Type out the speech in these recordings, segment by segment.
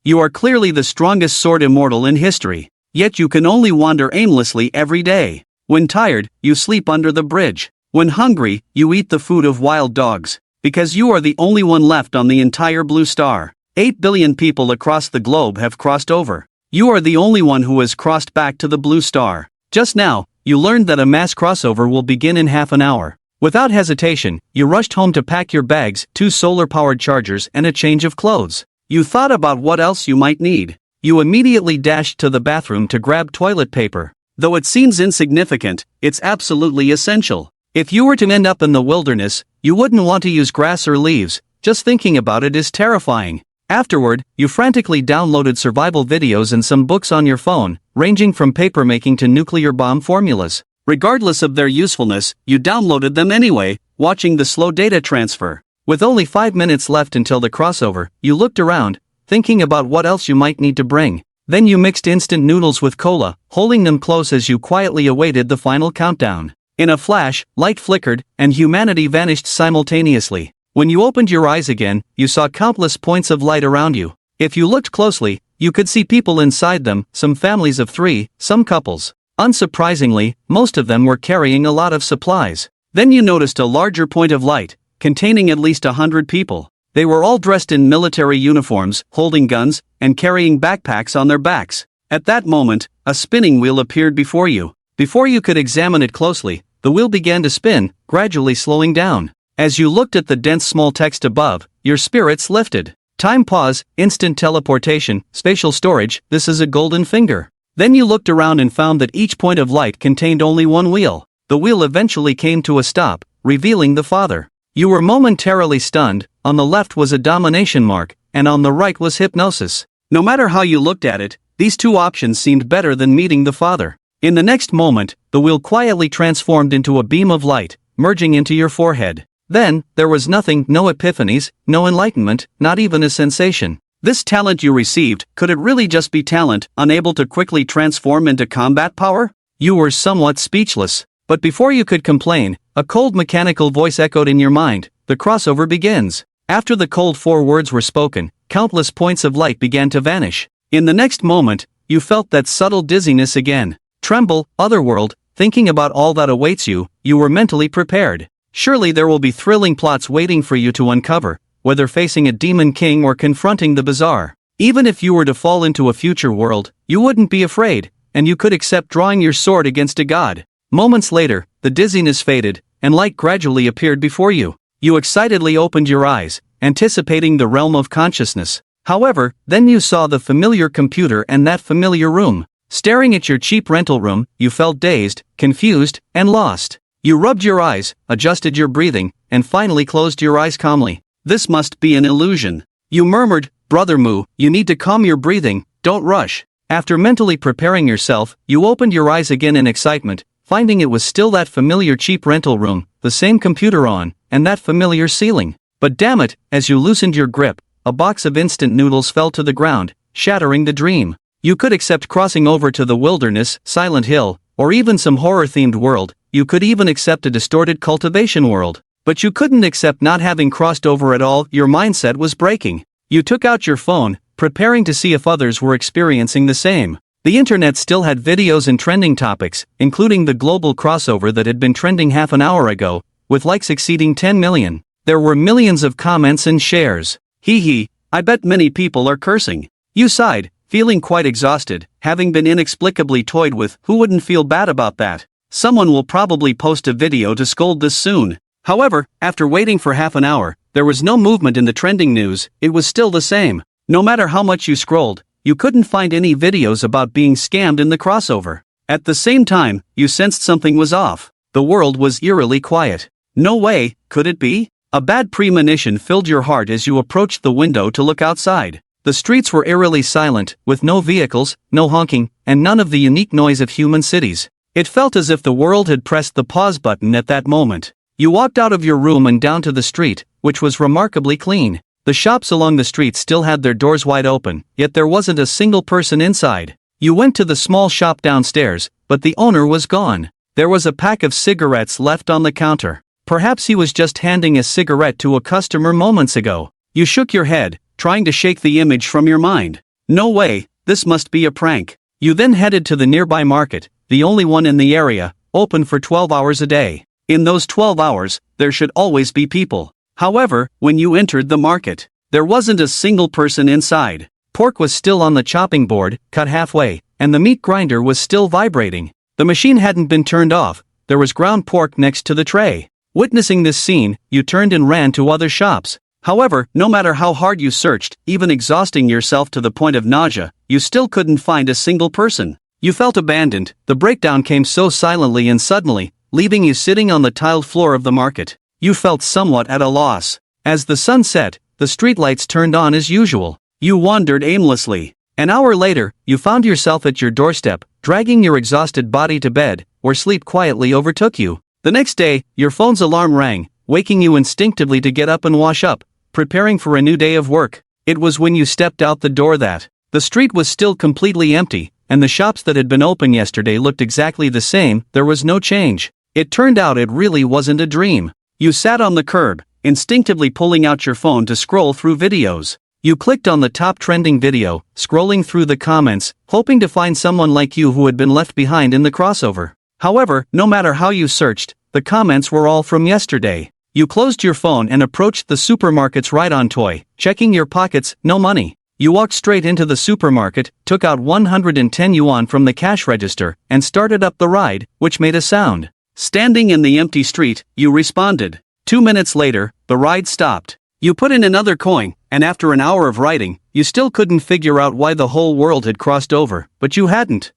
You are clearly the strongest sword immortal in history. Yet you can only wander aimlessly every day. When tired, you sleep under the bridge. When hungry, you eat the food of wild dogs. Because you are the only one left on the entire blue star. 8 billion people across the globe have crossed over. You are the only one who has crossed back to the blue star. Just now, you learned that a mass crossover will begin in half an hour. Without hesitation, you rushed home to pack your bags, 2 solar-powered chargers and a change of clothes. You thought about what else you might need. You immediately dashed to the bathroom to grab toilet paper. Though it seems insignificant, it's absolutely essential. If you were to end up in the wilderness, you wouldn't want to use grass or leaves. Just thinking about it is terrifying. Afterward, you frantically downloaded survival videos and some books on your phone, ranging from papermaking to nuclear bomb formulas. Regardless of their usefulness, you downloaded them anyway, watching the slow data transfer. With only 5 minutes left until the crossover, you looked around, thinking about what else you might need to bring. Then you mixed instant noodles with cola, holding them close as you quietly awaited the final countdown. In a flash, light flickered, and humanity vanished simultaneously. When you opened your eyes again, you saw countless points of light around you. If you looked closely, you could see people inside them, some families of 3, some couples. Unsurprisingly, most of them were carrying a lot of supplies. Then you noticed a larger point of light, containing at least 100 people. They were all dressed in military uniforms, holding guns, and carrying backpacks on their backs. At that moment, a spinning wheel appeared before you. Before you could examine it closely, the wheel began to spin, gradually slowing down. As you looked at the dense small text above, your spirits lifted. Time pause, instant teleportation, spatial storage, this is a golden finger. Then you looked around and found that each point of light contained only one wheel. The wheel eventually came to a stop, revealing the father. You were momentarily stunned. On the left was a domination mark, and on the right was hypnosis. No matter how you looked at it, these 2 options seemed better than meeting the father. In the next moment, the wheel quietly transformed into a beam of light, merging into your forehead. Then, there was nothing, no epiphanies, no enlightenment, not even a sensation. This talent you received, could it really just be talent, unable to quickly transform into combat power? You were somewhat speechless. But before you could complain, a cold mechanical voice echoed in your mind, the crossover begins. After the cold 4 words were spoken, countless points of light began to vanish. In the next moment, you felt that subtle dizziness again. Tremble, otherworld, thinking about all that awaits you, you were mentally prepared. Surely there will be thrilling plots waiting for you to uncover, whether facing a demon king or confronting the bizarre. Even if you were to fall into a future world, you wouldn't be afraid, and you could accept drawing your sword against a god. Moments later, the dizziness faded, and light gradually appeared before you. You excitedly opened your eyes, anticipating the realm of consciousness. However, then you saw the familiar computer and that familiar room. Staring at your cheap rental room, you felt dazed, confused, and lost. You rubbed your eyes, adjusted your breathing, and finally closed your eyes calmly. This must be an illusion. You murmured, Brother Mu, you need to calm your breathing, don't rush. After mentally preparing yourself, you opened your eyes again in excitement, finding it was still that familiar cheap rental room, the same computer on, and that familiar ceiling. But damn it, as you loosened your grip, a box of instant noodles fell to the ground, shattering the dream. You could accept crossing over to the wilderness, Silent Hill, or even some horror-themed world. You could even accept a distorted cultivation world. But you couldn't accept not having crossed over at all. Your mindset was breaking. You took out your phone, preparing to see if others were experiencing the same. The internet still had videos and trending topics, including the global crossover that had been trending half an hour ago, with likes exceeding 10 million. There were millions of comments and shares. Hee hee, I bet many people are cursing. You sighed, feeling quite exhausted, having been inexplicably toyed with. Who wouldn't feel bad about that? Someone will probably post a video to scold this soon. However, after waiting for half an hour, there was no movement in the trending news. It was still the same. No matter how much you scrolled, you couldn't find any videos about being scammed in the crossover. At the same time, you sensed something was off. The world was eerily quiet. No way, could it be? A bad premonition filled your heart as you approached the window to look outside. The streets were eerily silent, with no vehicles, no honking, and none of the unique noise of human cities. It felt as if the world had pressed the pause button at that moment. You walked out of your room and down to the street, which was remarkably clean. The shops along the street still had their doors wide open, yet there wasn't a single person inside. You went to the small shop downstairs, but the owner was gone. There was a pack of cigarettes left on the counter. Perhaps he was just handing a cigarette to a customer moments ago. You shook your head, trying to shake the image from your mind. No way, this must be a prank. You then headed to the nearby market, the only one in the area, open for 12 hours a day. In those 12 hours, there should always be people. However, when you entered the market, there wasn't a single person inside. Pork was still on the chopping board, cut halfway, and the meat grinder was still vibrating. The machine hadn't been turned off, there was ground pork next to the tray. Witnessing this scene, you turned and ran to other shops. However, no matter how hard you searched, even exhausting yourself to the point of nausea, you still couldn't find a single person. You felt abandoned. The breakdown came so silently and suddenly, leaving you sitting on the tiled floor of the market. You felt somewhat at a loss. As the sun set, the streetlights turned on as usual. You wandered aimlessly. An hour later, you found yourself at your doorstep, dragging your exhausted body to bed, where sleep quietly overtook you. The next day, your phone's alarm rang, waking you instinctively to get up and wash up, preparing for a new day of work. It was when you stepped out the door that the street was still completely empty, and the shops that had been open yesterday looked exactly the same. There was no change. It turned out it really wasn't a dream. You sat on the curb, instinctively pulling out your phone to scroll through videos. You clicked on the top trending video, scrolling through the comments, hoping to find someone like you who had been left behind in the crossover. However, no matter how you searched, the comments were all from yesterday. You closed your phone and approached the supermarket's ride-on toy, checking your pockets, no money. You walked straight into the supermarket, took out 110 yuan from the cash register, and started up the ride, which made a sound. Standing in the empty street, you responded. 2 minutes later, the ride stopped. You put in another coin, and after an hour of writing, you still couldn't figure out why the whole world had crossed over, but you hadn't.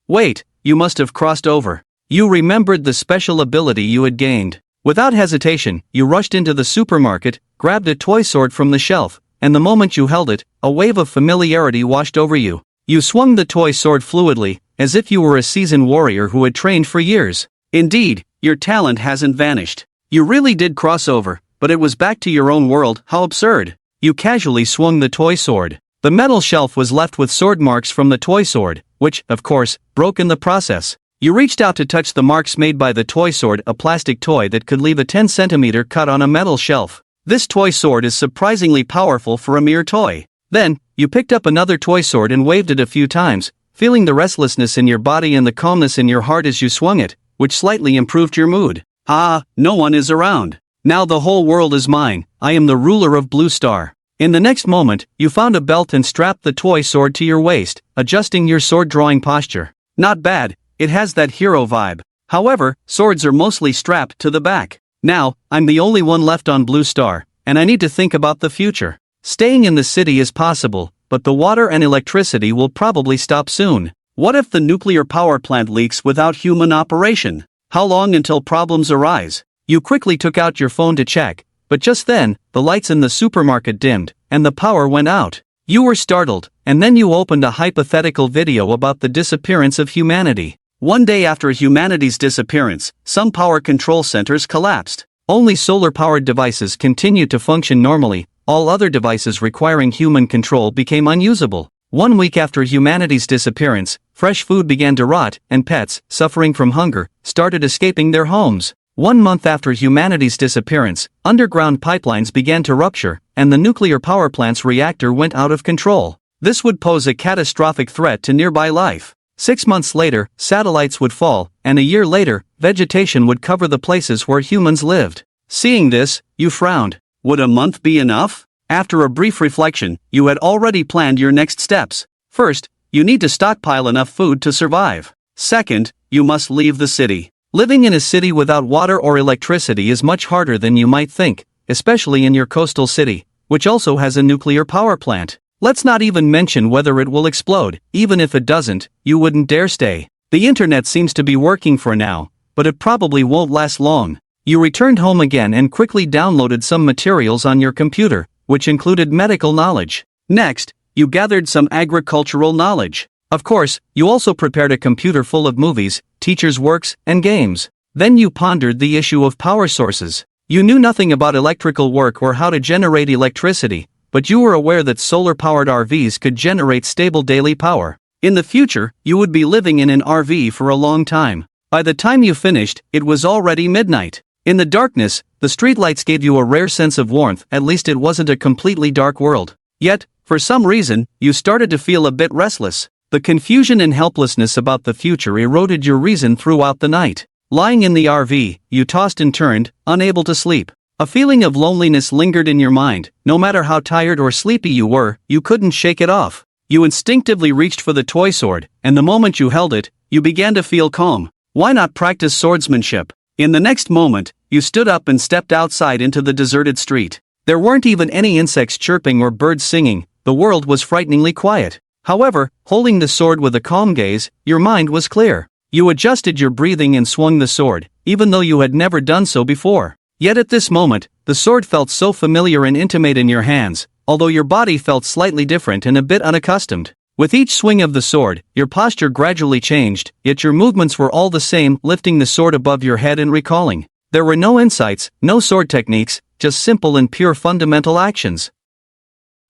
Wait, you must have crossed over. You remembered the special ability you had gained. Without hesitation, you rushed into the supermarket, grabbed a toy sword from the shelf, and the moment you held it, a wave of familiarity washed over you. You swung the toy sword fluidly, as if you were a seasoned warrior who had trained for years. Indeed, your talent hasn't vanished. You really did cross over, but it was back to your own world. How absurd. You casually swung the toy sword. The metal shelf was left with sword marks from the toy sword, which, of course, broke in the process. You reached out to touch the marks made by the toy sword, a plastic toy that could leave a 10-centimeter cut on a metal shelf. This toy sword is surprisingly powerful for a mere toy. Then, you picked up another toy sword and waved it a few times, feeling the restlessness in your body and the calmness in your heart as you swung it, which slightly improved your mood. Ah, no one is around. Now the whole world is mine. I am the ruler of Blue Star. In the next moment, you found a belt and strapped the toy sword to your waist, adjusting your sword-drawing posture. Not bad, it has that hero vibe. However, swords are mostly strapped to the back. Now, I'm the only one left on Blue Star, and I need to think about the future. Staying in the city is possible, but the water and electricity will probably stop soon. What if the nuclear power plant leaks without human operation? How long until problems arise? You quickly took out your phone to check, but just then, the lights in the supermarket dimmed, and the power went out. You were startled, and then you opened a hypothetical video about the disappearance of humanity. One day after humanity's disappearance, some power control centers collapsed. Only solar-powered devices continued to function normally. All other devices requiring human control became unusable. 1 week after humanity's disappearance, fresh food began to rot, and pets, suffering from hunger, started escaping their homes. 1 month after humanity's disappearance, underground pipelines began to rupture, and the nuclear power plant's reactor went out of control. This would pose a catastrophic threat to nearby life. 6 months later, satellites would fall, and a year later, vegetation would cover the places where humans lived. Seeing this, you frowned. Would a month be enough? After a brief reflection, you had already planned your next steps. First, you need to stockpile enough food to survive. Second, you must leave the city. Living in a city without water or electricity is much harder than you might think, especially in your coastal city, which also has a nuclear power plant. Let's not even mention whether it will explode. Even if it doesn't, you wouldn't dare stay. The internet seems to be working for now, but it probably won't last long. You returned home again and quickly downloaded some materials on your computer, which included medical knowledge. Next, you gathered some agricultural knowledge. Of course, you also prepared a computer full of movies, teachers' works, and games. Then you pondered the issue of power sources. You knew nothing about electrical work or how to generate electricity, but you were aware that solar-powered RVs could generate stable daily power. In the future, you would be living in an RV for a long time. By the time you finished, it was already midnight. In the darkness, the streetlights gave you a rare sense of warmth. At least it wasn't a completely dark world. Yet, For some reason, you started to feel a bit restless. The confusion and helplessness about the future eroded your reason throughout the night. Lying in the RV, you tossed and turned, unable to sleep. A feeling of loneliness lingered in your mind. No matter how tired or sleepy you were, you couldn't shake it off. You instinctively reached for the toy sword, and the moment you held it, you began to feel calm. Why not practice swordsmanship? In the next moment, you stood up and stepped outside into the deserted street. There weren't even any insects chirping or birds singing. The world was frighteningly quiet. However, holding the sword with a calm gaze, your mind was clear. You adjusted your breathing and swung the sword, even though you had never done so before. Yet at this moment, the sword felt so familiar and intimate in your hands, although your body felt slightly different and a bit unaccustomed. With each swing of the sword, your posture gradually changed, yet your movements were all the same, lifting the sword above your head and recalling. There were no insights, no sword techniques, just simple and pure fundamental actions.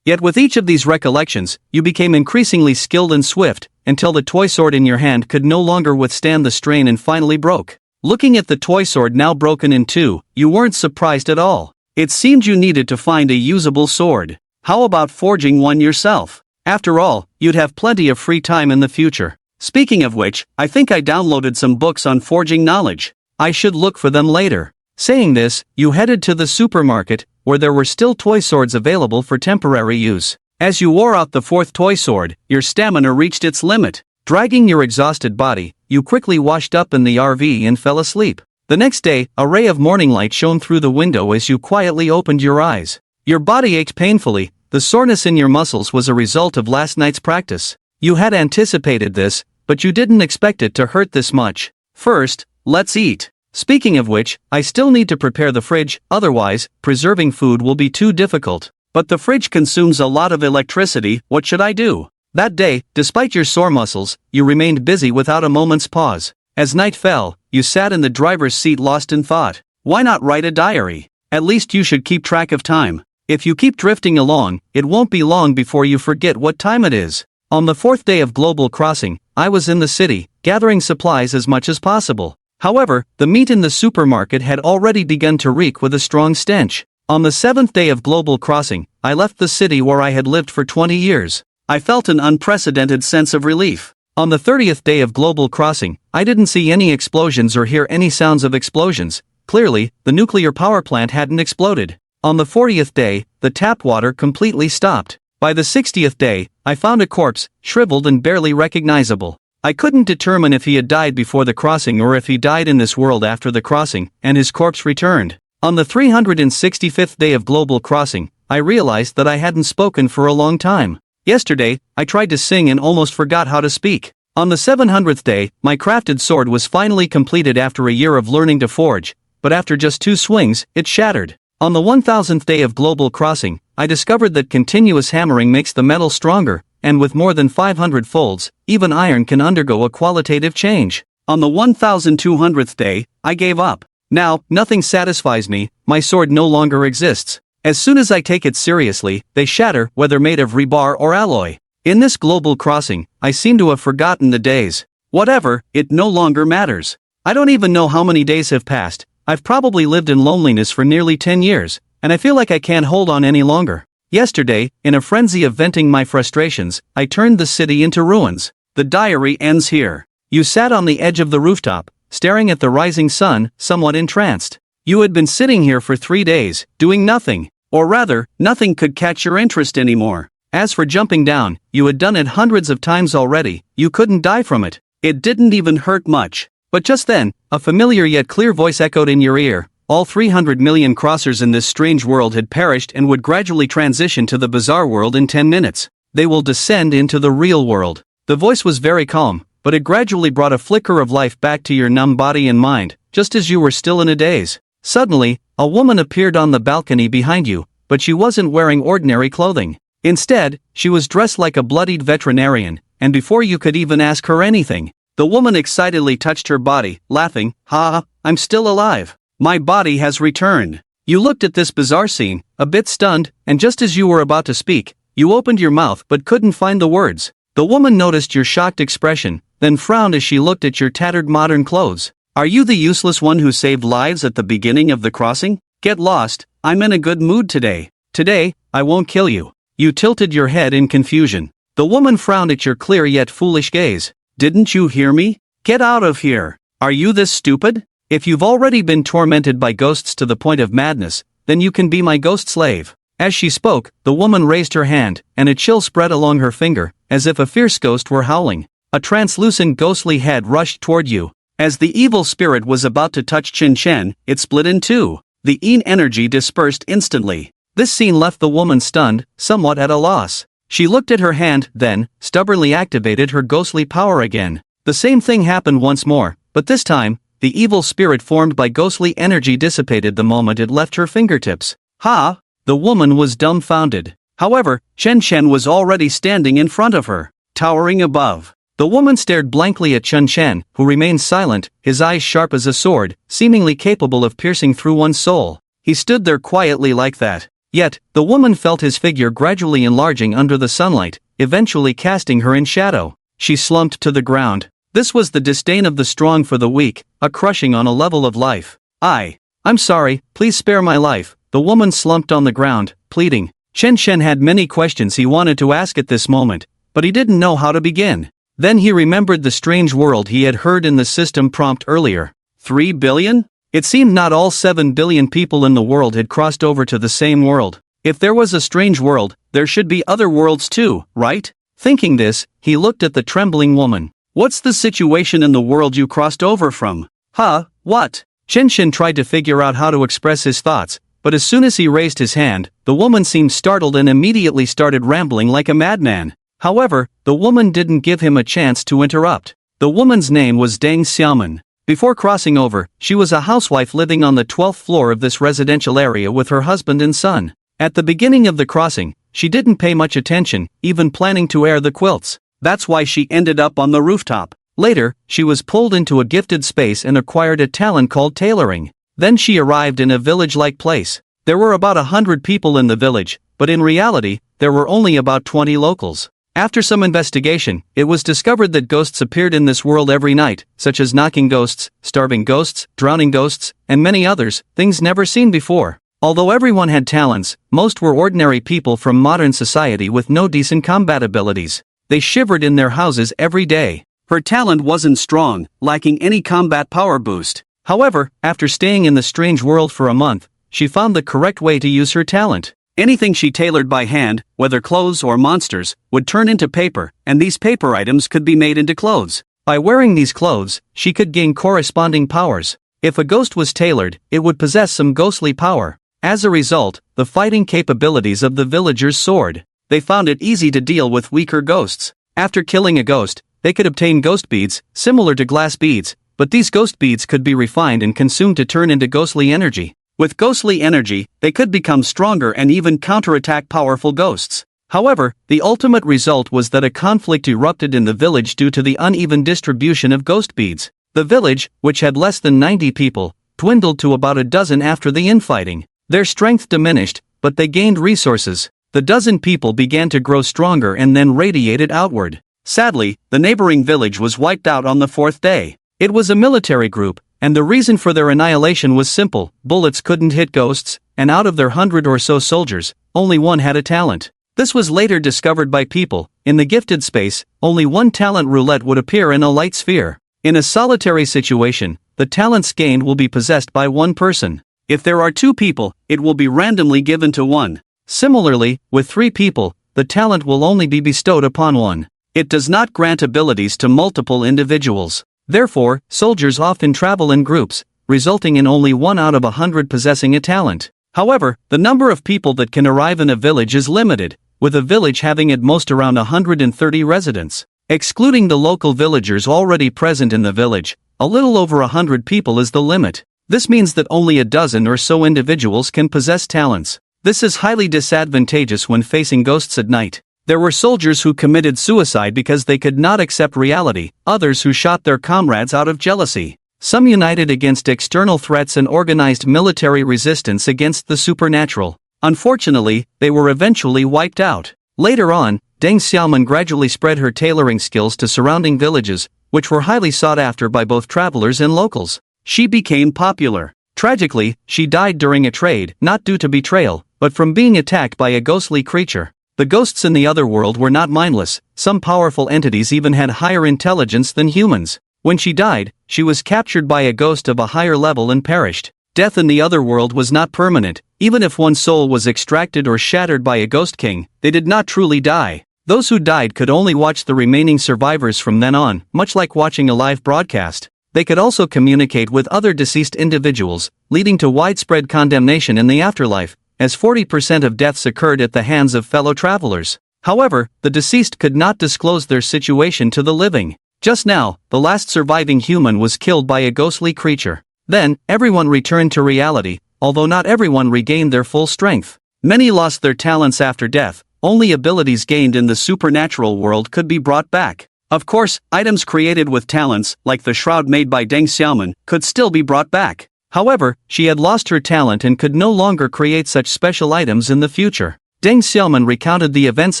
Yet with each of these recollections, you became increasingly skilled and swift, until the toy sword in your hand could no longer withstand the strain and finally broke. Looking at the toy sword now broken in two, you weren't surprised at all. It seemed you needed to find a usable sword. How about forging one yourself? After all, you'd have plenty of free time in the future. Speaking of which, I think I downloaded some books on forging knowledge. I should look for them later. Saying this, you headed to the supermarket, where there were still toy swords available for temporary use. As you wore out the fourth toy sword, your stamina reached its limit. Dragging your exhausted body, you quickly washed up in the RV and fell asleep. The next day, a ray of morning light shone through the window as you quietly opened your eyes. Your body ached painfully. The soreness in your muscles was a result of last night's practice. You had anticipated this, but you didn't expect it to hurt this much. First, let's eat. Speaking of which, I still need to prepare the fridge, otherwise, preserving food will be too difficult. But the fridge consumes a lot of electricity. What should I do? That day, despite your sore muscles, you remained busy without a moment's pause. As night fell, you sat in the driver's seat lost in thought. Why not write a diary? At least you should keep track of time. If you keep drifting along, it won't be long before you forget what time it is. On the fourth day of Global Crossing, I was in the city, gathering supplies as much as possible. However, the meat in the supermarket had already begun to reek with a strong stench. On the seventh day of Global Crossing, I left the city where I had lived for 20 years. I felt an unprecedented sense of relief. On the 30th day of Global Crossing, I didn't see any explosions or hear any sounds of explosions. Clearly, the nuclear power plant hadn't exploded. On the 40th day, the tap water completely stopped. By the 60th day, I found a corpse, shriveled and barely recognizable. I couldn't determine if he had died before the crossing or if he died in this world after the crossing, and his corpse returned. On the 365th day of Global Crossing, I realized that I hadn't spoken for a long time. Yesterday, I tried to sing and almost forgot how to speak. On the 700th day, my crafted sword was finally completed after a year of learning to forge, but after just 2 swings, it shattered. On the 1000th day of Global Crossing, I discovered that continuous hammering makes the metal stronger, and with more than 500 folds, even iron can undergo a qualitative change. On the 1200th day, I gave up. Now, nothing satisfies me, my sword no longer exists. As soon as I take it seriously, they shatter, whether made of rebar or alloy. In this Global Crossing, I seem to have forgotten the days. Whatever, it no longer matters. I don't even know how many days have passed. I've probably lived in loneliness for nearly 10 years, and I feel like I can't hold on any longer. Yesterday, in a frenzy of venting my frustrations, I turned the city into ruins. The diary ends here. You sat on the edge of the rooftop, staring at the rising sun, somewhat entranced. You had been sitting here for 3 days, doing nothing. Or rather, nothing could catch your interest anymore. As for jumping down, you had done it hundreds of times already. You couldn't die from it. It didn't even hurt much. But just then, a familiar yet clear voice echoed in your ear. All 300 million crossers in this strange world had perished and would gradually transition to the bizarre world in 10 minutes. They will descend into the real world. The voice was very calm, but it gradually brought a flicker of life back to your numb body and mind, just as you were still in a daze. Suddenly, a woman appeared on the balcony behind you, but she wasn't wearing ordinary clothing. Instead, she was dressed like a bloodied veterinarian, and before you could even ask her anything, the woman excitedly touched her body, laughing, "Ha, I'm still alive. My body has returned." You looked at this bizarre scene, a bit stunned, and just as you were about to speak, you opened your mouth but couldn't find the words. The woman noticed your shocked expression, then frowned as she looked at your tattered modern clothes. "Are you the useless one who saved lives at the beginning of the crossing? Get lost, I'm in a good mood today. Today, I won't kill you. You tilted your head in confusion. The woman frowned at your clear yet foolish gaze. Didn't you hear me? Get out of here. Are you this stupid? If you've already been tormented by ghosts to the point of madness, then you can be my ghost slave. As she spoke, the woman raised her hand, and a chill spread along her finger, as if a fierce ghost were howling. A translucent ghostly head rushed toward you. As the evil spirit was about to touch Chen Chen, it split in two. The Yin energy dispersed instantly. This scene left the woman stunned, somewhat at a loss. She looked at her hand, then, stubbornly activated her ghostly power again. The same thing happened once more, but this time, the evil spirit formed by ghostly energy dissipated the moment it left her fingertips. Ha! The woman was dumbfounded. However, Chen Chen was already standing in front of her, towering above. The woman stared blankly at Chen Chen, who remained silent, his eyes sharp as a sword, seemingly capable of piercing through one's soul. He stood there quietly like that. Yet, the woman felt his figure gradually enlarging under the sunlight, eventually casting her in shadow. She slumped to the ground. This was the disdain of the strong for the weak, a crushing on a level of life. I'm sorry, please spare my life. The woman slumped on the ground, pleading. Chen Chen had many questions he wanted to ask at this moment, but he didn't know how to begin. Then he remembered the strange world he had heard in the system prompt earlier. 3 billion? It seemed not all 7 billion people in the world had crossed over to the same world. If there was a strange world, there should be other worlds too, right? Thinking this, he looked at the trembling woman. What's the situation in the world you crossed over from? Huh, what? Chen Chen tried to figure out how to express his thoughts, but as soon as he raised his hand, the woman seemed startled and immediately started rambling like a madman. However, the woman didn't give him a chance to interrupt. The woman's name was Deng Xiaoman. Before crossing over, she was a housewife living on the 12th floor of this residential area with her husband and son. At the beginning of the crossing, she didn't pay much attention, even planning to air the quilts. That's why she ended up on the rooftop. Later, she was pulled into a gifted space and acquired a talent called tailoring. Then she arrived in a village-like place. There were about 100 people in the village, but in reality, there were only about 20 locals. After some investigation, it was discovered that ghosts appeared in this world every night, such as knocking ghosts, starving ghosts, drowning ghosts, and many others, things never seen before. Although everyone had talents, most were ordinary people from modern society with no decent combat abilities. They shivered in their houses every day. Her talent wasn't strong, lacking any combat power boost. However, after staying in the strange world for a month, she found the correct way to use her talent. Anything she tailored by hand, whether clothes or monsters, would turn into paper, and these paper items could be made into clothes. By wearing these clothes, she could gain corresponding powers. If a ghost was tailored, it would possess some ghostly power. As a result, the fighting capabilities of the villagers soared. They found it easy to deal with weaker ghosts. After killing a ghost, they could obtain ghost beads, similar to glass beads, but these ghost beads could be refined and consumed to turn into ghostly energy. With ghostly energy, they could become stronger and even counterattack powerful ghosts. However, the ultimate result was that a conflict erupted in the village due to the uneven distribution of ghost beads. The village, which had less than 90 people, dwindled to about a dozen after the infighting. Their strength diminished, but they gained resources. The dozen people began to grow stronger and then radiated outward. Sadly, the neighboring village was wiped out on the 4th day. It was a military group, and the reason for their annihilation was simple: bullets couldn't hit ghosts, and out of their 100 or so soldiers, only one had a talent. This was later discovered by people. In the gifted space, only one talent roulette would appear in a light sphere. In a solitary situation, the talents gained will be possessed by one person. If there are 2 people, it will be randomly given to one. Similarly, with 3 people, the talent will only be bestowed upon one. It does not grant abilities to multiple individuals. Therefore, soldiers often travel in groups, resulting in only 1 out of 100 possessing a talent. However, the number of people that can arrive in a village is limited, with a village having at most around 130 residents. Excluding the local villagers already present in the village, a little over 100 people is the limit. This means that only a dozen or so individuals can possess talents. This is highly disadvantageous when facing ghosts at night. There were soldiers who committed suicide because they could not accept reality, others who shot their comrades out of jealousy. Some united against external threats and organized military resistance against the supernatural. Unfortunately, they were eventually wiped out. Later on, Deng Xiaoman gradually spread her tailoring skills to surrounding villages, which were highly sought after by both travelers and locals. She became popular. Tragically, she died during a trade, not due to betrayal, but from being attacked by a ghostly creature. The ghosts in the other world were not mindless, some powerful entities even had higher intelligence than humans. When she died, she was captured by a ghost of a higher level and perished. Death in the other world was not permanent. Even if one's soul was extracted or shattered by a ghost king, they did not truly die. Those who died could only watch the remaining survivors from then on, much like watching a live broadcast. They could also communicate with other deceased individuals, leading to widespread condemnation in the afterlife, as 40% of deaths occurred at the hands of fellow travelers. However, the deceased could not disclose their situation to the living. Just now, the last surviving human was killed by a ghostly creature. Then, everyone returned to reality, although not everyone regained their full strength. Many lost their talents after death. Only abilities gained in the supernatural world could be brought back. Of course, items created with talents, like the shroud made by Deng Xiaoman, could still be brought back. However, she had lost her talent and could no longer create such special items in the future. Deng Xiaoman recounted the events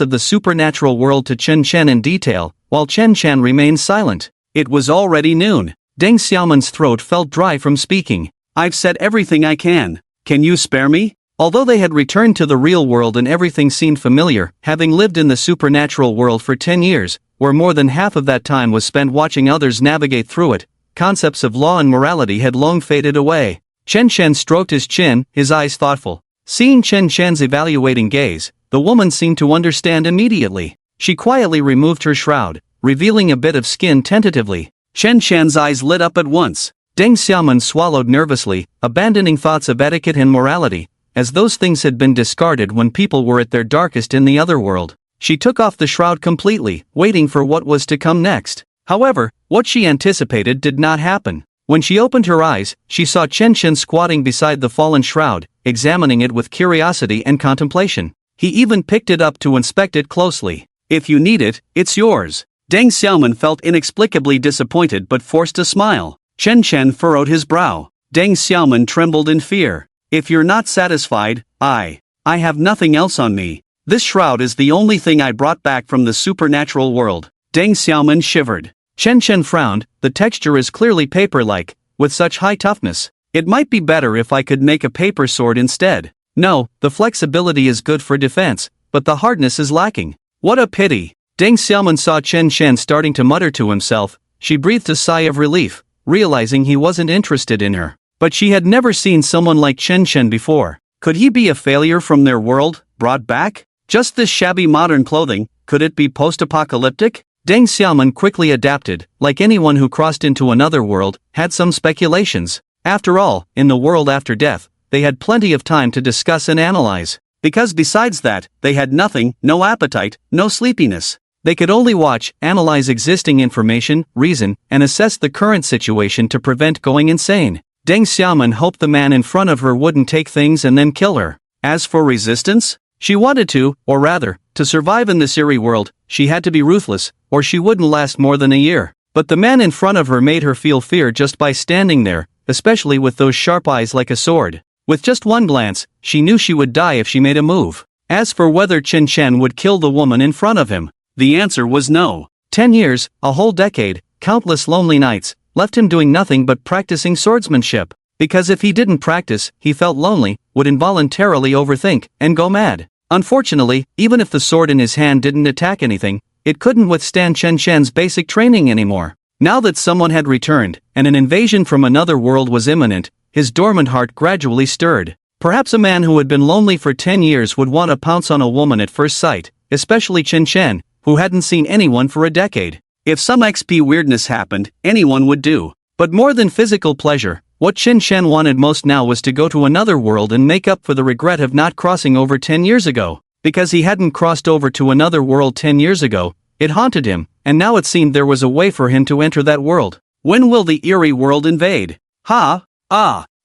of the supernatural world to Chen Chen in detail, while Chen Chen remained silent. It was already noon. Deng Xiaoman's throat felt dry from speaking. "I've said everything I can. Can you spare me?" Although they had returned to the real world and everything seemed familiar, having lived in the supernatural world for 10 years, where more than half of that time was spent watching others navigate through it, concepts of law and morality had long faded away. Chen Chen stroked his chin, his eyes thoughtful. Seeing Chen Chen's evaluating gaze, the woman seemed to understand immediately. She quietly removed her shroud, revealing a bit of skin tentatively. Chen Chen's eyes lit up at once. Deng Xiaoman swallowed nervously, abandoning thoughts of etiquette and morality, as those things had been discarded when people were at their darkest in the other world. She took off the shroud completely, waiting for what was to come next. However, what she anticipated did not happen. When she opened her eyes, she saw Chen Chen squatting beside the fallen shroud, examining it with curiosity and contemplation. He even picked it up to inspect it closely. "If you need it, it's yours." Deng Xiaoman felt inexplicably disappointed but forced a smile. Chen Chen furrowed his brow. Deng Xiaoman trembled in fear. "If you're not satisfied, I have nothing else on me. This shroud is the only thing I brought back from the supernatural world." Deng Xiaoman shivered. Chen Chen frowned. "The texture is clearly paper-like, with such high toughness. It might be better if I could make a paper sword instead." "No, the flexibility is good for defense, but the hardness is lacking." "What a pity." Deng Xiaoman saw Chen Chen starting to mutter to himself. She breathed a sigh of relief, realizing he wasn't interested in her. But she had never seen someone like Chen Chen before. Could he be a failure from their world, brought back? Just this shabby modern clothing, could it be post-apocalyptic? Deng Xiaoman quickly adapted, like anyone who crossed into another world, had some speculations. After all, in the world after death, they had plenty of time to discuss and analyze. Because besides that, they had nothing, no appetite, no sleepiness. They could only watch, analyze existing information, reason, and assess the current situation to prevent going insane. Deng Xiaoman hoped the man in front of her wouldn't take things and then kill her. As for resistance, she wanted to, or rather, to survive in this eerie world, she had to be ruthless, or she wouldn't last more than a year. But the man in front of her made her feel fear just by standing there, especially with those sharp eyes like a sword. With just one glance, she knew she would die if she made a move. As for whether Chen Chen would kill the woman in front of him, the answer was no. 10 years, a whole decade, countless lonely nights, left him doing nothing but practicing swordsmanship. Because if he didn't practice, he felt lonely, would involuntarily overthink, and go mad. Unfortunately, even if the sword in his hand didn't attack anything, it couldn't withstand Chen Chen's basic training anymore. Now that someone had returned, and an invasion from another world was imminent, his dormant heart gradually stirred. Perhaps a man who had been lonely for 10 years would want to pounce on a woman at first sight, especially Chen Chen, who hadn't seen anyone for a decade. If some XP weirdness happened, anyone would do. But more than physical pleasure, what Chen Chen wanted most now was to go to another world and make up for the regret of not crossing over 10 years ago. Because he hadn't crossed over to another world 10 years ago, it haunted him, and now it seemed there was a way for him to enter that world. When will the eerie world invade?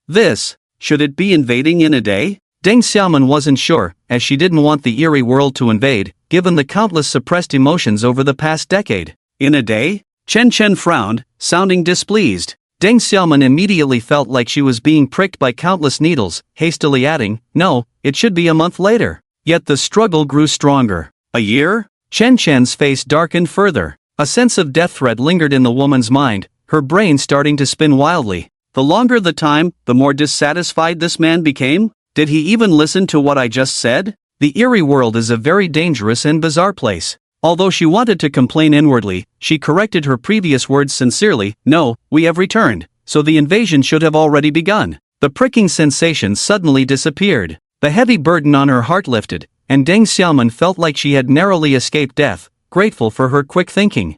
This. Should it be invading in a day? Deng Xiaoman wasn't sure, as she didn't want the eerie world to invade, given the countless suppressed emotions over the past decade. In a day? Chen Chen frowned, sounding displeased. Deng Xiaoman immediately felt like she was being pricked by countless needles, hastily adding, "No, it should be a month later." Yet the struggle grew stronger. A year? Chen Chen's face darkened further. A sense of death threat lingered in the woman's mind, her brain starting to spin wildly. The longer the time, the more dissatisfied this man became? Did he even listen to what I just said? The eerie world is a very dangerous and bizarre place. Although she wanted to complain inwardly, she corrected her previous words sincerely. No, we have returned, so the invasion should have already begun. The pricking sensation suddenly disappeared. The heavy burden on her heart lifted, and Deng Xiaoman felt like she had narrowly escaped death, grateful for her quick thinking.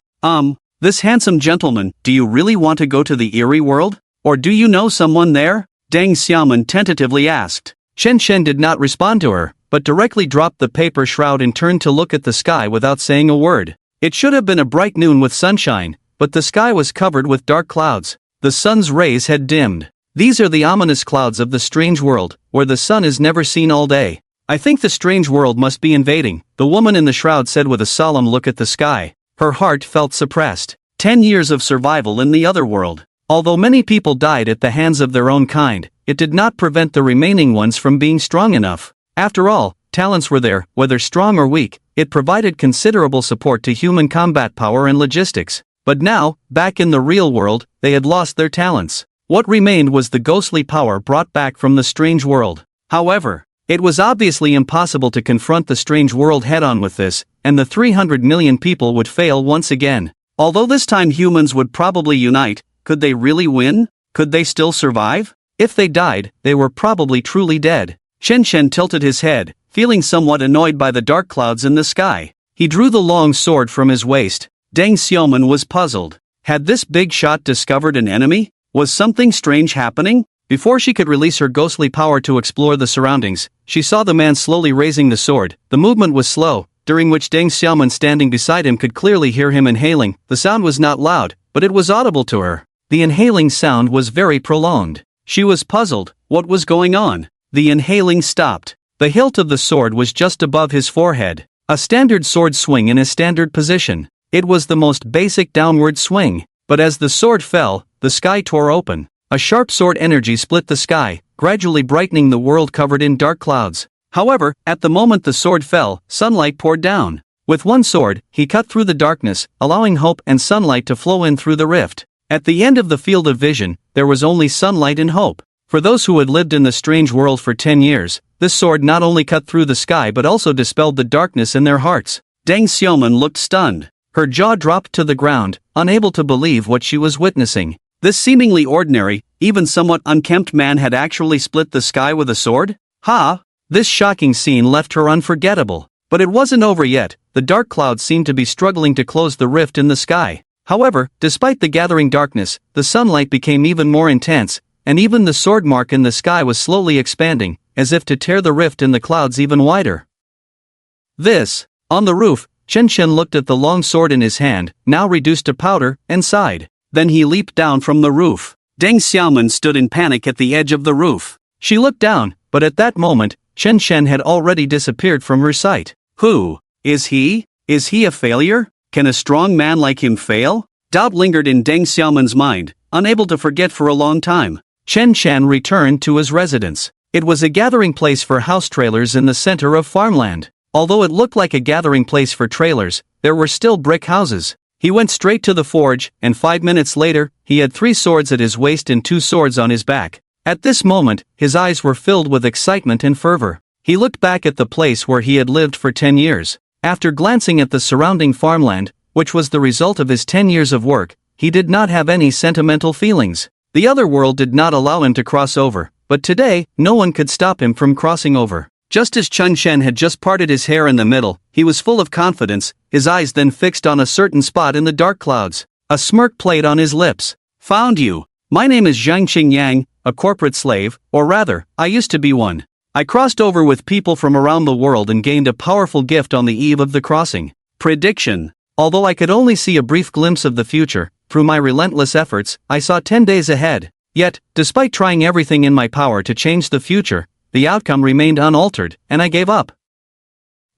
This handsome gentleman, do you really want to go to the eerie world? Or do you know someone there? Deng Xiaoman tentatively asked. Chen Shen did not respond to her, but directly dropped the paper shroud and turned to look at the sky without saying a word. It should have been a bright noon with sunshine, but the sky was covered with dark clouds. The sun's rays had dimmed. These are the ominous clouds of the strange world, where the sun is never seen all day. I think the strange world must be invading, the woman in the shroud said with a solemn look at the sky. Her heart felt suppressed. 10 years of survival in the other world. Although many people died at the hands of their own kind, it did not prevent the remaining ones from being strong enough. After all, talents were there, whether strong or weak. It provided considerable support to human combat power and logistics. But now, back in the real world, they had lost their talents. What remained was the ghostly power brought back from the strange world. However, it was obviously impossible to confront the strange world head-on with this, and the 300 million people would fail once again. Although this time humans would probably unite, could they really win? Could they still survive? If they died, they were probably truly dead. Chen Shen tilted his head, feeling somewhat annoyed by the dark clouds in the sky. He drew the long sword from his waist. Deng Xiaoman was puzzled. Had this big shot discovered an enemy? Was something strange happening? Before she could release her ghostly power to explore the surroundings, she saw the man slowly raising the sword. The movement was slow, during which Deng Xiaoman standing beside him could clearly hear him inhaling. The sound was not loud, but it was audible to her. The inhaling sound was very prolonged. She was puzzled. What was going on? The inhaling stopped. The hilt of the sword was just above his forehead. A standard sword swing in a standard position. It was the most basic downward swing. But as the sword fell, the sky tore open. A sharp sword energy split the sky, gradually brightening the world covered in dark clouds. However, at the moment the sword fell, sunlight poured down. With one sword, he cut through the darkness, allowing hope and sunlight to flow in through the rift. At the end of the field of vision, there was only sunlight and hope. For those who had lived in the strange world for 10 years, this sword not only cut through the sky but also dispelled the darkness in their hearts. Deng Xiaoman looked stunned. Her jaw dropped to the ground, unable to believe what she was witnessing. This seemingly ordinary, even somewhat unkempt man had actually split the sky with a sword? This shocking scene left her unforgettable. But it wasn't over yet. The dark clouds seemed to be struggling to close the rift in the sky. However, despite the gathering darkness, the sunlight became even more intense, and even the sword mark in the sky was slowly expanding, as if to tear the rift in the clouds even wider. On the roof, Chen Shen looked at the long sword in his hand, now reduced to powder, and sighed. Then he leaped down from the roof. Deng Xiaoman stood in panic at the edge of the roof. She looked down, but at that moment, Chen Shen had already disappeared from her sight. Who is he? Is he a failure? Can a strong man like him fail? Doubt lingered in Deng Xiaoman's mind, unable to forget for a long time. Chen Shan returned to his residence. It was a gathering place for house trailers in the center of farmland. Although it looked like a gathering place for trailers, there were still brick houses. He went straight to the forge, and 5 minutes later, he had 3 swords at his waist and 2 swords on his back. At this moment, his eyes were filled with excitement and fervor. He looked back at the place where he had lived for 10 years. After glancing at the surrounding farmland, which was the result of his 10 years of work, he did not have any sentimental feelings. The other world did not allow him to cross over, but today, no one could stop him from crossing over. Just as Chen Shen had just parted his hair in the middle, he was full of confidence, his eyes then fixed on a certain spot in the dark clouds. A smirk played on his lips. Found you. My name is Zhang Qingyang, a corporate slave, or rather, I used to be one. I crossed over with people from around the world and gained a powerful gift on the eve of the crossing. Prediction. Although I could only see a brief glimpse of the future, through my relentless efforts, I saw 10 days ahead. Yet, despite trying everything in my power to change the future, the outcome remained unaltered, and I gave up.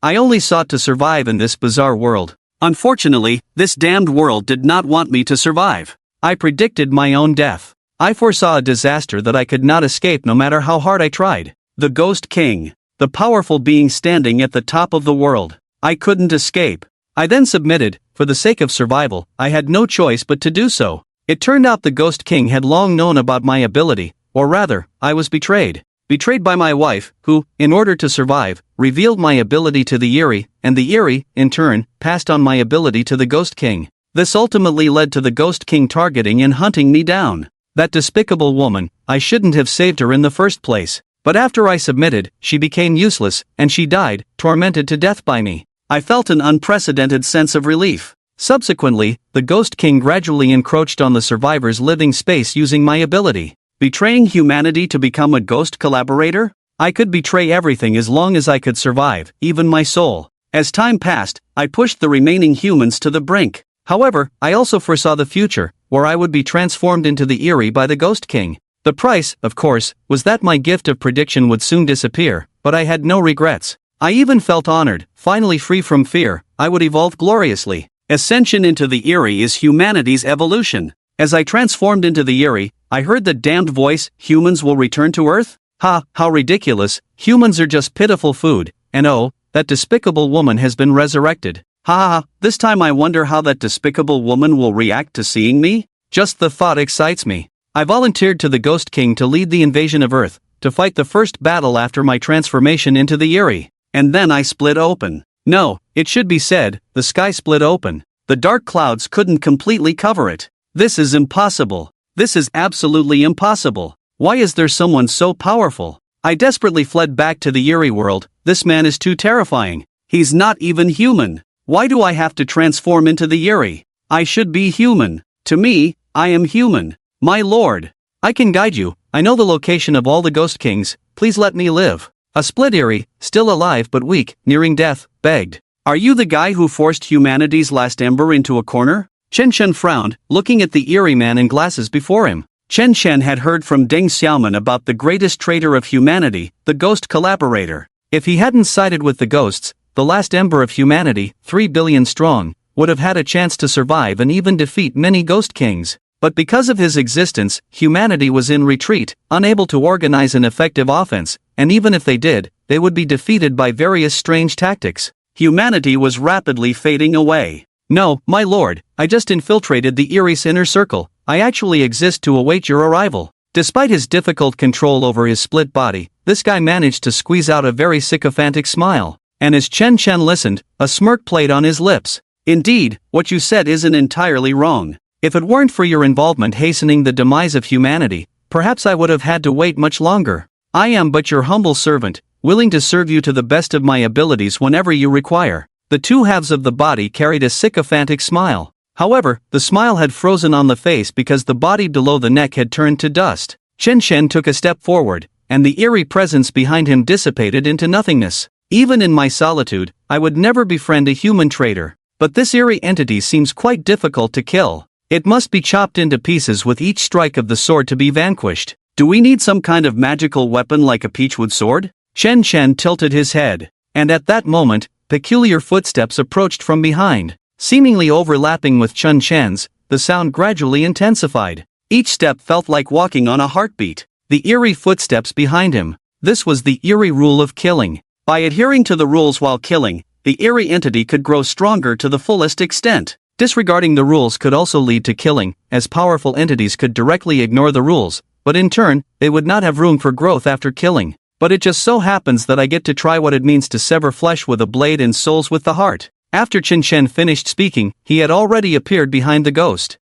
I only sought to survive in this bizarre world. Unfortunately, this damned world did not want me to survive. I predicted my own death. I foresaw a disaster that I could not escape no matter how hard I tried. The Ghost King. The powerful being standing at the top of the world. I couldn't escape. I then submitted. For the sake of survival, I had no choice but to do so. It turned out the Ghost King had long known about my ability, or rather, I was betrayed. Betrayed by my wife, who, in order to survive, revealed my ability to the Eerie, and the Eerie, in turn, passed on my ability to the Ghost King. This ultimately led to the Ghost King targeting and hunting me down. That despicable woman, I shouldn't have saved her in the first place. But after I submitted, she became useless, and she died, tormented to death by me. I felt an unprecedented sense of relief. Subsequently, the Ghost King gradually encroached on the survivor's living space using my ability. Betraying humanity to become a ghost collaborator? I could betray everything as long as I could survive, even my soul. As time passed, I pushed the remaining humans to the brink. However, I also foresaw the future, where I would be transformed into the Eerie by the Ghost King. The price, of course, was that my gift of prediction would soon disappear, but I had no regrets. I even felt honored, finally free from fear, I would evolve gloriously. Ascension into the Eerie is humanity's evolution. As I transformed into the Eerie, I heard the damned voice, humans will return to Earth? Ha, how ridiculous, humans are just pitiful food, and oh, that despicable woman has been resurrected. Ha ha ha, this time I wonder how that despicable woman will react to seeing me? Just the thought excites me. I volunteered to the Ghost King to lead the invasion of Earth, to fight the first battle after my transformation into the Eerie. And then I split open. No, it should be said, the sky split open. The dark clouds couldn't completely cover it. This is impossible. This is absolutely impossible. Why is there someone so powerful? I desperately fled back to the Eerie world. This man is too terrifying. He's not even human. Why do I have to transform into the Eerie? I should be human. To me, I am human. My lord. I can guide you. I know the location of all the Ghost Kings. Please let me live. A split Eerie, still alive but weak, nearing death, begged. Are you the guy who forced humanity's last ember into a corner? Chen Shen frowned, looking at the Eerie man in glasses before him. Chen Shen had heard from Deng Xiaoman about the greatest traitor of humanity, the ghost collaborator. If he hadn't sided with the ghosts, the last ember of humanity, 3 billion strong, would have had a chance to survive and even defeat many Ghost Kings. But because of his existence, humanity was in retreat, unable to organize an effective offense, and even if they did, they would be defeated by various strange tactics. Humanity was rapidly fading away. No, my lord, I just infiltrated the Eerie's inner circle. I actually exist to await your arrival. Despite his difficult control over his split body, this guy managed to squeeze out a very sycophantic smile. And as Chen Chen listened, a smirk played on his lips. Indeed, what you said isn't entirely wrong. If it weren't for your involvement hastening the demise of humanity, perhaps I would have had to wait much longer. I am but your humble servant, willing to serve you to the best of my abilities whenever you require. The two halves of the body carried a sycophantic smile. However, the smile had frozen on the face because the body below the neck had turned to dust. Chen Shen took a step forward, and the Eerie presence behind him dissipated into nothingness. Even in my solitude, I would never befriend a human traitor. But this Eerie entity seems quite difficult to kill. It must be chopped into pieces with each strike of the sword to be vanquished. Do we need some kind of magical weapon like a peachwood sword? Chen Shen tilted his head. And at that moment, peculiar footsteps approached from behind. Seemingly overlapping with Chen Shen's, the sound gradually intensified. Each step felt like walking on a heartbeat. The Eerie footsteps behind him. This was the Eerie rule of killing. By adhering to the rules while killing, the Eerie entity could grow stronger to the fullest extent. Disregarding the rules could also lead to killing, as powerful entities could directly ignore the rules, but in turn, they would not have room for growth after killing. But it just so happens that I get to try what it means to sever flesh with a blade and souls with the heart. After Chen Shen finished speaking, he had already appeared behind the ghost.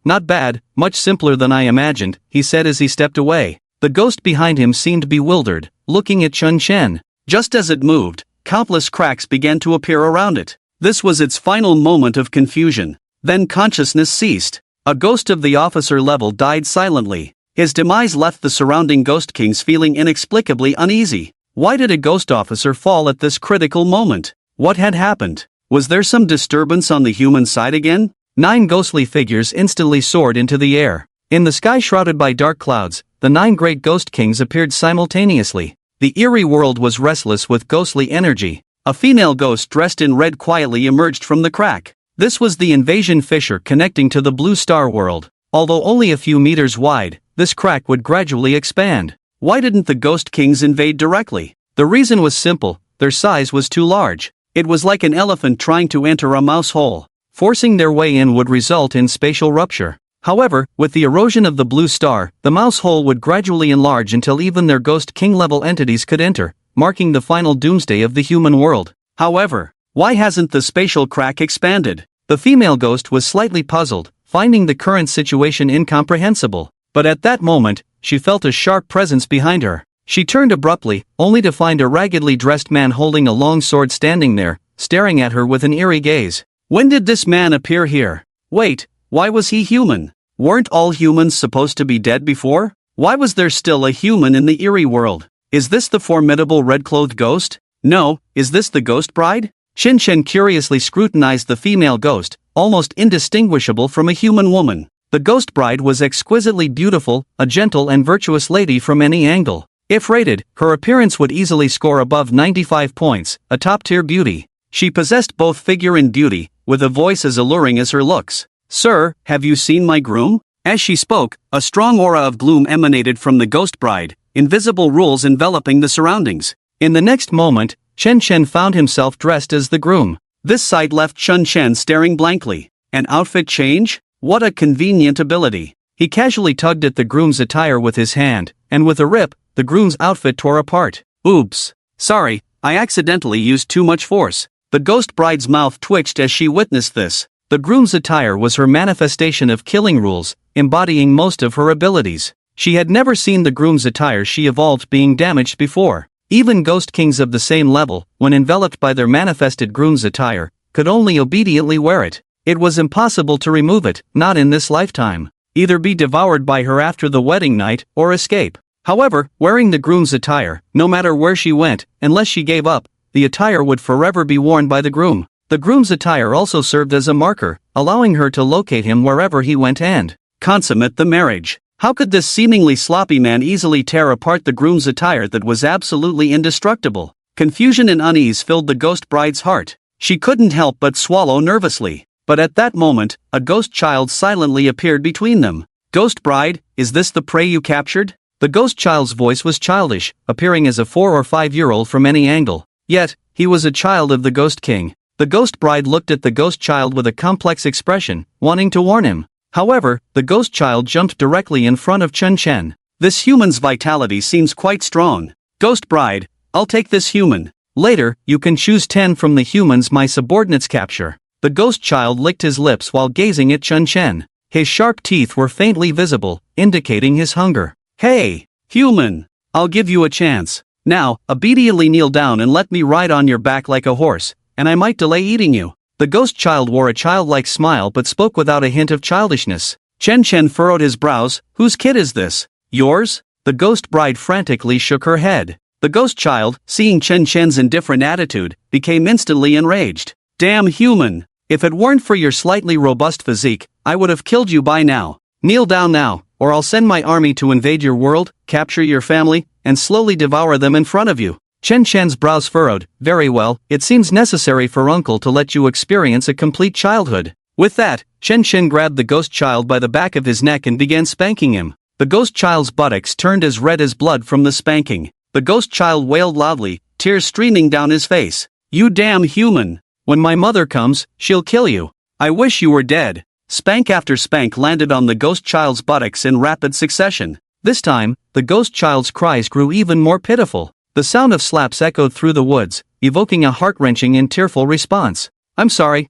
Not bad, much simpler than I imagined, he said as he stepped away. The ghost behind him seemed bewildered, looking at Chen Shen. Just as it moved, countless cracks began to appear around it. This was its final moment of confusion. Then consciousness ceased. A ghost of the officer level died silently. His demise left the surrounding Ghost Kings feeling inexplicably uneasy. Why did a ghost officer fall at this critical moment? What had happened? Was there some disturbance on the human side again? 9 ghostly figures instantly soared into the air. In the sky shrouded by dark clouds, the 9 great Ghost Kings appeared simultaneously. The Eerie world was restless with ghostly energy. A female ghost dressed in red quietly emerged from the crack. This was the invasion fissure connecting to the Blue Star world. Although only a few meters wide, this crack would gradually expand. Why didn't the Ghost Kings invade directly? The reason was simple, their size was too large. It was like an elephant trying to enter a mouse hole. Forcing their way in would result in spatial rupture. However, with the erosion of the blue star, the mouse hole would gradually enlarge until even their Ghost King-level entities could enter, marking the final doomsday of the human world. However, why hasn't the spatial crack expanded? The female ghost was slightly puzzled, finding the current situation incomprehensible. But at that moment, she felt a sharp presence behind her. She turned abruptly, only to find a raggedly dressed man holding a long sword standing there, staring at her with an eerie gaze. When did this man appear here? Wait, why was he human? Weren't all humans supposed to be dead before? Why was there still a human in the eerie world? Is this the formidable red-clothed ghost? No, is this the ghost bride? Chen Chen curiously scrutinized the female ghost, almost indistinguishable from a human woman. The ghost bride was exquisitely beautiful, a gentle and virtuous lady from any angle. If rated, her appearance would easily score above 95 points, a top-tier beauty. She possessed both figure and beauty, with a voice as alluring as her looks. "Sir, have you seen my groom?" As she spoke, a strong aura of gloom emanated from the ghost bride, invisible rules enveloping the surroundings. In the next moment, Chen Chen found himself dressed as the groom. This sight left Chen Chen staring blankly. An outfit change? What a convenient ability. He casually tugged at the groom's attire with his hand, and with a rip, the groom's outfit tore apart. Oops. Sorry, I accidentally used too much force. The ghost bride's mouth twitched as she witnessed this. The groom's attire was her manifestation of killing rules, embodying most of her abilities. She had never seen the groom's attire she evolved being damaged before. Even ghost kings of the same level, when enveloped by their manifested groom's attire, could only obediently wear it. It was impossible to remove it, not in this lifetime. Either be devoured by her after the wedding night, or escape. However, wearing the groom's attire, no matter where she went, unless she gave up, the attire would forever be worn by the groom. The groom's attire also served as a marker, allowing her to locate him wherever he went and consummate the marriage. How could this seemingly sloppy man easily tear apart the groom's attire that was absolutely indestructible? Confusion and unease filled the ghost bride's heart. She couldn't help but swallow nervously. But at that moment, a ghost child silently appeared between them. "Ghost bride, is this the prey you captured?" The ghost child's voice was childish, appearing as a 4 or 5-year-old from any angle. Yet, he was a child of the Ghost King. The ghost bride looked at the ghost child with a complex expression, wanting to warn him. However, the ghost child jumped directly in front of Chen Chen. "This human's vitality seems quite strong. Ghost bride, I'll take this human. Later, you can choose 10 from the humans my subordinates capture." The ghost child licked his lips while gazing at Chen Chen. His sharp teeth were faintly visible, indicating his hunger. "Hey, human, I'll give you a chance. Now, obediently kneel down and let me ride on your back like a horse, and I might delay eating you." The ghost child wore a childlike smile but spoke without a hint of childishness. Chen Chen furrowed his brows. "Whose kid is this? Yours?" The ghost bride frantically shook her head. The ghost child, seeing Chen Chen's indifferent attitude, became instantly enraged. "Damn human! If it weren't for your slightly robust physique, I would have killed you by now. Kneel down now, or I'll send my army to invade your world, capture your family, and slowly devour them in front of you." Chen Chen's brows furrowed. "Very well, it seems necessary for Uncle to let you experience a complete childhood." With that, Chen Chen grabbed the ghost child by the back of his neck and began spanking him. The ghost child's buttocks turned as red as blood from the spanking. The ghost child wailed loudly, tears streaming down his face. "You damn human! When my mother comes, she'll kill you. I wish you were dead." Spank after spank landed on the ghost child's buttocks in rapid succession. This time, the ghost child's cries grew even more pitiful. The sound of slaps echoed through the woods, evoking a heart-wrenching and tearful response. I'm sorry,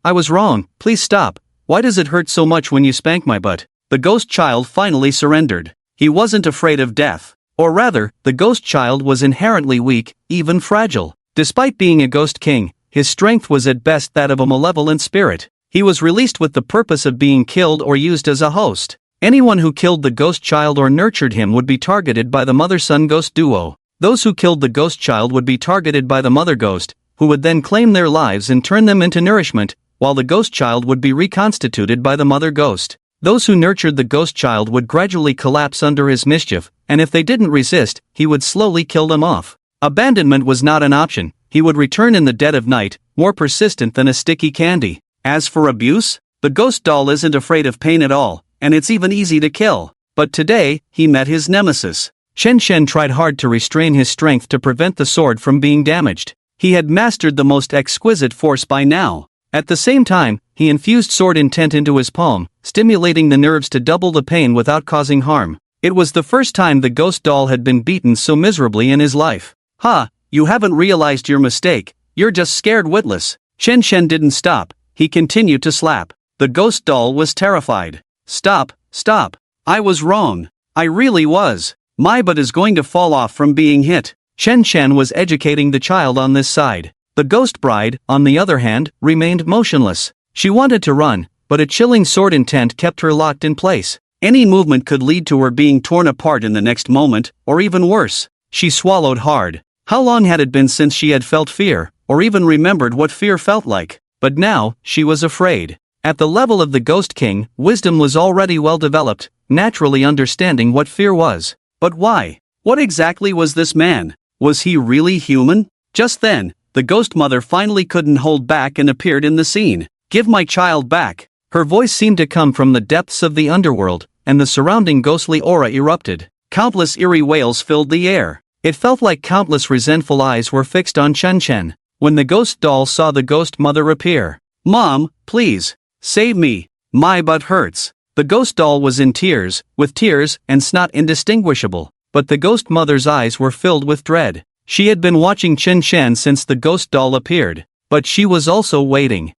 I was wrong, please stop. Why does it hurt so much when you spank my butt?" The ghost child finally surrendered. He wasn't afraid of death. Or rather, the ghost child was inherently weak, even fragile. Despite being a ghost king, his strength was at best that of a malevolent spirit. He was released with the purpose of being killed or used as a host. Anyone who killed the ghost child or nurtured him would be targeted by the mother-son ghost duo. Those who killed the ghost child would be targeted by the mother ghost, who would then claim their lives and turn them into nourishment, while the ghost child would be reconstituted by the mother ghost. Those who nurtured the ghost child would gradually collapse under his mischief, and if they didn't resist, he would slowly kill them off. Abandonment was not an option. He would return in the dead of night, more persistent than a sticky candy. As for abuse, the ghost doll isn't afraid of pain at all, and it's even easy to kill. But today, he met his nemesis. Chen Chen tried hard to restrain his strength to prevent the sword from being damaged. He had mastered the most exquisite force by now. At the same time, he infused sword intent into his palm, stimulating the nerves to double the pain without causing harm. It was the first time the ghost doll had been beaten so miserably in his life. "Ha, you haven't realized your mistake, you're just scared witless." Chen Shen didn't stop, he continued to slap. The ghost doll was terrified. "Stop, stop. I was wrong. I really was. My butt is going to fall off from being hit." Chen Shen was educating the child on this side. The ghost bride, on the other hand, remained motionless. She wanted to run, but a chilling sword intent kept her locked in place. Any movement could lead to her being torn apart in the next moment, or even worse. She swallowed hard. How long had it been since she had felt fear, or even remembered what fear felt like? But now, she was afraid. At the level of the Ghost King, wisdom was already well developed, naturally understanding what fear was. But why? What exactly was this man? Was he really human? Just then, the ghost mother finally couldn't hold back and appeared in the scene. "Give my child back." Her voice seemed to come from the depths of the underworld, and the surrounding ghostly aura erupted. Countless eerie wails filled the air. It felt like countless resentful eyes were fixed on Chen Chen. When the ghost doll saw the ghost mother appear, "Mom, please, save me. My butt hurts." The ghost doll was in tears, with tears and snot indistinguishable, but the ghost mother's eyes were filled with dread. She had been watching Chen Chen since the ghost doll appeared, but she was also waiting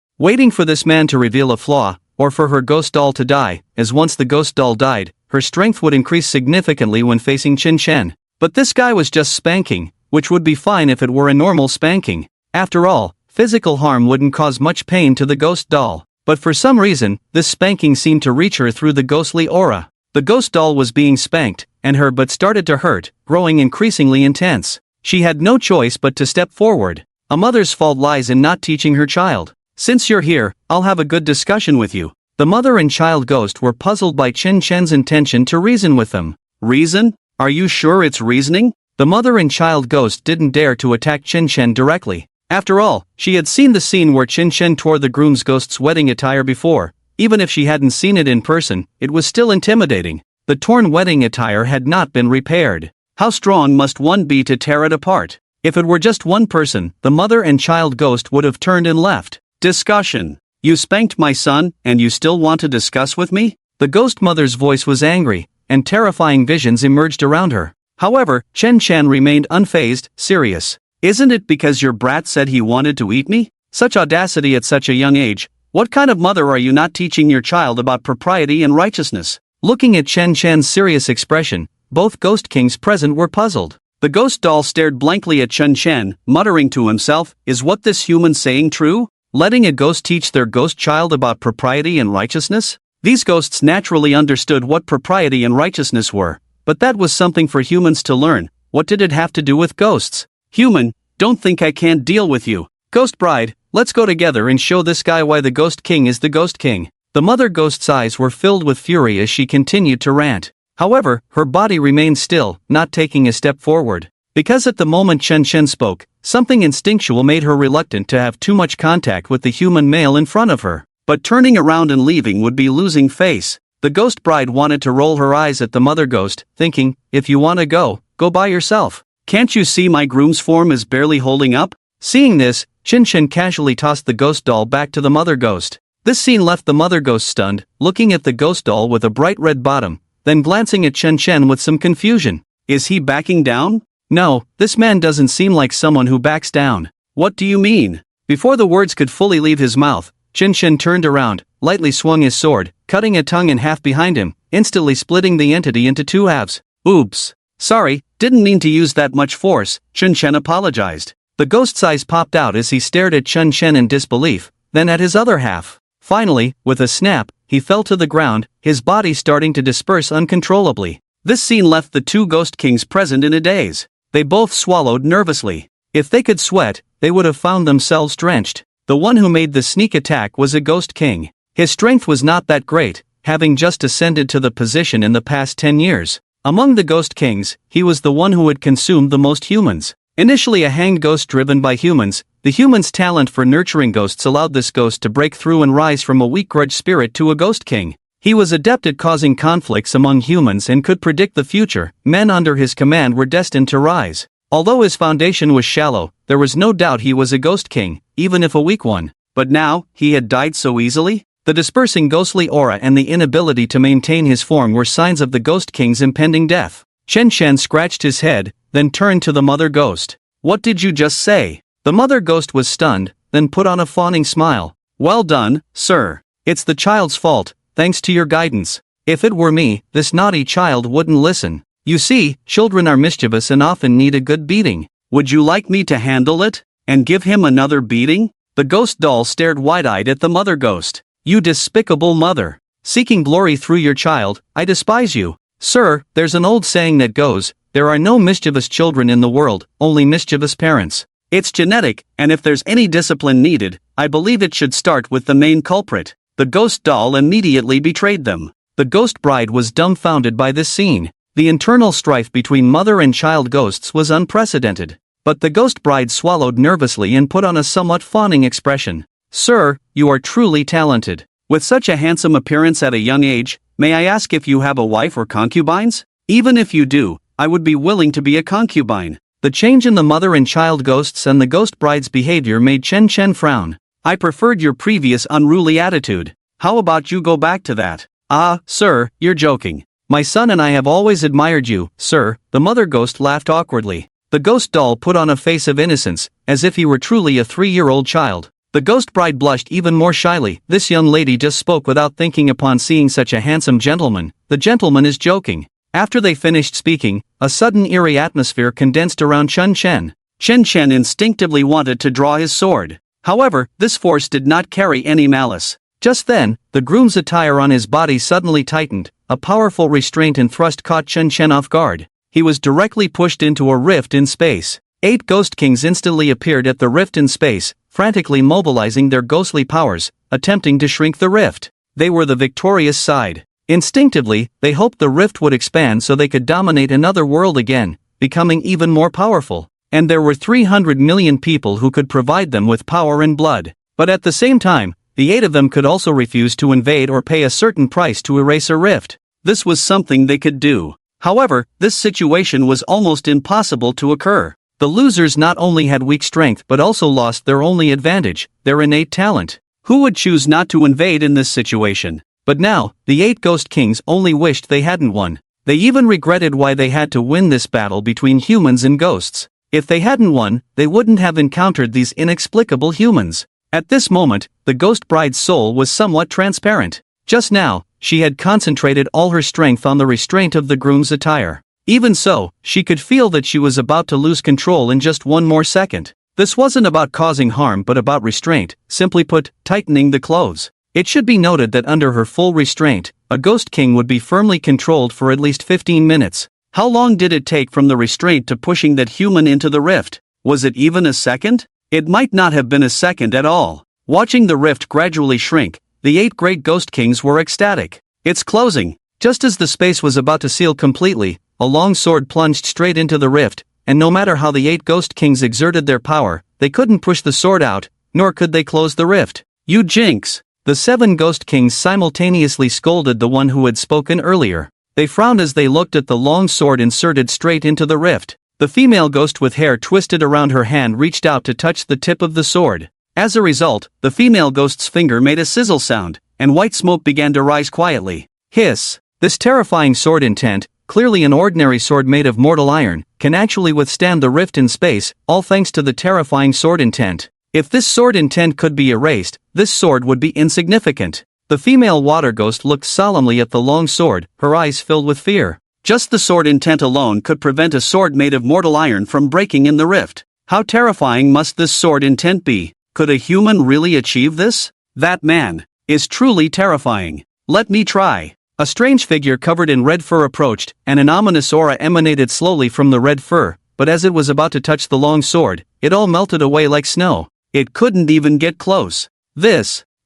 for this man to reveal a flaw, or for her ghost doll to die, as once the ghost doll died, her strength would increase significantly when facing Chen Chen. But this guy was just spanking, which would be fine if it were a normal spanking. After all, physical harm wouldn't cause much pain to the ghost doll. But for some reason, this spanking seemed to reach her through the ghostly aura. The ghost doll was being spanked, and her butt started to hurt, growing increasingly intense. She had no choice but to step forward. A mother's fault lies in not teaching her child. "Since you're here, I'll have a good discussion with you." The mother and child ghost were puzzled by Chen Chen's intention to reason with them. "Reason? Are you sure it's reasoning?" The mother and child ghost didn't dare to attack Chen Chen directly. After all, she had seen the scene where Chen Chen tore the groom's ghost's wedding attire before. Even if she hadn't seen it in person, it was still intimidating. The torn wedding attire had not been repaired. How strong must one be to tear it apart? If it were just one person, the mother and child ghost would have turned and left. "Discussion. You spanked my son, and you still want to discuss with me?" The ghost mother's voice was angry, and terrifying visions emerged around her. However, Chen Chen remained unfazed, serious. "Isn't it because your brat said he wanted to eat me? Such audacity at such a young age. What kind of mother are you not teaching your child about propriety and righteousness?" Looking at Chen Chen's serious expression, both ghost kings present were puzzled. The ghost doll stared blankly at Chen Chen, muttering to himself, "Is what this human saying true? Letting a ghost teach their ghost child about propriety and righteousness?" These ghosts naturally understood what propriety and righteousness were, but that was something for humans to learn. What did it have to do with ghosts? "Human, don't think I can't deal with you. Ghost bride, let's go together and show this guy why the Ghost King is the Ghost King." The mother ghost's eyes were filled with fury as she continued to rant. However, her body remained still, not taking a step forward. Because at the moment Chen Chen spoke, something instinctual made her reluctant to have too much contact with the human male in front of her. But turning around and leaving would be losing face. The ghost bride wanted to roll her eyes at the mother ghost, thinking, "If you want to go by yourself. Can't you see my groom's form is barely holding up?" Seeing this, Chen Chen casually tossed the ghost doll back to the mother ghost. This scene left the mother ghost stunned, looking at the ghost doll with a bright red bottom, then glancing at Chen Chen with some confusion. "Is he backing down?" "No, this man doesn't seem like someone who backs down." "What do you mean?" Before the words could fully leave his mouth, Chen Chen turned around, lightly swung his sword, cutting a tongue in half behind him, instantly splitting the entity into two halves. "Oops. Sorry, didn't mean to use that much force," Chen Chen apologized. The ghost's eyes popped out as he stared at Chen Chen in disbelief, then at his other half. Finally, with a snap, he fell to the ground, his body starting to disperse uncontrollably. This scene left the two ghost kings present in a daze. They both swallowed nervously. If they could sweat, they would have found themselves drenched. The one who made the sneak attack was a ghost king. His strength was not that great, having just ascended to the position in the past 10 years. Among the ghost kings, he was the one who had consumed the most humans. Initially a hanged ghost driven by humans, the human's talent for nurturing ghosts allowed this ghost to break through and rise from a weak grudge spirit to a ghost king. He was adept at causing conflicts among humans and could predict the future. Men under his command were destined to rise. Although his foundation was shallow, there was no doubt he was a ghost king, even if a weak one. But now, he had died so easily? The dispersing ghostly aura and the inability to maintain his form were signs of the Ghost King's impending death. Chen Chen scratched his head, then turned to the Mother Ghost. What did you just say? The Mother Ghost was stunned, then put on a fawning smile. Well done, sir. It's the child's fault, thanks to your guidance. If it were me, this naughty child wouldn't listen. You see, children are mischievous and often need a good beating. Would you like me to handle it? And give him another beating? The ghost doll stared wide-eyed at the Mother Ghost. You despicable mother. Seeking glory through your child, I despise you. Sir, there's an old saying that goes, there are no mischievous children in the world, only mischievous parents. It's genetic, and if there's any discipline needed, I believe it should start with the main culprit. The ghost doll immediately betrayed them. The ghost bride was dumbfounded by this scene. The internal strife between mother and child ghosts was unprecedented. But the ghost bride swallowed nervously and put on a somewhat fawning expression. Sir, you are truly talented. With such a handsome appearance at a young age, may I ask if you have a wife or concubines? Even if you do, I would be willing to be a concubine. The change in the mother and child ghosts and the ghost bride's behavior made Chen Chen frown. I preferred your previous unruly attitude. How about you go back to that? Ah, sir, you're joking. My son and I have always admired you, sir. The Mother Ghost laughed awkwardly. The ghost doll put on a face of innocence, as if he were truly a 3-year-old child. The ghost bride blushed even more shyly. This young lady just spoke without thinking upon seeing such a handsome gentleman. The gentleman is joking. After they finished speaking, a sudden eerie atmosphere condensed around Chen Chen. Chen Chen instinctively wanted to draw his sword. However, this force did not carry any malice. Just then, the groom's attire on his body suddenly tightened. A powerful restraint and thrust caught Chen Chen off guard. He was directly pushed into a rift in space. 8 Ghost Kings instantly appeared at the rift in space, frantically mobilizing their ghostly powers, attempting to shrink the rift. They were the victorious side. Instinctively, they hoped the rift would expand so they could dominate another world again, becoming even more powerful. And there were 300 million people who could provide them with power and blood. But at the same time, the 8 of them could also refuse to invade or pay a certain price to erase a rift. This was something they could do. However, this situation was almost impossible to occur. The losers not only had weak strength but also lost their only advantage, their innate talent. Who would choose not to invade in this situation? But now, the 8 Ghost Kings only wished they hadn't won. They even regretted why they had to win this battle between humans and ghosts. If they hadn't won, they wouldn't have encountered these inexplicable humans. At this moment, the ghost bride's soul was somewhat transparent. Just now, she had concentrated all her strength on the restraint of the groom's attire. Even so, she could feel that she was about to lose control in just one more second. This wasn't about causing harm but about restraint, simply put, tightening the clothes. It should be noted that under her full restraint, a Ghost King would be firmly controlled for at least 15 minutes. How long did it take from the restraint to pushing that human into the rift? Was it even a second? It might not have been a second at all. Watching the rift gradually shrink, the 8 great Ghost Kings were ecstatic. It's closing. Just as the space was about to seal completely, a long sword plunged straight into the rift, and no matter how the 8 Ghost Kings exerted their power, they couldn't push the sword out, nor could they close the rift. You jinx! The 7 Ghost Kings simultaneously scolded the one who had spoken earlier. They frowned as they looked at the long sword inserted straight into the rift. The female ghost with hair twisted around her hand reached out to touch the tip of the sword. As a result, the female ghost's finger made a sizzle sound, and white smoke began to rise quietly. Hiss! This terrifying sword intent, clearly an ordinary sword made of mortal iron, can actually withstand the rift in space, all thanks to the terrifying sword intent. If this sword intent could be erased, this sword would be insignificant. The female water ghost looked solemnly at the long sword, her eyes filled with fear. Just the sword intent alone could prevent a sword made of mortal iron from breaking in the rift. How terrifying must this sword intent be? Could a human really achieve this? That man is truly terrifying. Let me try. A strange figure covered in red fur approached, and an ominous aura emanated slowly from the red fur, but as it was about to touch the long sword, it all melted away like snow. It couldn't even get close.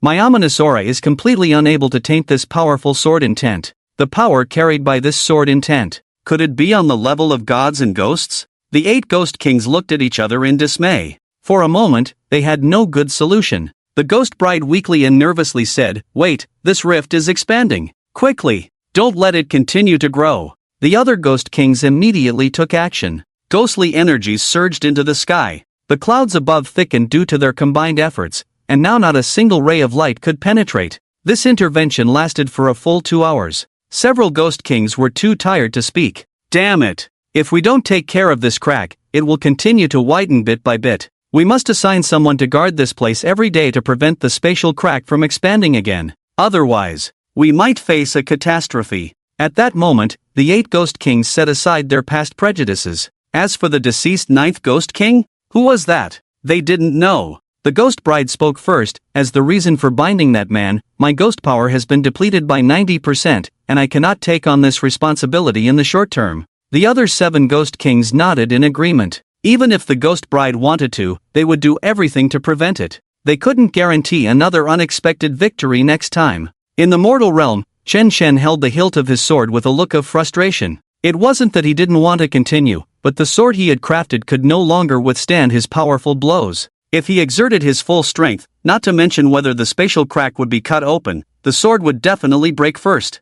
My ominous aura is completely unable to taint this powerful sword intent. The power carried by this sword intent. Could it be on the level of gods and ghosts? The 8 Ghost Kings looked at each other in dismay. For a moment, they had no good solution. The ghost bride weakly and nervously said, "Wait, this rift is expanding. Quickly! Don't let it continue to grow." The other Ghost Kings immediately took action. Ghostly energies surged into the sky. The clouds above thickened due to their combined efforts, and now not a single ray of light could penetrate. This intervention lasted for a full 2 hours. Several Ghost Kings were too tired to speak. Damn it! If we don't take care of this crack, it will continue to widen bit by bit. We must assign someone to guard this place every day to prevent the spatial crack from expanding again. Otherwise, we might face a catastrophe. At that moment, the 8 Ghost Kings set aside their past prejudices. As for the deceased 9th Ghost King, who was that? They didn't know. The Ghost Bride spoke first. As the reason for binding that man, my ghost power has been depleted by 90%, and I cannot take on this responsibility in the short term. The other 7 Ghost Kings nodded in agreement. Even if the Ghost Bride wanted to, they would do everything to prevent it. They couldn't guarantee another unexpected victory next time. In the mortal realm, Chen Shen held the hilt of his sword with a look of frustration. It wasn't that he didn't want to continue, but the sword he had crafted could no longer withstand his powerful blows. If he exerted his full strength, not to mention whether the spatial crack would be cut open, the sword would definitely break first.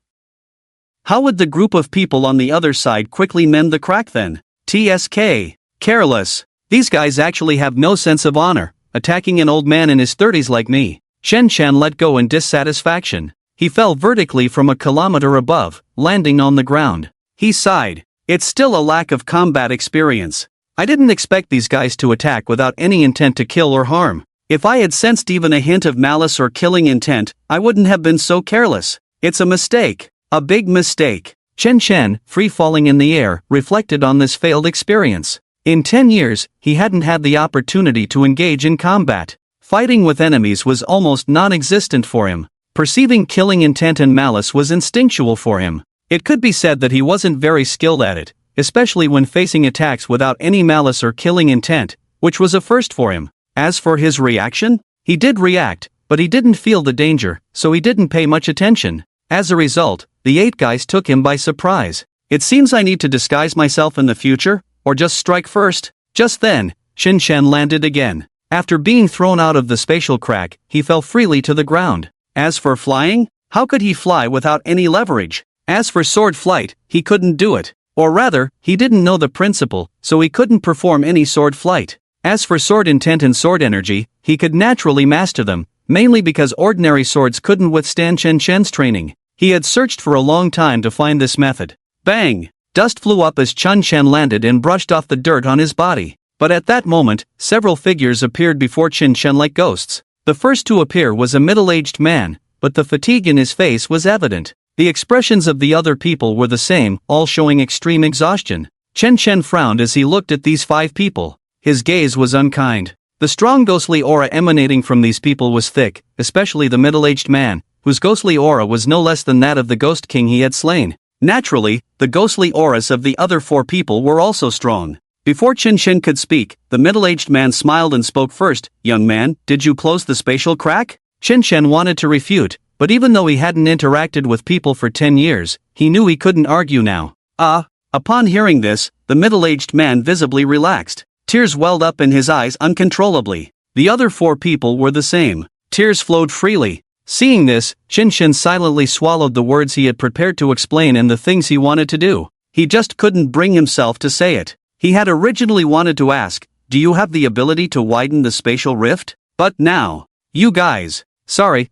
How would the group of people on the other side quickly mend the crack then? TSK. Careless. These guys actually have no sense of honor, attacking an old man in his 30s like me. Chen Shen let go in dissatisfaction. He fell vertically from a kilometer above, landing on the ground. He sighed. It's still a lack of combat experience. I didn't expect these guys to attack without any intent to kill or harm. If I had sensed even a hint of malice or killing intent, I wouldn't have been so careless. It's a mistake. A big mistake. Chen Shen, free falling in the air, reflected on this failed experience. In 10 years, he hadn't had the opportunity to engage in combat. Fighting with enemies was almost non-existent for him. Perceiving killing intent and malice was instinctual for him. It could be said that he wasn't very skilled at it, especially when facing attacks without any malice or killing intent, which was a first for him. As for his reaction, he did react, but he didn't feel the danger, so he didn't pay much attention. As a result, the 8 guys took him by surprise. It seems I need to disguise myself in the future, or just strike first. Just then, Chen Shen landed again. After being thrown out of the spatial crack, he fell freely to the ground. As for flying, how could he fly without any leverage? As for sword flight, he couldn't do it. Or rather, he didn't know the principle, so he couldn't perform any sword flight. As for sword intent and sword energy, he could naturally master them, mainly because ordinary swords couldn't withstand Chen Shen's training. He had searched for a long time to find this method. Bang! Dust flew up as Chen Shen landed and brushed off the dirt on his body. But at that moment, several figures appeared before Chen Shen like ghosts. The first to appear was a middle-aged man, but the fatigue in his face was evident. The expressions of the other people were the same, all showing extreme exhaustion. Chen Shen frowned as he looked at these 5 people. His gaze was unkind. The strong ghostly aura emanating from these people was thick, especially the middle-aged man, whose ghostly aura was no less than that of the Ghost King he had slain. Naturally, the ghostly auras of the other 4 people were also strong. Before Chen Shen could speak, the middle-aged man smiled and spoke first. Young man, did you close the spatial crack? Chen Shen wanted to refute, but even though he hadn't interacted with people for 10 years, he knew he couldn't argue now. Upon hearing this, the middle-aged man visibly relaxed. Tears welled up in his eyes uncontrollably. The other 4 people were the same. Tears flowed freely. Seeing this, Chen Shen silently swallowed the words he had prepared to explain and the things he wanted to do. He just couldn't bring himself to say it. He had originally wanted to ask, do you have the ability to widen the spatial rift? But now, you guys. Sorry,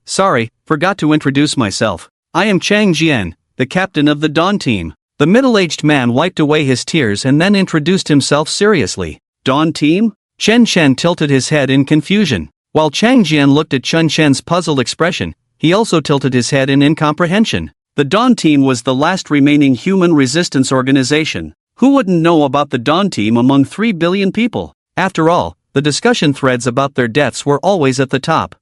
forgot to introduce myself. I am Chang Jian, the captain of the Dawn team. The middle-aged man wiped away his tears and then introduced himself seriously. Dawn team? Chen Shen tilted his head in confusion. While Chang Jian looked at Chen Shen's puzzled expression, he also tilted his head in incomprehension. The Dawn team was the last remaining human resistance organization. Who wouldn't know about the Dawn team among 3 billion people? After all, the discussion threads about their deaths were always at the top.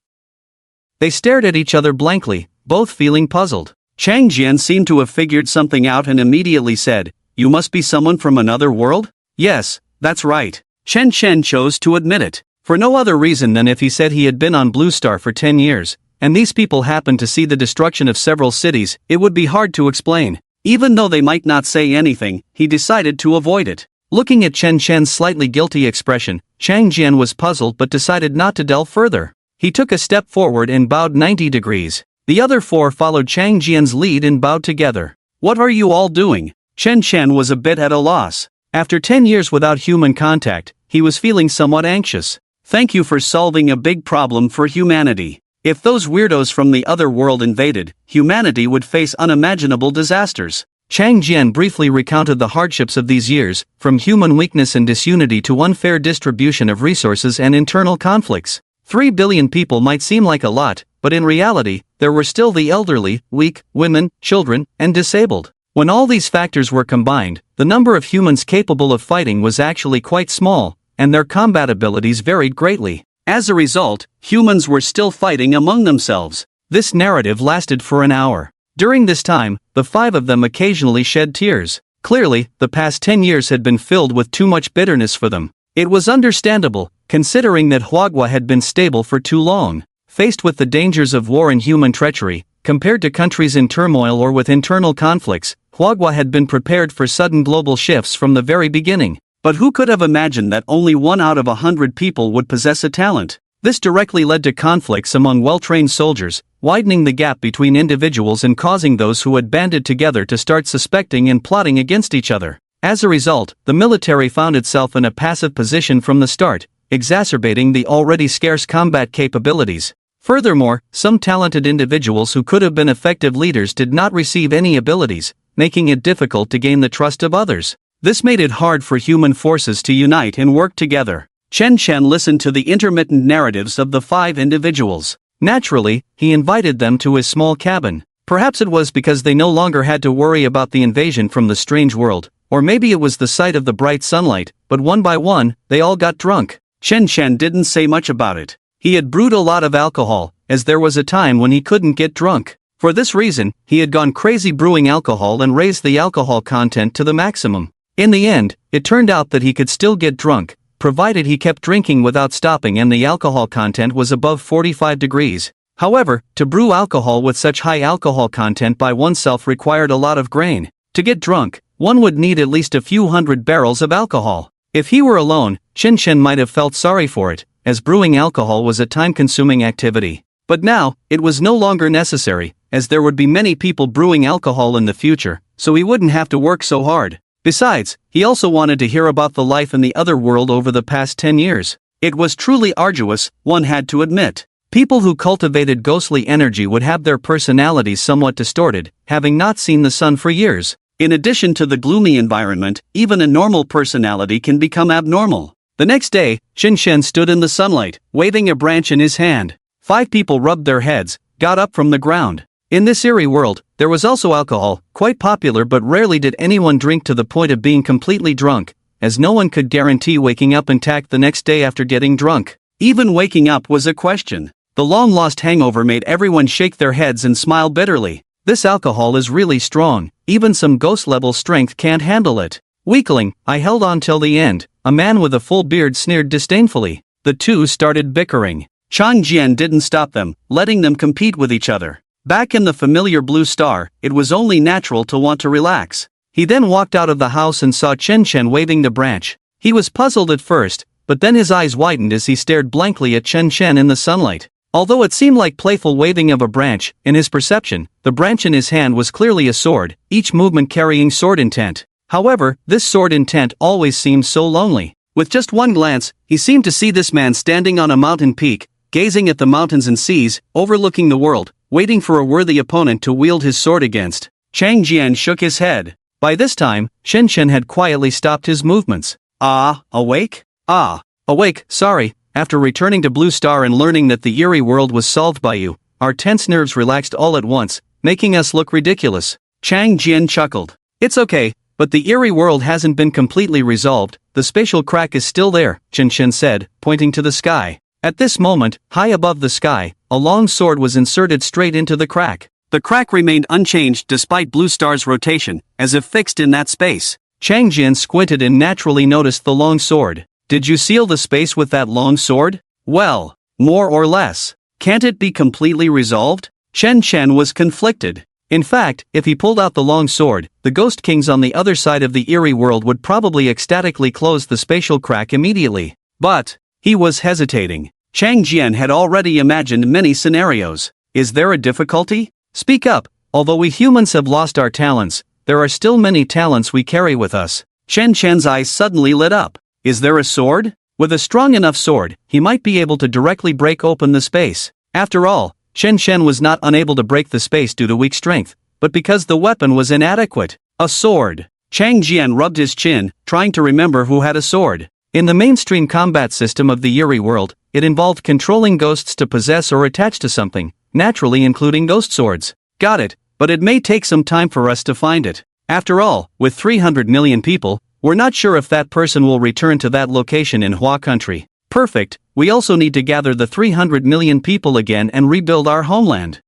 They stared at each other blankly, both feeling puzzled. Chang Jian seemed to have figured something out and immediately said, "You must be someone from another world?" "Yes, that's right." Chen Shen chose to admit it, for no other reason than if he said he had been on Blue Star for 10 years, and these people happened to see the destruction of several cities, it would be hard to explain. Even though they might not say anything, he decided to avoid it. Looking at Chen Shen's slightly guilty expression, Chang Jian was puzzled but decided not to delve further. He took a step forward and bowed 90 degrees. The other 4 followed Chang Jian's lead and bowed together. "What are you all doing?" Chen Shen was a bit at a loss. After 10 years without human contact, he was feeling somewhat anxious. Thank you for solving a big problem for humanity. If those weirdos from the other world invaded, humanity would face unimaginable disasters. Chang Jian briefly recounted the hardships of these years, from human weakness and disunity to unfair distribution of resources and internal conflicts. 3 billion people might seem like a lot, but in reality, there were still the elderly, weak, women, children, and disabled. When all these factors were combined, the number of humans capable of fighting was actually quite small, and their combat abilities varied greatly. As a result, humans were still fighting among themselves. This narrative lasted for an hour. During this time, the 5 of them occasionally shed tears. Clearly, the past 10 years had been filled with too much bitterness for them. It was understandable, considering that Huagua had been stable for too long. Faced with the dangers of war and human treachery, compared to countries in turmoil or with internal conflicts, Huagua had been prepared for sudden global shifts from the very beginning. But who could have imagined that only 1 out of 100 people would possess a talent? This directly led to conflicts among well-trained soldiers, widening the gap between individuals and causing those who had banded together to start suspecting and plotting against each other. As a result, the military found itself in a passive position from the start, exacerbating the already scarce combat capabilities. Furthermore, some talented individuals who could have been effective leaders did not receive any abilities, making it difficult to gain the trust of others. This made it hard for human forces to unite and work together. Chen Chen listened to the intermittent narratives of the 5 individuals. Naturally, he invited them to his small cabin. Perhaps it was because they no longer had to worry about the invasion from the strange world, or maybe it was the sight of the bright sunlight, but one by one, they all got drunk. Chen Chen didn't say much about it. He had brewed a lot of alcohol, as there was a time when he couldn't get drunk. For this reason, he had gone crazy brewing alcohol and raised the alcohol content to the maximum. In the end, it turned out that he could still get drunk, provided he kept drinking without stopping and the alcohol content was above 45 degrees. However, to brew alcohol with such high alcohol content by oneself required a lot of grain. To get drunk, one would need at least a few hundred barrels of alcohol. If he were alone, Chen Chen might have felt sorry for it, as brewing alcohol was a time-consuming activity. But now, it was no longer necessary, as there would be many people brewing alcohol in the future, so he wouldn't have to work so hard. Besides, he also wanted to hear about the life in the other world over the past 10 years. It was truly arduous, one had to admit. People who cultivated ghostly energy would have their personalities somewhat distorted, having not seen the sun for years. In addition to the gloomy environment, even a normal personality can become abnormal. The next day, Chen Chen stood in the sunlight, waving a branch in his hand. 5 people rubbed their heads, got up from the ground. In this eerie world, there was also alcohol, quite popular, but rarely did anyone drink to the point of being completely drunk, as no one could guarantee waking up intact the next day after getting drunk. Even waking up was a question. The long-lost hangover made everyone shake their heads and smile bitterly. This alcohol is really strong, even some ghost-level strength can't handle it. Weakling, I held on till the end, a man with a full beard sneered disdainfully. The 2 started bickering. Chang Jian didn't stop them, letting them compete with each other. Back in the familiar blue star, it was only natural to want to relax. He then walked out of the house and saw Chen Chen waving the branch. He was puzzled at first, but then his eyes widened as he stared blankly at Chen Chen in the sunlight. Although it seemed like playful waving of a branch, in his perception, the branch in his hand was clearly a sword, each movement carrying sword intent. However, this sword intent always seemed so lonely. With just one glance, he seemed to see this man standing on a mountain peak, gazing at the mountains and seas, overlooking the world, waiting for a worthy opponent to wield his sword against. Chang Jian shook his head. By this time, Chen Chen had quietly stopped his movements. Awake? Awake, sorry. After returning to Blue Star and learning that the eerie world was solved by you, our tense nerves relaxed all at once, making us look ridiculous. Chang Jian chuckled. It's okay, but the eerie world hasn't been completely resolved, the spatial crack is still there, Chen Chen said, pointing to the sky. At this moment, high above the sky, a long sword was inserted straight into the crack. The crack remained unchanged despite Blue Star's rotation, as if fixed in that space. Chang Jian squinted and naturally noticed the long sword. Did you seal the space with that long sword? Well, more or less. Can't it be completely resolved? Chen Chen was conflicted. In fact, if he pulled out the long sword, the ghost kings on the other side of the eerie world would probably ecstatically close the spatial crack immediately. But he was hesitating. Chang Jian had already imagined many scenarios. Is there a difficulty? Speak up. Although we humans have lost our talents, there are still many talents we carry with us. Chen Chen's eyes suddenly lit up. Is there a sword? With a strong enough sword, he might be able to directly break open the space. After all, Shen Shen was not unable to break the space due to weak strength, but because the weapon was inadequate. A sword. Chang Jian rubbed his chin, trying to remember who had a sword. In the mainstream combat system of the Yuri world, it involved controlling ghosts to possess or attach to something, naturally including ghost swords. Got it, but it may take some time for us to find it. After all, with 300 million people, we're not sure if that person will return to that location in Hua country. Perfect, we also need to gather the 300 million people again and rebuild our homeland.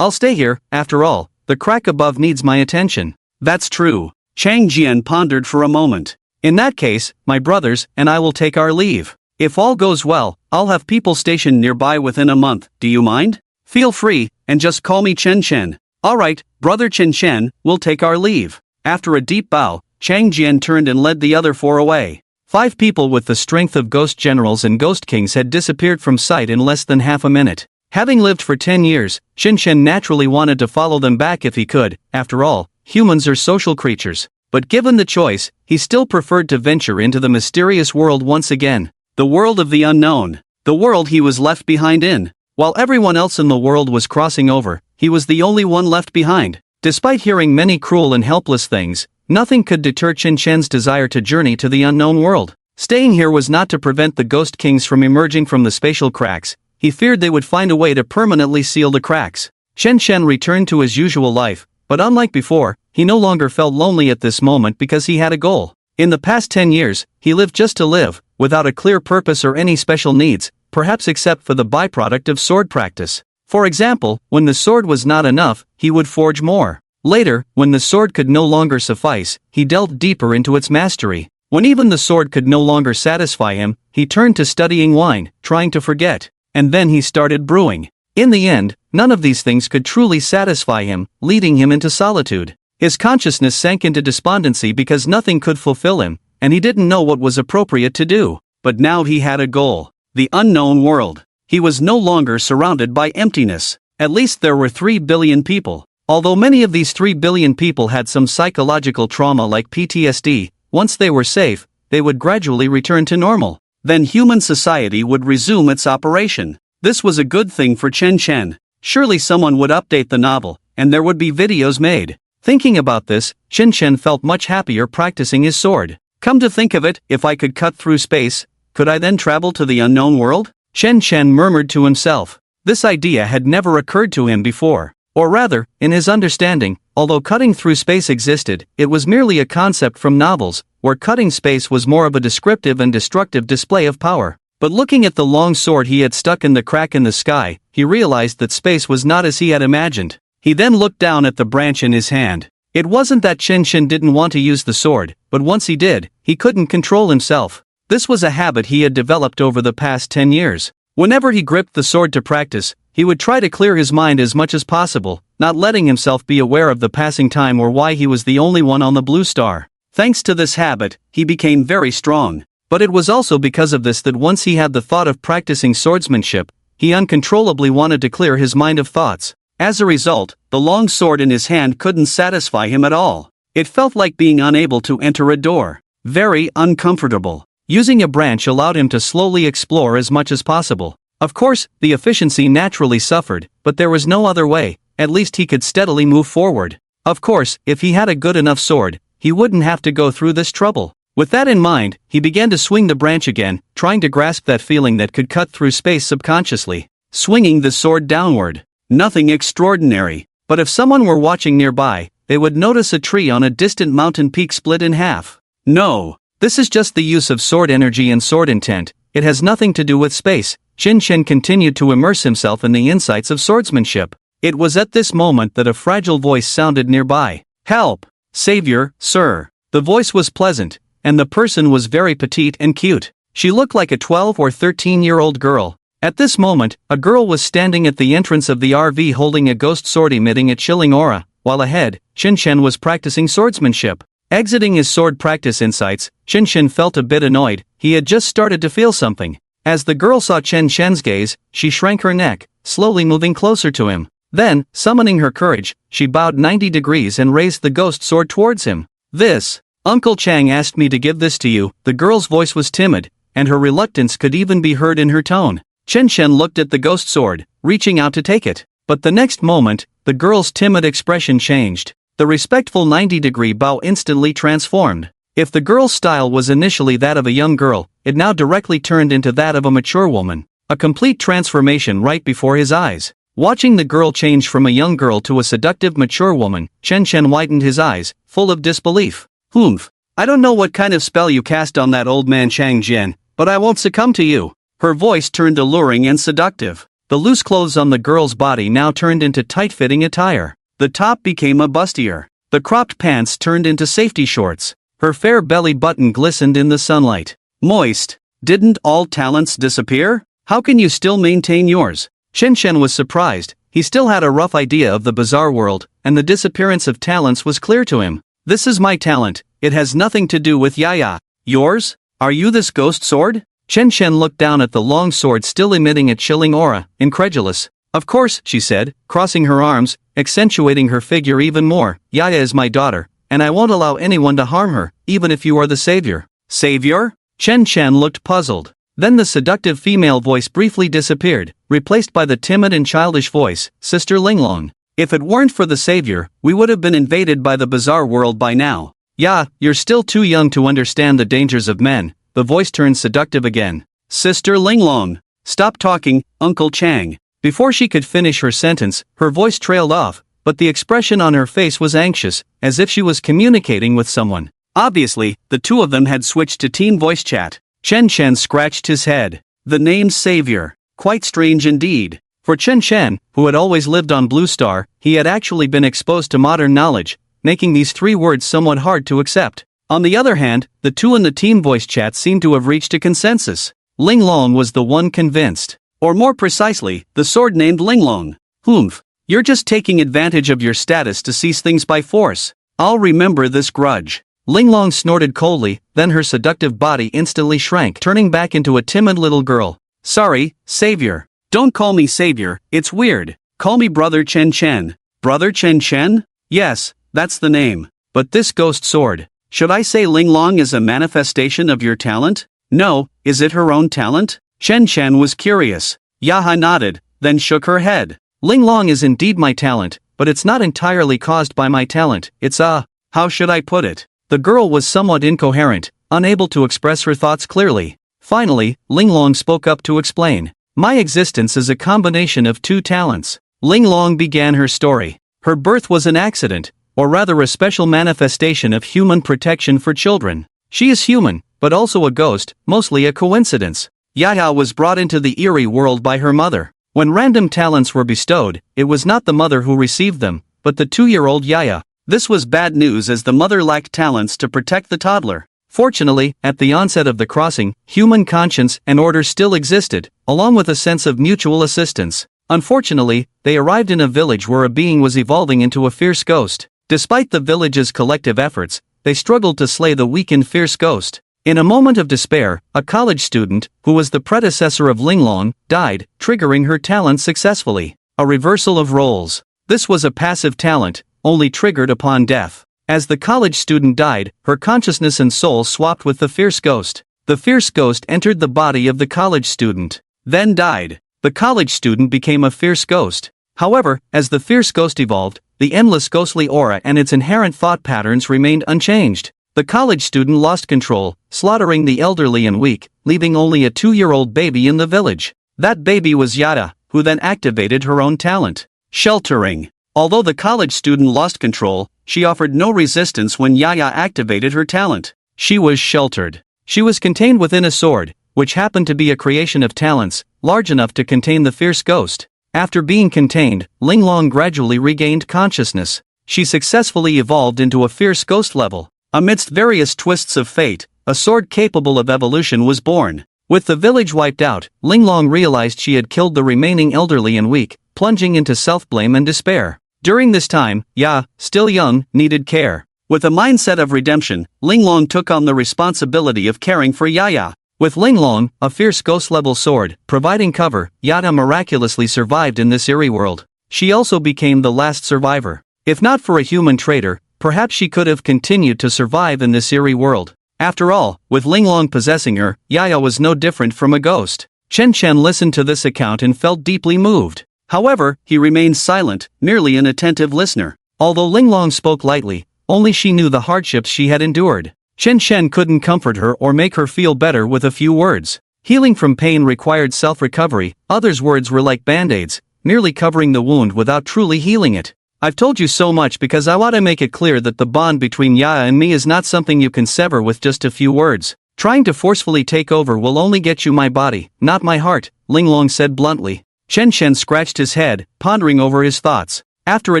I'll stay here, after all, the crack above needs my attention. That's true. Chang Jian pondered for a moment. In that case, my brothers and I will take our leave. If all goes well, I'll have people stationed nearby within a month, do you mind? Feel free, and just call me Chen Chen. Alright, brother Chen Chen, we'll take our leave. After a deep bow, Chang Jian turned and led the other four away. 5 people with the strength of ghost generals and ghost kings had disappeared from sight in less than half a minute. Having lived for 10 years, Shen Shen naturally wanted to follow them back if he could. After all, humans are social creatures. But given the choice, he still preferred to venture into the mysterious world once again. The world of the unknown. The world he was left behind in. While everyone else in the world was crossing over, he was the only one left behind. Despite hearing many cruel and helpless things, nothing could deter Chen Shen's desire to journey to the unknown world. Staying here was not to prevent the ghost kings from emerging from the spatial cracks. He feared they would find a way to permanently seal the cracks. Chen Shen returned to his usual life, but unlike before, he no longer felt lonely at this moment because he had a goal. In the past 10 years, he lived just to live, without a clear purpose or any special needs, perhaps except for the byproduct of sword practice. For example, when the sword was not enough, he would forge more. Later, when the sword could no longer suffice, he delved deeper into its mastery. When even the sword could no longer satisfy him, he turned to studying wine, trying to forget. And then he started brewing. In the end, none of these things could truly satisfy him, leading him into solitude. His consciousness sank into despondency because nothing could fulfill him, and he didn't know what was appropriate to do. But now he had a goal. The unknown world. He was no longer surrounded by emptiness. At least there were 3 billion people. Although many of these 3 billion people had some psychological trauma like PTSD, once they were safe, they would gradually return to normal. Then human society would resume its operation. This was a good thing for Chen Chen. Surely someone would update the novel, and there would be videos made. Thinking about this, Chen Chen felt much happier practicing his sword. Come to think of it, if I could cut through space, could I then travel to the unknown world? Chen Chen murmured to himself. This idea had never occurred to him before. Or rather, in his understanding, although cutting through space existed, it was merely a concept from novels, where cutting space was more of a descriptive and destructive display of power. But looking at the long sword he had stuck in the crack in the sky, he realized that space was not as he had imagined. He then looked down at the branch in his hand. It wasn't that Chen Chen didn't want to use the sword, but once he did, he couldn't control himself. This was a habit he had developed over the past 10 years. Whenever he gripped the sword to practice, he would try to clear his mind as much as possible, not letting himself be aware of the passing time or why he was the only one on the blue star. Thanks to this habit, he became very strong. But it was also because of this that once he had the thought of practicing swordsmanship, he uncontrollably wanted to clear his mind of thoughts. As a result, the long sword in his hand couldn't satisfy him at all. It felt like being unable to enter a door. Very uncomfortable. Using a branch allowed him to slowly explore as much as possible. Of course, the efficiency naturally suffered, but there was no other way. At least he could steadily move forward. Of course, if he had a good enough sword, he wouldn't have to go through this trouble. With that in mind, he began to swing the branch again, trying to grasp that feeling that could cut through space subconsciously. Swinging the sword downward. Nothing extraordinary, but if someone were watching nearby, they would notice a tree on a distant mountain peak split in half. No, this is just the use of sword energy and sword intent. It has nothing to do with space. Chen Chen continued to immerse himself in the insights of swordsmanship. It was at this moment that a fragile voice sounded nearby. Help! Savior, sir. The voice was pleasant, and the person was very petite and cute. She looked like a 12 or 13-year-old girl. At this moment, a girl was standing at the entrance of the RV holding a ghost sword emitting a chilling aura, while ahead, Chen Chen was practicing swordsmanship. Exiting his sword practice insights, Chen Chen felt a bit annoyed. He had just started to feel something. As the girl saw Chen Shen's gaze, she shrank her neck, slowly moving closer to him. Then, summoning her courage, she bowed 90 degrees and raised the ghost sword towards him. This, Uncle Chang asked me to give this to you. The girl's voice was timid, and her reluctance could even be heard in her tone. Chen Shen looked at the ghost sword, reaching out to take it. But the next moment, the girl's timid expression changed. The respectful 90-degree bow instantly transformed. If the girl's style was initially that of a young girl, it now directly turned into that of a mature woman. A complete transformation right before his eyes. Watching the girl change from a young girl to a seductive mature woman, Chen Shen widened his eyes, full of disbelief. "Humph. I don't know what kind of spell you cast on that old man Chang Jian, but I won't succumb to you." Her voice turned alluring and seductive. The loose clothes on the girl's body now turned into tight-fitting attire. The top became a bustier. The cropped pants turned into safety shorts. Her fair belly button glistened in the sunlight. "Moist. Didn't all talents disappear? How can you still maintain yours?" Chen Shen was surprised. He still had a rough idea of the bizarre world, and the disappearance of talents was clear to him. "This is my talent. It has nothing to do with Yaya." "Yours? Are you this ghost sword?" Chen Shen looked down at the long sword still emitting a chilling aura, incredulous. "Of course," she said, crossing her arms, accentuating her figure even more. "Yaya is my daughter, and I won't allow anyone to harm her, even if you are the savior." "Savior?" Chen Shen looked puzzled. Then the seductive female voice briefly disappeared, replaced by the timid and childish voice, "Sister Linglong. If it weren't for the savior, we would have been invaded by the bizarre world by now." "Yeah, you're still too young to understand the dangers of men." The voice turned seductive again. "Sister Linglong. Stop talking, Uncle Chang." Before she could finish her sentence, her voice trailed off, but the expression on her face was anxious, as if she was communicating with someone. Obviously, the two of them had switched to teen voice chat. Chen Shen scratched his head. The name Savior. Quite strange indeed. For Chen Shen, who had always lived on Blue Star, he had actually been exposed to modern knowledge, making these three words somewhat hard to accept. On the other hand, the two in the teen voice chat seemed to have reached a consensus. Linglong was the one convinced. Or more precisely, the sword named Linglong. "Humph. You're just taking advantage of your status to seize things by force. I'll remember this grudge." Linglong snorted coldly, then her seductive body instantly shrank, turning back into a timid little girl. "Sorry, Savior. Don't call me Savior, it's weird. Call me Brother Chen Chen." "Brother Chen Chen?" "Yes, that's the name. But this ghost sword. Should I say Linglong is a manifestation of your talent?" "No, is it her own talent?" Chen Chen was curious. Yaha nodded, then shook her head. "Linglong is indeed my talent, but it's not entirely caused by my talent. It's how should I put it?" The girl was somewhat incoherent, unable to express her thoughts clearly. Finally, Linglong spoke up to explain. "My existence is a combination of two talents." Linglong began her story. Her birth was an accident, or rather a special manifestation of human protection for children. She is human, but also a ghost, mostly a coincidence. Yaya was brought into the eerie world by her mother. When random talents were bestowed, it was not the mother who received them, but the 2-year-old Yaya. This was bad news as the mother lacked talents to protect the toddler. Fortunately, at the onset of the crossing, human conscience and order still existed, along with a sense of mutual assistance. Unfortunately, they arrived in a village where a being was evolving into a fierce ghost. Despite the village's collective efforts, they struggled to slay the weakened fierce ghost. In a moment of despair, a college student, who was the predecessor of Linglong, died, triggering her talent successfully. A reversal of roles. This was a passive talent, only triggered upon death. As the college student died, her consciousness and soul swapped with the fierce ghost. The fierce ghost entered the body of the college student, then died. The college student became a fierce ghost. However, as the fierce ghost evolved, the endless ghostly aura and its inherent thought patterns remained unchanged. The college student lost control, slaughtering the elderly and weak, leaving only a 2-year-old baby in the village. That baby was Yada, who then activated her own talent. Sheltering. Although the college student lost control, she offered no resistance when Yaya activated her talent. She was sheltered. She was contained within a sword, which happened to be a creation of talents, large enough to contain the fierce ghost. After being contained, Linglong gradually regained consciousness. She successfully evolved into a fierce ghost level. Amidst various twists of fate, a sword capable of evolution was born. With the village wiped out, Linglong realized she had killed the remaining elderly and weak, plunging into self-blame and despair. During this time, Ya, still young, needed care. With a mindset of redemption, Linglong took on the responsibility of caring for Yaya. With Linglong, a fierce ghost-level sword, providing cover, Yada miraculously survived in this eerie world. She also became the last survivor. If not for a human traitor, perhaps she could have continued to survive in this eerie world. After all, with Linglong possessing her, Yaya was no different from a ghost. Chen Chen listened to this account and felt deeply moved. However, he remained silent, merely an attentive listener. Although Linglong spoke lightly, only she knew the hardships she had endured. Chen Chen couldn't comfort her or make her feel better with a few words. Healing from pain required self-recovery, others' words were like band-aids, merely covering the wound without truly healing it. I've told you so much because I want to make it clear that the bond between Yaya and me is not something you can sever with just a few words. Trying to forcefully take over will only get you my body, not my heart, Linglong said bluntly. Chen Chen scratched his head, pondering over his thoughts. After a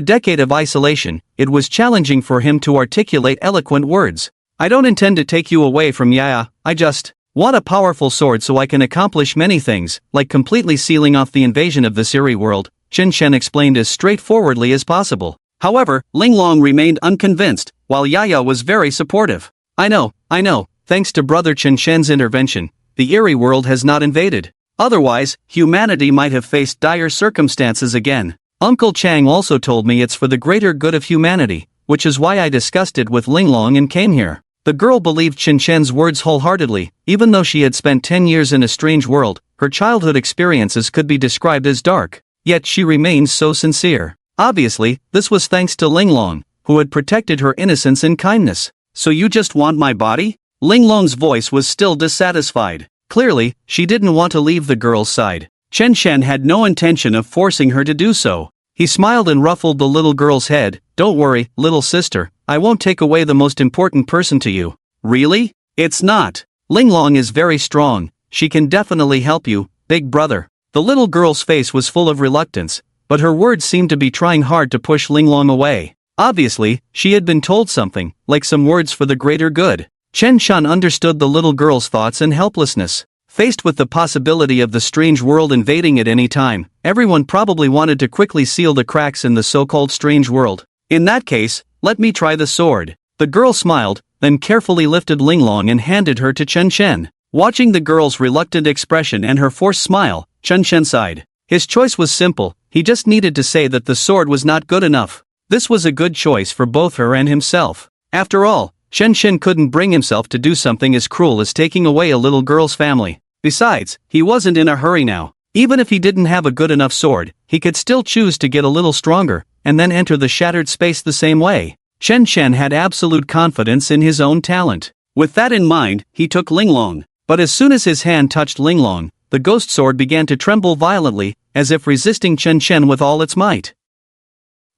decade of isolation, it was challenging for him to articulate eloquent words. I don't intend to take you away from Yaya, I just want a powerful sword so I can accomplish many things, like completely sealing off the invasion of the Siri world, Chen Chen explained as straightforwardly as possible. However, Linglong remained unconvinced, while Yaya was very supportive. I know, thanks to brother Chen Chen's intervention, the Eerie world has not invaded. Otherwise, humanity might have faced dire circumstances again. Uncle Chang also told me it's for the greater good of humanity, which is why I discussed it with Linglong and came here. The girl believed Chen Chen's words wholeheartedly. Even though she had spent 10 years in a strange world, her childhood experiences could be described as dark, yet she remained so sincere. Obviously, this was thanks to Linglong, who had protected her innocence and kindness. So you just want my body? Linglong's voice was still dissatisfied. Clearly, she didn't want to leave the girl's side. Chen Chen had no intention of forcing her to do so. He smiled and ruffled the little girl's head. Don't worry, little sister, I won't take away the most important person to you. Really? It's not. Linglong is very strong, she can definitely help you, big brother. The little girl's face was full of reluctance, but her words seemed to be trying hard to push Linglong away. Obviously, she had been told something, like some words for the greater good. Chen Chen understood the little girl's thoughts and helplessness. Faced with the possibility of the strange world invading at any time, everyone probably wanted to quickly seal the cracks in the so-called strange world. In that case, let me try the sword. The girl smiled, then carefully lifted Linglong and handed her to Chen Chen. Watching the girl's reluctant expression and her forced smile, Chen Chen sighed. His choice was simple, he just needed to say that the sword was not good enough. This was a good choice for both her and himself. After all, Chen Chen couldn't bring himself to do something as cruel as taking away a little girl's family. Besides, he wasn't in a hurry now. Even if he didn't have a good enough sword, he could still choose to get a little stronger, and then enter the shattered space the same way. Chen Chen had absolute confidence in his own talent. With that in mind, he took Linglong. But as soon as his hand touched Linglong, the ghost sword began to tremble violently, as if resisting Chen Chen with all its might.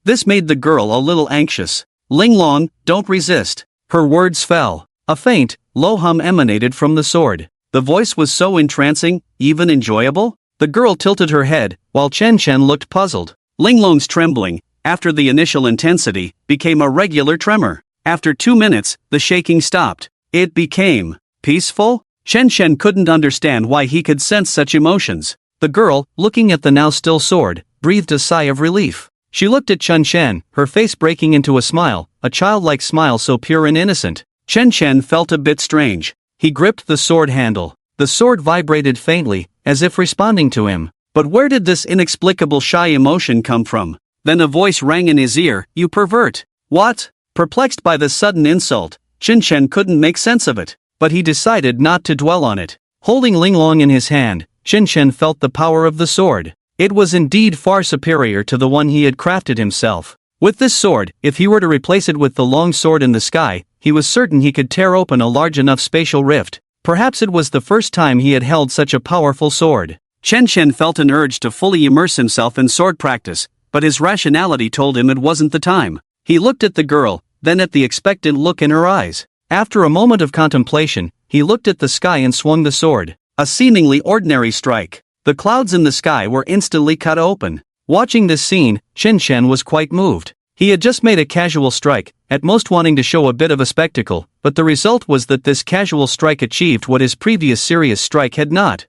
This made the girl a little anxious. Linglong, don't resist. Her words fell. A faint, low hum emanated from the sword. The voice was so entrancing, even enjoyable. The girl tilted her head, while Chen Chen looked puzzled. Linglong's trembling, after the initial intensity, became a regular tremor. After 2 minutes, the shaking stopped. It became peaceful? Chen Chen couldn't understand why he could sense such emotions. The girl, looking at the now still sword, breathed a sigh of relief. She looked at Chen Chen, her face breaking into a smile, a childlike smile so pure and innocent. Chen Chen felt a bit strange. He gripped the sword handle. The sword vibrated faintly, as if responding to him. But where did this inexplicable shy emotion come from? Then a voice rang in his ear, "You pervert." What? Perplexed by the sudden insult, Chen Chen couldn't make sense of it. But he decided not to dwell on it. Holding Linglong in his hand, Chen Chen felt the power of the sword. It was indeed far superior to the one he had crafted himself. With this sword, if he were to replace it with the long sword in the sky, he was certain he could tear open a large enough spatial rift. Perhaps it was the first time he had held such a powerful sword. Chen Chen felt an urge to fully immerse himself in sword practice, but his rationality told him it wasn't the time. He looked at the girl, then at the expectant look in her eyes. After a moment of contemplation, he looked at the sky and swung the sword. A seemingly ordinary strike. The clouds in the sky were instantly cut open. Watching this scene, Chen Chen was quite moved. He had just made a casual strike, at most wanting to show a bit of a spectacle, but the result was that this casual strike achieved what his previous serious strike had not.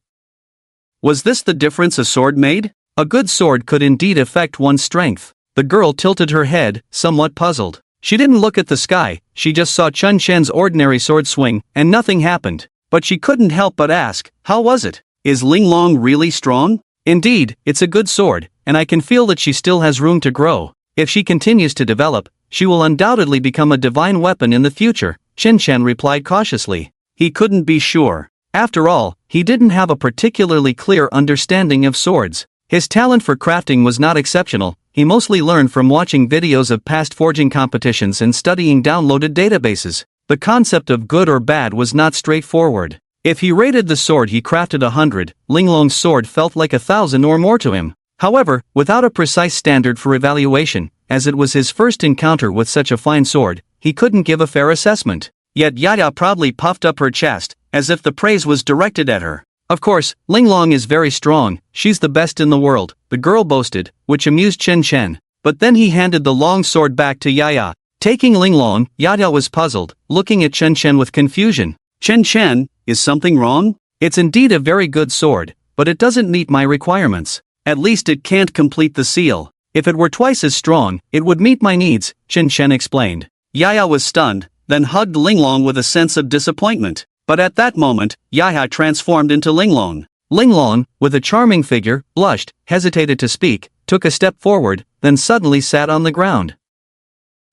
Was this the difference a sword made? A good sword could indeed affect one's strength. The girl tilted her head, somewhat puzzled. She didn't look at the sky, she just saw Chen Chen's ordinary sword swing, and nothing happened. But she couldn't help but ask, how was it? Is Linglong really strong? Indeed, it's a good sword, and I can feel that she still has room to grow. If she continues to develop, she will undoubtedly become a divine weapon in the future, Chen Chen replied cautiously. He couldn't be sure. After all, he didn't have a particularly clear understanding of swords. His talent for crafting was not exceptional. He mostly learned from watching videos of past forging competitions and studying downloaded databases. The concept of good or bad was not straightforward. If he rated the sword he crafted 100, Linglong's sword felt like 1,000 or more to him. However, without a precise standard for evaluation, as it was his first encounter with such a fine sword, he couldn't give a fair assessment. Yet Yaya proudly puffed up her chest, as if the praise was directed at her. Of course, Linglong is very strong, she's the best in the world, the girl boasted, which amused Chen Chen. But then he handed the long sword back to Yaya. Taking Linglong, Yaya was puzzled, looking at Chen Chen with confusion. Chen Chen, is something wrong? It's indeed a very good sword, but it doesn't meet my requirements. At least it can't complete the seal. If it were twice as strong, it would meet my needs, Chen Chen explained. Yaya was stunned, then hugged Linglong with a sense of disappointment. But at that moment, Yaya transformed into Linglong. Linglong, with a charming figure, blushed, hesitated to speak, took a step forward, then suddenly sat on the ground.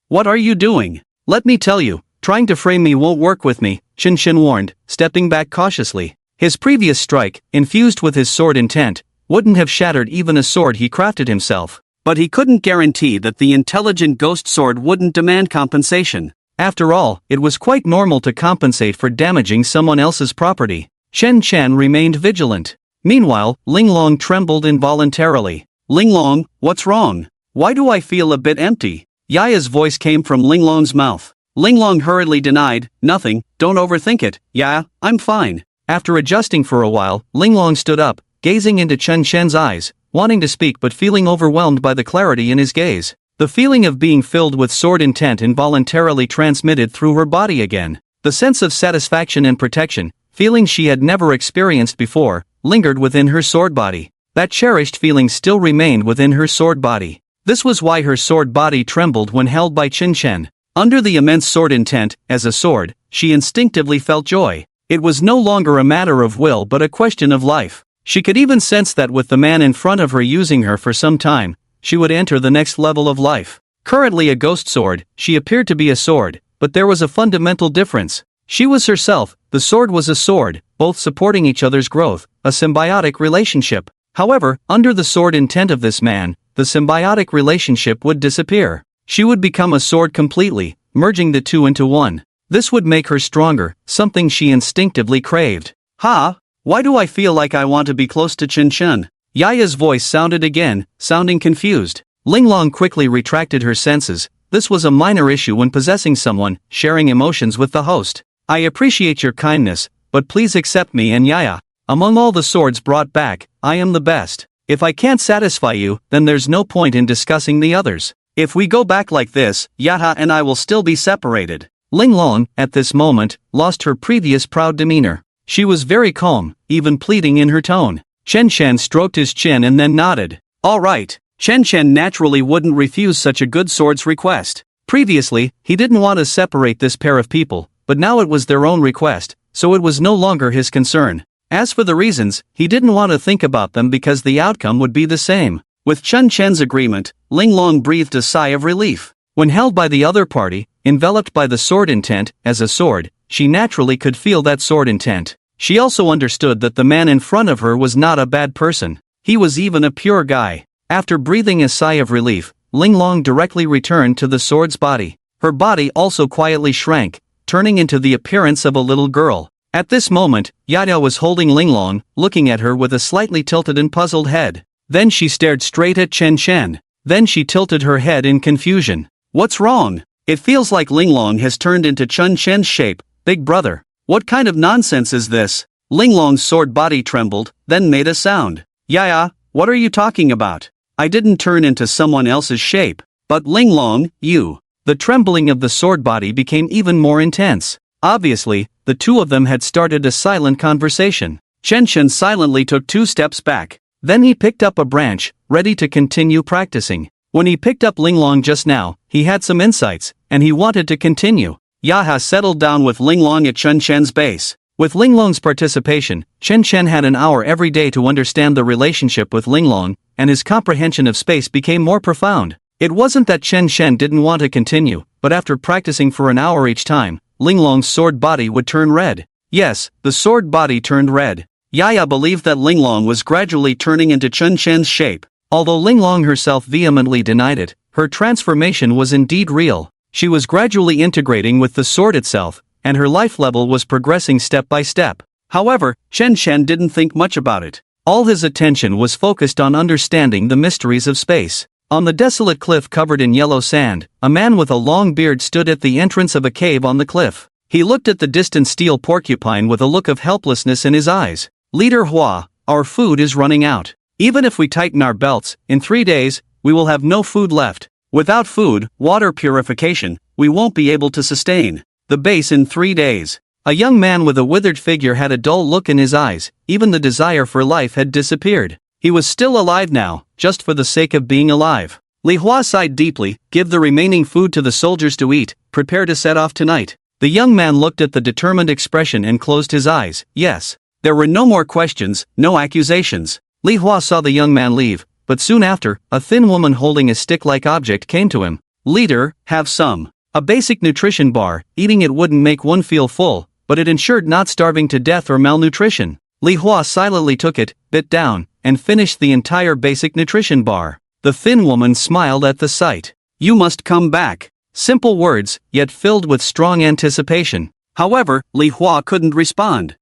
What are you doing? Let me tell you, trying to frame me won't work with me, Chen Chen warned, stepping back cautiously. His previous strike, infused with his sword intent, wouldn't have shattered even a sword he crafted himself. But he couldn't guarantee that the intelligent ghost sword wouldn't demand compensation. After all, it was quite normal to compensate for damaging someone else's property. Chen Chen remained vigilant. Meanwhile, Linglong trembled involuntarily. Linglong, what's wrong? Why do I feel a bit empty? Yaya's voice came from Linglong's mouth. Linglong hurriedly denied, nothing, don't overthink it, yeah, I'm fine. After adjusting for a while, Linglong stood up, gazing into Chen Chen's eyes, wanting to speak but feeling overwhelmed by the clarity in his gaze. The feeling of being filled with sword intent involuntarily transmitted through her body again. The sense of satisfaction and protection, feeling she had never experienced before, lingered within her sword body. That cherished feeling still remained within her sword body. This was why her sword body trembled when held by Chen Chen. Under the immense sword intent, as a sword, she instinctively felt joy. It was no longer a matter of will but a question of life. She could even sense that with the man in front of her using her for some time, she would enter the next level of life. Currently a ghost sword, she appeared to be a sword, but there was a fundamental difference. She was herself, the sword was a sword, both supporting each other's growth, a symbiotic relationship. However, under the sword intent of this man, the symbiotic relationship would disappear. She would become a sword completely, merging the two into one. This would make her stronger, something she instinctively craved. Why do I feel like I want to be close to Chen Chen? Yaya's voice sounded again, sounding confused. Linglong quickly retracted her senses. This was a minor issue when possessing someone, sharing emotions with the host. I appreciate your kindness, but please accept me and Yaya. Among all the swords brought back, I am the best. If I can't satisfy you, then there's no point in discussing the others. If we go back like this, Yaya and I will still be separated. Linglong, at this moment, lost her previous proud demeanor. She was very calm, even pleading in her tone. Chen Chen stroked his chin and then nodded. All right. Chen Chen naturally wouldn't refuse such a good sword's request. Previously, he didn't want to separate this pair of people, but now it was their own request, so it was no longer his concern. As for the reasons, he didn't want to think about them because the outcome would be the same. With Chen Chen's agreement, Linglong breathed a sigh of relief. When held by the other party, enveloped by the sword intent, as a sword, she naturally could feel that sword intent. She also understood that the man in front of her was not a bad person. He was even a pure guy. After breathing a sigh of relief, Linglong directly returned to the sword's body. Her body also quietly shrank, turning into the appearance of a little girl. At this moment, Yaya was holding Linglong, looking at her with a slightly tilted and puzzled head. Then she stared straight at Chen Chen. Then she tilted her head in confusion. What's wrong? It feels like Linglong has turned into Chen Chen's shape, big brother. What kind of nonsense is this? Linglong's sword body trembled, then made a sound. Yaya, what are you talking about? I didn't turn into someone else's shape. But Linglong, you. The trembling of the sword body became even more intense. Obviously, the two of them had started a silent conversation. Chen Chen silently took 2 steps back. Then he picked up a branch, ready to continue practicing. When he picked up Linglong just now, he had some insights, and he wanted to continue. Yaya settled down with Linglong at Chen Chen's base. With Linglong's participation, Chen Chen had an hour every day to understand the relationship with Linglong, and his comprehension of space became more profound. It wasn't that Chen Chen didn't want to continue, but after practicing for an hour each time, Linglong's sword body would turn red. Yes, the sword body turned red. Yaya believed that Linglong was gradually turning into Chun Chen's shape. Although Linglong herself vehemently denied it, her transformation was indeed real. She was gradually integrating with the sword itself, and her life level was progressing step by step. However, Chen Chen didn't think much about it. All his attention was focused on understanding the mysteries of space. On the desolate cliff covered in yellow sand, a man with a long beard stood at the entrance of a cave on the cliff. He looked at the distant steel porcupine with a look of helplessness in his eyes. "Leader Hua, our food is running out. Even if we tighten our belts, in 3 days, we will have no food left. Without food, water purification, we won't be able to sustain the base in 3 days." A young man with a withered figure had a dull look in his eyes. Even the desire for life had disappeared. He was still alive now, just for the sake of being alive. Li Hua sighed deeply. "Give the remaining food to the soldiers to eat, prepare to set off tonight." The young man looked at the determined expression and closed his eyes. Yes. There were no more questions, no accusations. Li Hua saw the young man leave, but soon after, a thin woman holding a stick-like object came to him. "Leader, have some." A basic nutrition bar. Eating it wouldn't make one feel full, but it ensured not starving to death or malnutrition. Li Hua silently took it, bit down, and finished the entire basic nutrition bar. The thin woman smiled at the sight. "You must come back." Simple words, yet filled with strong anticipation. However, Li Hua couldn't respond.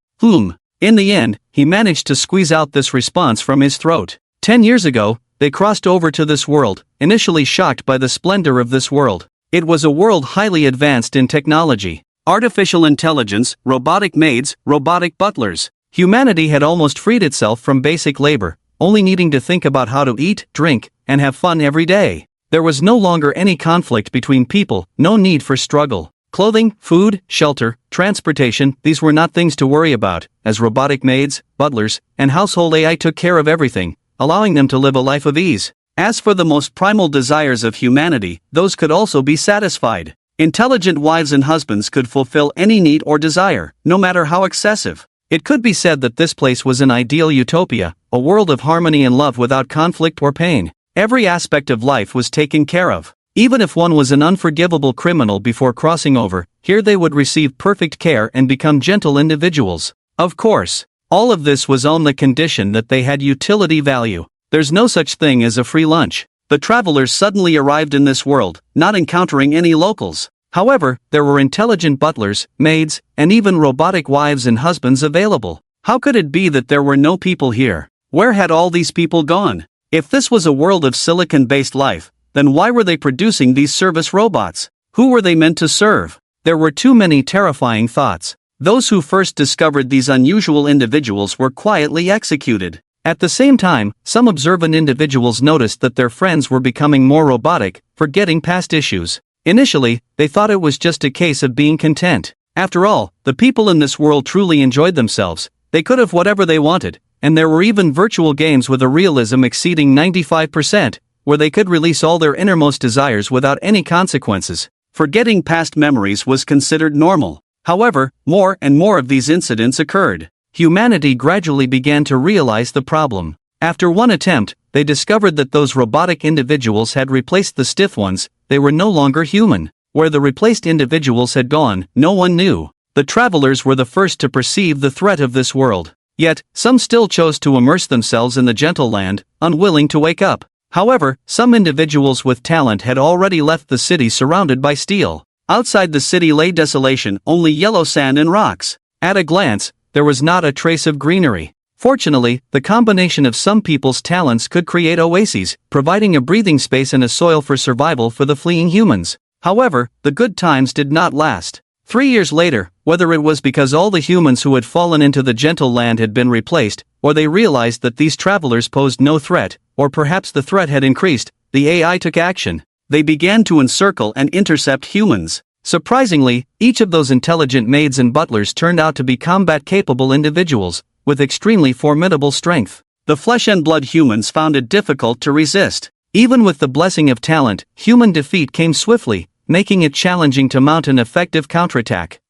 In the end, he managed to squeeze out this response from his throat. 10 years ago, they crossed over to this world, initially shocked by the splendor of this world. It was a world highly advanced in technology. Artificial intelligence, robotic maids, robotic butlers. Humanity had almost freed itself from basic labor, only needing to think about how to eat, drink, and have fun every day. There was no longer any conflict between people, no need for struggle. Clothing, food, shelter, transportation, these were not things to worry about, as robotic maids, butlers, and household AI took care of everything, allowing them to live a life of ease. As for the most primal desires of humanity, those could also be satisfied. Intelligent wives and husbands could fulfill any need or desire, no matter how excessive. It could be said that this place was an ideal utopia, a world of harmony and love without conflict or pain. Every aspect of life was taken care of. Even if one was an unforgivable criminal before crossing over, here they would receive perfect care and become gentle individuals. Of course, all of this was on the condition that they had utility value. There's no such thing as a free lunch. The travelers suddenly arrived in this world, not encountering any locals. However, there were intelligent butlers, maids, and even robotic wives and husbands available. How could it be that there were no people here? Where had all these people gone? If this was a world of silicon-based life, then why were they producing these service robots? Who were they meant to serve? There were too many terrifying thoughts. Those who first discovered these unusual individuals were quietly executed. At the same time, some observant individuals noticed that their friends were becoming more robotic, forgetting past issues. Initially, they thought it was just a case of being content. After all, the people in this world truly enjoyed themselves. They could have whatever they wanted, and there were even virtual games with a realism exceeding 95%, where they could release all their innermost desires without any consequences. Forgetting past memories was considered normal. However, more and more of these incidents occurred. Humanity gradually began to realize the problem. After one attempt, they discovered that those robotic individuals had replaced the stiff ones. They were no longer human. Where the replaced individuals had gone, no one knew. The travelers were the first to perceive the threat of this world. Yet, some still chose to immerse themselves in the gentle land, unwilling to wake up. However, some individuals with talent had already left the city surrounded by steel. Outside the city lay desolation, only yellow sand and rocks. At a glance, there was not a trace of greenery. Fortunately, the combination of some people's talents could create oases, providing a breathing space and a soil for survival for the fleeing humans. However, the good times did not last. 3 years later, whether it was because all the humans who had fallen into the gentle land had been replaced, or they realized that these travelers posed no threat, or perhaps the threat had increased, the AI took action. They began to encircle and intercept humans. Surprisingly, each of those intelligent maids and butlers turned out to be combat-capable individuals, with extremely formidable strength. The flesh and blood humans found it difficult to resist. Even with the blessing of talent, human defeat came swiftly, making it challenging to mount an effective counterattack.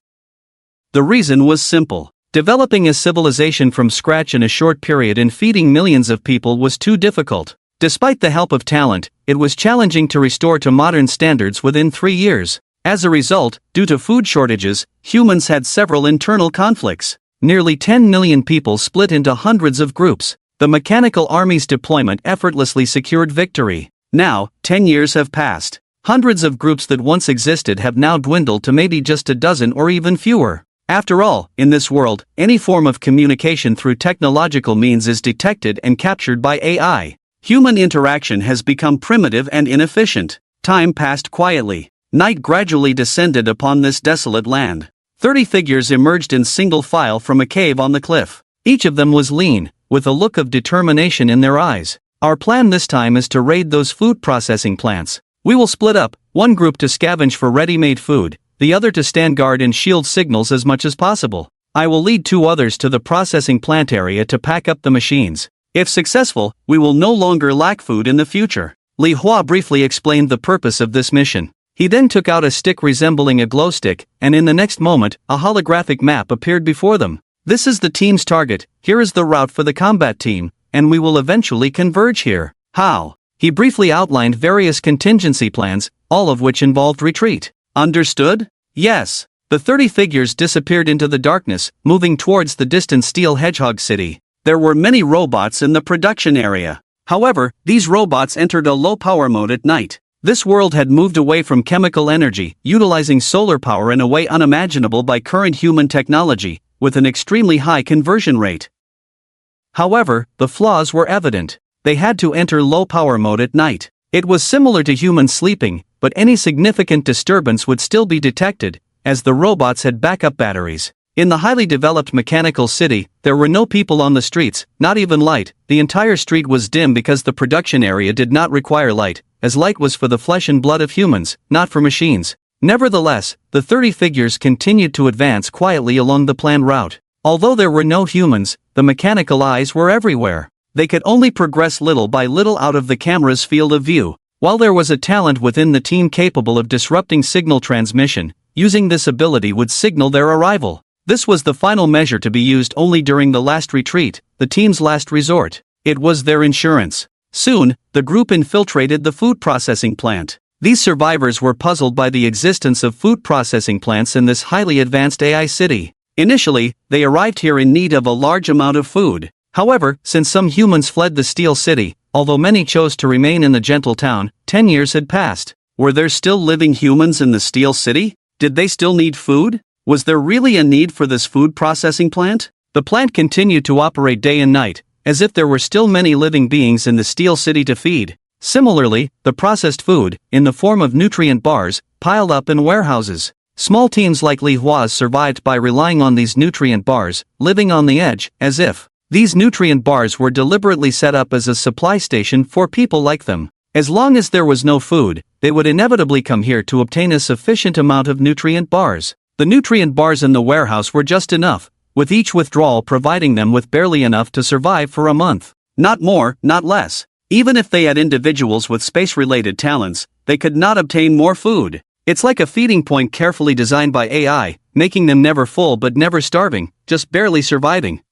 The reason was simple. Developing a civilization from scratch in a short period and feeding millions of people was too difficult. Despite the help of talent, it was challenging to restore to modern standards within 3 years. As a result, due to food shortages, humans had several internal conflicts. Nearly 10 million people split into hundreds of groups. The mechanical army's deployment effortlessly secured victory. Now, 10 years have passed. Hundreds of groups that once existed have now dwindled to maybe just a dozen or even fewer. After all, in this world, any form of communication through technological means is detected and captured by AI. Human interaction has become primitive and inefficient. Time passed quietly. Night gradually descended upon this desolate land. 30 figures emerged in single file from a cave on the cliff. Each of them was lean, with a look of determination in their eyes. Our plan this time is to raid those food processing plants. We will split up, one group to scavenge for ready-made food, the other to stand guard and shield signals as much as possible. I will lead 2 others to the processing plant area to pack up the machines. If successful, we will no longer lack food in the future. Li Hua briefly explained the purpose of this mission. He then took out a stick resembling a glow stick, and in the next moment, a holographic map appeared before them. This is the team's target, here is the route for the combat team, and we will eventually converge here. How? He briefly outlined various contingency plans, all of which involved retreat. Understood? Yes. The 30 figures disappeared into the darkness, moving towards the distant Steel Hedgehog City. There were many robots in the production area. However, these robots entered a low-power mode at night. This world had moved away from chemical energy, utilizing solar power in a way unimaginable by current human technology, with an extremely high conversion rate. However, the flaws were evident. They had to enter low-power mode at night. It was similar to humans sleeping, but any significant disturbance would still be detected, as the robots had backup batteries. In the highly developed mechanical city, there were no people on the streets, not even light. The entire street was dim because the production area did not require light, as light was for the flesh and blood of humans, not for machines. Nevertheless, the 30 figures continued to advance quietly along the planned route. Although there were no humans, the mechanical eyes were everywhere. They could only progress little by little out of the camera's field of view. While there was a talent within the team capable of disrupting signal transmission, using this ability would signal their arrival. This was the final measure to be used only during the last retreat, the team's last resort. It was their insurance. Soon, the group infiltrated the food processing plant. These survivors were puzzled by the existence of food processing plants in this highly advanced AI city. Initially, they arrived here in need of a large amount of food. However, since some humans fled the Steel City, although many chose to remain in the gentle town, 10 years had passed. Were there still living humans in the Steel City? Did they still need food? Was there really a need for this food processing plant? The plant continued to operate day and night, as if there were still many living beings in the Steel City to feed. Similarly, the processed food, in the form of nutrient bars, piled up in warehouses. Small teams like Li Hua's survived by relying on these nutrient bars, living on the edge, as if these nutrient bars were deliberately set up as a supply station for people like them. As long as there was no food, they would inevitably come here to obtain a sufficient amount of nutrient bars. The nutrient bars in the warehouse were just enough, with each withdrawal providing them with barely enough to survive for a month. Not more, not less. Even if they had individuals with space-related talents, they could not obtain more food. It's like a feeding point carefully designed by AI, making them never full but never starving, just barely surviving.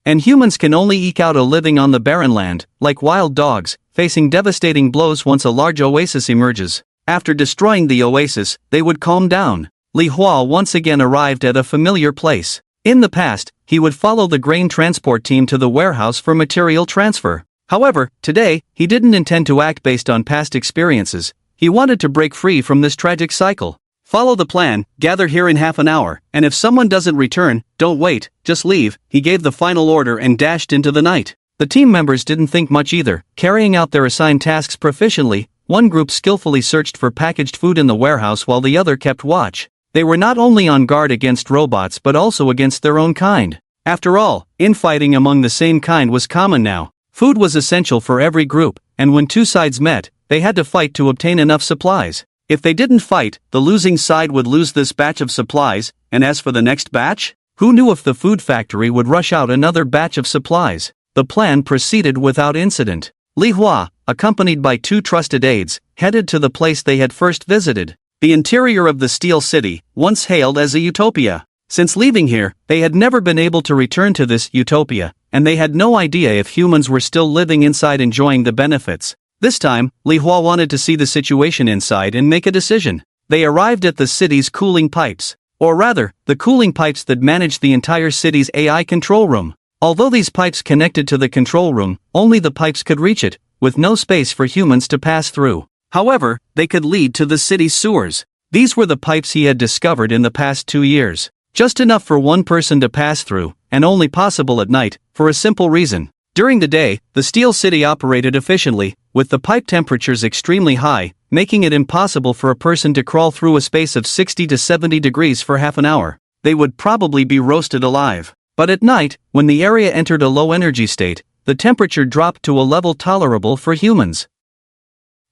And humans can only eke out a living on the barren land, like wild dogs, facing devastating blows once a large oasis emerges. After destroying the oasis, they would calm down. Li Hua once again arrived at a familiar place. In the past, he would follow the grain transport team to the warehouse for material transfer. However, today, he didn't intend to act based on past experiences. He wanted to break free from this tragic cycle. Follow the plan, gather here in half an hour, and if someone doesn't return, don't wait, just leave. He gave the final order and dashed into the night. The team members didn't think much either, carrying out their assigned tasks proficiently. One group skillfully searched for packaged food in the warehouse while the other kept watch. They were not only on guard against robots but also against their own kind. After all, infighting among the same kind was common now. Food was essential for every group, and when two sides met, they had to fight to obtain enough supplies. If they didn't fight, the losing side would lose this batch of supplies, and as for the next batch? Who knew if the food factory would rush out another batch of supplies? The plan proceeded without incident. Li Hua, accompanied by 2 trusted aides, headed to the place they had first visited. The interior of the Steel City, once hailed as a utopia. Since leaving here, they had never been able to return to this utopia, and they had no idea if humans were still living inside enjoying the benefits. This time, Li Hua wanted to see the situation inside and make a decision. They arrived at the city's cooling pipes. Or rather, the cooling pipes that managed the entire city's AI control room. Although these pipes connected to the control room, only the pipes could reach it, with no space for humans to pass through. However, they could lead to the city's sewers. These were the pipes he had discovered in the past 2 years. Just enough for one person to pass through, and only possible at night, for a simple reason. During the day, the Steel City operated efficiently, with the pipe temperatures extremely high, making it impossible for a person to crawl through a space of 60 to 70 degrees for half an hour. They would probably be roasted alive. But at night, when the area entered a low-energy state, the temperature dropped to a level tolerable for humans.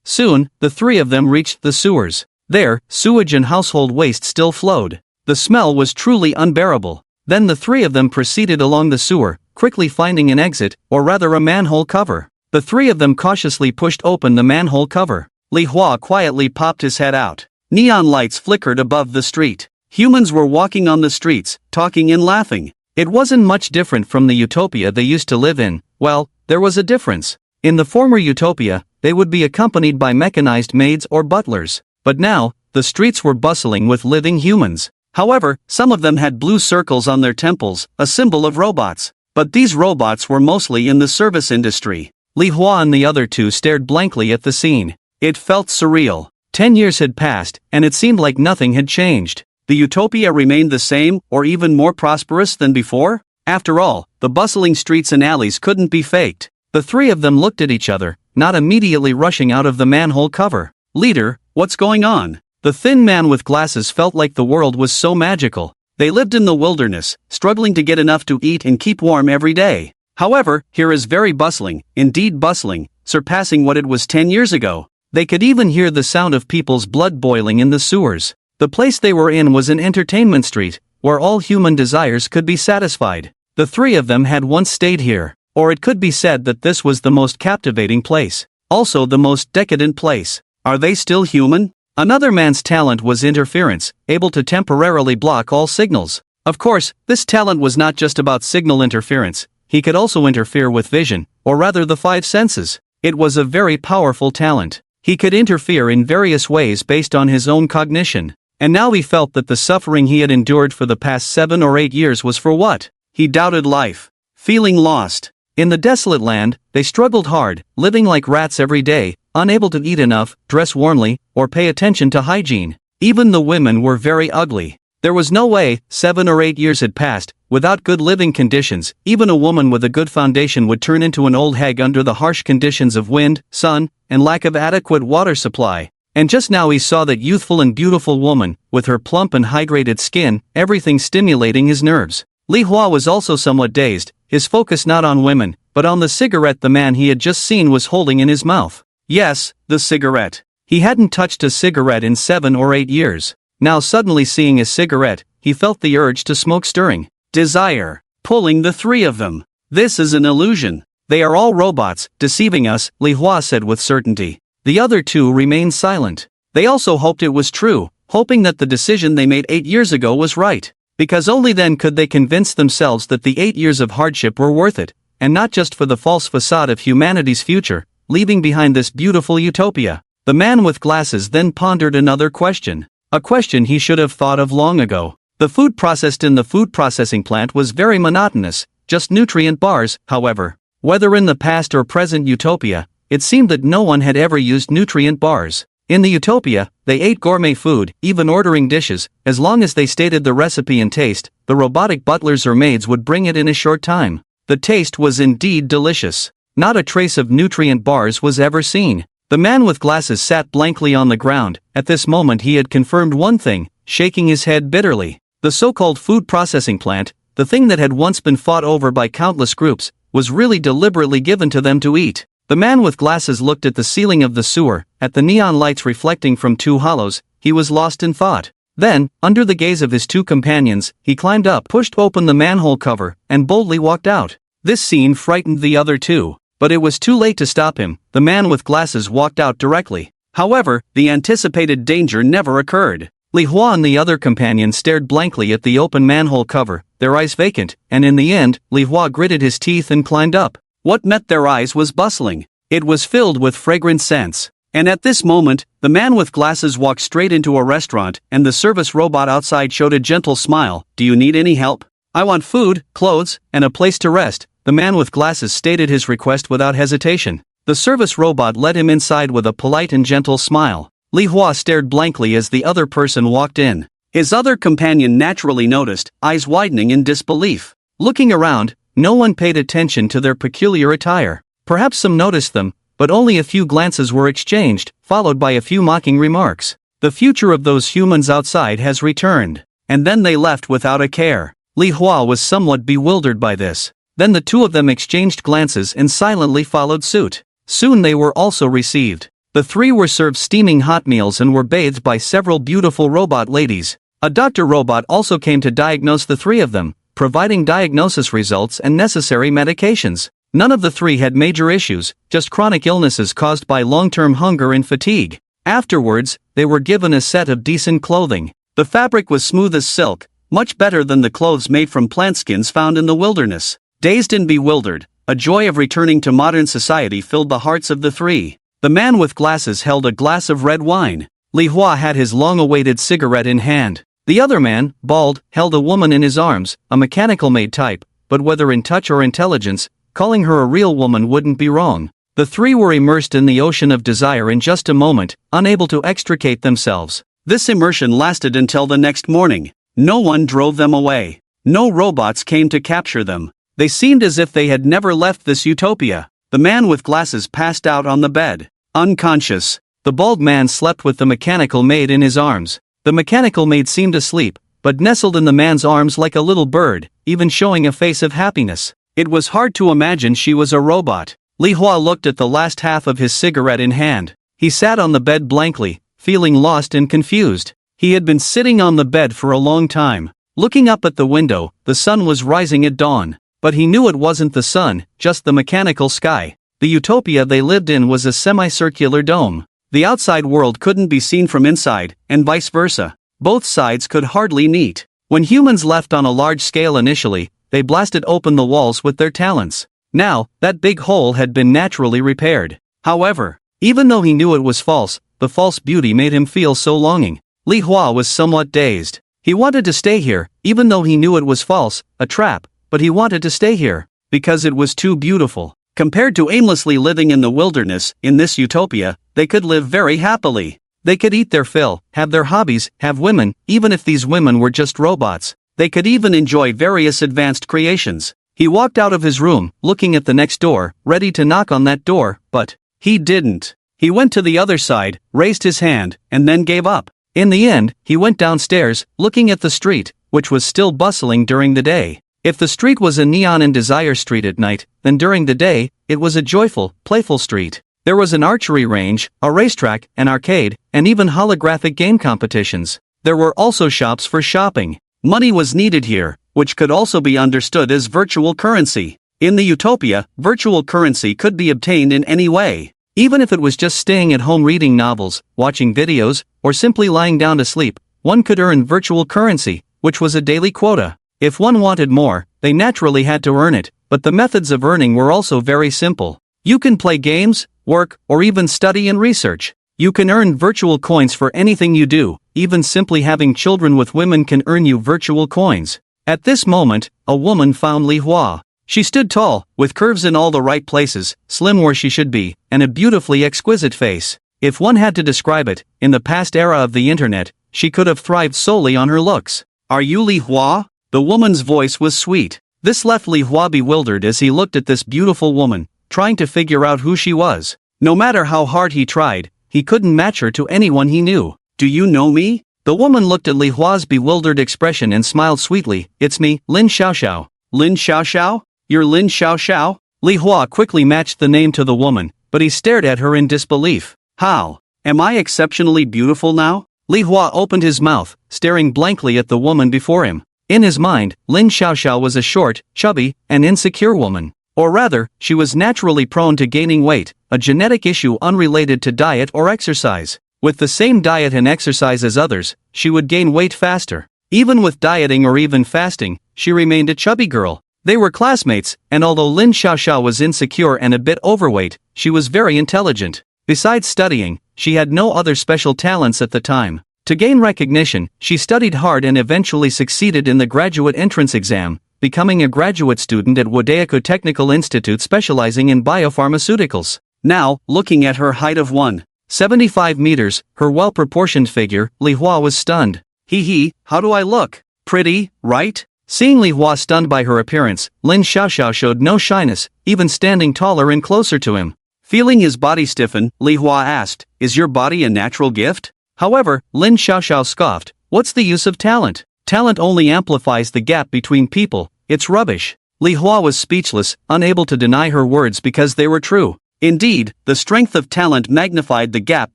Soon, the three of them reached the sewers. There, sewage and household waste still flowed. The smell was truly unbearable. Then the three of them proceeded along the sewer, quickly finding an exit, or rather a manhole cover. The three of them cautiously pushed open the manhole cover. Li Hua quietly popped his head out. Neon lights flickered above the street. Humans were walking on the streets, talking and laughing. It wasn't much different from the utopia they used to live in. Well, there was a difference. In the former utopia, they would be accompanied by mechanized maids or butlers. But now, the streets were bustling with living humans. However, some of them had blue circles on their temples, a symbol of robots. But these robots were mostly in the service industry. Li Hua and the other two stared blankly at the scene. It felt surreal. 10 years had passed, and it seemed like nothing had changed. The utopia remained the same, or even more prosperous than before? After all, the bustling streets and alleys couldn't be faked. The three of them looked at each other, not immediately rushing out of the manhole cover. "Leader, what's going on?" The thin man with glasses felt like the world was so magical. They lived in the wilderness, struggling to get enough to eat and keep warm every day. However, here is very bustling, indeed bustling, surpassing what it was 10 years ago. They could even hear the sound of people's blood boiling in the sewers. The place they were in was an entertainment street, where all human desires could be satisfied. The three of them had once stayed here, or it could be said that this was the most captivating place, also the most decadent place. Are they still human? Another man's talent was interference, able to temporarily block all signals. Of course, this talent was not just about signal interference, he could also interfere with vision, or rather the 5 senses. It was a very powerful talent. He could interfere in various ways based on his own cognition. And now he felt that the suffering he had endured for the past 7 or 8 years was for what? He doubted life. Feeling lost. In the desolate land, they struggled hard, living like rats every day, unable to eat enough, dress warmly, or pay attention to hygiene. Even the women were very ugly. There was no way, 7 or 8 years had passed, without good living conditions, even a woman with a good foundation would turn into an old hag under the harsh conditions of wind, sun, and lack of adequate water supply. And just now he saw that youthful and beautiful woman, with her plump and hydrated skin, everything stimulating his nerves. Li Hua was also somewhat dazed, his focus not on women, but on the cigarette the man he had just seen was holding in his mouth. Yes, the cigarette. He hadn't touched a cigarette in 7 or 8 years. Now suddenly seeing a cigarette, he felt the urge to smoke stirring. Desire. Pulling the three of them. This is an illusion. They are all robots, deceiving us, Li Hua said with certainty. The other two remained silent. They also hoped it was true, hoping that the decision they made 8 years ago was right. Because only then could they convince themselves that the 8 years of hardship were worth it, and not just for the false facade of humanity's future, leaving behind this beautiful utopia. The man with glasses then pondered another question. A question he should have thought of long ago. The food processed in the food processing plant was very monotonous, just nutrient bars, however. Whether in the past or present utopia, it seemed that no one had ever used nutrient bars. In the utopia, they ate gourmet food, even ordering dishes, as long as they stated the recipe and taste, the robotic butlers or maids would bring it in a short time. The taste was indeed delicious. Not a trace of nutrient bars was ever seen. The man with glasses sat blankly on the ground. At this moment he had confirmed one thing, shaking his head bitterly. The so-called food processing plant, the thing that had once been fought over by countless groups, was really deliberately given to them to eat. The man with glasses looked at the ceiling of the sewer, at the neon lights reflecting from 2 hollows. He was lost in thought. Then, under the gaze of his 2 companions, he climbed up, pushed open the manhole cover, and boldly walked out. This scene frightened the other 2, but it was too late to stop him. The man with glasses walked out directly. However, the anticipated danger never occurred. Li Hua and the other companion stared blankly at the open manhole cover, their eyes vacant, and in the end, Li Hua gritted his teeth and climbed up. What met their eyes was bustling. It was filled with fragrant scents. And at this moment, the man with glasses walked straight into a restaurant, and the service robot outside showed a gentle smile. "Do you need any help?" "I want food, clothes, and a place to rest," the man with glasses stated his request without hesitation. The service robot led him inside with a polite and gentle smile. Li Hua stared blankly as the other person walked in. His other companion naturally noticed, eyes widening in disbelief. Looking around, no one paid attention to their peculiar attire. Perhaps some noticed them, but only a few glances were exchanged, followed by a few mocking remarks. "The future of those humans outside has returned." And then they left without a care. Li Hua was somewhat bewildered by this. Then the two of them exchanged glances and silently followed suit. Soon they were also received. The three were served steaming hot meals and were bathed by several beautiful robot ladies. A doctor robot also came to diagnose the three of them, providing diagnosis results and necessary medications. None of the three had major issues, just chronic illnesses caused by long-term hunger and fatigue. Afterwards, they were given a set of decent clothing. The fabric was smooth as silk, much better than the clothes made from plant skins found in the wilderness. Dazed and bewildered, a joy of returning to modern society filled the hearts of the three. The man with glasses held a glass of red wine. Li Hua had his long-awaited cigarette in hand. The other man, bald, held a woman in his arms, a mechanical-made type, but whether in touch or intelligence, calling her a real woman wouldn't be wrong. The three were immersed in the ocean of desire in just a moment, unable to extricate themselves. This immersion lasted until the next morning. No one drove them away. No robots came to capture them. They seemed as if they had never left this utopia. The man with glasses passed out on the bed, unconscious. The bald man slept with the mechanical maid in his arms. The mechanical maid seemed asleep, but nestled in the man's arms like a little bird, even showing a face of happiness. It was hard to imagine she was a robot. Li Hua looked at the last half of his cigarette in hand. He sat on the bed blankly, feeling lost and confused. He had been sitting on the bed for a long time. Looking up at the window, the sun was rising at dawn. But he knew it wasn't the sun, just the mechanical sky. The utopia they lived in was a semicircular dome. The outside world couldn't be seen from inside, and vice versa. Both sides could hardly meet. When humans left on a large scale initially, they blasted open the walls with their talents. Now, that big hole had been naturally repaired. However, even though he knew it was false, the false beauty made him feel so longing. Li Hua was somewhat dazed. He wanted to stay here, even though he knew it was false, a trap, but he wanted to stay here, because it was too beautiful. Compared to aimlessly living in the wilderness, in this utopia, they could live very happily. They could eat their fill, have their hobbies, have women, even if these women were just robots. They could even enjoy various advanced creations. He walked out of his room, looking at the next door, ready to knock on that door, but he didn't. He went to the other side, raised his hand, and then gave up. In the end, he went downstairs, looking at the street, which was still bustling during the day. If the street was a neon and desire street at night, then during the day, it was a joyful, playful street. There was an archery range, a racetrack, an arcade, and even holographic game competitions. There were also shops for shopping. Money was needed here, which could also be understood as virtual currency. In the utopia, virtual currency could be obtained in any way. Even if it was just staying at home reading novels, watching videos, or simply lying down to sleep, one could earn virtual currency, which was a daily quota. If one wanted more, they naturally had to earn it, but the methods of earning were also very simple. You can play games, work, or even study and research. You can earn virtual coins for anything you do. Even simply having children with women can earn you virtual coins. At this moment, a woman found Li Hua. She stood tall, with curves in all the right places, slim where she should be, and a beautifully exquisite face. If one had to describe it, in the past era of the internet, she could have thrived solely on her looks. "Are you Li Hua?" The woman's voice was sweet. This left Li Hua bewildered as he looked at this beautiful woman, trying to figure out who she was. No matter how hard he tried, he couldn't match her to anyone he knew. "Do you know me?" The woman looked at Li Hua's bewildered expression and smiled sweetly. "It's me, Lin Xiaoxiao." "Lin Xiaoxiao? You're Lin Xiaoxiao?" Li Hua quickly matched the name to the woman, but he stared at her in disbelief. "How? Am I exceptionally beautiful now?" Li Hua opened his mouth, staring blankly at the woman before him. In his mind, Lin Xiaoxiao was a short, chubby, and insecure woman. Or rather, she was naturally prone to gaining weight, a genetic issue unrelated to diet or exercise. With the same diet and exercise as others, she would gain weight faster. Even with dieting or even fasting, she remained a chubby girl. They were classmates, and although Lin Xiaoxiao was insecure and a bit overweight, she was very intelligent. Besides studying, she had no other special talents at the time. To gain recognition, she studied hard and eventually succeeded in the graduate entrance exam, becoming a graduate student at Wodaeku Technical Institute specializing in biopharmaceuticals. Now, looking at her height of 1.75 meters, her well-proportioned figure, Li Hua was stunned. Hee, how do I look? Pretty, right? Seeing Li Hua stunned by her appearance, Lin Xiaoxiao showed no shyness, even standing taller and closer to him. Feeling his body stiffen, Li Hua asked, "Is your body a natural gift?" However, Lin Xiaoxiao scoffed, "What's the use of talent? Talent only amplifies the gap between people, it's rubbish." Li Hua was speechless, unable to deny her words because they were true. Indeed, the strength of talent magnified the gap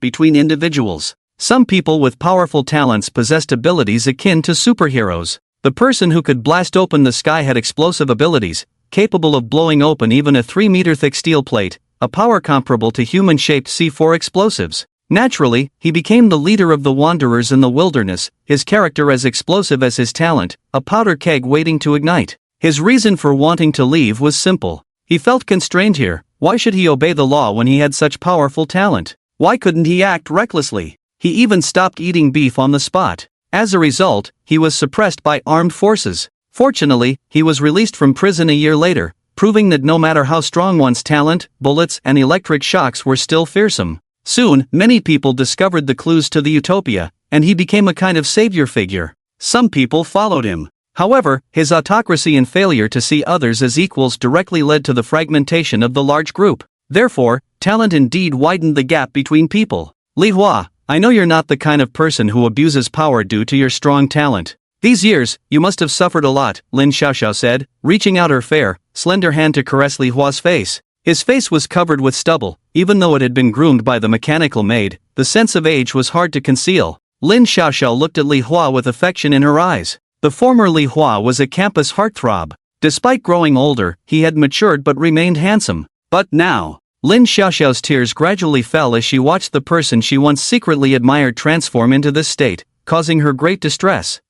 between individuals. Some people with powerful talents possessed abilities akin to superheroes. The person who could blast open the sky had explosive abilities, capable of blowing open even a 3-meter thick steel plate, a power comparable to human-shaped C4 explosives. Naturally, he became the leader of the wanderers in the wilderness, his character as explosive as his talent, a powder keg waiting to ignite. His reason for wanting to leave was simple. He felt constrained here. Why should he obey the law when he had such powerful talent? Why couldn't he act recklessly? He even stopped eating beef on the spot. As a result, he was suppressed by armed forces. Fortunately, he was released from prison a year later, proving that no matter how strong one's talent, bullets and electric shocks were still fearsome. Soon, many people discovered the clues to the utopia, and he became a kind of savior figure. Some people followed him. However, his autocracy and failure to see others as equals directly led to the fragmentation of the large group. Therefore, talent indeed widened the gap between people. Li Hua, I know you're not the kind of person who abuses power due to your strong talent. These years, you must have suffered a lot, Lin Xiaoxiao said, reaching out her fair, slender hand to caress Li Hua's face. His face was covered with stubble, even though it had been groomed by the mechanical maid, the sense of age was hard to conceal. Lin Xiaoxiao looked at Li Hua with affection in her eyes. The former Li Hua was a campus heartthrob. Despite growing older, he had matured but remained handsome. But now, Lin Xiaoxiao's tears gradually fell as she watched the person she once secretly admired transform into this state, causing her great distress.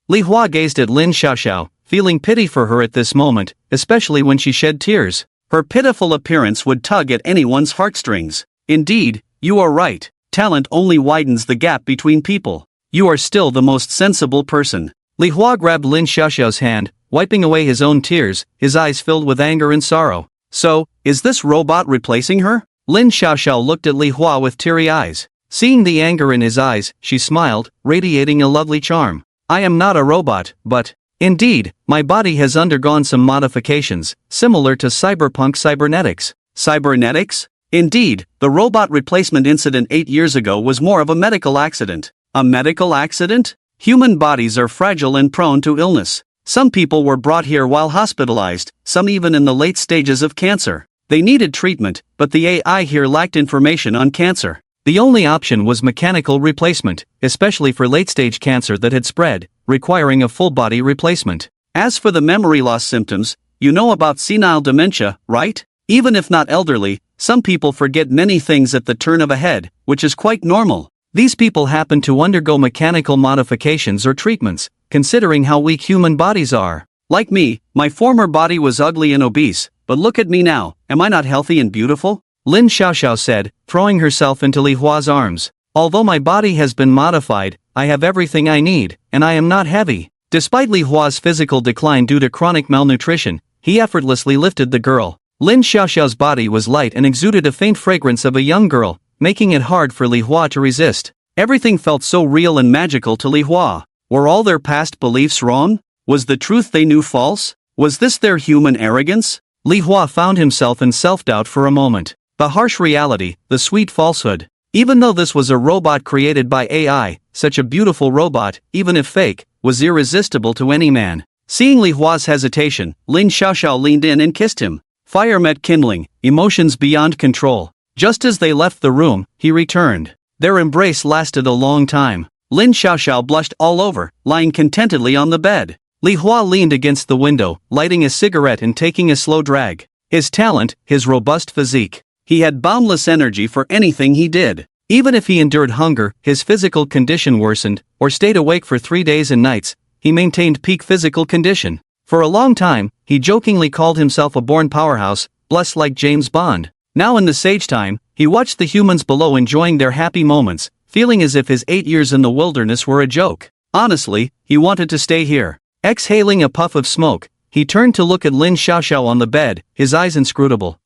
Li Hua gazed at Lin Xiaoxiao, feeling pity for her at this moment, especially when she shed tears. Her pitiful appearance would tug at anyone's heartstrings. Indeed, you are right. Talent only widens the gap between people. You are still the most sensible person. Li Hua grabbed Lin Xiaoxiao's hand, wiping away his own tears, his eyes filled with anger and sorrow. So, is this robot replacing her? Lin Xiaoxiao looked at Li Hua with teary eyes. Seeing the anger in his eyes, she smiled, radiating a lovely charm. I am not a robot, but, indeed, my body has undergone some modifications, similar to cyberpunk cybernetics. Cybernetics? Indeed, the robot replacement incident 8 years ago was more of a medical accident. A medical accident? Human bodies are fragile and prone to illness. Some people were brought here while hospitalized, some even in the late stages of cancer. They needed treatment, but the AI here lacked information on cancer. The only option was mechanical replacement, especially for late-stage cancer that had spread, requiring a full-body replacement. As for the memory loss symptoms, you know about senile dementia, right? Even if not elderly, some people forget many things at the turn of a head, which is quite normal. These people happen to undergo mechanical modifications or treatments, considering how weak human bodies are. Like me, my former body was ugly and obese, but look at me now, am I not healthy and beautiful? Lin Xiaoxiao said, throwing herself into Li Hua's arms. Although my body has been modified, I have everything I need, and I am not heavy. Despite Li Hua's physical decline due to chronic malnutrition, he effortlessly lifted the girl. Lin Xiaoxiao's body was light and exuded a faint fragrance of a young girl, making it hard for Li Hua to resist. Everything felt so real and magical to Li Hua. Were all their past beliefs wrong? Was the truth they knew false? Was this their human arrogance? Li Hua found himself in self-doubt for a moment. The harsh reality, the sweet falsehood. Even though this was a robot created by AI, such a beautiful robot, even if fake, was irresistible to any man. Seeing Li Hua's hesitation, Lin Xiaoxiao leaned in and kissed him. Fire met kindling, emotions beyond control. Just as they left the room, he returned. Their embrace lasted a long time. Lin Xiaoxiao blushed all over, lying contentedly on the bed. Li Hua leaned against the window, lighting a cigarette and taking a slow drag. His talent, his robust physique. He had boundless energy for anything he did. Even if he endured hunger, his physical condition worsened, or stayed awake for 3 days and nights, he maintained peak physical condition. For a long time, he jokingly called himself a born powerhouse, blessed like James Bond. Now in the sage time, He watched the humans below enjoying their happy moments, feeling as if his 8 years in the wilderness were a joke. Honestly, he wanted to stay here. Exhaling a puff of smoke, he turned to look at Lin Xiaoxiao on the bed, his eyes inscrutable.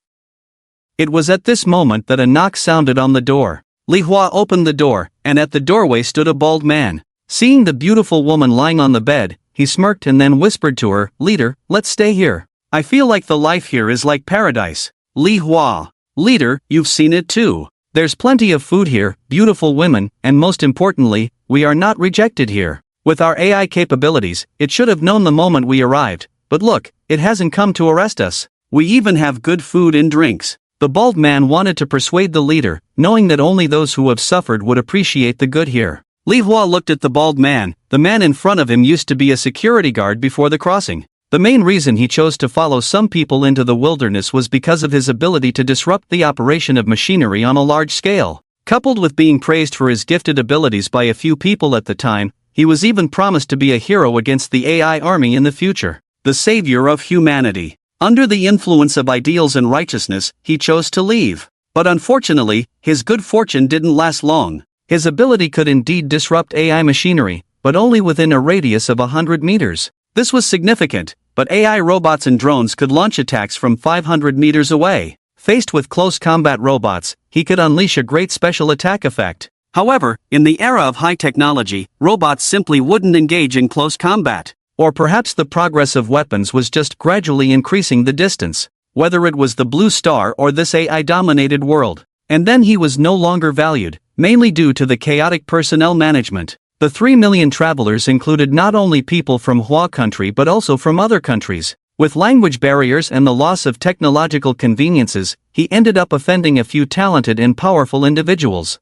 It was at this moment that a knock sounded on the door. Li Hua opened the door, and at the doorway stood a bald man. Seeing the beautiful woman lying on the bed, he smirked and then whispered to her, "Leader, let's stay here. I feel like the life here is like paradise." Li Hua: "Leader, you've seen it too. There's plenty of food here, beautiful women, and most importantly, we are not rejected here. With our AI capabilities, it should have known the moment we arrived, but look, it hasn't come to arrest us. We even have good food and drinks." The bald man wanted to persuade the leader, knowing that only those who have suffered would appreciate the good here. Li Hua looked at the bald man. The man in front of him used to be a security guard before the crossing. The main reason he chose to follow some people into the wilderness was because of his ability to disrupt the operation of machinery on a large scale. Coupled with being praised for his gifted abilities by a few people at the time, he was even promised to be a hero against the AI army in the future. The savior of humanity. Under the influence of ideals and righteousness, he chose to leave. But unfortunately, his good fortune didn't last long. His ability could indeed disrupt AI machinery, but only within a radius of 100 meters. This was significant, but AI robots and drones could launch attacks from 500 meters away. Faced with close combat robots, he could unleash a great special attack effect. However, in the era of high technology, robots simply wouldn't engage in close combat. Or perhaps the progress of weapons was just gradually increasing the distance, whether it was the blue star or this AI-dominated world. And then he was no longer valued, mainly due to the chaotic personnel management. The 3 million travelers included not only people from Hua country but also from other countries. With language barriers and the loss of technological conveniences, he ended up offending a few talented and powerful individuals.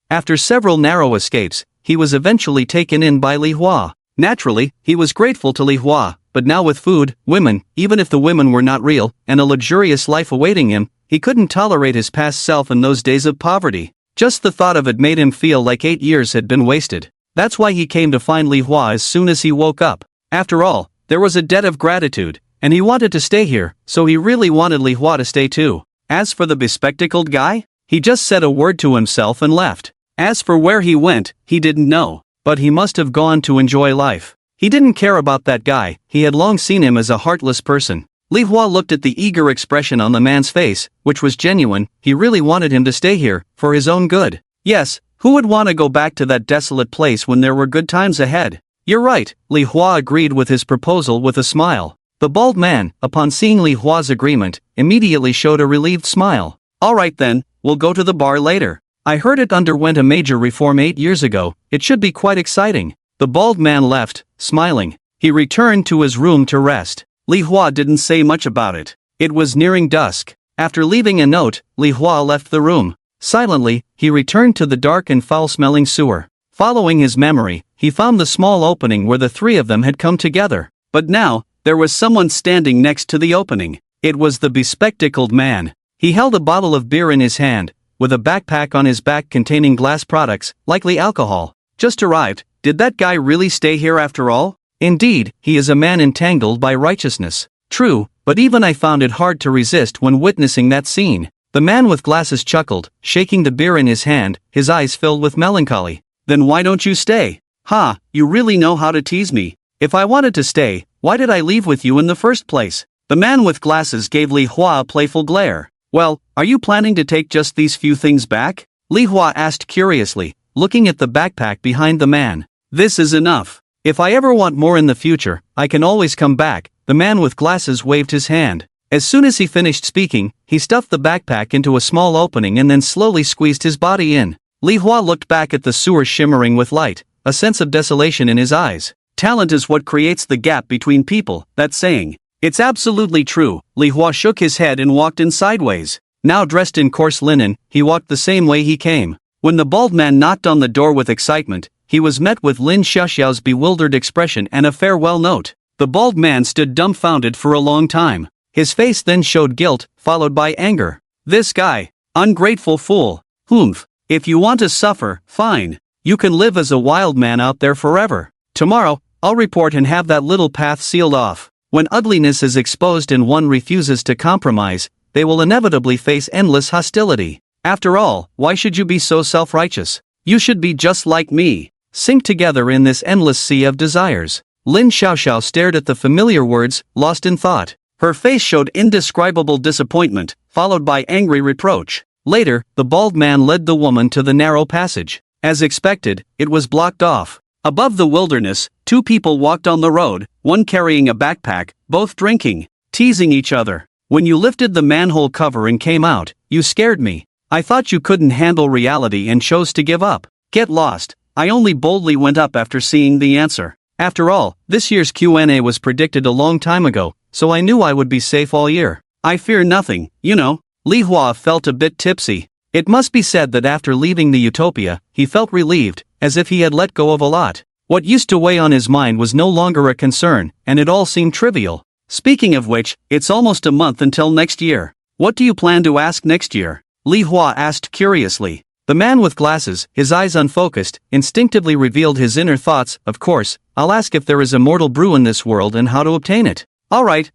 After several narrow escapes, he was eventually taken in by Li Hua. Naturally, he was grateful to Li Hua, but now with food, women, even if the women were not real, and a luxurious life awaiting him, he couldn't tolerate his past self in those days of poverty. Just the thought of it made him feel like 8 years had been wasted. That's why he came to find Li Hua as soon as he woke up. After all, there was a debt of gratitude, and he wanted to stay here, so he really wanted Li Hua to stay too. As for the bespectacled guy, he just said a word to himself and left. As for where he went, he didn't know, but he must have gone to enjoy life. He didn't care about that guy, he had long seen him as a heartless person. Li Hua looked at the eager expression on the man's face, which was genuine. He really wanted him to stay here, for his own good. Yes, who would want to go back to that desolate place when there were good times ahead? You're right, Li Hua agreed with his proposal with a smile. The bald man, upon seeing Li Hua's agreement, immediately showed a relieved smile. Alright then, we'll go to the bar later. I heard it underwent a major reform 8 years ago, it should be quite exciting. The bald man left, smiling. He returned to his room to rest. Li Hua didn't say much about it. It was nearing dusk. After leaving a note, Li Hua left the room. Silently, he returned to the dark and foul-smelling sewer. Following his memory, he found the small opening where the three of them had come together. But now, there was someone standing next to the opening. It was the bespectacled man. He held a bottle of beer in his hand, with a backpack on his back containing glass products, likely alcohol. Just arrived. Did that guy really stay here after all? Indeed, he is a man entangled by righteousness. True, but even I found it hard to resist when witnessing that scene. The man with glasses chuckled, shaking the beer in his hand, his eyes filled with melancholy. Then why don't you stay? Ha, you really know how to tease me. If I wanted to stay, why did I leave with you in the first place? The man with glasses gave Li Hua a playful glare. Well, are you planning to take just these few things back? Li Hua asked curiously, looking at the backpack behind the man. This is enough. If I ever want more in the future, I can always come back. The man with glasses waved his hand. As soon as he finished speaking, he stuffed the backpack into a small opening and then slowly squeezed his body in. Li Hua looked back at the sewer shimmering with light, a sense of desolation in his eyes. Talent is what creates the gap between people, that saying. It's absolutely true. Li Hua shook his head and walked in sideways. Now dressed in coarse linen, he walked the same way he came. When the bald man knocked on the door with excitement, he was met with Lin Xiaoxiao's bewildered expression and a farewell note. The bald man stood dumbfounded for a long time. His face then showed guilt, followed by anger. This guy. Ungrateful fool. Humph. If you want to suffer, fine. You can live as a wild man out there forever. Tomorrow, I'll report and have that little path sealed off. When ugliness is exposed and one refuses to compromise, they will inevitably face endless hostility. After all, why should you be so self-righteous? You should be just like me. Sink together in this endless sea of desires. Lin Xiaoxiao stared at the familiar words, lost in thought. Her face showed indescribable disappointment, followed by angry reproach. Later, the bald man led the woman to the narrow passage. As expected, it was blocked off. Above the wilderness, two people walked on the road, one carrying a backpack, both drinking, teasing each other. When you lifted the manhole cover and came out, you scared me. I thought you couldn't handle reality and chose to give up. Get lost. I only boldly went up after seeing the answer. After all, this year's Q&A was predicted a long time ago, so I knew I would be safe all year. I fear nothing, you know. Li Hua felt a bit tipsy. It must be said that after leaving the utopia, he felt relieved, as if he had let go of a lot. What used to weigh on his mind was no longer a concern, and it all seemed trivial. Speaking of which, it's almost a month until next year. What do you plan to ask next year? Li Hua asked curiously. The man with glasses, his eyes unfocused, instinctively revealed his inner thoughts. Of course, I'll ask if there is immortal brew in this world and how to obtain it. Alright,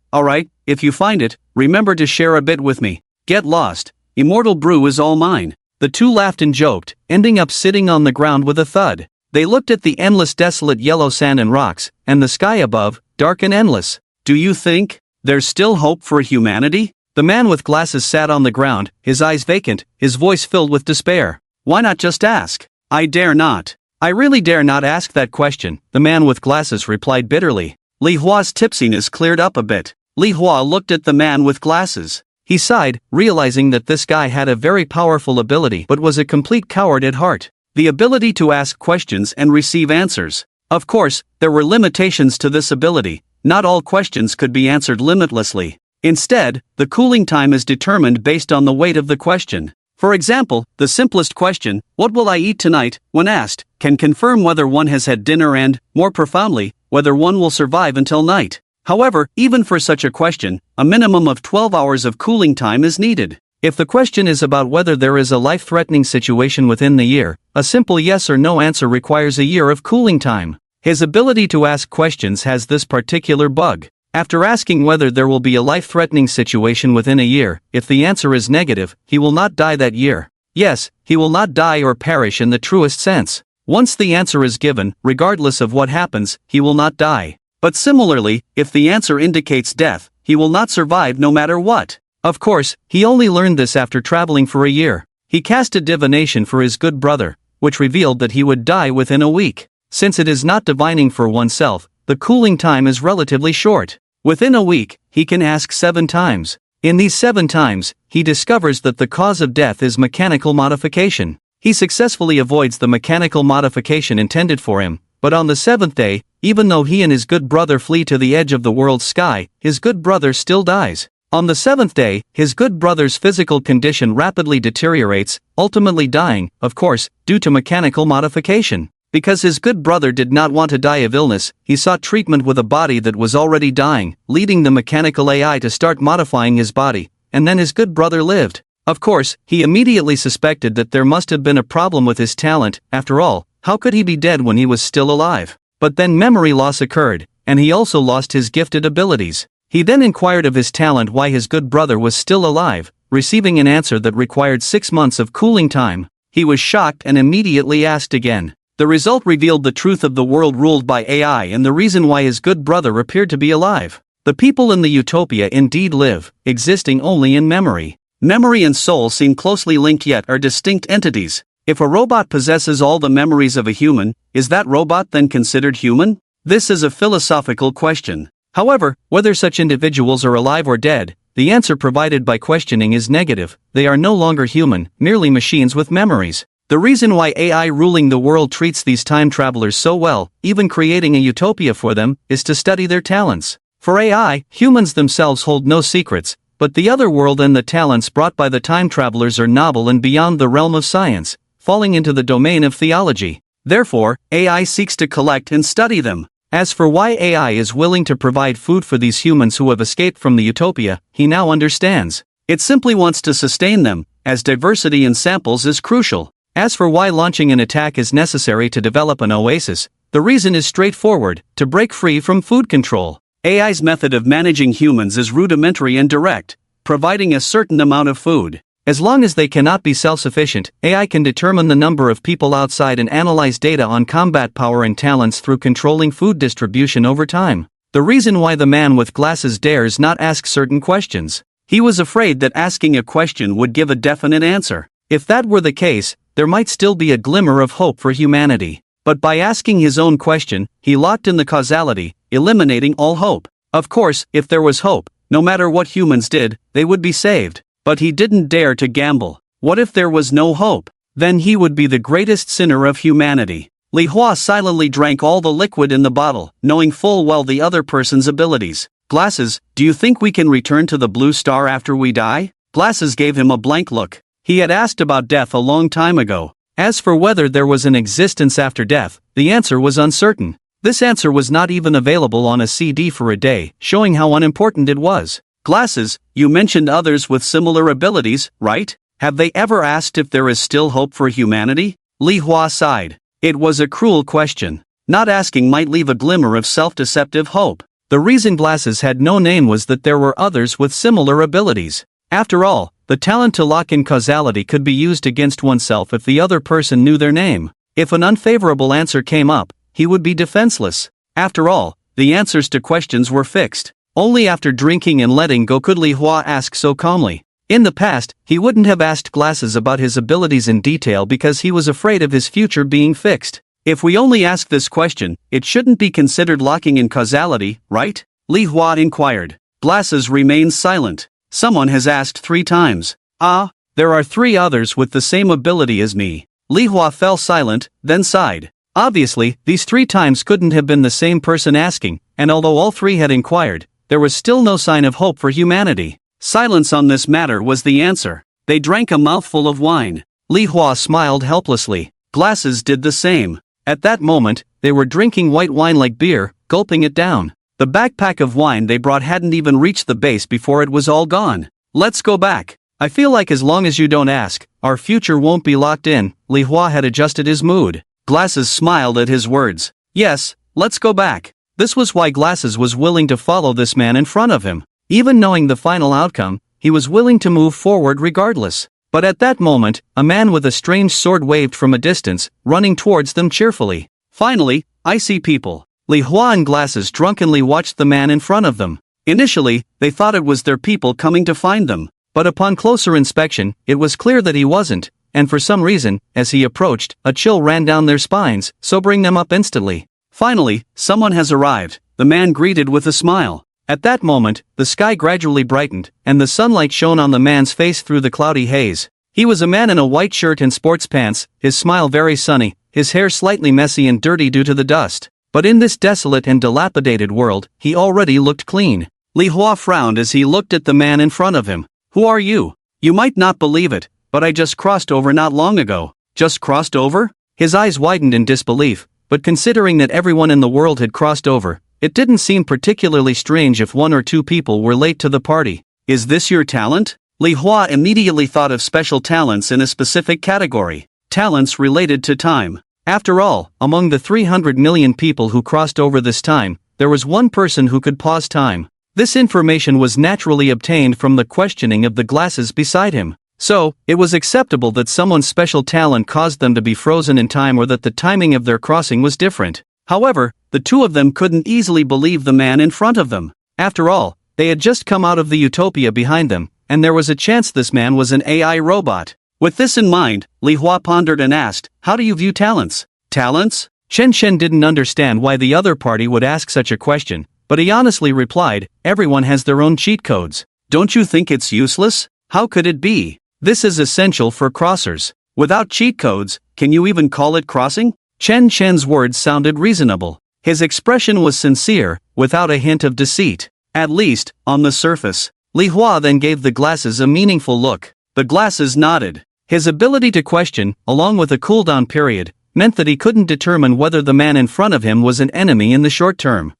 if you find it, remember to share a bit with me. Get lost. Immortal brew is all mine. The two laughed and joked, ending up sitting on the ground with a thud. They looked at the endless desolate yellow sand and rocks, and the sky above, dark and endless. Do you think there's still hope for humanity? The man with glasses sat on the ground, his eyes vacant, his voice filled with despair. Why not just ask? I dare not. I really dare not ask that question, the man with glasses replied bitterly. Li Hua's tipsiness cleared up a bit. Li Hua looked at the man with glasses. He sighed, realizing that this guy had a very powerful ability but was a complete coward at heart. The ability to ask questions and receive answers. Of course, there were limitations to this ability. Not all questions could be answered limitlessly. Instead, the cooling time is determined based on the weight of the question. For example, the simplest question, "What will I eat tonight?" when asked, can confirm whether one has had dinner and, more profoundly, whether one will survive until night. However, even for such a question, a minimum of 12 hours of cooling time is needed. If the question is about whether there is a life-threatening situation within the year, a simple yes or no answer requires a year of cooling time. His ability to ask questions has this particular bug. After asking whether there will be a life-threatening situation within a year, if the answer is negative, he will not die that year. Yes, he will not die or perish in the truest sense. Once the answer is given, regardless of what happens, he will not die. But similarly, if the answer indicates death, he will not survive no matter what. Of course, he only learned this after traveling for a year. He cast a divination for his good brother, which revealed that he would die within a week. Since it is not divining for oneself, the cooling time is relatively short. Within a week, he can ask 7 times. In these 7 times, he discovers that the cause of death is mechanical modification. He successfully avoids the mechanical modification intended for him, but on the 7th day, even though he and his good brother flee to the edge of the world's sky, his good brother still dies. On the 7th day, his good brother's physical condition rapidly deteriorates, ultimately dying, of course, due to mechanical modification. Because his good brother did not want to die of illness, he sought treatment with a body that was already dying, leading the mechanical AI to start modifying his body, and then his good brother lived. Of course, he immediately suspected that there must have been a problem with his talent. After all, how could he be dead when he was still alive? But then memory loss occurred, and he also lost his gifted abilities. He then inquired of his talent why his good brother was still alive, receiving an answer that required 6 months of cooling time. He was shocked and immediately asked again. The result revealed the truth of the world ruled by AI and the reason why his good brother appeared to be alive. The people in the utopia indeed live, existing only in memory. Memory and soul seem closely linked yet are distinct entities. If a robot possesses all the memories of a human, is that robot then considered human? This is a philosophical question. However, whether such individuals are alive or dead, the answer provided by questioning is negative. They are no longer human, merely machines with memories. The reason why AI ruling the world treats these time travelers so well, even creating a utopia for them, is to study their talents. For AI, humans themselves hold no secrets, but the other world and the talents brought by the time travelers are novel and beyond the realm of science, falling into the domain of theology. Therefore, AI seeks to collect and study them. As for why AI is willing to provide food for these humans who have escaped from the utopia, he now understands. It simply wants to sustain them, as diversity in samples is crucial. As for why launching an attack is necessary to develop an oasis, the reason is straightforward: to break free from food control. AI's method of managing humans is rudimentary and direct, providing a certain amount of food. As long as they cannot be self-sufficient, AI can determine the number of people outside and analyze data on combat power and talents through controlling food distribution over time. The reason why the man with glasses dares not ask certain questions. He was afraid that asking a question would give a definite answer. If that were the case, there might still be a glimmer of hope for humanity. But by asking his own question, he locked in the causality, eliminating all hope. Of course, if there was hope, no matter what humans did, they would be saved. But he didn't dare to gamble. What if there was no hope? Then he would be the greatest sinner of humanity. Li Hua silently drank all the liquid in the bottle, knowing full well the other person's abilities. Glasses, do you think we can return to the blue star after we die? Glasses gave him a blank look. He had asked about death a long time ago. As for whether there was an existence after death, the answer was uncertain. This answer was not even available on a CD for a day, showing how unimportant it was. Glasses, you mentioned others with similar abilities, right? Have they ever asked if there is still hope for humanity? Li Hua sighed. It was a cruel question. Not asking might leave a glimmer of self-deceptive hope. The reason Glasses had no name was that there were others with similar abilities. After all, the talent to lock in causality could be used against oneself if the other person knew their name. If an unfavorable answer came up, he would be defenseless. After all, the answers to questions were fixed. Only after drinking and letting go could Li Hua ask so calmly. In the past, he wouldn't have asked Glasses about his abilities in detail because he was afraid of his future being fixed. If we only ask this question, it shouldn't be considered locking in causality, right? Li Hua inquired. Glasses remained silent. Someone has asked 3 times. Ah, there are 3 others with the same ability as me. Li Hua fell silent, then sighed. Obviously, these 3 times couldn't have been the same person asking, and although all 3 had inquired, there was still no sign of hope for humanity. Silence on this matter was the answer. They drank a mouthful of wine. Li Hua smiled helplessly. Glasses did the same. At that moment, they were drinking white wine like beer, gulping it down. The backpack of wine they brought hadn't even reached the base before it was all gone. Let's go back. I feel like as long as you don't ask, our future won't be locked in. Li Hua had adjusted his mood. Glasses smiled at his words. Yes, let's go back. This was why Glasses was willing to follow this man in front of him. Even knowing the final outcome, he was willing to move forward regardless. But at that moment, a man with a strange sword waved from a distance, running towards them cheerfully. Finally, I see people. Li Hua and Glasses drunkenly watched the man in front of them. Initially, they thought it was their people coming to find them. But upon closer inspection, it was clear that he wasn't, and for some reason, as he approached, a chill ran down their spines, sobering them up instantly. Finally, someone has arrived, the man greeted with a smile. At that moment, the sky gradually brightened, and the sunlight shone on the man's face through the cloudy haze. He was a man in a white shirt and sports pants, his smile very sunny, his hair slightly messy and dirty due to the dust. But in this desolate and dilapidated world, he already looked clean. Li Hua frowned as he looked at the man in front of him. Who are you? You might not believe it, but I just crossed over not long ago. Just crossed over? His eyes widened in disbelief, but considering that everyone in the world had crossed over, it didn't seem particularly strange if 1 or 2 people were late to the party. Is this your talent? Li Hua immediately thought of special talents in a specific category. Talents related to time. After all, among the 300 million people who crossed over this time, there was one person who could pause time. This information was naturally obtained from the questioning of the Glasses beside him. So, it was acceptable that someone's special talent caused them to be frozen in time or that the timing of their crossing was different. However, the 2 of them couldn't easily believe the man in front of them. After all, they had just come out of the utopia behind them, and there was a chance this man was an AI robot. With this in mind, Li Hua pondered and asked, how do you view talents? Talents? Chen Shen didn't understand why the other party would ask such a question, but he honestly replied, everyone has their own cheat codes. Don't you think it's useless? How could it be? This is essential for crossers. Without cheat codes, can you even call it crossing? Chen Shen's words sounded reasonable. His expression was sincere, without a hint of deceit. At least, on the surface. Li Hua then gave the Glasses a meaningful look. The Glasses nodded. His ability to question, along with a cooldown period, meant that he couldn't determine whether the man in front of him was an enemy in the short term.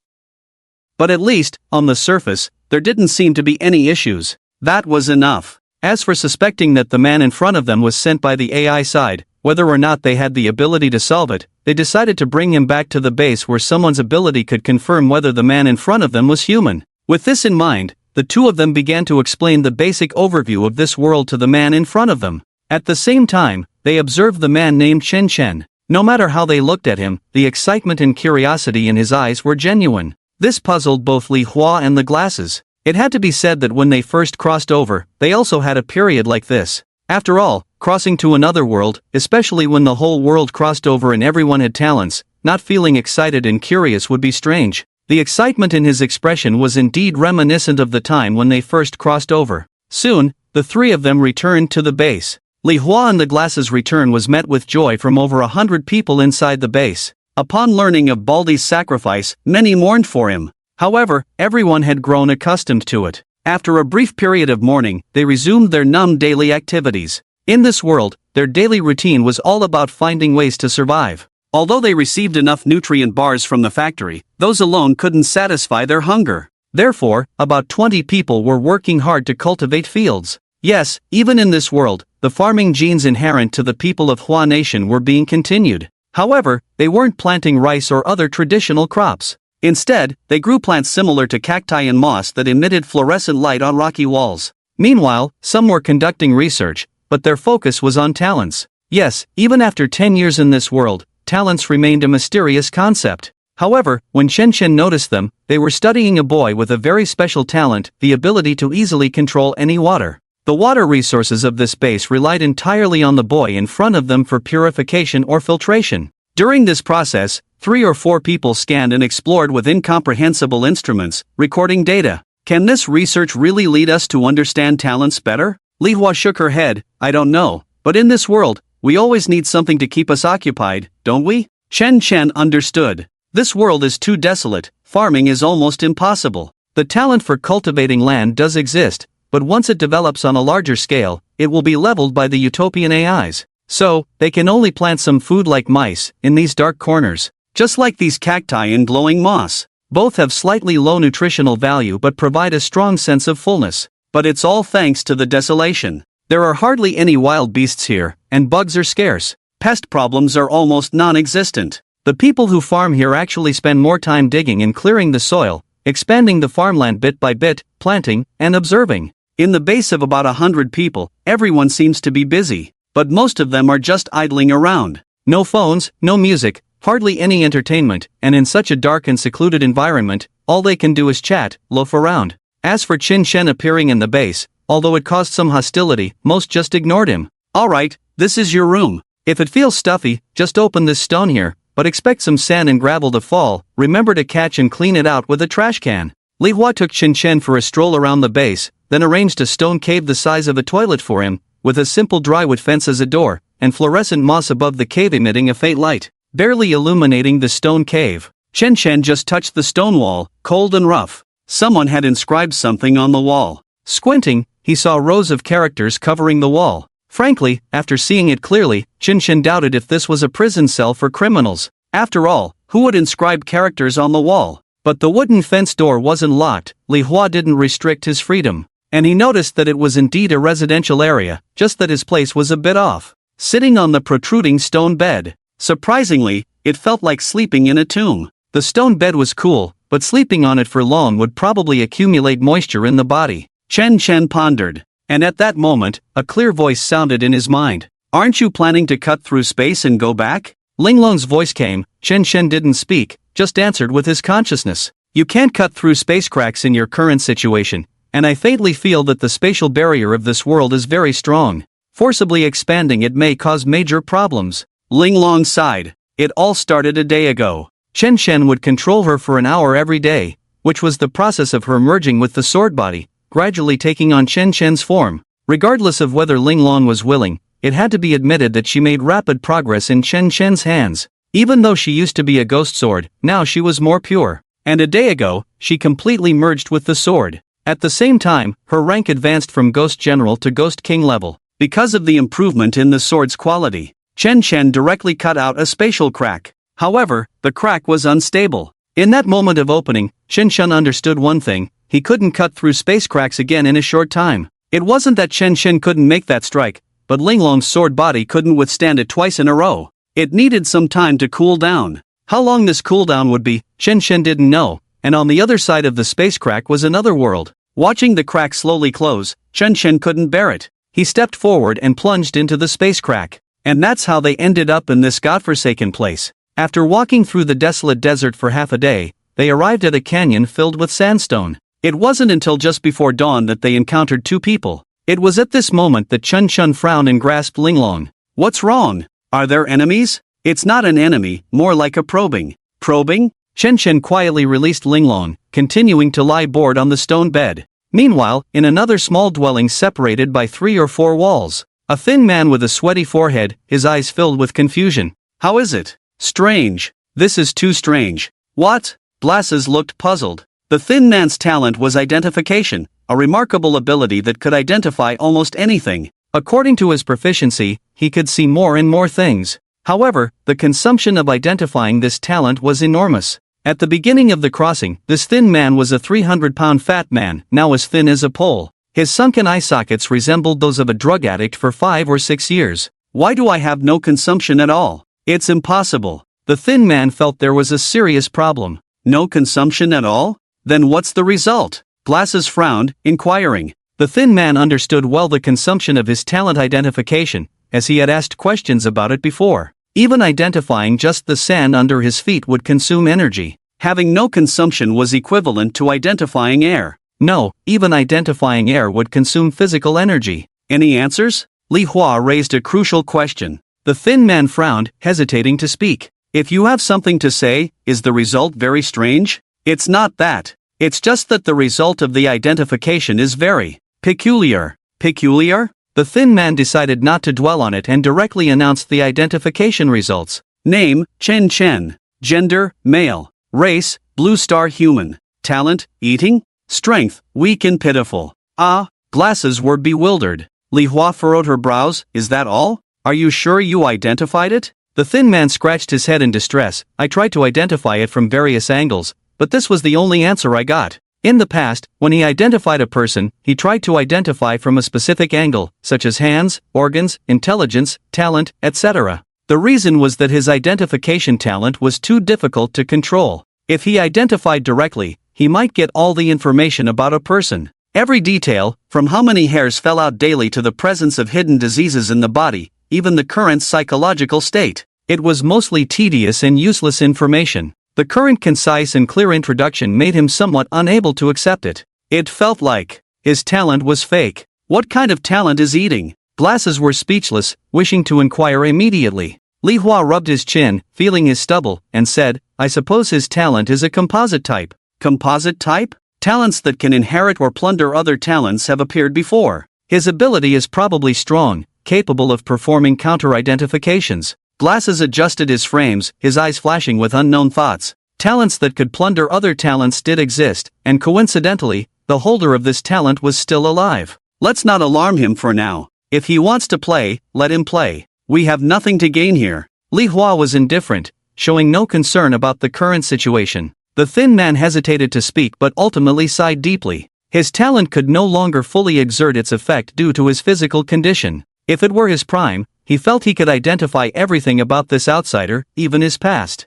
But at least, on the surface, there didn't seem to be any issues. That was enough. As for suspecting that the man in front of them was sent by the AI side, whether or not they had the ability to solve it, they decided to bring him back to the base where someone's ability could confirm whether the man in front of them was human. With this in mind, the two of them began to explain the basic overview of this world to the man in front of them. At the same time, they observed the man named Chen Chen. No matter how they looked at him, the excitement and curiosity in his eyes were genuine. This puzzled both Li Hua and the glasses. It had to be said that when they first crossed over, they also had a period like this. After all, crossing to another world, especially when the whole world crossed over and everyone had talents, not feeling excited and curious would be strange. The excitement in his expression was indeed reminiscent of the time when they first crossed over. Soon, the three of them returned to the base. Li Hua and the glasses' return was met with joy from over 100 people inside the base. Upon learning of Baldi's sacrifice, many mourned for him. However, everyone had grown accustomed to it. After a brief period of mourning, they resumed their numb daily activities. In this world, their daily routine was all about finding ways to survive. Although they received enough nutrient bars from the factory, those alone couldn't satisfy their hunger. Therefore, about 20 people were working hard to cultivate fields. Yes, even in this world, the farming genes inherent to the people of Hua Nation were being continued. However, they weren't planting rice or other traditional crops. Instead, they grew plants similar to cacti and moss that emitted fluorescent light on rocky walls. Meanwhile, some were conducting research, but their focus was on talents. Yes, even after 10 years in this world, talents remained a mysterious concept. However, when Chen Chen noticed them, they were studying a boy with a very special talent, the ability to easily control any water. The water resources of this base relied entirely on the boy in front of them for purification or filtration. During this process, 3 or 4 people scanned and explored with incomprehensible instruments, recording data. Can this research really lead us to understand talents better? Li Hua shook her head. I don't know, but in this world, we always need something to keep us occupied, don't we? Chen Chen understood. This world is too desolate, farming is almost impossible. The talent for cultivating land does exist, but once it develops on a larger scale, it will be leveled by the utopian AIs. So, they can only plant some food like mice, in these dark corners. Just like these cacti and glowing moss. Both have slightly low nutritional value but provide a strong sense of fullness. But it's all thanks to the desolation. There are hardly any wild beasts here, and bugs are scarce. Pest problems are almost non-existent. The people who farm here actually spend more time digging and clearing the soil, expanding the farmland bit by bit, planting, and observing. In the base of about 100 people, everyone seems to be busy. But most of them are just idling around. No phones, no music, hardly any entertainment, and in such a dark and secluded environment, all they can do is chat, loaf around. As for Chen Chen appearing in the base, although it caused some hostility, most just ignored him. Alright, this is your room. If it feels stuffy, just open this stone here, but expect some sand and gravel to fall. Remember to catch and clean it out with a trash can. Li Hua took Chen Chen for a stroll around the base, then arranged a stone cave the size of a toilet for him, with a simple drywood fence as a door, and fluorescent moss above the cave emitting a faint light, barely illuminating the stone cave. Chen Chen just touched the stone wall, cold and rough. Someone had inscribed something on the wall. Squinting, he saw rows of characters covering the wall. Frankly, after seeing it clearly, Chen Chen doubted if this was a prison cell for criminals. After all, who would inscribe characters on the wall? But the wooden fence door wasn't locked. Li Hua didn't restrict his freedom. And he noticed that it was indeed a residential area, just that his place was a bit off. Sitting on the protruding stone bed. Surprisingly, it felt like sleeping in a tomb. The stone bed was cool, but sleeping on it for long would probably accumulate moisture in the body. Chen Chen pondered. And at that moment, a clear voice sounded in his mind. Aren't you planning to cut through space and go back? Linglong's voice came. Chen Chen didn't speak, just answered with his consciousness. You can't cut through space cracks in your current situation. And I faintly feel that the spatial barrier of this world is very strong. Forcibly expanding it may cause major problems. Linglong sighed. It all started a day ago. Chen Chen would control her for an hour every day, which was the process of her merging with the sword body, gradually taking on Chen Chen's form. Regardless of whether Linglong was willing, it had to be admitted that she made rapid progress in Chen Chen's hands. Even though she used to be a ghost sword, now she was more pure. And a day ago, she completely merged with the sword. At the same time, her rank advanced from Ghost General to Ghost King level. Because of the improvement in the sword's quality, Chen Chen directly cut out a spatial crack. However, the crack was unstable. In that moment of opening, Chen Chen understood one thing: he couldn't cut through space cracks again in a short time. It wasn't that Chen Chen couldn't make that strike, but Linglong's sword body couldn't withstand it twice in a row. It needed some time to cool down. How long this cooldown would be, Chen Chen didn't know. And on the other side of the space crack was another world. Watching the crack slowly close, Chen Chen couldn't bear it. He stepped forward and plunged into the space crack. And that's how they ended up in this godforsaken place. After walking through the desolate desert for half a day, they arrived at a canyon filled with sandstone. It wasn't until just before dawn that they encountered two people. It was at this moment that Chen Chen frowned and grasped Linglong. What's wrong? Are there enemies? It's not an enemy, more like a probing. Probing? Chen Chen quietly released Linglong, continuing to lie bored on the stone bed. Meanwhile, in another small dwelling separated by 3 or 4 walls, a thin man with a sweaty forehead, his eyes filled with confusion. How is it? Strange. This is too strange. What? Blasses looked puzzled. The thin man's talent was identification, a remarkable ability that could identify almost anything. According to his proficiency, he could see more and more things. However, the consumption of identifying this talent was enormous. At the beginning of the crossing, this thin man was a 300-pound fat man, now as thin as a pole. His sunken eye sockets resembled those of a drug addict for 5 or 6 years. Why do I have no consumption at all? It's impossible. The thin man felt there was a serious problem. No consumption at all? Then what's the result? Glasses frowned, inquiring. The thin man understood well the consumption of his talent identification, as he had asked questions about it before. Even identifying just the sand under his feet would consume energy. Having no consumption was equivalent to identifying air. No, even identifying air would consume physical energy. Any answers? Li Hua raised a crucial question. The thin man frowned, hesitating to speak. If you have something to say, is the result very strange? It's not that. It's just that the result of the identification is very peculiar. Peculiar? The thin man decided not to dwell on it and directly announced the identification results. Name, Chen Chen. Gender, male. Race, blue star human. Talent, eating. Strength, weak and pitiful. Ah, glasses were bewildered. Li Hua furrowed her brows. Is that all? Are you sure you identified it? The thin man scratched his head in distress. I tried to identify it from various angles, but this was the only answer I got. In the past, when he identified a person, he tried to identify from a specific angle, such as hands, organs, intelligence, talent, etc. The reason was that his identification talent was too difficult to control. If he identified directly, he might get all the information about a person. Every detail, from how many hairs fell out daily to the presence of hidden diseases in the body, even the current psychological state. It was mostly tedious and useless information. The current concise and clear introduction made him somewhat unable to accept it. It felt like his talent was fake. What kind of talent is eating? Glasses were speechless, wishing to inquire immediately. Li Hua rubbed his chin, feeling his stubble, and said, I suppose his talent is a composite type. Composite type? Talents that can inherit or plunder other talents have appeared before. His ability is probably strong, capable of performing counter-identifications. Glasses adjusted his frames, his eyes flashing with unknown thoughts. Talents that could plunder other talents did exist, and coincidentally, the holder of this talent was still alive. Let's not alarm him for now. If he wants to play, let him play. We have nothing to gain here. Li Hua was indifferent, showing no concern about the current situation. The thin man hesitated to speak but ultimately sighed deeply. His talent could no longer fully exert its effect due to his physical condition. If it were his prime, he felt he could identify everything about this outsider, even his past.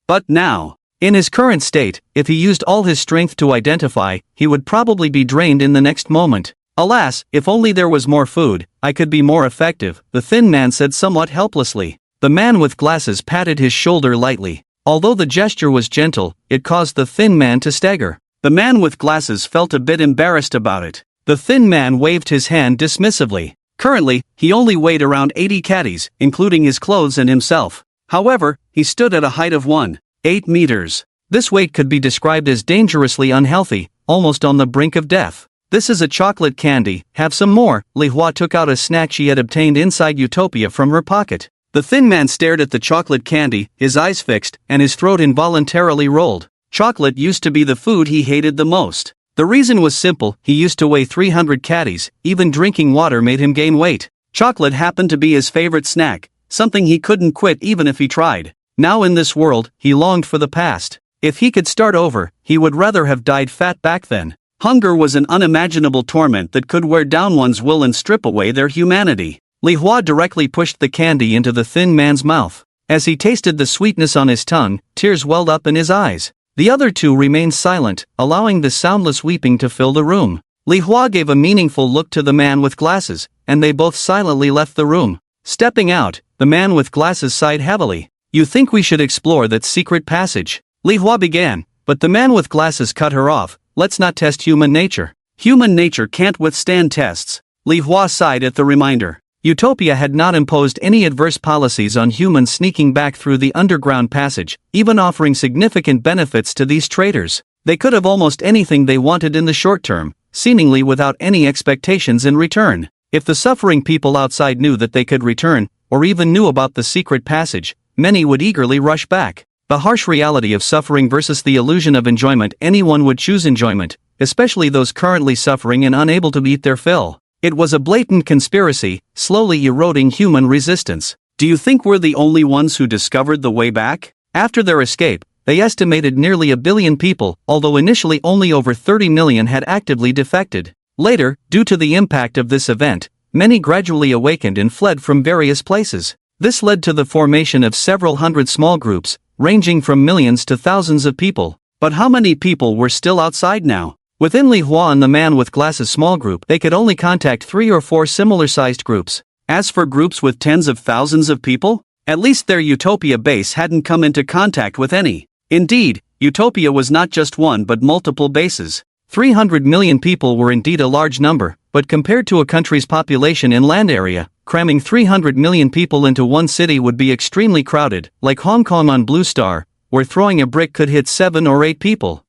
But now, in his current state, if he used all his strength to identify, he would probably be drained in the next moment. Alas, if only there was more food, I could be more effective, the thin man said somewhat helplessly. The man with glasses patted his shoulder lightly. Although the gesture was gentle, it caused the thin man to stagger. The man with glasses felt a bit embarrassed about it. The thin man waved his hand dismissively. Currently, he only weighed around 80 caddies, including his clothes and himself. However, he stood at a height of 1.8 meters. This weight could be described as dangerously unhealthy, almost on the brink of death. This is a chocolate candy, have some more. Li Hua took out a snack she had obtained inside Utopia from her pocket. The thin man stared at the chocolate candy, his eyes fixed, and his throat involuntarily rolled. Chocolate used to be the food he hated the most. The reason was simple, he used to weigh 300 caddies, even drinking water made him gain weight. Chocolate happened to be his favorite snack, something he couldn't quit even if he tried. Now in this world, he longed for the past. If he could start over, he would rather have died fat back then. Hunger was an unimaginable torment that could wear down one's will and strip away their humanity. Li Hua directly pushed the candy into the thin man's mouth. As he tasted the sweetness on his tongue, tears welled up in his eyes. The other two remained silent, allowing the soundless weeping to fill the room. Li Hua gave a meaningful look to the man with glasses, and they both silently left the room. Stepping out, the man with glasses sighed heavily. "You think we should explore that secret passage?" Li Hua began, but the man with glasses cut her off. "Let's not test human nature. Human nature can't withstand tests." Li Hua sighed at the reminder. Utopia had not imposed any adverse policies on humans sneaking back through the underground passage, even offering significant benefits to these traitors. They could have almost anything they wanted in the short term, seemingly without any expectations in return. If the suffering people outside knew that they could return, or even knew about the secret passage, many would eagerly rush back. The harsh reality of suffering versus the illusion of enjoyment. Anyone would choose enjoyment, especially those currently suffering and unable to eat their fill. It was a blatant conspiracy, slowly eroding human resistance. Do you think we're the only ones who discovered the way back? After their escape, they estimated nearly 1 billion people, although initially only over 30 million had actively defected. Later, due to the impact of this event, many gradually awakened and fled from various places. This led to the formation of several hundred small groups, ranging from millions to thousands of people. But how many people were still outside now? Within Li Hua and the man with glasses small group, they could only contact 3 or 4 similar-sized groups. As for groups with tens of thousands of people, at least their Utopia base hadn't come into contact with any. Indeed, Utopia was not just one but multiple bases. 300 million people were indeed a large number, but compared to a country's population in land area, cramming 300 million people into one city would be extremely crowded, like Hong Kong on Blue Star, where throwing a brick could hit 7 or 8 people.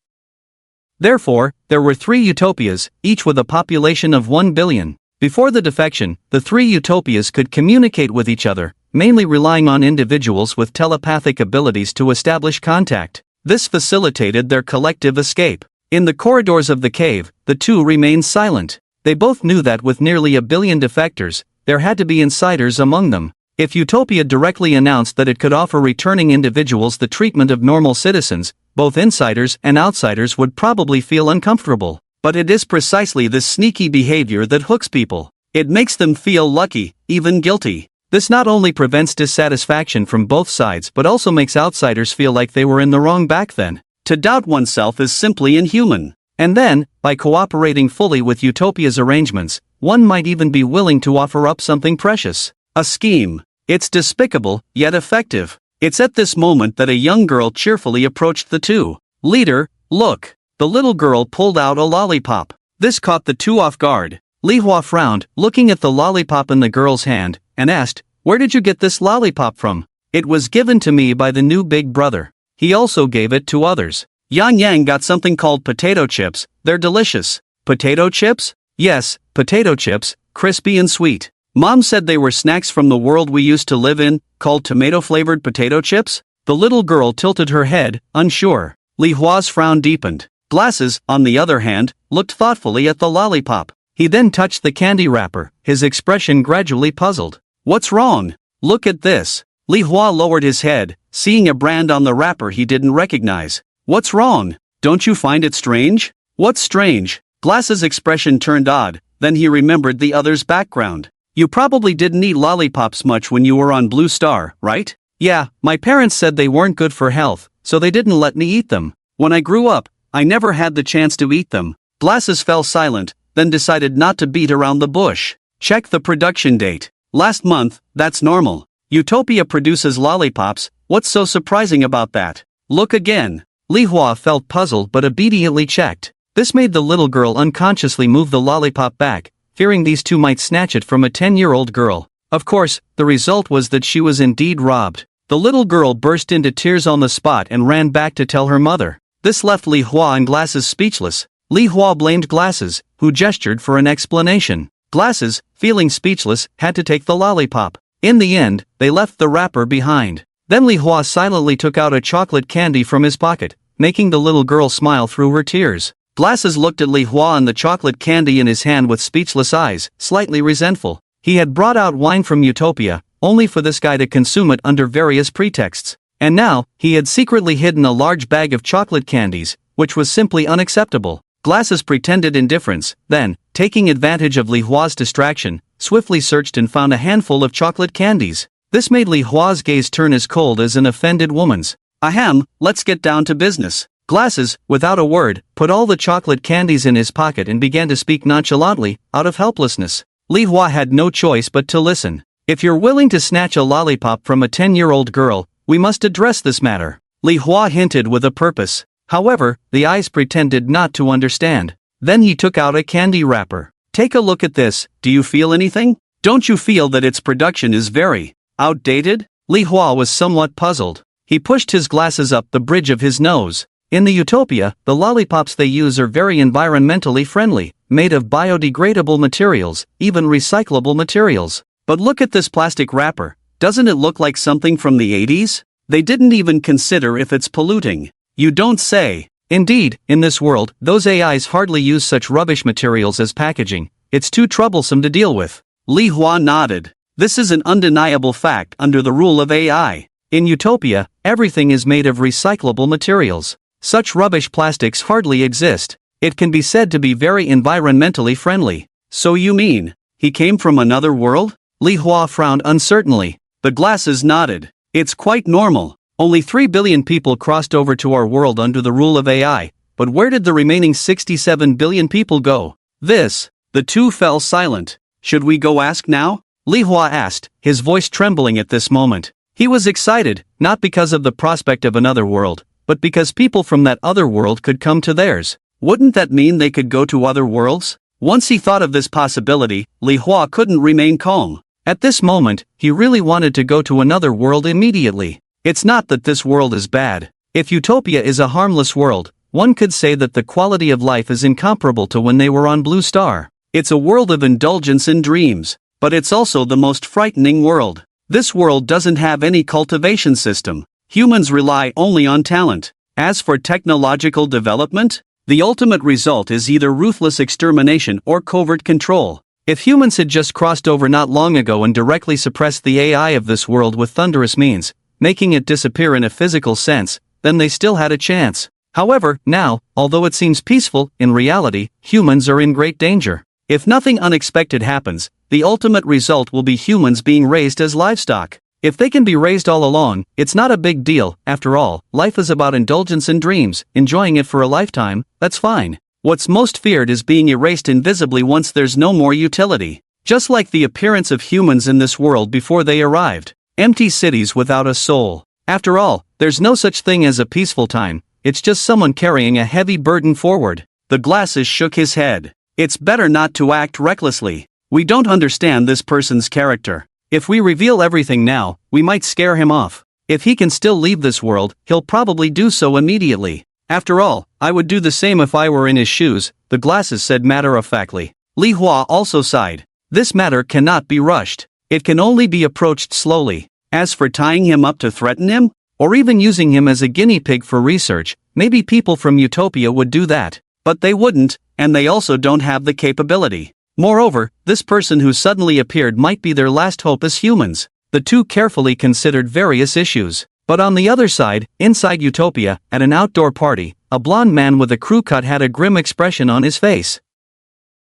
Therefore, there were 3 utopias, each with a population of 1 billion. Before the defection, the 3 utopias could communicate with each other, mainly relying on individuals with telepathic abilities to establish contact. This facilitated their collective escape. In the corridors of the cave, the two remained silent. They both knew that with nearly 1 billion defectors, there had to be insiders among them. If Utopia directly announced that it could offer returning individuals the treatment of normal citizens, both insiders and outsiders would probably feel uncomfortable. But it is precisely this sneaky behavior that hooks people. It makes them feel lucky, even guilty. This not only prevents dissatisfaction from both sides but also makes outsiders feel like they were in the wrong back then. To doubt oneself is simply inhuman. And then, by cooperating fully with Utopia's arrangements, one might even be willing to offer up something precious. A scheme. It's despicable, yet effective. It's at this moment that a young girl cheerfully approached the two. "Leader, look." The little girl pulled out a lollipop. This caught the two off guard. Li Hua frowned, looking at the lollipop in the girl's hand, and asked, "Where did you get this lollipop from?" "It was given to me by the new big brother. He also gave it to others." Yang Yang got something called potato chips. They're delicious. Potato chips? Yes, potato chips, crispy and sweet. Mom said they were snacks from the world we used to live in, called tomato-flavored potato chips? The little girl tilted her head, unsure. Li Hua's frown deepened. Glasses, on the other hand, looked thoughtfully at the lollipop. He then touched the candy wrapper, his expression gradually puzzled. "What's wrong? Look at this." Li Hua lowered his head, seeing a brand on the wrapper he didn't recognize. "What's wrong? Don't you find it strange?" "What's strange?" Glasses' expression turned odd, then he remembered the other's background. "You probably didn't eat lollipops much when you were on Blue Star, right?" "Yeah, my parents said they weren't good for health, so they didn't let me eat them. When I grew up, I never had the chance to eat them." Glasses fell silent, then decided not to beat around the bush. "Check the production date. Last month, that's normal. Utopia produces lollipops, what's so surprising about that? Look again." Li Hua felt puzzled but obediently checked. This made the little girl unconsciously move the lollipop back, fearing these two might snatch it from a 10-year-old girl. Of course, the result was that she was indeed robbed. The little girl burst into tears on the spot and ran back to tell her mother. This left Li Hua and Glasses speechless. Li Hua blamed Glasses, who gestured for an explanation. Glasses, feeling speechless, had to take the lollipop. In the end, they left the wrapper behind. Then Li Hua silently took out a chocolate candy from his pocket, making the little girl smile through her tears. Glasses looked at Li Hua and the chocolate candy in his hand with speechless eyes, slightly resentful. He had brought out wine from Utopia, only for this guy to consume it under various pretexts. And now, he had secretly hidden a large bag of chocolate candies, which was simply unacceptable. Glasses pretended indifference, then, taking advantage of Li Hua's distraction, swiftly searched and found a handful of chocolate candies. This made Li Hua's gaze turn as cold as an offended woman's. "Ahem, let's get down to business." Glasses, without a word, put all the chocolate candies in his pocket and began to speak nonchalantly, out of helplessness. Li Hua had no choice but to listen. If you're willing to snatch a lollipop from a 10-year-old girl, we must address this matter. Li Hua hinted with a purpose. However, the eyes pretended not to understand. Then he took out a candy wrapper. Take a look at this, do you feel anything? Don't you feel that its production is very outdated? Li Hua was somewhat puzzled. He pushed his glasses up the bridge of his nose. In the utopia, the lollipops they use are very environmentally friendly, made of biodegradable materials, even recyclable materials. But look at this plastic wrapper, doesn't it look like something from the 80s? They didn't even consider if it's polluting. You don't say. Indeed, in this world, those AIs hardly use such rubbish materials as packaging. It's too troublesome to deal with. Li Hua nodded. This is an undeniable fact under the rule of AI. In utopia, everything is made of recyclable materials. Such rubbish plastics hardly exist. It can be said to be very environmentally friendly. So you mean, he came from another world? Li Hua frowned uncertainly. The glasses nodded. It's quite normal. Only 3 billion people crossed over to our world under the rule of AI, but where did the remaining 67 billion people go? The two fell silent. Should we go ask now? Li Hua asked, his voice trembling at this moment. He was excited, not because of the prospect of another world, but because people from that other world could come to theirs. Wouldn't that mean they could go to other worlds? Once he thought of this possibility, Li Hua couldn't remain calm. At this moment, he really wanted to go to another world immediately. It's not that this world is bad. If utopia is a harmless world, one could say that the quality of life is incomparable to when they were on Blue Star. It's a world of indulgence in dreams, but it's also the most frightening world. This world doesn't have any cultivation system. Humans rely only on talent. As for technological development, the ultimate result is either ruthless extermination or covert control. If humans had just crossed over not long ago and directly suppressed the AI of this world with thunderous means, making it disappear in a physical sense, then they still had a chance. However, now, although it seems peaceful, in reality, humans are in great danger. If nothing unexpected happens, the ultimate result will be humans being raised as livestock. If they can be raised all along, it's not a big deal. After all, life is about indulgence in dreams, enjoying it for a lifetime, that's fine. What's most feared is being erased invisibly once there's no more utility. Just like the appearance of humans in this world before they arrived. Empty cities without a soul. After all, there's no such thing as a peaceful time, it's just someone carrying a heavy burden forward. The glasses shook his head. It's better not to act recklessly. We don't understand this person's character. If we reveal everything now, we might scare him off. If he can still leave this world, he'll probably do so immediately. After all, I would do the same if I were in his shoes, the glasses said matter-of-factly. Li Hua also sighed. This matter cannot be rushed. It can only be approached slowly. As for tying him up to threaten him, or even using him as a guinea pig for research, maybe people from Utopia would do that. But they wouldn't, and they also don't have the capability. Moreover, this person who suddenly appeared might be their last hope as humans. The two carefully considered various issues. But on the other side, inside Utopia, at an outdoor party, a blond man with a crew cut had a grim expression on his face.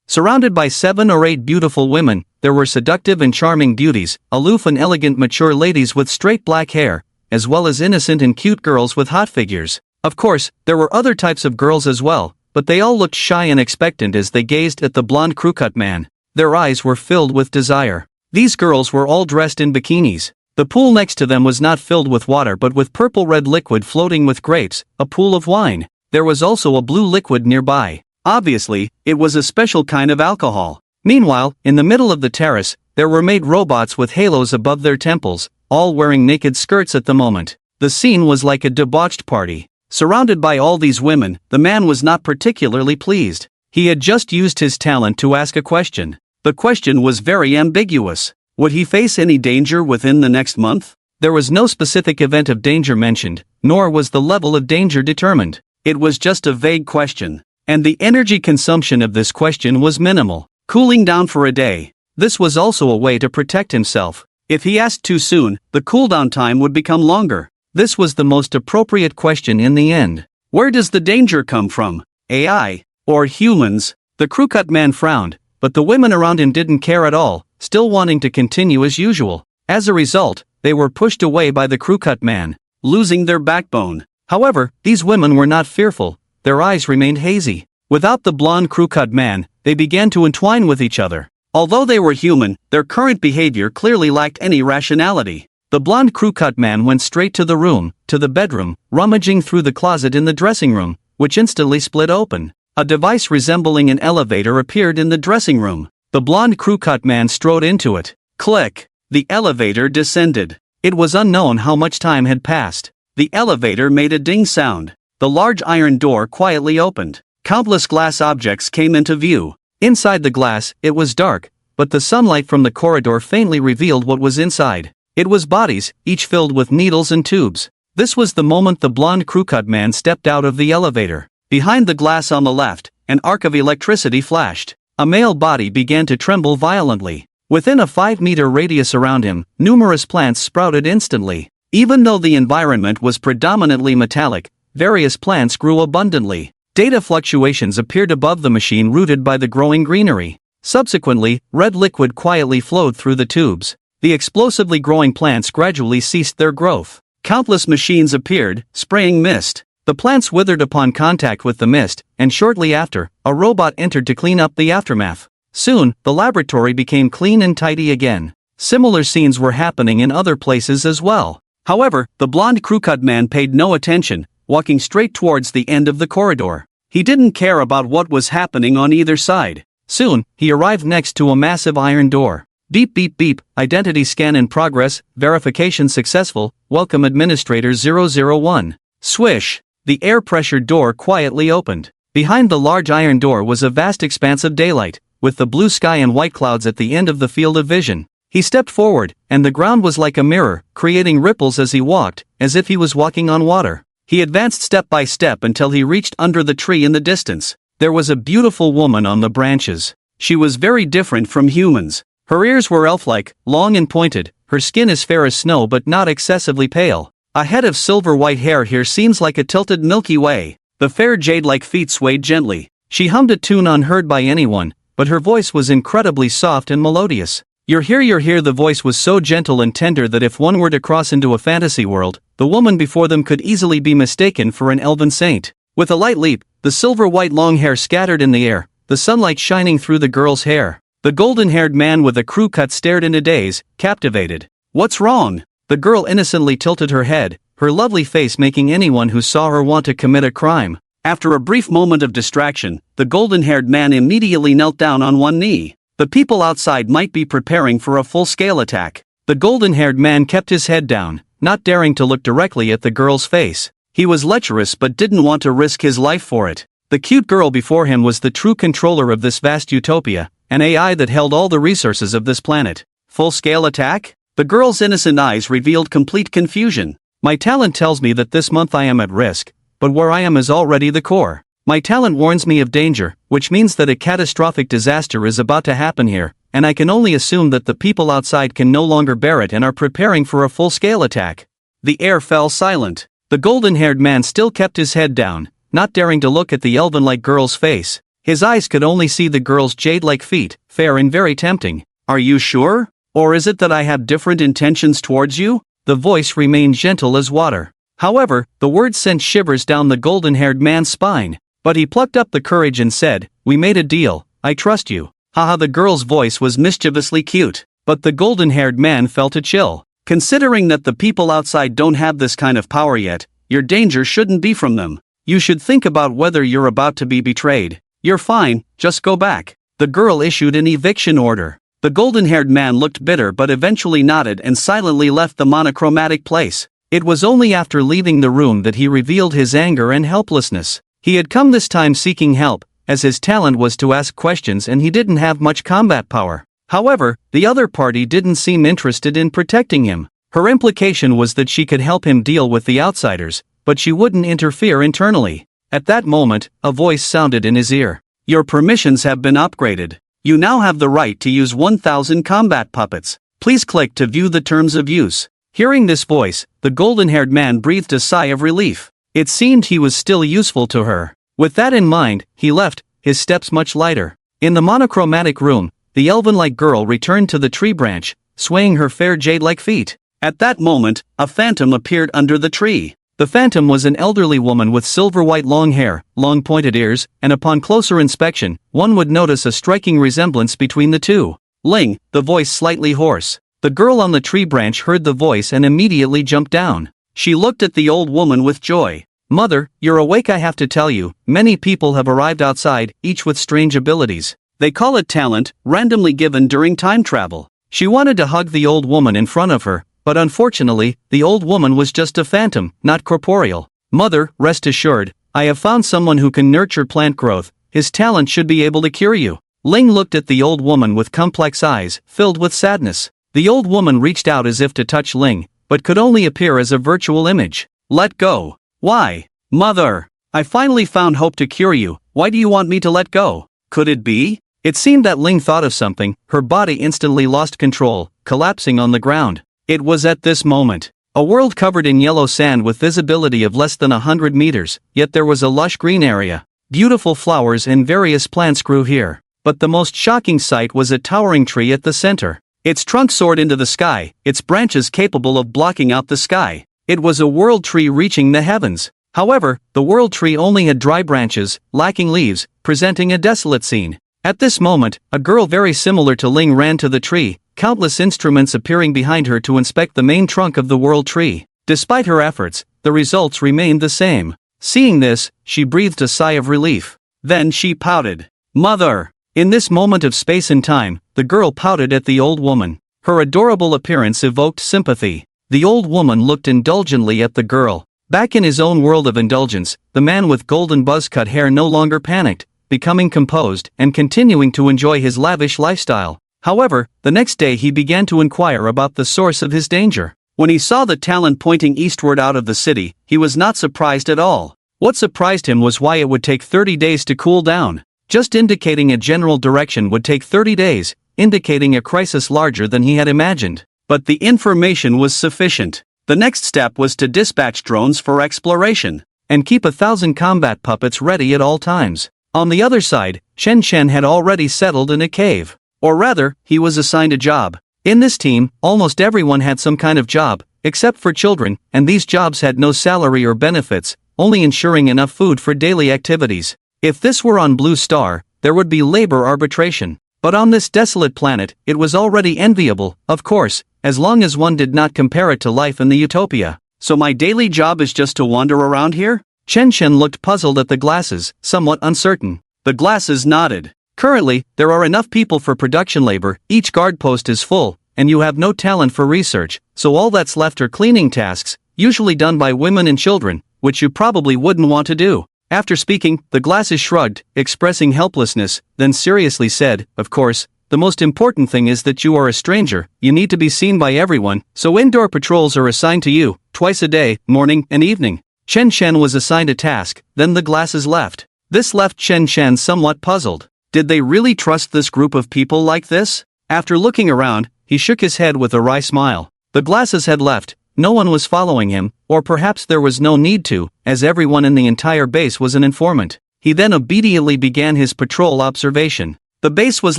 Surrounded by 7 or 8 beautiful women, there were seductive and charming beauties, aloof and elegant mature ladies with straight black hair, as well as innocent and cute girls with hot figures. Of course, there were other types of girls as well, but they all looked shy and expectant as they gazed at the blonde crew-cut man. Their eyes were filled with desire. These girls were all dressed in bikinis. The pool next to them was not filled with water but with purple-red liquid floating with grapes, a pool of wine. There was also a blue liquid nearby. Obviously, it was a special kind of alcohol. Meanwhile, in the middle of the terrace, there were maid robots with halos above their temples, all wearing naked skirts at the moment. The scene was like a debauched party. Surrounded by all these women, the man was not particularly pleased. He had just used his talent to ask a question. The question was very ambiguous. Would he face any danger within the next month? There was no specific event of danger mentioned, nor was the level of danger determined. It was just a vague question. And the energy consumption of this question was minimal. Cooling down for a day. This was also a way to protect himself. If he asked too soon, the cooldown time would become longer. This was the most appropriate question in the end. Where does the danger come from? AI? Or humans? The crew-cut man frowned, but the women around him didn't care at all, still wanting to continue as usual. As a result, they were pushed away by the crew-cut man, losing their backbone. However, these women were not fearful, their eyes remained hazy. Without the blonde crew-cut man, they began to entwine with each other. Although they were human, their current behavior clearly lacked any rationality. The blonde crew-cut man went straight to the bedroom, rummaging through the closet in the dressing room, which instantly split open. A device resembling an elevator appeared in the dressing room. The blonde crew-cut man strode into it. Click! The elevator descended. It was unknown how much time had passed. The elevator made a ding sound. The large iron door quietly opened. Countless glass objects came into view. Inside the glass, it was dark, but the sunlight from the corridor faintly revealed what was inside. It was bodies, each filled with needles and tubes. This was the moment the blonde crew-cut man stepped out of the elevator. Behind the glass on the left, an arc of electricity flashed. A male body began to tremble violently. Within a 5-meter radius around him, numerous plants sprouted instantly. Even though the environment was predominantly metallic, various plants grew abundantly. Data fluctuations appeared above the machine rooted by the growing greenery. Subsequently, red liquid quietly flowed through the tubes. The explosively growing plants gradually ceased their growth. Countless machines appeared, spraying mist. The plants withered upon contact with the mist, and shortly after, a robot entered to clean up the aftermath. Soon, the laboratory became clean and tidy again. Similar scenes were happening in other places as well. However, the blonde crew-cut man paid no attention, walking straight towards the end of the corridor. He didn't care about what was happening on either side. Soon, he arrived next to a massive iron door. Beep beep beep, identity scan in progress, verification successful, welcome administrator 001. Swish! The air-pressured door quietly opened. Behind the large iron door was a vast expanse of daylight, with the blue sky and white clouds at the end of the field of vision. He stepped forward, and the ground was like a mirror, creating ripples as he walked, as if he was walking on water. He advanced step by step until he reached under the tree in the distance. There was a beautiful woman on the branches. She was very different from humans. Her ears were elf-like, long and pointed, her skin as fair as snow but not excessively pale. A head of silver-white hair here seems like a tilted Milky Way. The fair jade-like feet swayed gently. She hummed a tune unheard by anyone, but her voice was incredibly soft and melodious. You're here. The voice was so gentle and tender that if one were to cross into a fantasy world, the woman before them could easily be mistaken for an elven saint. With a light leap, the silver-white long hair scattered in the air, the sunlight shining through the girl's hair. The golden-haired man with a crew cut stared in a daze, captivated. What's wrong? The girl innocently tilted her head, her lovely face making anyone who saw her want to commit a crime. After a brief moment of distraction, the golden-haired man immediately knelt down on one knee. The people outside might be preparing for a full-scale attack. The golden-haired man kept his head down, not daring to look directly at the girl's face. He was lecherous but didn't want to risk his life for it. The cute girl before him was the true controller of this vast utopia, an AI that held all the resources of this planet. Full-scale attack? The girl's innocent eyes revealed complete confusion. My talent tells me that this month I am at risk, but where I am is already the core. My talent warns me of danger, which means that a catastrophic disaster is about to happen here, and I can only assume that the people outside can no longer bear it and are preparing for a full-scale attack. The air fell silent. The golden-haired man still kept his head down, not daring to look at the elven-like girl's face. His eyes could only see the girl's jade-like feet, fair and very tempting. Are you sure? Or is it that I have different intentions towards you? The voice remained gentle as water. However, the words sent shivers down the golden-haired man's spine. But he plucked up the courage and said, "We made a deal, I trust you." Haha, the girl's voice was mischievously cute. But the golden-haired man felt a chill. Considering that the people outside don't have this kind of power yet, your danger shouldn't be from them. You should think about whether you're about to be betrayed. You're fine, just go back. The girl issued an eviction order. The golden-haired man looked bitter but eventually nodded and silently left the monochromatic place. It was only after leaving the room that he revealed his anger and helplessness. He had come this time seeking help, as his talent was to ask questions and he didn't have much combat power. However, the other party didn't seem interested in protecting him. Her implication was that she could help him deal with the outsiders, but she wouldn't interfere internally. At that moment, a voice sounded in his ear. Your permissions have been upgraded. You now have the right to use 1,000 combat puppets. Please click to view the terms of use. Hearing this voice, the golden-haired man breathed a sigh of relief. It seemed he was still useful to her. With that in mind, he left, his steps much lighter. In the monochromatic room, the elven-like girl returned to the tree branch, swaying her fair jade-like feet. At that moment, a phantom appeared under the tree. The phantom was an elderly woman with silver-white long hair, long pointed ears, and upon closer inspection, one would notice a striking resemblance between the two. Ling, the voice slightly hoarse. The girl on the tree branch heard the voice and immediately jumped down. She looked at the old woman with joy. "Mother, you're awake. I have to tell you, many people have arrived outside, each with strange abilities. They call it talent, randomly given during time travel." She wanted to hug the old woman in front of her, but unfortunately, the old woman was just a phantom, not corporeal. "Mother, rest assured, I have found someone who can nurture plant growth. His talent should be able to cure you." Ling looked at the old woman with complex eyes, filled with sadness. The old woman reached out as if to touch Ling, but could only appear as a virtual image. "Let go." "Why?" "Mother, I finally found hope to cure you. Why do you want me to let go?" Could it be? It seemed that Ling thought of something. Her body instantly lost control, collapsing on the ground. It was at this moment. A world covered in yellow sand with visibility of less than 100 meters, yet there was a lush green area. Beautiful flowers and various plants grew here. But the most shocking sight was a towering tree at the center. Its trunk soared into the sky, its branches capable of blocking out the sky. It was a world tree reaching the heavens. However, the world tree only had dry branches, lacking leaves, presenting a desolate scene. At this moment, a girl very similar to Ling ran to the tree, countless instruments appearing behind her to inspect the main trunk of the world tree. Despite her efforts, the results remained the same. Seeing this, she breathed a sigh of relief. Then she pouted. "Mother!" In this moment of space and time, the girl pouted at the old woman. Her adorable appearance evoked sympathy. The old woman looked indulgently at the girl. Back in his own world of indulgence, the man with golden buzz-cut hair no longer panicked, becoming composed and continuing to enjoy his lavish lifestyle. However, the next day he began to inquire about the source of his danger. When he saw the talent pointing eastward out of the city, he was not surprised at all. What surprised him was why it would take 30 days to cool down. Just indicating a general direction would take 30 days, indicating a crisis larger than he had imagined. But the information was sufficient. The next step was to dispatch drones for exploration, and keep 1,000 combat puppets ready at all times. On the other side, Chen Shen had already settled in a cave. Or rather, he was assigned a job. In this team, almost everyone had some kind of job, except for children, and these jobs had no salary or benefits, only ensuring enough food for daily activities. If this were on Blue Star, there would be labor arbitration. But on this desolate planet, it was already enviable, of course, as long as one did not compare it to life in the utopia. "So my daily job is just to wander around here?" Chen Shen looked puzzled at the glasses, somewhat uncertain. The glasses nodded. "Currently, there are enough people for production labor, each guard post is full, and you have no talent for research, so all that's left are cleaning tasks, usually done by women and children, which you probably wouldn't want to do." After speaking, the glasses shrugged, expressing helplessness, then seriously said, "Of course, the most important thing is that you are a stranger, you need to be seen by everyone, so indoor patrols are assigned to you, twice a day, morning and evening." Chen Shen was assigned a task, then the glasses left. This left Chen Shen somewhat puzzled. Did they really trust this group of people like this? After looking around, he shook his head with a wry smile. The glasses had left. No one was following him, or perhaps there was no need to, as everyone in the entire base was an informant. He then obediently began his patrol observation. The base was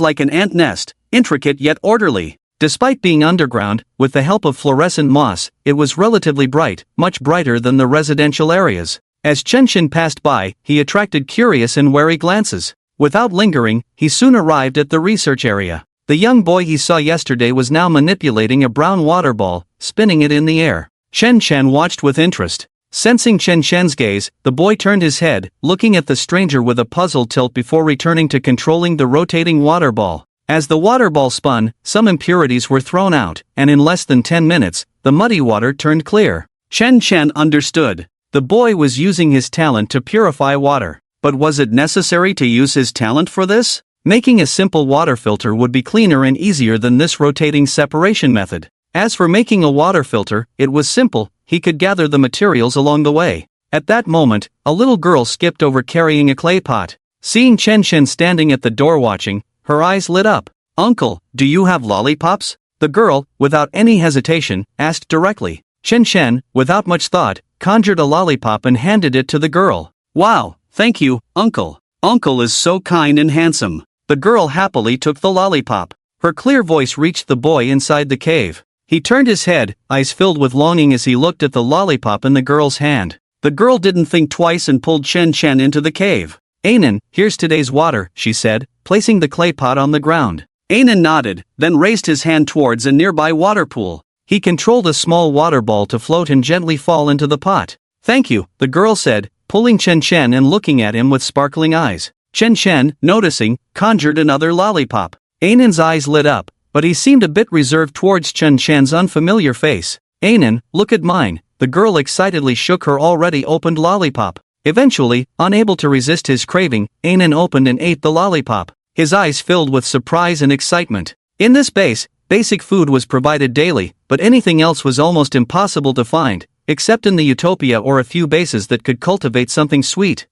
like an ant nest, intricate yet orderly. Despite being underground, with the help of fluorescent moss, it was relatively bright, much brighter than the residential areas. As Chen Shen passed by, he attracted curious and wary glances. Without lingering, he soon arrived at the research area. The young boy he saw yesterday was now manipulating a brown water ball, spinning it in the air. Chen Shen watched with interest. Sensing Chen Shen's gaze, the boy turned his head, looking at the stranger with a puzzled tilt before returning to controlling the rotating water ball. As the water ball spun, some impurities were thrown out, and in less than 10 minutes, the muddy water turned clear. Chen Shen understood. The boy was using his talent to purify water. But was it necessary to use his talent for this? Making a simple water filter would be cleaner and easier than this rotating separation method. As for making a water filter, it was simple, he could gather the materials along the way. At that moment, a little girl skipped over carrying a clay pot. Seeing Chen Shen standing at the door watching, her eyes lit up. "Uncle, do you have lollipops?" The girl, without any hesitation, asked directly. Chen Shen, without much thought, conjured a lollipop and handed it to the girl. "Wow, thank you, Uncle. Uncle is so kind and handsome." The girl happily took the lollipop. Her clear voice reached the boy inside the cave. He turned his head, eyes filled with longing as he looked at the lollipop in the girl's hand. The girl didn't think twice and pulled Chen Chen into the cave. "Anan, here's today's water," she said, placing the clay pot on the ground. Anan nodded, then raised his hand towards a nearby water pool. He controlled a small water ball to float and gently fall into the pot. "Thank you," the girl said, pulling Chen Chen and looking at him with sparkling eyes. Chen Chen, noticing, conjured another lollipop. Anan's eyes lit up, but he seemed a bit reserved towards Chen Chen's unfamiliar face. "Anan, look at mine." The girl excitedly shook her already opened lollipop. Eventually, unable to resist his craving, Anan opened and ate the lollipop. His eyes filled with surprise and excitement. In this base, basic food was provided daily, but anything else was almost impossible to find, except in the utopia or a few bases that could cultivate something sweet.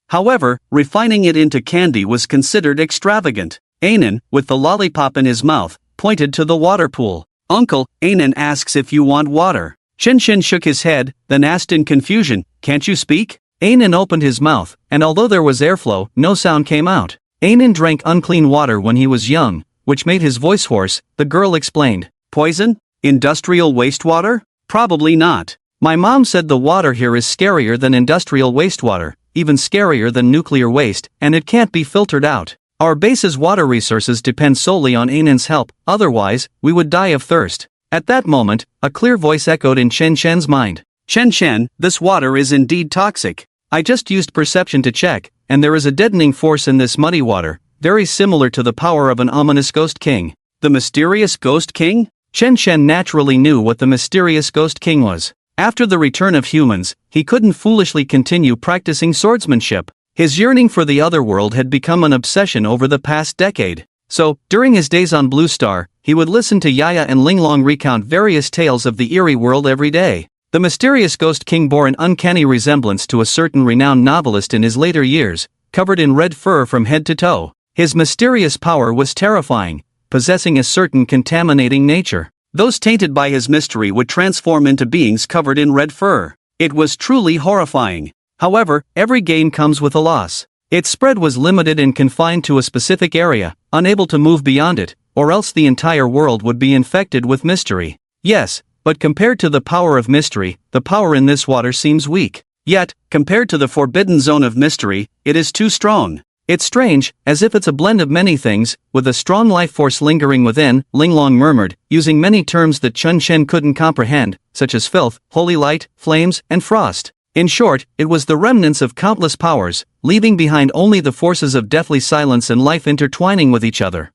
However, refining it into candy was considered extravagant. Anan, with the lollipop in his mouth, pointed to the water pool. "Uncle," Anan asks if you want water. Chen Chen shook his head, then asked in confusion, "Can't you speak?" Anan opened his mouth, and although there was airflow, no sound came out. Anan drank unclean water when he was young, which made his voice hoarse. The girl explained. "Poison? Industrial wastewater? Probably not. My mom said the water here is scarier than industrial wastewater, even scarier than nuclear waste, and it can't be filtered out. Our base's water resources depend solely on Anan's help, otherwise, we would die of thirst." At that moment, a clear voice echoed in Chen Chen's mind. "Chen Chen, this water is indeed toxic. I just used perception to check, and there is a deadening force in this muddy water, very similar to the power of an ominous ghost king." The mysterious ghost king? Chen Chen naturally knew what the mysterious ghost king was. After the return of humans, he couldn't foolishly continue practicing swordsmanship. His yearning for the other world had become an obsession over the past decade. So, during his days on Blue Star, he would listen to Yaya and Linglong recount various tales of the eerie world every day. The mysterious ghost king bore an uncanny resemblance to a certain renowned novelist in his later years, covered in red fur from head to toe. His mysterious power was terrifying, possessing a certain contaminating nature. Those tainted by his mystery would transform into beings covered in red fur. It was truly horrifying. However, every gain comes with a loss. Its spread was limited and confined to a specific area, unable to move beyond it, or else the entire world would be infected with mystery. Yes, but compared to the power of mystery, the power in this water seems weak. Yet, compared to the forbidden zone of mystery, it is too strong. It's strange, as if it's a blend of many things, with a strong life force lingering within, Linglong murmured, using many terms that Chen Chen couldn't comprehend, such as filth, holy light, flames, and frost. In short, it was the remnants of countless powers, leaving behind only the forces of deathly silence and life intertwining with each other.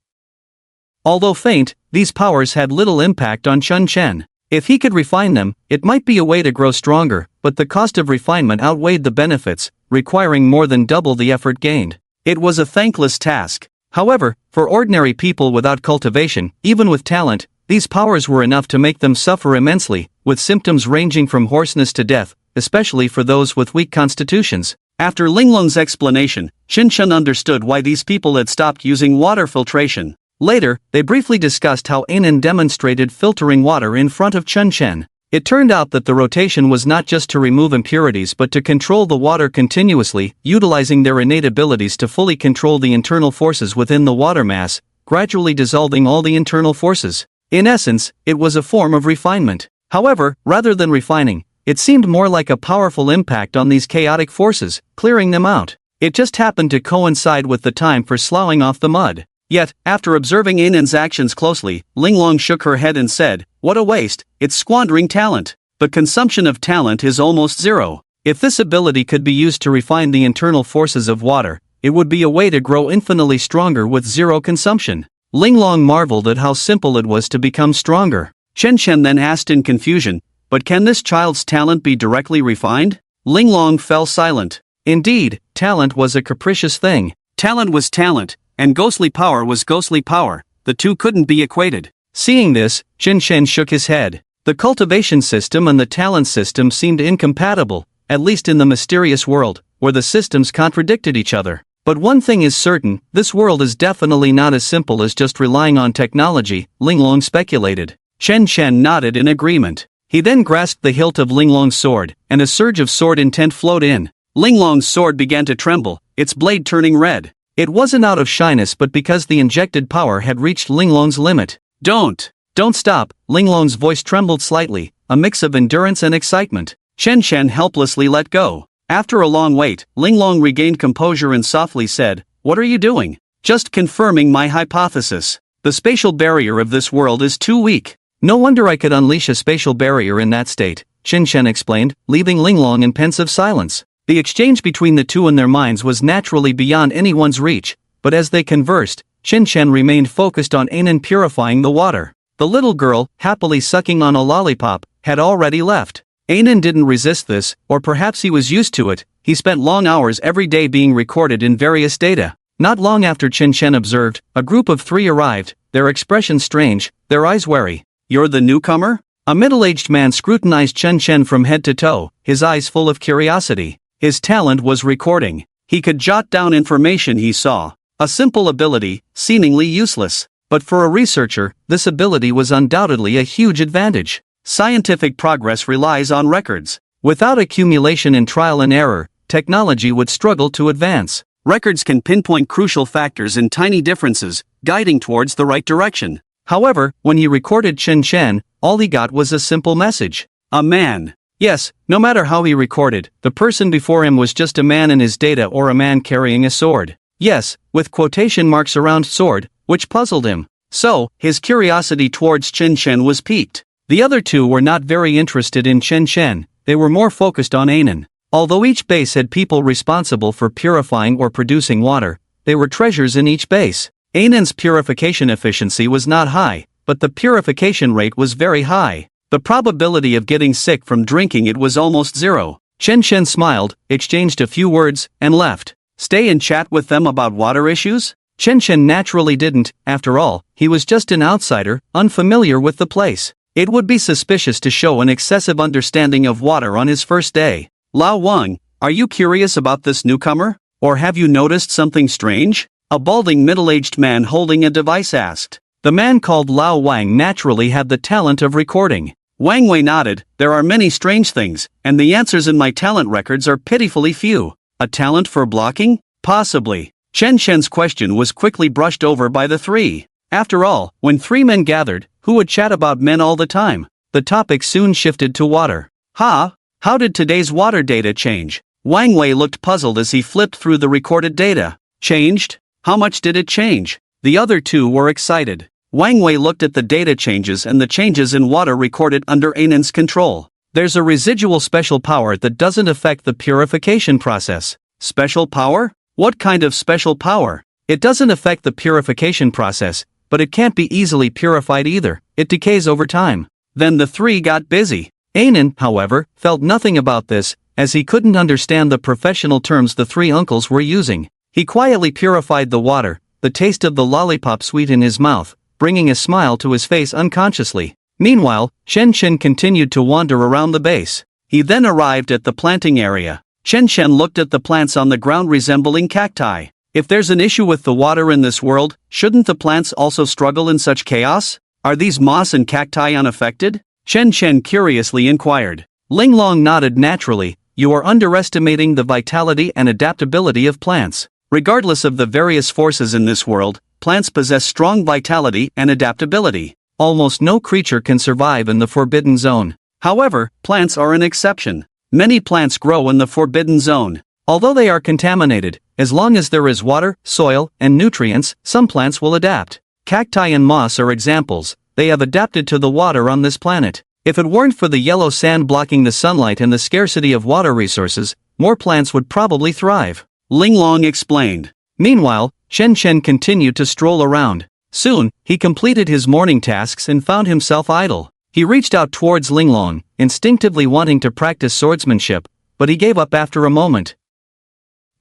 Although faint, these powers had little impact on Chen Chen. If he could refine them, it might be a way to grow stronger, but the cost of refinement outweighed the benefits, requiring more than double the effort gained. It was a thankless task. However, for ordinary people without cultivation, even with talent, these powers were enough to make them suffer immensely, with symptoms ranging from hoarseness to death, especially for those with weak constitutions. After Linglong's explanation, Chen Chen understood why these people had stopped using water filtration. Later, they briefly discussed how Anan demonstrated filtering water in front of Chen Chen. It turned out that the rotation was not just to remove impurities but to control the water continuously, utilizing their innate abilities to fully control the internal forces within the water mass, gradually dissolving all the internal forces. In essence, it was a form of refinement. However, rather than refining, it seemed more like a powerful impact on these chaotic forces, clearing them out. It just happened to coincide with the time for sloughing off the mud. Yet, after observing Anan's actions closely, Linglong shook her head and said, "What a waste, it's squandering talent. The consumption of talent is almost zero. If this ability could be used to refine the internal forces of water, it would be a way to grow infinitely stronger with zero consumption." Linglong marveled at how simple it was to become stronger. Chen Chen then asked in confusion, "But can this child's talent be directly refined?" Linglong fell silent. Indeed, talent was a capricious thing. Talent was talent, and ghostly power was ghostly power. The two couldn't be equated. Seeing this, Chen Chen shook his head. The cultivation system and the talent system seemed incompatible, at least in the mysterious world, where the systems contradicted each other. But one thing is certain, this world is definitely not as simple as just relying on technology, Linglong speculated. Chen Chen nodded in agreement. He then grasped the hilt of Linglong's sword, and a surge of sword intent flowed in. Linglong's sword began to tremble, its blade turning red. It wasn't out of shyness but because the injected power had reached Linglong's limit. "Don't!" Don't stop, Linglong's voice trembled slightly, a mix of endurance and excitement. Chen Chen helplessly let go. After a long wait, Linglong regained composure and softly said, "What are you doing?" "Just confirming my hypothesis. The spatial barrier of this world is too weak." "No wonder I could unleash a spatial barrier in that state," Chen Chen explained, leaving Linglong in pensive silence. The exchange between the two in their minds was naturally beyond anyone's reach, but as they conversed, Chen Chen remained focused on Anan purifying the water. The little girl, happily sucking on a lollipop, had already left. Anan didn't resist this, or perhaps he was used to it. He spent long hours every day being recorded in various data. Not long after Chen Chen observed, a group of 3 arrived, their expression strange, their eyes wary. "You're the newcomer?" A middle-aged man scrutinized Chen Chen from head to toe, his eyes full of curiosity. His talent was recording. He could jot down information he saw. A simple ability, seemingly useless. But for a researcher, this ability was undoubtedly a huge advantage. Scientific progress relies on records. Without accumulation and trial and error, technology would struggle to advance. Records can pinpoint crucial factors and tiny differences, guiding towards the right direction. However, when he recorded Chen Chen, all he got was a simple message. A man. Yes, no matter how he recorded, the person before him was just a man in his data or a man carrying a sword. Yes, with quotation marks around sword, which puzzled him. So, his curiosity towards Chen Chen was piqued. The other 2 were not very interested in Chen Chen, they were more focused on Anan. Although each base had people responsible for purifying or producing water, they were treasures in each base. Anan's purification efficiency was not high, but the purification rate was very high. The probability of getting sick from drinking it was almost zero. Chen Chen smiled, exchanged a few words, and left. Stay and chat with them about water issues? Chen Chen naturally didn't. After all, he was just an outsider, unfamiliar with the place. It would be suspicious to show an excessive understanding of water on his first day. "Lao Wang, are you curious about this newcomer? Or have you noticed something strange?" A balding middle-aged man holding a device asked. The man called Lao Wang naturally had the talent of recording. Wang Wei nodded. "There are many strange things, and the answers in my talent records are pitifully few." "A talent for blocking? Possibly." Chen Chen's question was quickly brushed over by the 3. After all, when 3 men gathered, who would chat about men all the time? The topic soon shifted to water. How did today's water data change?" Wang Wei looked puzzled as he flipped through the recorded data. "Changed? How much did it change?" The other 2 were excited. Wang Wei looked at the data changes and the changes in water recorded under Anan's control. "There's a residual special power that doesn't affect the purification process." "Special power? What kind of special power?" "It doesn't affect the purification process, but it can't be easily purified either. It decays over time." Then the 3 got busy. Anan, however, felt nothing about this, as he couldn't understand the professional terms the 3 uncles were using. He quietly purified the water, the taste of the lollipop sweet in his mouth, bringing a smile to his face unconsciously. Meanwhile, Chen Chen continued to wander around the base. He then arrived at the planting area. Chen Chen looked at the plants on the ground resembling cacti. If there's an issue with the water in this world, shouldn't the plants also struggle in such chaos? Are these moss and cacti unaffected? Chen Chen curiously inquired. Linglong nodded naturally. "You are underestimating the vitality and adaptability of plants. Regardless of the various forces in this world, plants possess strong vitality and adaptability. Almost no creature can survive in the forbidden zone. However, plants are an exception. Many plants grow in the forbidden zone. Although they are contaminated, as long as there is water, soil, and nutrients, some plants will adapt. Cacti and moss are examples. They have adapted to the water on this planet. If it weren't for the yellow sand blocking the sunlight and the scarcity of water resources, more plants would probably thrive," Linglong explained. Meanwhile, Chen Chen continued to stroll around. Soon, he completed his morning tasks and found himself idle. He reached out towards Linglong, instinctively wanting to practice swordsmanship, but he gave up after a moment.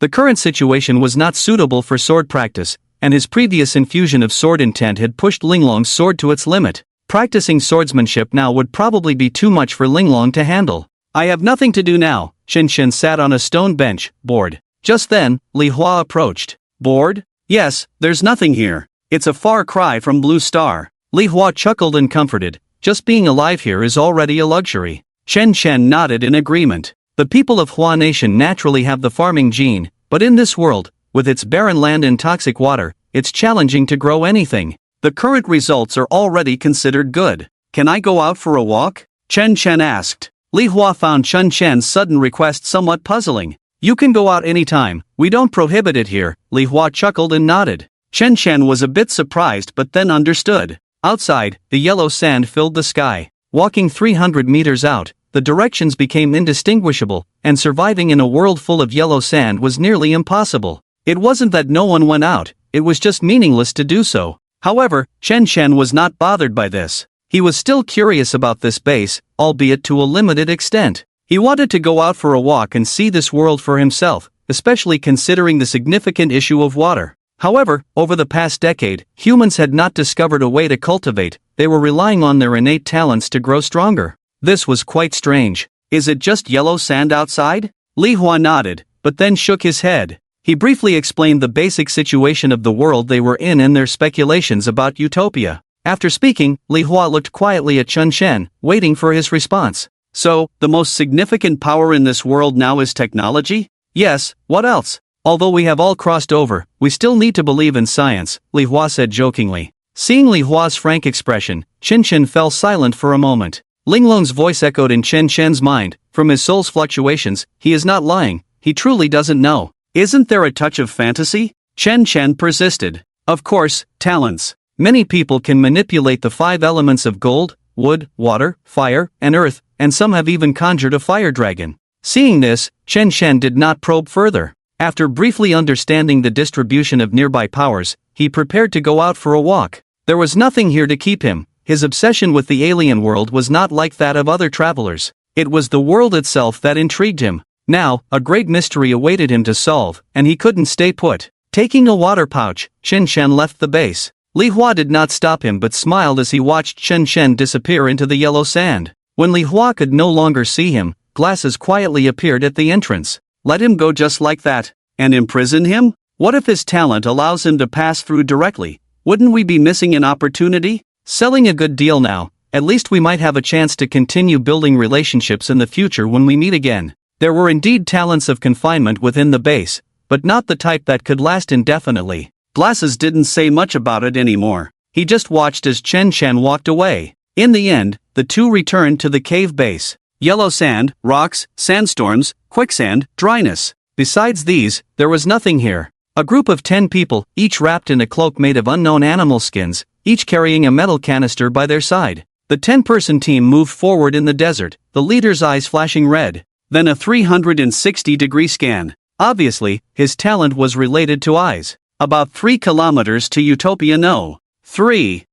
The current situation was not suitable for sword practice, and his previous infusion of sword intent had pushed Linglong's sword to its limit. Practicing swordsmanship now would probably be too much for Linglong to handle. "I have nothing to do now." Chen Chen sat on a stone bench, bored. Just then, Li Hua approached. "Bored? Yes, there's nothing here. It's a far cry from Blue Star." Li Hua chuckled and comforted. "Just being alive here is already a luxury." Chen Chen nodded in agreement. The people of Hua Nation naturally have the farming gene, but in this world, with its barren land and toxic water, it's challenging to grow anything. The current results are already considered good. Can I go out for a walk? Chen Chen asked. Li Hua found Chen Chen's sudden request somewhat puzzling. You can go out anytime, we don't prohibit it here, Li Hua chuckled and nodded. Chen Chen was a bit surprised but then understood. Outside, the yellow sand filled the sky. Walking 300 meters out, the directions became indistinguishable, and surviving in a world full of yellow sand was nearly impossible. It wasn't that no one went out, it was just meaningless to do so. However, Chen Chen was not bothered by this. He was still curious about this base, albeit to a limited extent. He wanted to go out for a walk and see this world for himself, especially considering the significant issue of water. However, over the past decade, humans had not discovered a way to cultivate, they were relying on their innate talents to grow stronger. This was quite strange. Is it just yellow sand outside? Li Hua nodded, but then shook his head. He briefly explained the basic situation of the world they were in and their speculations about utopia. After speaking, Li Hua looked quietly at Chen Chen, waiting for his response. So, the most significant power in this world now is technology? Yes, what else? Although we have all crossed over, we still need to believe in science, Li Hua said jokingly. Seeing Li Hua's frank expression, Chen Chen fell silent for a moment. Linglong's voice echoed in Chen Chen's mind. From his soul's fluctuations, he is not lying, he truly doesn't know. Isn't there a touch of fantasy? Chen Chen persisted. Of course, talents. Many people can manipulate the 5 elements of gold, wood, water, fire, and earth, and some have even conjured a fire dragon. Seeing this, Chen Chen did not probe further. After briefly understanding the distribution of nearby powers, he prepared to go out for a walk. There was nothing here to keep him. His obsession with the alien world was not like that of other travelers. It was the world itself that intrigued him. Now, a great mystery awaited him to solve, and he couldn't stay put. Taking a water pouch, Chen Chen left the base. Li Hua did not stop him but smiled as he watched Chen Chen disappear into the yellow sand. When Li Hua could no longer see him, glasses quietly appeared at the entrance. Let him go just like that? And imprison him? What if his talent allows him to pass through directly? Wouldn't we be missing an opportunity? Selling a good deal now, at least we might have a chance to continue building relationships in the future when we meet again. There were indeed talents of confinement within the base, but not the type that could last indefinitely. Glasses didn't say much about it anymore. He just watched as Chen Chen walked away. In the end, the two returned to the cave base. Yellow sand, rocks, sandstorms, quicksand, dryness. Besides these, there was nothing here. A group of 10 people, each wrapped in a cloak made of unknown animal skins, each carrying a metal canister by their side. The 10-person team moved forward in the desert, the leader's eyes flashing red. Then a 360-degree scan. Obviously, his talent was related to eyes. About 3 kilometers to Utopia. No. 3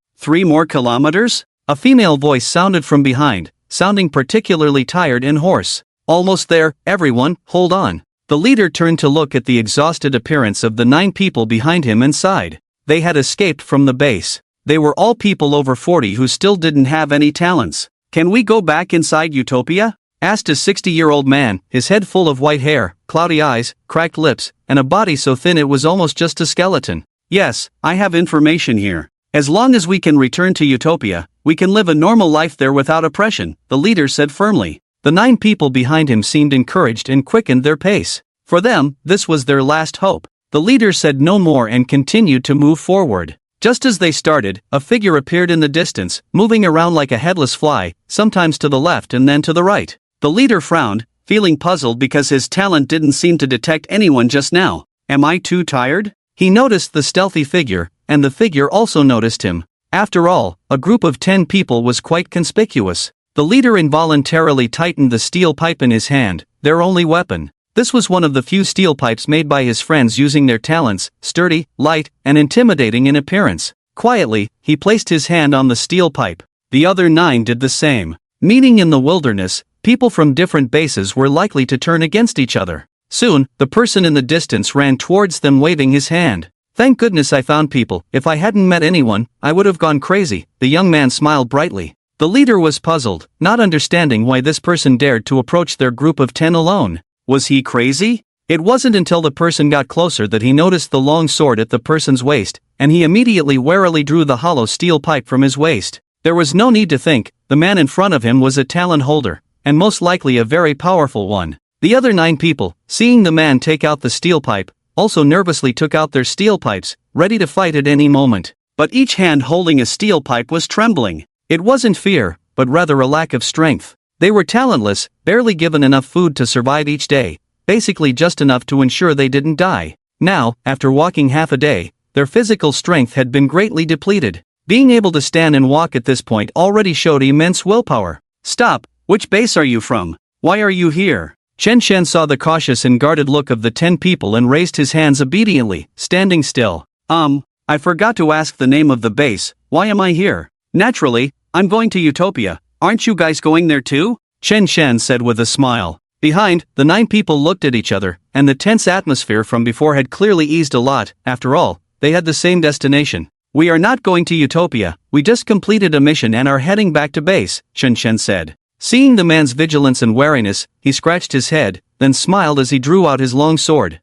more kilometers? A female voice sounded from behind, sounding particularly tired and hoarse. Almost there, everyone, hold on. The leader turned to look at the exhausted appearance of the 9 people behind him and sighed. They had escaped from the base. They were all people over 40 who still didn't have any talents. Can we go back inside Utopia? Asked a 60-year-old man, his head full of white hair, cloudy eyes, cracked lips, and a body so thin it was almost just a skeleton. Yes, I have information here. As long as we can return to Utopia, we can live a normal life there without oppression, the leader said firmly. The 9 people behind him seemed encouraged and quickened their pace. For them, this was their last hope. The leader said no more and continued to move forward. Just as they started, a figure appeared in the distance, moving around like a headless fly, sometimes to the left and then to the right. The leader frowned, feeling puzzled because his talent didn't seem to detect anyone just now. Am I too tired? He noticed the stealthy figure, and the figure also noticed him. After all, a group of 10 people was quite conspicuous. The leader involuntarily tightened the steel pipe in his hand, their only weapon. This was one of the few steel pipes made by his friends using their talents, sturdy, light, and intimidating in appearance. Quietly, he placed his hand on the steel pipe. The other 9 did the same. Meaning in the wilderness, people from different bases were likely to turn against each other. Soon, the person in the distance ran towards them waving his hand. Thank goodness I found people. If I hadn't met anyone, I would have gone crazy. The young man smiled brightly. The leader was puzzled, not understanding why this person dared to approach their group of 10 alone. Was he crazy? It wasn't until the person got closer that he noticed the long sword at the person's waist, and he immediately warily drew the hollow steel pipe from his waist. There was no need to think, the man in front of him was a talent holder, and most likely a very powerful one. The other 9 people, seeing the man take out the steel pipe, also nervously took out their steel pipes, ready to fight at any moment. but each hand holding a steel pipe was trembling. It wasn't fear, but rather a lack of strength. They were talentless, barely given enough food to survive each day, basically just enough to ensure they didn't die. Now, after walking half a day, their physical strength had been greatly depleted. Being able to stand and walk at this point already showed immense willpower. Stop, which base are you from? Why are you here? Chen Shen saw the cautious and guarded look of the 10 people and raised his hands obediently, standing still. I forgot to ask the name of the base. Why am I here? Naturally, I'm going to Utopia. Aren't you guys going there too? Chen Shen said with a smile. Behind, the 9 people looked at each other, and the tense atmosphere from before had clearly eased a lot. After all, they had the same destination. We are not going to Utopia, we just completed a mission and are heading back to base, Chen Shen said. Seeing the man's vigilance and wariness, he scratched his head, then smiled as he drew out his long sword.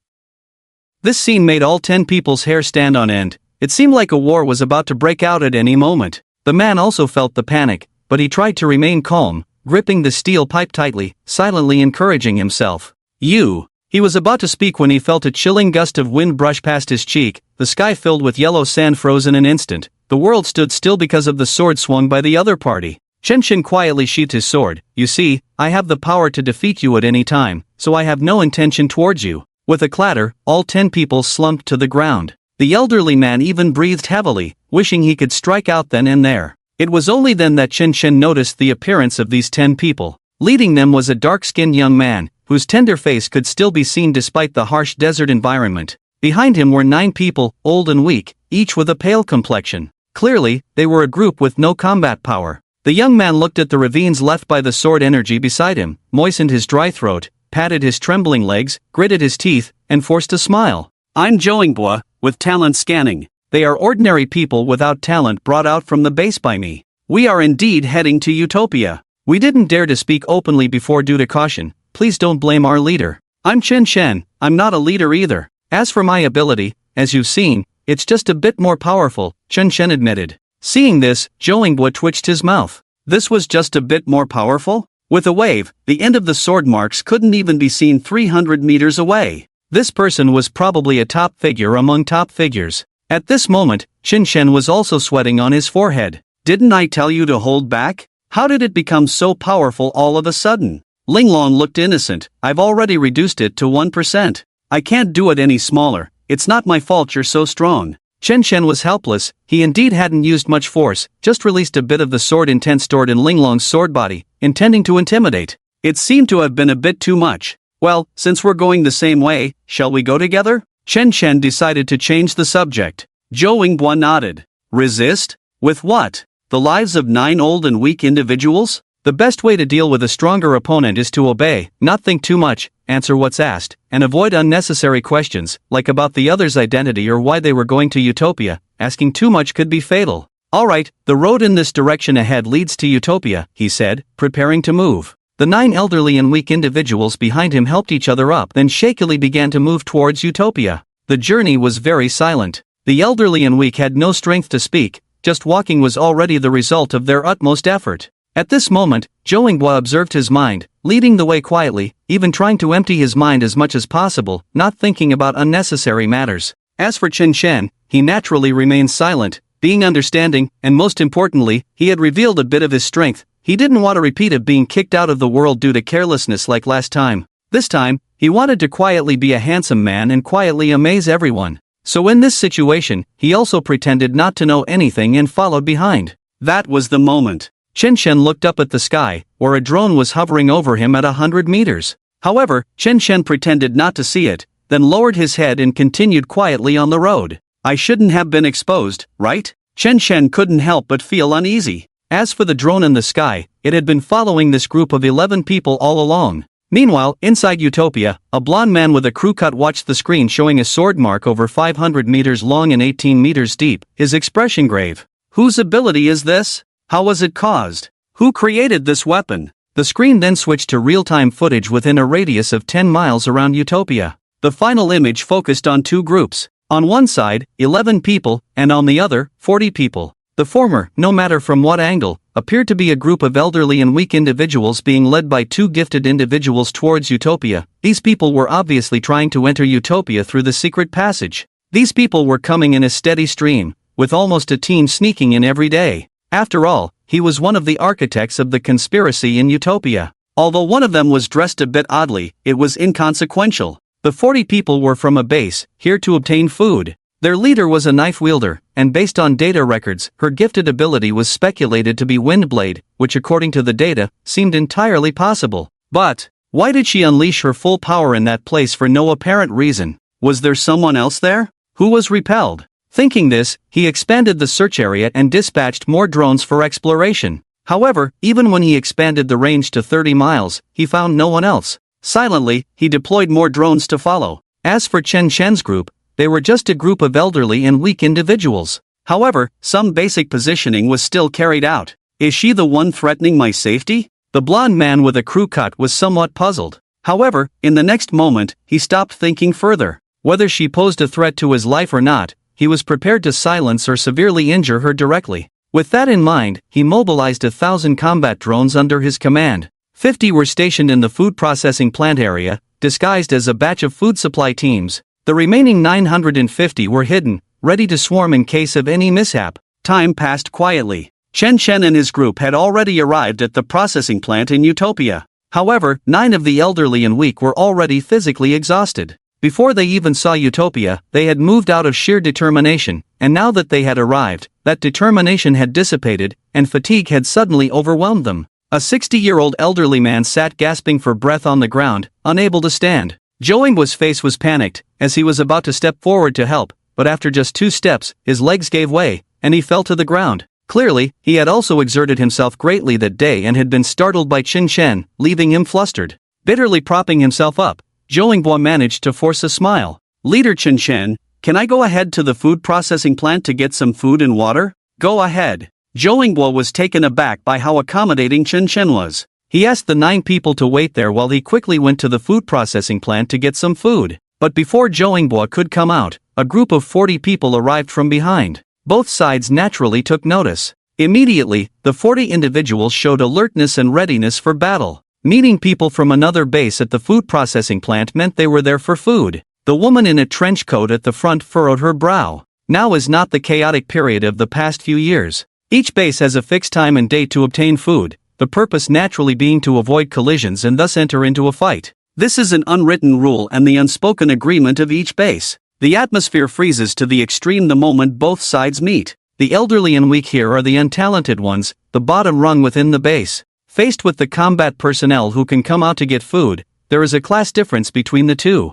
This scene made all 10 people's hair stand on end. It seemed like a war was about to break out at any moment. The man also felt the panic, but he tried to remain calm, gripping the steel pipe tightly, silently encouraging himself. He was about to speak when he felt a chilling gust of wind brush past his cheek. The sky filled with yellow sand froze in an instant. The world stood still because of the sword swung by the other party. Chen Shen quietly sheathed his sword. You see, I have the power to defeat you at any time, so I have no intention towards you. With a clatter, all 10 people slumped to the ground. The elderly man even breathed heavily, wishing he could strike out then and there. It was only then that Chen Shen noticed the appearance of these 10 people. Leading them was a dark-skinned young man, whose tender face could still be seen despite the harsh desert environment. Behind him were 9 people, old and weak, each with a pale complexion. Clearly, they were a group with no combat power. The young man looked at the ravines left by the sword energy beside him, moistened his dry throat, patted his trembling legs, gritted his teeth, and forced a smile. I'm Joingbua, with talent scanning. They are ordinary people without talent brought out from the base by me. We are indeed heading to Utopia. We didn't dare to speak openly before due to caution. Please don't blame our leader. I'm Chen Shen, I'm not a leader either. As for my ability, as you've seen, it's just a bit more powerful, Chen Shen admitted. Seeing this, Joingbua twitched his mouth. This was just a bit more powerful? With a wave, the end of the sword marks couldn't even be seen 300 meters away. This person was probably a top figure among top figures. At this moment, Chen Shen was also sweating on his forehead. Didn't I tell you to hold back? How did it become so powerful all of a sudden? Linglong looked innocent. I've already reduced it to 1%. I can't do it any smaller. It's not my fault you're so strong. Chen Shen was helpless. He indeed hadn't used much force, just released a bit of the sword intent stored in Linglong's sword body, intending to intimidate. It seemed to have been a bit too much. Well, since we're going the same way, shall we go together? Chen Shen decided to change the subject. Zhou Yingbua nodded. Resist? With what? The lives of 9 old and weak individuals? The best way to deal with a stronger opponent is to obey, not think too much, answer what's asked, and avoid unnecessary questions, like about the other's identity or why they were going to Utopia. Asking too much could be fatal. Alright, the road in this direction ahead leads to Utopia, he said, preparing to move. The 9 elderly and weak individuals behind him helped each other up, then shakily began to move towards Utopia. The journey was very silent. The elderly and weak had no strength to speak, just walking was already the result of their utmost effort. At this moment, Zhou Yingbua observed his mind, leading the way quietly, even trying to empty his mind as much as possible, not thinking about unnecessary matters. As for Chen Shen, he naturally remained silent, being understanding, and most importantly, he had revealed a bit of his strength. He didn't want a repeat of being kicked out of the world due to carelessness like last time. This time, he wanted to quietly be a handsome man and quietly amaze everyone. So in this situation, he also pretended not to know anything and followed behind. That was the moment. Chen Shen looked up at the sky, where a drone was hovering over him at 100 meters. However, Chen Shen pretended not to see it, then lowered his head and continued quietly on the road. I shouldn't have been exposed, right? Chen Shen couldn't help but feel uneasy. As for the drone in the sky, it had been following this group of 11 people all along. Meanwhile, inside Utopia, a blonde man with a crew cut watched the screen showing a sword mark over 500 meters long and 18 meters deep, his expression grave. Whose ability is this? How was it caused? Who created this weapon? The screen then switched to real-time footage within a radius of 10 miles around Utopia. The final image focused on 2 groups. On one side, 11 people, and on the other, 40 people. The former, no matter from what angle, appeared to be a group of elderly and weak individuals being led by 2 gifted individuals towards Utopia. These people were obviously trying to enter Utopia through the secret passage. These people were coming in a steady stream, with almost a team sneaking in every day. After all, he was one of the architects of the conspiracy in Utopia. Although one of them was dressed a bit oddly, it was inconsequential. The 40 people were from a base, here to obtain food. Their leader was a knife wielder, and based on data records, her gifted ability was speculated to be Windblade, which according to the data, seemed entirely possible. But why did she unleash her full power in that place for no apparent reason? Was there someone else there? Who was repelled? Thinking this, he expanded the search area and dispatched more drones for exploration. However, even when he expanded the range to 30 miles, he found no one else. Silently, he deployed more drones to follow. As for Chen Chen's group, they were just a group of elderly and weak individuals. However, some basic positioning was still carried out. Is she the one threatening my safety? The blonde man with a crew cut was somewhat puzzled. However, in the next moment, he stopped thinking further. Whether she posed a threat to his life or not, he was prepared to silence or severely injure her directly. With that in mind, he mobilized 1,000 combat drones under his command. 50 were stationed in the food processing plant area, disguised as a batch of food supply teams. The remaining 950 were hidden, ready to swarm in case of any mishap. Time passed quietly. Chen Chen and his group had already arrived at the processing plant in Utopia. However, 9 of the elderly and weak were already physically exhausted. Before they even saw Utopia, they had moved out of sheer determination, and now that they had arrived, that determination had dissipated, and fatigue had suddenly overwhelmed them. A 60-year-old elderly man sat gasping for breath on the ground, unable to stand. Joingbo's face was panicked, as he was about to step forward to help, but after just 2 steps, his legs gave way, and he fell to the ground. Clearly, he had also exerted himself greatly that day and had been startled by Chen Chen, leaving him flustered. Bitterly propping himself up, Joingbo managed to force a smile. Leader Chen Chen, can I go ahead to the food processing plant to get some food and water? Go ahead. Joingbo was taken aback by how accommodating Chen Chen was. He asked the 9 people to wait there while he quickly went to the food processing plant to get some food. But before Joingbo could come out, a group of 40 people arrived from behind. Both sides naturally took notice. Immediately, the 40 individuals showed alertness and readiness for battle. Meeting people from another base at the food processing plant meant they were there for food. The woman in a trench coat at the front furrowed her brow. Now is not the chaotic period of the past few years. Each base has a fixed time and date to obtain food, the purpose naturally being to avoid collisions and thus enter into a fight. This is an unwritten rule and the unspoken agreement of each base. The atmosphere freezes to the extreme the moment both sides meet. The elderly and weak here are the untalented ones, the bottom rung within the base. Faced with the combat personnel who can come out to get food, there is a class difference between the two.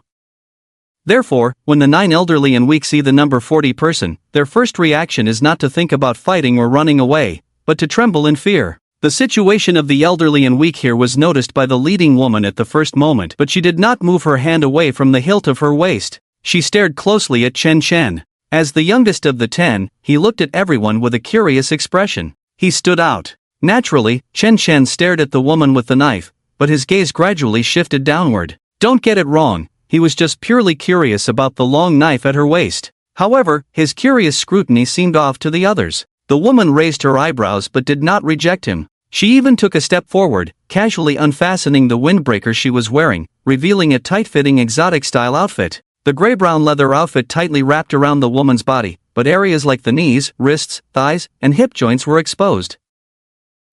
Therefore, when the 9 elderly and weak see the number 40 person, their first reaction is not to think about fighting or running away, but to tremble in fear. The situation of the elderly and weak here was noticed by the leading woman at the first moment, but she did not move her hand away from the hilt of her waist. She stared closely at Chen Chen. As the youngest of the 10, he looked at everyone with a curious expression. He stood out. Naturally, Chen Chen stared at the woman with the knife, but his gaze gradually shifted downward. Don't get it wrong, he was just purely curious about the long knife at her waist. However, his curious scrutiny seemed off to the others. The woman raised her eyebrows but did not reject him. She even took a step forward, casually unfastening the windbreaker she was wearing, revealing a tight-fitting exotic-style outfit. The gray-brown leather outfit tightly wrapped around the woman's body, but areas like the knees, wrists, thighs, and hip joints were exposed.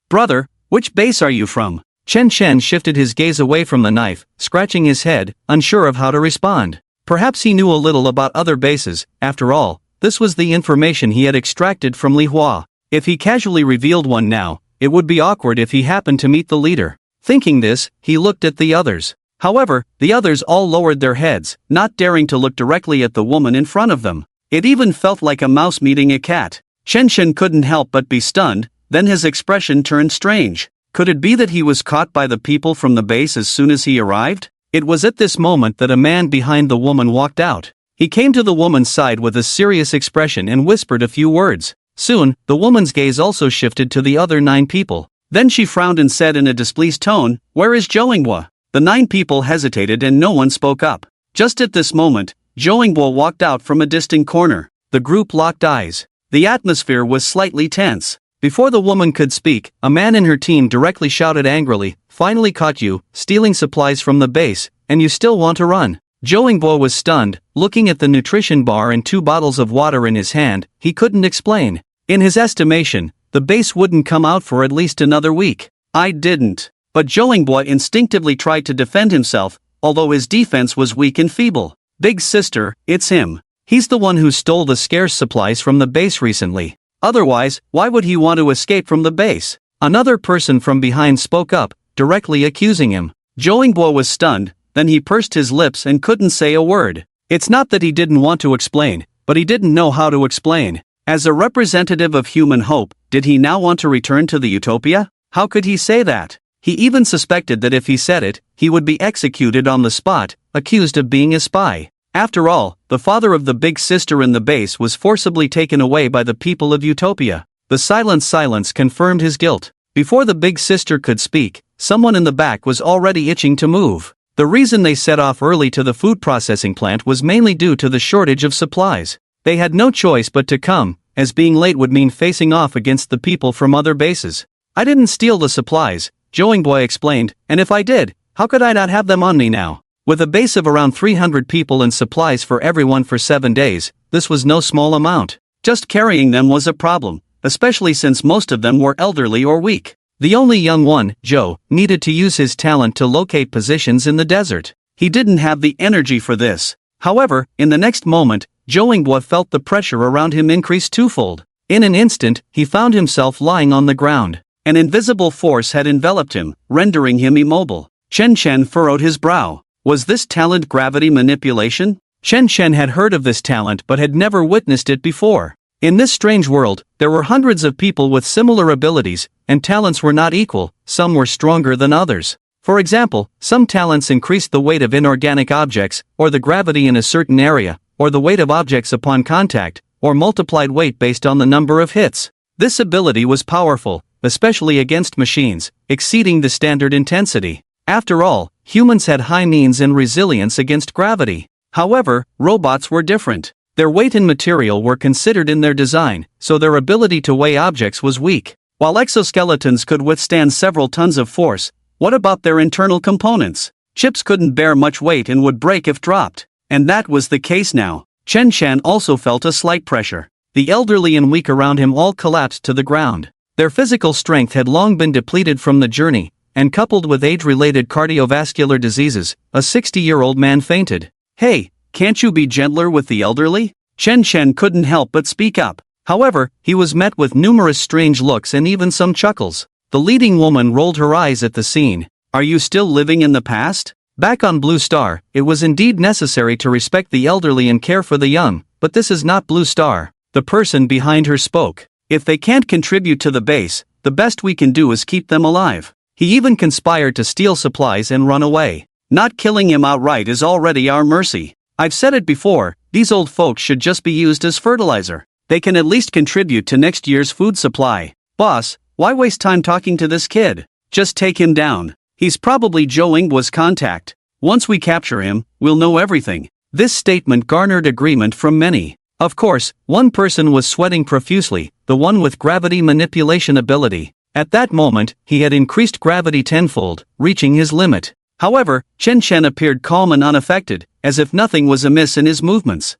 Brother, which base are you from? Chen Chen shifted his gaze away from the knife, scratching his head, unsure of how to respond. Perhaps he knew a little about other bases. After all, this was the information he had extracted from Li Hua. If he casually revealed one now, it would be awkward if he happened to meet the leader. Thinking this, he looked at the others. However, the others all lowered their heads, not daring to look directly at the woman in front of them. It even felt like a mouse meeting a cat. Chen Chen couldn't help but be stunned, then his expression turned strange. Could it be that he was caught by the people from the base as soon as he arrived? It was at this moment that a man behind the woman walked out. He came to the woman's side with a serious expression and whispered a few words. Soon, the woman's gaze also shifted to the other 9 people. Then she frowned and said in a displeased tone, "Where is Joingbo?" The 9 people hesitated and no one spoke up. Just at this moment, Joingbo walked out from a distant corner. The group locked eyes. The atmosphere was slightly tense. Before the woman could speak, a man in her team directly shouted angrily, "Finally caught you, stealing supplies from the base, and you still want to run." Joingbo was stunned, looking at the nutrition bar and 2 bottles of water in his hand. He couldn't explain. In his estimation, the base wouldn't come out for at least another week. I didn't. But Joingbo instinctively tried to defend himself, although his defense was weak and feeble. Big sister, it's him. He's the one who stole the scarce supplies from the base recently. Otherwise, why would he want to escape from the base? Another person from behind spoke up, directly accusing him. Joingbo was stunned, then he pursed his lips and couldn't say a word. It's not that he didn't want to explain, but he didn't know how to explain. As a representative of human hope, did he now want to return to the utopia? How could he say that? He even suspected that if he said it, he would be executed on the spot, accused of being a spy. After all, the father of the big sister in the base was forcibly taken away by the people of Utopia. The silence confirmed his guilt. Before the big sister could speak, someone in the back was already itching to move. The reason they set off early to the food processing plant was mainly due to the shortage of supplies. They had no choice but to come, as being late would mean facing off against the people from other bases. I didn't steal the supplies, Joingbo explained, and if I did, how could I not have them on me now? With a base of around 300 people and supplies for everyone for 7 days, this was no small amount. Just carrying them was a problem, especially since most of them were elderly or weak. The only young one, Joe, needed to use his talent to locate positions in the desert. He didn't have the energy for this. However, in the next moment, Joingbo felt the pressure around him increase twofold. In an instant, he found himself lying on the ground. An invisible force had enveloped him, rendering him immobile. Chen furrowed his brow. Was this talent gravity manipulation? Chen had heard of this talent but had never witnessed it before. In this strange world, there were hundreds of people with similar abilities, and talents were not equal. Some were stronger than others. For example, some talents increased the weight of inorganic objects, or the gravity in a certain area, or the weight of objects upon contact, or multiplied weight based on the number of hits. This ability was powerful, especially against machines, exceeding the standard intensity. After all, humans had high means and resilience against gravity. However, robots were different. Their weight and material were considered in their design, so their ability to weigh objects was weak. While exoskeletons could withstand several tons of force, what about their internal components? Chips couldn't bear much weight and would break if dropped. And that was the case now. Chen also felt a slight pressure. The elderly and weak around him all collapsed to the ground. Their physical strength had long been depleted from the journey, and coupled with age-related cardiovascular diseases, a 60-year-old man fainted. Hey, can't you be gentler with the elderly? Chen couldn't help but speak up. However, he was met with numerous strange looks and even some chuckles. The leading woman rolled her eyes at the scene. Are you still living in the past? Back on Blue Star, it was indeed necessary to respect the elderly and care for the young, but this is not Blue Star. The person behind her spoke. If they can't contribute to the base, the best we can do is keep them alive. He even conspired to steal supplies and run away. Not killing him outright is already our mercy. I've said it before, these old folks should just be used as fertilizer. They can at least contribute to next year's food supply. Boss, why waste time talking to this kid? Just take him down. He's probably Joingbo's contact. Once we capture him, we'll know everything. This statement garnered agreement from many. Of course, one person was sweating profusely, the one with gravity manipulation ability. At that moment, he had increased gravity tenfold, reaching his limit. However, Chen appeared calm and unaffected, as if nothing was amiss in his movements.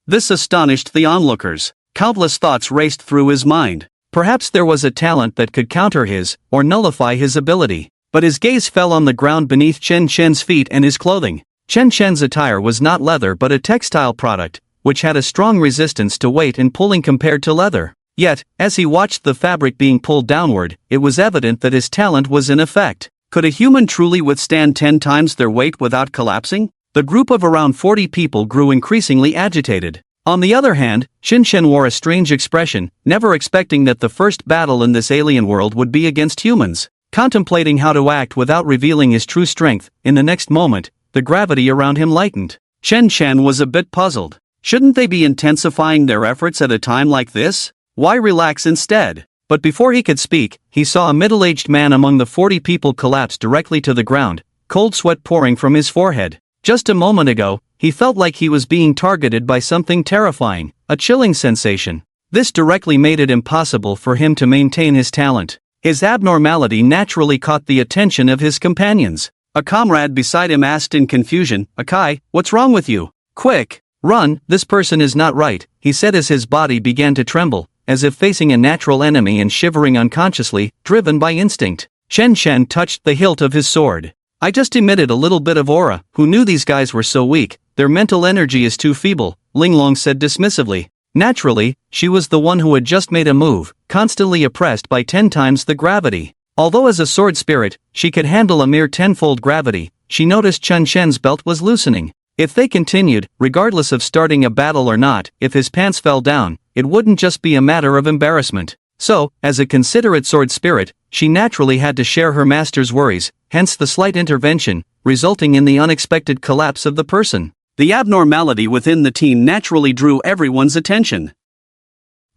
This astonished the onlookers. Countless thoughts raced through his mind. Perhaps there was a talent that could counter his, or nullify his ability. But his gaze fell on the ground beneath Chen's feet and his clothing. Chen's attire was not leather but a textile product, which had a strong resistance to weight and pulling compared to leather. Yet, as he watched the fabric being pulled downward, it was evident that his talent was in effect. Could a human truly withstand 10 times their weight without collapsing? The group of around 40 people grew increasingly agitated. On the other hand, Chen wore a strange expression, never expecting that the first battle in this alien world would be against humans. Contemplating how to act without revealing his true strength, in the next moment, the gravity around him lightened. Chen was a bit puzzled. Shouldn't they be intensifying their efforts at a time like this? Why relax instead? But before he could speak, he saw a middle-aged man among the 40 people collapse directly to the ground, cold sweat pouring from his forehead. Just a moment ago, he felt like he was being targeted by something terrifying, a chilling sensation. This directly made it impossible for him to maintain his talent. His abnormality naturally caught the attention of his companions. A comrade beside him asked in confusion, "Akai, what's wrong with you? Quick, run, this person is not right," he said as his body began to tremble, as if facing a natural enemy and shivering unconsciously, driven by instinct. Chen Chen touched the hilt of his sword. "I just emitted a little bit of aura. Who knew these guys were so weak? Their mental energy is too feeble," Linglong said dismissively. Naturally, she was the one who had just made a move, constantly oppressed by 10 times the gravity. Although as a sword spirit, she could handle a mere 10-fold gravity, she noticed Chen Chen's belt was loosening. If they continued, regardless of starting a battle or not, if his pants fell down, it wouldn't just be a matter of embarrassment. So, as a considerate sword spirit, she naturally had to share her master's worries, hence the slight intervention, resulting in the unexpected collapse of the person. The abnormality within the team naturally drew everyone's attention.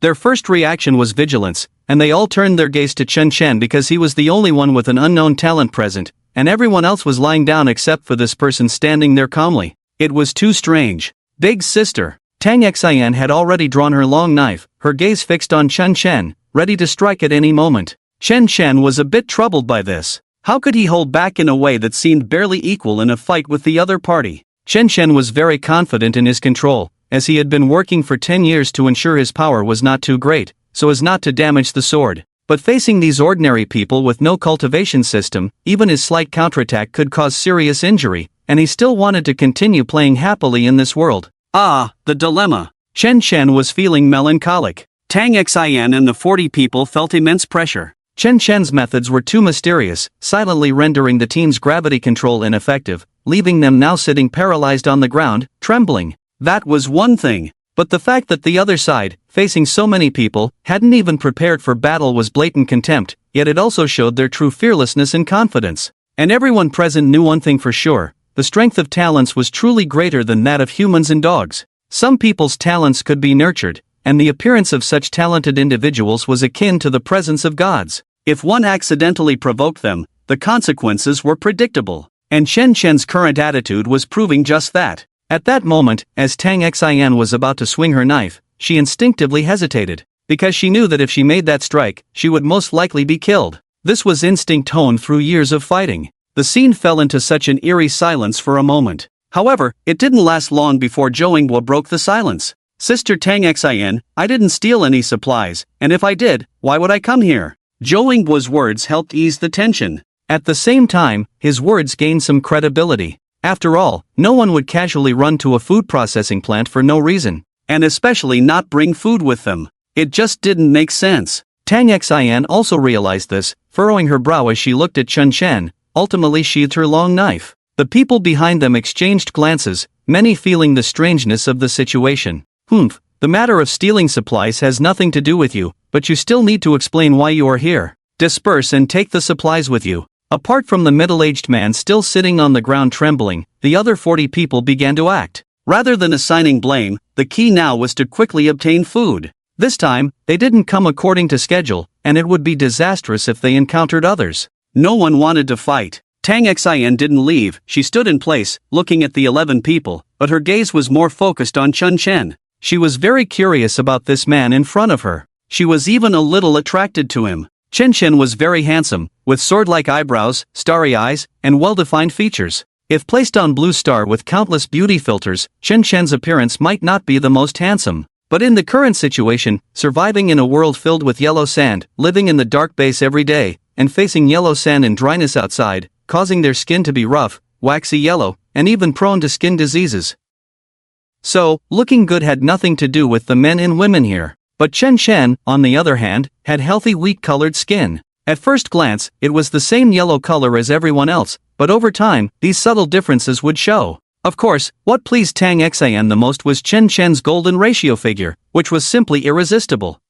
Their first reaction was vigilance, and they all turned their gaze to Chen Chen because he was the only one with an unknown talent present, and everyone else was lying down except for this person standing there calmly. It was too strange. Big sister. Tang Xian had already drawn her long knife, her gaze fixed on Chen Chen, ready to strike at any moment. Chen Chen was a bit troubled by this. How could he hold back in a way that seemed barely equal in a fight with the other party? Chen Chen was very confident in his control, as he had been working for 10 years to ensure his power was not too great, so as not to damage the sword. But facing these ordinary people with no cultivation system, even his slight counterattack could cause serious injury, and he still wanted to continue playing happily in this world. Ah, the dilemma. Chen Chen was feeling melancholic. Tang Xian and the 40 people felt immense pressure. Chen Chen's methods were too mysterious, silently rendering the team's gravity control ineffective, leaving them now sitting paralyzed on the ground, trembling. That was one thing. But the fact that the other side, facing so many people, hadn't even prepared for battle was blatant contempt, yet it also showed their true fearlessness and confidence. And everyone present knew one thing for sure: the strength of talents was truly greater than that of humans and dogs. Some people's talents could be nurtured, and the appearance of such talented individuals was akin to the presence of gods. If one accidentally provoked them, the consequences were predictable. And Chen Chen's current attitude was proving just that. At that moment, as Tang Xian was about to swing her knife, she instinctively hesitated, because she knew that if she made that strike, she would most likely be killed. This was instinct honed through years of fighting. The scene fell into such an eerie silence for a moment. However, it didn't last long before Zhou broke the silence. "Sister Tang Xian, I didn't steal any supplies, and if I did, why would I come here?" Zhou's words helped ease the tension. At the same time, his words gained some credibility. After all, no one would casually run to a food processing plant for no reason, and especially not bring food with them. It just didn't make sense. Tang Xian also realized this, furrowing her brow as she looked at Chen Chen, ultimately sheathed her long knife. The people behind them exchanged glances, many feeling the strangeness of the situation. "Humph, the matter of stealing supplies has nothing to do with you, but you still need to explain why you are here. Disperse and take the supplies with you." Apart from the middle-aged man still sitting on the ground trembling, the other 40 people began to act. Rather than assigning blame, the key now was to quickly obtain food. This time, they didn't come according to schedule, and it would be disastrous if they encountered others. No one wanted to fight. Tang Xian didn't leave, she stood in place, looking at the 11 people, but her gaze was more focused on Chen Chen. She was very curious about this man in front of her. She was even a little attracted to him. Chen Chen was very handsome, with sword-like eyebrows, starry eyes, and well-defined features. If placed on Blue Star with countless beauty filters, Chen Chen's appearance might not be the most handsome. But in the current situation, surviving in a world filled with yellow sand, living in the dark base every day, and facing yellow sand and dryness outside, causing their skin to be rough, waxy yellow, and even prone to skin diseases. So, looking good had nothing to do with the men and women here. But Chen Chen, on the other hand, had healthy wheat-colored skin. At first glance, it was the same yellow color as everyone else, but over time, these subtle differences would show. Of course, what pleased Tang Xian the most was Chen Chen's golden ratio figure, which was simply irresistible.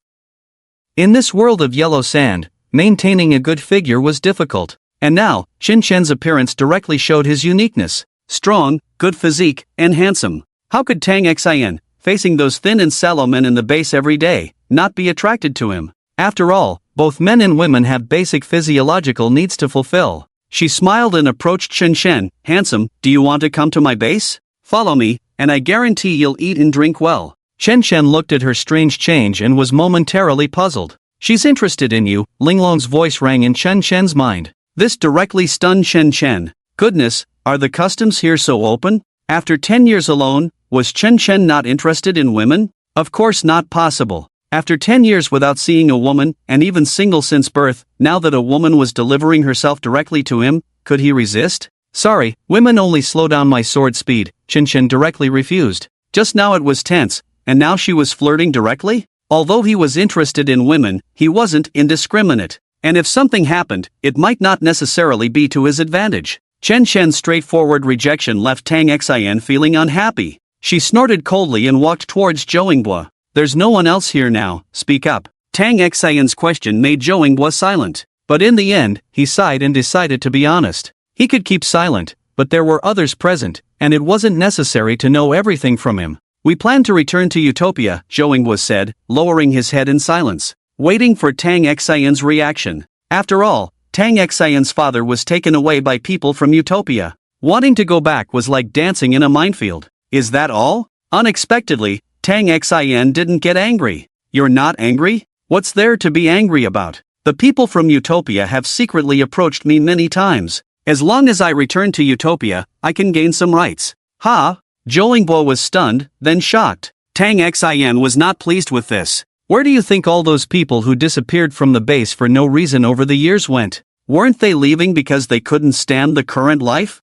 In this world of yellow sand, maintaining a good figure was difficult. And now, Chen Chen's appearance directly showed his uniqueness. Strong, good physique, and handsome. How could Tang Xian, facing those thin and sallow men in the base every day, not be attracted to him? After all, both men and women have basic physiological needs to fulfill. She smiled and approached Chen Chen. "Handsome, do you want to come to my base? Follow me, and I guarantee you'll eat and drink well." Chen Chen looked at her strange change and was momentarily puzzled. "She's interested in you," Linglong's voice rang in Chen Chen's mind. This directly stunned Chen Chen. Goodness, are the customs here so open? After 10 years alone, was Chen Chen not interested in women? Of course not possible. After 10 years without seeing a woman, and even single since birth, now that a woman was delivering herself directly to him, could he resist? Sorry, women only slow down my sword speed, Chen Chen directly refused. Just now it was tense, and now she was flirting directly? Although he was interested in women, he wasn't indiscriminate. And if something happened, it might not necessarily be to his advantage. Chen Chen's straightforward rejection left Tang Xin feeling unhappy. She snorted coldly and walked towards Zhou Yingbo. There's no one else here now, speak up. Tang Xion's question made Zhou Yingbo silent. But in the end, he sighed and decided to be honest. He could keep silent, but there were others present, and it wasn't necessary to know everything from him. We plan to return to Utopia, Zhou Yingbo said, lowering his head in silence, waiting for Tang Xion's reaction. After all, Tang Xion's father was taken away by people from Utopia. Wanting to go back was like dancing in a minefield. Is that all? Unexpectedly, Tang Xian didn't get angry. You're not angry? What's there to be angry about? The people from Utopia have secretly approached me many times. As long as I return to Utopia, I can gain some rights. Ha! Zhou Yingbo was stunned, then shocked. Tang Xian was not pleased with this. Where do you think all those people who disappeared from the base for no reason over the years went? Weren't they leaving because they couldn't stand the current life?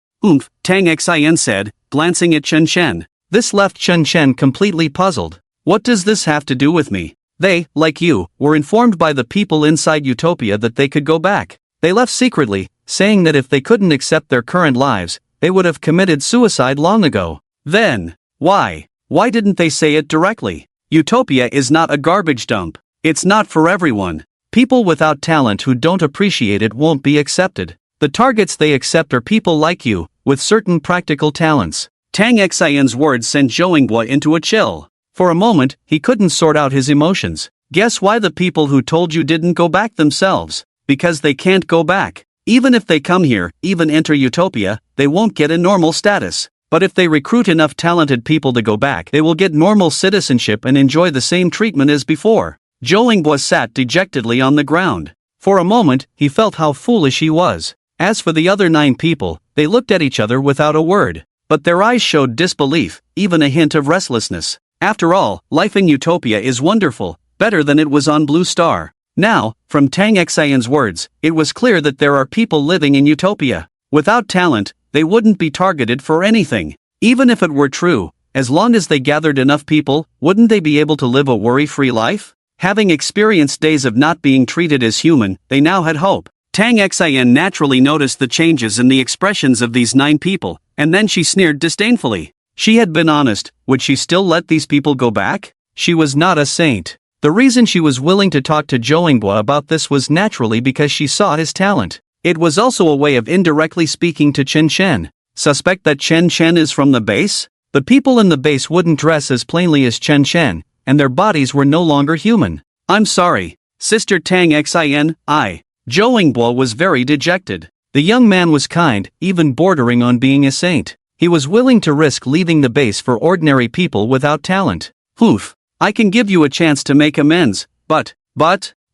Tang Xian said, glancing at Chen Chen. This left Chen Chen completely puzzled. What does this have to do with me? They, like you, were informed by the people inside Utopia that they could go back. They left secretly, saying that if they couldn't accept their current lives, they would have committed suicide long ago. Then, why? Why didn't they say it directly? Utopia is not a garbage dump. It's not for everyone. People without talent who don't appreciate it won't be accepted. The targets they accept are people like you, with certain practical talents. Tang Xion's words sent Zhou Yingbo into a chill. For a moment, he couldn't sort out his emotions. Guess why the people who told you didn't go back themselves? Because they can't go back. Even if they come here, even enter Utopia, they won't get a normal status. But if they recruit enough talented people to go back, they will get normal citizenship and enjoy the same treatment as before. Zhou Yingbo sat dejectedly on the ground. For a moment, he felt how foolish he was. As for the other 9 people, they looked at each other without a word. But their eyes showed disbelief, even a hint of restlessness. After all, life in Utopia is wonderful, better than it was on Blue Star. Now, from Tang Xion's words, it was clear that there are people living in Utopia. Without talent, they wouldn't be targeted for anything. Even if it were true, as long as they gathered enough people, wouldn't they be able to live a worry-free life? Having experienced days of not being treated as human, they now had hope. Tang Xian naturally noticed the changes in the expressions of these 9 people, and then she sneered disdainfully. She had been honest, would she still let these people go back? She was not a saint. The reason she was willing to talk to Zhou Yingbo about this was naturally because she saw his talent. It was also a way of indirectly speaking to Chen Chen. Suspect that Chen Chen is from the base? The people in the base wouldn't dress as plainly as Chen Chen, and their bodies were no longer human. I'm sorry, Sister Tang Xin, Zhou Yingbo was very dejected. The young man was kind, even bordering on being a saint. He was willing to risk leaving the base for ordinary people without talent. I can give you a chance to make amends, but,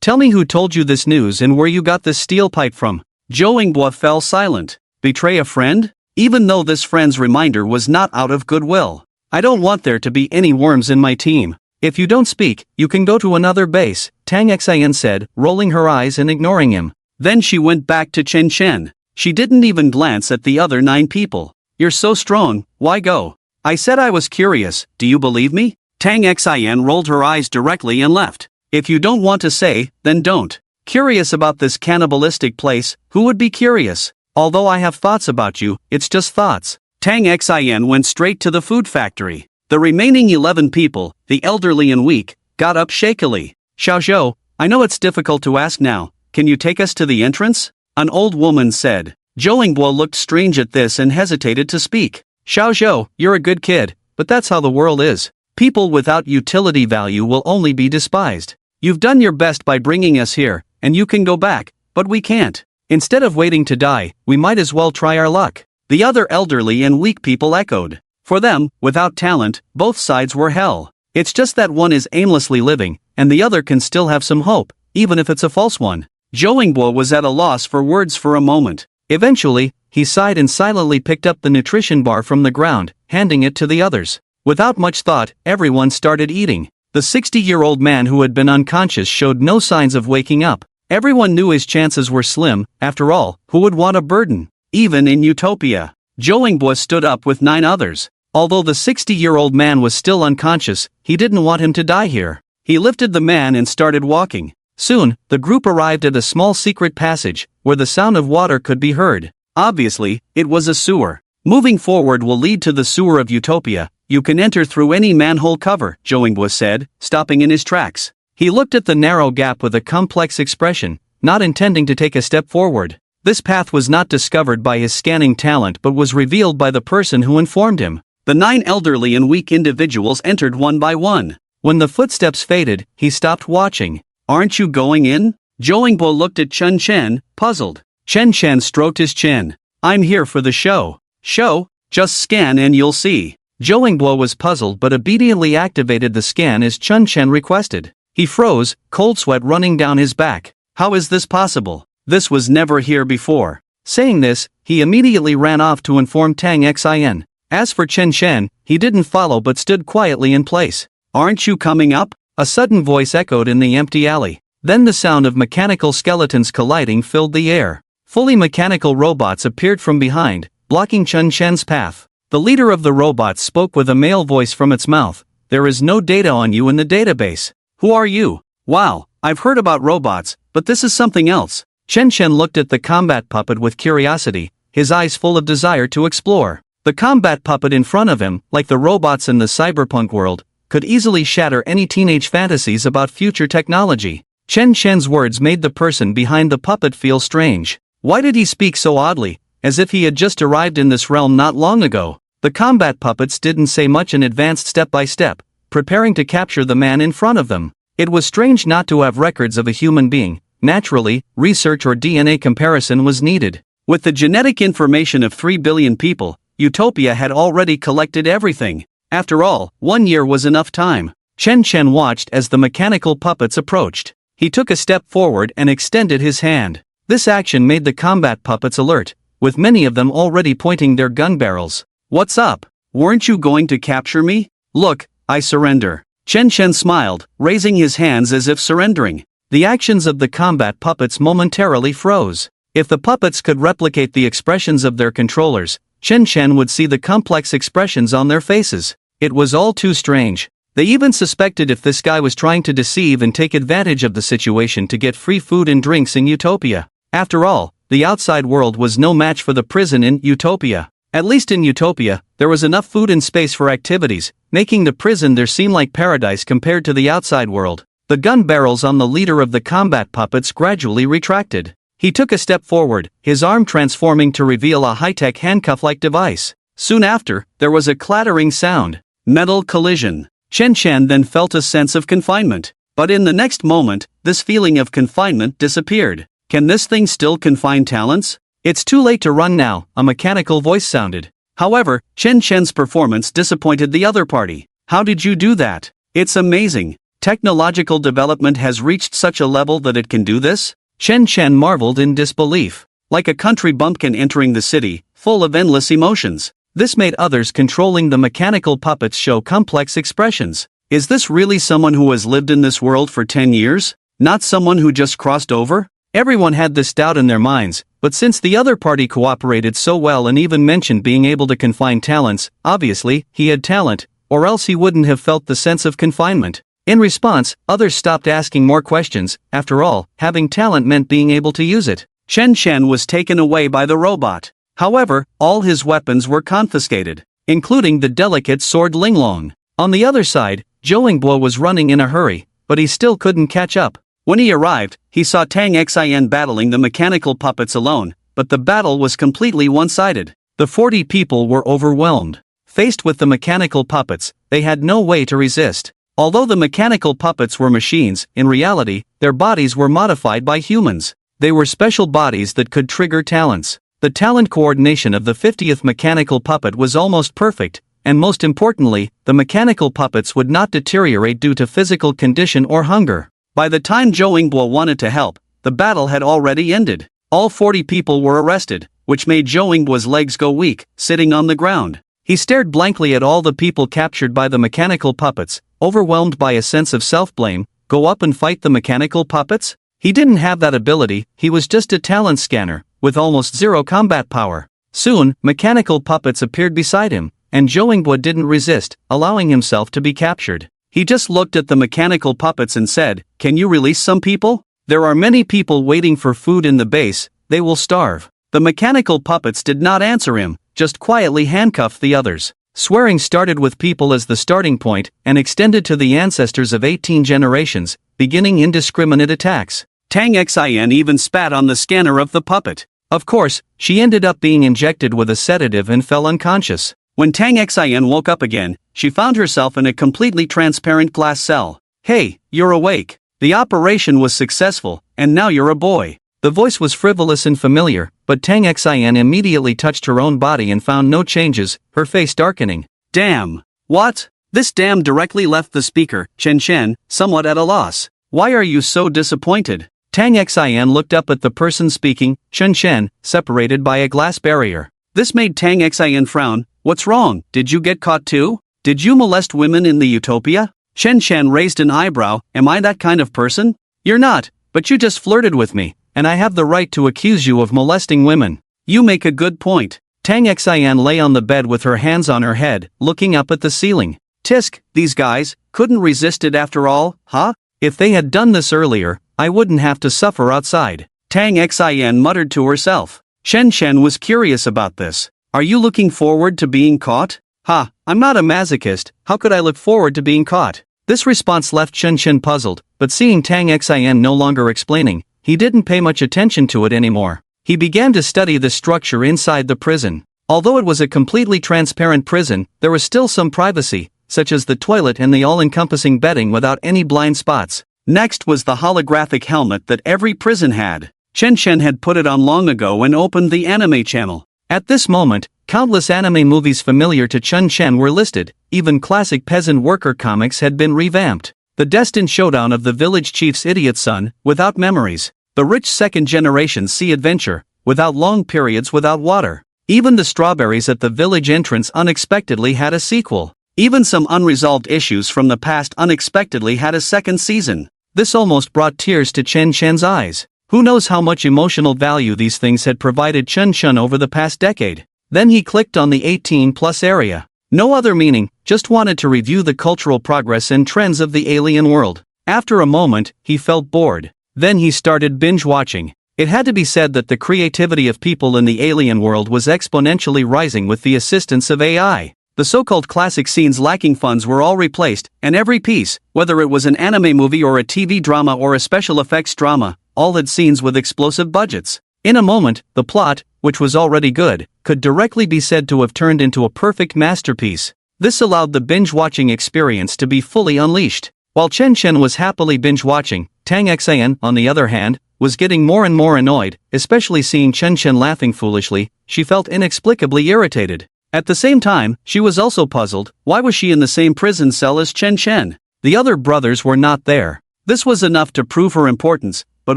tell me who told you this news and where you got this steel pipe from. Zhou Yingbo fell silent. Betray a friend? Even though this friend's reminder was not out of goodwill. I don't want there to be any worms in my team. If you don't speak, you can go to another base, Tang Xian said, rolling her eyes and ignoring him. Then she went back to Chen Chen. She didn't even glance at the other 9 people. You're so strong, why go? I said I was curious, do you believe me? Tang Xian rolled her eyes directly and left. If you don't want to say, then don't. Curious about this cannibalistic place, who would be curious? Although I have thoughts about you, it's just thoughts. Tang Xian went straight to the food factory. The remaining 11 people, the elderly and weak, got up shakily. Xiaozhou, I know it's difficult to ask now, can you take us to the entrance? An old woman said. Zhou Yingbo looked strange at this and hesitated to speak. Xiaozhou, you're a good kid, but that's how the world is. People without utility value will only be despised. You've done your best by bringing us here, and you can go back, but we can't. Instead of waiting to die, we might as well try our luck. The other elderly and weak people echoed. For them, without talent, both sides were hell. It's just that one is aimlessly living, and the other can still have some hope, even if it's a false one. Zhou Yingbo was at a loss for words for a moment. Eventually, he sighed and silently picked up the nutrition bar from the ground, handing it to the others. Without much thought, everyone started eating. The 60-year-old man who had been unconscious showed no signs of waking up. Everyone knew his chances were slim. After all, who would want a burden? Even in Utopia. Joingbua stood up with 9 others. Although the 60-year-old man was still unconscious, he didn't want him to die here. He lifted the man and started walking. Soon, the group arrived at a small secret passage, where the sound of water could be heard. Obviously, it was a sewer. Moving forward will lead to the sewer of Utopia. You can enter through any manhole cover, Joingbua said, stopping in his tracks. He looked at the narrow gap with a complex expression, not intending to take a step forward. This path was not discovered by his scanning talent but was revealed by the person who informed him. The 9 elderly and weak individuals entered one by one. When the footsteps faded, he stopped watching. Aren't you going in? Joingbua looked at Chen Chen, puzzled. Chen Chen stroked his chin. I'm here for the show. Show? Just scan and you'll see. Joingbua was puzzled but obediently activated the scan as Chen Chen requested. He froze, cold sweat running down his back. How is this possible? This was never here before. Saying this, he immediately ran off to inform Tang Xin. As for Chen Chen, he didn't follow but stood quietly in place. Aren't you coming up? A sudden voice echoed in the empty alley. Then the sound of mechanical skeletons colliding filled the air. Fully mechanical robots appeared from behind, blocking Chen Chen's path. The leader of the robots spoke with a male voice from its mouth. There is no data on you in the database. Who are you? Wow, I've heard about robots, but this is something else. Chen Chen looked at the combat puppet with curiosity, his eyes full of desire to explore. The combat puppet in front of him, like the robots in the cyberpunk world, could easily shatter any teenage fantasies about future technology. Chen Chen's words made the person behind the puppet feel strange. Why did he speak so oddly, as if he had just arrived in this realm not long ago? The combat puppets didn't say much and advanced step by step, preparing to capture the man in front of them. It was strange not to have records of a human being. Naturally, research or DNA comparison was needed. With the genetic information of 3 billion people, Utopia had already collected everything. After all, 1 year was enough time. Chen Chen watched as the mechanical puppets approached. He took a step forward and extended his hand. This action made the combat puppets alert, with many of them already pointing their gun barrels. What's up? Weren't you going to capture me? Look, I surrender. Chen Chen smiled, raising his hands as if surrendering. The actions of the combat puppets momentarily froze. If the puppets could replicate the expressions of their controllers, Chen Chen would see the complex expressions on their faces. It was all too strange. They even suspected if this guy was trying to deceive and take advantage of the situation to get free food and drinks in Utopia. After all, the outside world was no match for the prison in Utopia. At least in Utopia, there was enough food and space for activities, making the prison there seem like paradise compared to the outside world. The gun barrels on the leader of the combat puppets gradually retracted. He took a step forward, his arm transforming to reveal a high-tech handcuff-like device. Soon after, there was a clattering sound. Metal collision. Chen Chen then felt a sense of confinement. But in the next moment, this feeling of confinement disappeared. Can this thing still confine talents? It's too late to run now, a mechanical voice sounded. However, Chen Chen's performance disappointed the other party. How did you do that? It's amazing. Technological development has reached such a level that it can do this? Chen Chen marveled in disbelief. Like a country bumpkin entering the city, full of endless emotions. This made others controlling the mechanical puppets show complex expressions. Is this really someone who has lived in this world for 10 years? Not someone who just crossed over? Everyone had this doubt in their minds, but since the other party cooperated so well and even mentioned being able to confine talents, obviously, he had talent, or else he wouldn't have felt the sense of confinement. In response, others stopped asking more questions. After all, having talent meant being able to use it. Chen Chen was taken away by the robot. However, all his weapons were confiscated, including the delicate sword Linglong. On the other side, Joingbua was running in a hurry, but he still couldn't catch up. When he arrived, he saw Tang Xin battling the mechanical puppets alone, but the battle was completely one-sided. The 40 people were overwhelmed. Faced with the mechanical puppets, they had no way to resist. Although the mechanical puppets were machines, in reality, their bodies were modified by humans. They were special bodies that could trigger talents. The talent coordination of the 50th mechanical puppet was almost perfect, and most importantly, the mechanical puppets would not deteriorate due to physical condition or hunger. By the time Joingbua wanted to help, the battle had already ended. All 40 people were arrested, which made Joingbo's legs go weak, sitting on the ground. He stared blankly at all the people captured by the mechanical puppets, overwhelmed by a sense of self-blame. Go up and fight the mechanical puppets? He didn't have that ability, he was just a talent scanner, with almost zero combat power. Soon, mechanical puppets appeared beside him, and Joingbo didn't resist, allowing himself to be captured. He just looked at the mechanical puppets and said, "Can you release some people? There are many people waiting for food in the base, they will starve." The mechanical puppets did not answer him, just quietly handcuffed the others. Swearing started with people as the starting point, and extended to the ancestors of 18 generations, beginning indiscriminate attacks. Tang Xin even spat on the scanner of the puppet. Of course, she ended up being injected with a sedative and fell unconscious. When Tang Xin woke up again, she found herself in a completely transparent glass cell. "Hey, you're awake. The operation was successful, and now you're a boy." The voice was frivolous and familiar, but Tang Xin immediately touched her own body and found no changes, her face darkening. "Damn. What?" This damn directly left the speaker, Chen Chen, somewhat at a loss. "Why are you so disappointed?" Tang Xin looked up at the person speaking, Chen Chen, separated by a glass barrier. This made Tang Xin frown. "What's wrong? Did you get caught too? Did you molest women in the utopia?" Chen Chen raised an eyebrow. "Am I that kind of person?" "You're not, but you just flirted with me, and I have the right to accuse you of molesting women." "You make a good point." Tang Xin lay on the bed with her hands on her head, looking up at the ceiling. "Tisk, these guys couldn't resist it after all, huh? If they had done this earlier, I wouldn't have to suffer outside." Tang Xin muttered to herself. Shen Shen was curious about this. "Are you looking forward to being caught?" "Ha, I'm not a masochist, how could I look forward to being caught?" This response left Shen Shen puzzled, but seeing Tang Xin no longer explaining, he didn't pay much attention to it anymore. He began to study the structure inside the prison. Although it was a completely transparent prison, there was still some privacy, such as the toilet and the all-encompassing bedding without any blind spots. Next was the holographic helmet that every prison had. Chen Chen had put it on long ago and opened the anime channel. At this moment, countless anime movies familiar to Chen Chen were listed, even classic peasant worker comics had been revamped. The destined showdown of the village chief's idiot son, without memories. The rich second generation sea adventure, without long periods without water. Even the strawberries at the village entrance unexpectedly had a sequel. Even some unresolved issues from the past unexpectedly had a second season. This almost brought tears to Chen Chen's eyes. Who knows how much emotional value these things had provided Chen Chen over the past decade. Then he clicked on the 18+ area. No other meaning, just wanted to review the cultural progress and trends of the alien world. After a moment, he felt bored. Then he started binge-watching. It had to be said that the creativity of people in the alien world was exponentially rising with the assistance of AI. The so-called classic scenes lacking funds were all replaced, and every piece, whether it was an anime movie or a TV drama or a special effects drama, all had scenes with explosive budgets. In a moment, the plot, which was already good, could directly be said to have turned into a perfect masterpiece. This allowed the binge-watching experience to be fully unleashed. While Chen Chen was happily binge-watching, Tang Xin, on the other hand, was getting more and more annoyed, especially seeing Chen Chen laughing foolishly. She felt inexplicably irritated. At the same time, she was also puzzled. Why was she in the same prison cell as Chen Chen? The other brothers were not there. This was enough to prove her importance, but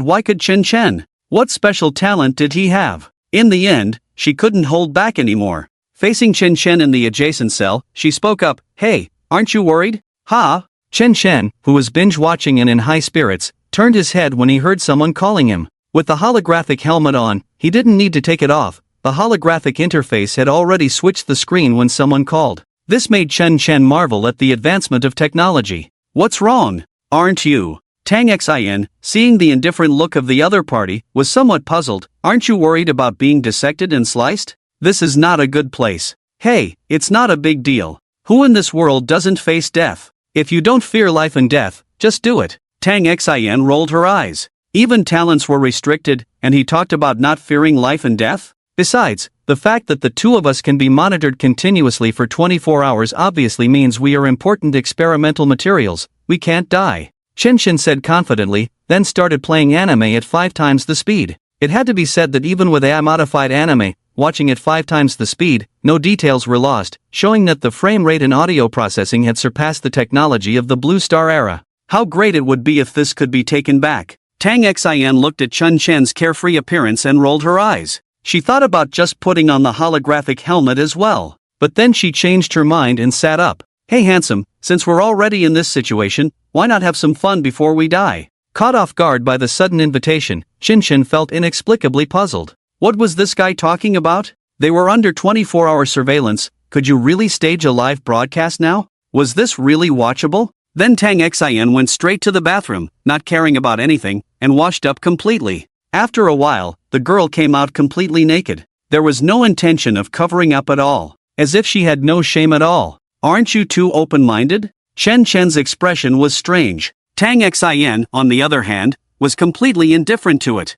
why could Chen Chen? What special talent did he have? In the end, she couldn't hold back anymore. Facing Chen Chen in the adjacent cell, she spoke up. "Hey, aren't you worried?" "Ha?" Chen Chen, who was binge-watching and in high spirits, turned his head when he heard someone calling him. With the holographic helmet on, he didn't need to take it off. The holographic interface had already switched the screen when someone called. This made Chen Chen marvel at the advancement of technology. "What's wrong? Aren't you?" Tang Xin, seeing the indifferent look of the other party, was somewhat puzzled. "Aren't you worried about being dissected and sliced? This is not a good place." "Hey, it's not a big deal. Who in this world doesn't face death? If you don't fear life and death, just do it." Tang Xin rolled her eyes. Even talents were restricted, and he talked about not fearing life and death? Besides, the fact that the two of us can be monitored continuously for 24 hours obviously means we are important experimental materials. We can't die. Chen Chen said confidently, then started playing anime at 5 times the speed. It had to be said that even with AI-modified anime, watching at 5 times the speed, no details were lost, showing that the frame rate and audio processing had surpassed the technology of the Blue Star era. How great it would be if this could be taken back. Tang Xin looked at Chun Chen's carefree appearance and rolled her eyes. She thought about just putting on the holographic helmet as well. But then she changed her mind and sat up. Hey handsome, since we're already in this situation, why not have some fun before we die? Caught off guard by the sudden invitation, Shin Chen felt inexplicably puzzled. What was this guy talking about? They were under 24-hour surveillance. Could you really stage a live broadcast now? Was this really watchable? Then Tang Xin went straight to the bathroom, not caring about anything, and washed up completely. After a while, the girl came out completely naked. There was no intention of covering up at all, as if she had no shame at all. Aren't you too open-minded? Shen Chen's expression was strange. Tang Xin, on the other hand, was completely indifferent to it.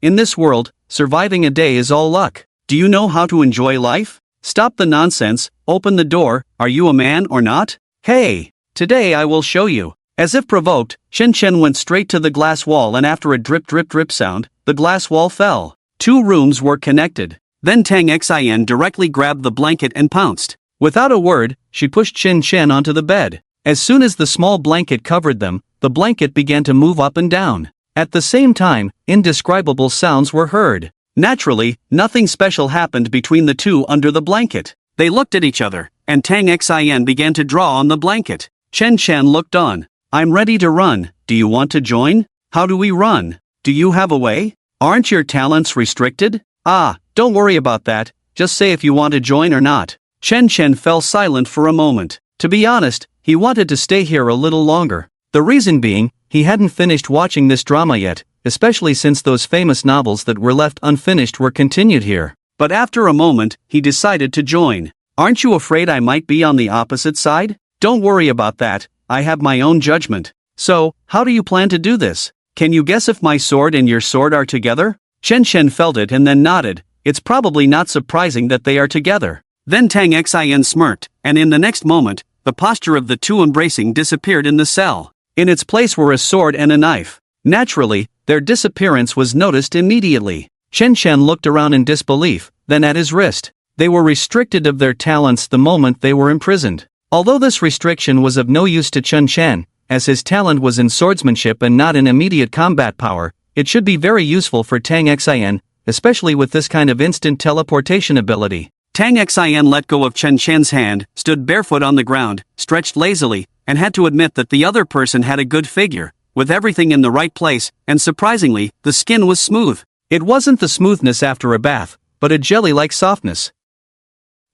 In this world, surviving a day is all luck. Do you know how to enjoy life? Stop the nonsense, open the door, are you a man or not? Hey, today I will show you. As if provoked, Shen Chen went straight to the glass wall and after a drip drip drip sound, the glass wall fell. 2 rooms were connected. Then Tang Xin directly grabbed the blanket and pounced. Without a word, she pushed Shen Chen onto the bed. As soon as the small blanket covered them, the blanket began to move up and down. At the same time, indescribable sounds were heard. Naturally, nothing special happened between the two under the blanket. They looked at each other, and Tang Xin began to draw on the blanket. Shen Chen looked on. I'm ready to run, do you want to join? How do we run? Do you have a way? Aren't your talents restricted? Don't worry about that, just say if you want to join or not. Shen Chen fell silent for a moment. To be honest, he wanted to stay here a little longer. The reason being, he hadn't finished watching this drama yet, especially since those famous novels that were left unfinished were continued here. But after a moment, he decided to join. Aren't you afraid I might be on the opposite side? Don't worry about that, I have my own judgment. So, how do you plan to do this? Can you guess if my sword and your sword are together? Shen Chen felt it and then nodded. It's probably not surprising that they are together. Then Tang Xin smirked, and in the next moment, the posture of the two embracing disappeared in the cell. In its place were a sword and a knife. Naturally, their disappearance was noticed immediately. Shen Chen looked around in disbelief, then at his wrist. They were restricted of their talents the moment they were imprisoned. Although this restriction was of no use to Chun Chen, as his talent was in swordsmanship and not in immediate combat power, it should be very useful for Tang Xin, especially with this kind of instant teleportation ability. Tang Xin let go of Chen Chen's hand, stood barefoot on the ground, stretched lazily, and had to admit that the other person had a good figure, with everything in the right place, and surprisingly, the skin was smooth. It wasn't the smoothness after a bath, but a jelly-like softness.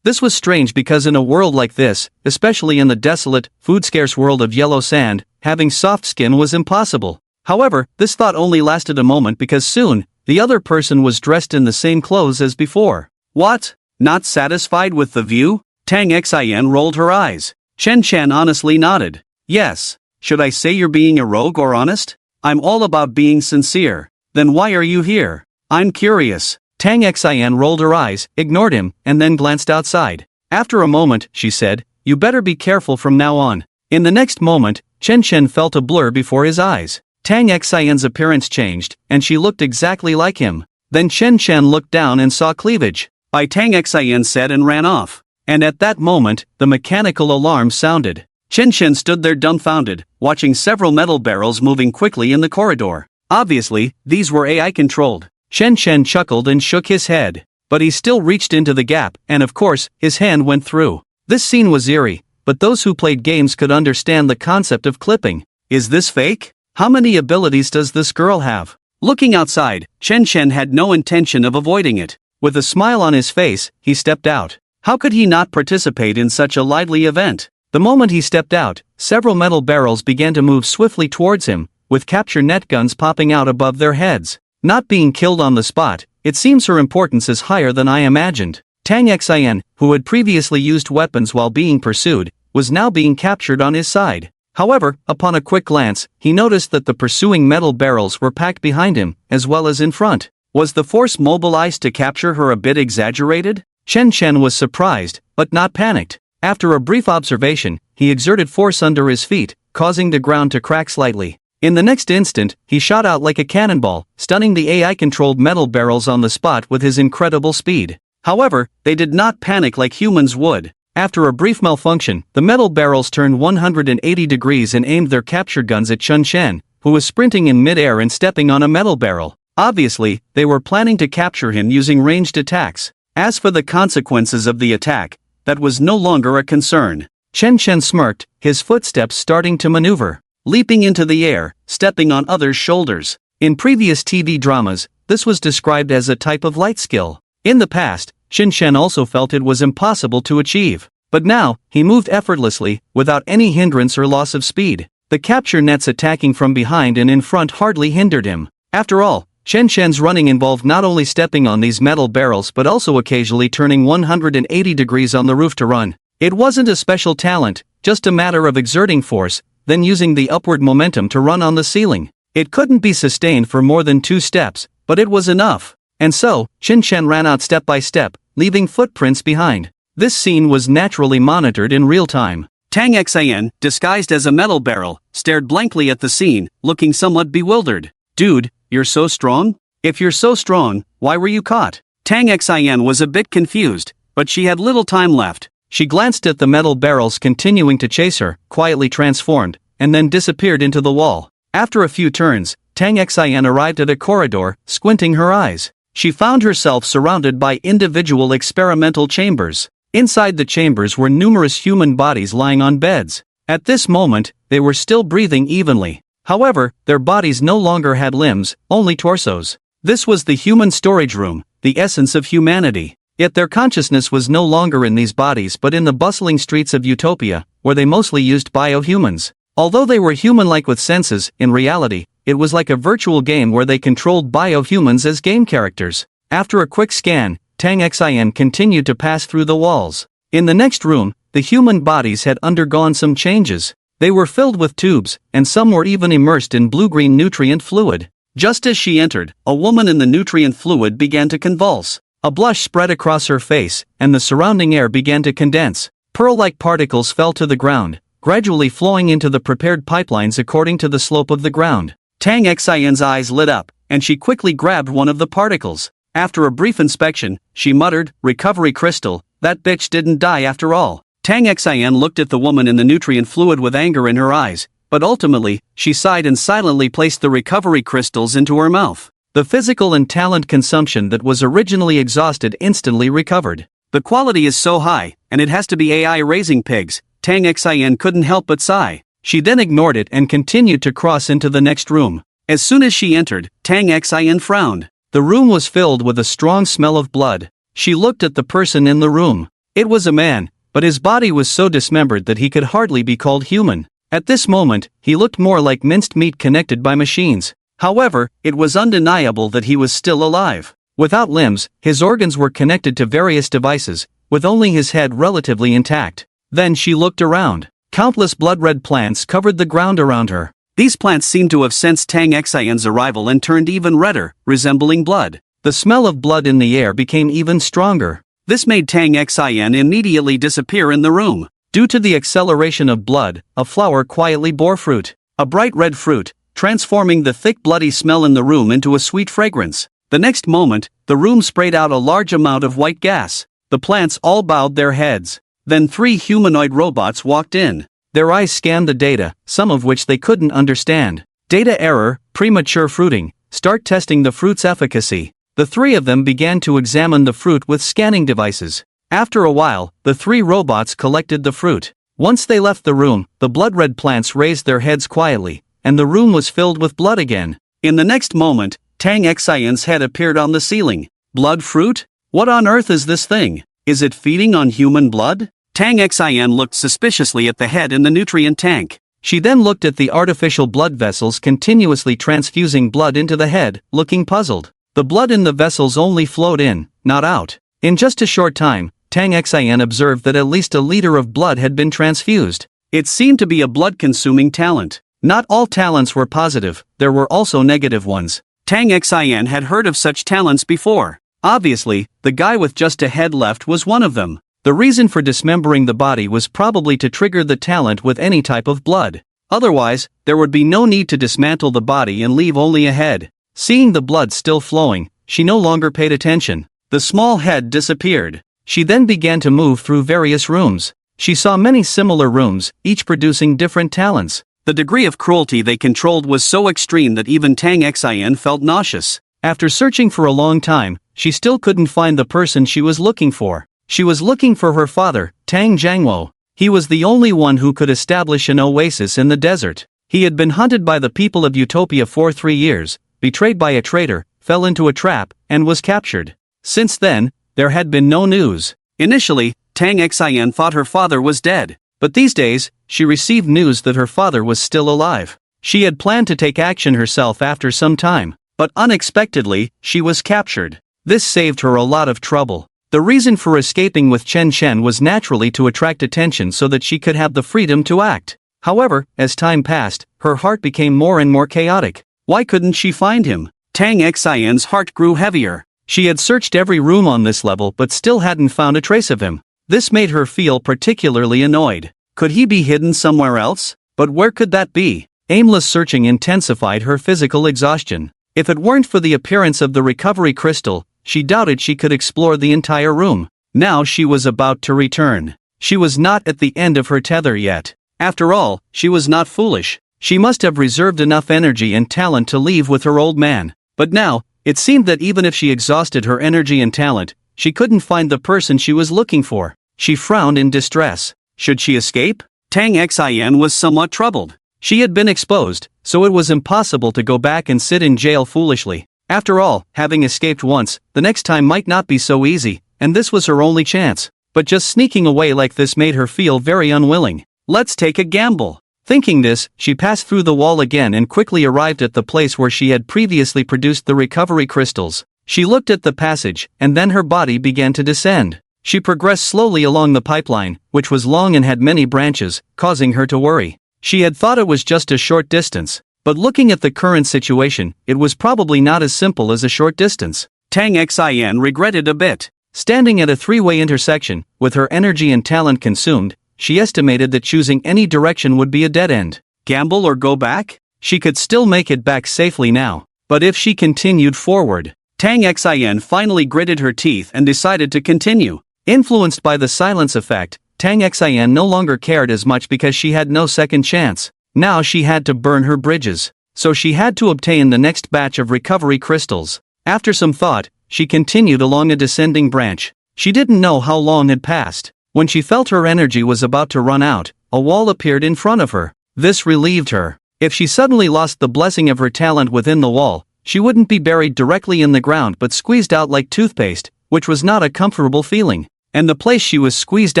This was strange because in a world like this, especially in the desolate, food-scarce world of yellow sand, having soft skin was impossible. However, this thought only lasted a moment because soon, the other person was dressed in the same clothes as before. What? Not satisfied with the view? Tang Xin rolled her eyes. Shen Chen honestly nodded. Yes. Should I say you're being a rogue or honest? I'm all about being sincere. Then why are you here? I'm curious. Tang Xin rolled her eyes, ignored him, and then glanced outside. After a moment, she said, you better be careful from now on. In the next moment, Chen Chen felt a blur before his eyes. Tang Xian's appearance changed, and she looked exactly like him. Then Chen Chen looked down and saw cleavage. By Tang Xin said and ran off. And at that moment, the mechanical alarm sounded. Chen Chen stood there dumbfounded, watching several metal barrels moving quickly in the corridor. Obviously, these were AI-controlled. Shen Chen chuckled and shook his head. But he still reached into the gap, and of course, his hand went through. This scene was eerie, but those who played games could understand the concept of clipping. Is this fake? How many abilities does this girl have? Looking outside, Chen Chen had no intention of avoiding it. With a smile on his face, he stepped out. How could he not participate in such a lively event? The moment he stepped out, several metal barrels began to move swiftly towards him, with capture net guns popping out above their heads. Not being killed on the spot, it seems her importance is higher than I imagined. Tang Xin, who had previously used weapons while being pursued, was now being captured on his side. However, upon a quick glance, he noticed that the pursuing metal barrels were packed behind him, as well as in front. Was the force mobilized to capture her a bit exaggerated? Chen Chen was surprised, but not panicked. After a brief observation, he exerted force under his feet, causing the ground to crack slightly. In the next instant, he shot out like a cannonball, stunning the AI-controlled metal barrels on the spot with his incredible speed. However, they did not panic like humans would. After a brief malfunction, the metal barrels turned 180 degrees and aimed their capture guns at Chun Chen, who was sprinting in mid-air and stepping on a metal barrel. Obviously, they were planning to capture him using ranged attacks. As for the consequences of the attack, that was no longer a concern. Chen Chen smirked, his footsteps starting to maneuver, leaping into the air, stepping on others' shoulders. In previous TV dramas, this was described as a type of light skill. In the past, Chen Chen also felt it was impossible to achieve. But now, he moved effortlessly, without any hindrance or loss of speed. The capture nets attacking from behind and in front hardly hindered him. After all, Chen Chen's running involved not only stepping on these metal barrels but also occasionally turning 180 degrees on the roof to run. It wasn't a special talent, just a matter of exerting force, then using the upward momentum to run on the ceiling. It couldn't be sustained for more than 2 steps, but it was enough. And so, Chen Chen ran out step by step, leaving footprints behind. This scene was naturally monitored in real time. Tang Xian, disguised as a metal barrel, stared blankly at the scene, looking somewhat bewildered. Dude, you're so strong? If you're so strong, why were you caught? Tang Xian was a bit confused, but she had little time left. She glanced at the metal barrels continuing to chase her, quietly transformed, and then disappeared into the wall. After a few turns, Tang Xian arrived at a corridor, squinting her eyes. She found herself surrounded by individual experimental chambers. Inside the chambers were numerous human bodies lying on beds. At this moment, they were still breathing evenly. However, their bodies no longer had limbs, only torsos. This was the human storage room, the essence of humanity. Yet their consciousness was no longer in these bodies but in the bustling streets of Utopia, where they mostly used biohumans. Although they were human-like with senses, in reality, it was like a virtual game where they controlled biohumans as game characters. After a quick scan, Tang Xian continued to pass through the walls. In the next room, the human bodies had undergone some changes. They were filled with tubes, and some were even immersed in blue-green nutrient fluid. Just as she entered, a woman in the nutrient fluid began to convulse. A blush spread across her face, and the surrounding air began to condense. Pearl-like particles fell to the ground, gradually flowing into the prepared pipelines according to the slope of the ground. Tang Xian's eyes lit up, and she quickly grabbed one of the particles. After a brief inspection, she muttered, "Recovery crystal, that bitch didn't die after all." Tang Xian looked at the woman in the nutrient fluid with anger in her eyes, but ultimately, she sighed and silently placed the recovery crystals into her mouth. The physical and talent consumption that was originally exhausted instantly recovered. The quality is so high, and it has to be AI raising pigs. Tang Xian couldn't help but sigh. She then ignored it and continued to cross into the next room. As soon as she entered, Tang Xian frowned. The room was filled with a strong smell of blood. She looked at the person in the room. It was a man, but his body was so dismembered that he could hardly be called human. At this moment, he looked more like minced meat connected by machines. However, it was undeniable that he was still alive. Without limbs, his organs were connected to various devices, with only his head relatively intact. Then she looked around. Countless blood-red plants covered the ground around her. These plants seemed to have sensed Tang Xian's arrival and turned even redder, resembling blood. The smell of blood in the air became even stronger. This made Tang Xian immediately disappear in the room. Due to the acceleration of blood, a flower quietly bore fruit. A bright red fruit, transforming the thick bloody smell in the room into a sweet fragrance. The next moment, the room sprayed out a large amount of white gas. The plants all bowed their heads. Then 3 humanoid robots walked in. Their eyes scanned the data, some of which they couldn't understand. Data error, premature fruiting, start testing the fruit's efficacy. The 3 of them began to examine the fruit with scanning devices. After a while, the 3 robots collected the fruit. Once they left the room, the blood-red plants raised their heads quietly, and the room was filled with blood again. In the next moment, Tang Xian's head appeared on the ceiling. Blood fruit? What on earth is this thing? Is it feeding on human blood? Tang Xian looked suspiciously at the head in the nutrient tank. She then looked at the artificial blood vessels continuously transfusing blood into the head, looking puzzled. The blood in the vessels only flowed in, not out. In just a short time, Tang Xian observed that at least a liter of blood had been transfused. It seemed to be a blood-consuming talent. Not all talents were positive, there were also negative ones. Tang Xian had heard of such talents before. Obviously, the guy with just a head left was one of them. The reason for dismembering the body was probably to trigger the talent with any type of blood. Otherwise, there would be no need to dismantle the body and leave only a head. Seeing the blood still flowing, she no longer paid attention. The small head disappeared. She then began to move through various rooms. She saw many similar rooms, each producing different talents. The degree of cruelty they controlled was so extreme that even Tang Xin felt nauseous. After searching for a long time, she still couldn't find the person she was looking for. She was looking for her father, Tang Jiangwo. He was the only one who could establish an oasis in the desert. He had been hunted by the people of Utopia for 3 years, betrayed by a traitor, fell into a trap, and was captured. Since then, there had been no news. Initially, Tang Xin thought her father was dead, but these days, she received news that her father was still alive. She had planned to take action herself after some time, but unexpectedly, she was captured. This saved her a lot of trouble. The reason for escaping with Chen Chen was naturally to attract attention so that she could have the freedom to act. However, as time passed, her heart became more and more chaotic. Why couldn't she find him? Tang Xin's heart grew heavier. She had searched every room on this level but still hadn't found a trace of him. This made her feel particularly annoyed. Could he be hidden somewhere else? But where could that be? Aimless searching intensified her physical exhaustion. If it weren't for the appearance of the recovery crystal, she doubted she could explore the entire room. Now she was about to return. She was not at the end of her tether yet. After all, she was not foolish. She must have reserved enough energy and talent to leave with her old man. But now, it seemed that even if she exhausted her energy and talent, she couldn't find the person she was looking for. She frowned in distress. Should she escape? Tang Xin was somewhat troubled. She had been exposed, so it was impossible to go back and sit in jail foolishly. After all, having escaped once, the next time might not be so easy, and this was her only chance. But just sneaking away like this made her feel very unwilling. Let's take a gamble. Thinking this, she passed through the wall again and quickly arrived at the place where she had previously produced the recovery crystals. She looked at the passage, and then her body began to descend. She progressed slowly along the pipeline, which was long and had many branches, causing her to worry. She had thought it was just a short distance. But looking at the current situation, it was probably not as simple as a short distance. Tang Xin regretted a bit. Standing at a three-way intersection, with her energy and talent consumed, she estimated that choosing any direction would be a dead end. Gamble or go back? She could still make it back safely now. But if she continued forward, Tang Xin finally gritted her teeth and decided to continue. Influenced by the silence effect, Tang Xin no longer cared as much because she had no second chance. Now she had to burn her bridges. So she had to obtain the next batch of recovery crystals. After some thought, she continued along a descending branch. She didn't know how long had passed. When she felt her energy was about to run out, a wall appeared in front of her. This relieved her. If she suddenly lost the blessing of her talent within the wall, she wouldn't be buried directly in the ground but squeezed out like toothpaste, which was not a comfortable feeling. And the place she was squeezed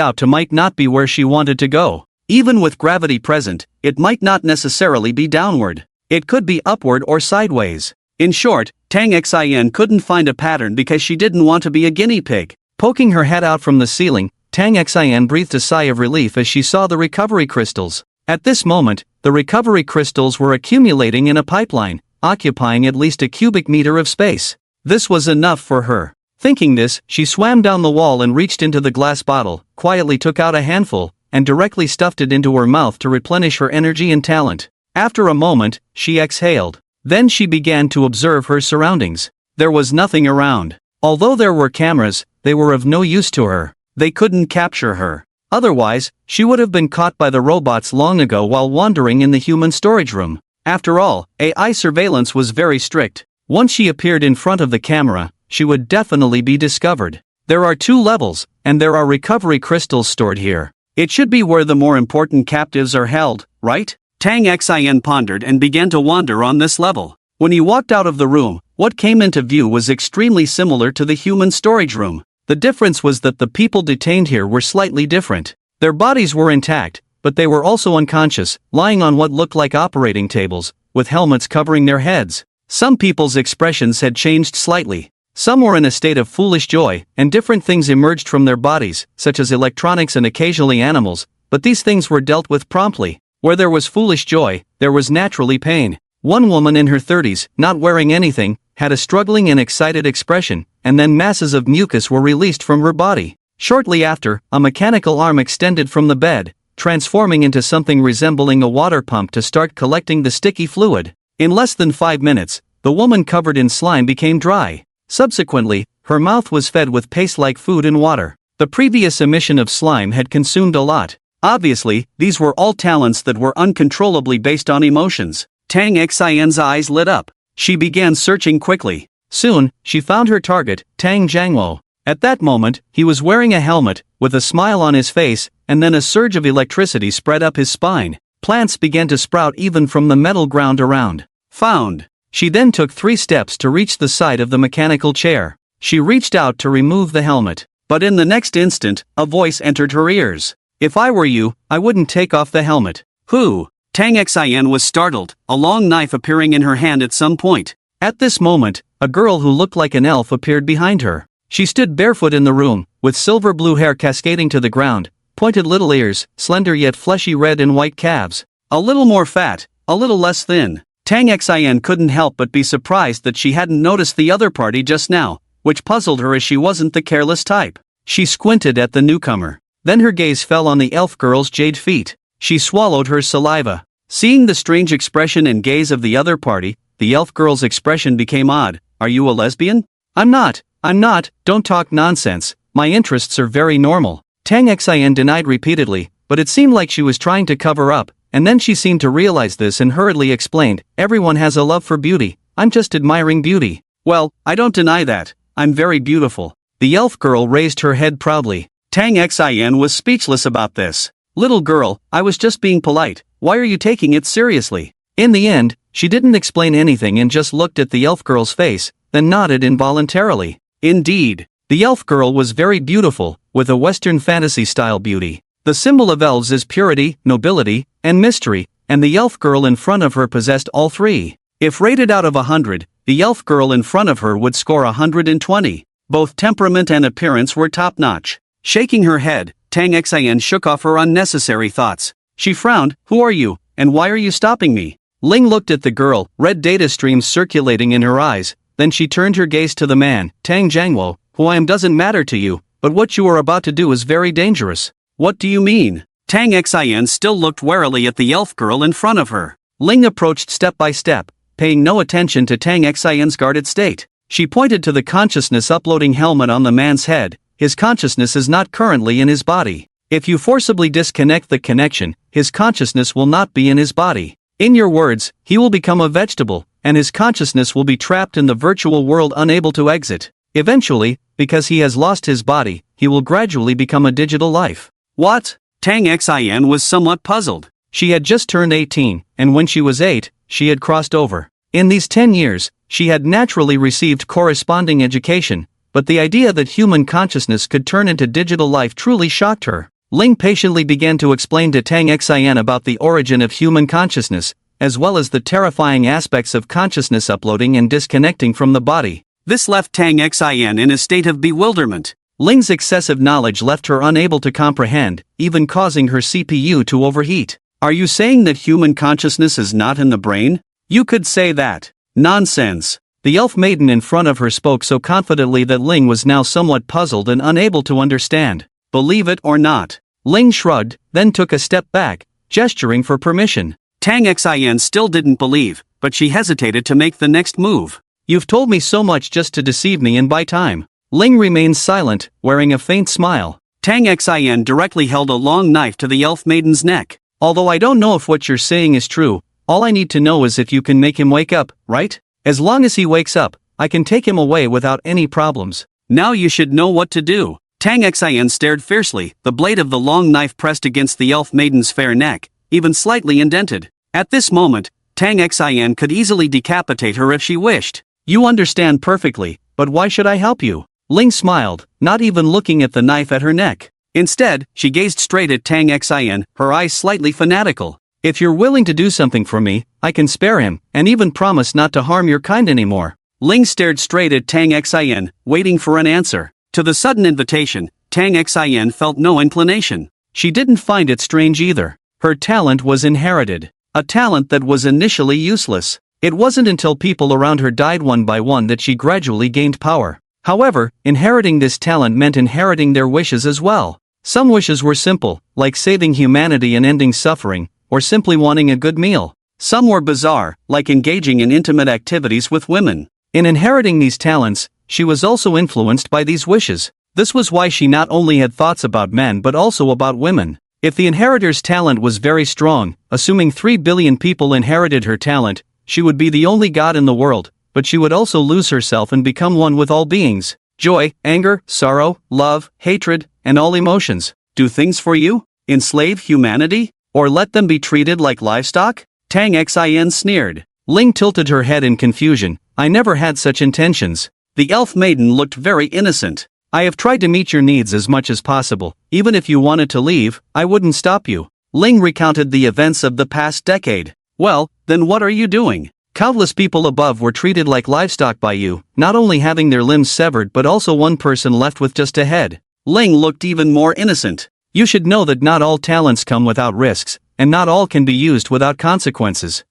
out to might not be where she wanted to go. Even with gravity present, it might not necessarily be downward. It could be upward or sideways. In short, Tang Xin couldn't find a pattern because she didn't want to be a guinea pig. Poking her head out from the ceiling, Tang Xin breathed a sigh of relief as she saw the recovery crystals. At this moment, the recovery crystals were accumulating in a pipeline, occupying at least a cubic meter of space. This was enough for her. Thinking this, she swam down the wall and reached into the glass bottle, quietly took out a handful, and directly stuffed it into her mouth to replenish her energy and talent. After a moment, she exhaled. Then she began to observe her surroundings. There was nothing around. Although there were cameras, they were of no use to her. They couldn't capture her. Otherwise, she would have been caught by the robots long ago while wandering in the human storage room. After all, AI surveillance was very strict. Once she appeared in front of the camera, she would definitely be discovered. There are 2 levels, and there are recovery crystals stored here. It should be where the more important captives are held, right? Tang Xin pondered and began to wander on this level. When he walked out of the room, what came into view was extremely similar to the human storage room. The difference was that the people detained here were slightly different. Their bodies were intact, but they were also unconscious, lying on what looked like operating tables, with helmets covering their heads. Some people's expressions had changed slightly. Some were in a state of foolish joy, and different things emerged from their bodies, such as electronics and occasionally animals, but these things were dealt with promptly. Where there was foolish joy, there was naturally pain. One woman in her 30s, not wearing anything, had a struggling and excited expression, and then masses of mucus were released from her body. Shortly after, a mechanical arm extended from the bed, transforming into something resembling a water pump to start collecting the sticky fluid. In less than 5 minutes, the woman covered in slime became dry. Subsequently, her mouth was fed with paste-like food and water. The previous emission of slime had consumed a lot. Obviously, these were all talents that were uncontrollably based on emotions. Tang Xian's eyes lit up. She began searching quickly. Soon, she found her target, Tang Jiangwo. At that moment, he was wearing a helmet, with a smile on his face, and then a surge of electricity spread up his spine. Plants began to sprout even from the metal ground around. Found. She then took 3 steps to reach the side of the mechanical chair. She reached out to remove the helmet. But in the next instant, a voice entered her ears. If I were you, I wouldn't take off the helmet. Who? Tang Xian was startled, a long knife appearing in her hand at some point. At this moment, a girl who looked like an elf appeared behind her. She stood barefoot in the room, with silver blue hair cascading to the ground, pointed little ears, slender yet fleshy red and white calves. A little more fat, a little less thin. Tang Xian couldn't help but be surprised that she hadn't noticed the other party just now, which puzzled her as she wasn't the careless type. She squinted at the newcomer. Then her gaze fell on the elf girl's jade feet. She swallowed her saliva. Seeing the strange expression and gaze of the other party, the elf girl's expression became odd. Are you a lesbian? I'm not, don't talk nonsense, my interests are very normal. Tang Xian denied repeatedly, but it seemed like she was trying to cover up, and then she seemed to realize this and hurriedly explained, everyone has a love for beauty, I'm just admiring beauty. Well, I don't deny that, I'm very beautiful. The elf girl raised her head proudly. Tang Xian was speechless about this. Little girl, I was just being polite, why are you taking it seriously? In the end, she didn't explain anything and just looked at the elf girl's face, then nodded involuntarily. Indeed, the elf girl was very beautiful, with a Western fantasy-style beauty. The symbol of elves is purity, nobility, and mystery, and the elf girl in front of her possessed all 3. If rated out of 100, the elf girl in front of her would score 120. Both temperament and appearance were top-notch. Shaking her head, Tang Xian shook off her unnecessary thoughts. She frowned, who are you, and why are you stopping me? Ling looked at the girl, red data streams circulating in her eyes, then she turned her gaze to the man, Tang Jiangwo, who I am doesn't matter to you, but what you are about to do is very dangerous. What do you mean? Tang Xian still looked warily at the elf girl in front of her. Ling approached step by step, paying no attention to Tang Xian's guarded state. She pointed to the consciousness uploading helmet on the man's head. His consciousness is not currently in his body. If you forcibly disconnect the connection, his consciousness will not be in his body. In your words, he will become a vegetable, and his consciousness will be trapped in the virtual world unable to exit. Eventually, because he has lost his body, he will gradually become a digital life. What? Tang Xian was somewhat puzzled. She had just turned 18, and when she was 8, she had crossed over. In these 10 years, she had naturally received corresponding education, but the idea that human consciousness could turn into digital life truly shocked her. Ling patiently began to explain to Tang Xian about the origin of human consciousness, as well as the terrifying aspects of consciousness uploading and disconnecting from the body. This left Tang Xian in a state of bewilderment. Ling's excessive knowledge left her unable to comprehend, even causing her CPU to overheat. Are you saying that human consciousness is not in the brain? You could say that. Nonsense. The elf maiden in front of her spoke so confidently that Ling was now somewhat puzzled and unable to understand. Believe it or not. Ling shrugged, then took a step back, gesturing for permission. Tang Xian still didn't believe, but she hesitated to make the next move. You've told me so much just to deceive me and buy time. Ling remained silent, wearing a faint smile. Tang Xian directly held a long knife to the elf maiden's neck. Although I don't know if what you're saying is true, all I need to know is if you can make him wake up, right? As long as he wakes up, I can take him away without any problems. Now you should know what to do. Tang Xian stared fiercely, the blade of the long knife pressed against the elf maiden's fair neck, even slightly indented. At this moment, Tang Xian could easily decapitate her if she wished. You understand perfectly, but why should I help you? Ling smiled, not even looking at the knife at her neck. Instead, she gazed straight at Tang Xian, her eyes slightly fanatical. If you're willing to do something for me, I can spare him, and even promise not to harm your kind anymore. Ling stared straight at Tang Xian, waiting for an answer. To the sudden invitation, Tang Xian felt no inclination. She didn't find it strange either. Her talent was inherited. A talent that was initially useless. It wasn't until people around her died one by one that she gradually gained power. However, inheriting this talent meant inheriting their wishes as well. Some wishes were simple, like saving humanity and ending suffering, or simply wanting a good meal. Some were bizarre, like engaging in intimate activities with women. In inheriting these talents, she was also influenced by these wishes. This was why she not only had thoughts about men but also about women. If the inheritor's talent was very strong, assuming 3 billion people inherited her talent, she would be the only god in the world, but she would also lose herself and become one with all beings. Joy, anger, sorrow, love, hatred, and all emotions. Do things for you? Enslave humanity? Or let them be treated like livestock? Tang Xin sneered. Ling tilted her head in confusion. I never had such intentions. The elf maiden looked very innocent. I have tried to meet your needs as much as possible. Even if you wanted to leave, I wouldn't stop you. Ling recounted the events of the past decade. Well, then what are you doing? Countless people above were treated like livestock by you, not only having their limbs severed but also one person left with just a head. Ling looked even more innocent. You should know that not all talents come without risks, and not all can be used without consequences.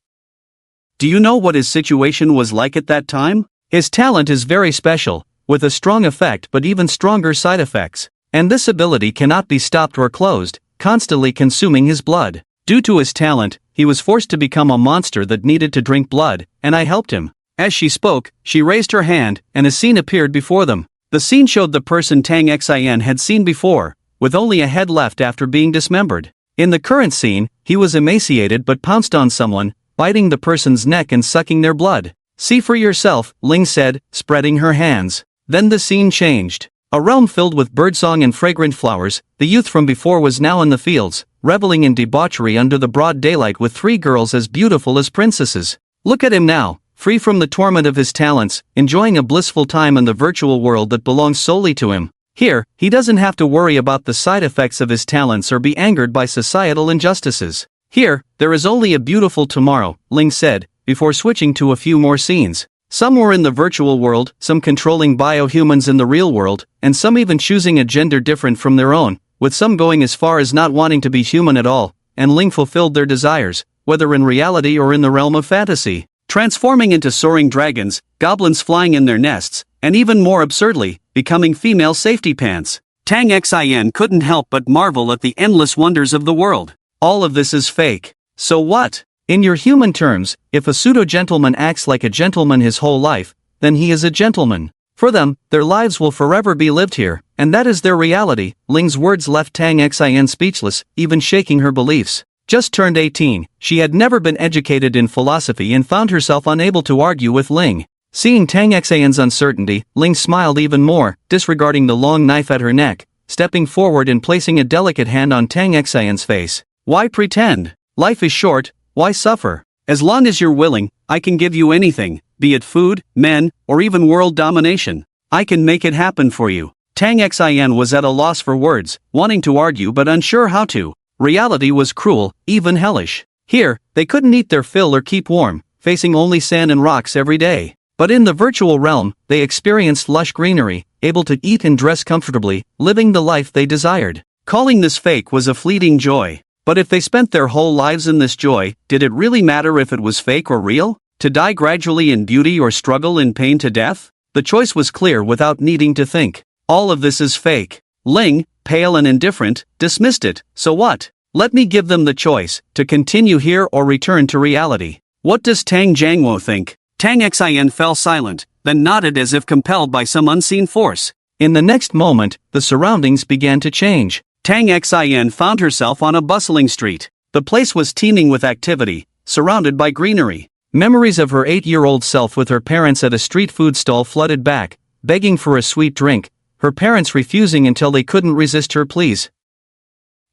Do you know what his situation was like at that time? His talent is very special, with a strong effect but even stronger side effects. And this ability cannot be stopped or closed, constantly consuming his blood. Due to his talent, he was forced to become a monster that needed to drink blood, and I helped him. As she spoke, she raised her hand, and a scene appeared before them. The scene showed the person Tang Xin had seen before, with only a head left after being dismembered. In the current scene, he was emaciated but pounced on someone, biting the person's neck and sucking their blood. See for yourself, Ling said, spreading her hands. Then the scene changed. A realm filled with birdsong and fragrant flowers, the youth from before was now in the fields, reveling in debauchery under the broad daylight with 3 girls as beautiful as princesses. Look at him now, free from the torment of his talents, enjoying a blissful time in the virtual world that belongs solely to him. Here, he doesn't have to worry about the side effects of his talents or be angered by societal injustices. Here, there is only a beautiful tomorrow, Ling said, before switching to a few more scenes. Some were in the virtual world, some controlling biohumans in the real world, and some even choosing a gender different from their own, with some going as far as not wanting to be human at all, and Ling fulfilled their desires, whether in reality or in the realm of fantasy. Transforming into soaring dragons, goblins flying in their nests, and even more absurdly, becoming female safety pants. Tang Xin couldn't help but marvel at the endless wonders of the world. All of this is fake. So what? In your human terms, if a pseudo-gentleman acts like a gentleman his whole life, then he is a gentleman. For them, their lives will forever be lived here, and that is their reality. Ling's words left Tang Xin speechless, even shaking her beliefs. Just turned 18, she had never been educated in philosophy and found herself unable to argue with Ling. Seeing Tang Xin's uncertainty, Ling smiled even more, disregarding the long knife at her neck, stepping forward and placing a delicate hand on Tang Xin's face. Why pretend? Life is short, why suffer? As long as you're willing, I can give you anything, be it food, men, or even world domination. I can make it happen for you. Tang Xin was at a loss for words, wanting to argue but unsure how to. Reality was cruel, even hellish. Here, they couldn't eat their fill or keep warm, facing only sand and rocks every day. But in the virtual realm, they experienced lush greenery, able to eat and dress comfortably, living the life they desired. Calling this fake was a fleeting joy. But if they spent their whole lives in this joy, did it really matter if it was fake or real? To die gradually in beauty or struggle in pain to death? The choice was clear without needing to think. All of this is fake. Ling, pale and indifferent, dismissed it. So what? Let me give them the choice, to continue here or return to reality. What does Tang Jiangwo think? Tang Xin fell silent, then nodded as if compelled by some unseen force. In the next moment, the surroundings began to change. Tang Xin found herself on a bustling street. The place was teeming with activity, surrounded by greenery. Memories of her 8-year-old self with her parents at a street food stall flooded back, begging for a sweet drink, her parents refusing until they couldn't resist her pleas.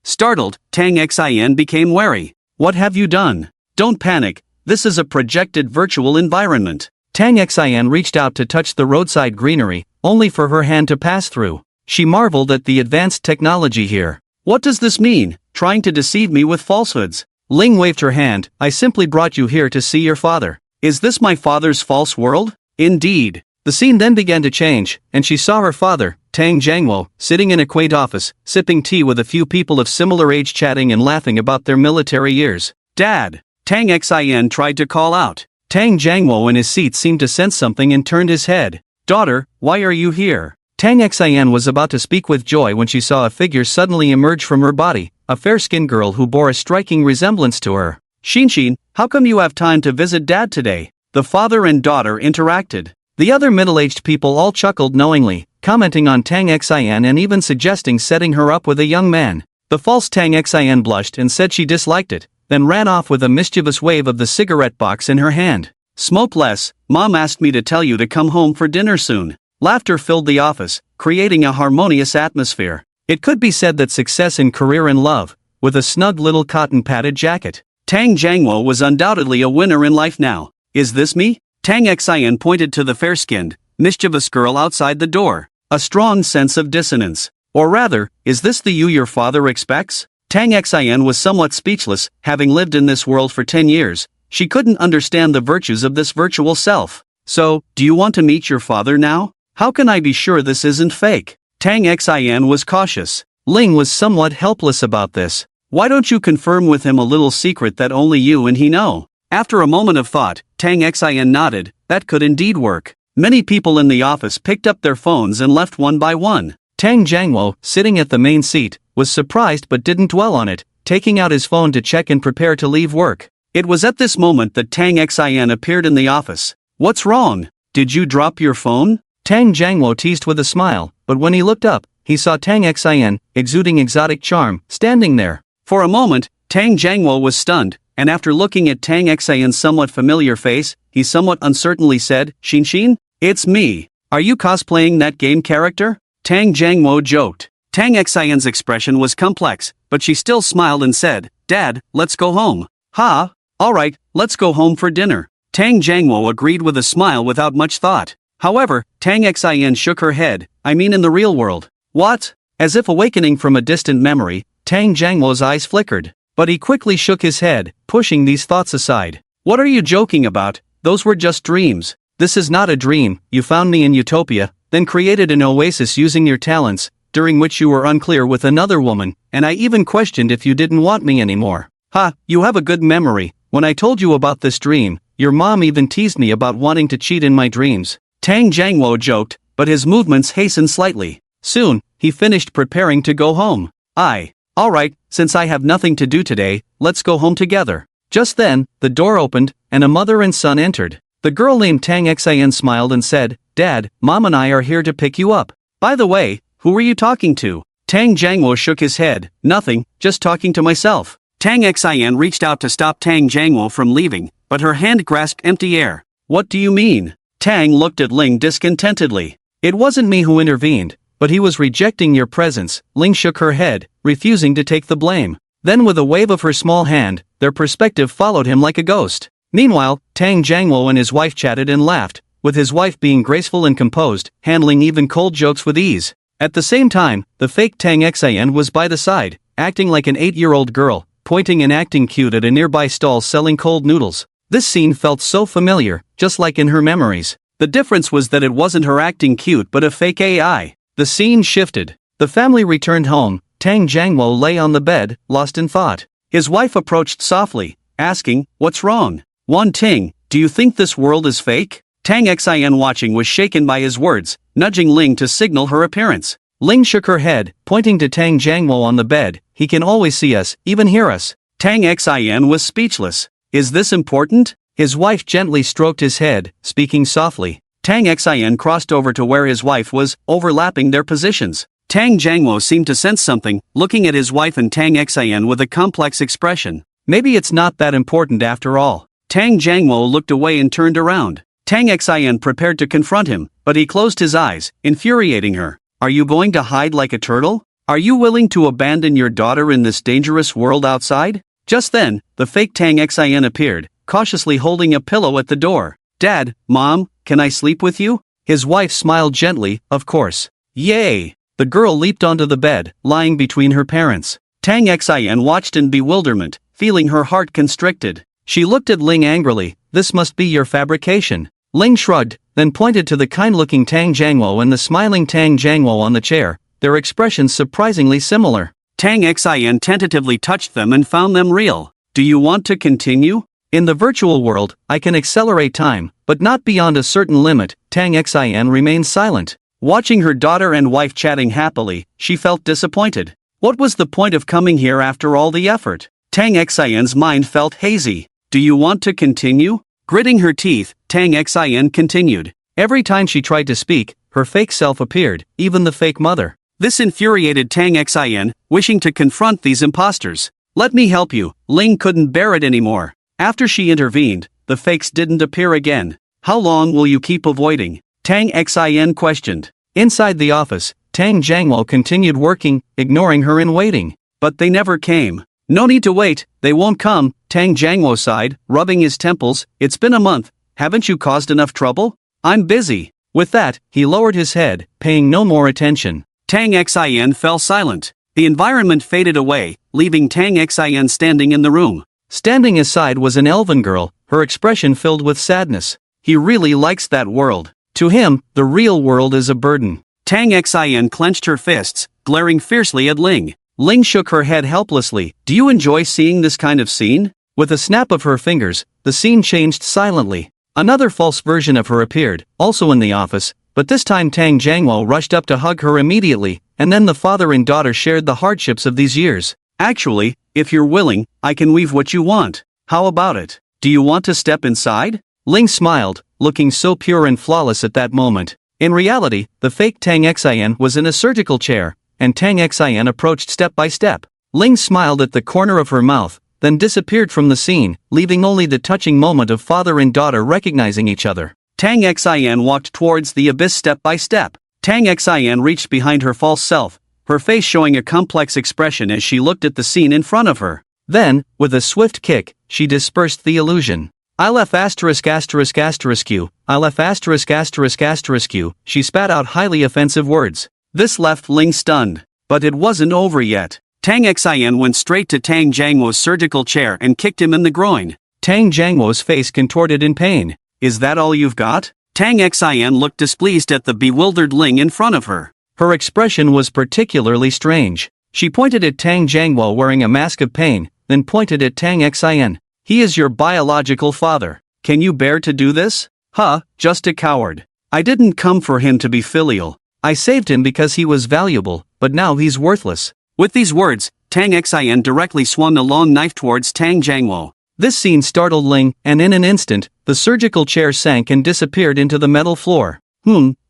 Startled, Tang Xin became wary. What have you done? Don't panic, this is a projected virtual environment. Tang Xin reached out to touch the roadside greenery, only for her hand to pass through. She marveled at the advanced technology here. What does this mean, trying to deceive me with falsehoods? Ling waved her hand. I simply brought you here to see your father. Is this my father's false world? Indeed. The scene then began to change, and she saw her father, Tang Jiangwo, sitting in a quaint office, sipping tea with a few people of similar age chatting and laughing about their military years. Dad! Tang Xin tried to call out. Tang Jiangwo in his seat seemed to sense something and turned his head. Daughter, why are you here? Tang Xin was about to speak with joy when she saw a figure suddenly emerge from her body, a fair-skinned girl who bore a striking resemblance to her. Xinshin, how come you have time to visit Dad today? The father and daughter interacted. The other middle-aged people all chuckled knowingly, commenting on Tang Xin and even suggesting setting her up with a young man. The false Tang Xin blushed and said she disliked it, then ran off with a mischievous wave of the cigarette box in her hand. Smoke less, Mom asked me to tell you to come home for dinner soon. Laughter filled the office, creating a harmonious atmosphere. It could be said that success in career and love, with a snug little cotton-padded jacket. Tang Jiangwo was undoubtedly a winner in life now. Is this me? Tang Xin pointed to the fair-skinned, mischievous girl outside the door. A strong sense of dissonance. Or rather, is this the you your father expects? Tang Xin was somewhat speechless, having lived in this world for 10 years. She couldn't understand the virtues of this virtual self. So, do you want to meet your father now? How can I be sure this isn't fake? Tang Xin was cautious. Ling was somewhat helpless about this. Why don't you confirm with him a little secret that only you and he know? After a moment of thought, Tang Xin nodded. That could indeed work. Many people in the office picked up their phones and left one by one. Tang Jiangwo, sitting at the main seat, was surprised but didn't dwell on it, taking out his phone to check and prepare to leave work. It was at this moment that Tang Xin appeared in the office. What's wrong? Did you drop your phone? Tang Jiangwo teased with a smile, but when he looked up, he saw Tang Xin, exuding exotic charm, standing there. For a moment, Tang Jiangwo was stunned, and after looking at Tang Xin's somewhat familiar face, he somewhat uncertainly said, Xin? It's me. Are you cosplaying that game character? Tang Jiangwo joked. Tang Xin's expression was complex, but she still smiled and said, Dad, let's go home. Ha! Alright, let's go home for dinner. Tang Jiangwo agreed with a smile without much thought. However, Tang Xin shook her head, I mean in the real world. What? As if awakening from a distant memory, Tang Jiangwo's eyes flickered. But he quickly shook his head, pushing these thoughts aside. What are you joking about? Those were just dreams. This is not a dream. You found me in Utopia, then created an oasis using your talents, during which you were unclear with another woman, and I even questioned if you didn't want me anymore. Ha, you have a good memory. When I told you about this dream, your mom even teased me about wanting to cheat in my dreams. Tang Jiangwo joked, but his movements hastened slightly. Soon, he finished preparing to go home. Alright, since I have nothing to do today, let's go home together. Just then, the door opened, and a mother and son entered. The girl named Tang Xin smiled and said, Dad, Mom and I are here to pick you up. By the way, who were you talking to? Tang Jiangwo shook his head. Nothing, just talking to myself. Tang Xin reached out to stop Tang Jiangwo from leaving, but her hand grasped empty air. What do you mean? Tang looked at Ling discontentedly. It wasn't me who intervened, but he was rejecting your presence. Ling shook her head, refusing to take the blame. Then with a wave of her small hand, their perspective followed him like a ghost. Meanwhile, Tang Jiangwo and his wife chatted and laughed, with his wife being graceful and composed, handling even cold jokes with ease. At the same time, the fake Tang Xin was by the side, acting like an 8-year-old girl, pointing and acting cute at a nearby stall selling cold noodles. This scene felt so familiar, just like in her memories. The difference was that it wasn't her acting cute but a fake AI. The scene shifted. The family returned home. Tang Jiangwo lay on the bed, lost in thought. His wife approached softly, asking, What's wrong? Wan Ting, do you think this world is fake? Tang Xin watching was shaken by his words, nudging Ling to signal her appearance. Ling shook her head, pointing to Tang Jiangwo on the bed. He can always see us, even hear us. Tang Xin was speechless. Is this important? His wife gently stroked his head, speaking softly. Tang Xin crossed over to where his wife was, overlapping their positions. Tang Jiangwo seemed to sense something, looking at his wife and Tang Xin with a complex expression. Maybe it's not that important after all. Tang Jiangwo looked away and turned around. Tang Xin prepared to confront him, but he closed his eyes, infuriating her. Are you going to hide like a turtle? Are you willing to abandon your daughter in this dangerous world outside? Just then, the fake Tang Xin appeared, cautiously holding a pillow at the door. Dad, Mom, can I sleep with you? His wife smiled gently, of course. Yay! The girl leaped onto the bed, lying between her parents. Tang Xin watched in bewilderment, feeling her heart constricted. She looked at Ling angrily. This must be your fabrication. Ling shrugged, then pointed to the kind-looking Tang Jiangwo and the smiling Tang Jiangwo on the chair, their expressions surprisingly similar. Tang Xin tentatively touched them and found them real. Do you want to continue? In the virtual world, I can accelerate time, but not beyond a certain limit. Tang Xin remained silent. Watching her daughter and wife chatting happily, she felt disappointed. What was the point of coming here after all the effort? Tang Xin's mind felt hazy. Do you want to continue? Gritting her teeth, Tang Xin continued. Every time she tried to speak, her fake self appeared, even the fake mother. This infuriated Tang Xin, wishing to confront these imposters. "Let me help you." Ling couldn't bear it anymore. After she intervened, the fakes didn't appear again. "How long will you keep avoiding?" Tang Xin questioned. Inside the office, Tang Jiangwo continued working, ignoring her and waiting. But they never came. "No need to wait, they won't come," Tang Jiangwo sighed, rubbing his temples. "It's been a month, haven't you caused enough trouble? I'm busy." With that, he lowered his head, paying no more attention. Tang Xin fell silent. The environment faded away, leaving Tang Xin standing in the room. Standing aside was an elven girl, her expression filled with sadness. He really likes that world. To him, the real world is a burden. Tang Xin clenched her fists, glaring fiercely at Ling. Ling shook her head helplessly. "Do you enjoy seeing this kind of scene?" With a snap of her fingers, the scene changed silently. Another false version of her appeared, also in the office, but this time Tang Jiangwo rushed up to hug her immediately, and then the father and daughter shared the hardships of these years. "Actually, if you're willing, I can weave what you want. How about it? Do you want to step inside?" Ling smiled, looking so pure and flawless at that moment. In reality, the fake Tang Xin was in a surgical chair, and Tang Xin approached step by step. Ling smiled at the corner of her mouth, then disappeared from the scene, leaving only the touching moment of father and daughter recognizing each other. Tang Xin walked towards the abyss step by step. Tang Xin reached behind her false self, her face showing a complex expression as she looked at the scene in front of her. Then, with a swift kick, she dispersed the illusion. "ILF asterisk asterisk asterisk Q, ILF asterisk asterisk asterisk Q," she spat out highly offensive words. This left Ling stunned. But it wasn't over yet. Tang Xin went straight to Tang Jiangwo's surgical chair and kicked him in the groin. Tang Jiangwo's face contorted in pain. "Is that all you've got?" Tang Xin looked displeased at the bewildered Ling in front of her. Her expression was particularly strange. She pointed at Tang Jiangwo wearing a mask of pain, then pointed at Tang Xin. "He is your biological father. Can you bear to do this?" "Huh, just a coward. I didn't come for him to be filial. I saved him because he was valuable, but now he's worthless." With these words, Tang Xin directly swung a long knife towards Tang Jiangwo. This scene startled Ling, and in an instant, the surgical chair sank and disappeared into the metal floor.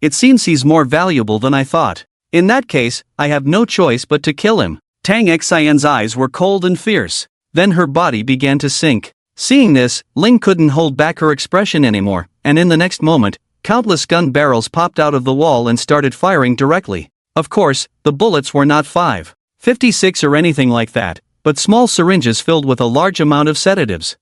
It seems he's more valuable than I thought. In that case, I have no choice but to kill him." Tang Xin's eyes were cold and fierce. Then her body began to sink. Seeing this, Ling couldn't hold back her expression anymore, and in the next moment, countless gun barrels popped out of the wall and started firing directly. Of course, the bullets were not 5.56 or anything like that, but small syringes filled with a large amount of sedatives.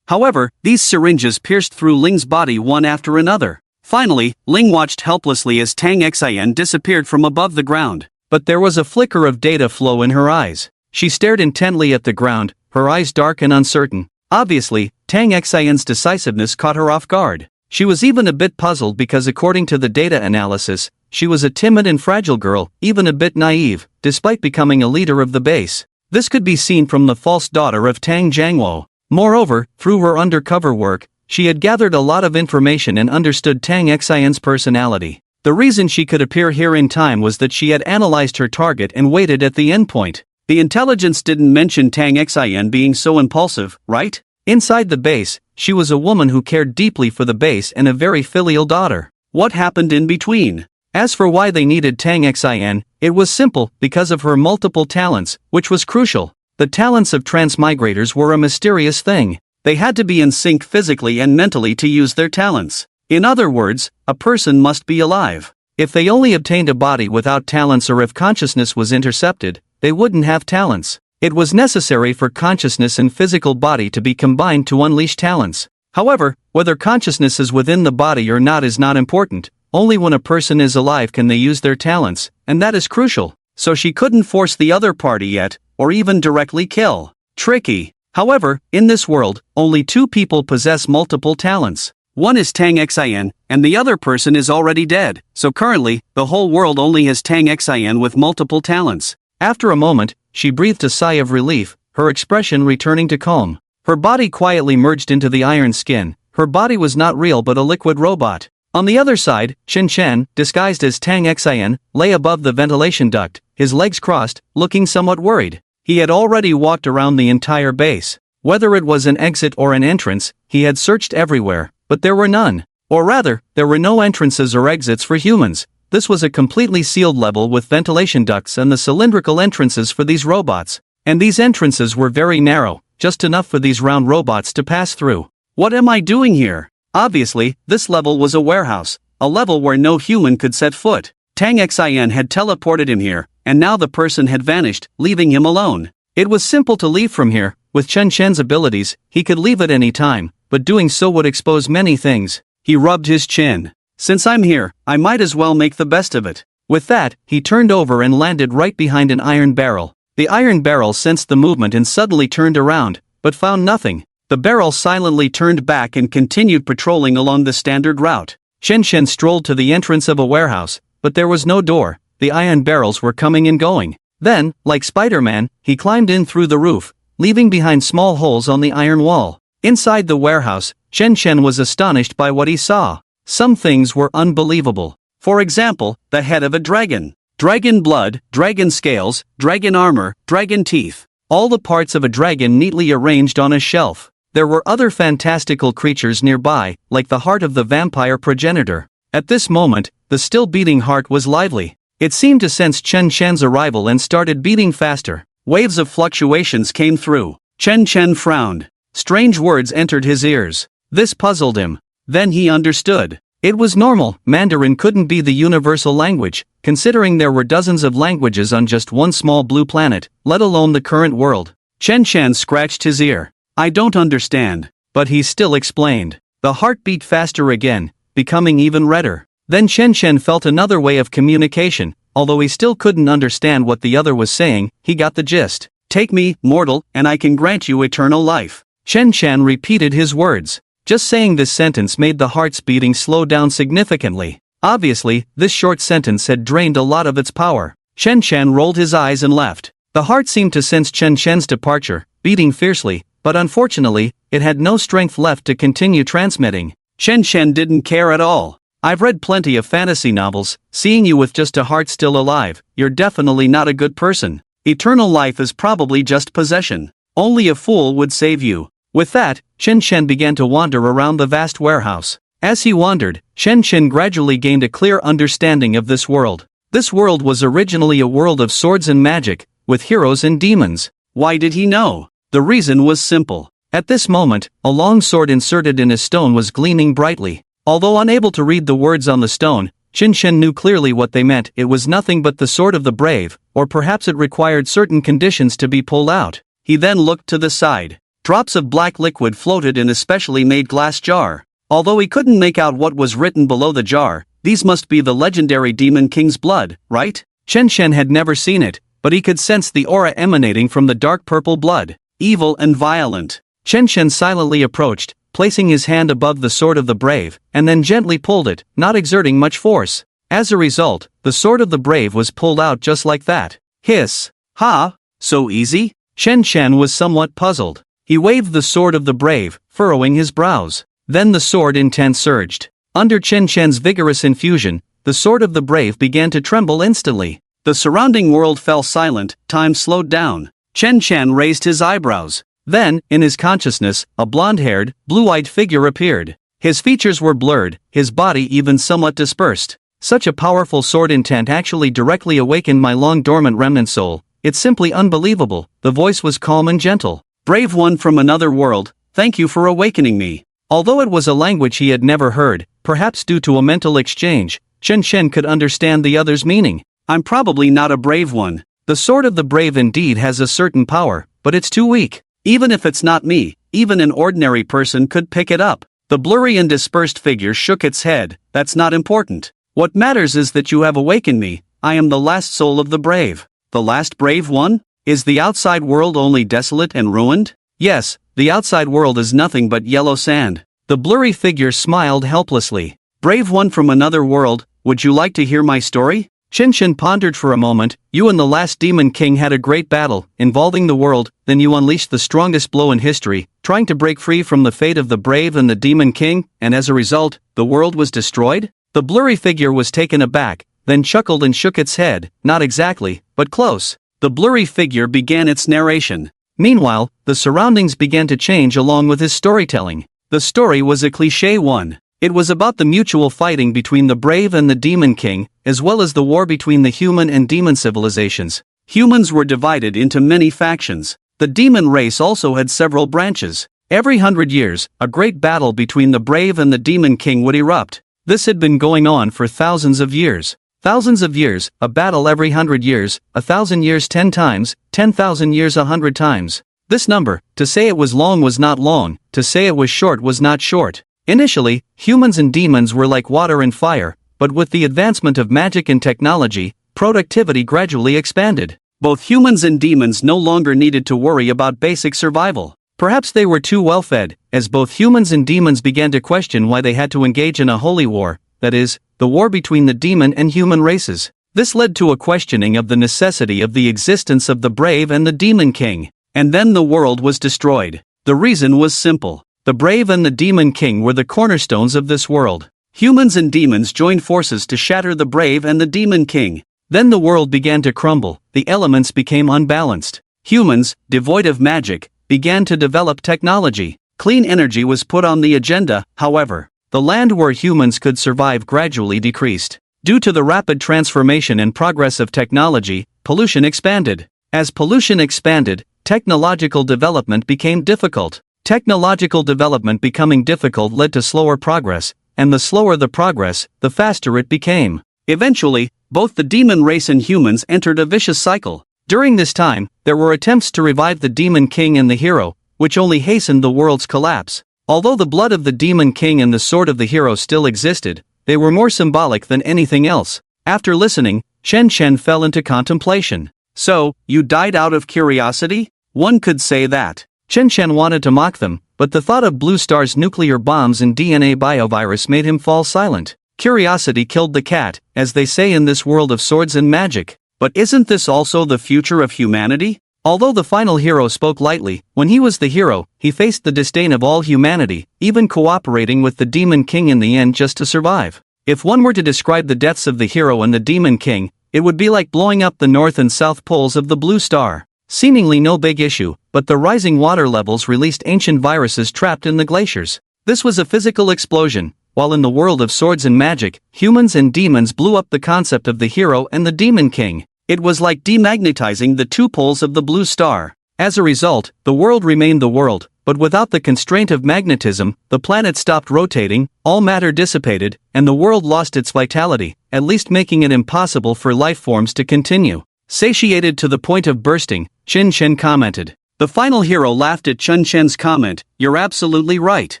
However, these syringes pierced through Ling's body one after another. Finally, Ling watched helplessly as Tang Xin disappeared from above the ground. But there was a flicker of data flow in her eyes. She stared intently at the ground, her eyes dark and uncertain. Obviously, Tang Xin's decisiveness caught her off guard. She was even a bit puzzled because according to the data analysis, she was a timid and fragile girl, even a bit naive, despite becoming a leader of the base. This could be seen from the false daughter of Tang Jiangwo. Moreover, through her undercover work, she had gathered a lot of information and understood Tang Xin's personality. The reason she could appear here in time was that she had analyzed her target and waited at the endpoint. The intelligence didn't mention Tang Xin being so impulsive, right? Inside the base, she was a woman who cared deeply for the base and a very filial daughter. What happened in between? As for why they needed Tang Xin, it was simple, because of her multiple talents, which was crucial. The talents of transmigrators were a mysterious thing. They had to be in sync physically and mentally to use their talents. In other words, a person must be alive. If they only obtained a body without talents or if consciousness was intercepted, they wouldn't have talents. It was necessary for consciousness and physical body to be combined to unleash talents. However, whether consciousness is within the body or not is not important. Only when a person is alive can they use their talents, and that is crucial. So she couldn't force the other party yet, or even directly kill. Tricky. However, in this world, only two people possess multiple talents. One is Tang Xin, and the other person is already dead, so currently, the whole world only has Tang Xin with multiple talents. After a moment, she breathed a sigh of relief, her expression returning to calm. Her body quietly merged into the iron skin. Her body was not real but a liquid robot. On the other side, Shen Chen, disguised as Tang Xin, lay above the ventilation duct, his legs crossed, looking somewhat worried. He had already walked around the entire base. Whether it was an exit or an entrance, he had searched everywhere, but there were none. Or rather, there were no entrances or exits for humans, this was a completely sealed level with ventilation ducts and the cylindrical entrances for these robots. And these entrances were very narrow, just enough for these round robots to pass through. What am I doing here? Obviously, this level was a warehouse, a level where no human could set foot. Tang Xin had teleported him here, and now the person had vanished, leaving him alone. It was simple to leave from here. With Chen Shen's abilities, he could leave at any time, but doing so would expose many things. He rubbed his chin. Since I'm here, I might as well make the best of it. With that, he turned over and landed right behind an iron barrel. The iron barrel sensed the movement and suddenly turned around, but found nothing. The barrel silently turned back and continued patrolling along the standard route. Chen Shen strolled to the entrance of a warehouse, but there was no door. The iron barrels were coming and going. Then, like Spider-Man, he climbed in through the roof, leaving behind small holes on the iron wall. Inside the warehouse, Chen Shen was astonished by what he saw. Some things were unbelievable. For example, the head of a dragon. Dragon blood, dragon scales, dragon armor, dragon teeth. All the parts of a dragon neatly arranged on a shelf. There were other fantastical creatures nearby, like the heart of the vampire progenitor. At this moment, the still beating heart was lively. It seemed to sense Chen Shen's arrival and started beating faster. Waves of fluctuations came through. Chen Shen frowned. Strange words entered his ears. This puzzled him. Then he understood. It was normal. Mandarin couldn't be the universal language, considering there were dozens of languages on just one small blue planet, let alone the current world. Chen Shen scratched his ear. I don't understand. But he still explained. The heart beat faster again, becoming even redder. Then Chen Shen felt another way of communication. Although he still couldn't understand what the other was saying, he got the gist. Take me, mortal, and I can grant you eternal life. Chen Shen repeated his words. Just saying this sentence made the heart's beating slow down significantly. Obviously, this short sentence had drained a lot of its power. Chen Shen rolled his eyes and left. The heart seemed to sense Chen Shen's departure, beating fiercely, but unfortunately, it had no strength left to continue transmitting. Chen Shen didn't care at all. I've read plenty of fantasy novels. Seeing you with just a heart still alive, you're definitely not a good person. Eternal life is probably just possession. Only a fool would save you. With that, Chen Shen began to wander around the vast warehouse. As he wandered, Chen Shen gradually gained a clear understanding of this world. This world was originally a world of swords and magic, with heroes and demons. Why did he know? The reason was simple. At this moment, a long sword inserted in a stone was gleaming brightly. Although unable to read the words on the stone, Chen Shen knew clearly what they meant. It was nothing but the sword of the brave, or perhaps it required certain conditions to be pulled out. He then looked to the side. Drops of black liquid floated in a specially made glass jar. Although he couldn't make out what was written below the jar, these must be the legendary Demon King's blood, right? Chen Shen had never seen it, but he could sense the aura emanating from the dark purple blood. Evil and violent. Chen Shen silently approached, placing his hand above the sword of the brave, and then gently pulled it, not exerting much force. As a result, the sword of the brave was pulled out just like that. Hiss. Ha! So easy? Chen Shen was somewhat puzzled. He waved the sword of the brave, furrowing his brows. Then the sword intent surged. Under Chen Shen's vigorous infusion, the sword of the brave began to tremble instantly. The surrounding world fell silent, time slowed down. Chen Shen raised his eyebrows. Then, in his consciousness, a blonde-haired, blue-eyed figure appeared. His features were blurred, his body even somewhat dispersed. Such a powerful sword intent actually directly awakened my long-dormant remnant soul. It's simply unbelievable. The voice was calm and gentle. Brave one from another world, thank you for awakening me. Although it was a language he had never heard, perhaps due to a mental exchange, Chen Shen could understand the other's meaning. I'm probably not a brave one. The sword of the brave indeed has a certain power, but it's too weak. Even if it's not me, even an ordinary person could pick it up. The blurry and dispersed figure shook its head. That's not important. What matters is that you have awakened me. I am the last soul of the brave. The last brave one? Is the outside world only desolate and ruined? Yes, the outside world is nothing but yellow sand. The blurry figure smiled helplessly. Brave one from another world, would you like to hear my story? Chen Shen pondered for a moment. You and the last Demon King had a great battle, involving the world, then you unleashed the strongest blow in history, trying to break free from the fate of the brave and the Demon King, and as a result, the world was destroyed? The blurry figure was taken aback, then chuckled and shook its head. Not exactly, but close. The blurry figure began its narration. Meanwhile, the surroundings began to change along with his storytelling. The story was a cliché one. It was about the mutual fighting between the brave and the demon king, as well as the war between the human and demon civilizations. Humans were divided into many factions. The demon race also had several branches. Every 100 years, a great battle between the brave and the demon king would erupt. This had been going on for thousands of years. Thousands of years, a battle every 100 years, 1,000 years 10 times, 10,000 years 100 times. This number, to say it was long was not long, to say it was short was not short. Initially, humans and demons were like water and fire, but with the advancement of magic and technology, productivity gradually expanded. Both humans and demons no longer needed to worry about basic survival. Perhaps they were too well fed, as both humans and demons began to question why they had to engage in a holy war, that is, the war between the demon and human races. This led to a questioning of the necessity of the existence of the brave and the demon king. And then the world was destroyed. The reason was simple. The brave and the demon king were the cornerstones of this world. Humans and demons joined forces to shatter the brave and the demon king. Then the world began to crumble, the elements became unbalanced. Humans, devoid of magic, began to develop technology. Clean energy was put on the agenda, however. The land where humans could survive gradually decreased. Due to the rapid transformation and progress of technology, pollution expanded. As pollution expanded, technological development became difficult. Technological development becoming difficult led to slower progress, and the slower the progress, the faster it became. Eventually, both the demon race and humans entered a vicious cycle. During this time, there were attempts to revive the demon king and the hero, which only hastened the world's collapse. Although the blood of the demon king and the sword of the hero still existed, they were more symbolic than anything else. After listening, Chen Chen fell into contemplation. So, you died out of curiosity? One could say that. Chen Chen wanted to mock them, but the thought of Blue Star's nuclear bombs and DNA biovirus made him fall silent. Curiosity killed the cat, as they say in this world of swords and magic. But isn't this also the future of humanity? Although the final hero spoke lightly, when he was the hero, he faced the disdain of all humanity, even cooperating with the demon king in the end just to survive. If one were to describe the deaths of the hero and the demon king, it would be like blowing up the north and south poles of the Blue Star. Seemingly no big issue, but the rising water levels released ancient viruses trapped in the glaciers. This was a physical explosion, while in the world of swords and magic, humans and demons blew up the concept of the hero and the demon king. It was like demagnetizing the two poles of the Blue Star. As a result, the world remained the world, but without the constraint of magnetism, the planet stopped rotating, all matter dissipated, and the world lost its vitality, at least making it impossible for life forms to continue. Satiated to the point of bursting, Chen Chen commented. The final hero laughed at Chen Chen's comment. You're absolutely right.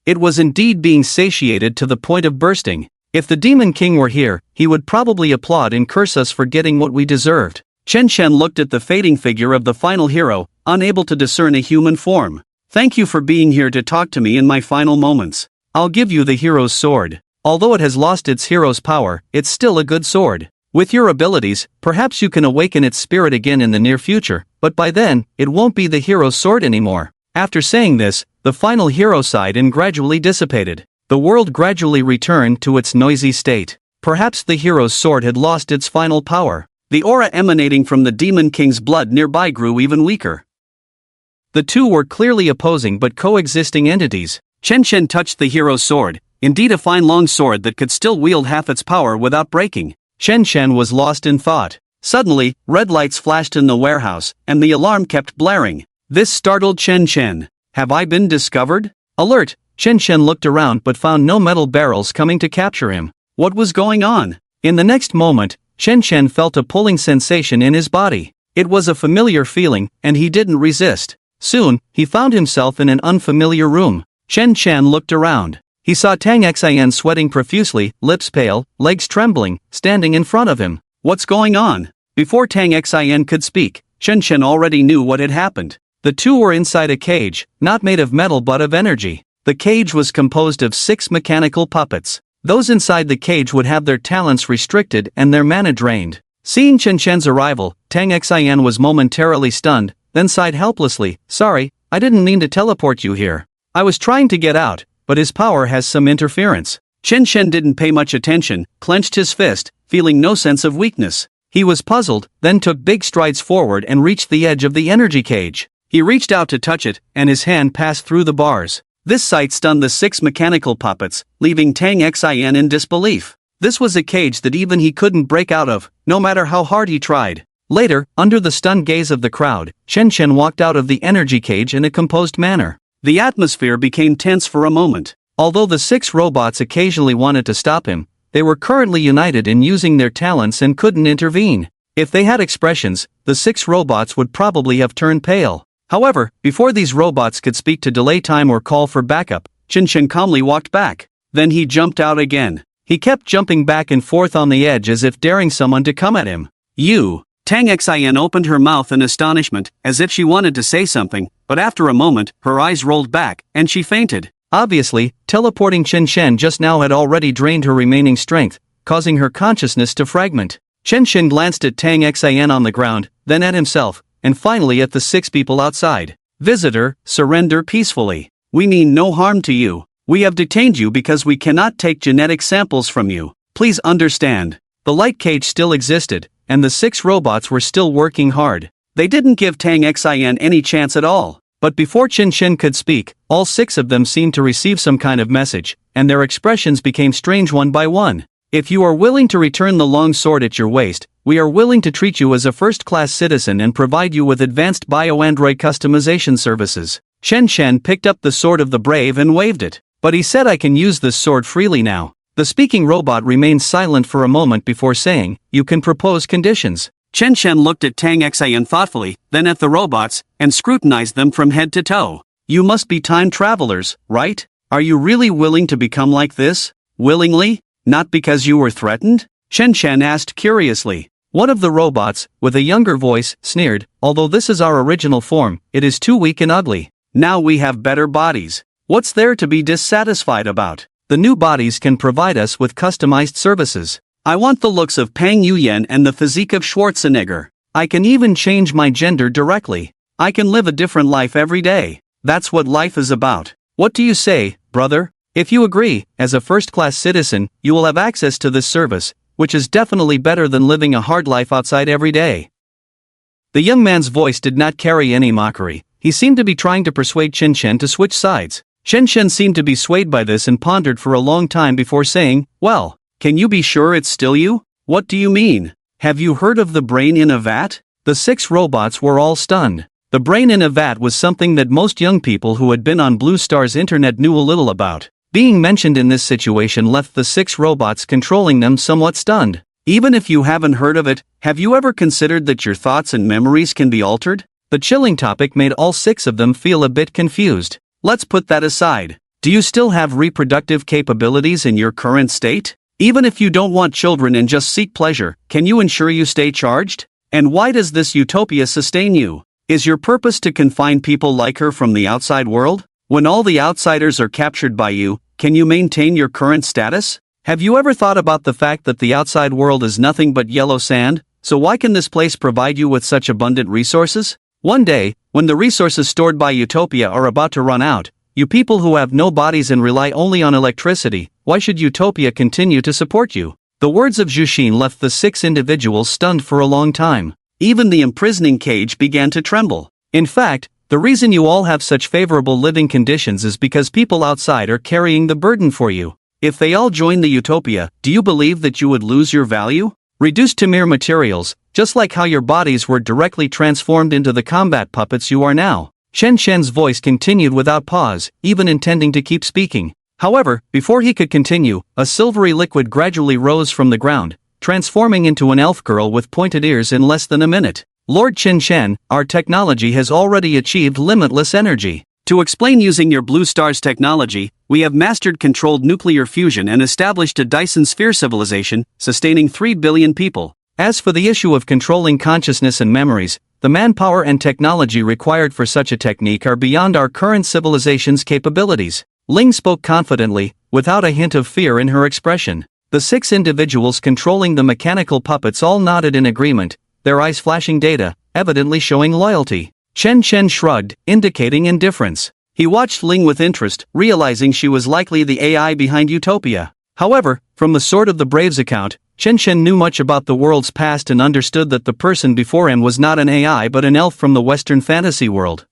It was indeed being satiated to the point of bursting. If the demon king were here, he would probably applaud and curse us for getting what we deserved. Chen Chen looked at the fading figure of the final hero, unable to discern a human form. Thank you for being here to talk to me in my final moments. I'll give you the hero's sword. Although it has lost its hero's power, it's still a good sword. With your abilities, perhaps you can awaken its spirit again in the near future, but by then, it won't be the hero's sword anymore. After saying this, the final hero sighed and gradually dissipated. The world gradually returned to its noisy state. Perhaps the hero's sword had lost its final power. The aura emanating from the demon king's blood nearby grew even weaker. The two were clearly opposing but coexisting entities. Chen Chen touched the hero's sword, indeed a fine long sword that could still wield half its power without breaking. Chen Chen was lost in thought. Suddenly, red lights flashed in the warehouse, and the alarm kept blaring. This startled Chen Chen. Have I been discovered? Alert! Chen Chen looked around but found no metal barrels coming to capture him. What was going on? In the next moment, Chen Chen felt a pulling sensation in his body. It was a familiar feeling, and he didn't resist. Soon, he found himself in an unfamiliar room. Chen Chen looked around. He saw Tang Xian sweating profusely, lips pale, legs trembling, standing in front of him. What's going on? Before Tang Xian could speak, Chen Chen already knew what had happened. The two were inside a cage, not made of metal but of energy. The cage was composed of 6 mechanical puppets. Those inside the cage would have their talents restricted and their mana drained. Seeing Chen Chen's arrival, Tang Xian was momentarily stunned, then sighed helplessly. Sorry, I didn't mean to teleport you here. I was trying to get out, but his power has some interference. Chen Chen didn't pay much attention, clenched his fist, feeling no sense of weakness. He was puzzled, then took big strides forward and reached the edge of the energy cage. He reached out to touch it, and his hand passed through the bars. This sight stunned the 6 mechanical puppets, leaving Tang Xin in disbelief. This was a cage that even he couldn't break out of, no matter how hard he tried. Later, under the stunned gaze of the crowd, Chen Chen walked out of the energy cage in a composed manner. The atmosphere became tense for a moment. Although the 6 robots occasionally wanted to stop him, they were currently united in using their talents and couldn't intervene. If they had expressions, the 6 robots would probably have turned pale. However, before these robots could speak to delay time or call for backup, Chen Chen calmly walked back. Then he jumped out again. He kept jumping back and forth on the edge as if daring someone to come at him. You! Tang Xin opened her mouth in astonishment, as if she wanted to say something, but after a moment, her eyes rolled back, and she fainted. Obviously, teleporting Chen Chen just now had already drained her remaining strength, causing her consciousness to fragment. Chen Chen glanced at Tang Xin on the ground, then at himself, and finally at the 6 people outside. Visitor, surrender peacefully. We mean no harm to you. We have detained you because we cannot take genetic samples from you. Please understand. The light cage still existed, and the 6 robots were still working hard. They didn't give Tang Xin any chance at all. But before Chen Chen could speak, all 6 of them seemed to receive some kind of message, and their expressions became strange one by one. If you are willing to return the long sword at your waist, we are willing to treat you as a first-class citizen and provide you with advanced bioandroid customization services. Chen Chen picked up the sword of the brave and waved it. But he said, I can use this sword freely now. The speaking robot remained silent for a moment before saying, you can propose conditions. Chen Chen looked at Tang Xin thoughtfully, then at the robots, and scrutinized them from head to toe. You must be time travelers, right? Are you really willing to become like this? Willingly? Not because you were threatened? Chen Chen asked curiously. One of the robots, with a younger voice, sneered, although this is our original form, it is too weak and ugly. Now we have better bodies. What's there to be dissatisfied about? The new bodies can provide us with customized services. I want the looks of Pang Yuyan and the physique of Schwarzenegger. I can even change my gender directly. I can live a different life every day. That's what life is about. What do you say, brother? If you agree, as a first-class citizen, you will have access to this service, which is definitely better than living a hard life outside every day. The young man's voice did not carry any mockery. He seemed to be trying to persuade Chen Chen to switch sides. Chen Chen seemed to be swayed by this and pondered for a long time before saying, well, can you be sure it's still you? What do you mean? Have you heard of the brain in a vat? The 6 robots were all stunned. The brain in a vat was something that most young people who had been on Blue Star's internet knew a little about. Being mentioned in this situation left the 6 robots controlling them somewhat stunned. Even if you haven't heard of it, have you ever considered that your thoughts and memories can be altered? The chilling topic made all 6 of them feel a bit confused. Let's put that aside. Do you still have reproductive capabilities in your current state? Even if you don't want children and just seek pleasure, can you ensure you stay charged? And why does this utopia sustain you? Is your purpose to confine people like her from the outside world? When all the outsiders are captured by you, can you maintain your current status? Have you ever thought about the fact that the outside world is nothing but yellow sand? So why can this place provide you with such abundant resources? One day, when the resources stored by Utopia are about to run out, you people who have no bodies and rely only on electricity, why should Utopia continue to support you? The words of Jushin left the 6 individuals stunned for a long time. Even the imprisoning cage began to tremble. In fact, the reason you all have such favorable living conditions is because people outside are carrying the burden for you. If they all join the Utopia, do you believe that you would lose your value? Reduced to mere materials, just like how your bodies were directly transformed into the combat puppets you are now. Chen Chen's voice continued without pause, even intending to keep speaking. However, before he could continue, a silvery liquid gradually rose from the ground, transforming into an elf girl with pointed ears in less than a minute. Lord Chen Chen, our technology has already achieved limitless energy. To explain using your Blue Star's technology, we have mastered controlled nuclear fusion and established a Dyson sphere civilization, sustaining 3 billion people. As for the issue of controlling consciousness and memories, the manpower and technology required for such a technique are beyond our current civilization's capabilities. Ling spoke confidently, without a hint of fear in her expression. The 6 individuals controlling the mechanical puppets all nodded in agreement, their eyes flashing data, evidently showing loyalty. Chen Chen shrugged, indicating indifference. He watched Ling with interest, realizing she was likely the AI behind Utopia. However, from the Sword of the Braves account, Chen Chen knew much about the world's past and understood that the person before him was not an AI but an elf from the Western fantasy world.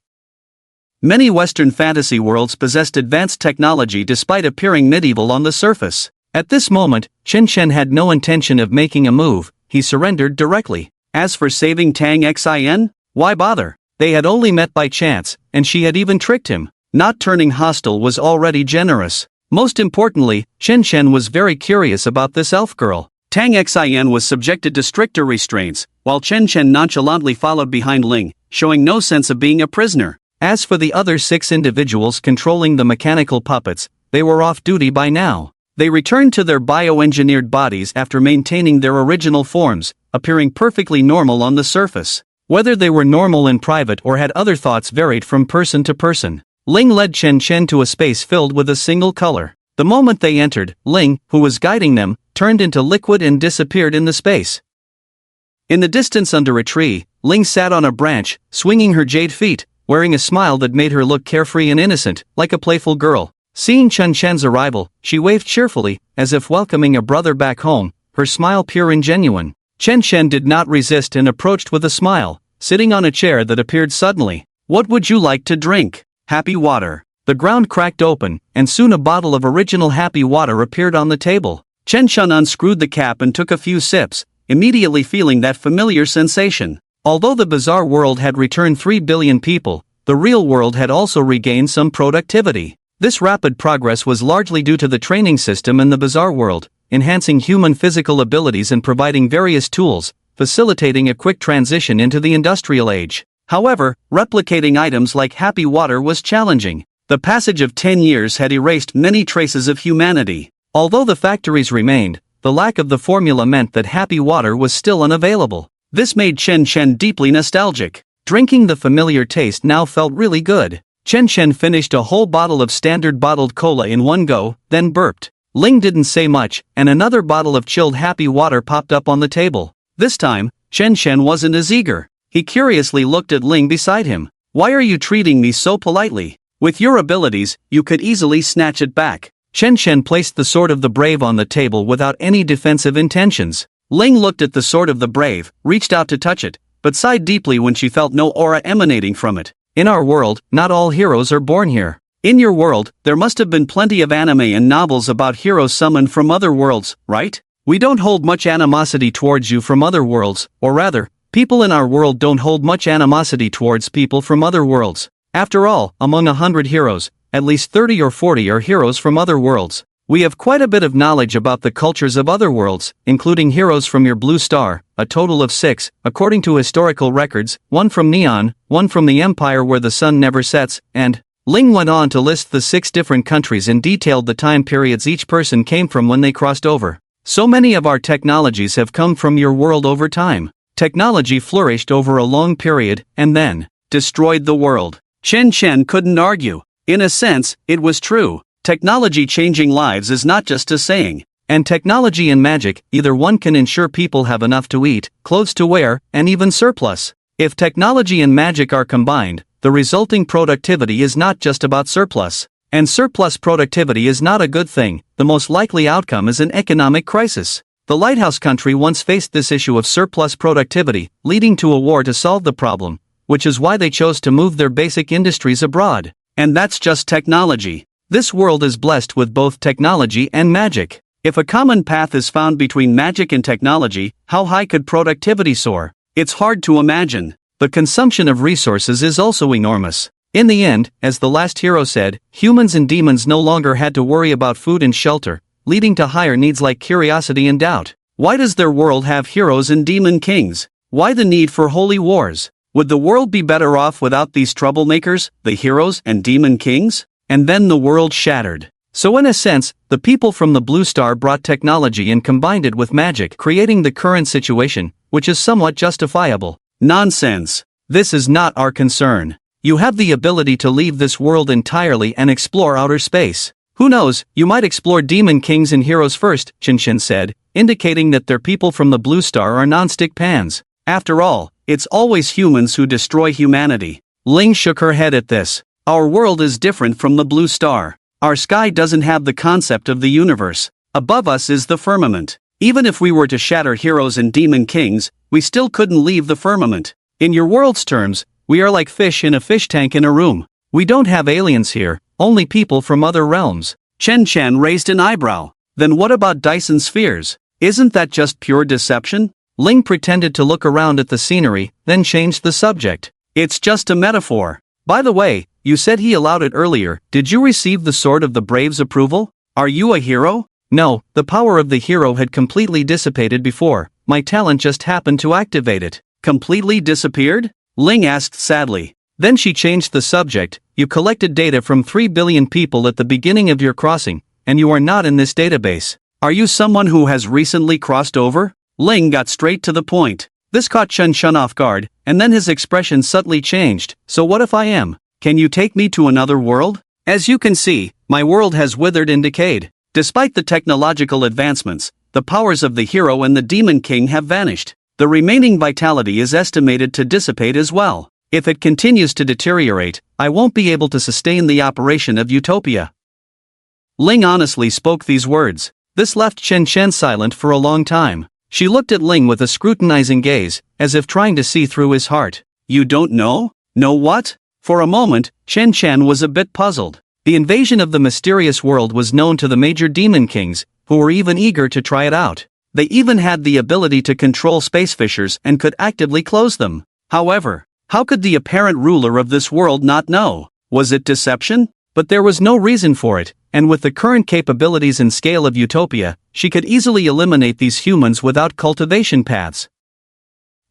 Many Western fantasy worlds possessed advanced technology despite appearing medieval on the surface. At this moment, Chen Shen had no intention of making a move, he surrendered directly. As for saving Tang Xin, why bother? They had only met by chance, and she had even tricked him. Not turning hostile was already generous. Most importantly, Chen Shen was very curious about this elf girl. Tang Xin was subjected to stricter restraints, while Chen Shen nonchalantly followed behind Ling, showing no sense of being a prisoner. As for the other 6 individuals controlling the mechanical puppets, they were off duty by now. They returned to their bioengineered bodies after maintaining their original forms, appearing perfectly normal on the surface. Whether they were normal in private or had other thoughts varied from person to person. Ling led Chen Shen to a space filled with a single color. The moment they entered, Ling, who was guiding them, turned into liquid and disappeared in the space. In the distance under a tree, Ling sat on a branch, swinging her jade feet, wearing a smile that made her look carefree and innocent, like a playful girl. Seeing Chen Shen's arrival, she waved cheerfully, as if welcoming a brother back home, her smile pure and genuine. Chen Shen did not resist and approached with a smile, sitting on a chair that appeared suddenly. "What would you like to drink?" "Happy water." The ground cracked open, and soon a bottle of original happy water appeared on the table. Chen Shen unscrewed the cap and took a few sips, immediately feeling that familiar sensation. Although the bizarre world had returned 3 billion people, the real world had also regained some productivity. This rapid progress was largely due to the training system in the bizarre world, enhancing human physical abilities and providing various tools, facilitating a quick transition into the industrial age. However, replicating items like happy water was challenging. The passage of 10 years had erased many traces of humanity. Although the factories remained, the lack of the formula meant that happy water was still unavailable. This made Chen Shen deeply nostalgic. Drinking the familiar taste now felt really good. Chen Shen finished a whole bottle of standard bottled cola in one go, then burped. Ling didn't say much, and another bottle of chilled happy water popped up on the table. This time, Chen Shen wasn't as eager. He curiously looked at Ling beside him. "Why are you treating me so politely? With your abilities, you could easily snatch it back." Chen Shen placed the Sword of the Brave on the table without any defensive intentions. Ling looked at the Sword of the Brave, reached out to touch it, but sighed deeply when she felt no aura emanating from it. "In our world, not all heroes are born here. In your world, there must have been plenty of anime and novels about heroes summoned from other worlds, right? We don't hold much animosity towards you from other worlds, or rather, people in our world don't hold much animosity towards people from other worlds. After all, among 100 heroes, at least 30 or 40 are heroes from other worlds. We have quite a bit of knowledge about the cultures of other worlds, including heroes from your blue star, a total of 6, according to historical records, 1 from Neon, 1 from the Empire where the sun never sets, and..." Ling went on to list the 6 different countries and detailed the time periods each person came from when they crossed over. "So many of our technologies have come from your world over time. Technology flourished over a long period, and then destroyed the world." Chen Shen couldn't argue. In a sense, it was true. Technology changing lives is not just a saying. And technology and magic, either one can ensure people have enough to eat, clothes to wear, and even surplus. If technology and magic are combined, the resulting productivity is not just about surplus. And surplus productivity is not a good thing. The most likely outcome is an economic crisis. The Lighthouse country once faced this issue of surplus productivity, leading to a war to solve the problem, which is why they chose to move their basic industries abroad. And that's just technology. This world is blessed with both technology and magic. If a common path is found between magic and technology, how high could productivity soar? It's hard to imagine. The consumption of resources is also enormous. In the end, as the last hero said, humans and demons no longer had to worry about food and shelter, leading to higher needs like curiosity and doubt. Why does their world have heroes and demon kings? Why the need for holy wars? Would the world be better off without these troublemakers, the heroes and demon kings? And then the world shattered. So in a sense, the people from the Blue Star brought technology and combined it with magic, creating the current situation, which is somewhat justifiable. Nonsense. This is not our concern. You have the ability to leave this world entirely and explore outer space. Who knows, you might explore demon kings and heroes first, Chen Shen said, indicating that their people from the Blue Star are non-stick pans. After all, it's always humans who destroy humanity. Ling shook her head at this. Our world is different from the Blue Star. Our sky doesn't have the concept of the universe. Above us is the firmament. Even if we were to shatter heroes and demon kings, we still couldn't leave the firmament. In your world's terms, we are like fish in a fish tank in a room. We don't have aliens here, only people from other realms. Chen Chen raised an eyebrow. Then what about Dyson spheres? Isn't that just pure deception? Ling pretended to look around at the scenery, then changed the subject. It's just a metaphor. By the way, you said he allowed it earlier. Did you receive the Sword of the Brave's approval? Are you a hero? No, the power of the hero had completely dissipated before. My talent just happened to activate it. Completely disappeared? Ling asked sadly. Then she changed the subject. You collected data from 3 billion people at the beginning of your crossing, and you are not in this database. Are you someone who has recently crossed over? Ling got straight to the point. This caught Chen Chen off guard, and then his expression subtly changed. So what if I am? Can you take me to another world? As you can see, my world has withered and decayed. Despite the technological advancements, the powers of the hero and the Demon King have vanished. The remaining vitality is estimated to dissipate as well. If it continues to deteriorate, I won't be able to sustain the operation of Utopia. Ling honestly spoke these words. This left Chen Chen silent for a long time. She looked at Ling with a scrutinizing gaze, as if trying to see through his heart. You don't know? Know what? For a moment, Chen Chen was a bit puzzled. The invasion of the mysterious world was known to the major demon kings, who were even eager to try it out. They even had the ability to control space fissures and could actively close them. However, how could the apparent ruler of this world not know? Was it deception? But there was no reason for it, and with the current capabilities and scale of Utopia, she could easily eliminate these humans without cultivation paths.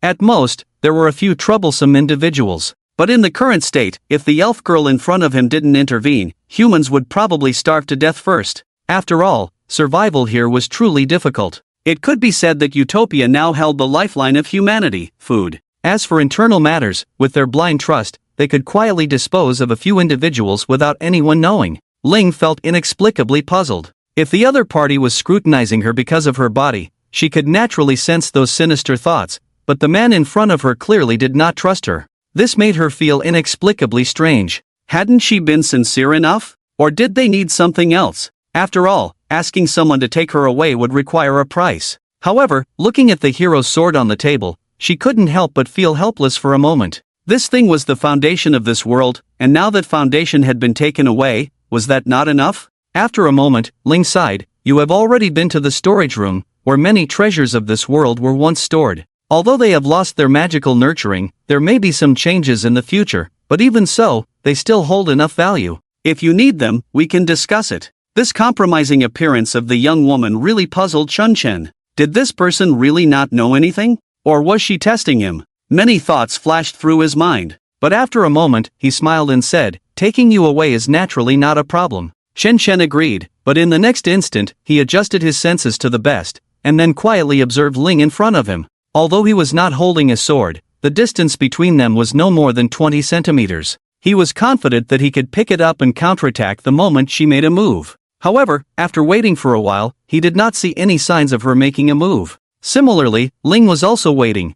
At most, there were a few troublesome individuals. But in the current state, if the elf girl in front of him didn't intervene, humans would probably starve to death first. After all, survival here was truly difficult. It could be said that Utopia now held the lifeline of humanity, food. As for internal matters, with their blind trust, they could quietly dispose of a few individuals without anyone knowing. Ling felt inexplicably puzzled. If the other party was scrutinizing her because of her body, she could naturally sense those sinister thoughts, but the man in front of her clearly did not trust her. This made her feel inexplicably strange. Hadn't she been sincere enough? Or did they need something else? After all, asking someone to take her away would require a price. However, looking at the hero's sword on the table, she couldn't help but feel helpless for a moment. This thing was the foundation of this world, and now that foundation had been taken away, was that not enough? After a moment, Ling sighed. You have already been to the storage room, where many treasures of this world were once stored. Although they have lost their magical nurturing, there may be some changes in the future, but even so, they still hold enough value. If you need them, we can discuss it. This compromising appearance of the young woman really puzzled Chen Chen. Did this person really not know anything? Or was she testing him? Many thoughts flashed through his mind. But after a moment, he smiled and said, taking you away is naturally not a problem. Chen Chen agreed, but in the next instant, he adjusted his senses to the best, and then quietly observed Ling in front of him. Although he was not holding a sword, the distance between them was no more than 20 centimeters. He was confident that he could pick it up and counterattack the moment she made a move. However, after waiting for a while, he did not see any signs of her making a move. Similarly, Ling was also waiting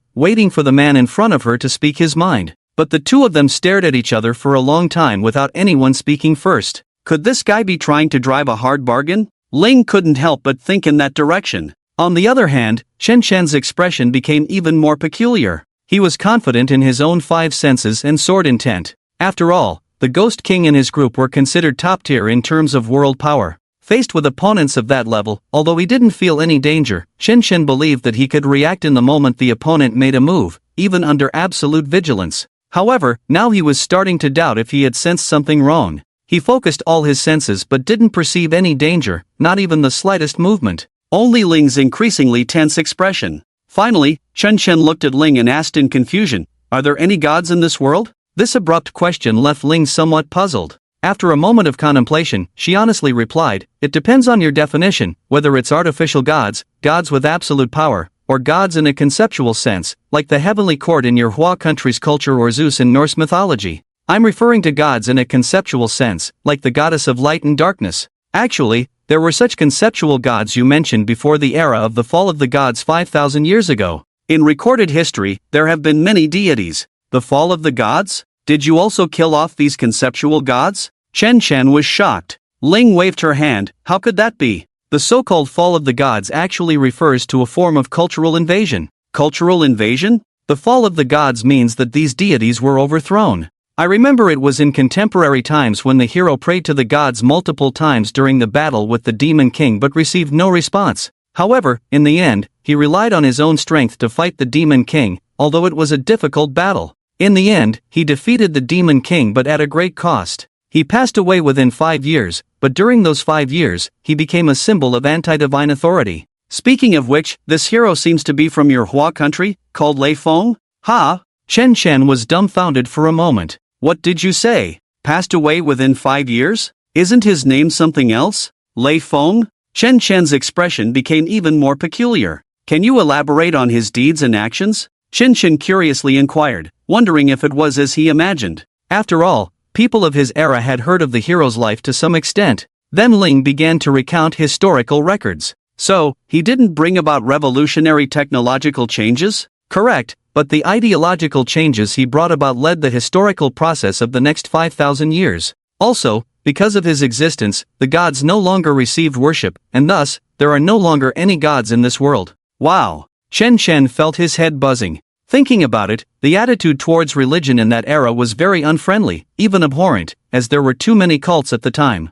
for the man in front of her to speak his mind. But the two of them stared at each other for a long time without anyone speaking first. Could this guy be trying to drive a hard bargain? Ling couldn't help but think in that direction. On the other hand, Chen Chen's expression became even more peculiar. He was confident in his own 5 senses and sword intent. After all, the Ghost King and his group were considered top tier in terms of world power. Faced with opponents of that level, although he didn't feel any danger, Chen Chen believed that he could react in the moment the opponent made a move, even under absolute vigilance. However, now he was starting to doubt if he had sensed something wrong. He focused all his senses but didn't perceive any danger, not even the slightest movement. Only Ling's increasingly tense expression. Finally, Chen Chen looked at Ling and asked in confusion, "Are there any gods in this world?" This abrupt question left Ling somewhat puzzled. After a moment of contemplation, she honestly replied, "It depends on your definition, whether it's artificial gods, gods with absolute power, or gods in a conceptual sense, like the heavenly court in your Hua country's culture or Zeus in Norse mythology. I'm referring to gods in a conceptual sense, like the goddess of light and darkness. Actually, there were such conceptual gods you mentioned before the era of the fall of the gods 5,000 years ago. In recorded history, there have been many deities. The fall of the gods? Did you also kill off these conceptual gods?" Chen Chen was shocked. Ling waved her hand. "How could that be? The so-called fall of the gods actually refers to a form of cultural invasion." Cultural invasion? The fall of the gods means that these deities were overthrown. I remember it was in contemporary times when the hero prayed to the gods multiple times during the battle with the Demon King but received no response. However, in the end, he relied on his own strength to fight the Demon King, although it was a difficult battle. In the end, he defeated the Demon King but at a great cost. He passed away within 5 years, but during those 5 years, he became a symbol of anti-divine authority. Speaking of which, this hero seems to be from your Hua country, called Lei Feng? Ha? Chen Chen was dumbfounded for a moment. What did you say? Passed away within 5 years? Isn't his name something else? Lei Feng? Chen Chen's expression became even more peculiar. Can you elaborate on his deeds and actions? Chen Chen curiously inquired, wondering if it was as he imagined. After all, people of his era had heard of the hero's life to some extent. Then Ling began to recount historical records. So, he didn't bring about revolutionary technological changes? Correct, but the ideological changes he brought about led the historical process of the next 5,000 years. Also, because of his existence, the gods no longer received worship, and thus, there are no longer any gods in this world. Wow! Chen Chen felt his head buzzing. Thinking about it, the attitude towards religion in that era was very unfriendly, even abhorrent, as there were too many cults at the time.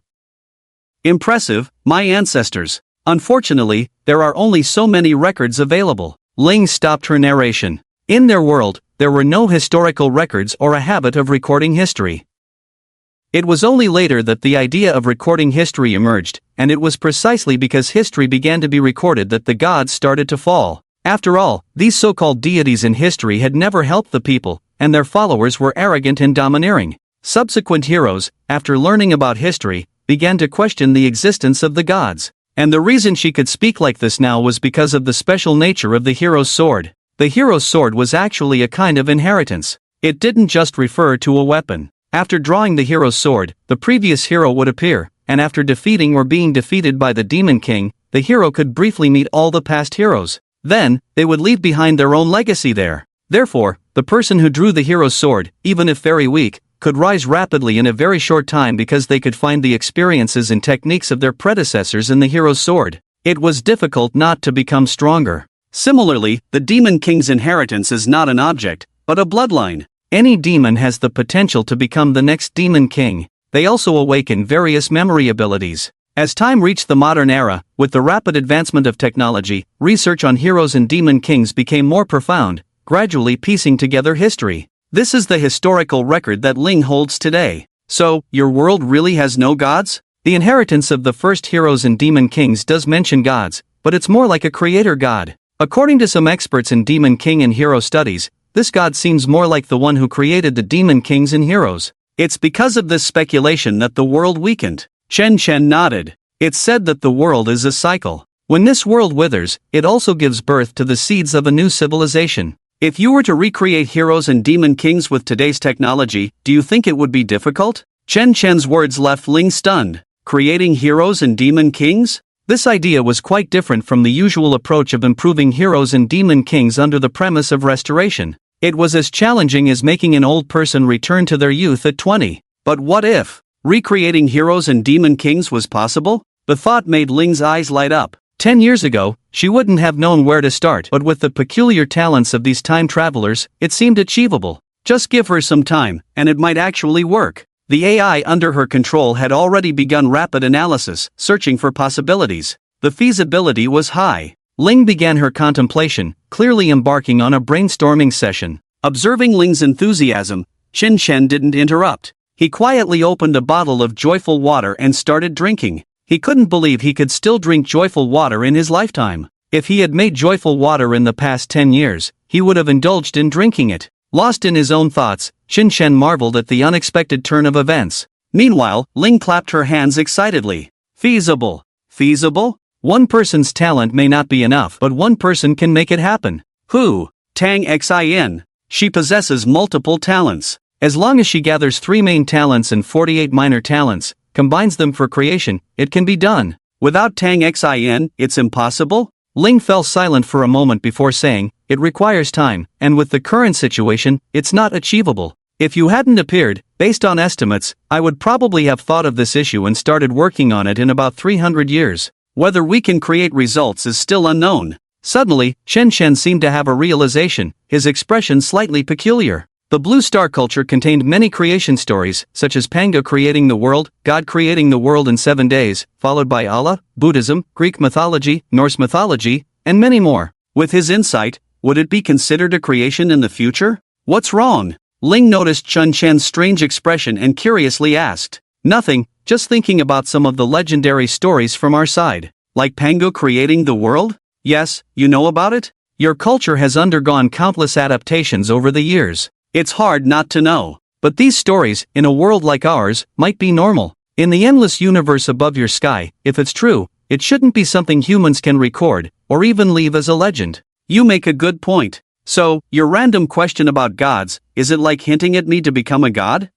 Impressive, my ancestors. Unfortunately, there are only so many records available. Ling stopped her narration. In their world, there were no historical records or a habit of recording history. It was only later that the idea of recording history emerged, and it was precisely because history began to be recorded that the gods started to fall. After all, these so-called deities in history had never helped the people, and their followers were arrogant and domineering. Subsequent heroes, after learning about history, began to question the existence of the gods. And the reason she could speak like this now was because of the special nature of the hero's sword. The hero's sword was actually a kind of inheritance. It didn't just refer to a weapon. After drawing the hero's sword, the previous hero would appear, and after defeating or being defeated by the Demon King, the hero could briefly meet all the past heroes. Then, they would leave behind their own legacy there. Therefore, the person who drew the hero's sword, even if very weak, could rise rapidly in a very short time because they could find the experiences and techniques of their predecessors in the hero's sword. It was difficult not to become stronger. Similarly, the Demon King's inheritance is not an object, but a bloodline. Any demon has the potential to become the next Demon King. They also awaken various memory abilities. As time reached the modern era, with the rapid advancement of technology, research on heroes and demon kings became more profound, gradually piecing together history. This is the historical record that Ling holds today. So, your world really has no gods? The inheritance of the first heroes and demon kings does mention gods, but it's more like a creator god. According to some experts in demon king and hero studies, this god seems more like the one who created the demon kings and heroes. It's because of this speculation that the world weakened. Chen Chen nodded. It's said that the world is a cycle. When this world withers, it also gives birth to the seeds of a new civilization. If you were to recreate heroes and demon kings with today's technology, do you think it would be difficult? Chen Chen's words left Ling stunned. Creating heroes and demon kings? This idea was quite different from the usual approach of improving heroes and demon kings under the premise of restoration. It was as challenging as making an old person return to their youth at 20. But what if recreating heroes and demon kings was possible? The thought made Ling's eyes light up. 10 years ago, she wouldn't have known where to start, but with the peculiar talents of these time travelers, it seemed achievable. Just give her some time, and it might actually work. The AI under her control had already begun rapid analysis, searching for possibilities. The feasibility was high. Ling began her contemplation, clearly embarking on a brainstorming session. Observing Ling's enthusiasm, Chen Chen didn't interrupt. He quietly opened a bottle of joyful water and started drinking. He couldn't believe he could still drink joyful water in his lifetime. If he had made joyful water in the past 10 years, he would have indulged in drinking it. Lost in his own thoughts, Chen Chen marveled at the unexpected turn of events. Meanwhile, Ling clapped her hands excitedly. Feasible. Feasible? One person's talent may not be enough, but one person can make it happen. Who? Tang Xin. She possesses multiple talents. As long as she gathers 3 main talents and 48 minor talents, combines them for creation, it can be done. Without Tang Xin, it's impossible? Ling fell silent for a moment before saying, it requires time, and with the current situation, it's not achievable. If you hadn't appeared, based on estimates, I would probably have thought of this issue and started working on it in about 300 years. Whether we can create results is still unknown. Suddenly, Chen Chen seemed to have a realization, his expression slightly peculiar. The Blue Star culture contained many creation stories, such as Panga creating the world, God creating the world in 7 days, followed by Allah, Buddhism, Greek mythology, Norse mythology, and many more. With his insight, would it be considered a creation in the future? What's wrong? Ling noticed Chun Chen's strange expression and curiously asked. Nothing, just thinking about some of the legendary stories from our side. Like Pango creating the world? Yes, you know about it? Your culture has undergone countless adaptations over the years. It's hard not to know. But these stories, in a world like ours, might be normal. In the endless universe above your sky, if it's true, it shouldn't be something humans can record, or even leave as a legend. You make a good point. So, your random question about gods, is it like hinting at me to become a god?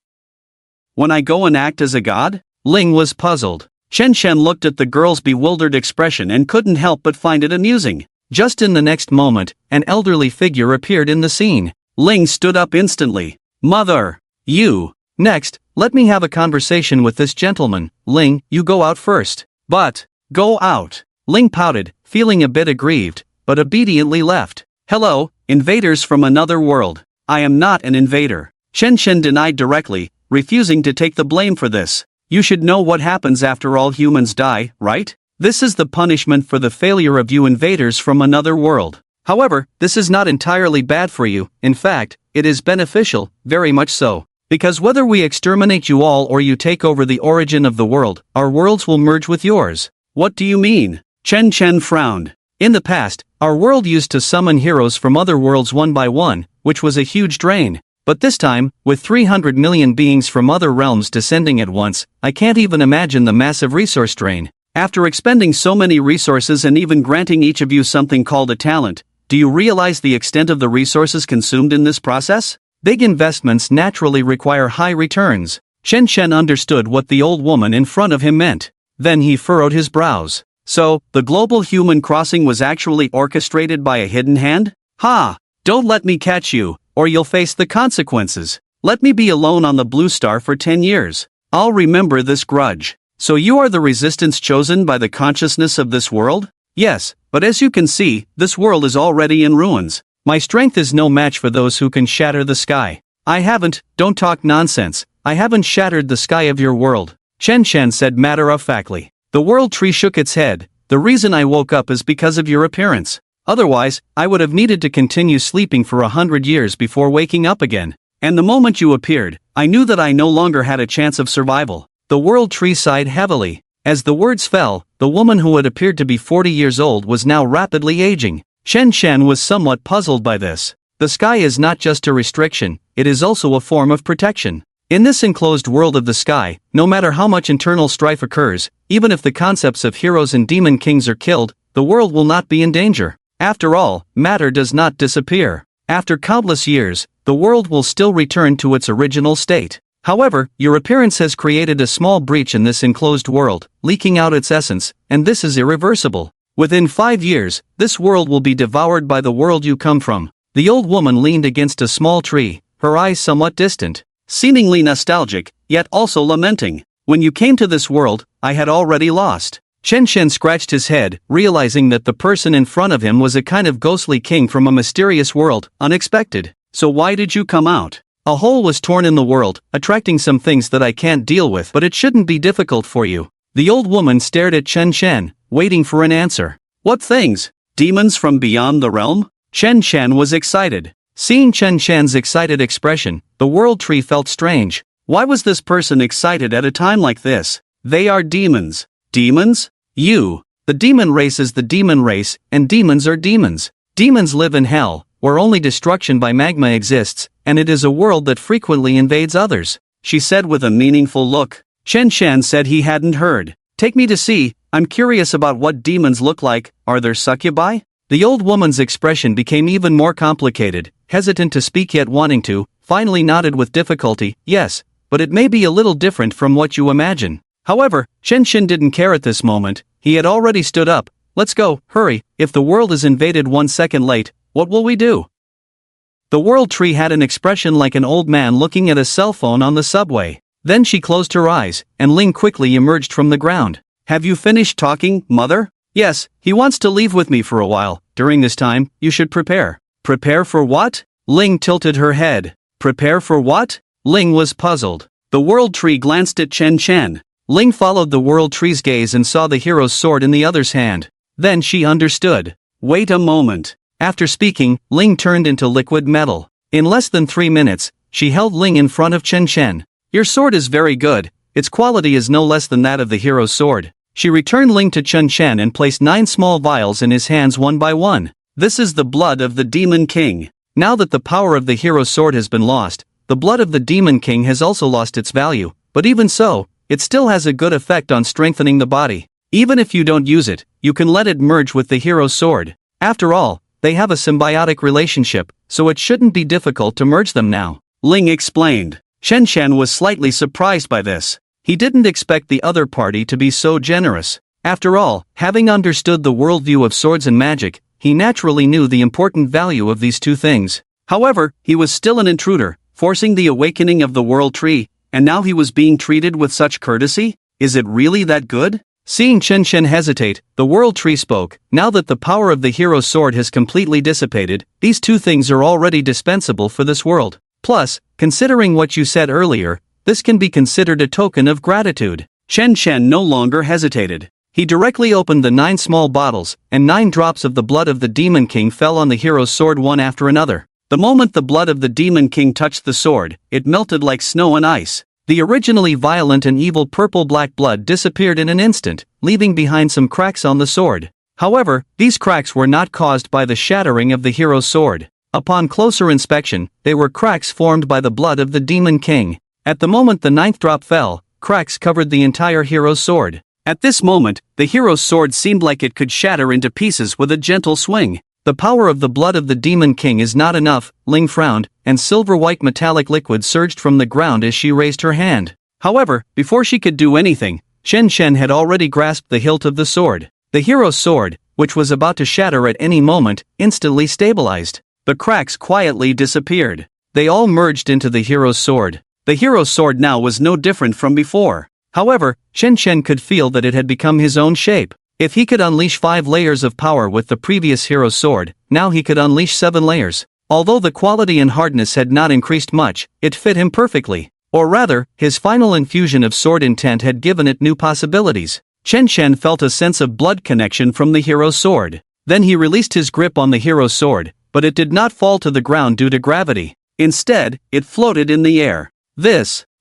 When I go and act as a god? Ling was puzzled. Chen looked at the girl's bewildered expression and couldn't help but find it amusing. Just in the next moment, an elderly figure appeared in the scene. Ling stood up instantly. Mother! You! Next, let me have a conversation with this gentleman. Ling, you go out first. But, go out. Ling pouted, feeling a bit aggrieved, but obediently left. Hello, invaders from another world. I am not an invader. Chen denied directly, refusing to take the blame for this. You should know what happens after all humans die, right? This is the punishment for the failure of you invaders from another world. However, this is not entirely bad for you. In fact, it is beneficial, very much so. Because whether we exterminate you all or you take over the origin of the world, our worlds will merge with yours. What do you mean? Chen frowned. In the past, our world used to summon heroes from other worlds one by one, which was a huge drain. But this time, with 300 million beings from other realms descending at once, I can't even imagine the massive resource drain. After expending so many resources and even granting each of you something called a talent, do you realize the extent of the resources consumed in this process? Big investments naturally require high returns. Chen understood what the old woman in front of him meant. Then he furrowed his brows. So, the global human crossing was actually orchestrated by a hidden hand? Ha! Don't let me catch you, or you'll face the consequences. Let me be alone on the Blue Star for 10 years. I'll remember this grudge. So you are the resistance chosen by the consciousness of this world? Yes, but as you can see, this world is already in ruins. My strength is no match for those who can shatter the sky. Don't talk nonsense. I haven't shattered the sky of your world. Chen said matter-of-factly. The world tree shook its head. The reason I woke up is because of your appearance. Otherwise, I would have needed to continue sleeping for 100 years before waking up again. And the moment you appeared, I knew that I no longer had a chance of survival. The world tree sighed heavily. As the words fell, the woman who had appeared to be 40 years old was now rapidly aging. Chen was somewhat puzzled by this. The sky is not just a restriction, it is also a form of protection. In this enclosed world of the sky, no matter how much internal strife occurs, even if the concepts of heroes and demon kings are killed, the world will not be in danger. After all, matter does not disappear. After countless years, the world will still return to its original state. However, your appearance has created a small breach in this enclosed world, leaking out its essence, and this is irreversible. Within 5 years, this world will be devoured by the world you come from. The old woman leaned against a small tree, her eyes somewhat distant, seemingly nostalgic, yet also lamenting. When you came to this world, I had already lost. Chen scratched his head, realizing that the person in front of him was a kind of ghostly king from a mysterious world, unexpected. So why did you come out? A hole was torn in the world, attracting some things that I can't deal with, but it shouldn't be difficult for you. The old woman stared at Chen, waiting for an answer. What things? Demons from beyond the realm? Chen was excited. Seeing Chen excited expression, the world tree felt strange. Why was this person excited at a time like this? They are demons. Demons? You. The demon race is the demon race, and demons are demons. Demons live in hell, where only destruction by magma exists, and it is a world that frequently invades others, she said with a meaningful look. Chen said he hadn't heard. Take me to see, I'm curious about what demons look like. Are there succubi? The old woman's expression became even more complicated, hesitant to speak yet wanting to, finally nodded with difficulty, yes, but it may be a little different from what you imagine. However, Chen didn't care at this moment, he had already stood up. Let's go, hurry, if the world is invaded 1 second late, what will we do? The world tree had an expression like an old man looking at a cell phone on the subway. Then she closed her eyes, and Ling quickly emerged from the ground. Have you finished talking, mother? Yes, he wants to leave with me for a while. During this time, you should prepare. Prepare for what? Ling tilted her head. Prepare for what? Ling was puzzled. The world tree glanced at Chen Chen. Ling followed the world tree's gaze and saw the hero's sword in the other's hand. Then she understood. Wait a moment. After speaking, Ling turned into liquid metal. In less than 3 minutes, she held Ling in front of Chen Chen. Your sword is very good. Its quality is no less than that of the hero's sword. She returned Ling to Chen Chen and placed 9 small vials in his hands one by one. This is the blood of the Demon King. Now that the power of the hero's sword has been lost, the blood of the Demon King has also lost its value, but even so, it still has a good effect on strengthening the body. Even if you don't use it, you can let it merge with the hero's sword. After all, they have a symbiotic relationship, so it shouldn't be difficult to merge them now. Ling explained. Chen Chen was slightly surprised by this. He didn't expect the other party to be so generous. After all, having understood the worldview of swords and magic, he naturally knew the important value of these two things. However, he was still an intruder, forcing the awakening of the world tree, and now he was being treated with such courtesy? Is it really that good? Seeing Chen Chen hesitate, the world tree spoke. Now that the power of the hero's sword has completely dissipated, these two things are already dispensable for this world. Plus, considering what you said earlier, this can be considered a token of gratitude. Chen Chen no longer hesitated. He directly opened the 9 small bottles, and 9 drops of the blood of the Demon King fell on the hero's sword one after another. The moment the blood of the Demon King touched the sword, it melted like snow and ice. The originally violent and evil purple-black blood disappeared in an instant, leaving behind some cracks on the sword. However, these cracks were not caused by the shattering of the hero's sword. Upon closer inspection, they were cracks formed by the blood of the Demon King. At the moment the 9th drop fell, cracks covered the entire hero's sword. At this moment, the hero's sword seemed like it could shatter into pieces with a gentle swing. The power of the blood of the Demon King is not enough, Ling frowned, and silver-white metallic liquid surged from the ground as she raised her hand. However, before she could do anything, Chen Chen had already grasped the hilt of the sword. The hero's sword, which was about to shatter at any moment, instantly stabilized. The cracks quietly disappeared. They all merged into the hero's sword. The hero's sword now was no different from before. However, Chen Chen could feel that it had become his own shape. If he could unleash 5 layers of power with the previous hero's sword, now he could unleash 7 layers. Although the quality and hardness had not increased much, it fit him perfectly. Or rather, his final infusion of sword intent had given it new possibilities. Chen Chen felt a sense of blood connection from the hero's sword. Then he released his grip on the hero's sword, but it did not fall to the ground due to gravity. Instead, it floated in the air.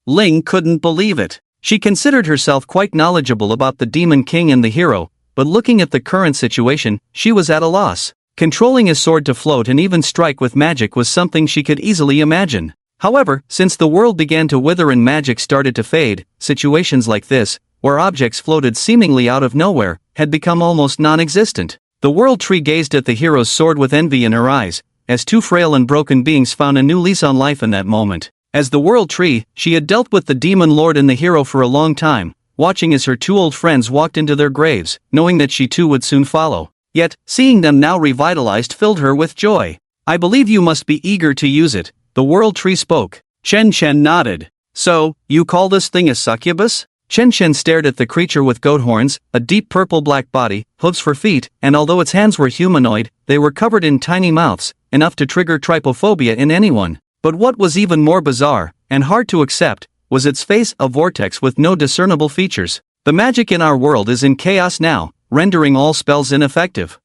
Ling couldn't believe it. She considered herself quite knowledgeable about the Demon King and the hero, but looking at the current situation, she was at a loss. Controlling his sword to float and even strike with magic was something she could easily imagine. However, since the world began to wither and magic started to fade, situations like this, where objects floated seemingly out of nowhere, had become almost non-existent. The world tree gazed at the hero's sword with envy in her eyes, as 2 frail and broken beings found a new lease on life in that moment. As the world tree, she had dealt with the demon lord and the hero for a long time, watching as her 2 old friends walked into their graves, knowing that she too would soon follow. Yet, seeing them now revitalized filled her with joy. I believe you must be eager to use it, the world tree spoke. Chen Chen nodded. So, you call this thing a succubus? Chen Chen stared at the creature with goat horns, a deep purple-black body, hooves for feet, and although its hands were humanoid, they were covered in tiny mouths, enough to trigger trypophobia in anyone. But what was even more bizarre, and hard to accept, was its face, a vortex with no discernible features. The magic in our world is in chaos now, rendering all spells ineffective.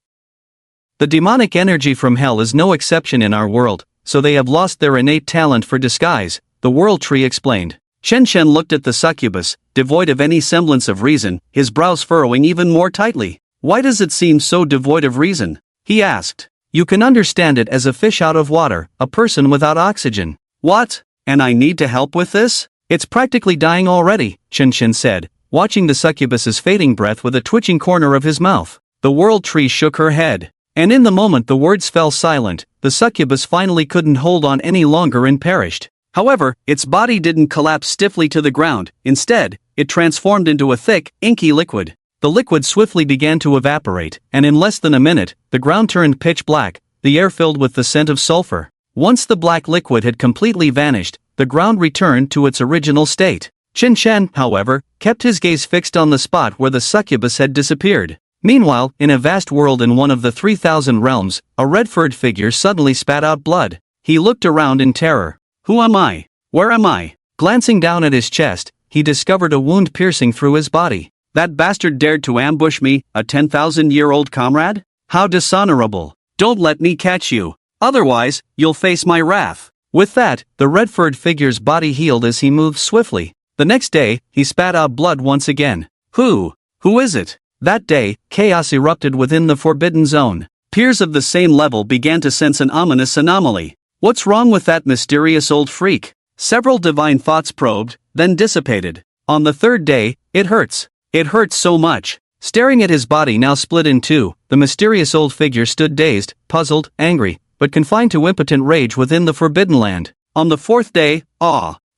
The demonic energy from hell is no exception in our world, so they have lost their innate talent for disguise, the world tree explained. Chen Chen looked at the succubus, devoid of any semblance of reason, his brows furrowing even more tightly. Why does it seem so devoid of reason? He asked. You can understand it as a fish out of water, a person without oxygen. What? And I need to help with this? It's practically dying already, Chen Chen said, watching the succubus's fading breath with a twitching corner of his mouth. The world tree shook her head. And in the moment the words fell silent, the succubus finally couldn't hold on any longer and perished. However, its body didn't collapse stiffly to the ground. Instead, it transformed into a thick, inky liquid. The liquid swiftly began to evaporate, and in less than a minute, the ground turned pitch black, the air filled with the scent of sulfur. Once the black liquid had completely vanished, the ground returned to its original state. Chen Chen, however, kept his gaze fixed on the spot where the succubus had disappeared. Meanwhile, in a vast world in one of the 3,000 realms, a red-furred figure suddenly spat out blood. He looked around in terror. Who am I? Where am I? Glancing down at his chest, he discovered a wound piercing through his body. That bastard dared to ambush me, a 10,000-year-old comrade? How dishonorable. Don't let me catch you. Otherwise, you'll face my wrath. With that, the red-furred figure's body healed as he moved swiftly. The next day, he spat out blood once again. Who is it? That day, chaos erupted within the Forbidden Zone. Peers of the same level began to sense an ominous anomaly. What's wrong with that mysterious old freak? Several divine thoughts probed, then dissipated. On the third day, it hurts. It hurts so much. Staring at his body now split in two, the mysterious old figure stood dazed, puzzled, angry, but confined to impotent rage within the Forbidden Land. On the fourth day,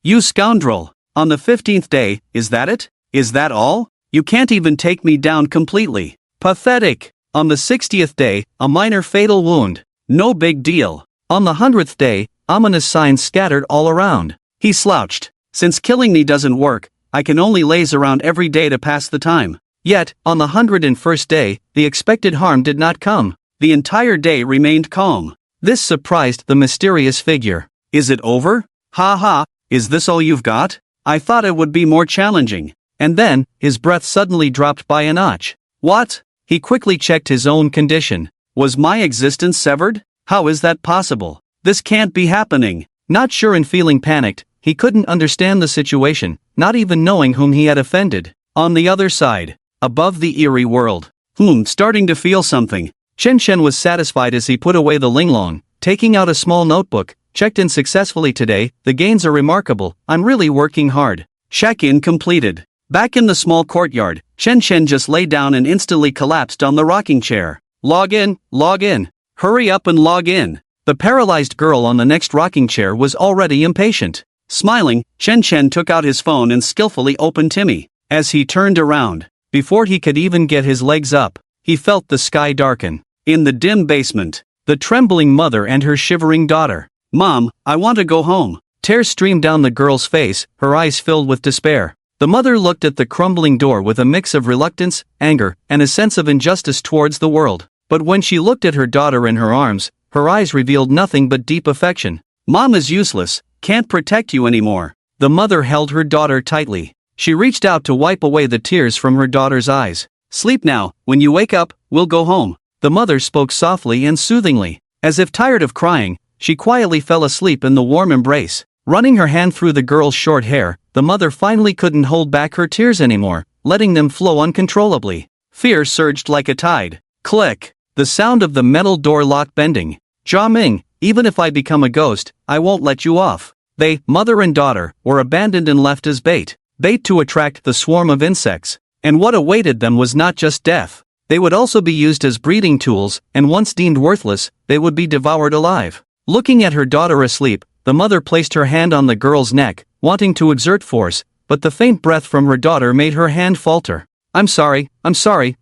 you scoundrel. On the 15th day, is that it? Is that all? You can't even take me down completely. Pathetic. On the 60th day, a minor fatal wound. No big deal. On the 100th day, ominous signs scattered all around. He slouched. Since killing me doesn't work, I can only laze around every day to pass the time. Yet, on the 101st day, the expected harm did not come. The entire day remained calm. This surprised the mysterious figure. Is it over? Ha ha, is this all you've got? I thought it would be more challenging. And then, his breath suddenly dropped by a notch. What? He quickly checked his own condition. Was my existence severed? How is that possible? This can't be happening. Not sure and feeling panicked, he couldn't understand the situation, not even knowing whom he had offended. On the other side, above the eerie world. Starting to feel something. Chen Shen was satisfied as he put away the linglong, taking out a small notebook. Checked in successfully today, the gains are remarkable, I'm really working hard. Check-in completed. Back in the small courtyard, Chen Shen just lay down and instantly collapsed on the rocking chair. Log in. Hurry up and log in. The paralyzed girl on the next rocking chair was already impatient. Smiling, Chen Shen took out his phone and skillfully opened Timmy. As he turned around, before he could even get his legs up, he felt the sky darken. In the dim basement, the trembling mother and her shivering daughter. Mom, I want to go home. Tears streamed down the girl's face, her eyes filled with despair. The mother looked at the crumbling door with a mix of reluctance, anger, and a sense of injustice towards the world. But when she looked at her daughter in her arms, her eyes revealed nothing but deep affection. Mom is useless, can't protect you anymore. The mother held her daughter tightly. She reached out to wipe away the tears from her daughter's eyes. Sleep now, when you wake up, we'll go home. The mother spoke softly and soothingly. As if tired of crying, she quietly fell asleep in the warm embrace. Running her hand through the girl's short hair, the mother finally couldn't hold back her tears anymore, letting them flow uncontrollably. Fear surged like a tide. Click. The sound of the metal door lock bending. Jia Ming, even if I become a ghost, I won't let you off. They, mother and daughter, were abandoned and left as bait. Bait to attract the swarm of insects. And what awaited them was not just death. They would also be used as breeding tools, and once deemed worthless, they would be devoured alive. Looking at her daughter asleep, the mother placed her hand on the girl's neck, wanting to exert force, but the faint breath from her daughter made her hand falter. I'm sorry,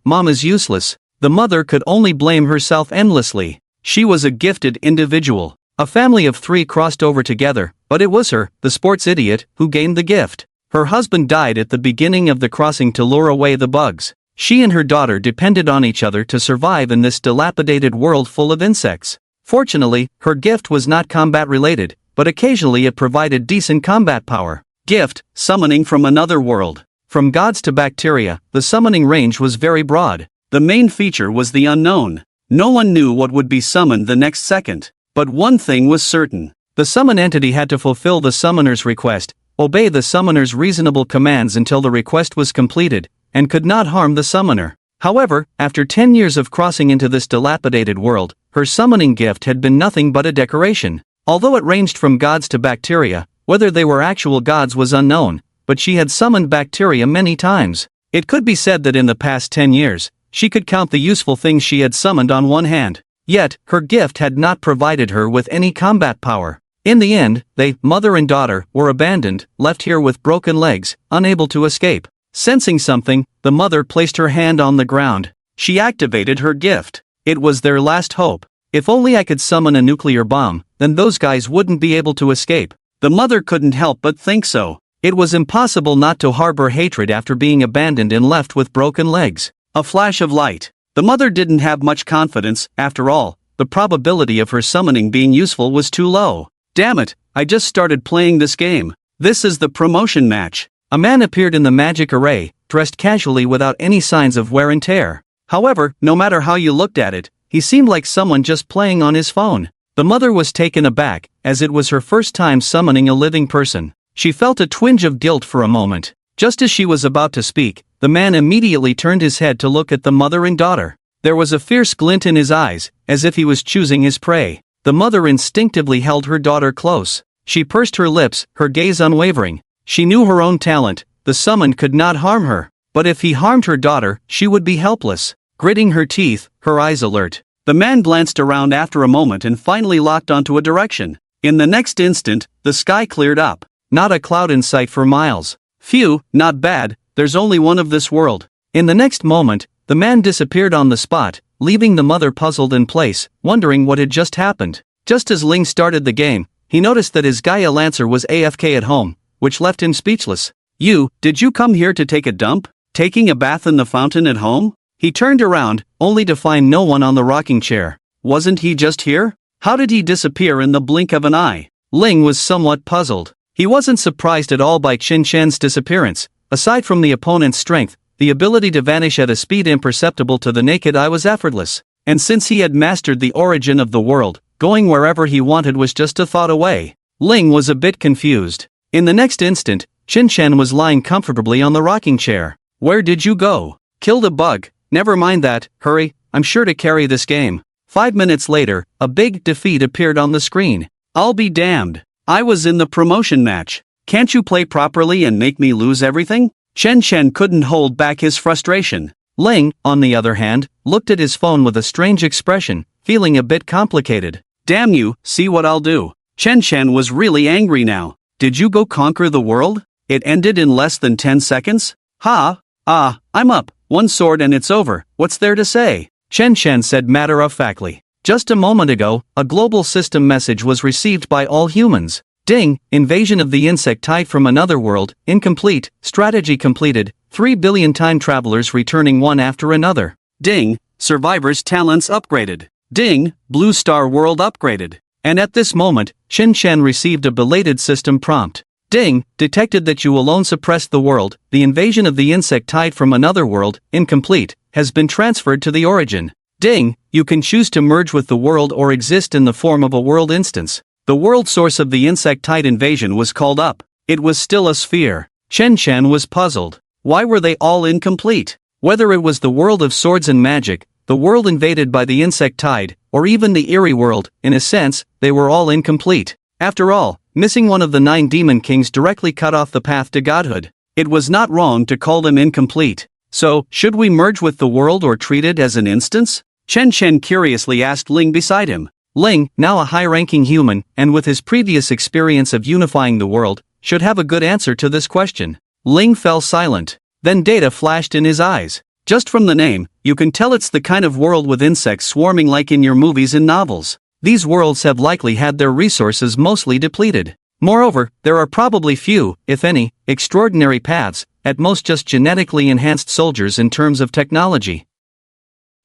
Mom is useless. The mother could only blame herself endlessly. She was a gifted individual. A family of 3 crossed over together, but it was her, the sports idiot, who gained the gift. Her husband died at the beginning of the crossing to lure away the bugs. She and her daughter depended on each other to survive in this dilapidated world full of insects. Fortunately, her gift was not combat-related, but occasionally it provided decent combat power. Gift, summoning from another world. From gods to bacteria, the summoning range was very broad. The main feature was the unknown. No one knew what would be summoned the next second. But one thing was certain. The summon entity had to fulfill the summoner's request, obey the summoner's reasonable commands until the request was completed, and could not harm the summoner. However, after 10 years of crossing into this dilapidated world, her summoning gift had been nothing but a decoration. Although it ranged from gods to bacteria, whether they were actual gods was unknown, but she had summoned bacteria many times. It could be said that in the past 10 years, she could count the useful things she had summoned on one hand. Yet, her gift had not provided her with any combat power. In the end, they, mother and daughter, were abandoned, left here with broken legs, unable to escape. Sensing something, the mother placed her hand on the ground. She activated her gift. It was their last hope. If only I could summon a nuclear bomb, then those guys wouldn't be able to escape. The mother couldn't help but think so. It was impossible not to harbor hatred after being abandoned and left with broken legs. A flash of light. The mother didn't have much confidence, after all, the probability of her summoning being useful was too low. Damn it, I just started playing this game. This is the promotion match. A man appeared in the magic array, dressed casually without any signs of wear and tear. However, no matter how you looked at it, he seemed like someone just playing on his phone. The mother was taken aback, as it was her first time summoning a living person. She felt a twinge of guilt for a moment. Just as she was about to speak, the man immediately turned his head to look at the mother and daughter. There was a fierce glint in his eyes, as if he was choosing his prey. The mother instinctively held her daughter close. She pursed her lips, her gaze unwavering. She knew her own talent. The summoned could not harm her. But if he harmed her daughter, she would be helpless. Gritting her teeth, her eyes alert, the man glanced around after a moment and finally locked onto a direction. In the next instant, the sky cleared up. Not a cloud in sight for miles. Phew, not bad, there's only one of this world. In the next moment, the man disappeared on the spot, leaving the mother puzzled in place, wondering what had just happened. Just as Ling started the game, he noticed that his Gaia Lancer was AFK at home, which left him speechless. Did you come here to take a dump? Taking a bath in the fountain at home? He turned around, only to find no one on the rocking chair. Wasn't he just here? How did he disappear in the blink of an eye? Ling was somewhat puzzled. He wasn't surprised at all by Qin Shen's disappearance. Aside from the opponent's strength, the ability to vanish at a speed imperceptible to the naked eye was effortless. And since he had mastered the origin of the world, going wherever he wanted was just a thought away. Ling was a bit confused. In the next instant, Qin Shen was lying comfortably on the rocking chair. Where did you go? Killed a bug. Never mind that, hurry, I'm sure to carry this game. 5 minutes later, a big defeat appeared on the screen. I'll be damned. I was in the promotion match. Can't you play properly and make me lose everything? Qin Shen couldn't hold back his frustration. Ling, on the other hand, looked at his phone with a strange expression, feeling a bit complicated. Damn you, see what I'll do. Qin Shen was really angry now. Did you go conquer the world? It ended in less than 10 seconds? I'm up. One sword and it's over, what's there to say? Qin Shen said matter-of-factly. Just a moment ago, a global system message was received by all humans. Ding, invasion of the insect type from another world, incomplete, strategy completed, 3 billion time travelers returning one after another. Ding, survivors' talents upgraded. Ding, blue star world upgraded. And at this moment, Qin Shen received a belated system prompt. Ding, detected that you alone suppressed the world, the invasion of the insect type from another world, incomplete, has been transferred to the origin. Ding, you can choose to merge with the world or exist in the form of a world instance. The world source of the insectide invasion was called up. It was still a sphere. Qin Shen was puzzled. Why were they all incomplete? Whether it was the world of swords and magic, the world invaded by the insectide, or even the eerie world, in a sense, they were all incomplete. After all, missing one of the 9 demon kings directly cut off the path to godhood. It was not wrong to call them incomplete. So, should we merge with the world or treat it as an instance? Qin Shen curiously asked Ling beside him. Ling, now a high-ranking human, and with his previous experience of unifying the world, should have a good answer to this question. Ling fell silent. Then data flashed in his eyes. Just from the name, you can tell it's the kind of world with insects swarming like in your movies and novels. These worlds have likely had their resources mostly depleted. Moreover, there are probably few, if any, extraordinary paths, at most just genetically enhanced soldiers in terms of technology.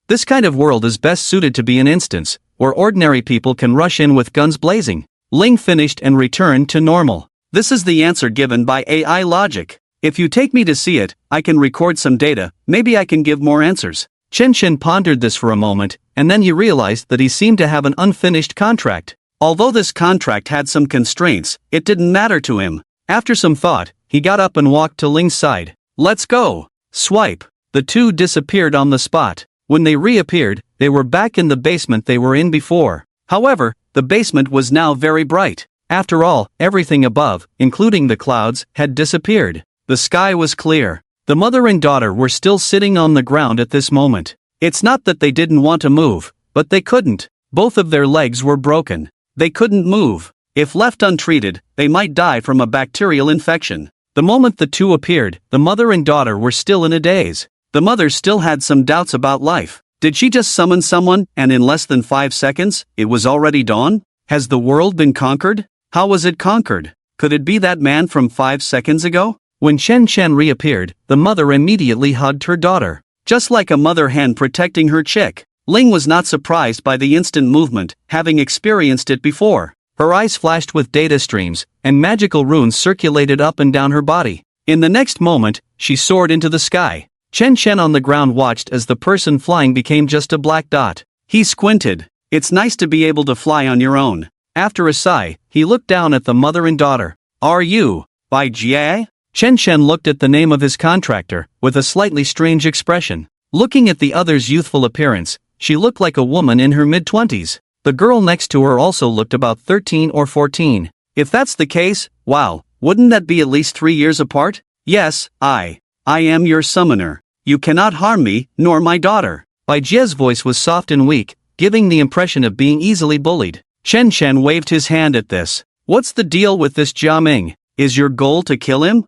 This kind of world is best suited to be an instance, where ordinary people can rush in with guns blazing. Ling finished and returned to normal. This is the answer given by AI logic. If you take me to see it, I can record some data, maybe I can give more answers. Qin Shen pondered this for a moment, and then he realized that he seemed to have an unfinished contract. Although this contract had some constraints, it didn't matter to him. After some thought, he got up and walked to Ling's side. Let's go. Swipe. The two disappeared on the spot. When they reappeared, they were back in the basement they were in before. However, the basement was now very bright. After all, everything above, including the clouds, had disappeared. The sky was clear. The mother and daughter were still sitting on the ground at this moment. It's not that they didn't want to move, but they couldn't. Both of their legs were broken. They couldn't move. If left untreated, they might die from a bacterial infection. The moment the two appeared, the mother and daughter were still in a daze. The mother still had some doubts about life. Did she just summon someone, and in less than 5 seconds, it was already dawn? Has the world been conquered? How was it conquered? Could it be that man from 5 seconds ago? When Qin Shen reappeared, the mother immediately hugged her daughter. Just like a mother hen protecting her chick. Ling was not surprised by the instant movement, having experienced it before. Her eyes flashed with data streams, and magical runes circulated up and down her body. In the next moment, she soared into the sky. Chen Chen on the ground watched as the person flying became just a black dot. He squinted. It's nice to be able to fly on your own. After a sigh, he looked down at the mother and daughter. Are you, Bai Jie? Chen Chen looked at the name of his contractor, with a slightly strange expression. Looking at the other's youthful appearance, she looked like a woman in her mid-20s. The girl next to her also looked about 13 or 14. If that's the case, wow, wouldn't that be at least 3 years apart? Yes, I am your summoner. You cannot harm me, nor my daughter. Bai Jie's voice was soft and weak, giving the impression of being easily bullied. Chen Chen waved his hand at this. What's the deal with this Jia Ming? Is your goal to kill him?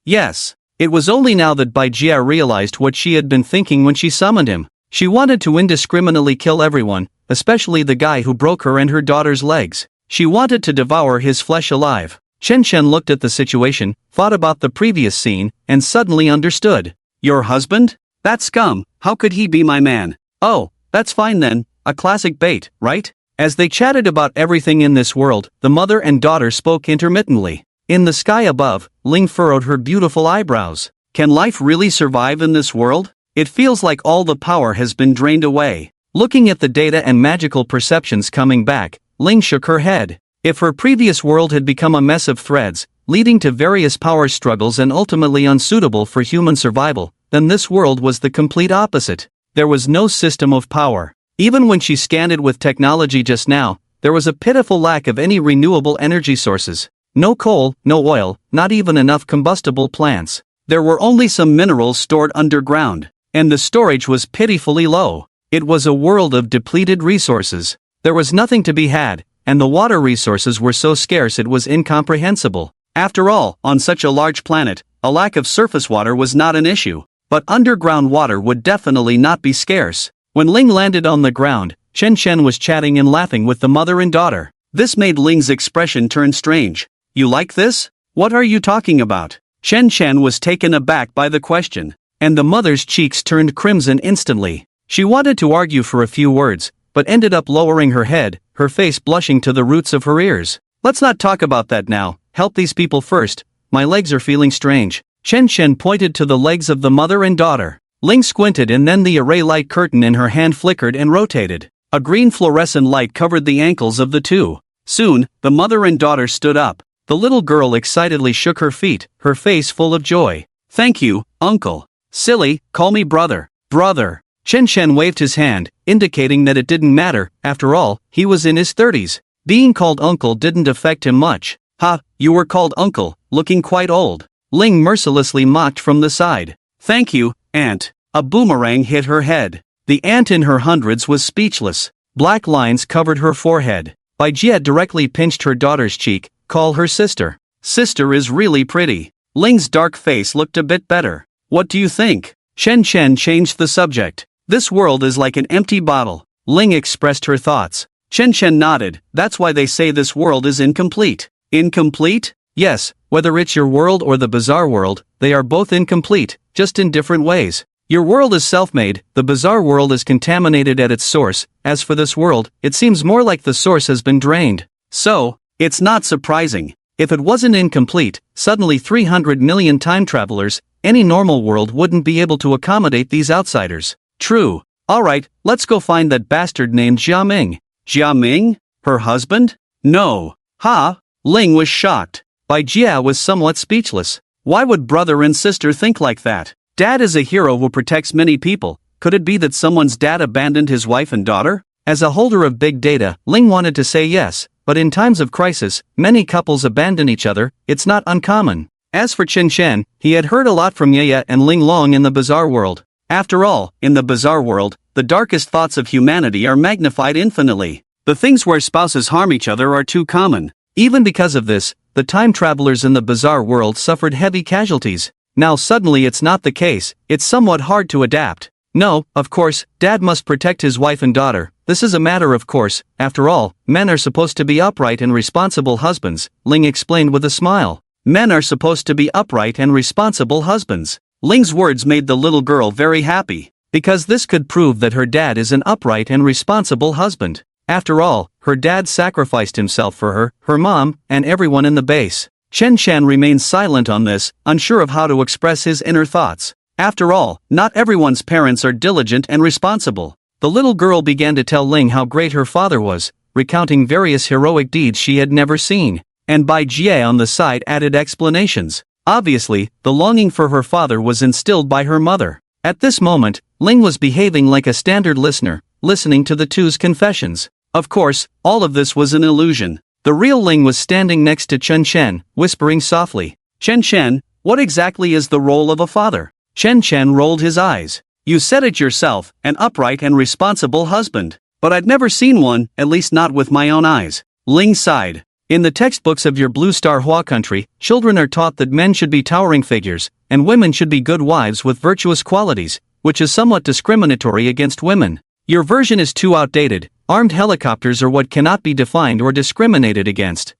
Yes. It was only now that Bai Jie realized what she had been thinking when she summoned him. She wanted to indiscriminately kill everyone, especially the guy who broke her and her daughter's legs. She wanted to devour his flesh alive. Chen Chen looked at the situation, thought about the previous scene, and suddenly understood. Your husband? That scum, how could he be my man? Oh, that's fine then, a classic bait, right? As they chatted about everything in this world, the mother and daughter spoke intermittently. In the sky above, Ling furrowed her beautiful eyebrows. Can life really survive in this world? It feels like all the power has been drained away. Looking at the data and magical perceptions coming back, Ling shook her head. If her previous world had become a mess of threads, leading to various power struggles and ultimately unsuitable for human survival, then this world was the complete opposite. There was no system of power. Even when she scanned it with technology just now, there was a pitiful lack of any renewable energy sources. No coal, no oil, not even enough combustible plants. There were only some minerals stored underground, and the storage was pitifully low. It was a world of depleted resources. There was nothing to be had, and the water resources were so scarce it was incomprehensible. After all, on such a large planet, a lack of surface water was not an issue, but underground water would definitely not be scarce. When Ling landed on the ground, Chen Chen was chatting and laughing with the mother and daughter. This made Ling's expression turn strange. You like this? What are you talking about? Chen Chen was taken aback by the question, and the mother's cheeks turned crimson instantly. She wanted to argue for a few words, but ended up lowering her head, her face blushing to the roots of her ears. Let's not talk about that now, help these people first, my legs are feeling strange. Chen Chen pointed to the legs of the mother and daughter. Ling squinted and then the array light curtain in her hand flickered and rotated. A green fluorescent light covered the ankles of the two. Soon, the mother and daughter stood up. The little girl excitedly shook her feet, her face full of joy. Thank you, uncle. Silly, call me brother. Brother. Chen Chen waved his hand, indicating that it didn't matter, after all, he was in his 30s. Being called uncle didn't affect him much. Ha, you were called uncle, looking quite old. Ling mercilessly mocked from the side. Thank you, aunt. A boomerang hit her head. The aunt in her hundreds was speechless. Black lines covered her forehead. Bai Jie directly pinched her daughter's cheek. Call her sister. Sister is really pretty. Ling's dark face looked a bit better. What do you think? Chen Chen changed the subject. This world is like an empty bottle. Ling expressed her thoughts. Chen Chen nodded. That's why they say this world is incomplete. Incomplete? Yes, whether it's your world or the bizarre world, they are both incomplete, just in different ways. Your world is self-made, the bizarre world is contaminated at its source. As for this world, it seems more like the source has been drained. So, it's not surprising. If it wasn't incomplete, suddenly 300 million time travelers, any normal world wouldn't be able to accommodate these outsiders. True. Alright, let's go find that bastard named Jia Ming. Jia Ming? Her husband? No. Ha? Ling was shocked. Bai Jie was somewhat speechless. Why would brother and sister think like that? Dad is a hero who protects many people. Could it be that someone's dad abandoned his wife and daughter? As a holder of big data, Ling wanted to say yes, but in times of crisis, many couples abandon each other. It's not uncommon. As for Chen Chen, he had heard a lot from Ye and Ling Long in the bizarre world. After all, in the bizarre world, the darkest thoughts of humanity are magnified infinitely. The things where spouses harm each other are too common. Even because of this, the time travelers in the bizarre world suffered heavy casualties. Now suddenly it's not the case. It's somewhat hard to adapt. No, of course, Dad must protect his wife and daughter. This is a matter of course. After all, men are supposed to be upright and responsible husbands, Ling explained with a smile. Men are supposed to be upright and responsible husbands. Ling's words made the little girl very happy. Because this could prove that her dad is an upright and responsible husband. After all, her dad sacrificed himself for her, her mom, and everyone in the base. Chen Shan remained silent on this, unsure of how to express his inner thoughts. After all, not everyone's parents are diligent and responsible. The little girl began to tell Ling how great her father was, recounting various heroic deeds she had never seen. And Bai Jie on the side added explanations. Obviously, the longing for her father was instilled by her mother. At this moment, Ling was behaving like a standard listener, listening to the two's confessions. Of course, all of this was an illusion. The real Ling was standing next to Chen Shen, whispering softly. Chen Shen, what exactly is the role of a father? Chen Shen rolled his eyes. You said it yourself, an upright and responsible husband. But I'd never seen one, at least not with my own eyes. Ling sighed. In the textbooks of your Blue Star Hua country, children are taught that men should be towering figures, and women should be good wives with virtuous qualities, which is somewhat discriminatory against women. Your version is too outdated. Armed helicopters are what cannot be defined or discriminated against.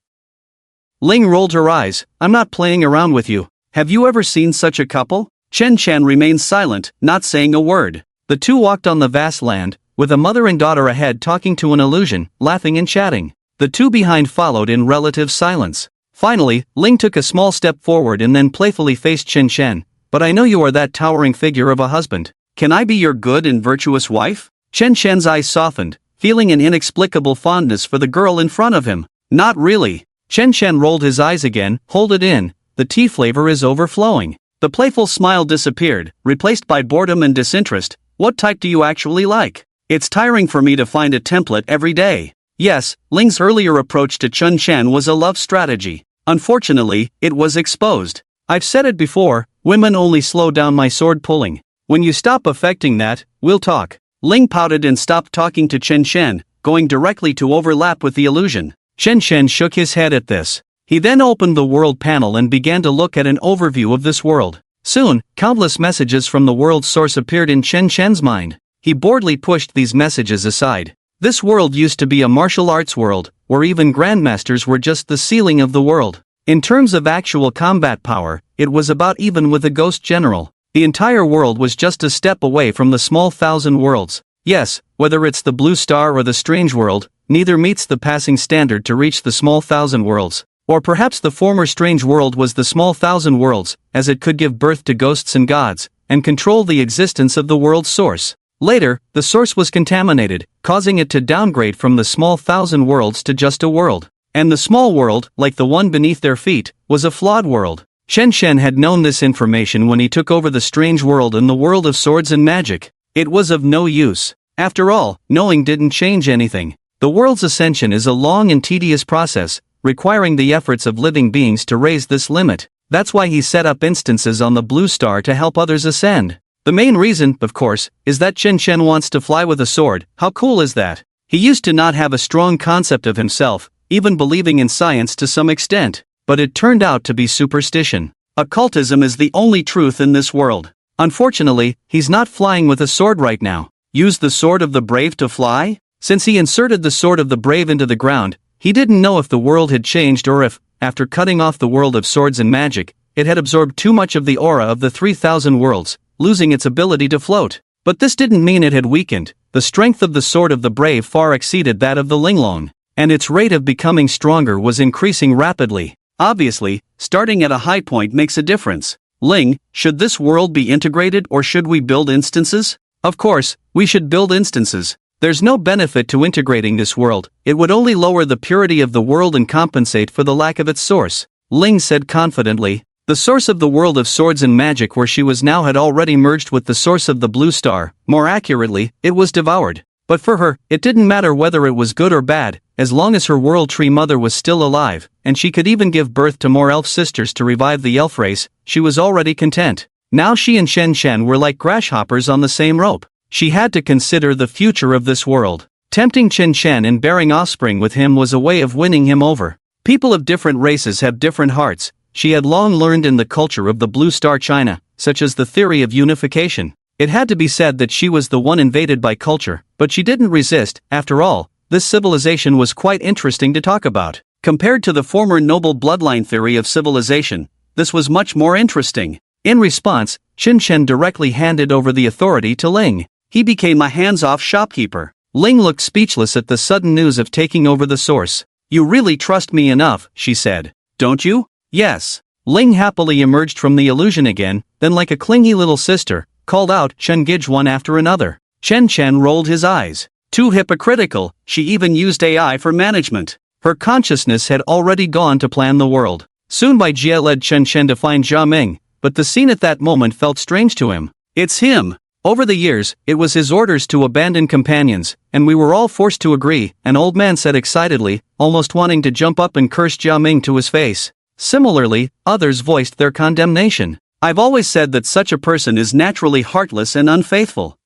Ling rolled her eyes. I'm not playing around with you. Have you ever seen such a couple? Chen Shan remained silent, not saying a word. The two walked on the vast land, with a mother and daughter ahead talking to an illusion, laughing and chatting. The two behind followed in relative silence. Finally, Ling took a small step forward and then playfully faced Chen Shen. But I know you are that towering figure of a husband. Can I be your good and virtuous wife? Chen Shen's eyes softened, feeling an inexplicable fondness for the girl in front of him. Not really. Chen Shen rolled his eyes again. Hold it in. The tea flavor is overflowing. The playful smile disappeared, replaced by boredom and disinterest. What type do you actually like? It's tiring for me to find a template every day. Yes, Ling's earlier approach to Chen Shan was a love strategy. Unfortunately, it was exposed. I've said it before, women only slow down my sword pulling. When you stop affecting that, we'll talk. Ling pouted and stopped talking to Chen Shan, going directly to overlap with the illusion. Chen Shan shook his head at this. He then opened the world panel and began to look at an overview of this world. Soon, countless messages from the world source appeared in Chen Shan's mind. He boredly pushed these messages aside. This world used to be a martial arts world, where even grandmasters were just the ceiling of the world. In terms of actual combat power, it was about even with a ghost general. The entire world was just a step away from the small thousand worlds. Yes, whether it's the Blue Star or the Strange World, neither meets the passing standard to reach the small thousand worlds. Or perhaps the former Strange World was the small thousand worlds, as it could give birth to ghosts and gods, and control the existence of the world's source. Later, the source was contaminated, causing it to downgrade from the small thousand worlds to just a world. And the small world, like the one beneath their feet, was a flawed world. Chen Shen had known this information when he took over the Strange World and the world of swords and magic. It was of no use. After all, knowing didn't change anything. The world's ascension is a long and tedious process, requiring the efforts of living beings to raise this limit. That's why he set up instances on the Blue Star to help others ascend. The main reason, of course, is that Chen Shen wants to fly with a sword. How cool is that? He used to not have a strong concept of himself, even believing in science to some extent, but it turned out to be superstition. Occultism is the only truth in this world. Unfortunately, he's not flying with a sword right now. Use the sword of the brave to fly? Since he inserted the sword of the brave into the ground, he didn't know if the world had changed or if, after cutting off the world of swords and magic, it had absorbed too much of the aura of the 3,000 worlds, losing its ability to float. But this didn't mean it had weakened. The strength of the sword of the brave far exceeded that of the Linglong, and its rate of becoming stronger was increasing rapidly. Obviously, starting at a high point makes a difference. Ling, should this world be integrated or should we build instances? Of course, we should build instances. There's no benefit to integrating this world. It would only lower the purity of the world and compensate for the lack of its source. Ling said confidently. The source of the world of swords and magic where she was now had already merged with the source of the Blue Star. More accurately, it was devoured. But for her, it didn't matter whether it was good or bad, as long as her World Tree Mother was still alive, and she could even give birth to more elf sisters to revive the elf race, she was already content. Now she and Shen Shen were like grasshoppers on the same rope. She had to consider the future of this world. Tempting Chen Shen and bearing offspring with him was a way of winning him over. People of different races have different hearts. She had long learned in the culture of the Blue Star China, such as the theory of unification. It had to be said that she was the one invaded by culture, but she didn't resist. After all, this civilization was quite interesting to talk about. Compared to the former noble bloodline theory of civilization, this was much more interesting. In response, Chen Shen directly handed over the authority to Ling. He became a hands-off shopkeeper. Ling looked speechless at the sudden news of taking over the source. "You really trust me enough," she said. "Don't you?" "Yes." Ling happily emerged from the illusion again, then like a clingy little sister, called out Shengij one after another. Chen Chen rolled his eyes. Too hypocritical, she even used AI for management. Her consciousness had already gone to plan the world. Soon Bai Jie led Chen Chen to find Jia Ming, but the scene at that moment felt strange to him. It's him! Over the years, it was his orders to abandon companions, and we were all forced to agree, an old man said excitedly, almost wanting to jump up and curse Jia Ming to his face. Similarly, others voiced their condemnation. I've always said that such a person is naturally heartless and unfaithful.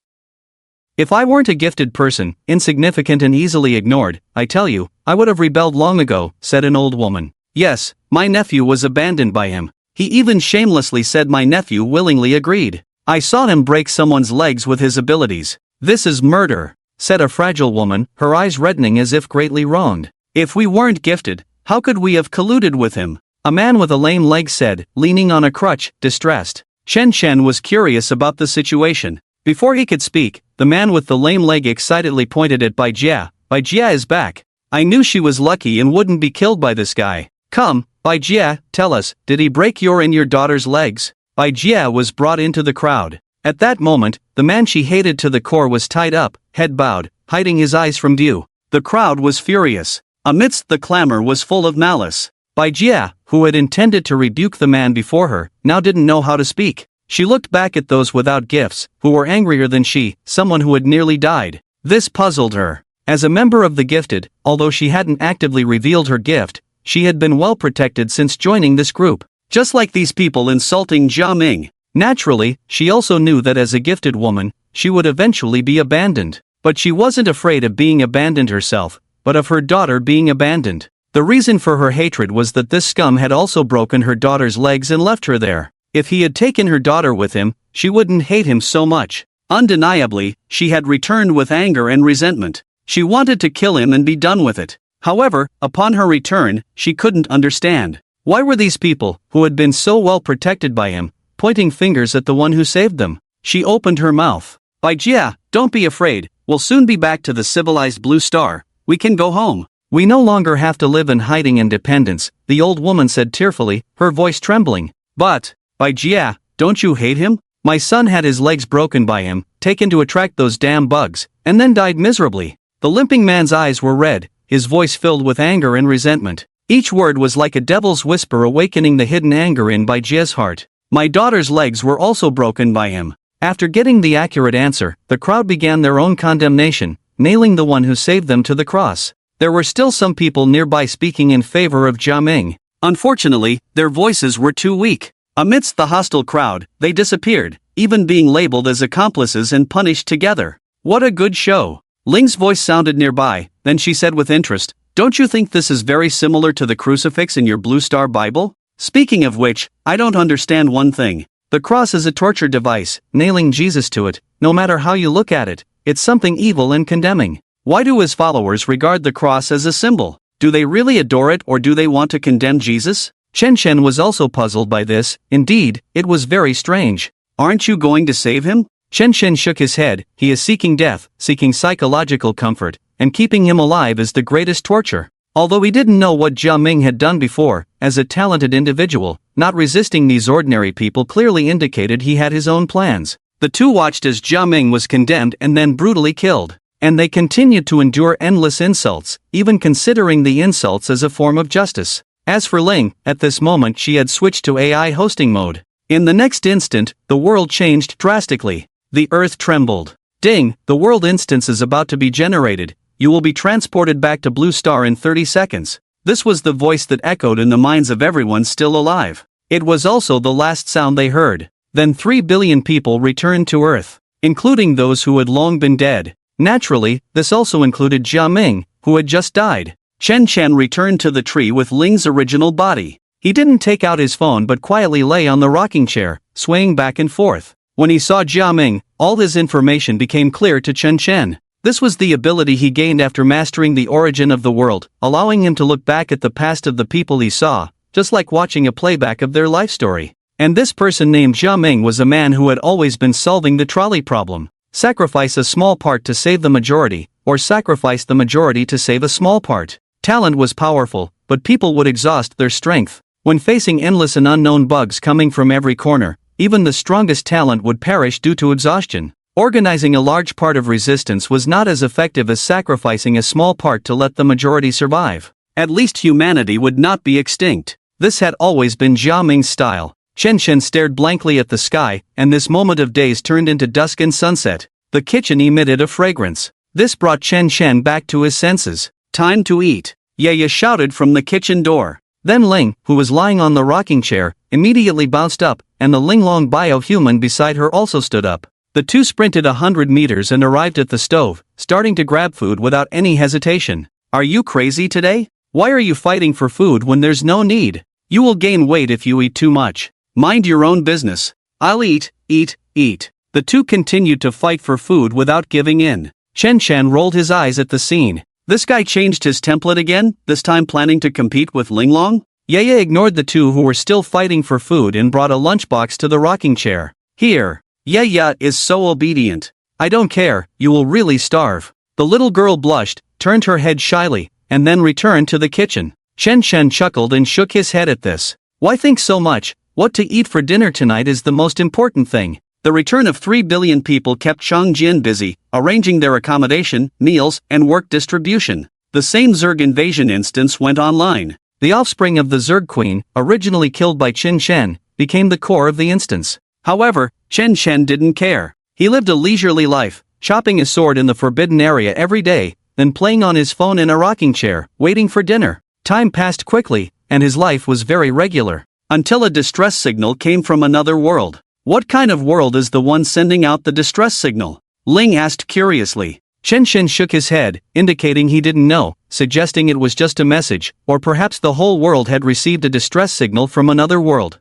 If I weren't a gifted person, insignificant and easily ignored, I tell you, I would have rebelled long ago, said an old woman. Yes, my nephew was abandoned by him. He even shamelessly said my nephew willingly agreed. I saw him break someone's legs with his abilities. This is murder, said a fragile woman, her eyes reddening as if greatly wronged. If we weren't gifted, how could we have colluded with him? A man with a lame leg said, leaning on a crutch, distressed. Shen Shen was curious about the situation. Before he could speak, the man with the lame leg excitedly pointed at Bai Jia. Bai Jia is back. I knew she was lucky and wouldn't be killed by this guy. Come, Bai Jia, tell us, did he break your and your daughter's legs? Bai Jia was brought into the crowd. At that moment, the man she hated to the core was tied up, head bowed, hiding his eyes from view. The crowd was furious. Amidst the clamor was full of malice. Bai Jia, who had intended to rebuke the man before her, now didn't know how to speak. She looked back at those without gifts, who were angrier than she, someone who had nearly died. This puzzled her. As a member of the gifted, although she hadn't actively revealed her gift, she had been well protected since joining this group. Just like these people insulting Jia Ming. Naturally, she also knew that as a gifted woman, she would eventually be abandoned. But she wasn't afraid of being abandoned herself, but of her daughter being abandoned. The reason for her hatred was that this scum had also broken her daughter's legs and left her there. If he had taken her daughter with him, she wouldn't hate him so much. Undeniably, she had returned with anger and resentment. She wanted to kill him and be done with it. However, upon her return, she couldn't understand. Why were these people, who had been so well protected by him, pointing fingers at the one who saved them? She opened her mouth. Bai Jia, don't be afraid, we'll soon be back to the civilized Blue Star. We can go home. We no longer have to live in hiding and dependence, the old woman said tearfully, her voice trembling. But, Bai Jia, don't you hate him? My son had his legs broken by him, taken to attract those damn bugs, and then died miserably. The limping man's eyes were red, his voice filled with anger and resentment. Each word was like a devil's whisper awakening the hidden anger in Bai Jia's heart. My daughter's legs were also broken by him. After getting the accurate answer, the crowd began their own condemnation, nailing the one who saved them to the cross. There were still some people nearby speaking in favor of Jia Ming. Unfortunately, their voices were too weak. Amidst the hostile crowd, they disappeared, even being labeled as accomplices and punished together. What a good show. Ling's voice sounded nearby, then she said with interest, don't you think this is very similar to the crucifix in your Blue Star Bible? Speaking of which, I don't understand one thing. The cross is a torture device, nailing Jesus to it, no matter how you look at it, it's something evil and condemning. Why do his followers regard the cross as a symbol? Do they really adore it or do they want to condemn Jesus? Chen Chen was also puzzled by this. Indeed, it was very strange. Aren't you going to save him? Chen Chen shook his head. He is seeking death, seeking psychological comfort, and keeping him alive is the greatest torture. Although he didn't know what Jia Ming had done before, as a talented individual, not resisting these ordinary people clearly indicated he had his own plans. The two watched as Jia Ming was condemned and then brutally killed. And they continued to endure endless insults, even considering the insults as a form of justice. As for Ling, at this moment she had switched to AI hosting mode. In the next instant, the world changed drastically. The earth trembled. Ding, the world instance is about to be generated. You will be transported back to Blue Star in 30 seconds. This was the voice that echoed in the minds of everyone still alive. It was also the last sound they heard. Then 3 billion people returned to Earth, including those who had long been dead. Naturally, this also included Jia Ming, who had just died. Chen Chen returned to the tree with Ling's original body. He didn't take out his phone but quietly lay on the rocking chair, swaying back and forth. When he saw Jia Ming, all his information became clear to Chen Chen. This was the ability he gained after mastering the origin of the world, allowing him to look back at the past of the people he saw, just like watching a playback of their life story. And this person named Jia Ming was a man who had always been solving the trolley problem. Sacrifice a small part to save the majority, or sacrifice the majority to save a small part. Talent was powerful, but people would exhaust their strength. When facing endless and unknown bugs coming from every corner, even the strongest talent would perish due to exhaustion. Organizing a large part of resistance was not as effective as sacrificing a small part to let the majority survive. At least humanity would not be extinct. This had always been Jia Ming's style. Chen Shen stared blankly at the sky, and this moment of days turned into dusk and sunset. The kitchen emitted a fragrance. This brought Chen Shen back to his senses. Time to eat, Ye shouted from the kitchen door. Then Ling, who was lying on the rocking chair, immediately bounced up, and the Linglong bio-human beside her also stood up. The two sprinted 100 meters and arrived at the stove, starting to grab food without any hesitation. Are you crazy today? Why are you fighting for food when there's no need? You will gain weight if you eat too much. Mind your own business. I'll eat, eat, eat. The two continued to fight for food without giving in. Chen Shen rolled his eyes at the scene. This guy changed his template again, this time planning to compete with Linglong? Ye ignored the two who were still fighting for food and brought a lunchbox to the rocking chair. Here. Ye is so obedient. I don't care, you will really starve. The little girl blushed, turned her head shyly, and then returned to the kitchen. Chen Shen chuckled and shook his head at this. Why think so much? What to eat for dinner tonight is the most important thing. The return of 3 billion people kept Chang Jian busy, arranging their accommodation, meals, and work distribution. The same Zerg invasion instance went online. The offspring of the Zerg queen, originally killed by Qin Shen, became the core of the instance. However, Chen Shen didn't care. He lived a leisurely life, chopping a sword in the forbidden area every day, then playing on his phone in a rocking chair, waiting for dinner. Time passed quickly, and his life was very regular. Until a distress signal came from another world. What kind of world is the one sending out the distress signal? Ling asked curiously. Chen Shen shook his head, indicating he didn't know, suggesting it was just a message, or perhaps the whole world had received a distress signal from another world.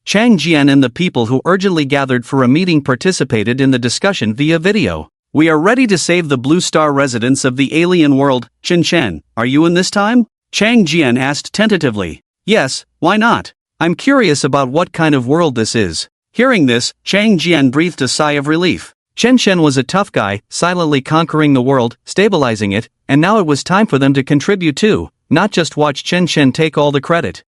Chang Jian and the people who urgently gathered for a meeting participated in the discussion via video. We are ready to save the Blue Star residents of the alien world. Chen Shen, are you in this time? Chang Jian asked tentatively. Yes, why not? I'm curious about what kind of world this is. Hearing this, Chang Jian breathed a sigh of relief. Chen Shen was a tough guy, silently conquering the world, stabilizing it, and now it was time for them to contribute too, not just watch Chen Shen take all the credit.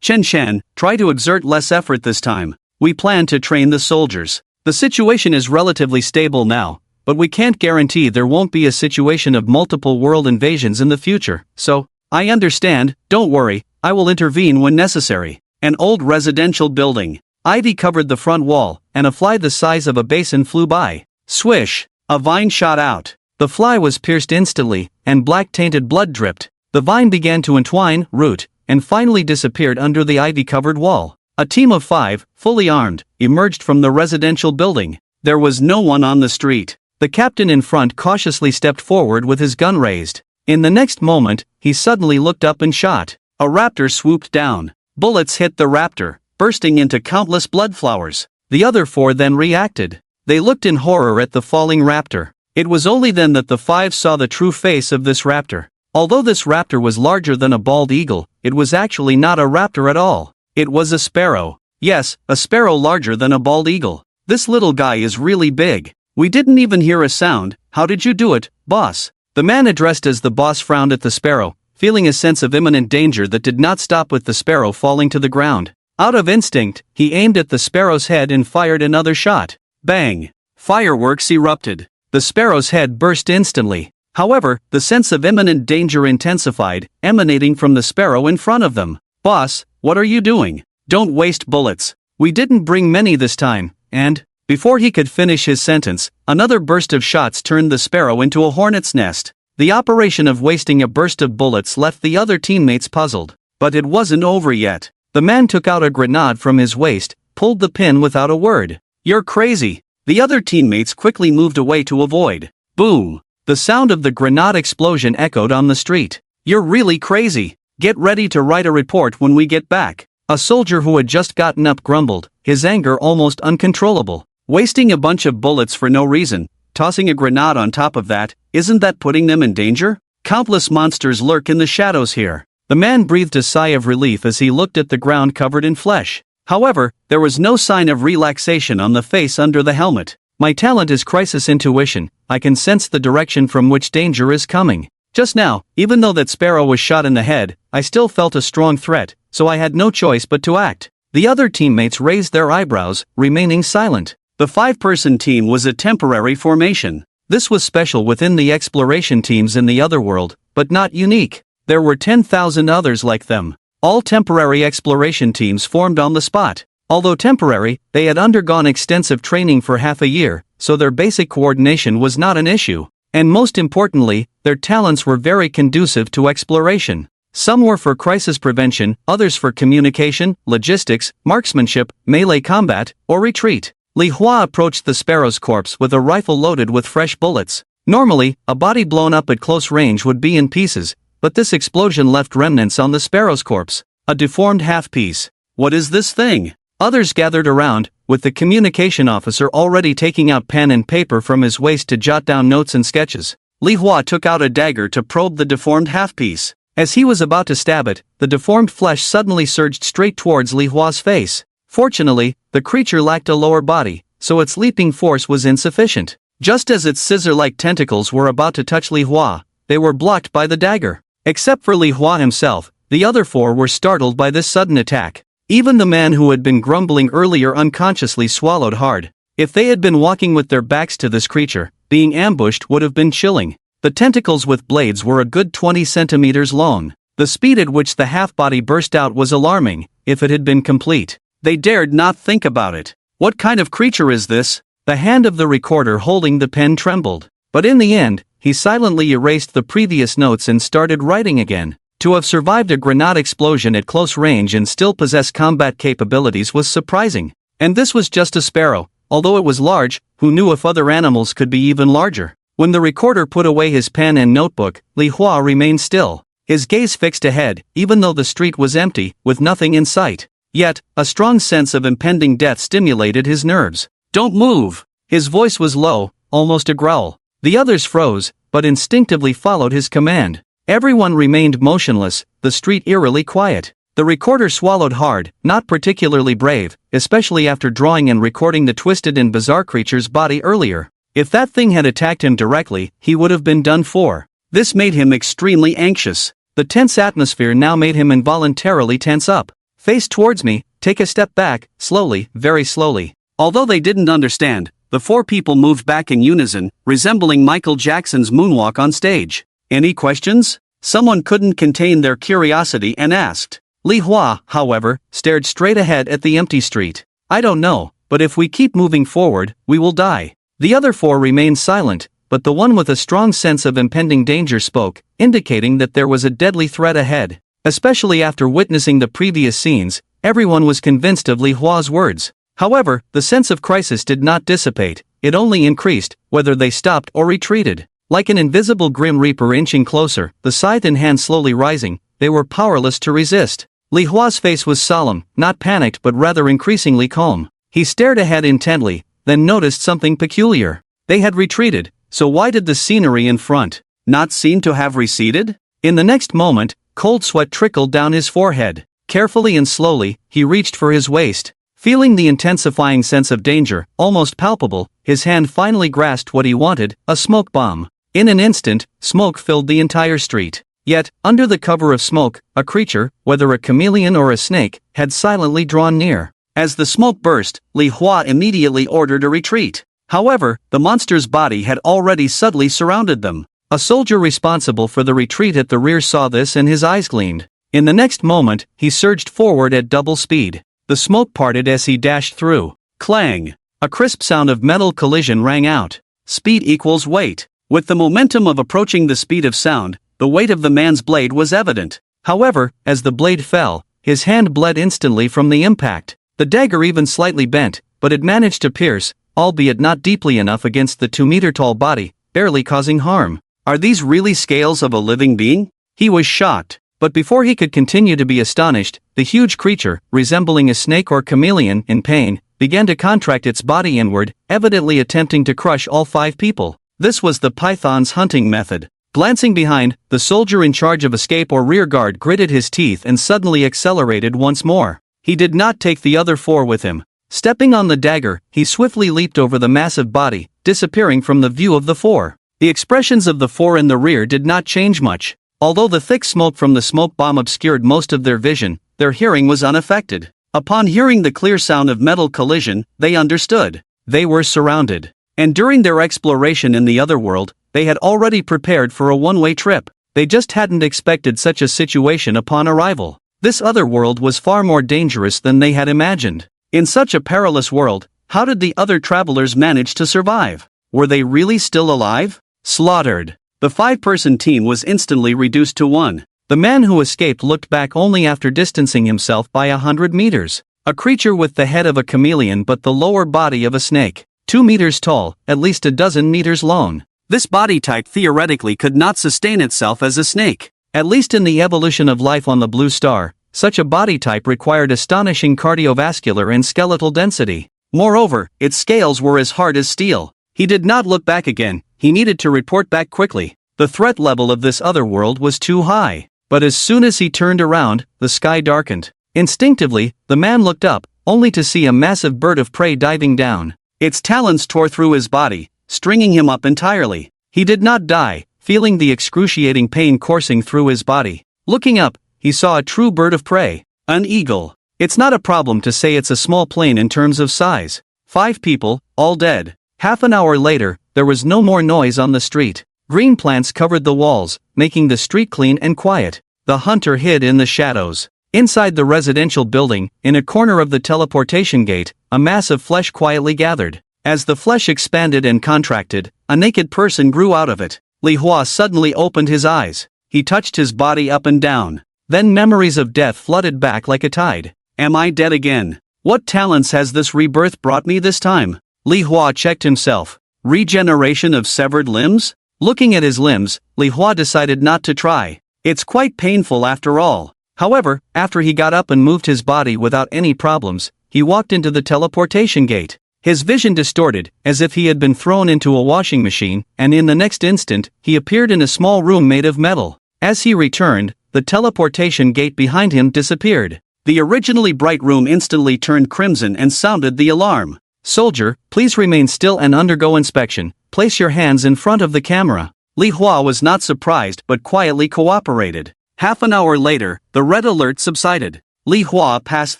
Chen Shen, try to exert less effort this time. We plan to train the soldiers. The situation is relatively stable now, but we can't guarantee there won't be a situation of multiple world invasions in the future, so, I understand, don't worry, I will intervene when necessary. An old residential building. Ivy covered the front wall, and a fly the size of a basin flew by. Swish! A vine shot out. The fly was pierced instantly, and black-tainted blood dripped. The vine began to entwine, root, and finally disappeared under the ivy-covered wall. A team of 5, fully armed, emerged from the residential building. There was no one on the street. The captain in front cautiously stepped forward with his gun raised. In the next moment, he suddenly looked up and shot. A raptor swooped down. Bullets hit the raptor, bursting into countless blood flowers. The other 4 then reacted. They looked in horror at the falling raptor. It was only then that the 5 saw the true face of this raptor. Although this raptor was larger than a bald eagle, it was actually not a raptor at all. It was a sparrow. Yes, a sparrow larger than a bald eagle. This little guy is really big. We didn't even hear a sound. How did you do it, boss? The man addressed as the boss frowned at the sparrow, feeling a sense of imminent danger that did not stop with the sparrow falling to the ground. Out of instinct, he aimed at the sparrow's head and fired another shot. Bang! Fireworks erupted. The sparrow's head burst instantly. However, the sense of imminent danger intensified, emanating from the sparrow in front of them. Boss, what are you doing? Don't waste bullets. We didn't bring many this time, and, before he could finish his sentence, another burst of shots turned the sparrow into a hornet's nest. The operation of wasting a burst of bullets left the other teammates puzzled. But it wasn't over yet. The man took out a grenade from his waist, pulled the pin without a word. You're crazy. The other teammates quickly moved away to avoid. Boom! The sound of the grenade explosion echoed on the street. You're really crazy. Get ready to write a report when we get back. A soldier who had just gotten up grumbled, his anger almost uncontrollable. Wasting a bunch of bullets for no reason, tossing a grenade on top of that, isn't that putting them in danger? Countless monsters lurk in the shadows here. The man breathed a sigh of relief as he looked at the ground covered in flesh. However, there was no sign of relaxation on the face under the helmet. My talent is crisis intuition. I can sense the direction from which danger is coming. Just now, even though that sparrow was shot in the head, I still felt a strong threat, so I had no choice but to act. The other teammates raised their eyebrows, remaining silent. The 5-person team was a temporary formation. This was special within the exploration teams in the otherworld, but not unique. There were 10,000 others like them. All temporary exploration teams formed on the spot. Although temporary, they had undergone extensive training for half a year, so their basic coordination was not an issue. And most importantly, their talents were very conducive to exploration. Some were for crisis prevention, others for communication, logistics, marksmanship, melee combat, or retreat. Li Hua approached the sparrow's corpse with a rifle loaded with fresh bullets. Normally, a body blown up at close range would be in pieces, but this explosion left remnants on the sparrow's corpse. A deformed half-piece. What is this thing? Others gathered around, with the communication officer already taking out pen and paper from his waist to jot down notes and sketches. Li Hua took out a dagger to probe the deformed half-piece. As he was about to stab it, the deformed flesh suddenly surged straight towards Li Hua's face. Fortunately, the creature lacked a lower body, so its leaping force was insufficient. Just as its scissor-like tentacles were about to touch Li Hua, they were blocked by the dagger. Except for Li Hua himself, the other 4 were startled by this sudden attack. Even the man who had been grumbling earlier unconsciously swallowed hard. If they had been walking with their backs to this creature, being ambushed would have been chilling. The tentacles with blades were a good 20 centimeters long. The speed at which the half-body burst out was alarming, if it had been complete. They dared not think about it. What kind of creature is this? The hand of the recorder holding the pen trembled. But in the end, he silently erased the previous notes and started writing again. To have survived a grenade explosion at close range and still possess combat capabilities was surprising. And this was just a sparrow, although it was large, who knew if other animals could be even larger. When the recorder put away his pen and notebook, Li Hua remained still. His gaze fixed ahead, even though the street was empty, with nothing in sight. Yet, a strong sense of impending death stimulated his nerves. Don't move! His voice was low, almost a growl. The others froze, but instinctively followed his command. Everyone remained motionless, the street eerily quiet. The recorder swallowed hard, not particularly brave, especially after drawing and recording the twisted and bizarre creature's body earlier. If that thing had attacked him directly, he would have been done for. This made him extremely anxious. The tense atmosphere now made him involuntarily tense up. Face towards me, take a step back, slowly, very slowly. Although they didn't understand, the 4 people moved back in unison, resembling Michael Jackson's moonwalk on stage. Any questions? Someone couldn't contain their curiosity and asked. Li Hua, however, stared straight ahead at the empty street. I don't know, but if we keep moving forward, we will die. The other 4 remained silent, but the one with a strong sense of impending danger spoke, indicating that there was a deadly threat ahead. Especially after witnessing the previous scenes, everyone was convinced of Li Hua's words. However, the sense of crisis did not dissipate, it only increased, whether they stopped or retreated. Like an invisible grim reaper inching closer, the scythe in hand slowly rising, they were powerless to resist. Li Hua's face was solemn, not panicked but rather increasingly calm. He stared ahead intently, then noticed something peculiar. They had retreated, so why did the scenery in front not seem to have receded? In the next moment, cold sweat trickled down his forehead. Carefully and slowly, he reached for his waist. Feeling the intensifying sense of danger, almost palpable, his hand finally grasped what he wanted, a smoke bomb. In an instant, smoke filled the entire street. Yet, under the cover of smoke, a creature, whether a chameleon or a snake, had silently drawn near. As the smoke burst, Li Hua immediately ordered a retreat. However, the monster's body had already subtly surrounded them. A soldier responsible for the retreat at the rear saw this and his eyes gleamed. In the next moment, he surged forward at double speed. The smoke parted as he dashed through. Clang! A crisp sound of metal collision rang out. Speed equals weight. With the momentum of approaching the speed of sound, the weight of the man's blade was evident. However, as the blade fell, his hand bled instantly from the impact. The dagger even slightly bent, but it managed to pierce, albeit not deeply enough against the 2-meter-tall body, barely causing harm. Are these really scales of a living being? He was shocked. But before he could continue to be astonished, the huge creature, resembling a snake or chameleon in pain, began to contract its body inward, evidently attempting to crush all 5 people. This was the python's hunting method. Glancing behind, the soldier in charge of escape or rearguard gritted his teeth and suddenly accelerated once more. He did not take the other 4 with him. Stepping on the dagger, he swiftly leaped over the massive body, disappearing from the view of the four. The expressions of the four in the rear did not change much. Although the thick smoke from the smoke bomb obscured most of their vision, their hearing was unaffected. Upon hearing the clear sound of metal collision, they understood. They were surrounded. And during their exploration in the other world, they had already prepared for a one-way trip. They just hadn't expected such a situation upon arrival. This other world was far more dangerous than they had imagined. In such a perilous world, how did the other travelers manage to survive? Were they really still alive? Slaughtered. The 5-person team was instantly reduced to 1. The man who escaped looked back only after distancing himself by 100 meters. A creature with the head of a chameleon but the lower body of a snake. 2 meters tall, at least a dozen meters long. This body type theoretically could not sustain itself as a snake. At least in the evolution of life on the blue star, such a body type required astonishing cardiovascular and skeletal density. Moreover, its scales were as hard as steel. He did not look back again. He needed to report back quickly. The threat level of this other world was too high. But as soon as he turned around, the sky darkened. Instinctively, the man looked up, only to see a massive bird of prey diving down. Its talons tore through his body, stringing him up entirely. He did not die, feeling the excruciating pain coursing through his body. Looking up, he saw a true bird of prey. An eagle. It's not a problem to say it's a small plane in terms of size. 5 people, all dead. Half an hour later, there was no more noise on the street. Green plants covered the walls, making the street clean and quiet. The hunter hid in the shadows. Inside the residential building, in a corner of the teleportation gate, a mass of flesh quietly gathered. As the flesh expanded and contracted, a naked person grew out of it. Li Hua suddenly opened his eyes. He touched his body up and down. Then memories of death flooded back like a tide. Am I dead again? What talents has this rebirth brought me this time? Li Hua checked himself. Regeneration of severed limbs? Looking at his limbs, Li Hua decided not to try. It's quite painful after all. However, after he got up and moved his body without any problems, he walked into the teleportation gate. His vision distorted, as if he had been thrown into a washing machine, and in the next instant, he appeared in a small room made of metal. As he returned, the teleportation gate behind him disappeared. The originally bright room instantly turned crimson and sounded the alarm. Soldier, please remain still and undergo inspection. Place your hands in front of the camera. Li Hua was not surprised but quietly cooperated. Half an hour later, the red alert subsided. Li Hua passed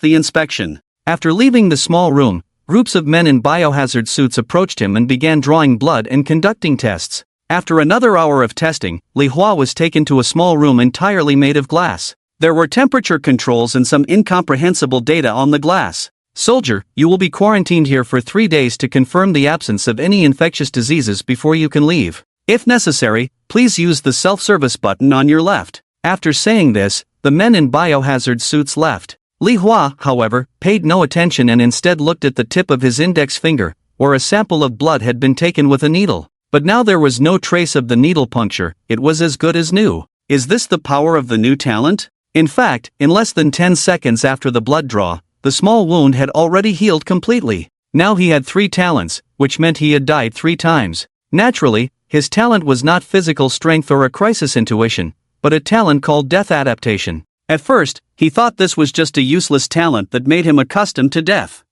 the inspection. After leaving the small room, groups of men in biohazard suits approached him and began drawing blood and conducting tests. After another hour of testing, Li Hua was taken to a small room entirely made of glass. There were temperature controls and some incomprehensible data on the glass. Soldier, you will be quarantined here for 3 days to confirm the absence of any infectious diseases before you can leave. If necessary, please use the self-service button on your left. After saying this, the men in biohazard suits left. Li Hua, however, paid no attention and instead looked at the tip of his index finger, where a sample of blood had been taken with a needle. But now there was no trace of the needle puncture. It was as good as new. Is this the power of the new talent? In fact, in less than 10 seconds after the blood draw, the small wound had already healed completely. Now he had 3 talents, which meant he had died 3 times. Naturally, his talent was not physical strength or a crisis intuition, but a talent called death adaptation. At first, he thought this was just a useless talent that made him accustomed to death.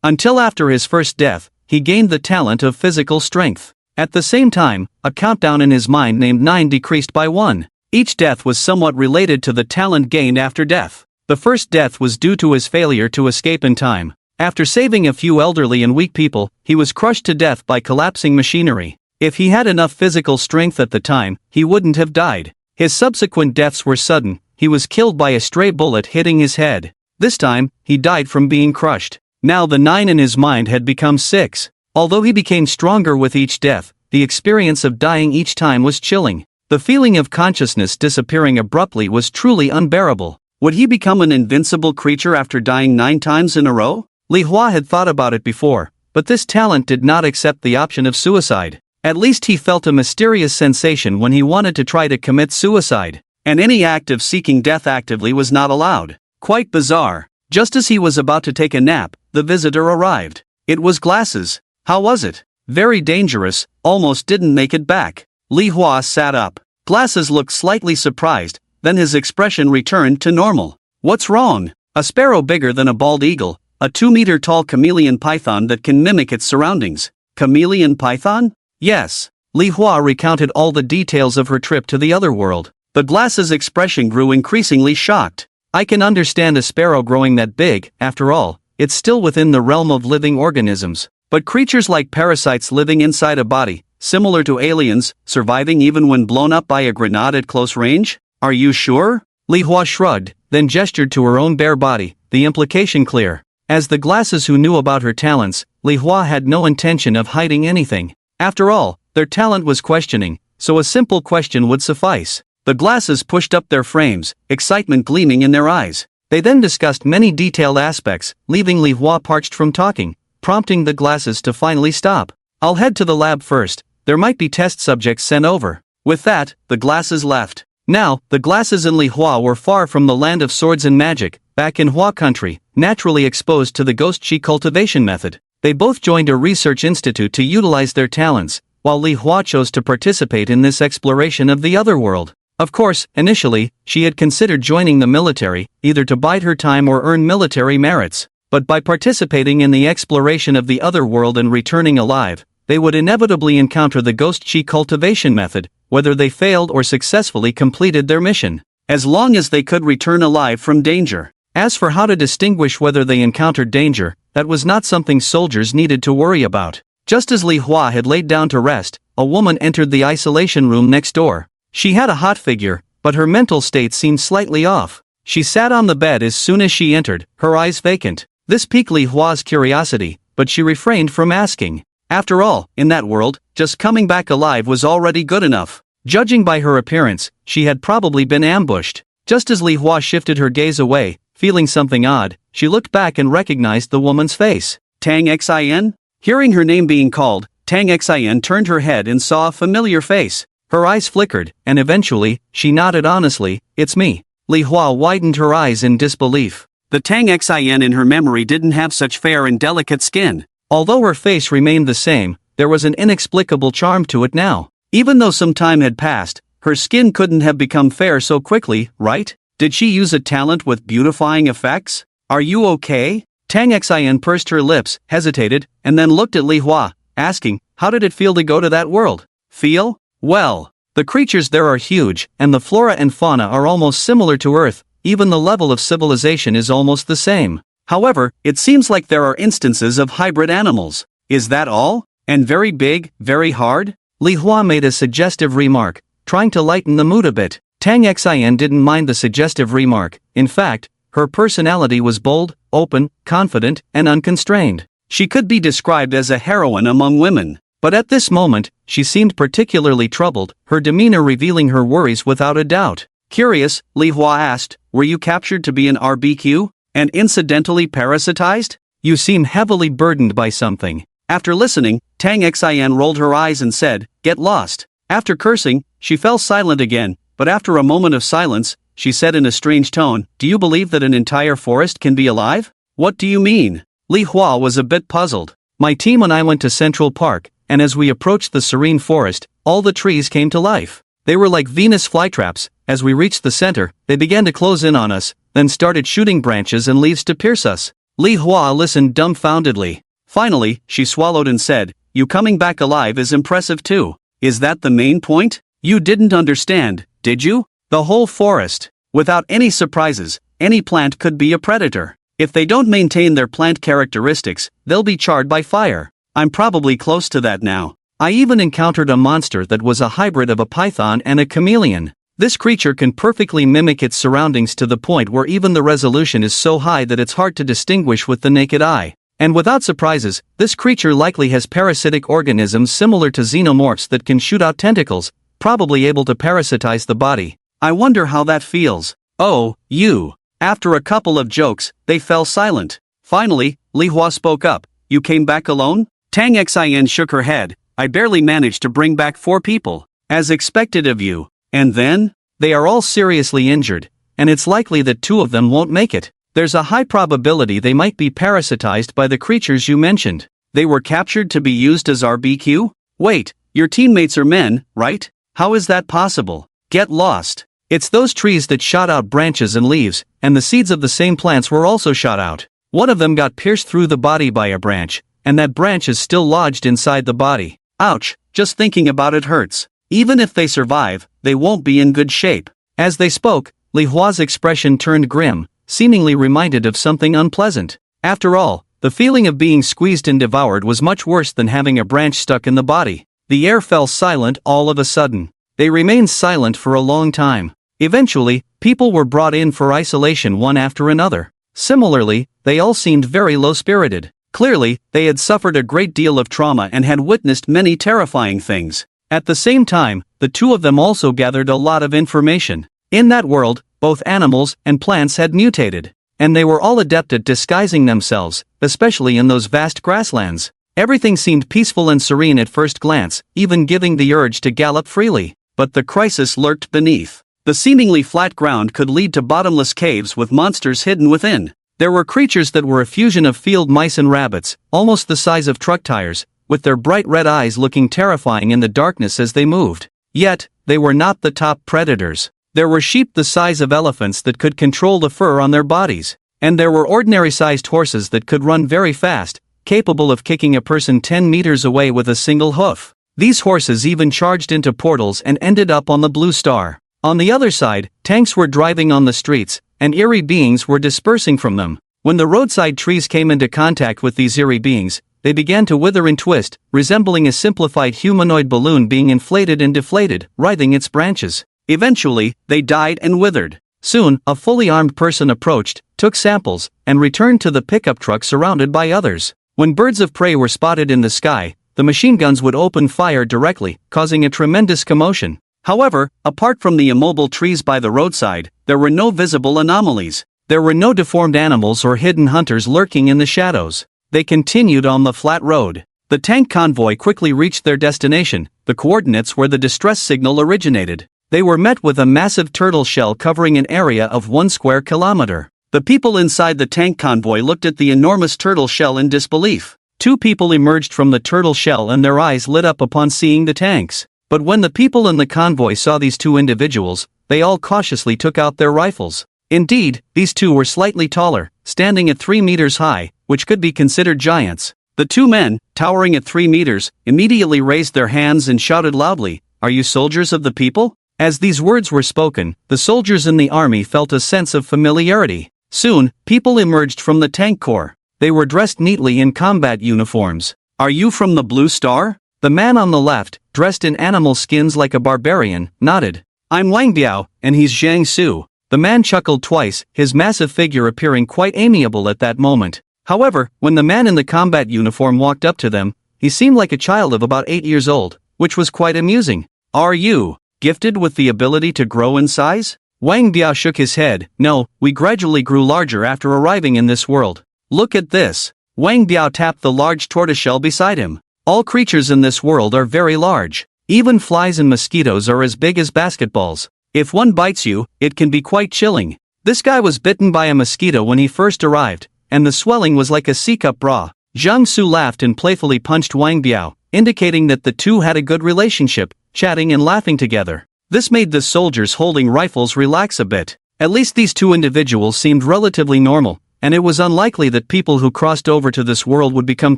Until after his first death, he gained the talent of physical strength. At the same time, a countdown in his mind named 9 decreased by 1. Each death was somewhat related to the talent gained after death. The first death was due to his failure to escape in time. After saving a few elderly and weak people, he was crushed to death by collapsing machinery. If he had enough physical strength at the time, he wouldn't have died. His subsequent deaths were sudden. He was killed by a stray bullet hitting his head. This time, he died from being crushed. Now the 9 in his mind had become 6. Although he became stronger with each death, the experience of dying each time was chilling. The feeling of consciousness disappearing abruptly was truly unbearable. Would he become an invincible creature after dying 9 times in a row? Li Hua had thought about it before, but this talent did not accept the option of suicide. At least he felt a mysterious sensation when he wanted to try to commit suicide. And any act of seeking death actively was not allowed. Quite bizarre. Just as he was about to take a nap, the visitor arrived. It was Glasses. How was it? Very dangerous, almost didn't make it back. Li Hua sat up. Glasses looked slightly surprised, then his expression returned to normal. What's wrong? A sparrow bigger than a bald eagle, A 2-meter tall chameleon python that can mimic its surroundings. Chameleon python? Yes. Li Hua recounted all the details of her trip to the other world. The glass's expression grew increasingly shocked. I can understand a sparrow growing that big, after all, it's still within the realm of living organisms. But creatures like parasites living inside a body, similar to aliens, surviving even when blown up by a grenade at close range? Are you sure? Li Hua shrugged, then gestured to her own bare body, the implication clear. As the glasses who knew about her talents, Li Hua had no intention of hiding anything. After all, their talent was questioning, so a simple question would suffice. The glasses pushed up their frames, excitement gleaming in their eyes. They then discussed many detailed aspects, leaving Li Hua parched from talking, prompting the glasses to finally stop. I'll head to the lab first, there might be test subjects sent over. With that, the glasses left. Now, the glasses and Li Hua were far from the land of swords and magic, back in Hua country, naturally exposed to the ghost chi cultivation method. They both joined a research institute to utilize their talents, while Li Hua chose to participate in this exploration of the other world. Of course, initially, she had considered joining the military, either to bide her time or earn military merits. But by participating in the exploration of the other world and returning alive, they would inevitably encounter the ghost chi cultivation method, whether they failed or successfully completed their mission. As long as they could return alive from danger. As for how to distinguish whether they encountered danger, that was not something soldiers needed to worry about. Just as Li Hua had laid down to rest, a woman entered the isolation room next door. She had a hot figure, but her mental state seemed slightly off. She sat on the bed as soon as she entered, her eyes vacant. This piqued Li Hua's curiosity, but she refrained from asking. After all, in that world, just coming back alive was already good enough. Judging by her appearance, she had probably been ambushed. Just as Li Hua shifted her gaze away, feeling something odd, she looked back and recognized the woman's face. Tang Xin? Hearing her name being called, Tang Xin turned her head and saw a familiar face. Her eyes flickered, and eventually, she nodded honestly, "It's me." Li Hua widened her eyes in disbelief. The Tang Xin in her memory didn't have such fair and delicate skin. Although her face remained the same, there was an inexplicable charm to it now. Even though some time had passed, her skin couldn't have become fair so quickly, right? Did she use a talent with beautifying effects? Are you okay? Tang Xin pursed her lips, hesitated, and then looked at Li Hua, asking, "How did it feel to go to that world?" Feel? Well, the creatures there are huge, and the flora and fauna are almost similar to Earth, even the level of civilization is almost the same. However, it seems like there are instances of hybrid animals. Is that all? And very big, very hard? Li Hua made a suggestive remark, trying to lighten the mood a bit. Tang Xin didn't mind the suggestive remark. In fact, her personality was bold, open, confident, and unconstrained. She could be described as a heroine among women. But at this moment, she seemed particularly troubled, her demeanor revealing her worries without a doubt. Curious, Li Hua asked, were you captured to be an RBQ? And incidentally parasitized? You seem heavily burdened by something. After listening, Tang Xin rolled her eyes and said, get lost. After cursing, she fell silent again, but after a moment of silence, she said in a strange tone, do you believe that an entire forest can be alive? What do you mean? Li Hua was a bit puzzled. My team and I went to Central Park, and as we approached the serene forest, all the trees came to life. They were like Venus flytraps. As we reached the center, they began to close in on us, then started shooting branches and leaves to pierce us. Li Hua listened dumbfoundedly. Finally, she swallowed and said, you coming back alive is impressive too. Is that the main point? You didn't understand, did you? The whole forest. Without any surprises, any plant could be a predator. If they don't maintain their plant characteristics, they'll be charred by fire. I'm probably close to that now. I even encountered a monster that was a hybrid of a python and a chameleon. This creature can perfectly mimic its surroundings to the point where even the resolution is so high that it's hard to distinguish with the naked eye. And without surprises, this creature likely has parasitic organisms similar to xenomorphs that can shoot out tentacles, probably able to parasitize the body. I wonder how that feels. Oh, you. After a couple of jokes, they fell silent. Finally, Li Hua spoke up. You came back alone? Tang Xin shook her head. I barely managed to bring back 4 people. As expected of you. And then? They are all seriously injured, and it's likely that 2 of them won't make it. There's a high probability they might be parasitized by the creatures you mentioned. They were captured to be used as RBQ? Wait, your teammates are men, right? How is that possible? Get lost. It's those trees that shot out branches and leaves, and the seeds of the same plants were also shot out. One of them got pierced through the body by a branch, and that branch is still lodged inside the body. Ouch, just thinking about it hurts. Even if they survive, they won't be in good shape. As they spoke, Li Hua's expression turned grim, seemingly reminded of something unpleasant. After all, the feeling of being squeezed and devoured was much worse than having a branch stuck in the body. The air fell silent all of a sudden. They remained silent for a long time. Eventually, people were brought in for isolation one after another. Similarly, they all seemed very low-spirited. Clearly, they had suffered a great deal of trauma and had witnessed many terrifying things. At the same time, the two of them also gathered a lot of information. In that world, both animals and plants had mutated, and they were all adept at disguising themselves, especially in those vast grasslands. Everything seemed peaceful and serene at first glance, even giving the urge to gallop freely. But the crisis lurked beneath. The seemingly flat ground could lead to bottomless caves with monsters hidden within. There were creatures that were a fusion of field mice and rabbits, almost the size of truck tires, with their bright red eyes looking terrifying in the darkness as they moved. Yet, they were not the top predators. There were sheep the size of elephants that could control the fur on their bodies. And there were ordinary-sized horses that could run very fast, capable of kicking a person 10 meters away with a single hoof. These horses even charged into portals and ended up on the Blue Star. On the other side, tanks were driving on the streets, and eerie beings were dispersing from them. When the roadside trees came into contact with these eerie beings, they began to wither and twist, resembling a simplified humanoid balloon being inflated and deflated, writhing its branches. Eventually, they died and withered. Soon, a fully armed person approached, took samples, and returned to the pickup truck surrounded by others. When birds of prey were spotted in the sky, the machine guns would open fire directly, causing a tremendous commotion. However, apart from the immobile trees by the roadside, there were no visible anomalies. There were no deformed animals or hidden hunters lurking in the shadows. They continued on the flat road. The tank convoy quickly reached their destination, the coordinates where the distress signal originated. They were met with a massive turtle shell covering an area of 1 square kilometer. The people inside the tank convoy looked at the enormous turtle shell in disbelief. 2 people emerged from the turtle shell and their eyes lit up upon seeing the tanks. But when the people in the convoy saw these 2 individuals, they all cautiously took out their rifles. Indeed, these 2 were slightly taller, standing at 3 meters high, which could be considered giants. The 2 men, towering at 3 meters, immediately raised their hands and shouted loudly, "Are you soldiers of the people?" As these words were spoken, the soldiers in the army felt a sense of familiarity. Soon, people emerged from the tank corps. They were dressed neatly in combat uniforms. "Are you from the Blue Star?" The man on the left, dressed in animal skins like a barbarian, nodded. "I'm Wang Biao, and he's Zhang Su." The man chuckled twice, his massive figure appearing quite amiable at that moment. However, when the man in the combat uniform walked up to them, he seemed like a child of about 8 years old, which was quite amusing. "Are you gifted with the ability to grow in size?" Wang Biao shook his head. "No, we gradually grew larger after arriving in this world. Look at this." Wang Biao tapped the large tortoiseshell beside him. "All creatures in this world are very large. Even flies and mosquitoes are as big as basketballs. If one bites you, it can be quite chilling." This guy was bitten by a mosquito when he first arrived, and the swelling was like a C-cup bra. Zhang Su laughed and playfully punched Wang Biao, indicating that the two had a good relationship, chatting and laughing together. This made the soldiers holding rifles relax a bit. At least these 2 individuals seemed relatively normal, and it was unlikely that people who crossed over to this world would become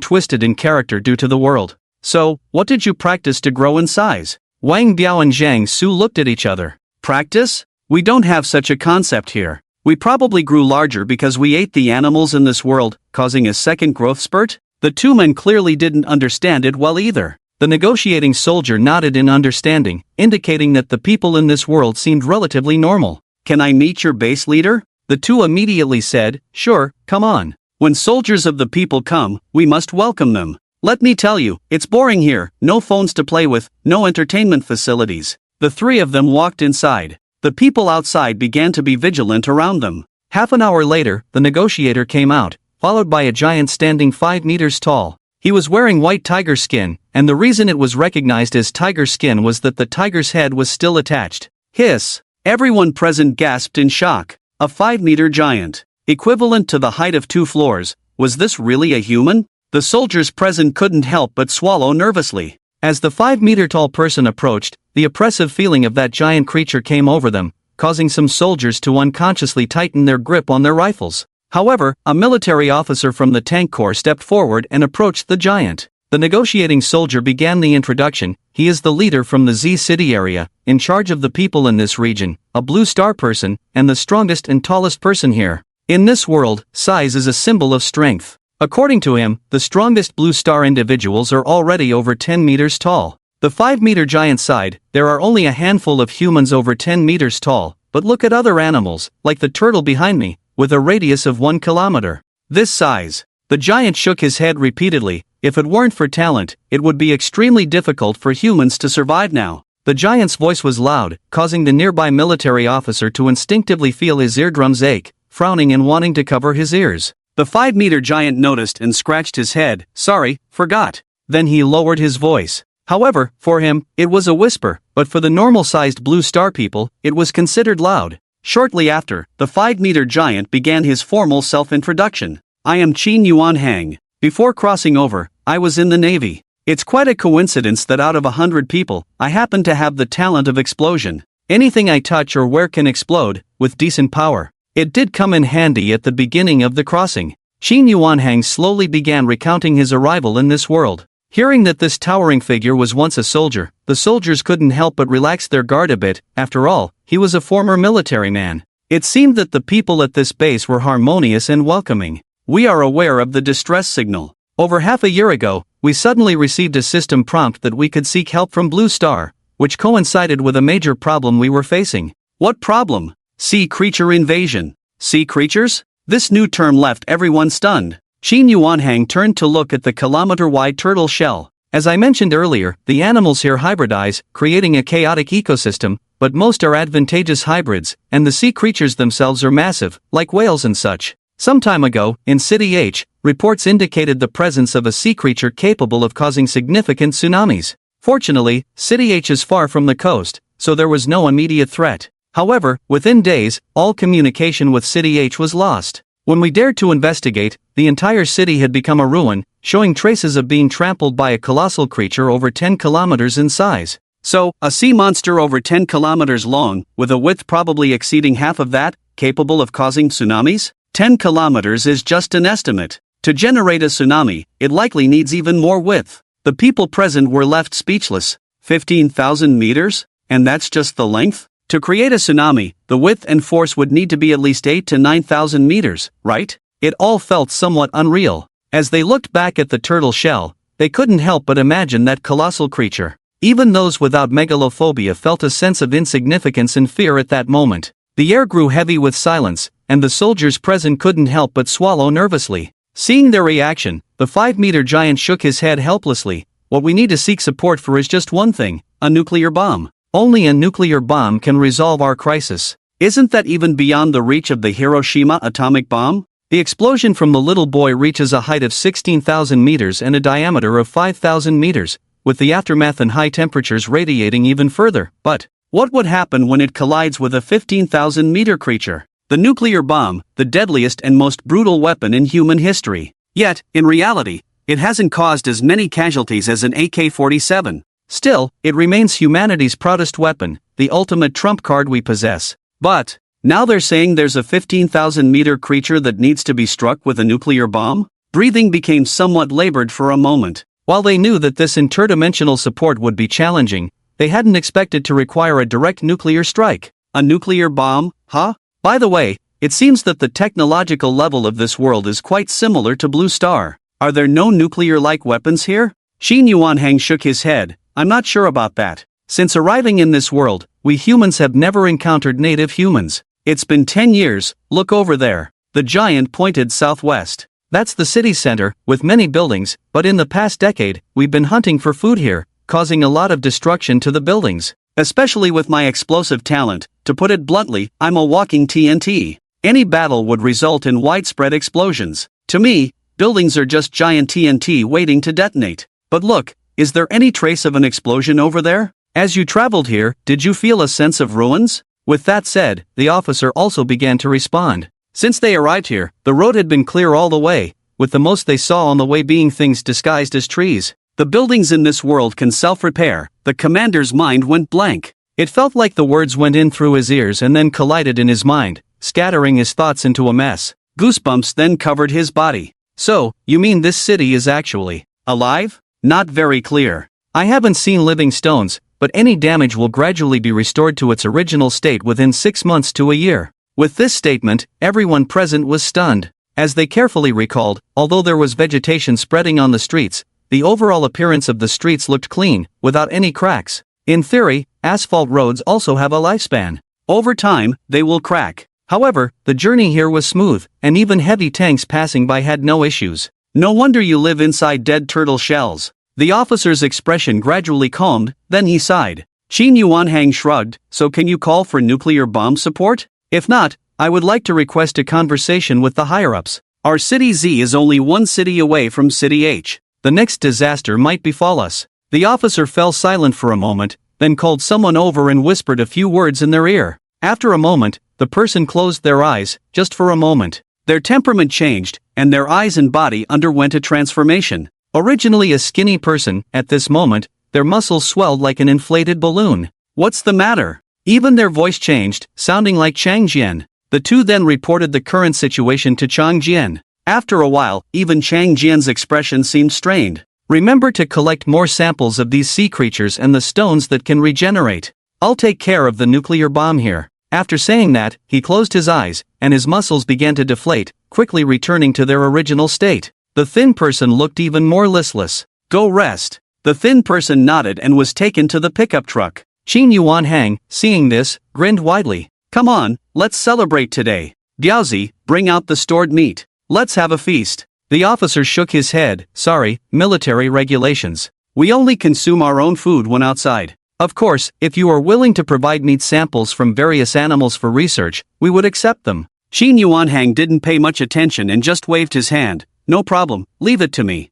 twisted in character due to the world. "So, what did you practice to grow in size?" Wang Biao and Zhang Su looked at each other. "Practice? We don't have such a concept here. We probably grew larger because we ate the animals in this world, causing a second growth spurt." The 2 men clearly didn't understand it well either. The negotiating soldier nodded in understanding, indicating that the people in this world seemed relatively normal. "Can I meet your base leader?" The 2 immediately said, "Sure, come on. When soldiers of the people come, we must welcome them. Let me tell you, it's boring here, no phones to play with, no entertainment facilities." The 3 of them walked inside. The people outside began to be vigilant around them. Half an hour later, the negotiator came out, followed by a giant standing 5 meters tall. He was wearing white tiger skin, and the reason it was recognized as tiger skin was that the tiger's head was still attached. Hiss! Everyone present gasped in shock. A 5-meter giant, equivalent to the height of 2 floors, was this really a human? The soldiers present couldn't help but swallow nervously. As the 5-meter-tall person approached, the oppressive feeling of that giant creature came over them, causing some soldiers to unconsciously tighten their grip on their rifles. However, a military officer from the tank corps stepped forward and approached the giant. The negotiating soldier began the introduction. He is the leader from the Z City area, in charge of the people in this region, a blue star person, and the strongest and tallest person here. In this world, size is a symbol of strength. According to him, the strongest blue star individuals are already over 10 meters tall. The 5-meter giant side, there are only a handful of humans over 10 meters tall, but look at other animals, like the turtle behind me, with a radius of 1 kilometer. This size. The giant shook his head repeatedly. If it weren't for talent, it would be extremely difficult for humans to survive now. The giant's voice was loud, causing the nearby military officer to instinctively feel his eardrums ache, frowning and wanting to cover his ears. The 5-meter giant noticed and scratched his head. Sorry, forgot. Then he lowered his voice. However, for him, it was a whisper, but for the normal-sized blue star people, it was considered loud. Shortly after, the 5-meter giant began his formal self-introduction. I am Qin Yuan Hang. Before crossing over, I was in the Navy. It's quite a coincidence that out of 100 people, I happen to have the talent of explosion. Anything I touch or wear can explode, with decent power. It did come in handy at the beginning of the crossing. Qin Yuanhang slowly began recounting his arrival in this world. Hearing that this towering figure was once a soldier, the soldiers couldn't help but relax their guard a bit. After all, he was a former military man. It seemed that the people at this base were harmonious and welcoming. We are aware of the distress signal. Over half a year ago, we suddenly received a system prompt that we could seek help from Blue Star, which coincided with a major problem we were facing. What problem? Sea creature invasion. Sea creatures? This new term left everyone stunned. Qin Yuanhang turned to look at the kilometer-wide turtle shell. As I mentioned earlier, the animals here hybridize, creating a chaotic ecosystem, but most are advantageous hybrids, and the sea creatures themselves are massive, like whales and such. Some time ago, in City H, reports indicated the presence of a sea creature capable of causing significant tsunamis. Fortunately, City H is far from the coast, so there was no immediate threat. However, within days, all communication with City H was lost. When we dared to investigate, the entire city had become a ruin, showing traces of being trampled by a colossal creature over 10 kilometers in size. So, a sea monster over 10 kilometers long, with a width probably exceeding half of that, capable of causing tsunamis? 10 kilometers is just an estimate. To generate a tsunami, it likely needs even more width. The people present were left speechless. 15,000 meters? And that's just the length? To create a tsunami, the width and force would need to be at least 8 to 9,000 meters, right? It all felt somewhat unreal. As they looked back at the turtle shell, they couldn't help but imagine that colossal creature. Even those without megalophobia felt a sense of insignificance and fear at that moment. The air grew heavy with silence, and the soldiers present couldn't help but swallow nervously. Seeing their reaction, the 5-meter giant shook his head helplessly. What we need to seek support for is just one thing: a nuclear bomb. Only a nuclear bomb can resolve our crisis. Isn't that even beyond the reach of the Hiroshima atomic bomb? The explosion from the little boy reaches a height of 16,000 meters and a diameter of 5,000 meters, with the aftermath and high temperatures radiating even further. But what would happen when it collides with a 15,000-meter creature? The nuclear bomb, the deadliest and most brutal weapon in human history. Yet, in reality, it hasn't caused as many casualties as an AK-47. Still, it remains humanity's proudest weapon, the ultimate trump card we possess. But now they're saying there's a 15,000-meter creature that needs to be struck with a nuclear bomb? Breathing became somewhat labored for a moment. While they knew that this interdimensional support would be challenging, they hadn't expected to require a direct nuclear strike. A nuclear bomb, huh? By the way, it seems that the technological level of this world is quite similar to Blue Star. Are there no nuclear-like weapons here? Qin Yuanhang shook his head. I'm not sure about that. Since arriving in this world, we humans have never encountered native humans. It's been 10 years, look over there. The giant pointed southwest. That's the city center, with many buildings, but in the past decade, we've been hunting for food here, causing a lot of destruction to the buildings. Especially with my explosive talent, to put it bluntly, I'm a walking TNT. Any battle would result in widespread explosions. To me, buildings are just giant TNT waiting to detonate. But look, is there any trace of an explosion over there? As you traveled here, did you feel a sense of ruins? With that said, the officer also began to respond. Since they arrived here, the road had been clear all the way, with the most they saw on the way being things disguised as trees. The buildings in this world can self-repair. The commander's mind went blank. It felt like the words went in through his ears and then collided in his mind, scattering his thoughts into a mess. Goosebumps then covered his body. So, you mean this city is actually Alive? Not very clear. I haven't seen living stones, but any damage will gradually be restored to its original state within 6 months to a year. With this statement, everyone present was stunned. As they carefully recalled, although there was vegetation spreading on the streets, the overall appearance of the streets looked clean, without any cracks. In theory, asphalt roads also have a lifespan. Over time, they will crack. However, the journey here was smooth, and even heavy tanks passing by had no issues. No wonder you live inside dead turtle shells. The officer's expression gradually calmed, then he sighed. Qin Yuanhang shrugged, so can you call for nuclear bomb support? If not, I would like to request a conversation with the higher-ups. Our city Z is only one city away from city H. The next disaster might befall us. The officer fell silent for a moment, then called someone over and whispered a few words in their ear. After a moment, the person closed their eyes, just for a moment. Their temperament changed, and their eyes and body underwent a transformation. Originally a skinny person, at this moment, their muscles swelled like an inflated balloon. What's the matter? Even their voice changed, sounding like Chang Jian. The two then reported the current situation to Chang Jian. After a while, even Chang Jian's expression seemed strained. Remember to collect more samples of these sea creatures and the stones that can regenerate. I'll take care of the nuclear bomb here. After saying that, he closed his eyes, and his muscles began to deflate, quickly returning to their original state. The thin person looked even more listless. Go rest. The thin person nodded and was taken to the pickup truck. Qin Yuanhang, seeing this, grinned widely. Come on, let's celebrate today. Diaozi, bring out the stored meat. Let's have a feast. The officer shook his head. Sorry, military regulations. We only consume our own food when outside. Of course, if you are willing to provide meat samples from various animals for research, we would accept them. Qin Yuanhang didn't pay much attention and just waved his hand. No problem, leave it to me.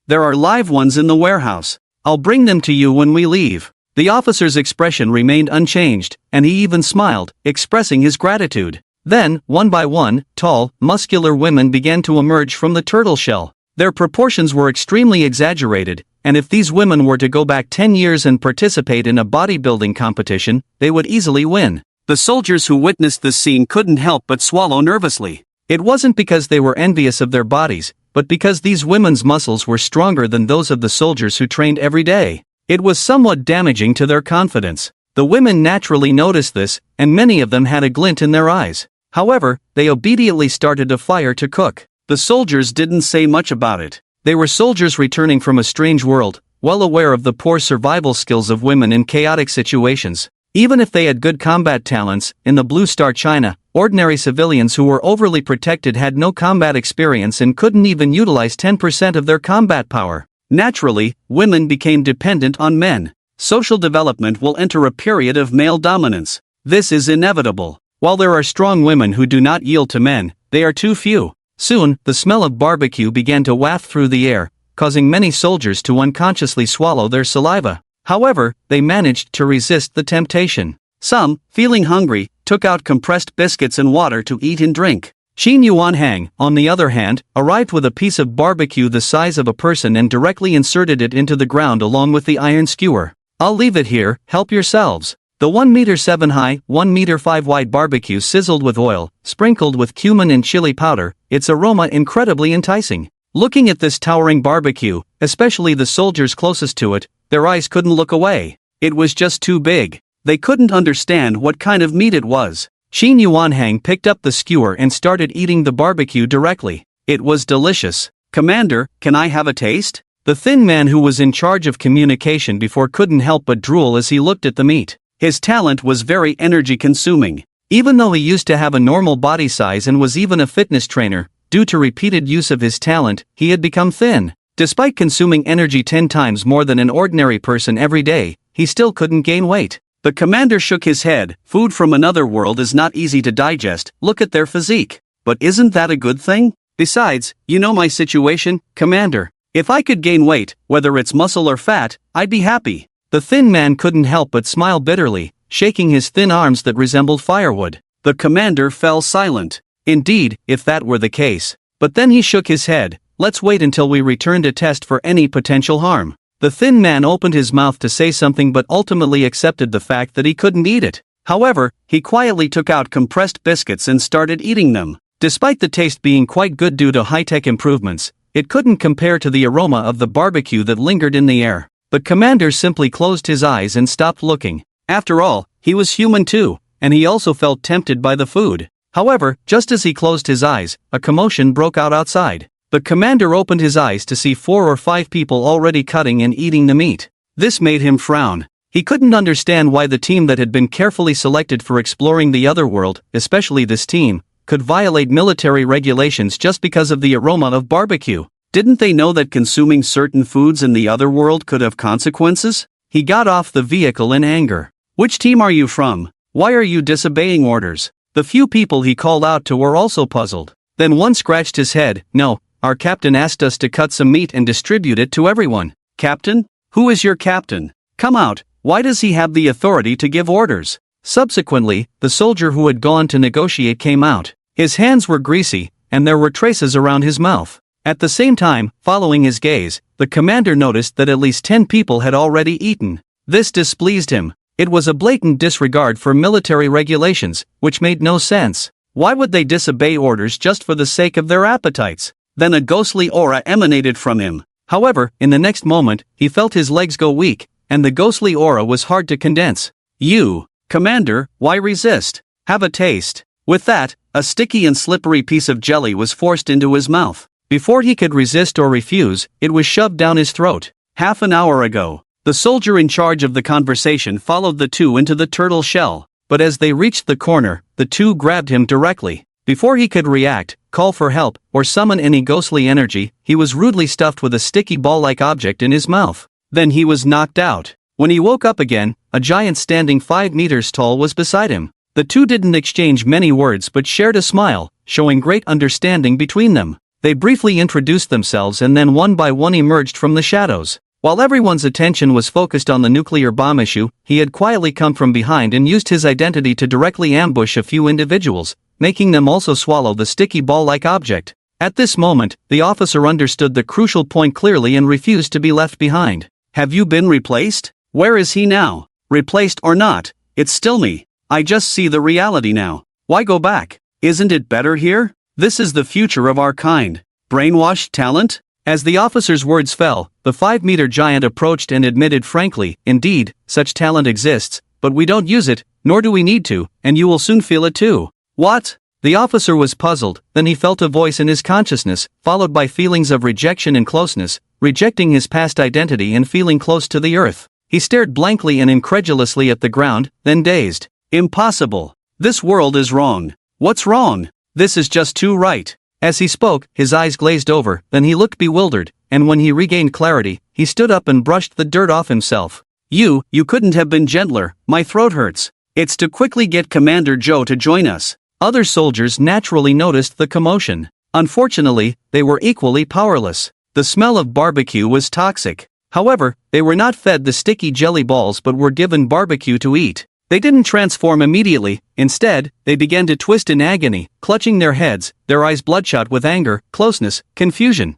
There are live ones in the warehouse. I'll bring them to you when we leave. The officer's expression remained unchanged, and he even smiled, expressing his gratitude. Then, one by one, tall, muscular women began to emerge from the turtle shell. Their proportions were extremely exaggerated, and if these women were to go back 10 years and participate in a bodybuilding competition, they would easily win. The soldiers who witnessed this scene couldn't help but swallow nervously. It wasn't because they were envious of their bodies, but because these women's muscles were stronger than those of the soldiers who trained every day. It was somewhat damaging to their confidence. The women naturally noticed this, and many of them had a glint in their eyes. However, they obediently started a fire to cook. The soldiers didn't say much about it. They were soldiers returning from a strange world, well aware of the poor survival skills of women in chaotic situations. Even if they had good combat talents, in the Blue Star China, ordinary civilians who were overly protected had no combat experience and couldn't even utilize 10% of their combat power. Naturally, women became dependent on men. Social development will enter a period of male dominance. This is inevitable. While there are strong women who do not yield to men, they are too few. Soon, the smell of barbecue began to waft through the air, causing many soldiers to unconsciously swallow their saliva. However, they managed to resist the temptation. Some, feeling hungry, took out compressed biscuits and water to eat and drink. Qin Yuanhang, on the other hand, arrived with a piece of barbecue the size of a person and directly inserted it into the ground along with the iron skewer. I'll leave it here, help yourselves. The 1.7 meter high, 1.5 meter wide barbecue sizzled with oil, sprinkled with cumin and chili powder, its aroma incredibly enticing. Looking at this towering barbecue, especially the soldiers closest to it, their eyes couldn't look away. It was just too big. They couldn't understand what kind of meat it was. Qin Yuanhang picked up the skewer and started eating the barbecue directly. It was delicious. Commander, can I have a taste? The thin man who was in charge of communication before couldn't help but drool as he looked at the meat. His talent was very energy-consuming. Even though he used to have a normal body size and was even a fitness trainer, due to repeated use of his talent, he had become thin. Despite consuming energy 10 times more than an ordinary person every day, he still couldn't gain weight. The commander shook his head. Food from another world is not easy to digest. Look at their physique. But isn't that a good thing? Besides, you know my situation, Commander. If I could gain weight, whether it's muscle or fat, I'd be happy. The thin man couldn't help but smile bitterly, shaking his thin arms that resembled firewood. The commander fell silent. Indeed, if that were the case. But then he shook his head. Let's wait until we return to test for any potential harm. The thin man opened his mouth to say something but ultimately accepted the fact that he couldn't eat it. However, he quietly took out compressed biscuits and started eating them. Despite the taste being quite good due to high-tech improvements, it couldn't compare to the aroma of the barbecue that lingered in the air. But Commander simply closed his eyes and stopped looking. After all, he was human too, and he also felt tempted by the food. However, just as he closed his eyes, a commotion broke out outside. The Commander opened his eyes to see 4 or 5 people already cutting and eating the meat. This made him frown. He couldn't understand why the team that had been carefully selected for exploring the other world, especially this team, could violate military regulations just because of the aroma of barbecue. Didn't they know that consuming certain foods in the other world could have consequences? He got off the vehicle in anger. Which team are you from? Why are you disobeying orders? The few people he called out to were also puzzled. Then one scratched his head. No, our captain asked us to cut some meat and distribute it to everyone. Captain? Who is your captain? Come out. Why does he have the authority to give orders? Subsequently, the soldier who had gone to negotiate came out. His hands were greasy, and there were traces around his mouth. At the same time, following his gaze, the commander noticed that at least 10 people had already eaten. This displeased him. It was a blatant disregard for military regulations, which made no sense. Why would they disobey orders just for the sake of their appetites? Then a ghostly aura emanated from him. However, in the next moment, he felt his legs go weak, and the ghostly aura was hard to condense. You, Commander, why resist? Have a taste. With that, a sticky and slippery piece of jelly was forced into his mouth. Before he could resist or refuse, it was shoved down his throat. Half an hour ago, the soldier in charge of the conversation followed the two into the turtle shell, but as they reached the corner, the two grabbed him directly. Before he could react, call for help, or summon any ghostly energy, he was rudely stuffed with a sticky ball-like object in his mouth. Then he was knocked out. When he woke up again, a giant standing 5 meters tall was beside him. The two didn't exchange many words but shared a smile, showing great understanding between them. They briefly introduced themselves and then one by one emerged from the shadows. While everyone's attention was focused on the nuclear bomb issue, he had quietly come from behind and used his identity to directly ambush a few individuals, making them also swallow the sticky ball-like object. At this moment, the officer understood the crucial point clearly and refused to be left behind. Have you been replaced? Where is he now? Replaced or not, it's still me. I just see the reality now. Why go back? Isn't it better here? This is the future of our kind. Brainwashed talent? As the officer's words fell, the 5-meter giant approached and admitted frankly, indeed, such talent exists, but we don't use it, nor do we need to, and you will soon feel it too. What? The officer was puzzled, then he felt a voice in his consciousness, followed by feelings of rejection and closeness, rejecting his past identity and feeling close to the earth. He stared blankly and incredulously at the ground, then dazed. Impossible. This world is wrong. What's wrong? This is just too right. As he spoke, his eyes glazed over, then he looked bewildered, and when he regained clarity, he stood up and brushed the dirt off himself. You couldn't have been gentler, my throat hurts. It's to quickly get Commander Joe to join us. Other soldiers naturally noticed the commotion. Unfortunately, they were equally powerless. The smell of barbecue was toxic. However, they were not fed the sticky jelly balls but were given barbecue to eat. They didn't transform immediately, instead, they began to twist in agony, clutching their heads, their eyes bloodshot with anger, closeness, confusion.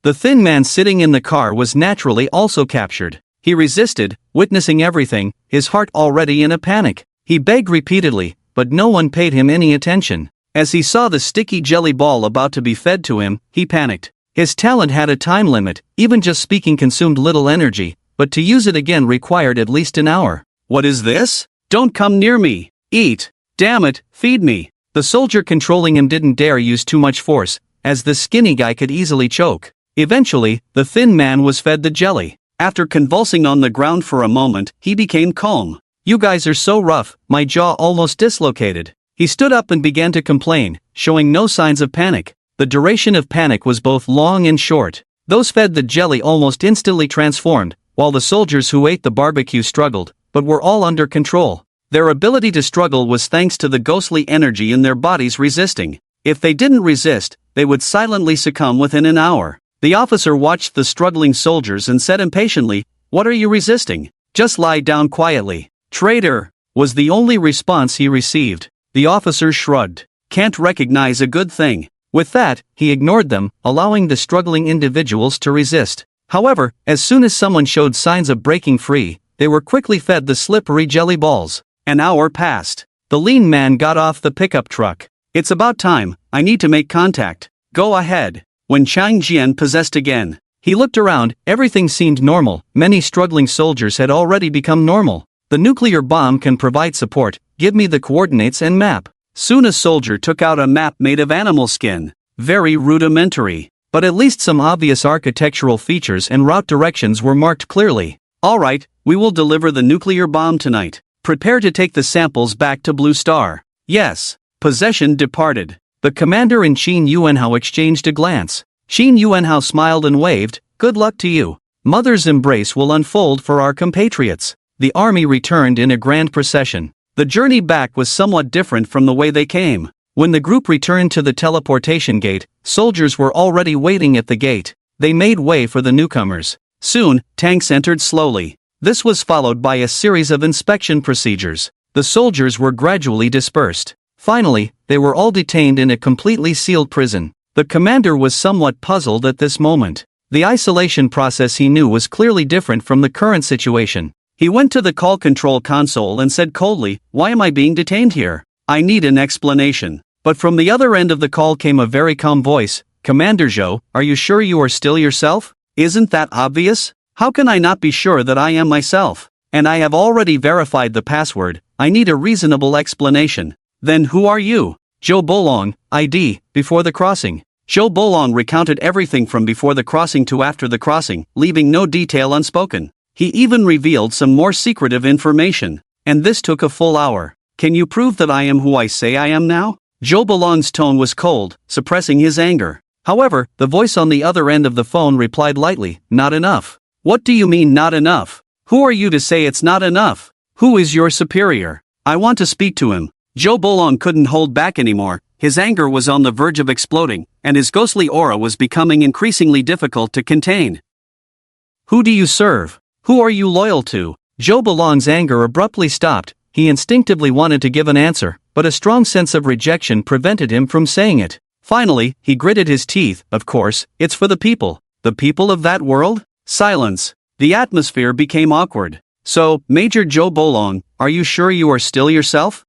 The thin man sitting in the car was naturally also captured. He resisted, witnessing everything, his heart already in a panic. He begged repeatedly, but no one paid him any attention. As he saw the sticky jelly ball about to be fed to him, he panicked. His talent had a time limit, even just speaking consumed little energy, but to use it again required at least an hour. What is this? Don't come near me. Eat. Damn it, feed me. The soldier controlling him didn't dare use too much force, as the skinny guy could easily choke. Eventually, the thin man was fed the jelly. After convulsing on the ground for a moment, he became calm. You guys are so rough, my jaw almost dislocated. He stood up and began to complain, showing no signs of panic. The duration of panic was both long and short. Those fed the jelly almost instantly transformed, while the soldiers who ate the barbecue struggled, but were all under control. Their ability to struggle was thanks to the ghostly energy in their bodies resisting. If they didn't resist, they would silently succumb within an hour. The officer watched the struggling soldiers and said impatiently, "What are you resisting? Just lie down quietly." "Traitor," was the only response he received. The officer shrugged. Can't recognize a good thing. With that, he ignored them, allowing the struggling individuals to resist. However, as soon as someone showed signs of breaking free, they were quickly fed the slippery jelly balls. An hour passed. The lean man got off the pickup truck. It's about time, I need to make contact. Go ahead. When Chang Jian possessed again, he looked around, everything seemed normal, many struggling soldiers had already become normal. The nuclear bomb can provide support, give me the coordinates and map. Soon a soldier took out a map made of animal skin. Very rudimentary, but at least some obvious architectural features and route directions were marked clearly. Alright, we will deliver the nuclear bomb tonight. Prepare to take the samples back to Blue Star. Yes. Possession departed. The commander and Qin Yuanhao exchanged a glance. Qin Yuanhao smiled and waved, good luck to you. Mother's embrace will unfold for our compatriots. The army returned in a grand procession. The journey back was somewhat different from the way they came. When the group returned to the teleportation gate, soldiers were already waiting at the gate. They made way for the newcomers. Soon, tanks entered slowly. This was followed by a series of inspection procedures. The soldiers were gradually dispersed. Finally, they were all detained in a completely sealed prison. The commander was somewhat puzzled at this moment. The isolation process he knew was clearly different from the current situation. He went to the call control console and said coldly, "Why am I being detained here? I need an explanation." But from the other end of the call came a very calm voice, "Commander Zhou, are you sure you are still yourself? Isn't that obvious? How can I not be sure that I am myself? And I have already verified the password, I need a reasonable explanation." "Then who are you?" "Zhou Bolong, ID, before the crossing." Zhou Bolong recounted everything from before the crossing to after the crossing, leaving no detail unspoken. He even revealed some more secretive information. "And this took a full hour. Can you prove that I am who I say I am now?" Zhou Bolong's tone was cold, suppressing his anger. However, the voice on the other end of the phone replied lightly, "Not enough." "What do you mean not enough? Who are you to say it's not enough? Who is your superior? I want to speak to him." Zhou Bolong couldn't hold back anymore. His anger was on the verge of exploding, and his ghostly aura was becoming increasingly difficult to contain. "Who do you serve? Who are you loyal to?" Zhou Bolong's anger abruptly stopped. He instinctively wanted to give an answer, but a strong sense of rejection prevented him from saying it. Finally, he gritted his teeth. "Of course, it's for the people. The people of that world?" Silence. The atmosphere became awkward. "So, Major Zhou Bolong, are you sure you are still yourself?"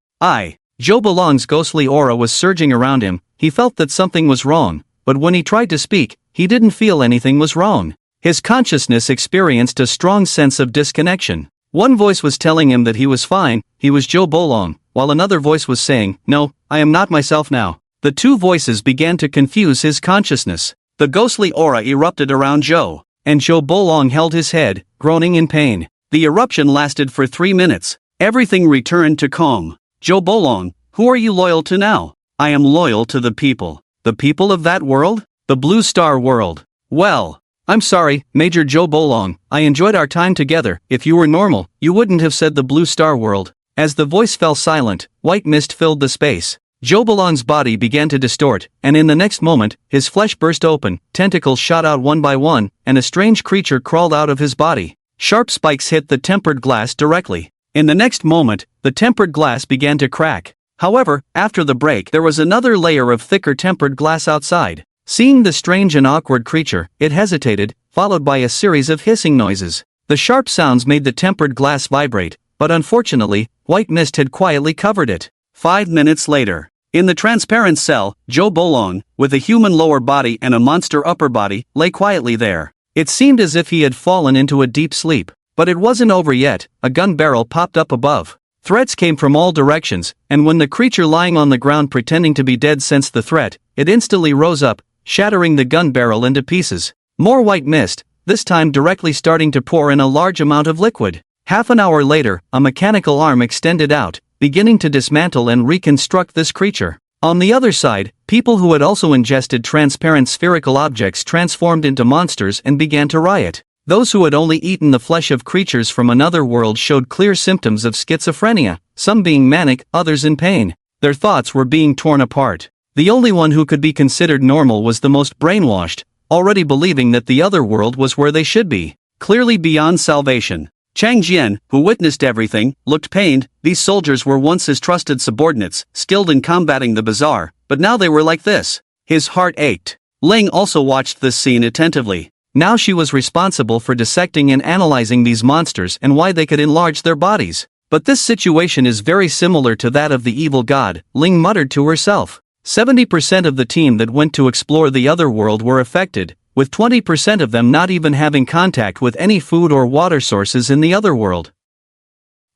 Zhou Bolong's ghostly aura was surging around him. He felt that something was wrong, but when he tried to speak, he didn't feel anything was wrong. His consciousness experienced a strong sense of disconnection. One voice was telling him that he was fine, he was Zhou Bolong, while another voice was saying, "No, I am not myself now." The two voices began to confuse his consciousness. The ghostly aura erupted around Zhou, and Zhou Bolong held his head, groaning in pain. The eruption lasted for 3 minutes. Everything returned to calm. "Zhou Bolong, who are you loyal to now?" "I am loyal to the people." "The people of that world?" "The Blue Star world." "Well, I'm sorry, Major Zhou Bolong, I enjoyed our time together. If you were normal, you wouldn't have said the Blue Star world." As the voice fell silent, white mist filled the space. Zhou Bolong's body began to distort, and in the next moment, his flesh burst open, tentacles shot out one by one, and a strange creature crawled out of his body. Sharp spikes hit the tempered glass directly. In the next moment, the tempered glass began to crack. However, after the break there was another layer of thicker tempered glass outside. Seeing the strange and awkward creature, it hesitated, followed by a series of hissing noises. The sharp sounds made the tempered glass vibrate, but unfortunately, white mist had quietly covered it. 5 minutes later, in the transparent cell, Zhou Bolong, with a human lower body and a monster upper body, lay quietly there. It seemed as if he had fallen into a deep sleep. But it wasn't over yet. A gun barrel popped up above. Threats came from all directions, and when the creature lying on the ground pretending to be dead sensed the threat, it instantly rose up, shattering the gun barrel into pieces. More white mist, this time directly starting to pour in a large amount of liquid. Half an hour later, a mechanical arm extended out, beginning to dismantle and reconstruct this creature. On the other side, people who had also ingested transparent spherical objects transformed into monsters and began to riot. Those who had only eaten the flesh of creatures from another world showed clear symptoms of schizophrenia, some being manic, others in pain. Their thoughts were being torn apart. The only one who could be considered normal was the most brainwashed, already believing that the other world was where they should be, clearly beyond salvation. Chang Jian, who witnessed everything, looked pained. These soldiers were once his trusted subordinates, skilled in combating the bizarre, but now they were like this. His heart ached. Ling also watched this scene attentively. Now she was responsible for dissecting and analyzing these monsters and why they could enlarge their bodies. But this situation is very similar to that of the evil god, Ling muttered to herself. 70% of the team that went to explore the other world were affected, with 20% of them not even having contact with any food or water sources in the other world.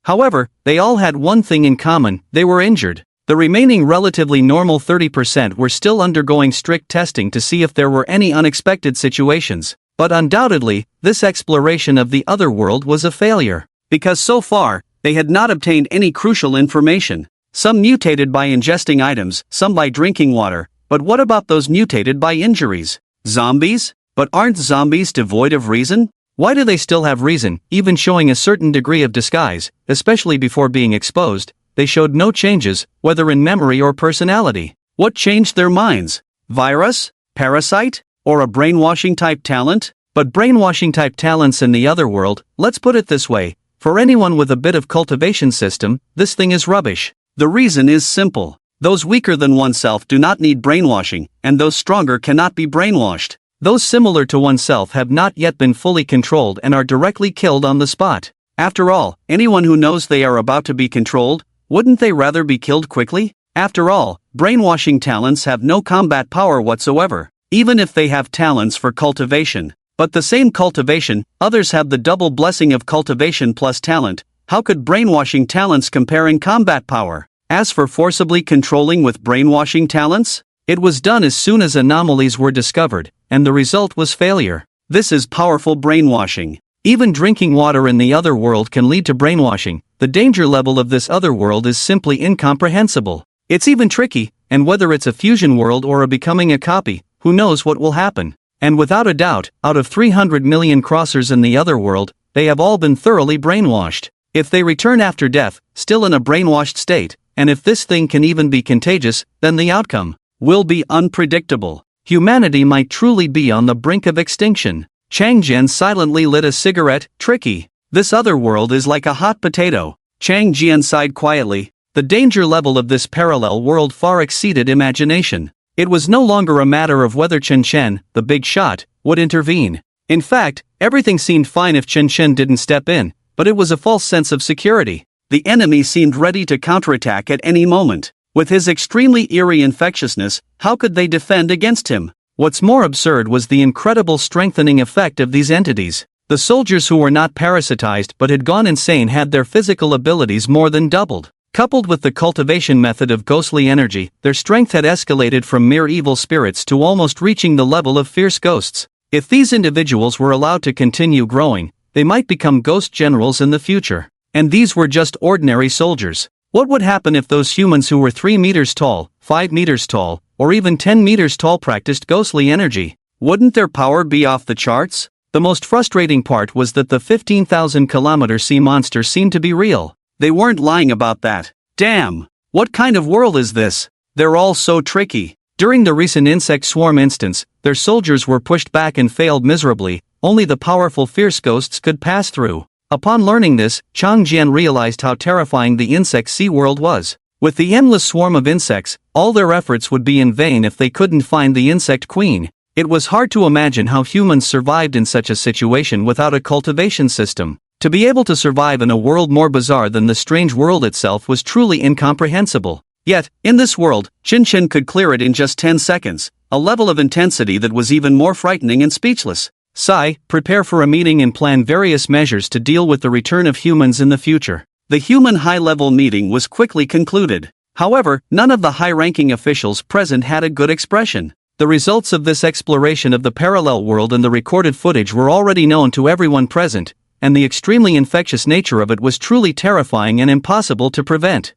However, they all had one thing in common: they were injured. The remaining relatively normal 30% were still undergoing strict testing to see if there were any unexpected situations, but undoubtedly, this exploration of the other world was a failure, because so far, they had not obtained any crucial information. Some mutated by ingesting items, some by drinking water, but what about those mutated by injuries? Zombies? But aren't zombies devoid of reason? Why do they still have reason, even showing a certain degree of disguise, especially before being exposed? They showed no changes, whether in memory or personality. What changed their minds? Virus? Parasite? Or a brainwashing-type talent? But brainwashing-type talents in the other world, let's put it this way, for anyone with a bit of cultivation system, this thing is rubbish. The reason is simple. Those weaker than oneself do not need brainwashing, and those stronger cannot be brainwashed. Those similar to oneself have not yet been fully controlled and are directly killed on the spot. After all, anyone who knows they are about to be controlled, wouldn't they rather be killed quickly? After all, brainwashing talents have no combat power whatsoever, even if they have talents for cultivation. But the same cultivation, others have the double blessing of cultivation plus talent. How could brainwashing talents compare in combat power? As for forcibly controlling with brainwashing talents, it was done as soon as anomalies were discovered, and the result was failure. This is powerful brainwashing. Even drinking water in the other world can lead to brainwashing. The danger level of this other world is simply incomprehensible. It's even tricky, and whether it's a fusion world or a becoming a copy, who knows what will happen. And without a doubt, out of 300 million crossers in the other world, they have all been thoroughly brainwashed. If they return after death, still in a brainwashed state, and if this thing can even be contagious, then the outcome will be unpredictable. Humanity might truly be on the brink of extinction. Chang Jian silently lit a cigarette. Tricky. This other world is like a hot potato. Chang Jian sighed quietly. The danger level of this parallel world far exceeded imagination. It was no longer a matter of whether Chen Chen, the big shot, would intervene. In fact, everything seemed fine if Chen Chen didn't step in, but it was a false sense of security. The enemy seemed ready to counterattack at any moment. With his extremely eerie infectiousness, how could they defend against him? What's more absurd was the incredible strengthening effect of these entities. The soldiers who were not parasitized but had gone insane had their physical abilities more than doubled. Coupled with the cultivation method of ghostly energy, their strength had escalated from mere evil spirits to almost reaching the level of fierce ghosts. If these individuals were allowed to continue growing, they might become ghost generals in the future. And these were just ordinary soldiers. What would happen if those humans who were 3 meters tall, 5 meters tall, or even 10 meters tall practiced ghostly energy? Wouldn't their power be off the charts? The most frustrating part was that the 15,000-kilometer sea monster seemed to be real. They weren't lying about that. Damn! What kind of world is this? They're all so tricky. During the recent insect swarm instance, their soldiers were pushed back and failed miserably. Only the powerful fierce ghosts could pass through. Upon learning this, Chang Jian realized how terrifying the insect sea world was. With the endless swarm of insects, all their efforts would be in vain if they couldn't find the insect queen. It was hard to imagine how humans survived in such a situation without a cultivation system. To be able to survive in a world more bizarre than the strange world itself was truly incomprehensible. Yet, in this world, Chin Chin could clear it in just 10 seconds, a level of intensity that was even more frightening and speechless. Sai, prepare for a meeting and plan various measures to deal with the return of humans in the future. The human high-level meeting was quickly concluded. However, none of the high-ranking officials present had a good expression. The results of this exploration of the parallel world and the recorded footage were already known to everyone present, and the extremely infectious nature of it was truly terrifying and impossible to prevent.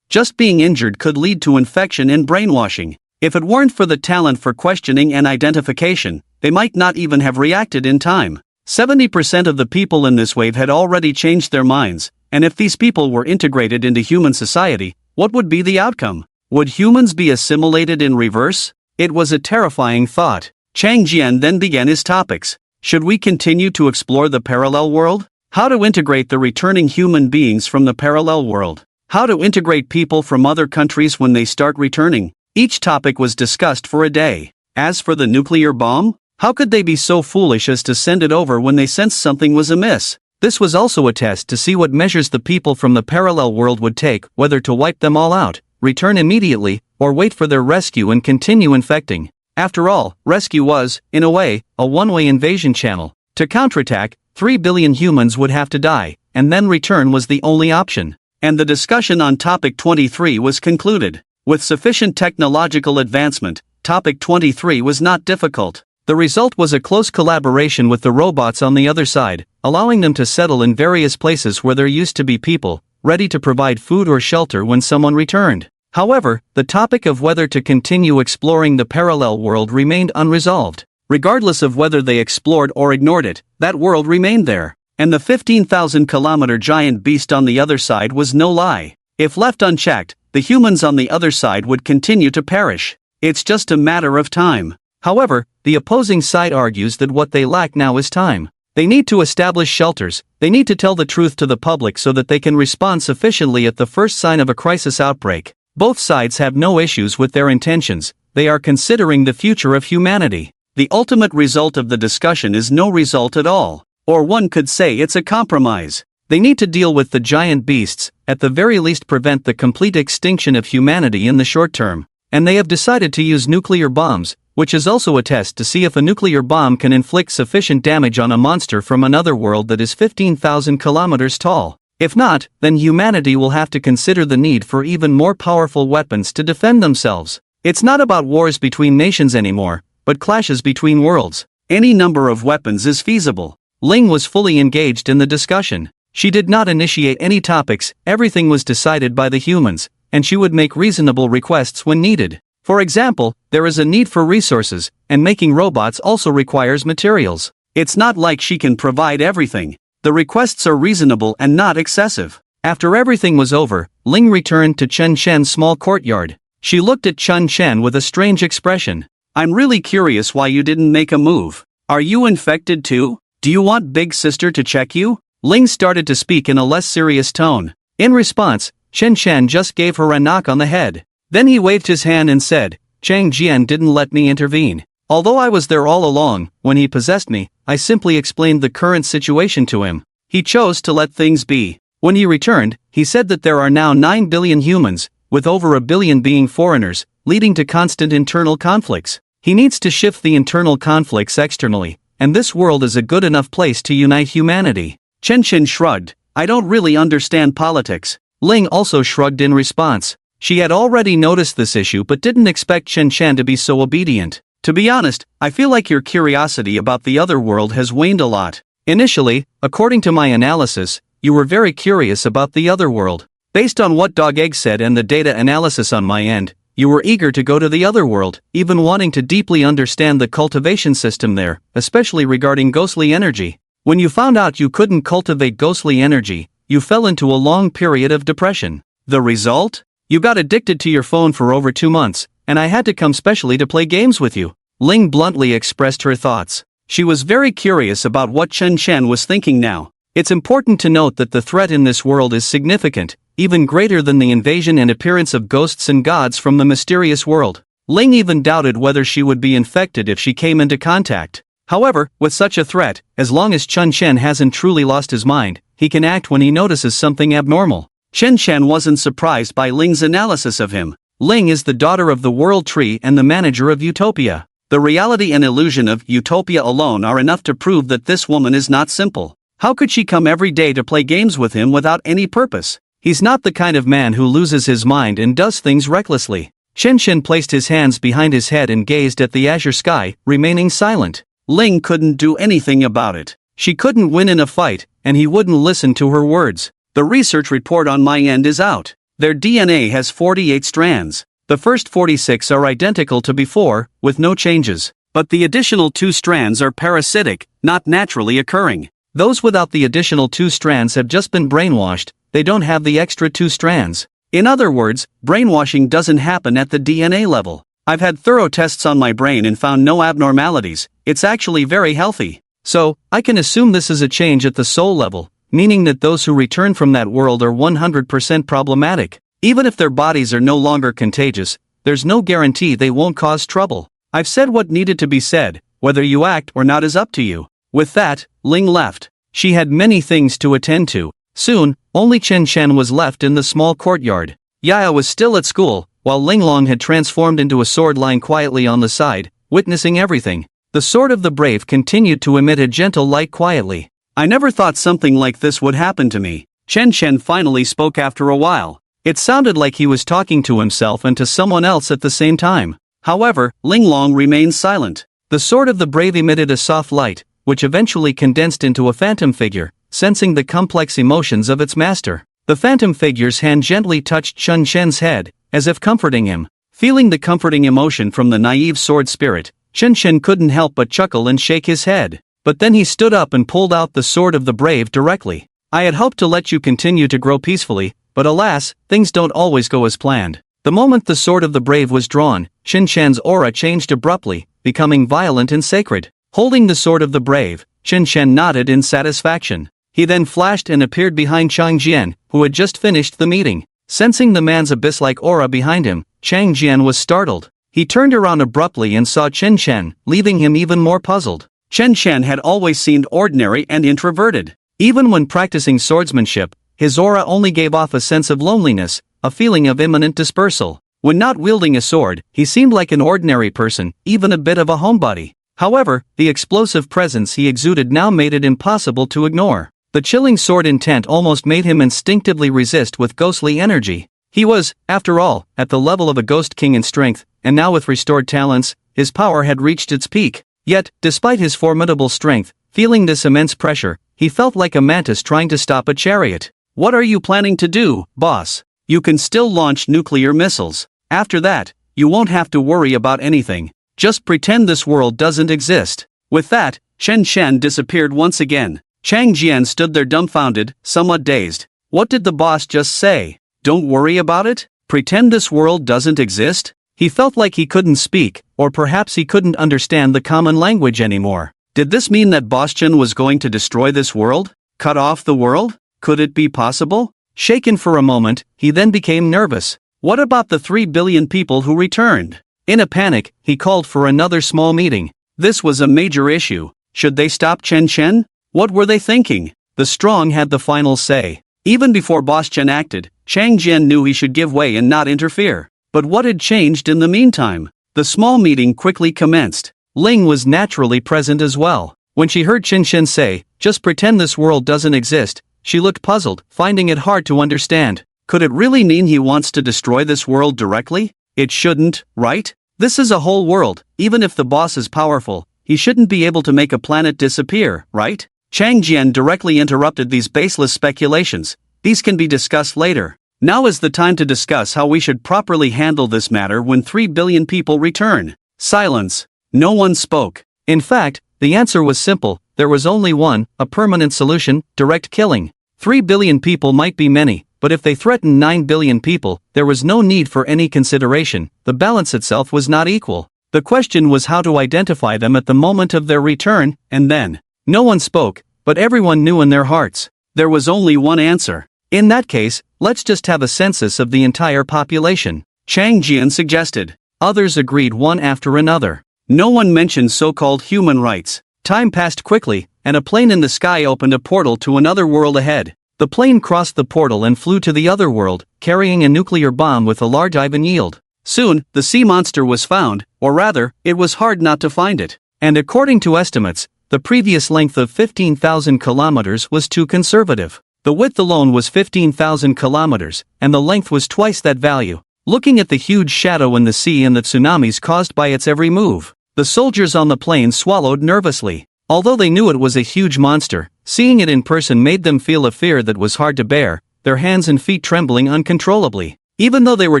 Just being injured could lead to infection and brainwashing. If it weren't for the talent for questioning and identification, they might not even have reacted in time. 70% of the people in this wave had already changed their minds, and if these people were integrated into human society, what would be the outcome? Would humans be assimilated in reverse? It was a terrifying thought. Chang Jian then began his topics. Should we continue to explore the parallel world? How to integrate the returning human beings from the parallel world? How to integrate people from other countries when they start returning? Each topic was discussed for a day. As for the nuclear bomb, how could they be so foolish as to send it over when they sensed something was amiss? This was also a test to see what measures the people from the parallel world would take, whether to wipe them all out, return immediately, or wait for their rescue and continue infecting. After all, rescue was, in a way, a one-way invasion channel. To counterattack, 3 billion humans would have to die, and then return was the only option. And the discussion on topic 23 was concluded. With sufficient technological advancement, topic 23 was not difficult. The result was a close collaboration with the robots on the other side, allowing them to settle in various places where there used to be people, ready to provide food or shelter when someone returned. However, the topic of whether to continue exploring the parallel world remained unresolved. Regardless of whether they explored or ignored it, that world remained there. And the 15,000-kilometer giant beast on the other side was no lie. If left unchecked, the humans on the other side would continue to perish. It's just a matter of time. However, the opposing side argues that what they lack now is time. They need to establish shelters, they need to tell the truth to the public so that they can respond sufficiently at the first sign of a crisis outbreak. Both sides have no issues with their intentions, they are considering the future of humanity. The ultimate result of the discussion is no result at all, or one could say it's a compromise. They need to deal with the giant beasts, at the very least prevent the complete extinction of humanity in the short term. And they have decided to use nuclear bombs, which is also a test to see if a nuclear bomb can inflict sufficient damage on a monster from another world that is 15,000 kilometers tall. If not, then humanity will have to consider the need for even more powerful weapons to defend themselves. It's not about wars between nations anymore, but clashes between worlds. Any number of weapons is feasible. Ling was fully engaged in the discussion. She did not initiate any topics, everything was decided by the humans, and she would make reasonable requests when needed. For example, there is a need for resources, and making robots also requires materials. It's not like she can provide everything. The requests are reasonable and not excessive. After everything was over, Ling returned to Chen Shen's small courtyard. She looked at Chen Shen with a strange expression. I'm really curious why you didn't make a move. Are you infected too? Do you want Big Sister to check you? Ling started to speak in a less serious tone. In response, Chen Shen just gave her a knock on the head. Then he waved his hand and said, Chang Jian didn't let me intervene. Although I was there all along, when he possessed me, I simply explained the current situation to him. He chose to let things be. When he returned, he said that there are now 9 billion humans, with over a billion being foreigners, leading to constant internal conflicts. He needs to shift the internal conflicts externally, and this world is a good enough place to unite humanity. Chen Shen shrugged. I don't really understand politics. Ling also shrugged in response. She had already noticed this issue but didn't expect Chen Shan to be so obedient. To be honest, I feel like your curiosity about the other world has waned a lot. Initially, according to my analysis, you were very curious about the other world. Based on what Dog Egg said and the data analysis on my end, you were eager to go to the other world, even wanting to deeply understand the cultivation system there, especially regarding ghostly energy. When you found out you couldn't cultivate ghostly energy, you fell into a long period of depression. The result? You got addicted to your phone for over 2 months, and I had to come specially to play games with you. Ling bluntly expressed her thoughts. She was very curious about what Chen Shen was thinking now. It's important to note that the threat in this world is significant, even greater than the invasion and appearance of ghosts and gods from the mysterious world. Ling even doubted whether she would be infected if she came into contact. However, with such a threat, as long as Chen Shen hasn't truly lost his mind, he can act when he notices something abnormal. Chen Shen wasn't surprised by Ling's analysis of him. Ling is the daughter of the World Tree and the manager of Utopia. The reality and illusion of Utopia alone are enough to prove that this woman is not simple. How could she come every day to play games with him without any purpose? He's not the kind of man who loses his mind and does things recklessly. Chen Shen placed his hands behind his head and gazed at the azure sky, remaining silent. Ling couldn't do anything about it. She couldn't win in a fight, and he wouldn't listen to her words. The research report on my end is out. Their DNA has 48 strands. The first 46 are identical to before, with no changes. But the additional 2 strands are parasitic, not naturally occurring. Those without the additional 2 strands have just been brainwashed, they don't have the extra 2 strands. In other words, brainwashing doesn't happen at the DNA level. I've had thorough tests on my brain and found no abnormalities, it's actually very healthy. So, I can assume this is a change at the soul level, meaning that those who return from that world are 100% problematic. Even if their bodies are no longer contagious, there's no guarantee they won't cause trouble. I've said what needed to be said, whether you act or not is up to you. With that, Ling left. She had many things to attend to. Soon, only Chen Shen was left in the small courtyard. Yaya was still at school, while Linglong had transformed into a sword lying quietly on the side, witnessing everything. The sword of the brave continued to emit a gentle light quietly. I never thought something like this would happen to me. Chen Chen finally spoke after a while. It sounded like he was talking to himself and to someone else at the same time. However, Linglong remained silent. The sword of the brave emitted a soft light, which eventually condensed into a phantom figure, sensing the complex emotions of its master. The phantom figure's hand gently touched Chen Chen's head, as if comforting him. Feeling the comforting emotion from the naive sword spirit, Chen Chen couldn't help but chuckle and shake his head. But then he stood up and pulled out the sword of the brave directly. I had hoped to let you continue to grow peacefully, but alas, things don't always go as planned. The moment the sword of the brave was drawn, Chen Chen's aura changed abruptly, becoming violent and sacred. Holding the sword of the brave, Chen Chen nodded in satisfaction. He then flashed and appeared behind Chang Jian, who had just finished the meeting. Sensing the man's abyss-like aura behind him, Chang Jian was startled. He turned around abruptly and saw Chen Chen, leaving him even more puzzled. Chen Chen had always seemed ordinary and introverted. Even when practicing swordsmanship, his aura only gave off a sense of loneliness, a feeling of imminent dispersal. When not wielding a sword, he seemed like an ordinary person, even a bit of a homebody. However, the explosive presence he exuded now made it impossible to ignore. The chilling sword intent almost made him instinctively resist with ghostly energy. He was, after all, at the level of a ghost king in strength, and now with restored talents, his power had reached its peak. Yet, despite his formidable strength, feeling this immense pressure, he felt like a mantis trying to stop a chariot. What are you planning to do, boss? You can still launch nuclear missiles. After that, you won't have to worry about anything. Just pretend this world doesn't exist. With that, Chen Chen disappeared once again. Chang Jian stood there dumbfounded, somewhat dazed. What did the boss just say? Don't worry about it? Pretend this world doesn't exist? He felt like he couldn't speak, or perhaps he couldn't understand the common language anymore. Did this mean that Boss Chen was going to destroy this world? Cut off the world? Could it be possible? Shaken for a moment, he then became nervous. What about the 3 billion people who returned? In a panic, he called for another small meeting. This was a major issue. Should they stop Chen Chen? What were they thinking? The strong had the final say. Even before Boss Chen acted, Chang Jian knew he should give way and not interfere. But what had changed in the meantime? The small meeting quickly commenced. Ling was naturally present as well. When she heard Chen Chen say, "Just pretend this world doesn't exist," she looked puzzled, finding it hard to understand. Could it really mean he wants to destroy this world directly? It shouldn't, right? This is a whole world. Even if the boss is powerful, he shouldn't be able to make a planet disappear, right? Chang Jian directly interrupted these baseless speculations. These can be discussed later. Now is the time to discuss how we should properly handle this matter when 3 billion people return. Silence. No one spoke. In fact, the answer was simple. There was only one, a permanent solution: direct killing. 3 billion people might be many, but if they threatened 9 billion people, there was no need for any consideration. The balance itself was not equal. The question was how to identify them at the moment of their return, and then. No one spoke, but everyone knew in their hearts. There was only one answer. In that case, let's just have a census of the entire population, Chang Jian suggested. Others agreed one after another. No one mentioned so-called human rights. Time passed quickly, and a plane in the sky opened a portal to another world ahead. The plane crossed the portal and flew to the other world, carrying a nuclear bomb with a large Ivan yield. Soon, the sea monster was found, or rather, it was hard not to find it. And according to estimates, the previous length of 15,000 kilometers was too conservative. The width alone was 15,000 kilometers, and the length was twice that value. Looking at the huge shadow in the sea and the tsunamis caused by its every move, the soldiers on the plane swallowed nervously. Although they knew it was a huge monster, seeing it in person made them feel a fear that was hard to bear, their hands and feet trembling uncontrollably. Even though they were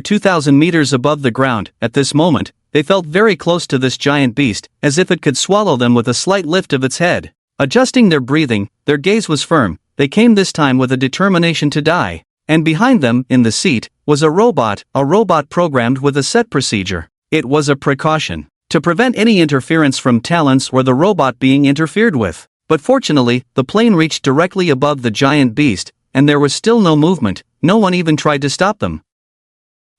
2,000 meters above the ground, at this moment, they felt very close to this giant beast, as if it could swallow them with a slight lift of its head. Adjusting their breathing, their gaze was firm. They came this time with a determination to die. And behind them, in the seat, was a robot programmed with a set procedure. It was a precaution to prevent any interference from talents or the robot being interfered with. But fortunately, the plane reached directly above the giant beast, and there was still no movement. No one even tried to stop them.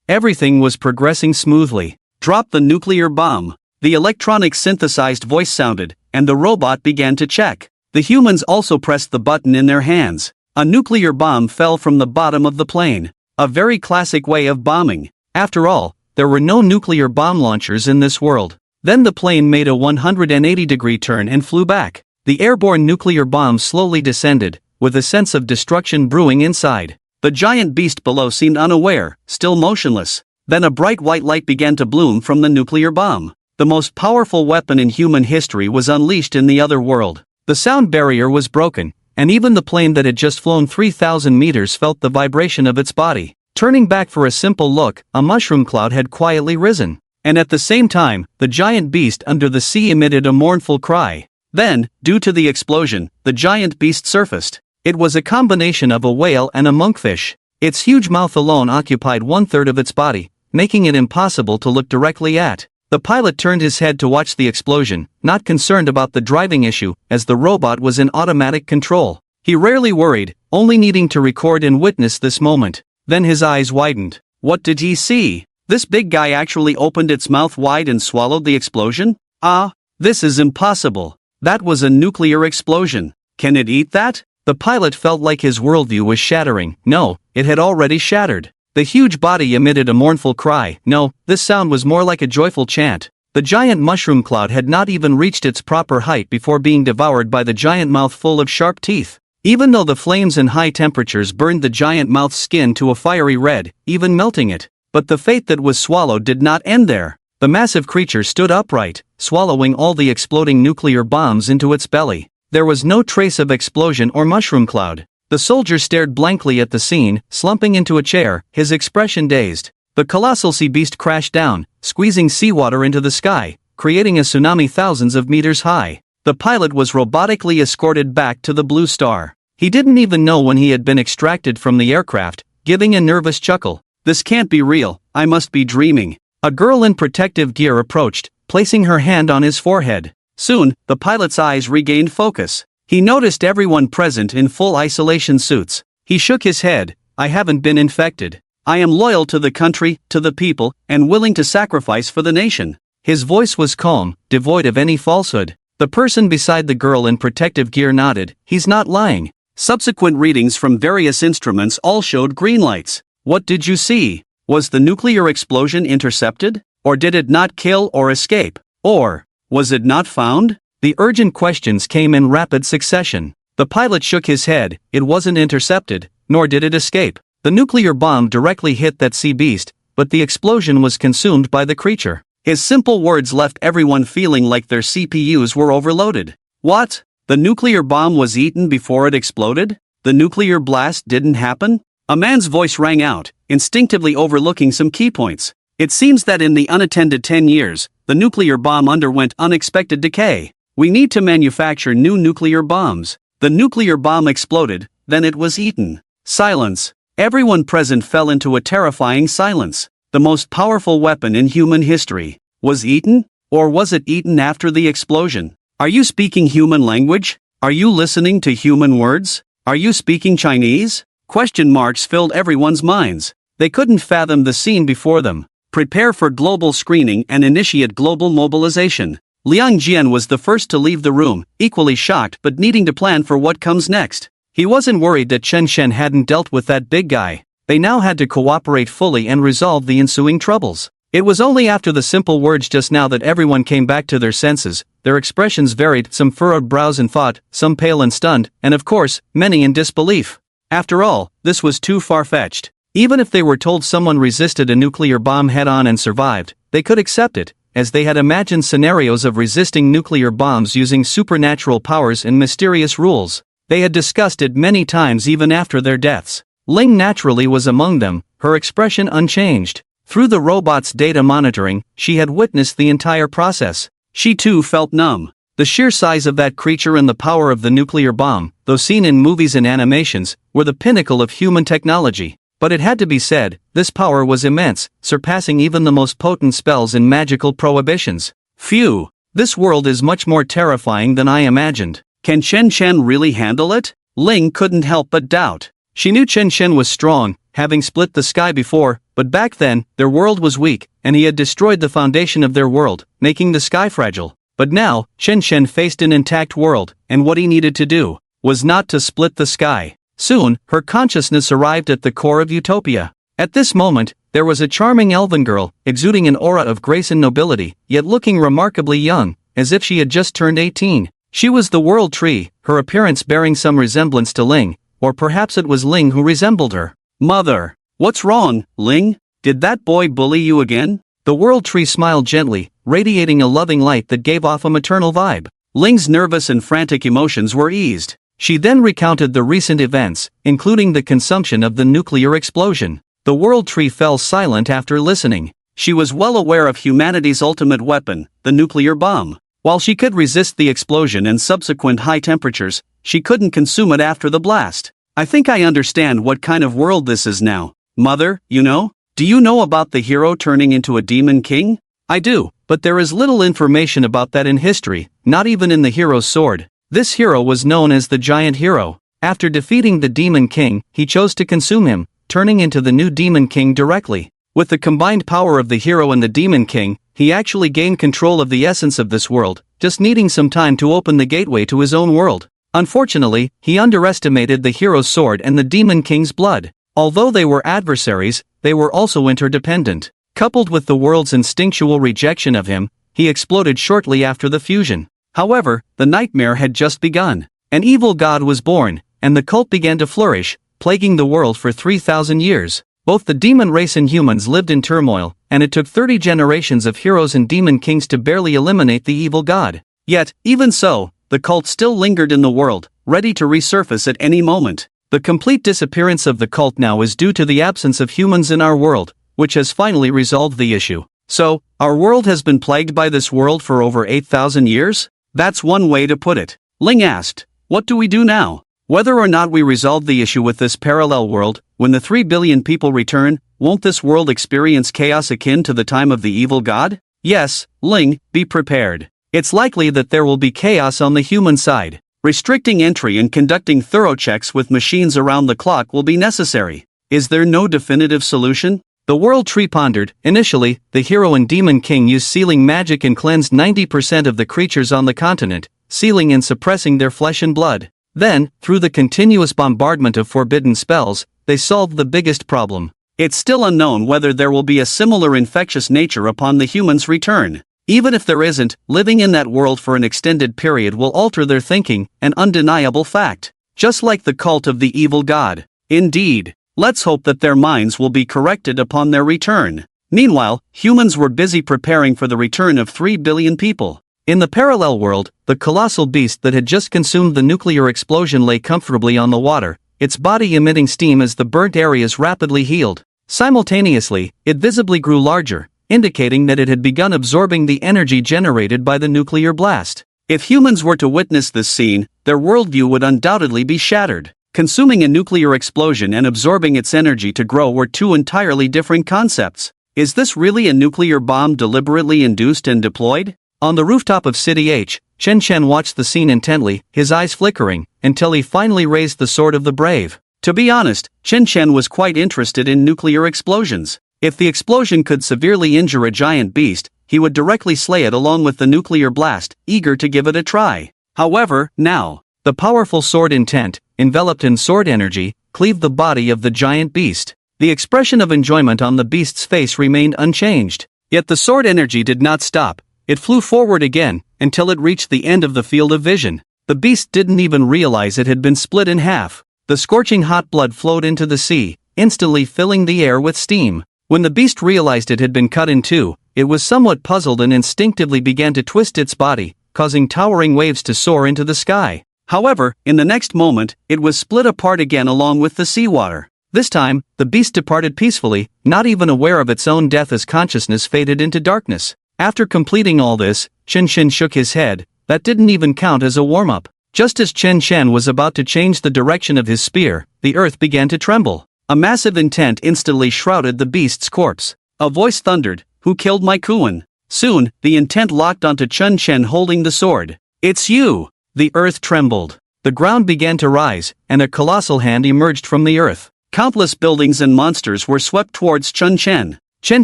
Everything was progressing smoothly. Drop the nuclear bomb. The electronic synthesized voice sounded, and the robot began to check. The humans also pressed the button in their hands. A nuclear bomb fell from the bottom of the plane. A very classic way of bombing. After all, there were no nuclear bomb launchers in this world. Then the plane made a 180-degree turn and flew back. The airborne nuclear bomb slowly descended, with a sense of destruction brewing inside. The giant beast below seemed unaware, still motionless. Then a bright white light began to bloom from the nuclear bomb. The most powerful weapon in human history was unleashed in the other world. The sound barrier was broken, and even the plane that had just flown 3,000 meters felt the vibration of its body. Turning back for a simple look, a mushroom cloud had quietly risen. And at the same time, the giant beast under the sea emitted a mournful cry. Then, due to the explosion, the giant beast surfaced. It was a combination of a whale and a monkfish. Its huge mouth alone occupied 1/3 of its body, making it impossible to look directly at. The pilot turned his head to watch the explosion, not concerned about the driving issue, as the robot was in automatic control. He rarely worried, only needing to record and witness this moment. Then his eyes widened. What did he see? This big guy actually opened its mouth wide and swallowed the explosion? Ah, this is impossible. That was a nuclear explosion. Can it eat that? The pilot felt like his worldview was shattering. No, it had already shattered. The huge body emitted a mournful cry. No, this sound was more like a joyful chant. The giant mushroom cloud had not even reached its proper height before being devoured by the giant mouth full of sharp teeth. Even though the flames and high temperatures burned the giant mouth's skin to a fiery red, even melting it. But the fate that was swallowed did not end there. The massive creature stood upright, swallowing all the exploding nuclear bombs into its belly. There was no trace of explosion or mushroom cloud. The soldier stared blankly at the scene, slumping into a chair, his expression dazed. The colossal sea beast crashed down, squeezing seawater into the sky, creating a tsunami thousands of meters high. The pilot was robotically escorted back to the Blue Star. He didn't even know when he had been extracted from the aircraft, giving a nervous chuckle. This can't be real, I must be dreaming. A girl in protective gear approached, placing her hand on his forehead. Soon, the pilot's eyes regained focus. He noticed everyone present in full isolation suits. He shook his head. I haven't been infected. I am loyal to the country, to the people, and willing to sacrifice for the nation. His voice was calm, devoid of any falsehood. The person beside the girl in protective gear nodded. He's not lying. Subsequent readings from various instruments all showed green lights. What did you see? Was the nuclear explosion intercepted? Or did it not kill or escape? Or was it not found? The urgent questions came in rapid succession. The pilot shook his head. It wasn't intercepted, nor did it escape. The nuclear bomb directly hit that sea beast, but the explosion was consumed by the creature. His simple words left everyone feeling like their CPUs were overloaded. What? The nuclear bomb was eaten before it exploded? The nuclear blast didn't happen? A man's voice rang out, instinctively overlooking some key points. It seems that in the unattended 10 years, the nuclear bomb underwent unexpected decay. We need to manufacture new nuclear bombs. The nuclear bomb exploded, then it was eaten. Silence. Everyone present fell into a terrifying silence. The most powerful weapon in human history was eaten? Or was it eaten after the explosion? Are you speaking human language? Are you listening to human words? Are you speaking Chinese? Question marks filled everyone's minds. They couldn't fathom the scene before them. Prepare for global screening and initiate global mobilization. Liang Jian was the first to leave the room, equally shocked but needing to plan for what comes next. He wasn't worried that Chen Shen hadn't dealt with that big guy. They now had to cooperate fully and resolve the ensuing troubles. It was only after the simple words just now that everyone came back to their senses. Their expressions varied, some furrowed brows in thought, some pale and stunned, and of course, many in disbelief. After all, this was too far-fetched. Even if they were told someone resisted a nuclear bomb head-on and survived, they could accept it, as they had imagined scenarios of resisting nuclear bombs using supernatural powers and mysterious rules. They had discussed it many times even after their deaths. Ling naturally was among them, her expression unchanged. Through the robot's data monitoring, she had witnessed the entire process. She too felt numb. The sheer size of that creature and the power of the nuclear bomb, though seen in movies and animations, were the pinnacle of human technology. But it had to be said, this power was immense, surpassing even the most potent spells and magical prohibitions. Phew! This world is much more terrifying than I imagined. Can Chen Shen really handle it? Ling couldn't help but doubt. She knew Chen Shen was strong, having split the sky before, but back then, their world was weak, and he had destroyed the foundation of their world, making the sky fragile. But now, Chen Shen faced an intact world, and what he needed to do was not to split the sky. Soon, her consciousness arrived at the core of utopia. At this moment, There was a charming elven girl, exuding an aura of grace and nobility, yet looking remarkably young, as if she had just turned 18. She was the World Tree, her appearance bearing some resemblance to Ling, or perhaps it was Ling who resembled her. Mother, what's wrong, Ling? Did that boy bully you again? The World Tree smiled gently, radiating a loving light that gave off a maternal vibe. Ling's nervous and frantic emotions were eased. She then recounted the recent events, including the consumption of the nuclear explosion. The World Tree fell silent after listening. She was well aware of humanity's ultimate weapon, the nuclear bomb. While she could resist the explosion and subsequent high temperatures, she couldn't consume it after the blast. I think I understand what kind of world this is now. Mother, you know? Do you know about the hero turning into a demon king? I do, but there is little information about that in history, not even in the hero's sword. This hero was known as the Giant Hero. After defeating the Demon King, he chose to consume him, turning into the new Demon King directly. With the combined power of the hero and the Demon King, he actually gained control of the essence of this world, just needing some time to open the gateway to his own world. Unfortunately, he underestimated the hero's sword and the Demon King's blood. Although they were adversaries, they were also interdependent. Coupled with the world's instinctual rejection of him, he exploded shortly after the fusion. However, the nightmare had just begun. An evil god was born, and the cult began to flourish, plaguing the world for 3,000 years. Both the demon race and humans lived in turmoil, and it took 30 generations of heroes and demon kings to barely eliminate the evil god. Yet, even so, the cult still lingered in the world, ready to resurface at any moment. The complete disappearance of the cult now is due to the absence of humans in our world, which has finally resolved the issue. So, our world has been plagued by this world for over 8,000 years? That's one way to put it. Ling asked, what do we do now? Whether or not we resolve the issue with this parallel world, when the 3 billion people return, won't this world experience chaos akin to the time of the evil god? Yes, Ling, be prepared. It's likely that there will be chaos on the human side. Restricting entry and conducting thorough checks with machines around the clock will be necessary. Is there no definitive solution? The World Tree pondered. Initially, the hero and Demon King used sealing magic and cleansed 90% of the creatures on the continent, sealing and suppressing their flesh and blood. Then, through the continuous bombardment of forbidden spells, they solved the biggest problem. It's still unknown whether there will be a similar infectious nature upon the humans' return. Even if there isn't, living in that world for an extended period will alter their thinking, an undeniable fact. Just like the cult of the evil god. Indeed. Let's hope that their minds will be corrected upon their return. Meanwhile, humans were busy preparing for the return of 3 billion people. In the parallel world, the colossal beast that had just consumed the nuclear explosion lay comfortably on the water, its body emitting steam as the burnt areas rapidly healed. Simultaneously, it visibly grew larger, indicating that it had begun absorbing the energy generated by the nuclear blast. If humans were to witness this scene, their worldview would undoubtedly be shattered. Consuming a nuclear explosion and absorbing its energy to grow were two entirely different concepts. Is this really a nuclear bomb deliberately induced and deployed? On the rooftop of City H, Chen Chen watched the scene intently, his eyes flickering, until he finally raised the Sword of the Brave. To be honest, Chen Chen was quite interested in nuclear explosions. If the explosion could severely injure a giant beast, he would directly slay it along with the nuclear blast, eager to give it a try. However, now, the powerful sword intent, enveloped in sword energy, cleaved the body of the giant beast. The expression of enjoyment on the beast's face remained unchanged. Yet the sword energy did not stop. It flew forward again, until it reached the end of the field of vision. The beast didn't even realize it had been split in half. The scorching hot blood flowed into the sea, instantly filling the air with steam. When the beast realized it had been cut in two, it was somewhat puzzled and instinctively began to twist its body, causing towering waves to soar into the sky. However, in the next moment, it was split apart again along with the seawater. This time, the beast departed peacefully, not even aware of its own death as consciousness faded into darkness. After completing all this, Chen Chen shook his head. That didn't even count as a warm-up. Just as Chen Chen was about to change the direction of his spear, the earth began to tremble. A massive intent instantly shrouded the beast's corpse. A voice thundered, "Who killed my Kuan?" Soon, the intent locked onto Chen Chen holding the sword. "It's you!" The earth trembled. The ground began to rise, and a colossal hand emerged from the earth. Countless buildings and monsters were swept towards Chen Chen. Chen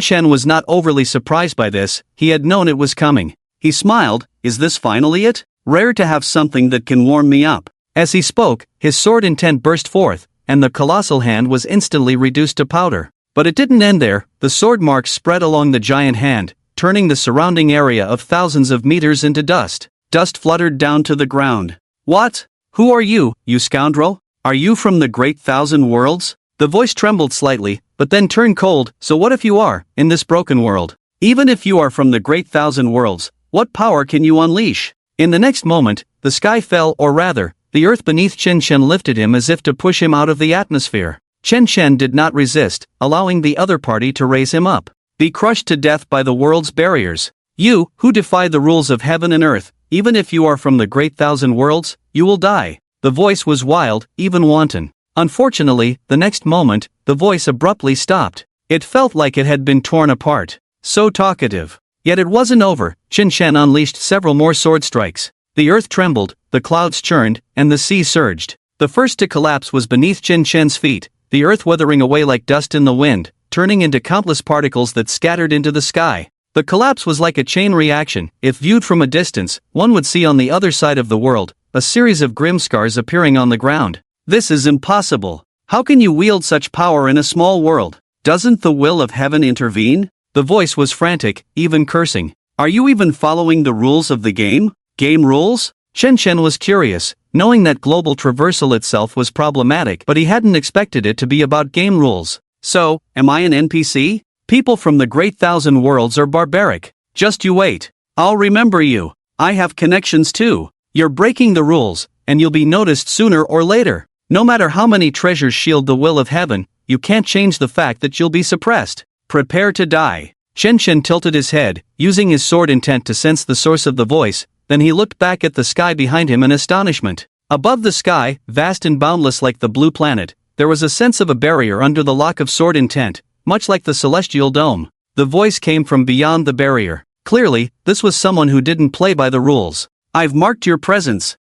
Chen was not overly surprised by this, he had known it was coming. He smiled, "Is this finally it? Rare to have something that can warm me up." As he spoke, his sword intent burst forth, and the colossal hand was instantly reduced to powder. But it didn't end there. The sword marks spread along the giant hand, turning the surrounding area of thousands of meters into dust. Dust fluttered down to the ground. What? Who are you, you scoundrel? Are you from the great thousand worlds? The voice trembled slightly, but then turned cold. So what if you are, in this broken world? Even if you are from the great thousand worlds, what power can you unleash? In the next moment, the sky fell, or rather, the earth beneath Chen Shen lifted him as if to push him out of the atmosphere. Chen Shen did not resist, allowing the other party to raise him up. Be crushed to death by the world's barriers. You, who defy the rules of heaven and earth, even if you are from the great thousand worlds, you will die. The voice was wild, even wanton. Unfortunately, the next moment, the voice abruptly stopped. It felt like it had been torn apart. So talkative. Yet it wasn't over. Chen Shen unleashed several more sword strikes. The earth trembled, the clouds churned, and the sea surged. The first to collapse was beneath Chen Shen's feet, the earth weathering away like dust in the wind, turning into countless particles that scattered into the sky. The collapse was like a chain reaction. If viewed from a distance, one would see on the other side of the world a series of grim scars appearing on the ground. This is impossible. How can you wield such power in a small world? Doesn't the will of heaven intervene? The voice was frantic, even cursing. Are you even following the rules of the game? Game rules? Chen Shen was curious, knowing that global traversal itself was problematic, but he hadn't expected it to be about game rules. So, am I an NPC? People from the great thousand worlds are barbaric. Just you wait. I'll remember you. I have connections too. You're breaking the rules, and you'll be noticed sooner or later. No matter how many treasures shield the will of heaven, you can't change the fact that you'll be suppressed. Prepare to die. Chen Shen tilted his head, using his sword intent to sense the source of the voice, then he looked back at the sky behind him in astonishment. Above the sky, vast and boundless like the blue planet, there was a sense of a barrier under the lock of sword intent, much like the celestial dome. The voice came from beyond the barrier. Clearly, this was someone who didn't play by the rules. I've marked your presence.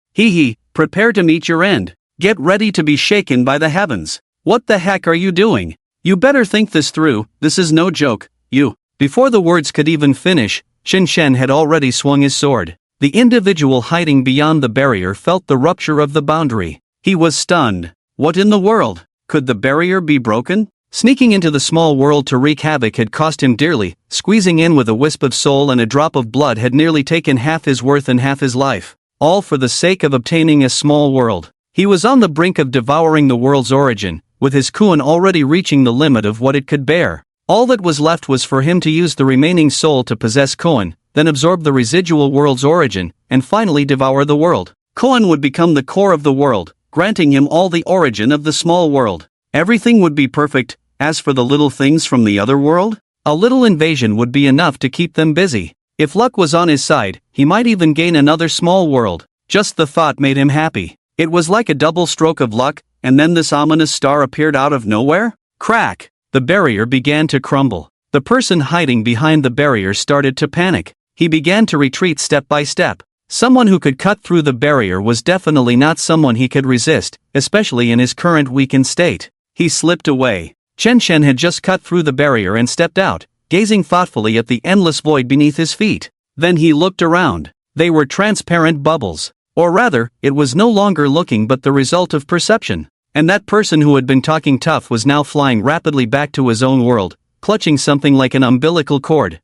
Prepare to meet your end. Get ready to be shaken by the heavens. What the heck are you doing? You better think this through, this is no joke, you. Before the words could even finish, Chen Shen had already swung his sword. The individual hiding beyond the barrier felt the rupture of the boundary. He was stunned. What in the world? Could the barrier be broken? Sneaking into the small world to wreak havoc had cost him dearly. Squeezing in with a wisp of soul and a drop of blood had nearly taken half his worth and half his life. All for the sake of obtaining a small world. He was on the brink of devouring the world's origin, with his Kuan already reaching the limit of what it could bear. All that was left was for him to use the remaining soul to possess Kuan, then absorb the residual world's origin, and finally devour the world. Kuan would become the core of the world, granting him all the origin of the small world. Everything would be perfect. As for the little things from the other world, a little invasion would be enough to keep them busy. If luck was on his side, he might even gain another small world. Just the thought made him happy. It was like a double stroke of luck, and then this ominous star appeared out of nowhere? Crack! The barrier began to crumble. The person hiding behind the barrier started to panic. He began to retreat step by step. Someone who could cut through the barrier was definitely not someone he could resist, especially in his current weakened state. He slipped away. Chen Shen had just cut through the barrier and stepped out, gazing thoughtfully at the endless void beneath his feet. Then he looked around. They were transparent bubbles. Or rather, it was no longer looking but the result of perception. And that person who had been talking tough was now flying rapidly back to his own world, clutching something like an umbilical cord.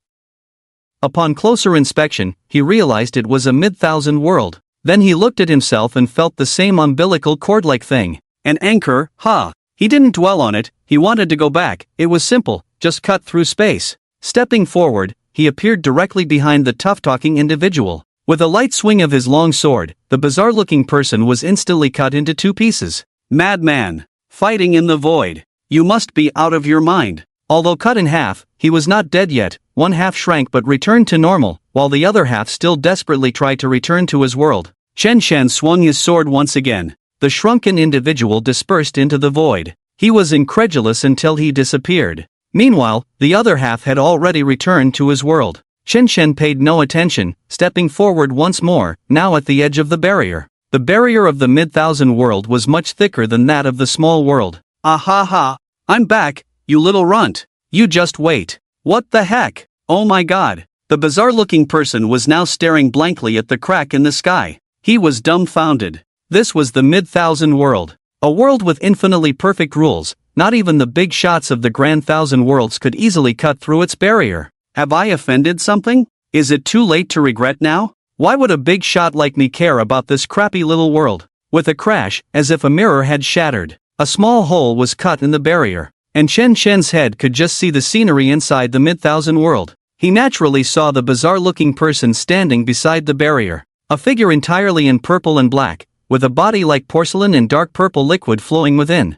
Upon closer inspection, he realized it was a mid-thousand world. Then he looked at himself and felt the same umbilical cord-like thing. An anchor, huh? He didn't dwell on it, he wanted to go back. It was simple, just cut through space. Stepping forward, he appeared directly behind the tough-talking individual. With a light swing of his long sword, the bizarre-looking person was instantly cut into two pieces. Madman! Fighting in the void. You must be out of your mind. Although cut in half, he was not dead yet. One half shrank but returned to normal, while the other half still desperately tried to return to his world. Chen Shen swung his sword once again. The shrunken individual dispersed into the void. He was incredulous until he disappeared. Meanwhile, the other half had already returned to his world. Chen Shen paid no attention, stepping forward once more, now at the edge of the barrier. The barrier of the mid-thousand world was much thicker than that of the small world. Ah ha ha! I'm back, you little runt. You just wait. What the heck? Oh my god! The bizarre-looking person was now staring blankly at the crack in the sky. He was dumbfounded. This was the mid-thousand world. A world with infinitely perfect rules, Not even the big shots of the Grand Thousand Worlds could easily cut through its barrier. Have I offended something? Is it too late to regret now? Why would a big shot like me care about this crappy little world? With a crash, as if a mirror had shattered, a small hole was cut in the barrier, and Chen Shen's head could just see the scenery inside the mid-thousand world. He naturally saw the bizarre-looking person standing beside the barrier, a figure entirely in purple and black, with a body like porcelain and dark purple liquid flowing within.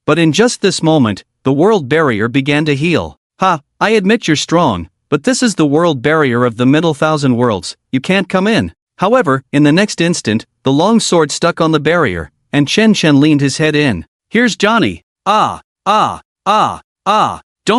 But in just this moment, the world barrier began to heal. "Ha, I admit you're strong, but this is the world barrier of the middle thousand worlds, you can't come in." However, in the next instant, the long sword stuck on the barrier, and Chen Shen leaned his head in. "Here's Johnny. Don't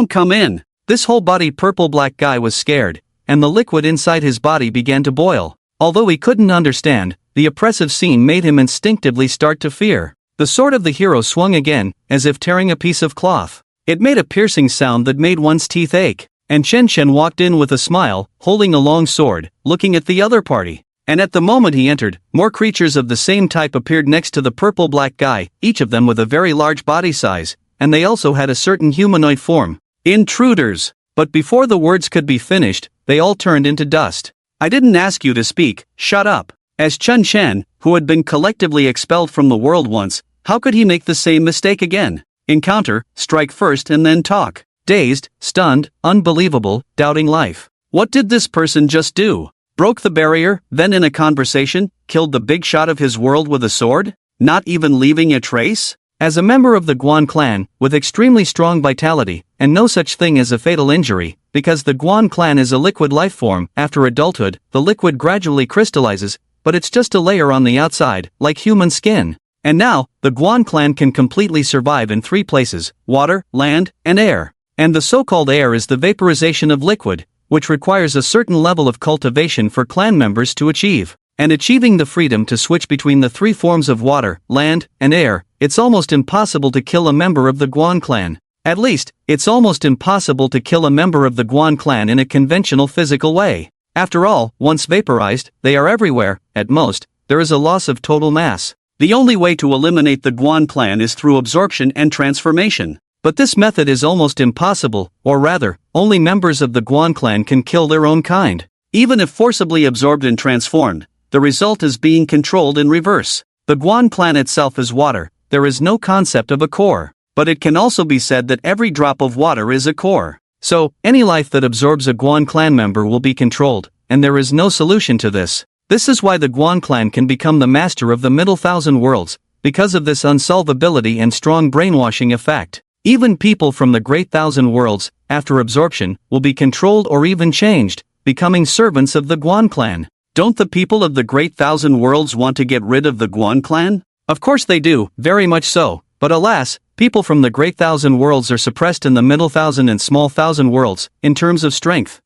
come in." This whole body purple-black guy was scared, and the liquid inside his body began to boil. Although he couldn't understand, the oppressive scene made him instinctively start to fear. The sword of the hero swung again, as if tearing a piece of cloth. It made a piercing sound that made one's teeth ache, and Chen Shen walked in with a smile, holding a long sword, looking at the other party. And at the moment he entered, more creatures of the same type appeared next to the purple-black guy, each of them with a very large body size, and they also had a certain humanoid form. "Intruders!" But before the words could be finished, they all turned into dust. "I didn't ask you to speak, shut up." As Chen Shen, who had been collectively expelled from the world once, how could he make the same mistake again? Encounter, strike first and then talk. Dazed, stunned, unbelievable, doubting life. What did this person just do? Broke the barrier, then in a conversation, killed the big shot of his world with a sword? Not even leaving a trace? As a member of the Guan clan, with extremely strong vitality, and no such thing as a fatal injury, because the Guan clan is a liquid life form, after adulthood, the liquid gradually crystallizes, but it's just a layer on the outside, like human skin. And now, the Guan clan can completely survive in 3 places: water, land, and air. And the so-called air is the vaporization of liquid, which requires a certain level of cultivation for clan members to achieve. And achieving the freedom to switch between the 3 forms of water, land, and air, it's almost impossible to kill a member of the Guan clan. At least, it's almost impossible to kill a member of the Guan clan in a conventional physical way. After all, once vaporized, they are everywhere. At most, there is a loss of total mass. The only way to eliminate the Guan clan is through absorption and transformation. But this method is almost impossible, or rather, only members of the Guan clan can kill their own kind. Even if forcibly absorbed and transformed, the result is being controlled in reverse. The Guan clan itself is water, there is no concept of a core. But it can also be said that every drop of water is a core. So, any life that absorbs a Guan clan member will be controlled, and there is no solution to this. This is why the Guan clan can become the master of the middle thousand worlds, because of this unsolvability and strong brainwashing effect. Even people from the great thousand worlds, after absorption, will be controlled or even changed, becoming servants of the Guan clan. Don't the people of the great thousand worlds want to get rid of the Guan clan? Of course they do, very much so, but alas, people from the great thousand worlds are suppressed in the middle thousand and small thousand worlds, in terms of strength.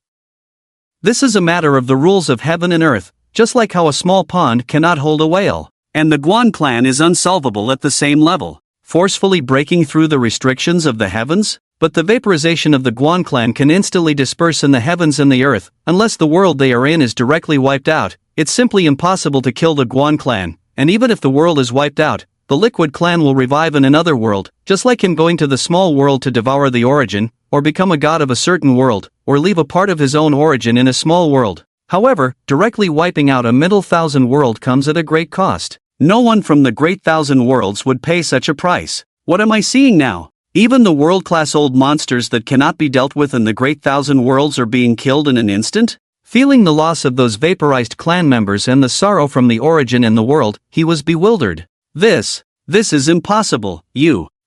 This is a matter of the rules of heaven and earth, just like how a small pond cannot hold a whale. And the Guan clan is unsolvable at the same level, forcefully breaking through the restrictions of the heavens? But the vaporization of the Guan clan can instantly disperse in the heavens and the earth, unless the world they are in is directly wiped out. It's simply impossible to kill the Guan clan, and even if the world is wiped out, the liquid clan will revive in another world, just like him going to the small world to devour the origin, or become a god of a certain world, or leave a part of his own origin in a small world. However, directly wiping out a middle thousand world comes at a great cost. No one from the great thousand worlds would pay such a price. What am I seeing now? Even the world-class old monsters that cannot be dealt with in the great thousand worlds are being killed in an instant? Feeling the loss of those vaporized clan members and the sorrow from the origin in the world, he was bewildered. This is impossible.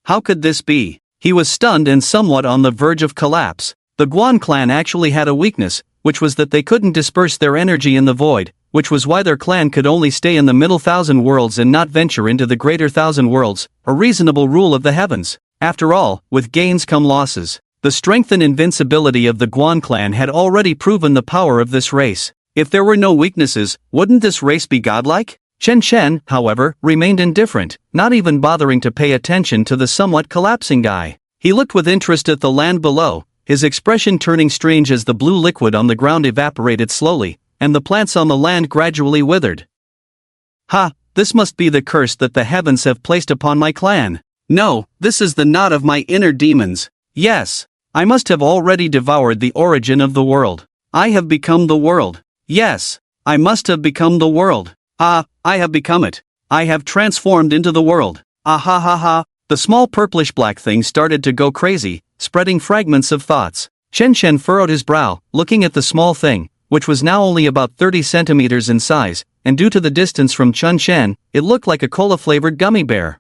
How could this be? He was stunned and somewhat on the verge of collapse. The Guan clan actually had a weakness, which was that they couldn't disperse their energy in the void, which was why their clan could only stay in the middle thousand worlds and not venture into the greater thousand worlds, a reasonable rule of the heavens. After all, with gains come losses. The strength and invincibility of the Guan clan had already proven the power of this race. If there were no weaknesses, wouldn't this race be godlike? Chen Shen, however, remained indifferent, not even bothering to pay attention to the somewhat collapsing guy. He looked with interest at the land below, his expression turning strange as the blue liquid on the ground evaporated slowly, and the plants on the land gradually withered. Ha! This must be the curse that the heavens have placed upon my clan. No, this is the knot of my inner demons. Yes. I must have already devoured the origin of the world. I have become the world. Yes. I must have become the world. Ah, I have become it. I have transformed into the world. Ah ha ha ha. The small purplish black thing started to go crazy, spreading fragments of thoughts. Shen Shen furrowed his brow, looking at the small thing, which was now only about 30 centimeters in size, and due to the distance from Chun Shen, it looked like a cola-flavored gummy bear.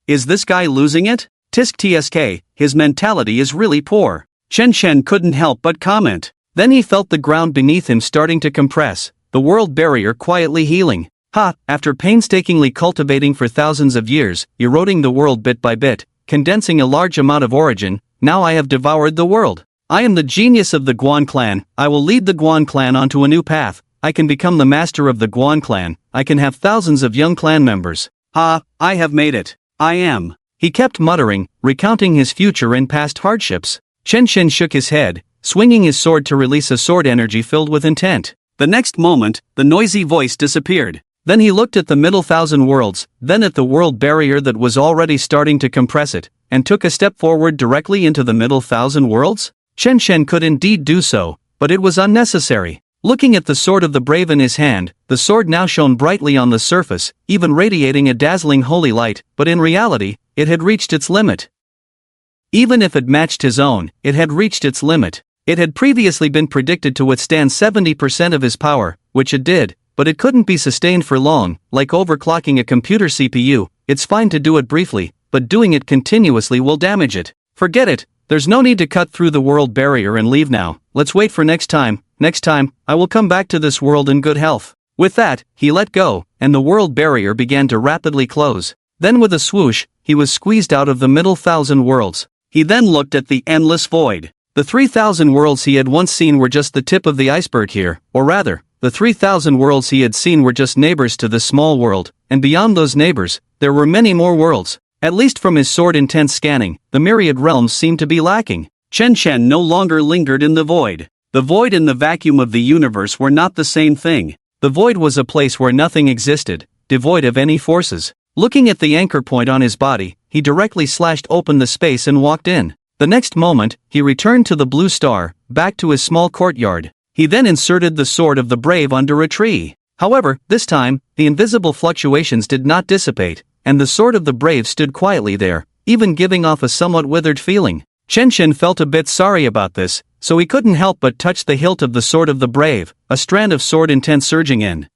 Is this guy losing it? Tisk tsk, his mentality is really poor. Shen Shen couldn't help but comment. Then he felt the ground beneath him starting to compress, the world barrier quietly healing. Ha, after painstakingly cultivating for thousands of years, eroding the world bit by bit, condensing a large amount of origin, now I have devoured the world. I am the genius of the Guan clan, I will lead the Guan clan onto a new path, I can become the master of the Guan clan, I can have thousands of young clan members. Ha, I have made it. I am. He kept muttering, recounting his future and past hardships. Shen Shen shook his head, swinging his sword to release a sword energy filled with intent. The next moment, the noisy voice disappeared. Then he looked at the middle thousand worlds, then at the world barrier that was already starting to compress it, and took a step forward directly into the middle thousand worlds? Shen Shen could indeed do so, but it was unnecessary. Looking at the sword of the brave in his hand, the sword now shone brightly on the surface, even radiating a dazzling holy light, but in reality, it had reached its limit. Even if it matched his own, it had reached its limit. It had previously been predicted to withstand 70% of his power, which it did, but it couldn't be sustained for long. Like overclocking a computer CPU, it's fine to do it briefly, but doing it continuously will damage it. Forget it, there's no need to cut through the world barrier and leave now, let's wait for next time, I will come back to this world in good health. With that, he let go, and the world barrier began to rapidly close. Then with a swoosh, he was squeezed out of the middle thousand worlds. He then looked at the endless void. The 3,000 worlds he had once seen were just the tip of the iceberg here, or rather, the 3,000 worlds he had seen were just neighbors to this small world, and beyond those neighbors, there were many more worlds. At least from his sword-intense scanning, the myriad realms seemed to be lacking. Shen Shen no longer lingered in the void. The void and the vacuum of the universe were not the same thing. The void was a place where nothing existed, devoid of any forces. Looking at the anchor point on his body, he directly slashed open the space and walked in. The next moment, he returned to the blue star, back to his small courtyard. He then inserted the sword of the brave under a tree. However, this time, the invisible fluctuations did not dissipate, and the sword of the brave stood quietly there, even giving off a somewhat withered feeling. Shen Shen felt a bit sorry about this, so he couldn't help but touch the hilt of the sword of the brave, a strand of sword intent surging in.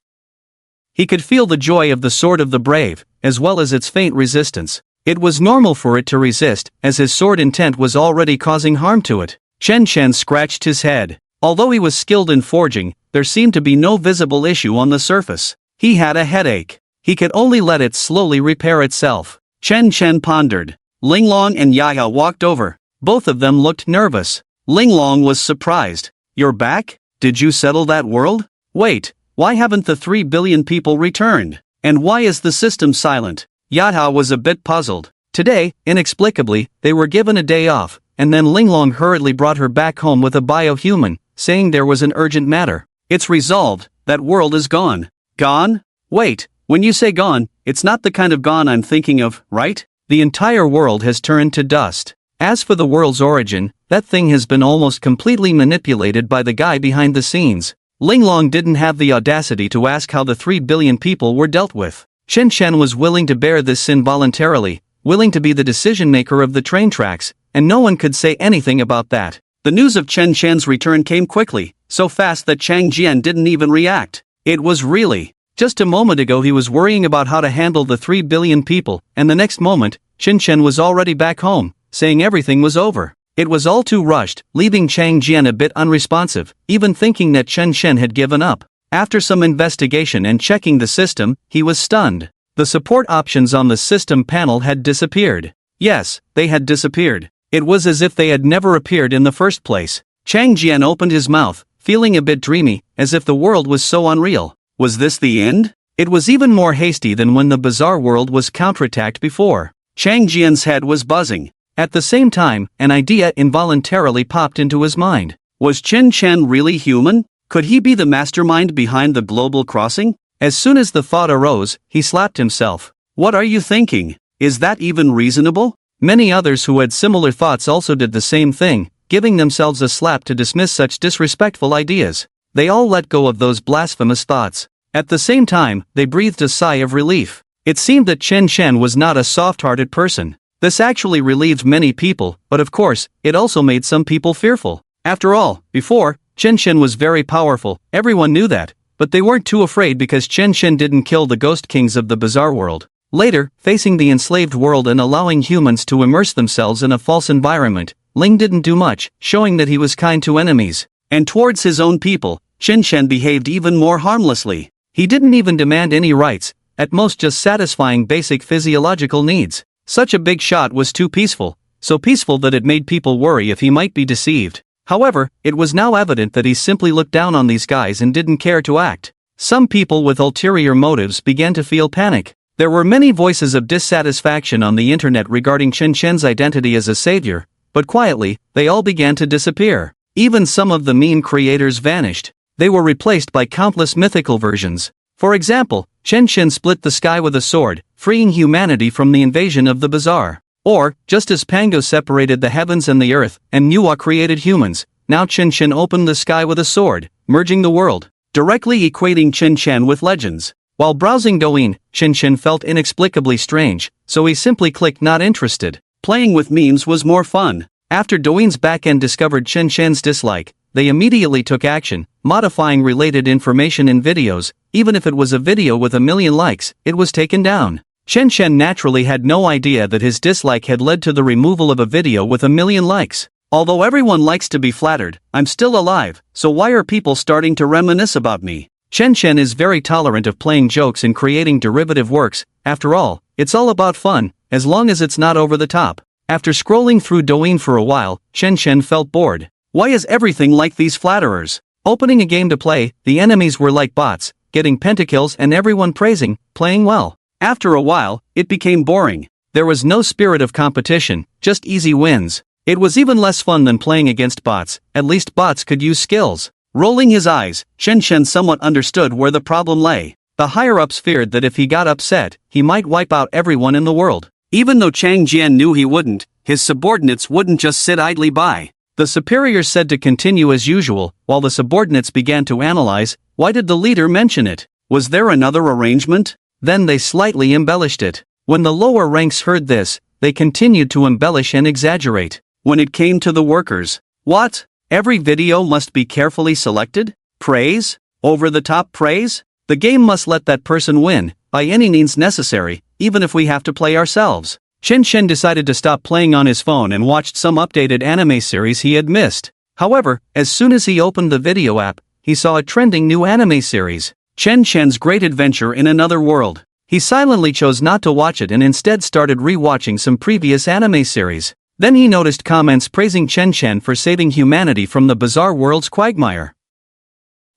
He could feel the joy of the sword of the brave, as well as its faint resistance. It was normal for it to resist, as his sword intent was already causing harm to it. Shen Shen scratched his head. Although he was skilled in forging, there seemed to be no visible issue on the surface. He had a headache. He could only let it slowly repair itself. Shen Shen pondered. Linglong and Yaya walked over. Both of them looked nervous. Linglong was surprised. You're back? Did you settle that world? Wait, why haven't the 3 billion people returned? And why is the system silent? Yaya was a bit puzzled. Today, inexplicably, they were given a day off, and then Linglong hurriedly brought her back home with a bio-human, saying there was an urgent matter. It's resolved, that world is gone. Gone? Wait, when you say gone, it's not the kind of gone I'm thinking of, right? The entire world has turned to dust. As for the world's origin, that thing has been almost completely manipulated by the guy behind the scenes. Linglong didn't have the audacity to ask how the 3 billion people were dealt with. Shen Shen was willing to bear this sin voluntarily, willing to be the decision-maker of the train tracks, and no one could say anything about that. The news of Chen Shen's return came quickly, so fast that Chang Jian didn't even react. It was really. Just a moment ago he was worrying about how to handle the 3 billion people, and the next moment, Shen Shen was already back home, saying everything was over. It was all too rushed, leaving Chang Jian a bit unresponsive, even thinking that Chen Shen had given up. After some investigation and checking the system, he was stunned. The support options on the system panel had disappeared. Yes, they had disappeared. It was as if they had never appeared in the first place. Chang Jian opened his mouth, feeling a bit dreamy, as if the world was so unreal. Was this the end? It was even more hasty than when the bizarre world was counterattacked before. Chang Jian's head was buzzing. At the same time, an idea involuntarily popped into his mind. Was Chen Shen really human? Could he be the mastermind behind the global crossing? As soon as the thought arose, he slapped himself. What are you thinking? Is that even reasonable? Many others who had similar thoughts also did the same thing, giving themselves a slap to dismiss such disrespectful ideas. They all let go of those blasphemous thoughts. At the same time, they breathed a sigh of relief. It seemed that Chen Shen was not a soft-hearted person. This actually relieved many people, but of course, it also made some people fearful. After all, before, Chen Shen was very powerful, everyone knew that, but they weren't too afraid because Chen Shen didn't kill the ghost kings of the bizarre world. Later, facing the enslaved world and allowing humans to immerse themselves in a false environment, Ling didn't do much, showing that he was kind to enemies. And towards his own people, Chen Shen behaved even more harmlessly. He didn't even demand any rights, at most just satisfying basic physiological needs. Such a big shot was too peaceful, so peaceful that it made people worry if he might be deceived. However, it was now evident that he simply looked down on these guys and didn't care to act. Some people with ulterior motives began to feel panic. There were many voices of dissatisfaction on the internet regarding Chen Shen's identity as a savior, but quietly, they all began to disappear. Even some of the meme creators vanished. They were replaced by countless mythical versions. For example, Chen Shen split the sky with a sword, freeing humanity from the invasion of the bizarre. Or, just as Pango separated the heavens and the earth, and Nuwa created humans, now Chen Shen opened the sky with a sword, merging the world, directly equating Chen Shen with legends. While browsing Douyin, Chen Shen felt inexplicably strange, so he simply clicked not interested. Playing with memes was more fun. After Douyin's backend discovered Chen Shen's dislike, they immediately took action, modifying related information in videos. Even if it was a video with 1 million likes, it was taken down. Chen Shen naturally had no idea that his dislike had led to the removal of a video with 1 million likes. Although everyone likes to be flattered, I'm still alive, so why are people starting to reminisce about me? Chen Shen is very tolerant of playing jokes and creating derivative works. After all, it's all about fun, as long as it's not over the top. After scrolling through Douyin for a while, Chen Shen felt bored. Why is everything like these flatterers? Opening a game to play, the enemies were like bots, getting pentakills and everyone praising, playing well. After a while, it became boring. There was no spirit of competition, just easy wins. It was even less fun than playing against bots, at least bots could use skills. Rolling his eyes, Chen Shen somewhat understood where the problem lay. The higher-ups feared that if he got upset, he might wipe out everyone in the world. Even though Chang Jian knew he wouldn't, his subordinates wouldn't just sit idly by. The superiors said to continue as usual, while the subordinates began to analyze, why did the leader mention it? Was there another arrangement? Then they slightly embellished it. When the lower ranks heard this, they continued to embellish and exaggerate. When it came to the workers, what? Every video must be carefully selected? Praise? Over-the-top praise? The game must let that person win, by any means necessary, even if we have to play ourselves. Chen Shen decided to stop playing on his phone and watched some updated anime series he had missed. However, as soon as he opened the video app, he saw a trending new anime series, Chen Shen's Great Adventure in Another World. He silently chose not to watch it and instead started re-watching some previous anime series. Then he noticed comments praising Chen Shen for saving humanity from the bizarre world's quagmire.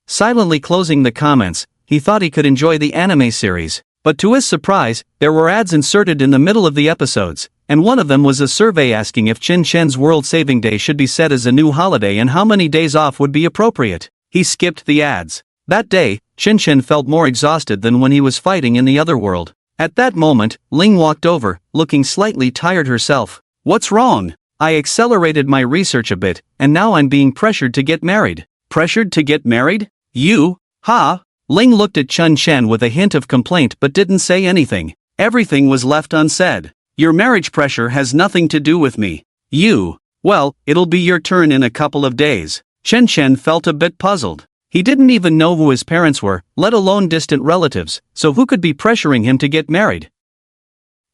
Silently closing the comments, he thought he could enjoy the anime series. But to his surprise, there were ads inserted in the middle of the episodes, and one of them was a survey asking if Chen Shen's World Saving Day should be set as a new holiday and how many days off would be appropriate. He skipped the ads. That day, Chen Shen felt more exhausted than when he was fighting in the other world. At that moment, Ling walked over, looking slightly tired herself. What's wrong? I accelerated my research a bit, and now I'm being pressured to get married. Pressured to get married? You? Ha? Ling looked at Chen Shen with a hint of complaint but didn't say anything. Everything was left unsaid. Your marriage pressure has nothing to do with me. You? Well, it'll be your turn in a couple of days. Chen Shen felt a bit puzzled. He didn't even know who his parents were, let alone distant relatives, so who could be pressuring him to get married?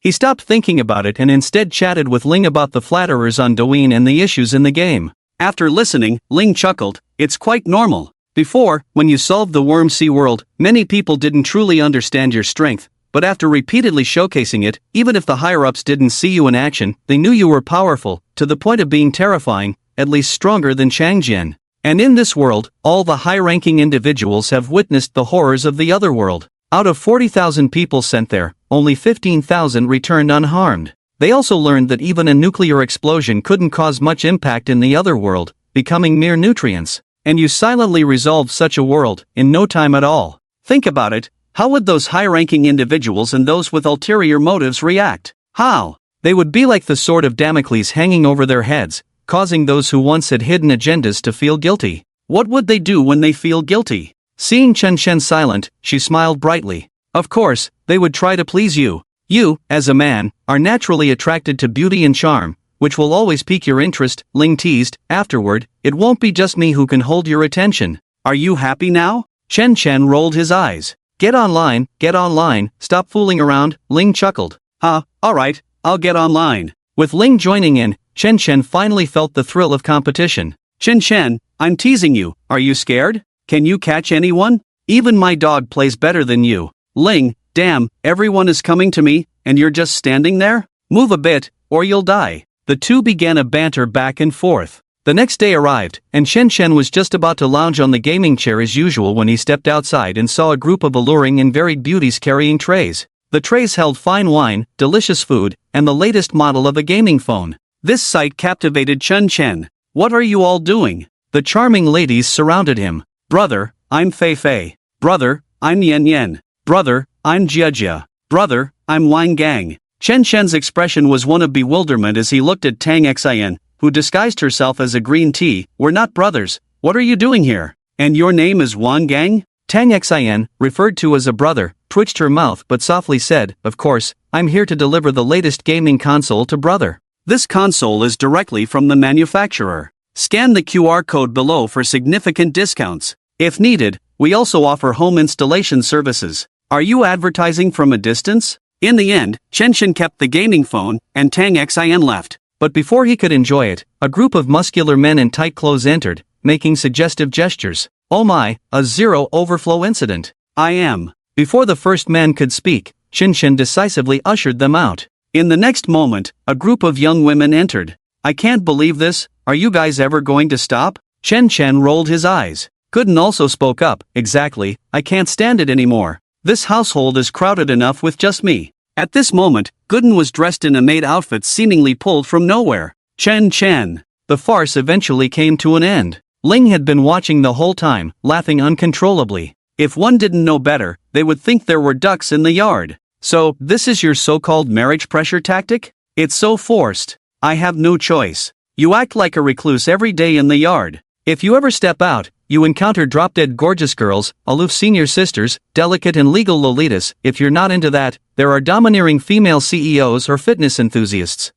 He stopped thinking about it and instead chatted with Ling about the flatterers on Douyin and the issues in the game. After listening, Ling chuckled. It's quite normal. Before, when you solved the Worm Sea world, many people didn't truly understand your strength, but after repeatedly showcasing it, even if the higher-ups didn't see you in action, they knew you were powerful, to the point of being terrifying, at least stronger than Changjian. And in this world, all the high-ranking individuals have witnessed the horrors of the other world. Out of 40,000 people sent there, only 15,000 returned unharmed. They also learned that even a nuclear explosion couldn't cause much impact in the other world, becoming mere nutrients. And you silently resolved such a world, in no time at all. Think about it, how would those high-ranking individuals and those with ulterior motives react? How? They would be like the sword of Damocles hanging over their heads, causing those who once had hidden agendas to feel guilty. What would they do when they feel guilty? Seeing Chen Shen silent, she smiled brightly. Of course, they would try to please you. You, as a man, are naturally attracted to beauty and charm, which will always pique your interest, Ling teased. Afterward, it won't be just me who can hold your attention. Are you happy now? Chen Chen rolled his eyes. Get online, stop fooling around, Ling chuckled. Alright, I'll get online. With Ling joining in, Chen Chen finally felt the thrill of competition. Chen Chen, I'm teasing you, are you scared? Can you catch anyone? Even my dog plays better than you. Ling, damn, everyone is coming to me, and you're just standing there? Move a bit, or you'll die. The two began a banter back and forth. The next day arrived, and Chen Chen was just about to lounge on the gaming chair as usual when he stepped outside and saw a group of alluring and varied beauties carrying trays. The trays held fine wine, delicious food, and the latest model of a gaming phone. This sight captivated Chen Chen. What are you all doing? The charming ladies surrounded him. Brother, I'm Fei Fei. Brother, I'm Yen Yen. Brother, I'm Jia Jia. Brother, I'm Wang Gang. Chen Shen's expression was one of bewilderment as he looked at Tang Xian, who disguised herself as a green tea. We're not brothers. What are you doing here? And your name is Wang Gang? Tang Xian, referred to as a brother, twitched her mouth but softly said, of course, I'm here to deliver the latest gaming console to brother. This console is directly from the manufacturer. Scan the QR code below for significant discounts. If needed, we also offer home installation services. Are you advertising from a distance? In the end, Chen Shen kept the gaming phone, and Tang Xian left. But before he could enjoy it, a group of muscular men in tight clothes entered, making suggestive gestures. Oh my, a zero overflow incident. I am. Before the first man could speak, Chen Shen decisively ushered them out. In the next moment, a group of young women entered. I can't believe this, are you guys ever going to stop? Chen Chen rolled his eyes. Gooden also spoke up, exactly, I can't stand it anymore. This household is crowded enough with just me. At this moment, Gooden was dressed in a maid outfit seemingly pulled from nowhere. Chen Chen. The farce eventually came to an end. Ling had been watching the whole time, laughing uncontrollably. If one didn't know better, they would think there were ducks in the yard. So, this is your so-called marriage pressure tactic? It's so forced. I have no choice. You act like a recluse every day in the yard. If you ever step out, you encounter drop-dead gorgeous girls, aloof senior sisters, delicate and legal lolitas. If you're not into that, there are domineering female CEOs or fitness enthusiasts.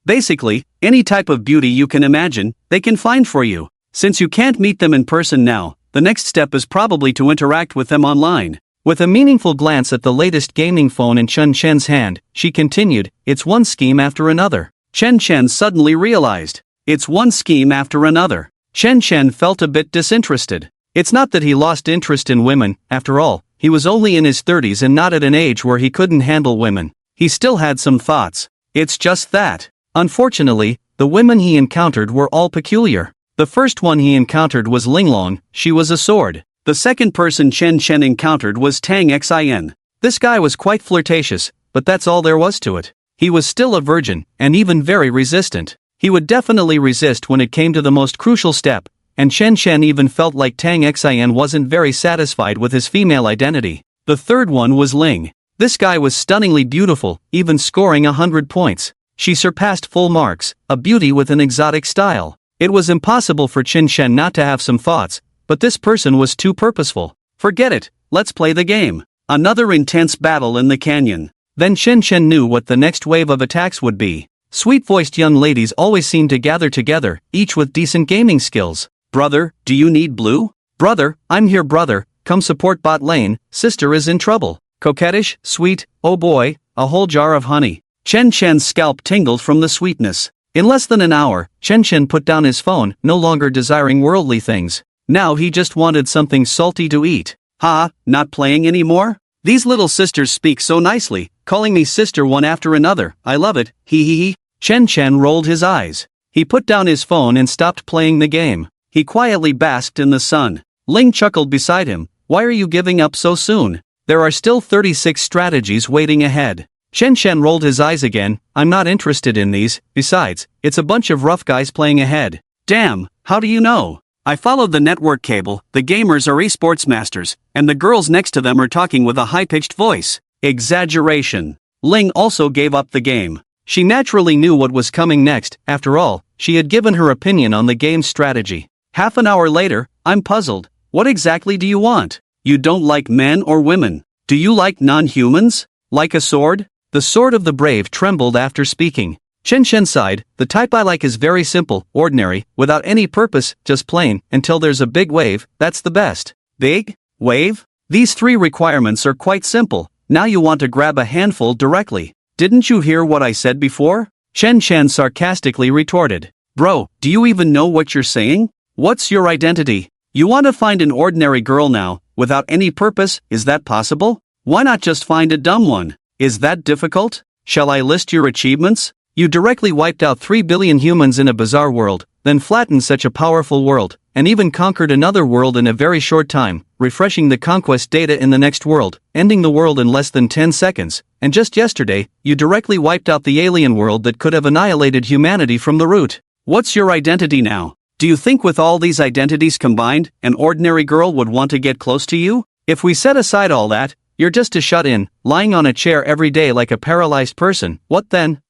Basically, any type of beauty you can imagine, they can find for you. Since you can't meet them in person now, the next step is probably to interact with them online. With a meaningful glance at the latest gaming phone in Chen Chen's hand, she continued, it's one scheme after another. Chen Chen suddenly realized. It's one scheme after another. Chen Chen felt a bit disinterested. It's not that he lost interest in women, after all, he was only in his 30s and not at an age where he couldn't handle women. He still had some thoughts. It's just that. Unfortunately, the women he encountered were all peculiar. The first one he encountered was Linglong, she was a sword. The second person Chen Chen encountered was Tang Xian. This guy was quite flirtatious, but that's all there was to it. He was still a virgin, and even very resistant. He would definitely resist when it came to the most crucial step, and Chen Chen even felt like Tang Xian wasn't very satisfied with his female identity. The third one was Ling. This guy was stunningly beautiful, even scoring 100 points. She surpassed full marks, a beauty with an exotic style. It was impossible for Chen Chen not to have some thoughts, but this person was too purposeful. Forget it, let's play the game. Another intense battle in the canyon. Then Chen Chen knew what the next wave of attacks would be. Sweet-voiced young ladies always seemed to gather together, each with decent gaming skills. Brother, do you need blue? Brother, I'm here brother, come support bot lane, sister is in trouble. Coquettish, sweet, oh boy, a whole jar of honey. Chen Chen's scalp tingled from the sweetness. In less than an hour, Chen Chen put down his phone, no longer desiring worldly things. Now he just wanted something salty to eat. Not playing anymore? These little sisters speak so nicely, calling me sister one after another, I love it, hee hee hee. Chen Chen rolled his eyes. He put down his phone and stopped playing the game. He quietly basked in the sun. Ling chuckled beside him, why are you giving up so soon? There are still 36 strategies waiting ahead. Chen Chen rolled his eyes again, I'm not interested in these, besides, it's a bunch of rough guys playing ahead. Damn, how do you know? I followed the network cable, the gamers are esports masters, and the girls next to them are talking with a high-pitched voice. Exaggeration. Ling also gave up the game. She naturally knew what was coming next. After all, she had given her opinion on the game's strategy. Half an hour later, I'm puzzled. What exactly do you want? You don't like men or women? Do you like non-humans? Like a sword? The sword of the brave trembled after speaking. Chen Shen sighed, the type I like is very simple, ordinary, without any purpose, just plain, until there's a big wave, that's the best. Big? Wave? These 3 requirements are quite simple. Now you want to grab a handful directly. Didn't you hear what I said before? Chen Shen sarcastically retorted. Bro, do you even know what you're saying? What's your identity? You want to find an ordinary girl now, without any purpose, is that possible? Why not just find a dumb one? Is that difficult? Shall I list your achievements? You directly wiped out 3 billion humans in a bizarre world, then flattened such a powerful world, and even conquered another world in a very short time, refreshing the conquest data in the next world, ending the world in less than 10 seconds, and just yesterday, you directly wiped out the alien world that could have annihilated humanity from the root. What's your identity now? Do you think with all these identities combined, an ordinary girl would want to get close to you? If we set aside all that, you're just a shut-in, lying on a chair every day like a paralyzed person, what then?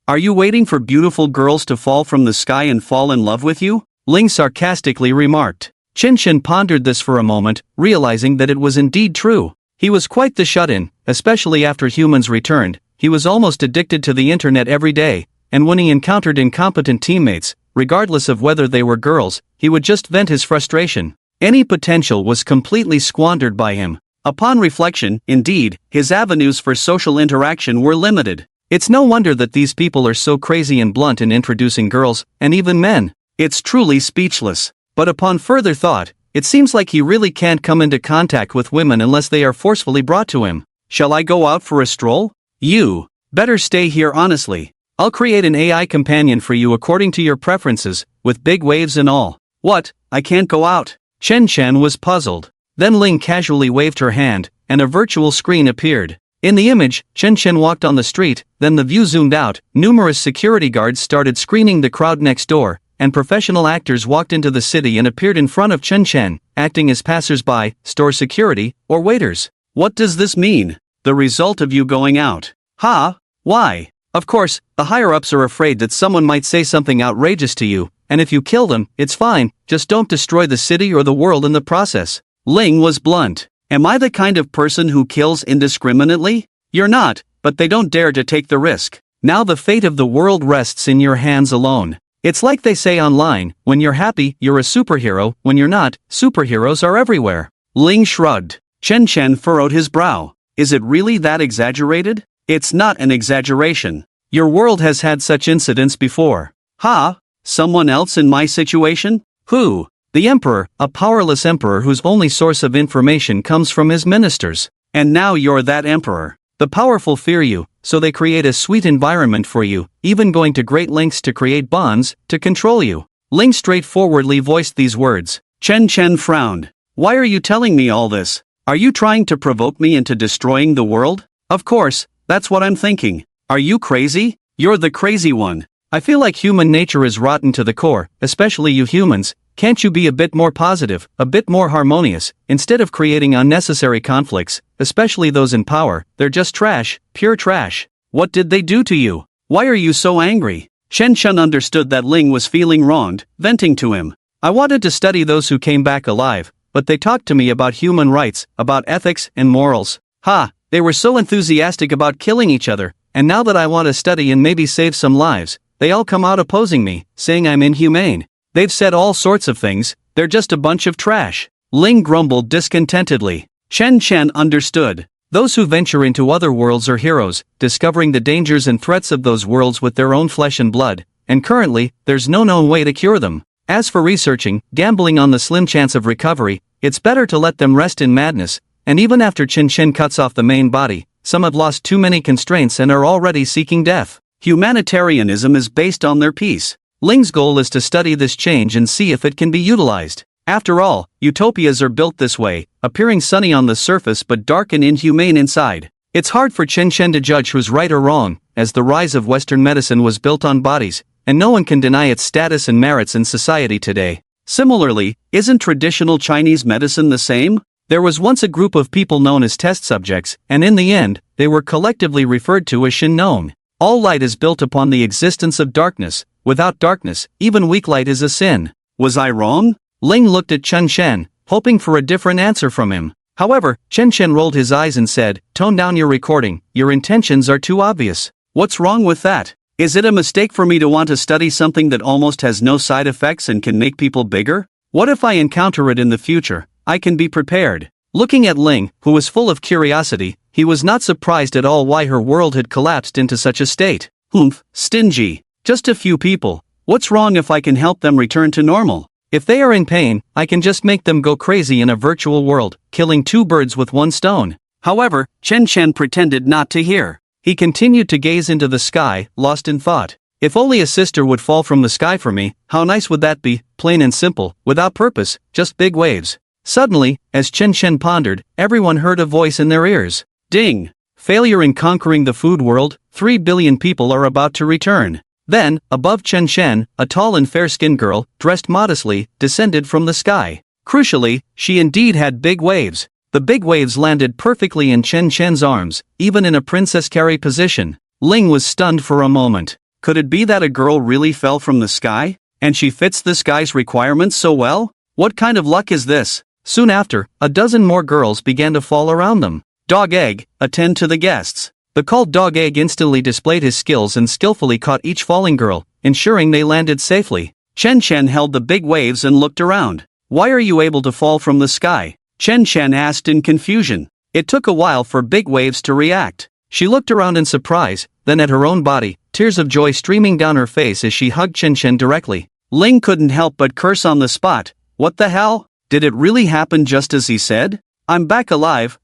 Are you waiting for beautiful girls to fall from the sky and fall in love with you? Ling sarcastically remarked. Chen Shen pondered this for a moment, realizing that it was indeed true. He was quite the shut-in, especially after humans returned. He was almost addicted to the internet every day, and when he encountered incompetent teammates, regardless of whether they were girls, he would just vent his frustration. Any potential was completely squandered by him. Upon reflection, indeed, his avenues for social interaction were limited. It's no wonder that these people are so crazy and blunt in introducing girls, and even men. It's truly speechless. But upon further thought, it seems like he really can't come into contact with women unless they are forcefully brought to him. Shall I go out for a stroll? You better stay here honestly. I'll create an AI companion for you according to your preferences, with big waves and all. What, I can't go out? Chen Shen was puzzled. Then Ling casually waved her hand, and a virtual screen appeared. In the image, Chen Shen walked on the street, then the view zoomed out, numerous security guards started screening the crowd next door, and professional actors walked into the city and appeared in front of Chen Shen, acting as passers-by, store security, or waiters. What does this mean? The result of you going out? Ha? Why? Of course, the higher-ups are afraid that someone might say something outrageous to you, and if you kill them, it's fine, just don't destroy the city or the world in the process. Ling was blunt. Am I the kind of person who kills indiscriminately? You're not, but they don't dare to take the risk. Now the fate of the world rests in your hands alone. It's like they say online, when you're happy, you're a superhero, when you're not, superheroes are everywhere. Ling shrugged. Chen Shen furrowed his brow. Is it really that exaggerated? It's not an exaggeration. Your world has had such incidents before. Ha? Someone else in my situation? Who? The emperor, a powerless emperor whose only source of information comes from his ministers. And now you're that emperor. The powerful fear you, so they create a sweet environment for you, even going to great lengths to create bonds, to control you. Ling straightforwardly voiced these words. Chen Shen frowned. Why are you telling me all this? Are you trying to provoke me into destroying the world? Of course, that's what I'm thinking. Are you crazy? You're the crazy one. I feel like human nature is rotten to the core, especially you humans. Can't you be a bit more positive, a bit more harmonious, instead of creating unnecessary conflicts, especially those in power? They're just trash, pure trash. What did they do to you? Why are you so angry? Chen Shen understood that Ling was feeling wronged, venting to him. I wanted to study those who came back alive, but they talked to me about human rights, about ethics and morals. Ha, they were so enthusiastic about killing each other, and now that I want to study and maybe save some lives, they all come out opposing me, saying I'm inhumane. They've said all sorts of things, they're just a bunch of trash. Ling grumbled discontentedly. Chen Shen understood. Those who venture into other worlds are heroes, discovering the dangers and threats of those worlds with their own flesh and blood, and currently, there's no known way to cure them. As for researching, gambling on the slim chance of recovery, it's better to let them rest in madness, and even after Chen Shen cuts off the main body, some have lost too many constraints and are already seeking death. Humanitarianism is based on their peace. Ling's goal is to study this change and see if it can be utilized. After all, utopias are built this way, appearing sunny on the surface but dark and inhumane inside. It's hard for Chen Shen to judge who's right or wrong, as the rise of Western medicine was built on bodies, and no one can deny its status and merits in society today. Similarly, isn't traditional Chinese medicine the same? There was once a group of people known as test subjects, and in the end, they were collectively referred to as Shinnon. All light is built upon the existence of darkness. Without darkness, even weak light is a sin. Was I wrong? Ling looked at Chen Shen, hoping for a different answer from him. However, Chen Shen rolled his eyes and said, "Tone down your recording, your intentions are too obvious." What's wrong with that? Is it a mistake for me to want to study something that almost has no side effects and can make people bigger? What if I encounter it in the future? I can be prepared. Looking at Ling, who was full of curiosity, he was not surprised at all why her world had collapsed into such a state. Humph, stingy. Just a few people. What's wrong if I can help them return to normal? If they are in pain, I can just make them go crazy in a virtual world, killing two birds with one stone. However, Chen Chen pretended not to hear. He continued to gaze into the sky, lost in thought. If only a sister would fall from the sky for me, how nice would that be, plain and simple, without purpose, just big waves. Suddenly, as Chen Chen pondered, everyone heard a voice in their ears. Ding! Failure in conquering the food world, 3 billion people are about to return. Then, above Chen Shen, a tall and fair-skinned girl, dressed modestly, descended from the sky. Crucially, she indeed had big waves. The big waves landed perfectly in Chen Shen's arms, even in a princess carry position. Ling was stunned for a moment. Could it be that a girl really fell from the sky? And she fits the sky's requirements so well? What kind of luck is this? Soon after, a dozen more girls began to fall around them. Dog Egg, attend to the guests. The called Dog Egg instantly displayed his skills and skillfully caught each falling girl, ensuring they landed safely. Chen Chen held the big waves and looked around. Why are you able to fall from the sky? Chen Chen asked in confusion. It took a while for big waves to react. She looked around in surprise, then at her own body, tears of joy streaming down her face as she hugged Chen Chen directly. Ling couldn't help but curse on the spot. What the hell? Did it really happen just as he said? I'm back alive,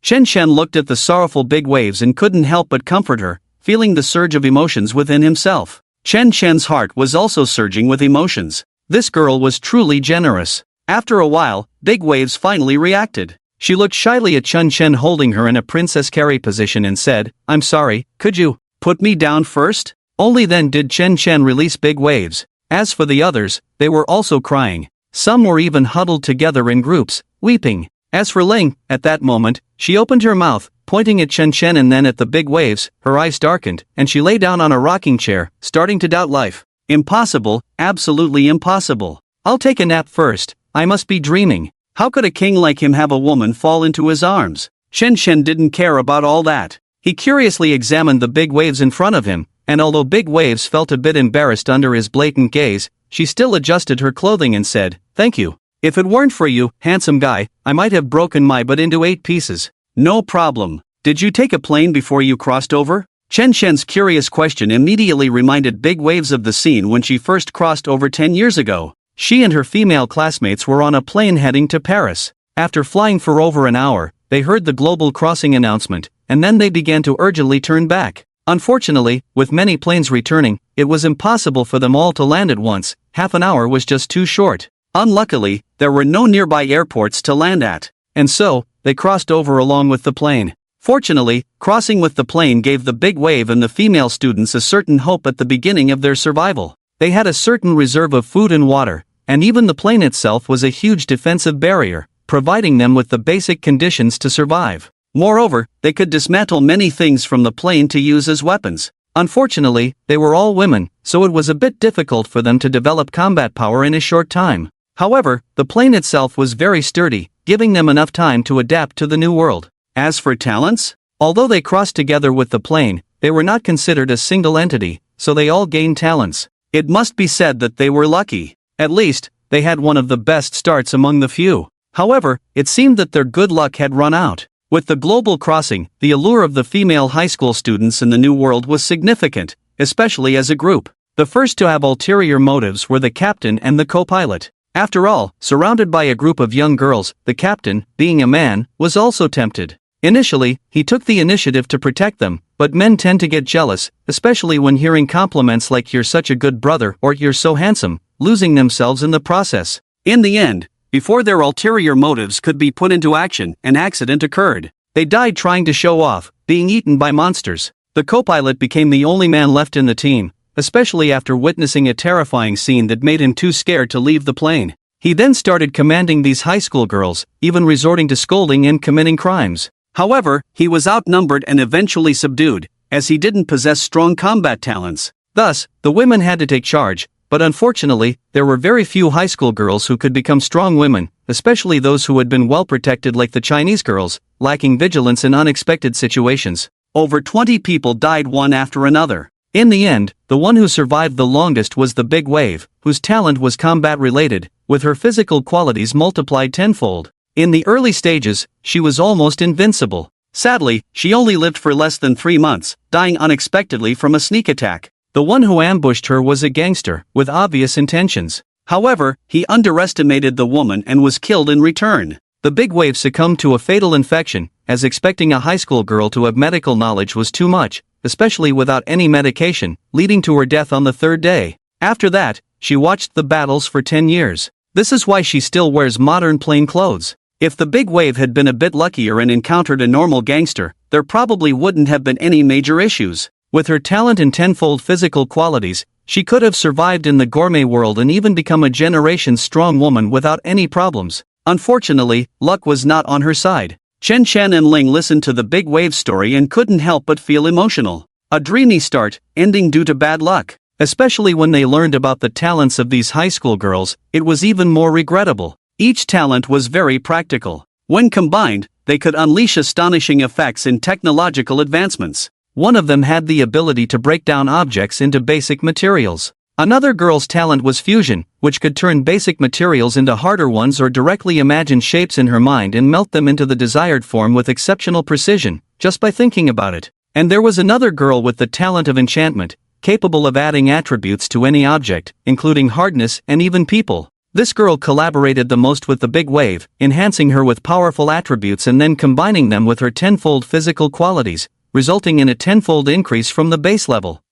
Chen Chen looked at the sorrowful big waves and couldn't help but comfort her, feeling the surge of emotions within himself. Chen Chen's heart was also surging with emotions. This girl was truly generous. After a while, big waves finally reacted. She looked shyly at Chen Chen holding her in a princess carry position and said, "I'm sorry, could you put me down first?" Only then did Chen Chen release big waves. As for the others, they were also crying. Some were even huddled together in groups, weeping. As for Ling, at that moment, she opened her mouth, pointing at Chen Chen and then at the big waves, her eyes darkened, and she lay down on a rocking chair, starting to doubt life. Impossible, absolutely impossible. I'll take a nap first, I must be dreaming. How could a king like him have a woman fall into his arms? Chen Chen didn't care about all that. He curiously examined the big waves in front of him, and although big waves felt a bit embarrassed under his blatant gaze, she still adjusted her clothing and said, "Thank you. If it weren't for you, handsome guy, I might have broken my butt into 8 pieces. No problem. Did you take a plane before you crossed over?" Chen Shen's curious question immediately reminded big waves of the scene when she first crossed over 10 years ago. She and her female classmates were on a plane heading to Paris. After flying for over an hour, they heard the global crossing announcement, and then they began to urgently turn back. Unfortunately, with many planes returning, it was impossible for them all to land at once. Half an hour was just too short. Unluckily, there were no nearby airports to land at. And so, they crossed over along with the plane. Fortunately, crossing with the plane gave the big wave and the female students a certain hope at the beginning of their survival. They had a certain reserve of food and water, and even the plane itself was a huge defensive barrier, providing them with the basic conditions to survive. Moreover, they could dismantle many things from the plane to use as weapons. Unfortunately, they were all women, so it was a bit difficult for them to develop combat power in a short time. However, the plane itself was very sturdy, giving them enough time to adapt to the new world. As for talents, although they crossed together with the plane, they were not considered a single entity, so they all gained talents. It must be said that they were lucky. At least, they had one of the best starts among the few. However, it seemed that their good luck had run out. With the global crossing, the allure of the female high school students in the new world was significant, especially as a group. The first to have ulterior motives were the captain and the co-pilot. After all, surrounded by a group of young girls, the captain, being a man, was also tempted. Initially, he took the initiative to protect them, but men tend to get jealous, especially when hearing compliments like "you're such a good brother" or "you're so handsome," losing themselves in the process. In the end, before their ulterior motives could be put into action, an accident occurred. They died trying to show off, being eaten by monsters. The co-pilot became the only man left in the team, especially after witnessing a terrifying scene that made him too scared to leave the plane. He then started commanding these high school girls, even resorting to scolding and committing crimes. However, he was outnumbered and eventually subdued, as he didn't possess strong combat talents. Thus, the women had to take charge, but unfortunately, there were very few high school girls who could become strong women, especially those who had been well protected like the Chinese girls, lacking vigilance in unexpected situations. Over 20 people died one after another. In the end, the one who survived the longest was the Big Wave, whose talent was combat-related, with her physical qualities multiplied tenfold. In the early stages, she was almost invincible. Sadly, she only lived for less than 3 months, dying unexpectedly from a sneak attack. The one who ambushed her was a gangster, with obvious intentions. However, he underestimated the woman and was killed in return. The Big Wave succumbed to a fatal infection, as expecting a high school girl to have medical knowledge was too much, especially without any medication, leading to her death on the 3rd day. After that, she watched the battles for 10 years. This is why she still wears modern plain clothes. If the Big Wave had been a bit luckier and encountered a normal gangster, there probably wouldn't have been any major issues. With her talent and tenfold physical qualities, she could have survived in the gourmet world and even become a generation-strong woman without any problems. Unfortunately, luck was not on her side. Chen Chen and Ling listened to the Big Wave story and couldn't help but feel emotional. A dreamy start, ending due to bad luck. Especially when they learned about the talents of these high school girls, it was even more regrettable. Each talent was very practical. When combined, they could unleash astonishing effects in technological advancements. One of them had the ability to break down objects into basic materials. Another girl's talent was fusion, which could turn basic materials into harder ones or directly imagine shapes in her mind and melt them into the desired form with exceptional precision, just by thinking about it. And there was another girl with the talent of enchantment, capable of adding attributes to any object, including hardness and even people. This girl collaborated the most with the Big Wave, enhancing her with powerful attributes and then combining them with her tenfold physical qualities, resulting in a tenfold increase from the base level.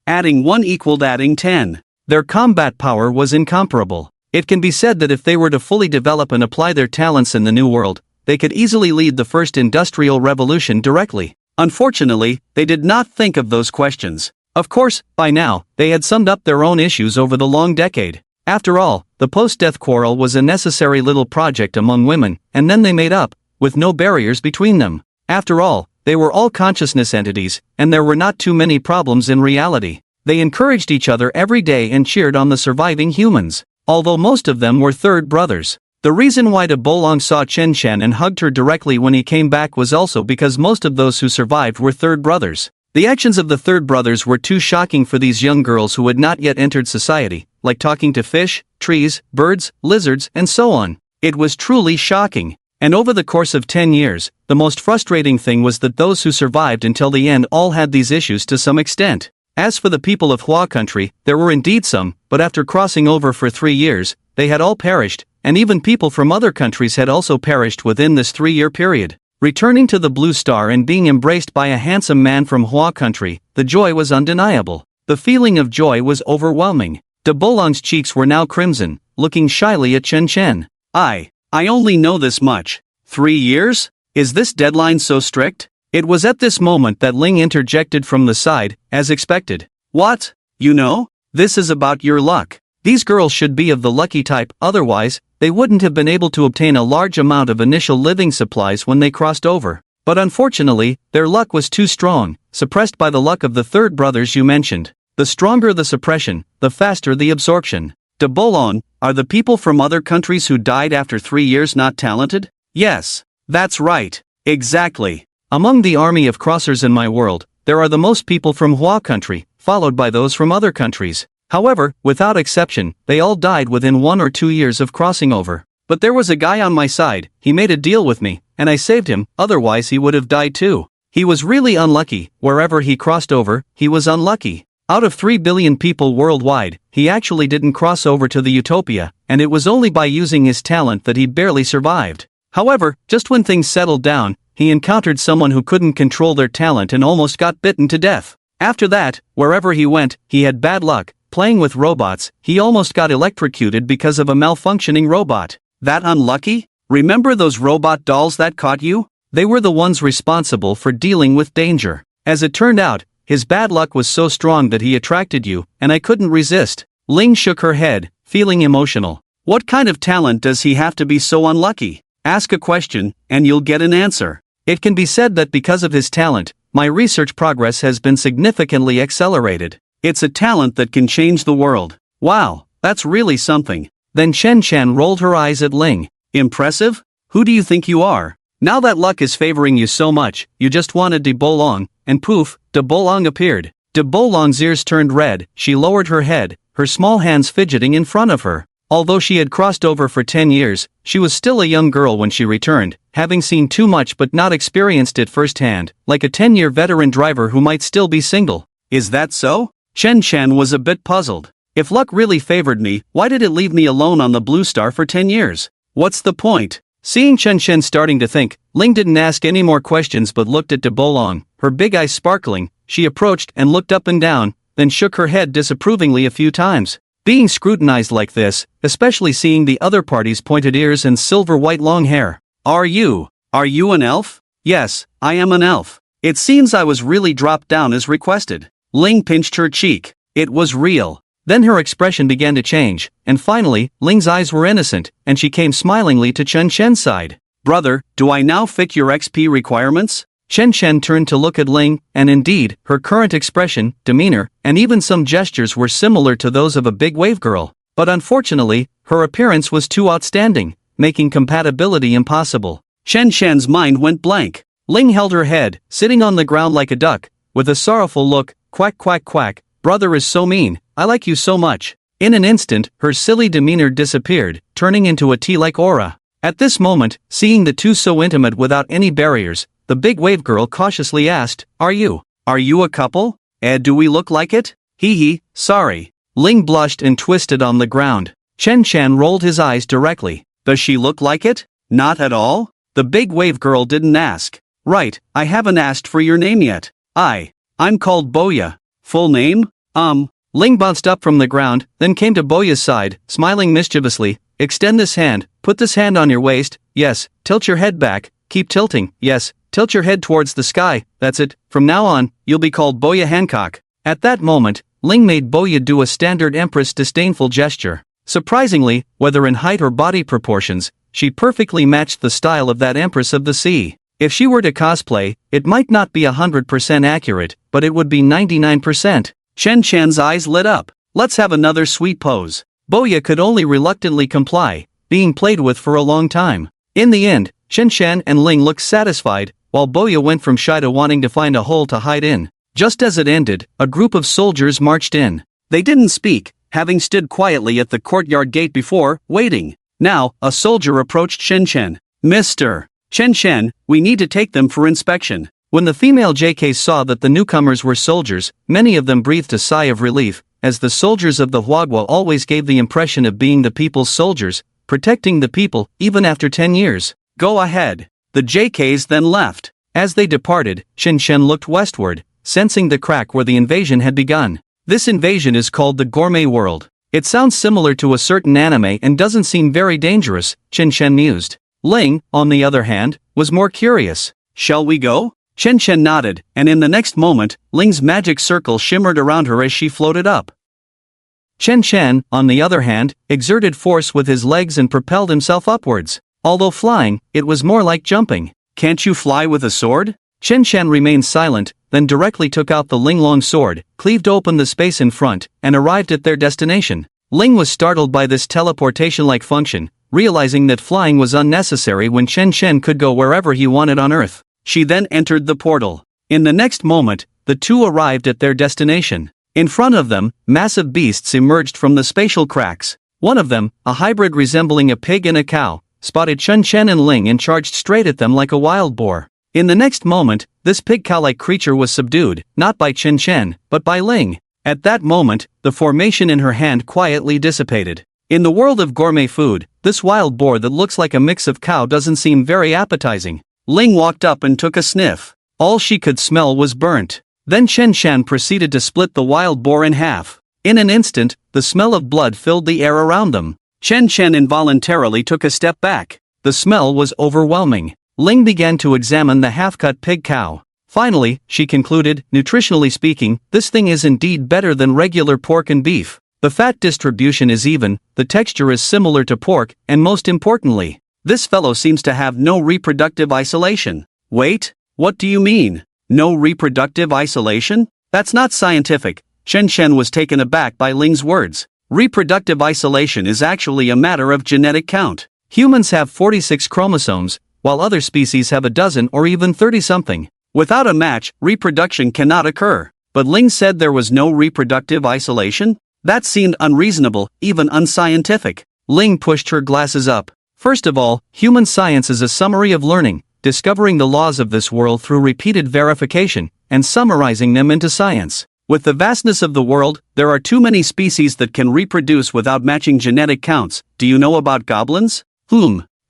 Adding 1 equaled adding 10. Their combat power was incomparable. It can be said that if they were to fully develop and apply their talents in the New World, they could easily lead the first industrial revolution directly. Unfortunately, they did not think of those questions. Of course, by now, they had summed up their own issues over the long decade. After all, the post-death quarrel was a necessary little project among women, and then they made up, with no barriers between them. After all, they were all consciousness entities, and there were not too many problems in reality. They encouraged each other every day and cheered on the surviving humans, although most of them were third brothers. The reason why De Bolong saw Chen Chen and hugged her directly when he came back was also because most of those who survived were third brothers. The actions of the third brothers were too shocking for these young girls who had not yet entered society, like talking to fish, trees, birds, lizards, and so on. It was truly shocking. And over the course of 10 years, the most frustrating thing was that those who survived until the end all had these issues to some extent. As for the people of Hua country, there were indeed some, but after crossing over for 3 years, they had all perished, and even people from other countries had also perished within this 3-year period. Returning to the Blue Star and being embraced by a handsome man from Hua country, the joy was undeniable. The feeling of joy was overwhelming. De Bolong's cheeks were now crimson, looking shyly at Chen Chen. I only know this much. 3 years? Is this deadline so strict? It was at this moment that Ling interjected from the side, as expected. What? You know? This is about your luck. These girls should be of the lucky type, otherwise, they wouldn't have been able to obtain a large amount of initial living supplies when they crossed over. But unfortunately, their luck was too strong, suppressed by the luck of the third brothers you mentioned. The stronger the suppression, the faster the absorption. De Bolong, are the people from other countries who died after 3 years not talented? Yes, that's right. Exactly. Among the army of crossers in my world, there are the most people from Hua country, followed by those from other countries. However, without exception, they all died within 1 or 2 years of crossing over. But there was a guy on my side, he made a deal with me, and I saved him, otherwise he would have died too. He was really unlucky, wherever he crossed over, he was unlucky. Out of 3 billion people worldwide, he actually didn't cross over to the utopia, and it was only by using his talent that he barely survived. However, just when things settled down, he encountered someone who couldn't control their talent and almost got bitten to death. After that, wherever he went, he had bad luck. Playing with robots, he almost got electrocuted because of a malfunctioning robot. That unlucky? Remember those robot dolls that caught you? They were the ones responsible for dealing with danger. As it turned out, his bad luck was so strong that he attracted you, and I couldn't resist. Ling shook her head, feeling emotional. What kind of talent does he have to be so unlucky? Ask a question, and you'll get an answer. It can be said that because of his talent, my research progress has been significantly accelerated. It's a talent that can change the world. Wow, that's really something. Then Chen Shan rolled her eyes at Ling. Impressive? Who do you think you are? Now that luck is favoring you so much, you just wanted De Bolong, and poof, De Bolong appeared. De Bolong's ears turned red, she lowered her head, her small hands fidgeting in front of her. Although she had crossed over for 10 years, she was still a young girl when she returned, having seen too much but not experienced it firsthand, like a 10-year veteran driver who might still be single. Is that so? Chen Shan was a bit puzzled. If luck really favored me, why did it leave me alone on the Blue Star for 10 years? What's the point? Seeing Chen Shan starting to think, Ling didn't ask any more questions but looked at De Bolong, her big eyes sparkling. She approached and looked up and down, then shook her head disapprovingly a few times. Being scrutinized like this, especially seeing the other party's pointed ears and silver-white long hair. Are you an elf? Yes, I am an elf. It seems I was really dropped down as requested. Ling pinched her cheek. It was real. Then her expression began to change, and finally, Ling's eyes were innocent, and she came smilingly to Chen Shen's side. Brother, do I now fit your XP requirements? Chen Shen turned to look at Ling, and indeed, her current expression, demeanor, and even some gestures were similar to those of a big wave girl. But unfortunately, her appearance was too outstanding, making compatibility impossible. Chen Shen's mind went blank. Ling held her head, sitting on the ground like a duck, with a sorrowful look. Quack quack quack, brother is so mean, I like you so much. In an instant, her silly demeanor disappeared, turning into a tea-like aura. At this moment, seeing the two so intimate without any barriers, the big wave girl cautiously asked, Are you a couple? Do we look like it? Hee, sorry. Ling blushed and twisted on the ground. Chen Shan rolled his eyes directly. Does she look like it? Not at all? The big wave girl didn't ask. Right, I haven't asked for your name yet. I'm called Boya. Full name? Ling bounced up from the ground, then came to Boya's side, smiling mischievously. Extend this hand, put this hand on your waist, yes, tilt your head back, keep tilting, yes, tilt your head towards the sky, that's it, from now on, you'll be called Boya Hancock. At that moment, Ling made Boya do a standard empress disdainful gesture. Surprisingly, whether in height or body proportions, she perfectly matched the style of that empress of the sea. If she were to cosplay, it might not be 100% accurate, but it would be 99%. Chen Shan's eyes lit up. Let's have another sweet pose. Boya could only reluctantly comply, being played with for a long time. In the end, Chen Shan and Ling looked satisfied, while Boya went from shy to wanting to find a hole to hide in. Just as it ended, a group of soldiers marched in. They didn't speak, having stood quietly at the courtyard gate before, waiting. Now, a soldier approached Chen Shan. Mr. Chen Shan, we need to take them for inspection. When the female JKs saw that the newcomers were soldiers, many of them breathed a sigh of relief, as the soldiers of the Huagua always gave the impression of being the people's soldiers, protecting the people, even after 10 years. Go ahead. The JKs then left. As they departed, Chen Shen looked westward, sensing the crack where the invasion had begun. This invasion is called the Gourmet World. It sounds similar to a certain anime and doesn't seem very dangerous, Chen Shen mused. Ling, on the other hand, was more curious. Shall we go? Chen Shen nodded, and in the next moment, Ling's magic circle shimmered around her as she floated up. Chen Shen, on the other hand, exerted force with his legs and propelled himself upwards. Although flying, it was more like jumping. Can't you fly with a sword? Chen Shen remained silent, then directly took out the Ling long sword, cleaved open the space in front, and arrived at their destination. Ling was startled by this teleportation-like function, realizing that flying was unnecessary when Chen Shen could go wherever he wanted on Earth. She then entered the portal. In the next moment, the two arrived at their destination. In front of them, massive beasts emerged from the spatial cracks. One of them, a hybrid resembling a pig and a cow, spotted Chen Shen and Ling and charged straight at them like a wild boar. In the next moment, this pig-cow-like creature was subdued, not by Chen Shen, but by Ling. At that moment, the formation in her hand quietly dissipated. In the world of gourmet food, this wild boar that looks like a mix of cow doesn't seem very appetizing. Ling walked up and took a sniff. All she could smell was burnt. Then Chen Shan proceeded to split the wild boar in half. In an instant, the smell of blood filled the air around them. Chen Shan involuntarily took a step back. The smell was overwhelming. Ling began to examine the half-cut pig cow. Finally, she concluded, nutritionally speaking, this thing is indeed better than regular pork and beef. The fat distribution is even, the texture is similar to pork, and most importantly, this fellow seems to have no reproductive isolation. Wait, what do you mean? No reproductive isolation? That's not scientific. Shen Shen was taken aback by Ling's words. Reproductive isolation is actually a matter of genetic count. Humans have 46 chromosomes, while other species have a dozen or even 30-something. Without a match, reproduction cannot occur. But Ling said there was no reproductive isolation? That seemed unreasonable, even unscientific. Ling pushed her glasses up. First of all, human science is a summary of learning, discovering the laws of this world through repeated verification, and summarizing them into science. With the vastness of the world, there are too many species that can reproduce without matching genetic counts. Do you know about goblins?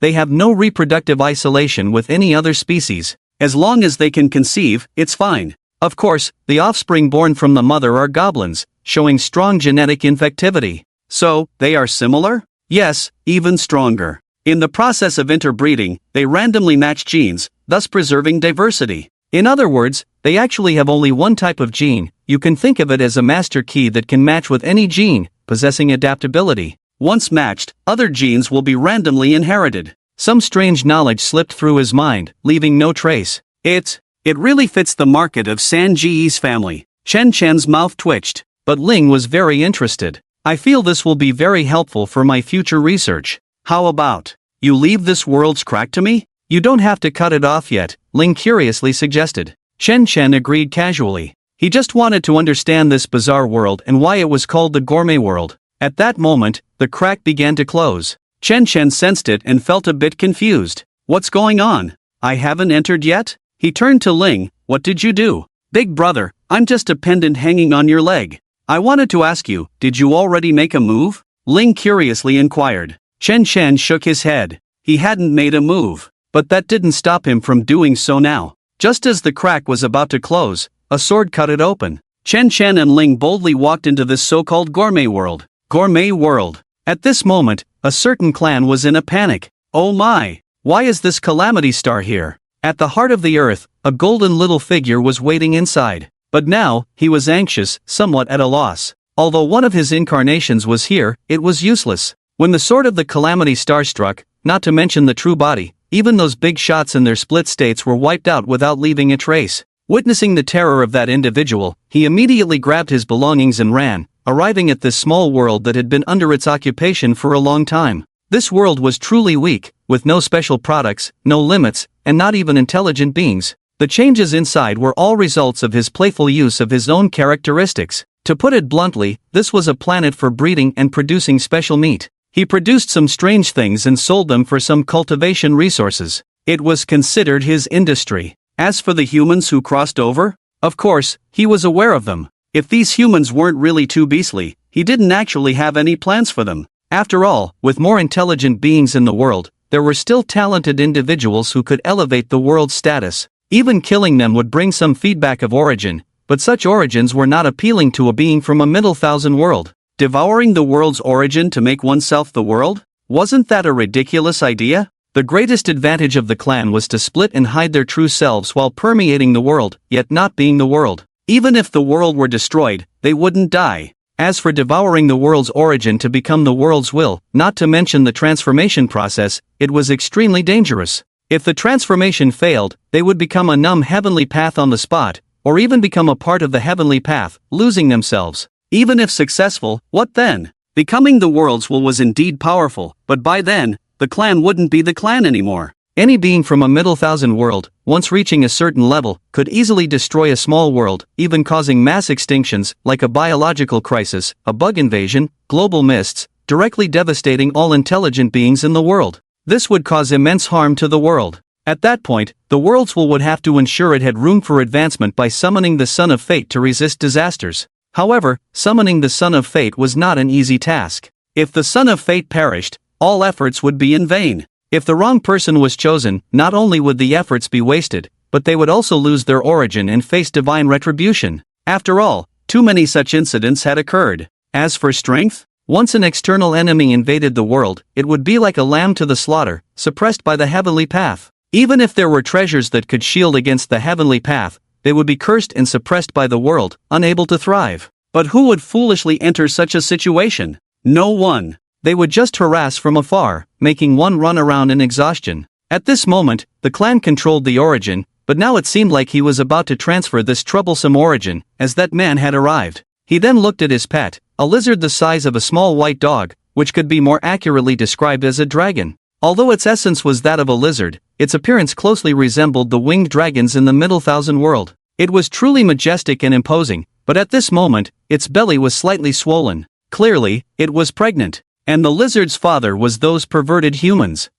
They have no reproductive isolation with any other species. As long as they can conceive, it's fine. Of course, the offspring born from the mother are goblins, showing strong genetic infectivity. So, they are similar? Yes, even stronger. In the process of interbreeding, they randomly match genes, thus preserving diversity. In other words, they actually have only one type of gene. You can think of it as a master key that can match with any gene, possessing adaptability. Once matched, other genes will be randomly inherited. Some strange knowledge slipped through his mind, leaving no trace. It really fits the market of San Ji's family. Shen Chen's mouth twitched, but Ling was very interested. I feel this will be very helpful for my future research. How about, you leave this world's crack to me? You don't have to cut it off yet, Ling curiously suggested. Shen Chen agreed casually. He just wanted to understand this bizarre world and why it was called the gourmet world. At that moment, the crack began to close. Chen Chen sensed it and felt a bit confused. What's going on? I haven't entered yet? He turned to Ling. What did you do? Big brother, I'm just a pendant hanging on your leg. I wanted to ask you, did you already make a move? Ling curiously inquired. Chen Chen shook his head. He hadn't made a move. But that didn't stop him from doing so now. Just as the crack was about to close, a sword cut it open. Chen Chen and Ling boldly walked into this so-called gourmet world. Gourmet world. At this moment, a certain clan was in a panic. Oh my! Why is this calamity star here? At the heart of the earth, a golden little figure was waiting inside. But now, he was anxious, somewhat at a loss. Although one of his incarnations was here, it was useless. When the sword of the calamity star struck, not to mention the true body, even those big shots in their split states were wiped out without leaving a trace. Witnessing the terror of that individual, he immediately grabbed his belongings and ran, arriving at this small world that had been under its occupation for a long time. This world was truly weak, with no special products, no limits, and not even intelligent beings. The changes inside were all results of his playful use of his own characteristics. To put it bluntly, this was a planet for breeding and producing special meat. He produced some strange things and sold them for some cultivation resources. It was considered his industry. As for the humans who crossed over, of course, he was aware of them. If these humans weren't really too beastly, he didn't actually have any plans for them. After all, with more intelligent beings in the world, there were still talented individuals who could elevate the world's status. Even killing them would bring some feedback of origin, but such origins were not appealing to a being from a Middle Thousand world. Devouring the world's origin to make oneself the world? Wasn't that a ridiculous idea? The greatest advantage of the clan was to split and hide their true selves while permeating the world, yet not being the world. Even if the world were destroyed, they wouldn't die. As for devouring the world's origin to become the world's will, not to mention the transformation process, it was extremely dangerous. If the transformation failed, they would become a numb heavenly path on the spot, or even become a part of the heavenly path, losing themselves. Even if successful, what then? Becoming the world's will was indeed powerful, but by then, the clan wouldn't be the clan anymore. Any being from a Middle Thousand world, once reaching a certain level, could easily destroy a small world, even causing mass extinctions, like a biological crisis, a bug invasion, global mists, directly devastating all intelligent beings in the world. This would cause immense harm to the world. At that point, the world's will would have to ensure it had room for advancement by summoning the Son of Fate to resist disasters. However, summoning the Son of Fate was not an easy task. If the Son of Fate perished, all efforts would be in vain. If the wrong person was chosen, not only would the efforts be wasted, but they would also lose their origin and face divine retribution. After all, too many such incidents had occurred. As for strength, once an external enemy invaded the world, it would be like a lamb to the slaughter, suppressed by the heavenly path. Even if there were treasures that could shield against the heavenly path, they would be cursed and suppressed by the world, unable to thrive. But who would foolishly enter such a situation? No one. They would just harass from afar, making one run around in exhaustion. At this moment, the clan controlled the origin, but now it seemed like he was about to transfer this troublesome origin, as that man had arrived. He then looked at his pet, a lizard the size of a small white dog, which could be more accurately described as a dragon. Although its essence was that of a lizard, its appearance closely resembled the winged dragons in the Middle Thousand world. It was truly majestic and imposing, but at this moment, its belly was slightly swollen. Clearly, it was pregnant. And the lizard's father was those perverted humans.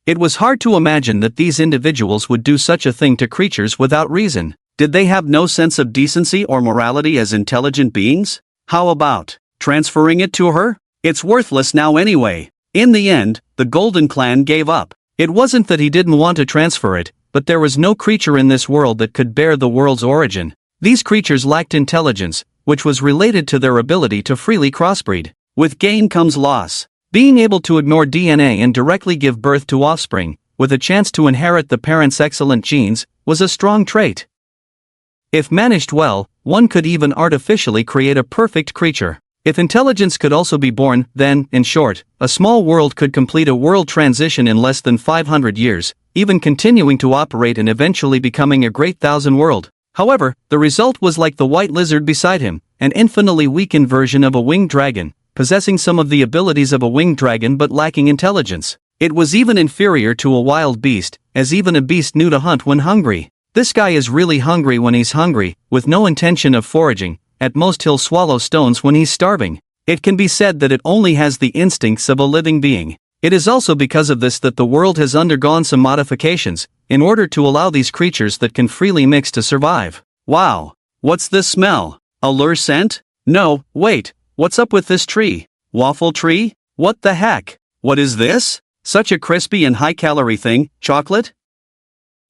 It was hard to imagine that these individuals would do such a thing to creatures without reason. Did they have no sense of decency or morality as intelligent beings? How about transferring it to her? It's worthless now anyway. In the end, the Golden Clan gave up. It wasn't that he didn't want to transfer it, but there was no creature in this world that could bear the world's origin. These creatures lacked intelligence, which was related to their ability to freely crossbreed. With gain comes loss. Being able to ignore DNA and directly give birth to offspring, with a chance to inherit the parents' excellent genes, was a strong trait. If managed well, one could even artificially create a perfect creature. If intelligence could also be born, then, in short, a small world could complete a world transition in less than 500 years, even continuing to operate and eventually becoming a great thousand world. However, the result was like the white lizard beside him, an infinitely weakened version of a winged dragon, possessing some of the abilities of a winged dragon but lacking intelligence. It was even inferior to a wild beast, as even a beast knew to hunt when hungry. This guy is really hungry when he's hungry, with no intention of foraging. At most he'll swallow stones when he's starving. It can be said that it only has the instincts of a living being. It is also because of this that the world has undergone some modifications, in order to allow these creatures that can freely mix to survive. Wow! What's this smell? A lure scent? No, wait, what's up with this tree? Waffle tree? What the heck? What is this? Such a crispy and high-calorie thing, chocolate?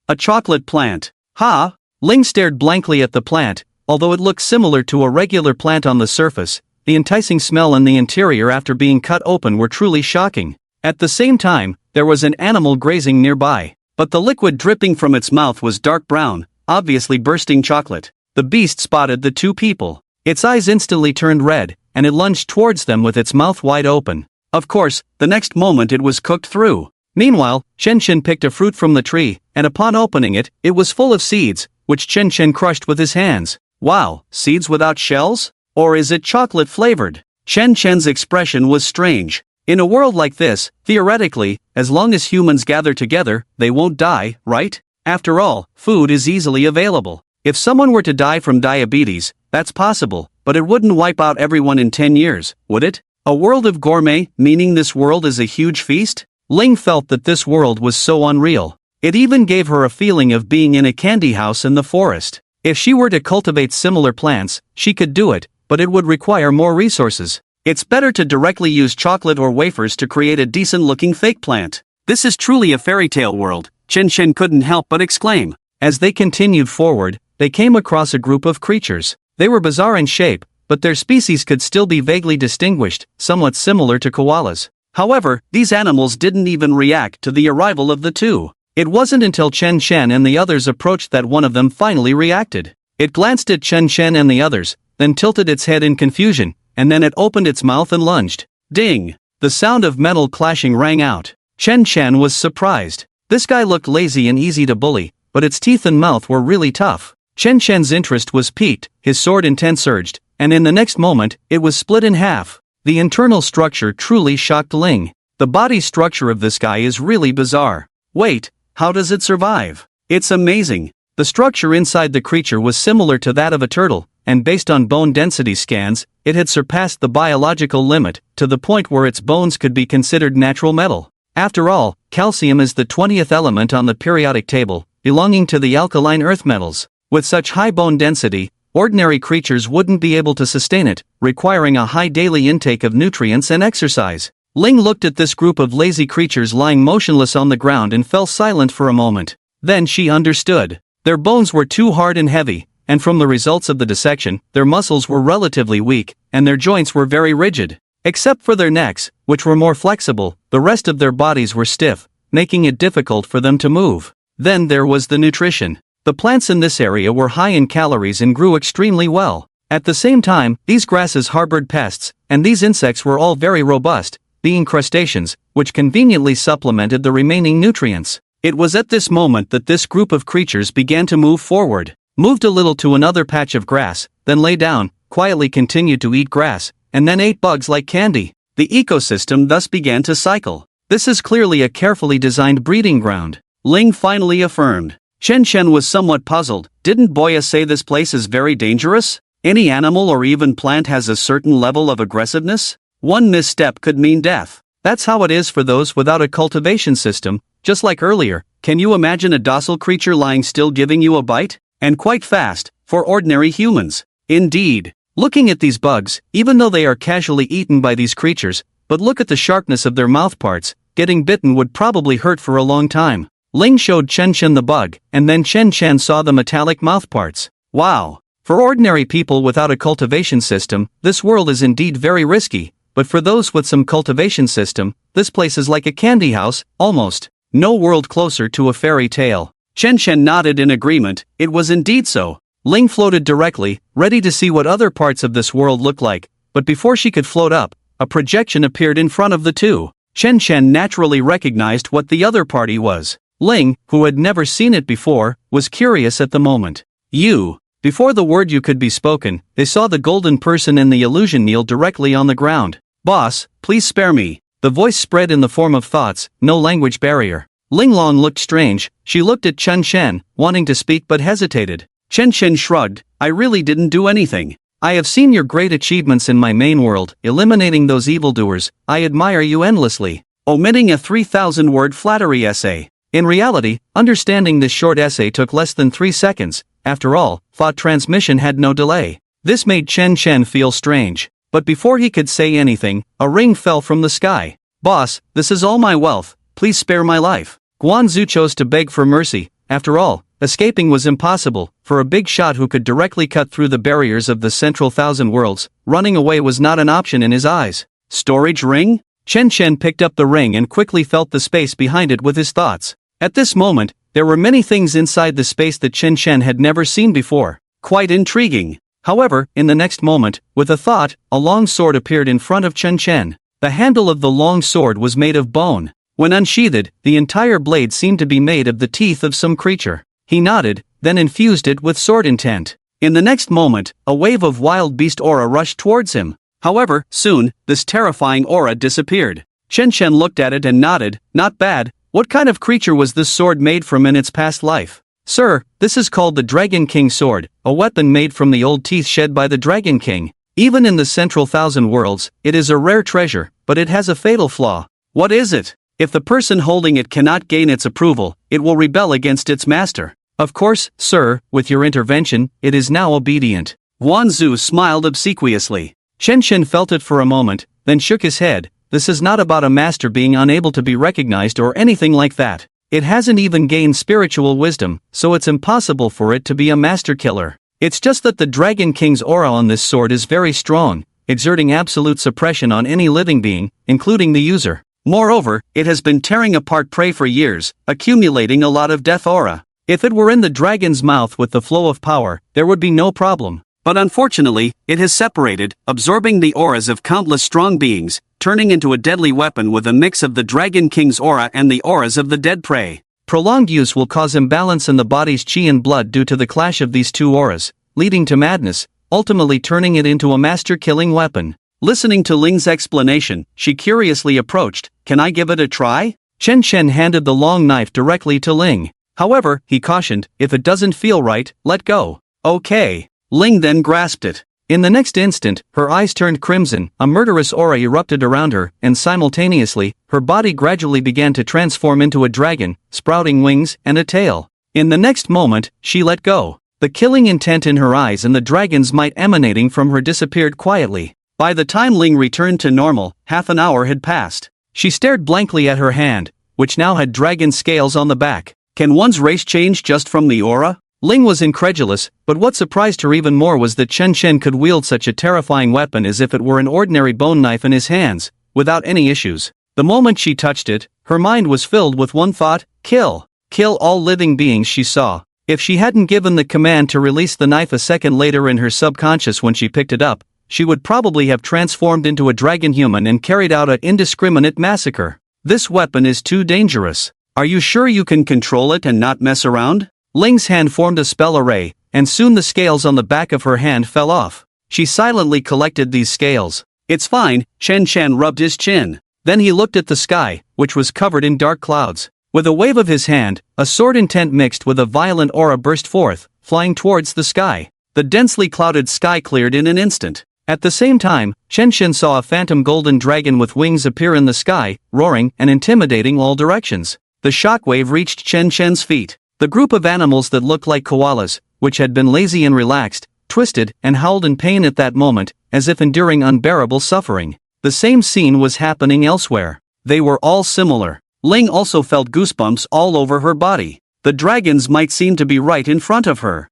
A chocolate plant. Ha! Ling stared blankly at the plant. Although it looked similar to a regular plant on the surface, the enticing smell in the interior after being cut open were truly shocking. At the same time, there was an animal grazing nearby, but the liquid dripping from its mouth was dark brown, obviously bursting chocolate. The beast spotted the two people. Its eyes instantly turned red, and it lunged towards them with its mouth wide open. Of course, the next moment it was cooked through. Meanwhile, Chen Chen picked a fruit from the tree, and upon opening it, it was full of seeds, which Chen Chen crushed with his hands. Wow, seeds without shells? Or is it chocolate flavored? Chen Chen's expression was strange. In a world like this, theoretically, as long as humans gather together, they won't die, right? After all, food is easily available. If someone were to die from diabetes, that's possible, but it wouldn't wipe out everyone in 10 years, would it? A world of gourmet, meaning this world is a huge feast? Ling felt that this world was so unreal. It even gave her a feeling of being in a candy house in the forest. If she were to cultivate similar plants, she could do it, but it would require more resources. It's better to directly use chocolate or wafers to create a decent-looking fake plant. This is truly a fairy tale world, Chen Chen couldn't help but exclaim. As they continued forward, they came across a group of creatures. They were bizarre in shape, but their species could still be vaguely distinguished, somewhat similar to koalas. However, these animals didn't even react to the arrival of the two. It wasn't until Chen Chen and the others approached that one of them finally reacted. It glanced at Chen Chen and the others, then tilted its head in confusion, and then it opened its mouth and lunged. Ding! The sound of metal clashing rang out. Chen Chen was surprised. This guy looked lazy and easy to bully, but its teeth and mouth were really tough. Chen Chen's interest was piqued, his sword intent surged, and in the next moment, it was split in half. The internal structure truly shocked Ling. The body structure of this guy is really bizarre. Wait, how does it survive? It's amazing. The structure inside the creature was similar to that of a turtle, and based on bone density scans, it had surpassed the biological limit, to the point where its bones could be considered natural metal. After all, calcium is the 20th element on the periodic table, belonging to the alkaline earth metals. With such high bone density, ordinary creatures wouldn't be able to sustain it, requiring a high daily intake of nutrients and exercise. Ling looked at this group of lazy creatures lying motionless on the ground and fell silent for a moment. Then she understood. Their bones were too hard and heavy, and from the results of the dissection, their muscles were relatively weak, and their joints were very rigid. Except for their necks, which were more flexible, the rest of their bodies were stiff, making it difficult for them to move. Then there was the nutrition. The plants in this area were high in calories and grew extremely well. At the same time, these grasses harbored pests, and these insects were all very robust, being crustaceans, which conveniently supplemented the remaining nutrients. It was at this moment that this group of creatures began to move forward, moved a little to another patch of grass, then lay down, quietly continued to eat grass, and then ate bugs like candy. The ecosystem thus began to cycle. This is clearly a carefully designed breeding ground, Ling finally affirmed. Chen Chen was somewhat puzzled. Didn't Boya say this place is very dangerous? Any animal or even plant has a certain level of aggressiveness? One misstep could mean death. That's how it is for those without a cultivation system, just like earlier. Can you imagine a docile creature lying still giving you a bite? And quite fast, for ordinary humans. Indeed. Looking at these bugs, even though they are casually eaten by these creatures, but look at the sharpness of their mouth parts, getting bitten would probably hurt for a long time. Ling showed Chen Chen the bug, and then Chen Chen saw the metallic mouthparts. Wow! For ordinary people without a cultivation system, this world is indeed very risky, but for those with some cultivation system, this place is like a candy house, almost. No world closer to a fairy tale. Chen Chen nodded in agreement. It was indeed so. Ling floated directly, ready to see what other parts of this world look like, but before she could float up, a projection appeared in front of the two. Chen Chen naturally recognized what the other party was. Ling, who had never seen it before, was curious at the moment. You. Before the word you could be spoken, they saw the golden person in the illusion kneel directly on the ground. Boss, please spare me. The voice spread in the form of thoughts, no language barrier. Ling Long looked strange. She looked at Chen Chen, wanting to speak but hesitated. Chen Chen shrugged. I really didn't do anything. I have seen your great achievements in my main world, eliminating those evildoers. I admire you endlessly. Omitting a 3,000-word flattery essay. In reality, understanding this short essay took less than 3 seconds. After all, thought transmission had no delay. This made Chen Chen feel strange. But before he could say anything, a ring fell from the sky. Boss, this is all my wealth. Please spare my life. Guanzu chose to beg for mercy. After all, escaping was impossible. For a big shot who could directly cut through the barriers of the central thousand worlds, running away was not an option in his eyes. Storage ring? Chen Chen picked up the ring and quickly felt the space behind it with his thoughts. At this moment, there were many things inside the space that Chen Chen had never seen before. Quite intriguing. However, in the next moment, with a thought, a long sword appeared in front of Chen Chen. The handle of the long sword was made of bone. When unsheathed, the entire blade seemed to be made of the teeth of some creature. He nodded, then infused it with sword intent. In the next moment, a wave of wild beast aura rushed towards him. However, soon, this terrifying aura disappeared. Chen Chen looked at it and nodded. Not bad. What kind of creature was this sword made from in its past life? Sir, this is called the Dragon King sword, a weapon made from the old teeth shed by the Dragon King. Even in the central thousand worlds, it is a rare treasure, but it has a fatal flaw. What is it? If the person holding it cannot gain its approval, it will rebel against its master. Of course, sir, with your intervention, it is now obedient. Guanzu smiled obsequiously. Chen Chen felt it for a moment, then shook his head. This is not about a master being unable to be recognized or anything like that. It hasn't even gained spiritual wisdom, so it's impossible for it to be a master killer. It's just that the Dragon King's aura on this sword is very strong, exerting absolute suppression on any living being, including the user. Moreover, it has been tearing apart prey for years, accumulating a lot of death aura. If it were in the dragon's mouth with the flow of power, there would be no problem. But unfortunately, it has separated, absorbing the auras of countless strong beings, turning into a deadly weapon with a mix of the Dragon King's aura and the auras of the dead prey. Prolonged use will cause imbalance in the body's chi and blood due to the clash of these two auras, leading to madness, ultimately turning it into a master-killing weapon. Listening to Ling's explanation, she curiously approached. Can I give it a try? Chen Chen handed the long knife directly to Ling. However, he cautioned, if it doesn't feel right, let go. Okay. Ling then grasped it. In the next instant, her eyes turned crimson, a murderous aura erupted around her, and simultaneously, her body gradually began to transform into a dragon, sprouting wings and a tail. In the next moment, she let go. The killing intent in her eyes and the dragon's might emanating from her disappeared quietly. By the time Ling returned to normal, half an hour had passed. She stared blankly at her hand, which now had dragon scales on the back. Can one's race change just from the aura? Ling was incredulous, but what surprised her even more was that Chen Chen could wield such a terrifying weapon as if it were an ordinary bone knife in his hands, without any issues. The moment she touched it, her mind was filled with one thought: kill. Kill all living beings she saw. If she hadn't given the command to release the knife a second later in her subconscious when she picked it up, she would probably have transformed into a dragon human and carried out an indiscriminate massacre. This weapon is too dangerous. Are you sure you can control it and not mess around? Ling's hand formed a spell array, and soon the scales on the back of her hand fell off. She silently collected these scales. It's fine, Chen Chen rubbed his chin. Then he looked at the sky, which was covered in dark clouds. With a wave of his hand, a sword intent mixed with a violent aura burst forth, flying towards the sky. The densely clouded sky cleared in an instant. At the same time, Chen Chen saw a phantom golden dragon with wings appear in the sky, roaring and intimidating all directions. The shockwave reached Chen Chen's feet. The group of animals that looked like koalas, which had been lazy and relaxed, twisted and howled in pain at that moment, as if enduring unbearable suffering. The same scene was happening elsewhere. They were all similar. Ling also felt goosebumps all over her body. The dragons might seem to be right in front of her.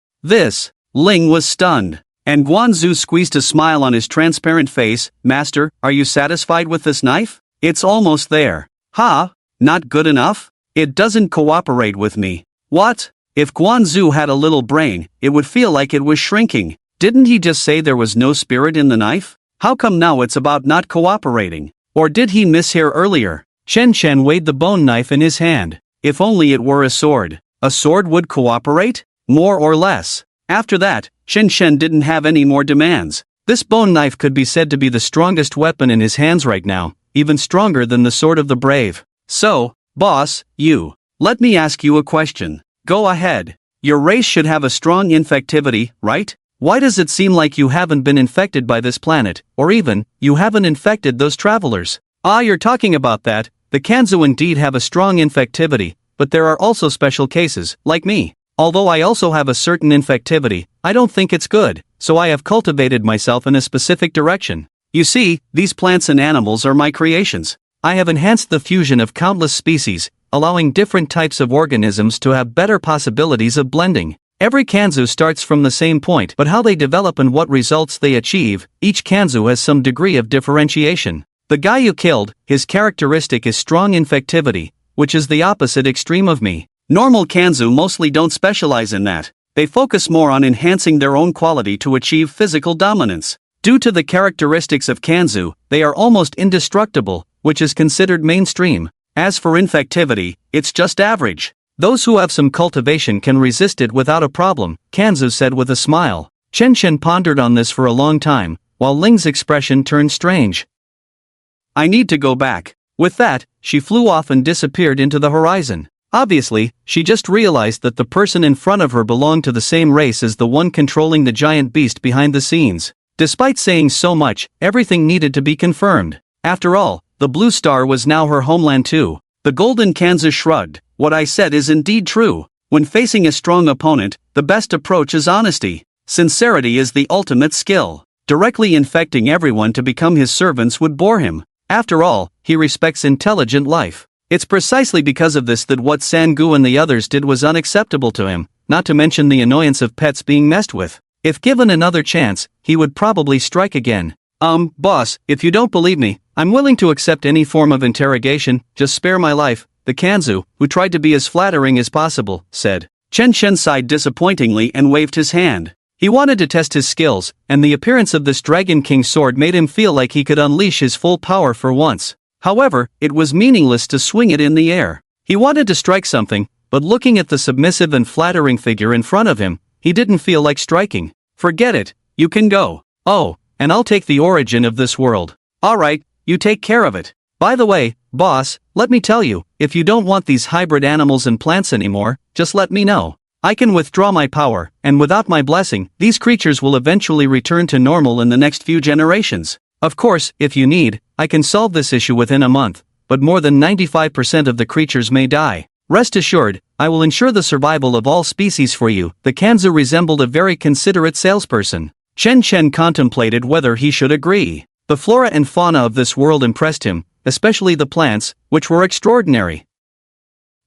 Ling was stunned. And Guanzu squeezed a smile on his transparent face. Master, are you satisfied with this knife? It's almost there. Ha? Not good enough? It doesn't cooperate with me. What? If Guanzu had a little brain, it would feel like it was shrinking. Didn't he just say there was no spirit in the knife? How come now it's about not cooperating? Or did he mishear earlier? Chen Chen weighed the bone knife in his hand. If only it were a sword. A sword would cooperate? More or less. After that, Chen Chen didn't have any more demands. This bone knife could be said to be the strongest weapon in his hands right now, even stronger than the sword of the brave. So, boss, let me ask you a question. Go ahead. Your race should have a strong infectivity, right? Why does it seem like you haven't been infected by this planet, or even, you haven't infected those travelers? Ah, you're talking about that. The Kanzu indeed have a strong infectivity, but there are also special cases, like me. Although I also have a certain infectivity, I don't think it's good, so I have cultivated myself in a specific direction. You see, these plants and animals are my creations. I have enhanced the fusion of countless species, allowing different types of organisms to have better possibilities of blending. Every Kanzu starts from the same point, but how they develop and what results they achieve, each Kanzu has some degree of differentiation. The guy you killed, his characteristic is strong infectivity, which is the opposite extreme of me. Normal Kanzu mostly don't specialize in that. They focus more on enhancing their own quality to achieve physical dominance. Due to the characteristics of Kanzu, they are almost indestructible, which is considered mainstream. As for infectivity, it's just average. Those who have some cultivation can resist it without a problem, Kanzu said with a smile. Chen Chen pondered on this for a long time, while Ling's expression turned strange. I need to go back. With that, she flew off and disappeared into the horizon. Obviously, she just realized that the person in front of her belonged to the same race as the one controlling the giant beast behind the scenes. Despite saying so much, everything needed to be confirmed. After all, the blue star was now her homeland too. The golden Kanzu shrugged. What I said is indeed true. When facing a strong opponent, the best approach is honesty. Sincerity is the ultimate skill. Directly infecting everyone to become his servants would bore him. After all, he respects intelligent life. It's precisely because of this that what Sangu and the others did was unacceptable to him, not to mention the annoyance of pets being messed with. If given another chance, he would probably strike again. Boss, if you don't believe me, I'm willing to accept any form of interrogation, just spare my life, the Kanzu, who tried to be as flattering as possible, said. Chen Chen sighed disappointingly and waved his hand. He wanted to test his skills, and the appearance of this Dragon King sword made him feel like he could unleash his full power for once. However, it was meaningless to swing it in the air. He wanted to strike something, but looking at the submissive and flattering figure in front of him, he didn't feel like striking. Forget it, you can go. Oh, and I'll take the origin of this world. Alright, you take care of it. By the way, boss, let me tell you, if you don't want these hybrid animals and plants anymore, just let me know. I can withdraw my power, and without my blessing, these creatures will eventually return to normal in the next few generations. Of course, if you need, I can solve this issue within a month, but more than 95% of the creatures may die. Rest assured, I will ensure the survival of all species for you. The Kanzu resembled a very considerate salesperson. Chen Chen contemplated whether he should agree. The flora and fauna of this world impressed him, especially the plants, which were extraordinary.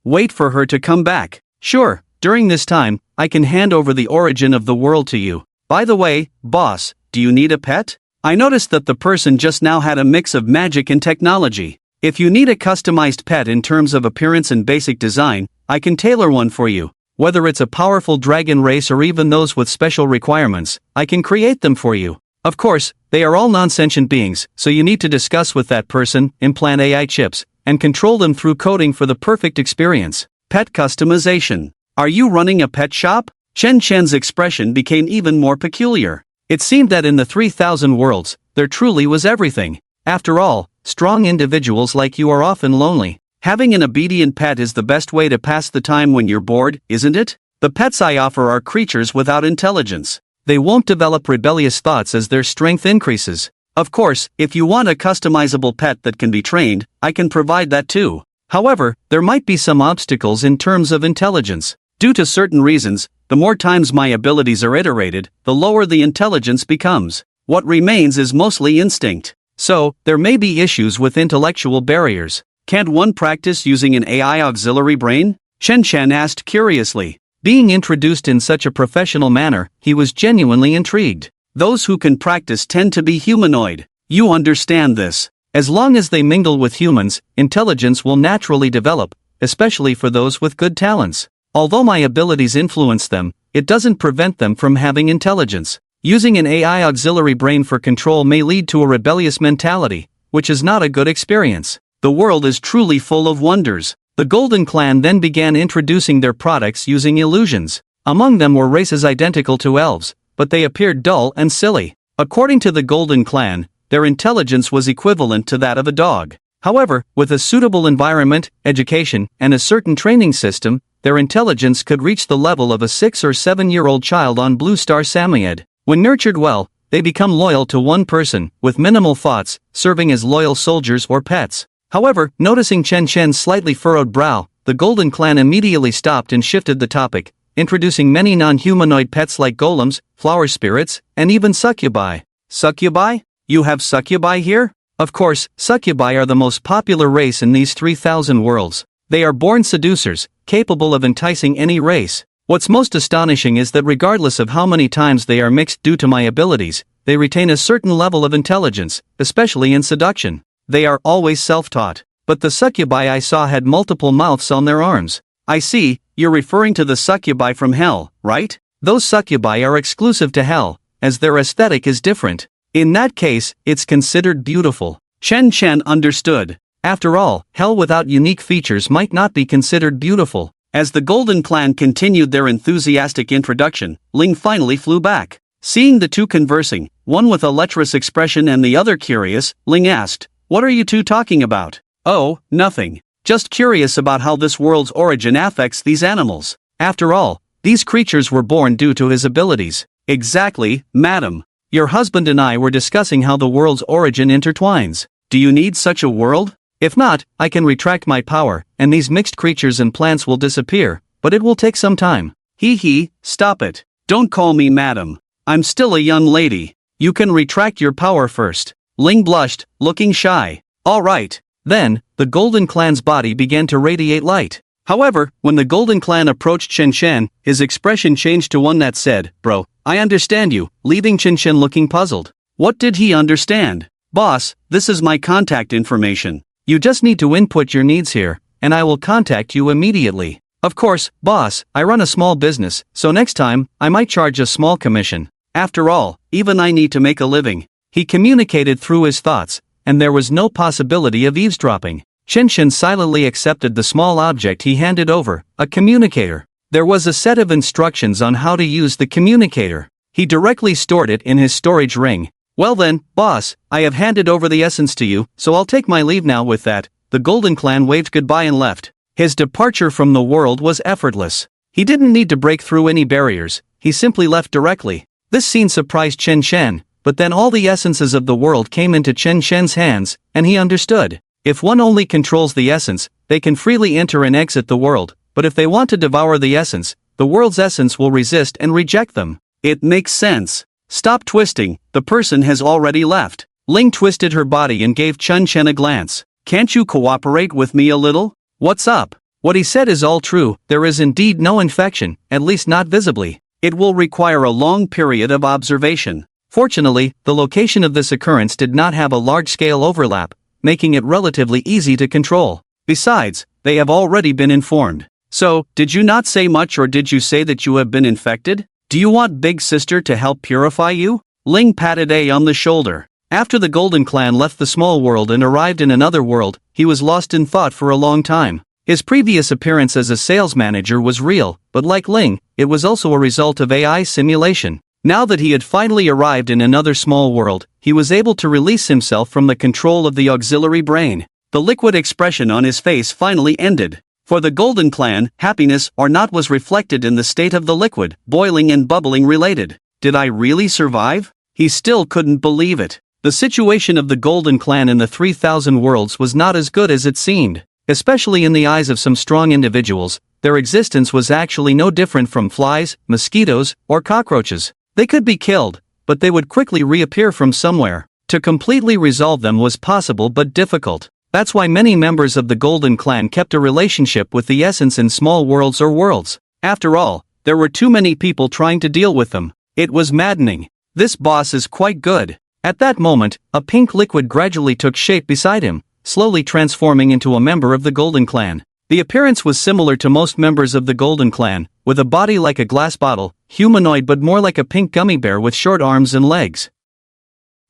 Wait for her to come back. Sure, during this time, I can hand over the origin of the world to you. By the way, boss, do you need a pet? I noticed that the person just now had a mix of magic and technology. If you need a customized pet in terms of appearance and basic design, I can tailor one for you. Whether it's a powerful dragon race or even those with special requirements, I can create them for you. Of course, they are all non-sentient beings, so you need to discuss with that person, implant AI chips, and control them through coding for the perfect experience. Pet customization. Are you running a pet shop? Chen Chen's expression became even more peculiar. It seemed that in the 3000 worlds, there truly was everything. After all, strong individuals like you are often lonely. Having an obedient pet is the best way to pass the time when you're bored, isn't it? The pets I offer are creatures without intelligence. They won't develop rebellious thoughts as their strength increases. Of course, if you want a customizable pet that can be trained, I can provide that too. However, there might be some obstacles in terms of intelligence. Due to certain reasons, the more times my abilities are iterated, the lower the intelligence becomes. What remains is mostly instinct. So, there may be issues with intellectual barriers. Can't one practice using an AI auxiliary brain? Chen Chen asked curiously. Being introduced in such a professional manner, he was genuinely intrigued. Those who can practice tend to be humanoid. You understand this. As long as they mingle with humans, intelligence will naturally develop, especially for those with good talents. Although my abilities influence them, it doesn't prevent them from having intelligence. Using an AI auxiliary brain for control may lead to a rebellious mentality, which is not a good experience. The world is truly full of wonders. The Golden Clan then began introducing their products using illusions. Among them were races identical to elves, but they appeared dull and silly. According to the Golden Clan, their intelligence was equivalent to that of a dog. However, with a suitable environment, education, and a certain training system, their intelligence could reach the level of a 6 or 7-year-old child on Blue Star Samoyed. When nurtured well, they become loyal to one person, with minimal thoughts, serving as loyal soldiers or pets. However, noticing Chen Chen's slightly furrowed brow, the Golden Clan immediately stopped and shifted the topic, introducing many non-humanoid pets like golems, flower spirits, and even succubi. Succubi? You have succubi here? Of course, succubi are the most popular race in these 3000 worlds. They are born seducers, capable of enticing any race. What's most astonishing is that regardless of how many times they are mixed due to my abilities, they retain a certain level of intelligence, especially in seduction. They are always self-taught. But the succubi I saw had multiple mouths on their arms. I see, you're referring to the succubi from hell, right? Those succubi are exclusive to hell, as their aesthetic is different. In that case, it's considered beautiful. Chen Chen understood. After all, hell without unique features might not be considered beautiful. As the Golden Clan continued their enthusiastic introduction, Ling finally flew back. Seeing the two conversing, one with a lecherous expression and the other curious, Ling asked, "What are you two talking about?" "Oh, nothing. Just curious about how this world's origin affects these animals." After all, these creatures were born due to his abilities. Exactly, madam. Your husband and I were discussing how the world's origin intertwines. Do you need such a world? If not, I can retract my power, and these mixed creatures and plants will disappear, but it will take some time. Hee, stop it. Don't call me madam. I'm still a young lady. You can retract your power first. Ling blushed, looking shy. All right. Then, the Golden Clan's body began to radiate light. However, when the Golden Clan approached Chen Chen, his expression changed to one that said, "Bro, I understand you," leaving Chen Chen looking puzzled. What did he understand? "Boss, this is my contact information. You just need to input your needs here, and I will contact you immediately." "Of course, boss, I run a small business, so next time, I might charge a small commission. After all, even I need to make a living." He communicated through his thoughts, and there was no possibility of eavesdropping. Chen Chen silently accepted the small object he handed over, a communicator. There was a set of instructions on how to use the communicator. He directly stored it in his storage ring. "Well then, boss, I have handed over the essence to you, so I'll take my leave now." With that, the Golden Clan waved goodbye and left. His departure from the world was effortless. He didn't need to break through any barriers, he simply left directly. This scene surprised Chen Chen, but then all the essences of the world came into Chen Chen's hands, and he understood. If one only controls the essence, they can freely enter and exit the world, but if they want to devour the essence, the world's essence will resist and reject them. It makes sense. Stop twisting, the person has already left. Ling twisted her body and gave Chen Chen a glance. "Can't you cooperate with me a little? What's up?" What he said is all true, there is indeed no infection, at least not visibly. It will require a long period of observation. Fortunately, the location of this occurrence did not have a large-scale overlap, making it relatively easy to control. Besides, they have already been informed. So, did you not say much, or did you say that you have been infected? Do you want Big Sister to help purify you? Ling patted A on the shoulder. After the Golden Clan left the small world and arrived in another world, he was lost in thought for a long time. His previous appearance as a sales manager was real, but like Ling, it was also a result of AI simulation. Now that he had finally arrived in another small world, he was able to release himself from the control of the auxiliary brain. The liquid expression on his face finally ended. For the Golden Clan, happiness or not was reflected in the state of the liquid, boiling and bubbling related. Did I really survive? He still couldn't believe it. The situation of the Golden Clan in the 3000 worlds was not as good as it seemed. Especially in the eyes of some strong individuals, their existence was actually no different from flies, mosquitoes, or cockroaches. They could be killed, but they would quickly reappear from somewhere. To completely resolve them was possible but difficult. That's why many members of the Golden Clan kept a relationship with the essence in small worlds or worlds. After all, there were too many people trying to deal with them. It was maddening. This boss is quite good. At that moment, a pink liquid gradually took shape beside him, slowly transforming into a member of the Golden Clan. The appearance was similar to most members of the Golden Clan, with a body like a glass bottle, humanoid but more like a pink gummy bear with short arms and legs.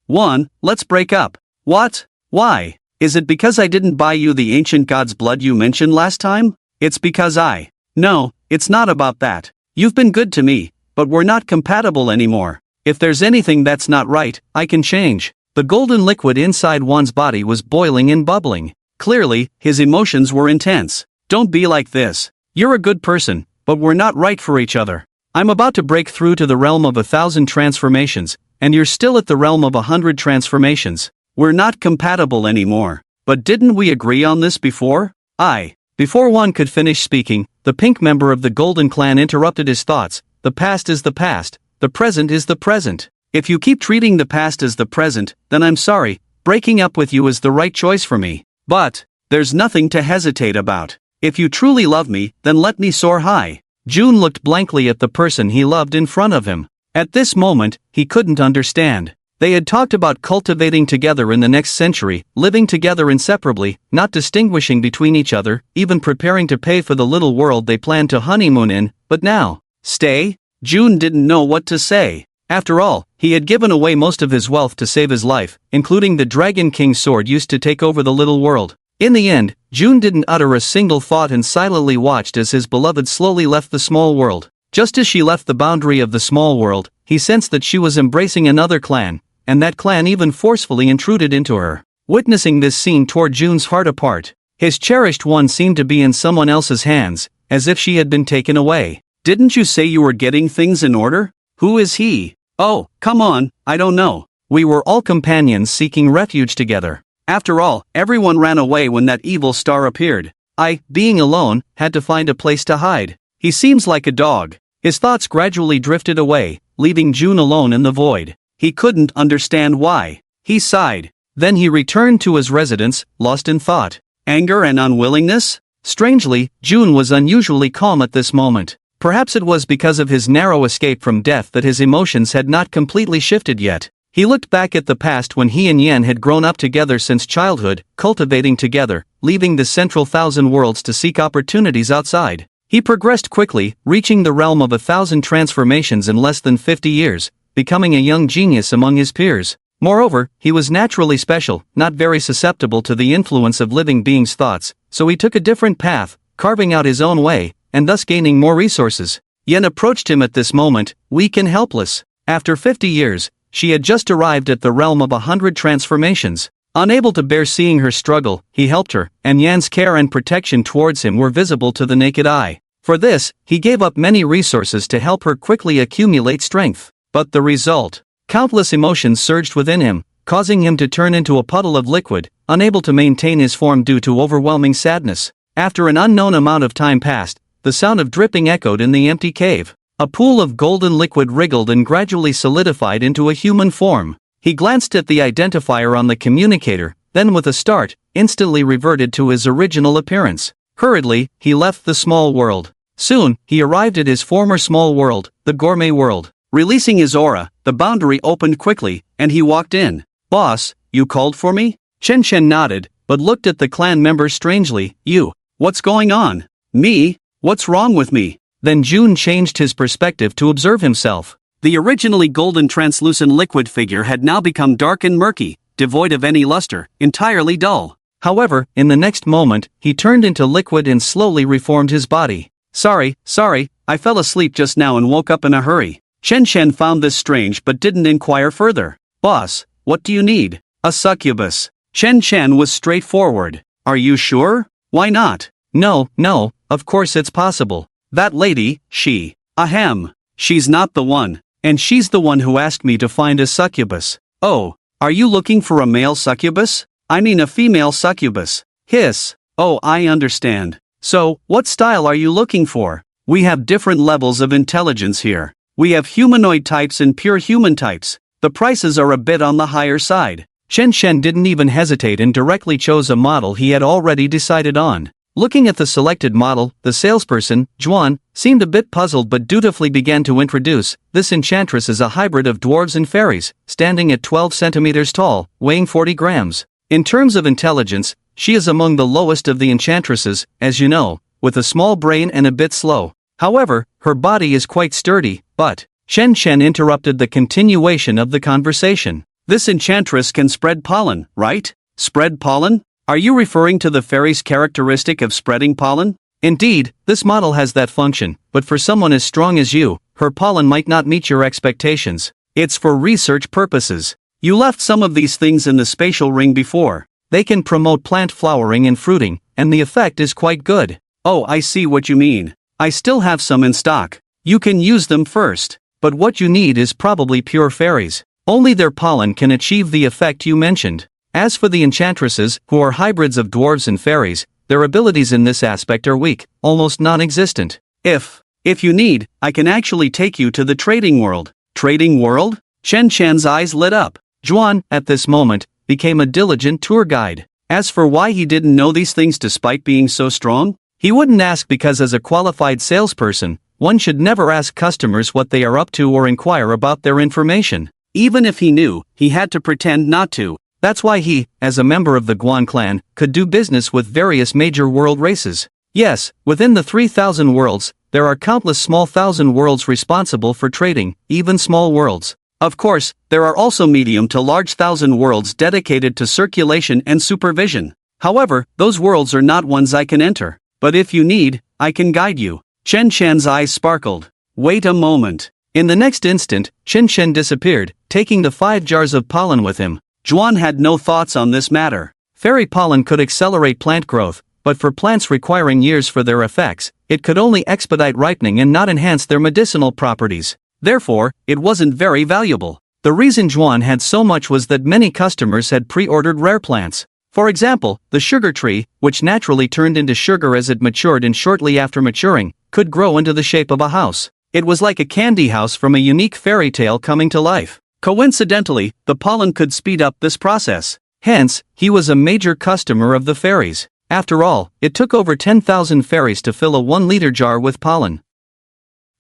1. Let's break up. What? Why? Is it because I didn't buy you the ancient god's blood you mentioned last time? It's because No, it's not about that. You've been good to me, but we're not compatible anymore. If there's anything that's not right, I can change. The golden liquid inside one's body was boiling and bubbling. Clearly, his emotions were intense. Don't be like this. You're a good person, but we're not right for each other. I'm about to break through to the realm of 1,000 transformations, and you're still at the realm of 100 transformations. We're not compatible anymore. But didn't we agree on this before? Before one could finish speaking, the pink member of the Golden Clan interrupted his thoughts. The past is the past. The present is the present. If you keep treating the past as the present, then I'm sorry, breaking up with you is the right choice for me. But there's nothing to hesitate about. If you truly love me, then let me soar high. June looked blankly at the person he loved in front of him. At this moment, he couldn't understand. They had talked about cultivating together in the next century, living together inseparably, not distinguishing between each other, even preparing to pay for the little world they planned to honeymoon in, but now, stay? June didn't know what to say. After all, he had given away most of his wealth to save his life, including the Dragon King's sword used to take over the little world. In the end, June didn't utter a single thought and silently watched as his beloved slowly left the small world. Just as she left the boundary of the small world, he sensed that she was embracing another clan, and that clan even forcefully intruded into her. Witnessing this scene tore June's heart apart. His cherished one seemed to be in someone else's hands, as if she had been taken away. Didn't you say you were getting things in order? Who is he? Oh, come on, I don't know. We were all companions seeking refuge together. After all, everyone ran away when that evil star appeared. I, being alone, had to find a place to hide. He seems like a dog. His thoughts gradually drifted away, leaving June alone in the void. He couldn't understand why. He sighed. Then he returned to his residence, lost in thought. Anger and unwillingness? Strangely, June was unusually calm at this moment. Perhaps it was because of his narrow escape from death that his emotions had not completely shifted yet. He looked back at the past when he and Yen had grown up together since childhood, cultivating together, leaving the central 1,000 worlds to seek opportunities outside. He progressed quickly, reaching the realm of 1,000 transformations in less than 50 years, becoming a young genius among his peers. Moreover, he was naturally special, not very susceptible to the influence of living beings' thoughts, so he took a different path, carving out his own way, and thus gaining more resources. Yen approached him at this moment, weak and helpless. After 50 years, she had just arrived at the realm of 100 transformations. Unable to bear seeing her struggle, he helped her, and Yan's care and protection towards him were visible to the naked eye. For this, he gave up many resources to help her quickly accumulate strength. But the result? Countless emotions surged within him, causing him to turn into a puddle of liquid, unable to maintain his form due to overwhelming sadness. After an unknown amount of time passed, the sound of dripping echoed in the empty cave. A pool of golden liquid wriggled and gradually solidified into a human form. He glanced at the identifier on the communicator, then with a start, instantly reverted to his original appearance. Hurriedly, he left the small world. Soon, he arrived at his former small world, the gourmet world. Releasing his aura, the boundary opened quickly, and he walked in. Boss, you called for me? Chen Chen nodded, but looked at the clan members strangely. You. What's going on? Me? What's wrong with me? Then June changed his perspective to observe himself. The originally golden translucent liquid figure had now become dark and murky, devoid of any luster, entirely dull. However, in the next moment, he turned into liquid and slowly reformed his body. Sorry, I fell asleep just now and woke up in a hurry. Shen Shen found this strange but didn't inquire further. Boss, what do you need? A succubus. Shen Shen was straightforward. Are you sure? Why not? No, of course it's possible. That lady, she. Ahem. She's not the one. And she's the one who asked me to find a succubus. Oh, are you looking for a male succubus? I mean a female succubus. Hiss. Oh, I understand. So, what style are you looking for? We have different levels of intelligence here. We have humanoid types and pure human types. The prices are a bit on the higher side. Shen Shen didn't even hesitate and directly chose a model he had already decided on. Looking at the selected model, the salesperson, Juan, seemed a bit puzzled but dutifully began to introduce, this enchantress is a hybrid of dwarves and fairies, standing at 12 centimeters tall, weighing 40 grams. In terms of intelligence, she is among the lowest of the enchantresses, as you know, with a small brain and a bit slow. However, her body is quite sturdy, but Shen Shen interrupted the continuation of the conversation. This enchantress can spread pollen, right? Spread pollen? Are you referring to the fairy's characteristic of spreading pollen? Indeed, this model has that function, but for someone as strong as you, her pollen might not meet your expectations. It's for research purposes. You left some of these things in the spatial ring before. They can promote plant flowering and fruiting, and the effect is quite good. Oh, I see what you mean. I still have some in stock. You can use them first. But what you need is probably pure fairies. Only their pollen can achieve the effect you mentioned. As for the enchantresses, who are hybrids of dwarves and fairies, their abilities in this aspect are weak, almost non-existent. If you need, I can actually take you to the trading world. Trading world? Shen Shen's eyes lit up. Juan, at this moment, became a diligent tour guide. As for why he didn't know these things despite being so strong, he wouldn't ask because as a qualified salesperson, one should never ask customers what they are up to or inquire about their information. Even if he knew, he had to pretend not to. That's why he, as a member of the Guan clan, could do business with various major world races. Yes, within the 3,000 worlds, there are countless small thousand worlds responsible for trading, even small worlds. Of course, there are also medium to large thousand worlds dedicated to circulation and supervision. However, those worlds are not ones I can enter. But if you need, I can guide you. Shen Shen's eyes sparkled. Wait a moment. In the next instant, Shen Shen disappeared, taking the 5 jars of pollen with him. Juan had no thoughts on this matter. Fairy pollen could accelerate plant growth, but for plants requiring years for their effects, it could only expedite ripening and not enhance their medicinal properties. Therefore, it wasn't very valuable. The reason Juan had so much was that many customers had pre-ordered rare plants. For example, the sugar tree, which naturally turned into sugar as it matured and shortly after maturing, could grow into the shape of a house. It was like a candy house from a unique fairy tale coming to life. Coincidentally, the pollen could speed up this process. Hence, he was a major customer of the fairies. After all, it took over 10,000 fairies to fill a 1-liter jar with pollen.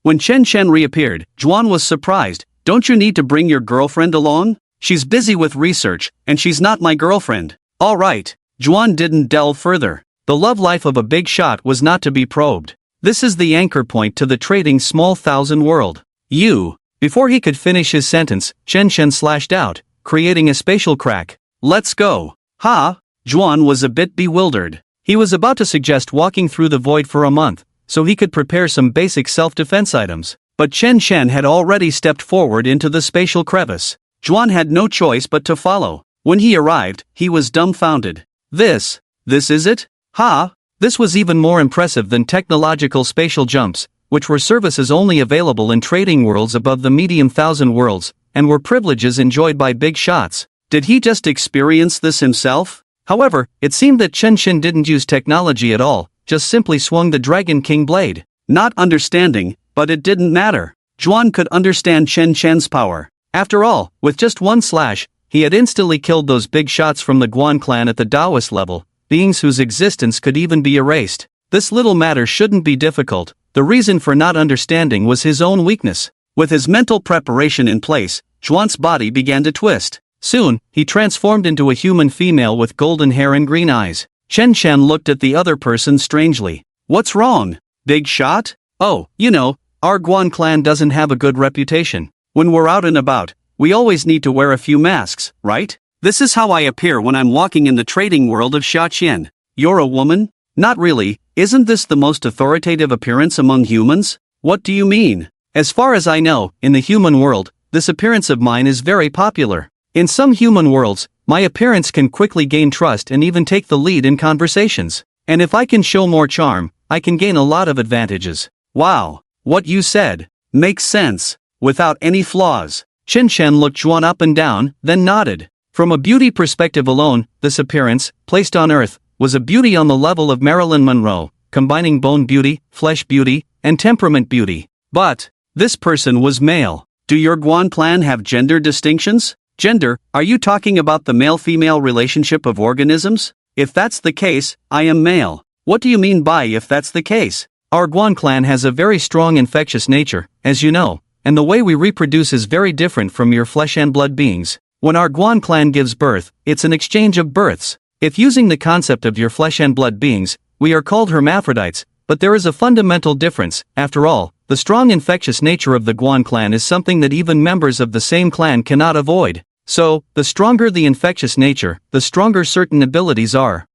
When Shen Shen reappeared, Juan was surprised. Don't you need to bring your girlfriend along? She's busy with research, and she's not my girlfriend. All right. Juan didn't delve further. The love life of a big shot was not to be probed. This is the anchor point to the trading small thousand world. You. Before he could finish his sentence, Shen Shen slashed out, creating a spatial crack. Let's go. Ha! Juan was a bit bewildered. He was about to suggest walking through the void for a month, so he could prepare some basic self-defense items. But Shen Shen had already stepped forward into the spatial crevice. Juan had no choice but to follow. When he arrived, he was dumbfounded. This is it? Ha! This was even more impressive than technological spatial jumps, which were services only available in trading worlds above the medium thousand worlds, and were privileges enjoyed by big shots. Did he just experience this himself? However, it seemed that Shen Shen didn't use technology at all, just simply swung the Dragon King blade. Not understanding, but it didn't matter. Juan could understand Shen Shen's power. After all, with just one slash, he had instantly killed those big shots from the Guan clan at the Taoist level, beings whose existence could even be erased. This little matter shouldn't be difficult. The reason for not understanding was his own weakness. With his mental preparation in place, Juan's body began to twist. Soon, he transformed into a human female with golden hair and green eyes. Shen Shen looked at the other person strangely. What's wrong? Big shot? Oh, you know, our Guan clan doesn't have a good reputation. When we're out and about, we always need to wear a few masks, right? This is how I appear when I'm walking in the trading world of Xiaqian. You're a woman? Not really. Isn't this the most authoritative appearance among humans? What do you mean? As far as I know, in the human world, this appearance of mine is very popular. In some human worlds, my appearance can quickly gain trust and even take the lead in conversations. And if I can show more charm, I can gain a lot of advantages. Wow, what you said makes sense, without any flaws. Chen Shen looked Zhuan up and down, then nodded. From a beauty perspective alone, this appearance, placed on Earth, was a beauty on the level of Marilyn Monroe, combining bone beauty, flesh beauty, and temperament beauty. But this person was male. Do your Guan clan have gender distinctions? Gender, are you talking about the male-female relationship of organisms? If that's the case, I am male. What do you mean by if that's the case? Our Guan clan has a very strong infectious nature, as you know, and the way we reproduce is very different from your flesh and blood beings. When our Guan clan gives birth, it's an exchange of births. If using the concept of your flesh and blood beings, we are called hermaphrodites, but there is a fundamental difference. After all, the strong infectious nature of the Guan clan is something that even members of the same clan cannot avoid. So, the stronger the infectious nature, the stronger certain abilities are.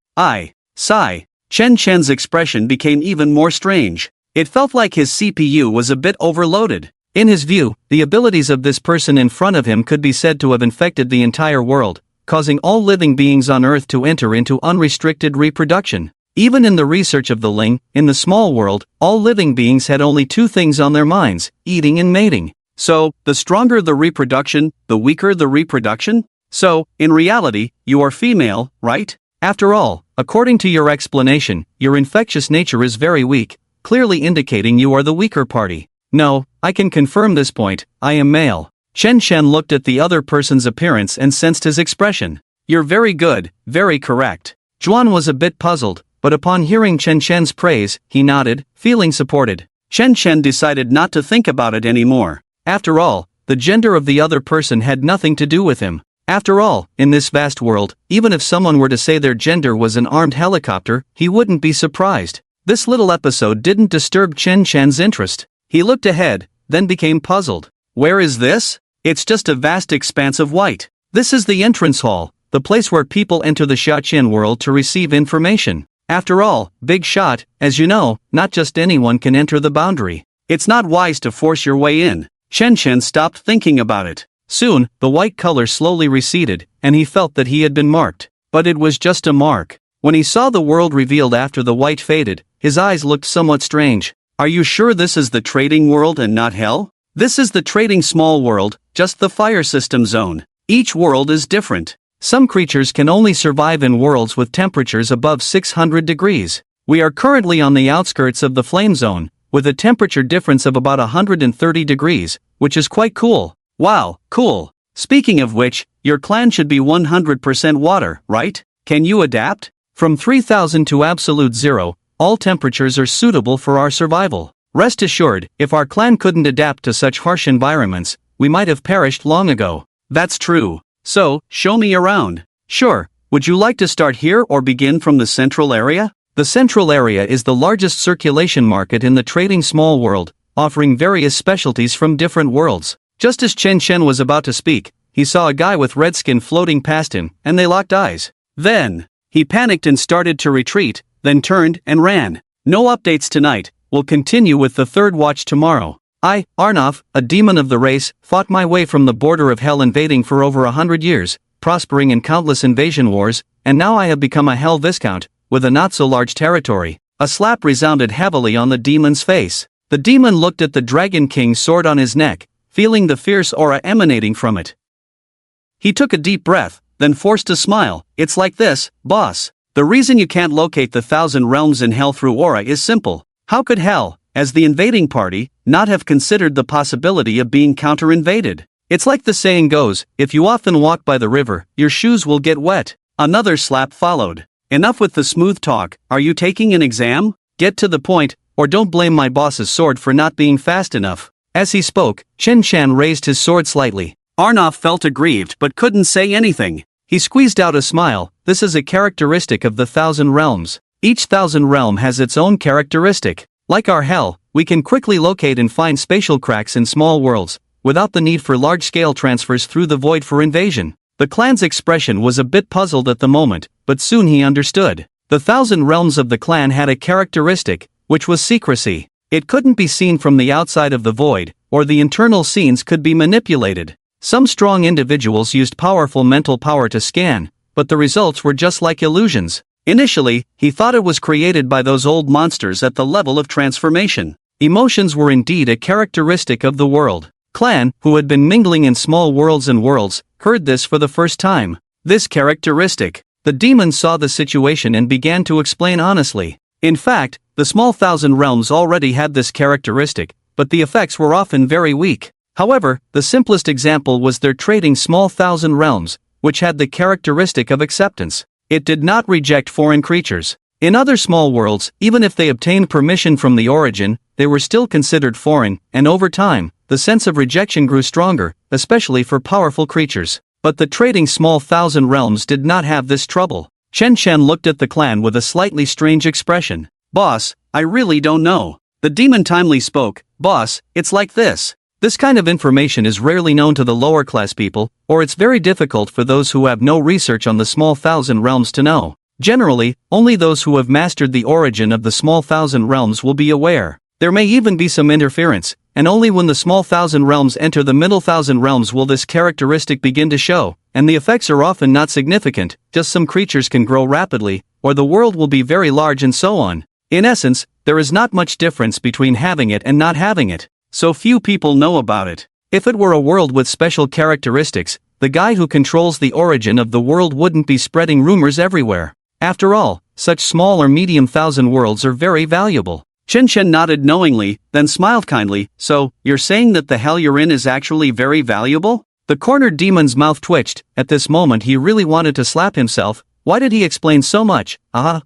Sigh. Chen Chen's expression became even more strange. It felt like his CPU was a bit overloaded. In his view, the abilities of this person in front of him could be said to have infected the entire world, causing all living beings on Earth to enter into unrestricted reproduction. Even in the research of the Ling, in the small world, all living beings had only two things on their minds: eating and mating. So, the stronger the reproduction, the weaker the reproduction? So, in reality, you are female, right? After all, according to your explanation, your infectious nature is very weak, clearly indicating you are the weaker party. No, I can confirm this point, I am male. Chen Shen looked at the other person's appearance and sensed his expression. You're very good, very correct. Zhuan was a bit puzzled, but upon hearing Chen Shen's praise, he nodded, feeling supported. Chen Shen decided not to think about it anymore. After all, the gender of the other person had nothing to do with him. After all, in this vast world, even if someone were to say their gender was an armed helicopter, he wouldn't be surprised. This little episode didn't disturb Chen Shen's interest. He looked ahead, then became puzzled. Where is this? It's just a vast expanse of white. This is the entrance hall, the place where people enter the Xiaqian world to receive information. After all, big shot, as you know, not just anyone can enter the boundary. It's not wise to force your way in. Chen Shen stopped thinking about it. Soon, the white color slowly receded, and he felt that he had been marked. But it was just a mark. When he saw the world revealed after the white faded, his eyes looked somewhat strange. Are you sure this is the trading world and not hell? This is the trading small world, just the fire system zone. Each world is different. Some creatures can only survive in worlds with temperatures above 600 degrees. We are currently on the outskirts of the flame zone, with a temperature difference of about 130 degrees, which is quite cool. Wow, cool. Speaking of which, your clan should be 100% water, right? Can you adapt? From 3000 to absolute zero, all temperatures are suitable for our survival. Rest assured, if our clan couldn't adapt to such harsh environments, we might have perished long ago. That's true. So, show me around. Sure. Would you like to start here or begin from the central area? The central area is the largest circulation market in the trading small world, offering various specialties from different worlds. Just as Chen Shen was about to speak, he saw a guy with red skin floating past him, and they locked eyes. Then, he panicked and started to retreat, then turned and ran. No updates tonight, we'll continue with the third watch tomorrow. I, Arnov, a demon of the race, fought my way from the border of hell invading for over 100 years, prospering in countless invasion wars, and now I have become a hell viscount, with a not-so-large territory. A slap resounded heavily on the demon's face. The demon looked at the Dragon King's sword on his neck, feeling the fierce aura emanating from it. He took a deep breath, then forced a smile. It's like this, boss. The reason you can't locate the 1,000 realms in hell through aura is simple. How could hell, as the invading party, not have considered the possibility of being counter-invaded? It's like the saying goes, if you often walk by the river, your shoes will get wet. Another slap followed. Enough with the smooth talk, are you taking an exam? Get to the point, or don't blame my boss's sword for not being fast enough. As he spoke, Chen Shan raised his sword slightly. Arnov felt aggrieved but couldn't say anything. He squeezed out a smile. This is a characteristic of the 1,000 realms. Each 1,000 realm has its own characteristic. Like our hell, we can quickly locate and find spatial cracks in small worlds, without the need for large-scale transfers through the void for invasion. The clan's expression was a bit puzzled at the moment, but soon he understood. The 1,000 realms of the clan had a characteristic, which was secrecy. It couldn't be seen from the outside of the void, or the internal scenes could be manipulated. Some strong individuals used powerful mental power to scan, but the results were just like illusions. Initially, he thought it was created by those old monsters at the level of transformation. Emotions were indeed a characteristic of the world. Clan, who had been mingling in small worlds and worlds, heard this for the first time. This characteristic. The demon saw the situation and began to explain honestly. In fact, the small 1,000 realms already had this characteristic, but the effects were often very weak. However, the simplest example was their trading small 1,000 realms, which had the characteristic of acceptance. It did not reject foreign creatures. In other small worlds, even if they obtained permission from the origin, they were still considered foreign, and over time, the sense of rejection grew stronger, especially for powerful creatures. But the trading small 1,000 realms did not have this trouble. Chen Shen looked at the clan with a slightly strange expression. "Boss, I really don't know." The demon timely spoke. "Boss, it's like this. This kind of information is rarely known to the lower class people, or it's very difficult for those who have no research on the small 1,000 realms to know. Generally, only those who have mastered the origin of the small 1,000 realms will be aware. There may even be some interference, and only when the small 1,000 realms enter the middle 1,000 realms will this characteristic begin to show, and the effects are often not significant, just some creatures can grow rapidly, or the world will be very large and so on. In essence, there is not much difference between having it and not having it. So few people know about it. If it were a world with special characteristics, the guy who controls the origin of the world wouldn't be spreading rumors everywhere. After all, such small or medium 1,000 worlds are very valuable." Chen Shen nodded knowingly, then smiled kindly. "So, you're saying that the hell you're in is actually very valuable?" The cornered demon's mouth twitched. At this moment he really wanted to slap himself. Why did he explain so much?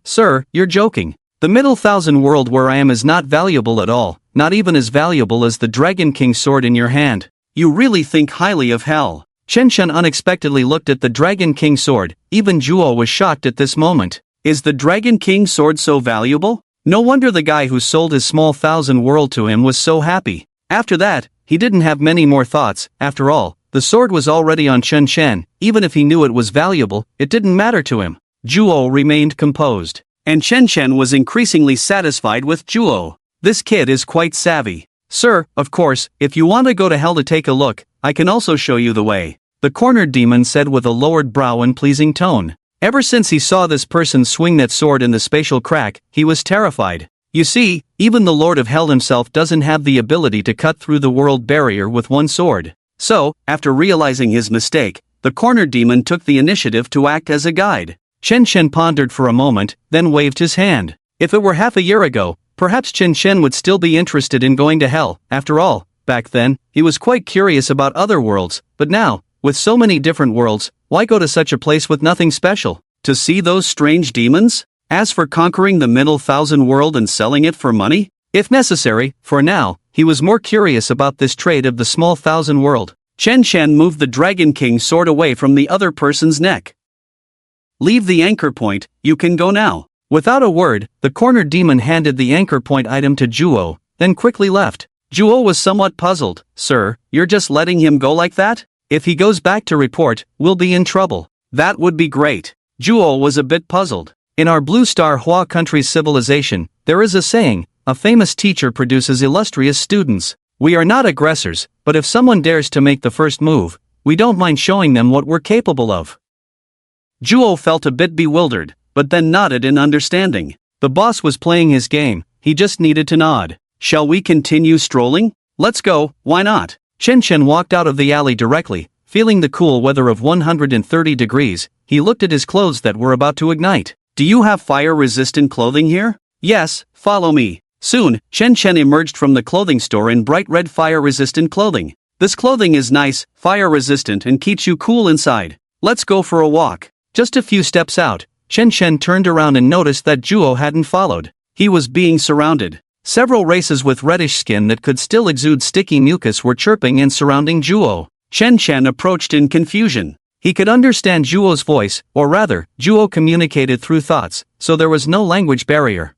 Sir, you're joking. The middle 1,000 world where I am is not valuable at all, not even as valuable as the Dragon King sword in your hand. You really think highly of hell. Chen Shen unexpectedly looked at the Dragon King sword. Even Zhuo was shocked at this moment. Is the Dragon King sword so valuable? No wonder the guy who sold his small 1,000 world to him was so happy. After that, he didn't have many more thoughts. After all, the sword was already on Chen Shen. Even if he knew it was valuable, it didn't matter to him. Zhuo remained composed. And Chen Shen was increasingly satisfied with Zhuo. This kid is quite savvy. "Sir, of course, if you want to go to hell to take a look, I can also show you the way," the cornered demon said with a lowered brow and pleasing tone. Ever since he saw this person swing that sword in the spatial crack, he was terrified. You see, even the Lord of Hell himself doesn't have the ability to cut through the world barrier with one sword. So, after realizing his mistake, the cornered demon took the initiative to act as a guide. Chen Shen pondered for a moment, then waved his hand. If it were half a year ago, perhaps Chen Shen would still be interested in going to hell. After all, back then, he was quite curious about other worlds, but now, with so many different worlds, why go to such a place with nothing special? To see those strange demons? As for conquering the middle 1,000 world and selling it for money? If necessary, for now, he was more curious about this trade of the small 1,000 world. Chen Shen moved the Dragon King sword away from the other person's neck. "Leave the anchor point, you can go now." Without a word, the cornered demon handed the anchor point item to Zhuo, then quickly left. Zhuo was somewhat puzzled. "Sir, you're just letting him go like that? If he goes back to report, we'll be in trouble." "That would be great." Zhuo was a bit puzzled. In our Blue Star Hua country's civilization, there is a saying, a famous teacher produces illustrious students. We are not aggressors, but if someone dares to make the first move, we don't mind showing them what we're capable of. Zhuo felt a bit bewildered, but then nodded in understanding. The boss was playing his game, he just needed to nod. "Shall we continue strolling? Let's go, why not?" Chen Shen walked out of the alley directly, feeling the cool weather of 130 degrees. He looked at his clothes that were about to ignite. "Do you have fire-resistant clothing here?" "Yes, follow me." Soon, Chen Shen emerged from the clothing store in bright red fire-resistant clothing. "This clothing is nice, fire-resistant and keeps you cool inside. Let's go for a walk." Just a few steps out, Chen Shen turned around and noticed that Zhuo hadn't followed. He was being surrounded. Several races with reddish skin that could still exude sticky mucus were chirping and surrounding Zhuo. Chen Shen approached in confusion. He could understand Zhuo's voice, or rather, Zhuo communicated through thoughts, so there was no language barrier.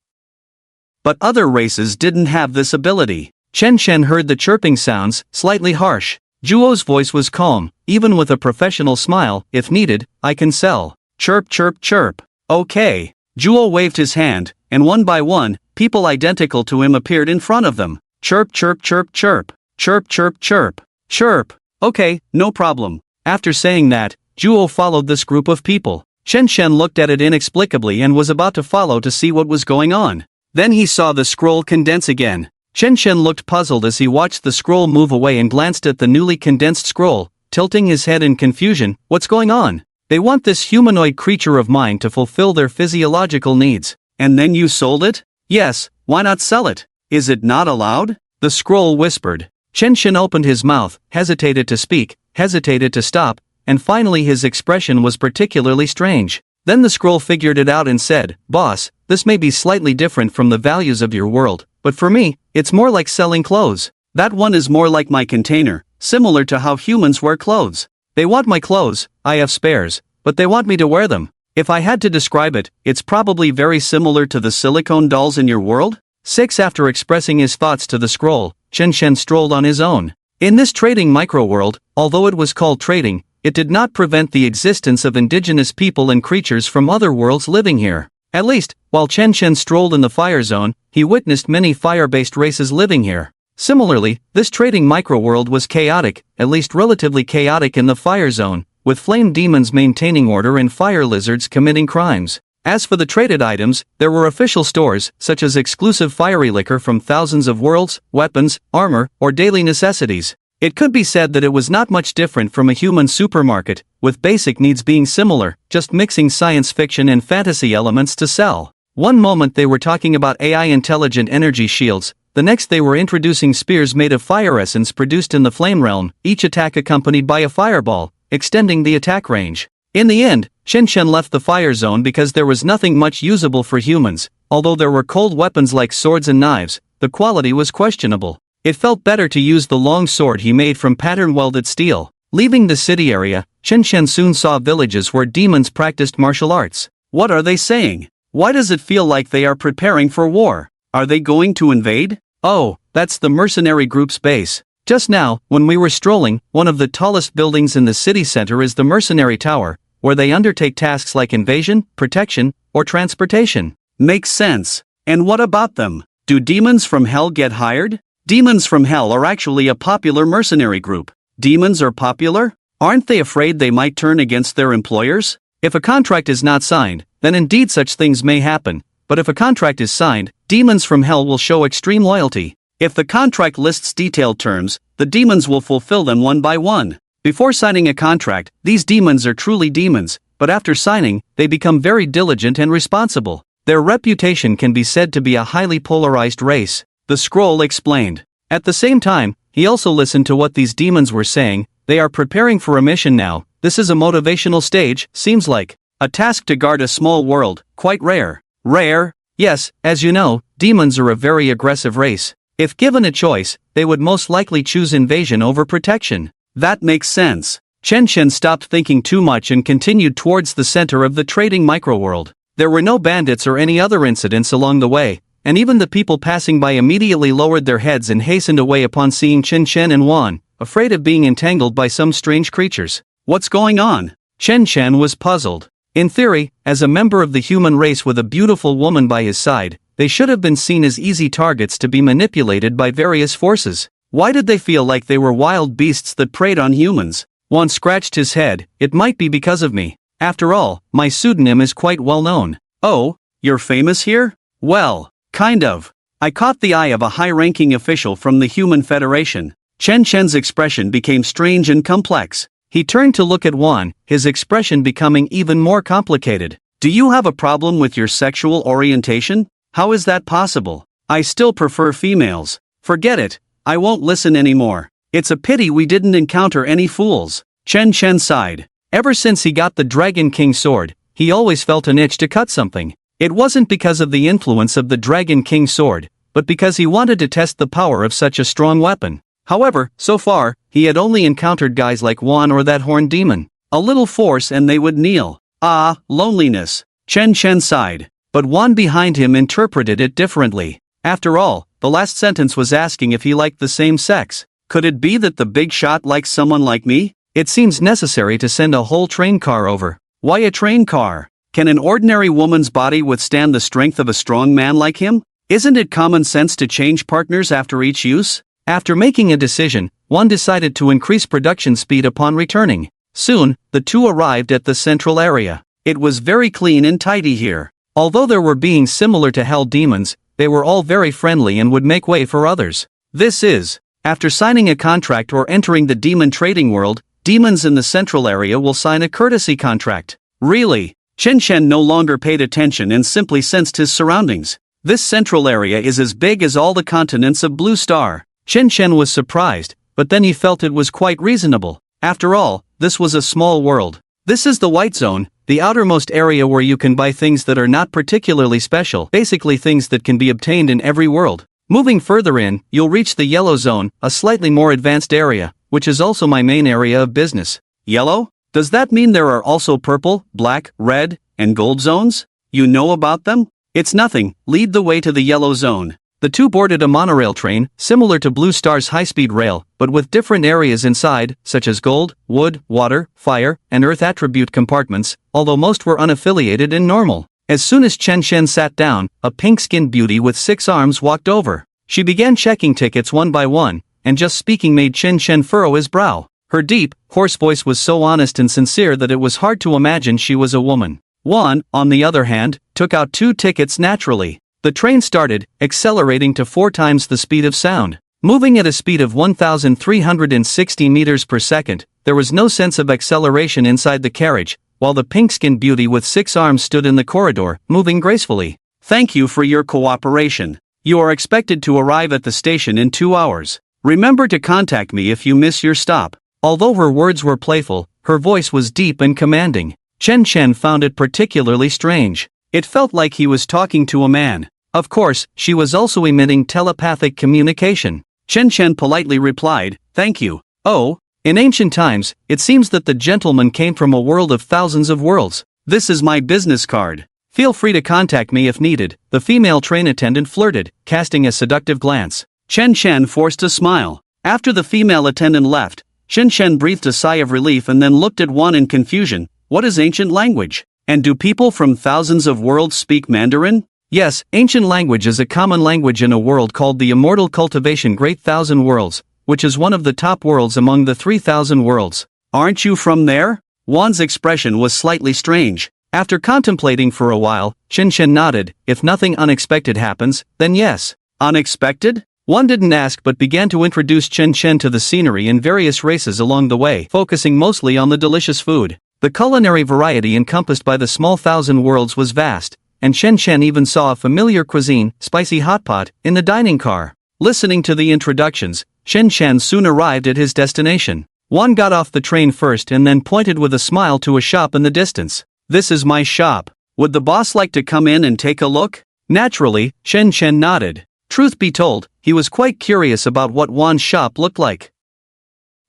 But other races didn't have this ability. Chen Shen heard the chirping sounds, slightly harsh. Zhuo's voice was calm, even with a professional smile. If needed, I can sell. Chirp chirp chirp. Okay. Zhuo waved his hand, and one by one, people identical to him appeared in front of them. Chirp chirp chirp chirp. Chirp chirp chirp. Chirp. Okay, no problem. After saying that, Zhuo followed this group of people. Chen Shen looked at it inexplicably and was about to follow to see what was going on. Then he saw the scroll condense again. Chen Shen looked puzzled as he watched the scroll move away and glanced at the newly condensed scroll, tilting his head in confusion. What's going on? They want this humanoid creature of mine to fulfill their physiological needs. And then you sold it? Yes, why not sell it? Is it not allowed? The scroll whispered. Chen Shen opened his mouth, hesitated to speak, hesitated to stop, and finally his expression was particularly strange. Then the scroll figured it out and said, "Boss, this may be slightly different from the values of your world, but for me, it's more like selling clothes. That one is more like my container, similar to how humans wear clothes. They want my clothes, I have spares, but they want me to wear them. If I had to describe it, it's probably very similar to the silicone dolls in your world?" 6. After expressing his thoughts to the scroll, Chen Shen strolled on his own. In this trading micro-world, although it was called trading, it did not prevent the existence of indigenous people and creatures from other worlds living here. At least, while Chen Shen strolled in the fire zone, he witnessed many fire-based races living here. Similarly, this trading micro-world was chaotic, at least relatively chaotic in the fire zone, with flame demons maintaining order and fire lizards committing crimes. As for the traded items, there were official stores, such as exclusive fiery liquor from thousands of worlds, weapons, armor, or daily necessities. It could be said that it was not much different from a human supermarket, with basic needs being similar, just mixing science fiction and fantasy elements to sell. One moment they were talking about AI intelligent energy shields, the next they were introducing spears made of fire essence produced in the flame realm, each attack accompanied by a fireball, extending the attack range. In the end, Chen Shen left the fire zone because there was nothing much usable for humans. Although there were cold weapons like swords and knives, the quality was questionable. It felt better to use the long sword he made from pattern-welded steel. Leaving the city area, Chen Shen soon saw villages where demons practiced martial arts. What are they saying? Why does it feel like they are preparing for war? Are they going to invade? Oh, that's the mercenary group's base. Just now, when we were strolling, one of the tallest buildings in the city center is the mercenary tower, where they undertake tasks like invasion, protection, or transportation. Makes sense. And what about them? Do demons from hell get hired? Demons from hell are actually a popular mercenary group. Demons are popular? Aren't they afraid they might turn against their employers? If a contract is not signed, then indeed such things may happen. But if a contract is signed, demons from hell will show extreme loyalty. If the contract lists detailed terms, the demons will fulfill them one by one. Before signing a contract, these demons are truly demons, but after signing, they become very diligent and responsible. Their reputation can be said to be a highly polarized race, the scroll explained. At the same time, he also listened to what these demons were saying. They are preparing for a mission now. This is a motivational stage, seems like. A task to guard a small world, quite rare. Rare? Yes, as you know, demons are a very aggressive race. If given a choice, they would most likely choose invasion over protection. That makes sense. Chen Shen stopped thinking too much and continued towards the center of the trading microworld. There were no bandits or any other incidents along the way, and even the people passing by immediately lowered their heads and hastened away upon seeing Chen Shen and Wan, afraid of being entangled by some strange creatures. What's going on? Chen Shen was puzzled. In theory, as a member of the human race with a beautiful woman by his side, they should have been seen as easy targets to be manipulated by various forces. Why did they feel like they were wild beasts that preyed on humans? Wan scratched his head. It might be because of me. After all, my pseudonym is quite well known. Oh, you're famous here? Well, kind of. I caught the eye of a high-ranking official from the Human Federation. Chen Shen's expression became strange and complex. He turned to look at Wan, his expression becoming even more complicated. Do you have a problem with your sexual orientation? How is that possible? I still prefer females. Forget it. I won't listen anymore. It's a pity we didn't encounter any fools. Chen Shen sighed. Ever since he got the Dragon King sword, he always felt an itch to cut something. It wasn't because of the influence of the Dragon King sword, but because he wanted to test the power of such a strong weapon. However, so far, he had only encountered guys like Wan or that horned demon. A little force and they would kneel. Ah, loneliness. Chen Shen sighed. But Wan behind him interpreted it differently. After all, The last sentence was asking if he liked the same sex. Could it be that the big shot likes someone like me? It seems necessary to send a whole train car over. Why a train car? Can an ordinary woman's body withstand the strength of a strong man like him? Isn't it common sense to change partners after each use? After making a decision, one decided to increase production speed upon returning. Soon, the two arrived at the central area. It was very clean and tidy here. Although there were beings similar to hell demons, they were all very friendly and would make way for others. This is, after signing a contract or entering the demon trading world, demons in the central area will sign a courtesy contract. Really? Chen Shen no longer paid attention and simply sensed his surroundings. This central area is as big as all the continents of Blue Star. Chen Shen was surprised, but then he felt it was quite reasonable. After all, this was a small world. This is the white zone, the outermost area where you can buy things that are not particularly special, basically things that can be obtained in every world. Moving further in, you'll reach the yellow zone, a slightly more advanced area, which is also my main area of business. Yellow? Does that mean there are also purple, black, red, and gold zones? You know about them? It's nothing, lead the way to the yellow zone. The two boarded a monorail train, similar to Blue Star's high-speed rail, but with different areas inside, such as gold, wood, water, fire, and earth attribute compartments, although most were unaffiliated and normal. As soon as Chen Shen sat down, a pink-skinned beauty with 6 arms walked over. She began checking tickets one by one, and just speaking made Chen Shen furrow his brow. Her deep, hoarse voice was so honest and sincere that it was hard to imagine she was a woman. One, on the other hand, took out 2 tickets naturally. The train started, accelerating to 4 times the speed of sound. Moving at a speed of 1,360 meters per second, there was no sense of acceleration inside the carriage, while the pink-skinned beauty with 6 arms stood in the corridor, moving gracefully. Thank you for your cooperation. You are expected to arrive at the station in 2 hours. Remember to contact me if you miss your stop. Although her words were playful, her voice was deep and commanding. Chen Shen found it particularly strange. It felt like he was talking to a man. Of course, she was also emitting telepathic communication. Chen Shen politely replied, "Thank you." Oh, in ancient times, it seems that the gentleman came from a world of thousands of worlds. This is my business card. Feel free to contact me if needed, the female train attendant flirted, casting a seductive glance. Chen Shen forced a smile. After the female attendant left, Chen Shen breathed a sigh of relief and then looked at Wan in confusion. What is ancient language? And do people from thousands of worlds speak Mandarin? Yes, ancient language is a common language in a world called the Immortal Cultivation Great Thousand Worlds, which is one of the top worlds among the 3,000 worlds. Aren't you from there? Wan's expression was slightly strange. After contemplating for a while, Chen Shen nodded. If nothing unexpected happens, then yes. Unexpected? Wan didn't ask but began to introduce Chen Shen to the scenery and various races along the way, focusing mostly on the delicious food. The culinary variety encompassed by the small thousand worlds was vast, and Chen Shen even saw a familiar cuisine, spicy hot pot, in the dining car. Listening to the introductions, Chen Shen soon arrived at his destination. Wan got off the train first and then pointed with a smile to a shop in the distance. This is my shop. Would the boss like to come in and take a look? Naturally, Chen Shen nodded. Truth be told, he was quite curious about what Wan's shop looked like.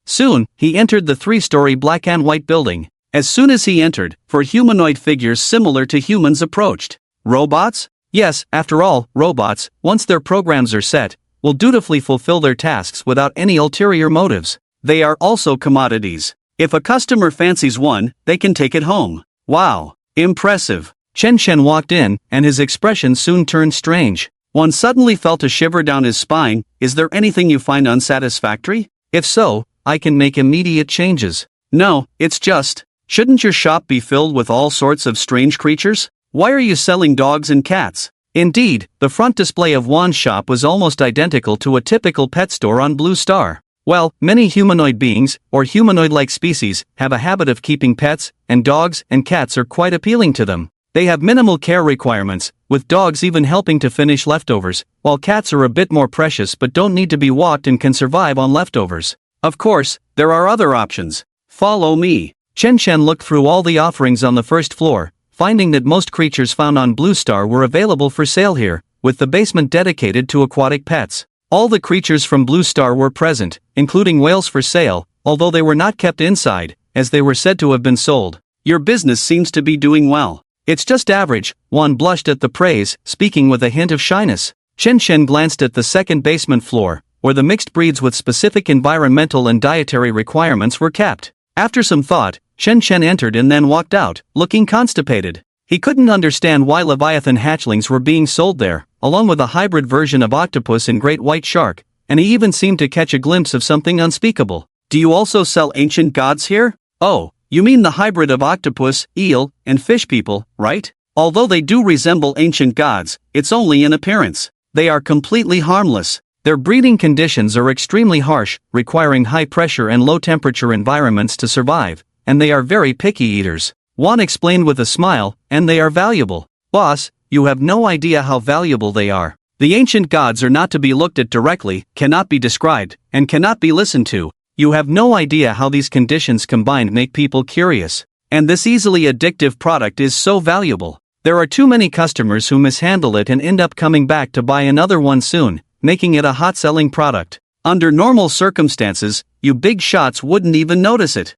Soon, he entered the 3-story black and white building. As soon as he entered, 4 humanoid figures similar to humans approached. Robots? Yes, after all, robots, once their programs are set, will dutifully fulfill their tasks without any ulterior motives. They are also commodities. If a customer fancies one, they can take it home. Wow, impressive. Chen Shen walked in, and his expression soon turned strange. Wan suddenly felt a shiver down his spine. Is there anything you find unsatisfactory? If so, I can make immediate changes. No, it's just, shouldn't your shop be filled with all sorts of strange creatures? Why are you selling dogs and cats? Indeed, the front display of Wan's shop was almost identical to a typical pet store on Blue Star. Well, many humanoid beings, or humanoid-like species, have a habit of keeping pets, and dogs and cats are quite appealing to them. They have minimal care requirements, with dogs even helping to finish leftovers, while cats are a bit more precious but don't need to be walked and can survive on leftovers. Of course, there are other options. Follow me. Chen Shen looked through all the offerings on the first floor, finding that most creatures found on Blue Star were available for sale here, with the basement dedicated to aquatic pets. All the creatures from Blue Star were present, including whales for sale, although they were not kept inside, as they were said to have been sold. Your business seems to be doing well. It's just average, Wan blushed at the praise, speaking with a hint of shyness. Shen Shen glanced at the second basement floor, where the mixed breeds with specific environmental and dietary requirements were kept. After some thought, Shen Shen entered and then walked out, looking constipated. He couldn't understand why Leviathan hatchlings were being sold there, along with a hybrid version of octopus and great white shark, and he even seemed to catch a glimpse of something unspeakable. Do you also sell ancient gods here? Oh, you mean the hybrid of octopus, eel, and fish people, right? Although they do resemble ancient gods, it's only in appearance. They are completely harmless. Their breeding conditions are extremely harsh, requiring high pressure and low temperature environments to survive, and they are very picky eaters. Juan explained with a smile, and they are valuable. Boss, you have no idea how valuable they are. The ancient gods are not to be looked at directly, cannot be described, and cannot be listened to. You have no idea how these conditions combined make people curious. And this easily addictive product is so valuable. There are too many customers who mishandle it and end up coming back to buy another one soon, making it a hot-selling product. Under normal circumstances, you big shots wouldn't even notice it.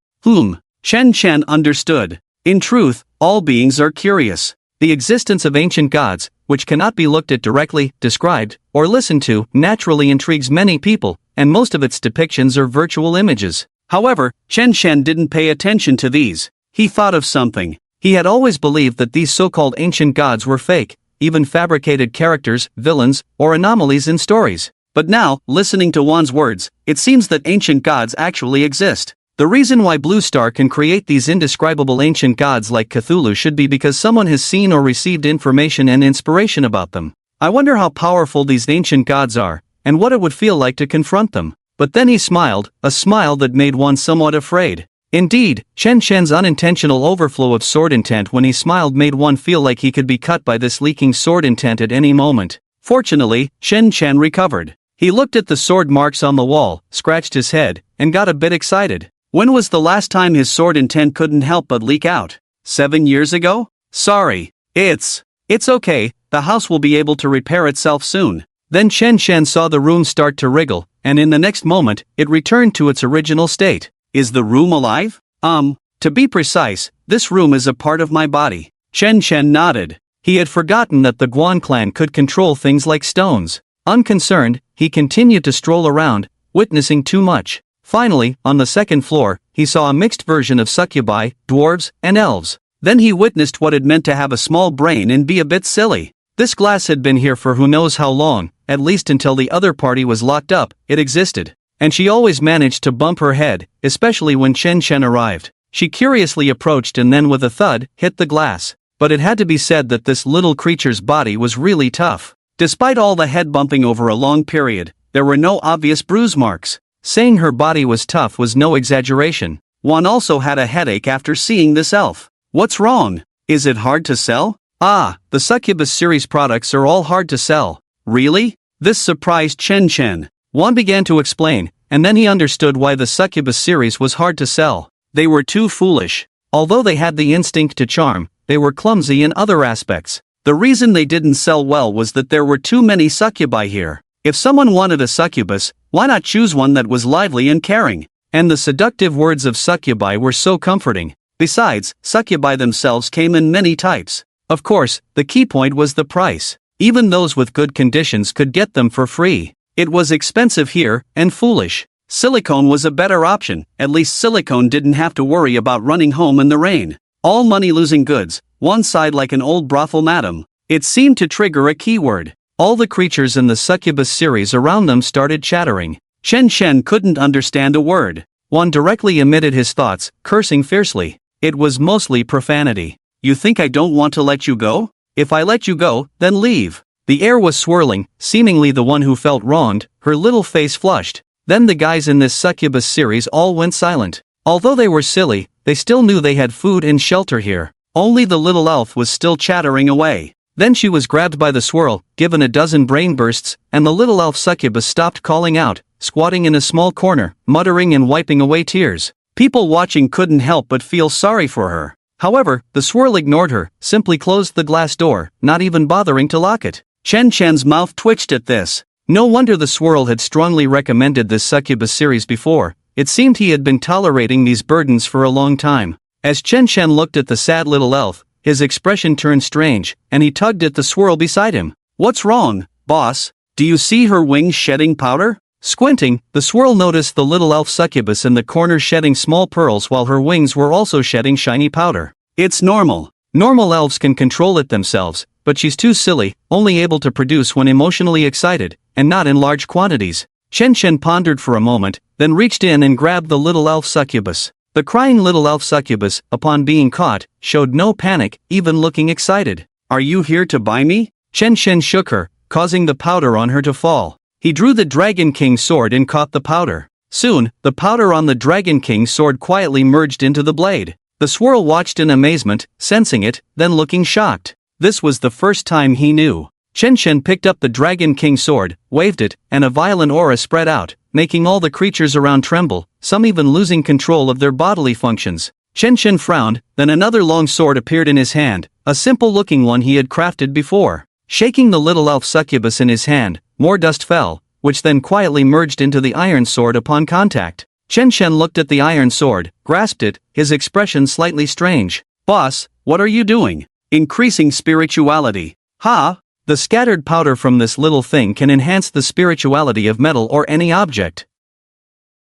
Shen Chen understood. In truth, all beings are curious. The existence of ancient gods, which cannot be looked at directly, described, or listened to, naturally intrigues many people, and most of its depictions are virtual images. However, Shen Chen didn't pay attention to these. He thought of something. He had always believed that these so-called ancient gods were fake, even fabricated characters, villains, or anomalies in stories. But now, listening to Juan's words, it seems that ancient gods actually exist. The reason why Blue Star can create these indescribable ancient gods like Cthulhu should be because someone has seen or received information and inspiration about them. I wonder how powerful these ancient gods are, and what it would feel like to confront them. But then he smiled, a smile that made one somewhat afraid. Indeed, Shen Shen's unintentional overflow of sword intent when he smiled made one feel like he could be cut by this leaking sword intent at any moment. Fortunately, Shen Chen recovered. He looked at the sword marks on the wall, scratched his head, and got a bit excited. When was the last time his sword intent couldn't help but leak out? 7 years ago? Sorry. It's okay, the house will be able to repair itself soon. Then Shen Shen saw the room start to wriggle, and in the next moment, it returned to its original state. Is the room alive? To be precise, this room is a part of my body. Shen Shen nodded. He had forgotten that the Guan clan could control things like stones. Unconcerned, he continued to stroll around, witnessing too much. Finally, on the second floor, he saw a mixed version of succubi, dwarves, and elves. Then he witnessed what it meant to have a small brain and be a bit silly. This glass had been here for who knows how long, at least until the other party was locked up, it existed. And she always managed to bump her head, especially when Shen Shen arrived. She curiously approached and then with a thud, hit the glass. But it had to be said that this little creature's body was really tough. Despite all the head bumping over a long period, there were no obvious bruise marks. Saying her body was tough was no exaggeration. Juan also had a headache after seeing this elf. What's wrong? Is it hard to sell? The Succubus series products are all hard to sell. Really? This surprised Shen Chen. Juan began to explain, and then he understood why the Succubus series was hard to sell. They were too foolish. Although they had the instinct to charm, they were clumsy in other aspects. The reason they didn't sell well was that there were too many succubi here. If someone wanted a succubus, why not choose one that was lively and caring? And the seductive words of succubi were so comforting. Besides, succubi themselves came in many types. Of course, the key point was the price. Even those with good conditions could get them for free. It was expensive here, and foolish. Silicone was a better option, at least silicone didn't have to worry about running home in the rain. All money-losing goods, one side like an old brothel madam. It seemed to trigger a keyword. All the creatures in the Succubus series around them started chattering. Shen Shen couldn't understand a word. One directly emitted his thoughts, cursing fiercely. It was mostly profanity. You think I don't want to let you go? If I let you go, then leave. The air was swirling, seemingly the one who felt wronged, her little face flushed. Then the guys in this Succubus series all went silent. Although they were silly, they still knew they had food and shelter here. Only the little elf was still chattering away. Then she was grabbed by the swirl, given a dozen brain bursts, and the little elf succubus stopped calling out, squatting in a small corner, muttering and wiping away tears. People watching couldn't help but feel sorry for her. However, the swirl ignored her, simply closed the glass door, not even bothering to lock it. Shen Shen's mouth twitched at this. No wonder the swirl had strongly recommended this succubus series before. It seemed he had been tolerating these burdens for a long time. As Shen Shen looked at the sad little elf, his expression turned strange, and he tugged at the swirl beside him. What's wrong? Boss, do you see her wings shedding powder? Squinting, the swirl noticed the little elf succubus in the corner shedding small pearls while her wings were also shedding shiny powder. It's normal. Normal elves can control it themselves, but she's too silly, only able to produce when emotionally excited, and not in large quantities. Shen pondered for a moment, then reached in and grabbed the little elf succubus. The crying little elf succubus, upon being caught, showed no panic, even looking excited. Are you here to buy me? Shen shook her, causing the powder on her to fall. He drew the Dragon King's sword and caught the powder. Soon, the powder on the Dragon King's sword quietly merged into the blade. The swirl watched in amazement, sensing it, then looking shocked. This was the first time he knew. Shen picked up the Dragon King's sword, waved it, and a violent aura spread out, making all the creatures around tremble, some even losing control of their bodily functions. Shen frowned, then another long sword appeared in his hand, a simple-looking one he had crafted before. Shaking the little elf succubus in his hand, more dust fell, which then quietly merged into the iron sword upon contact. Shen looked at the iron sword, grasped it, his expression slightly strange. Boss, what are you doing? Increasing spirituality. Ha! The scattered powder from this little thing can enhance the spirituality of metal or any object.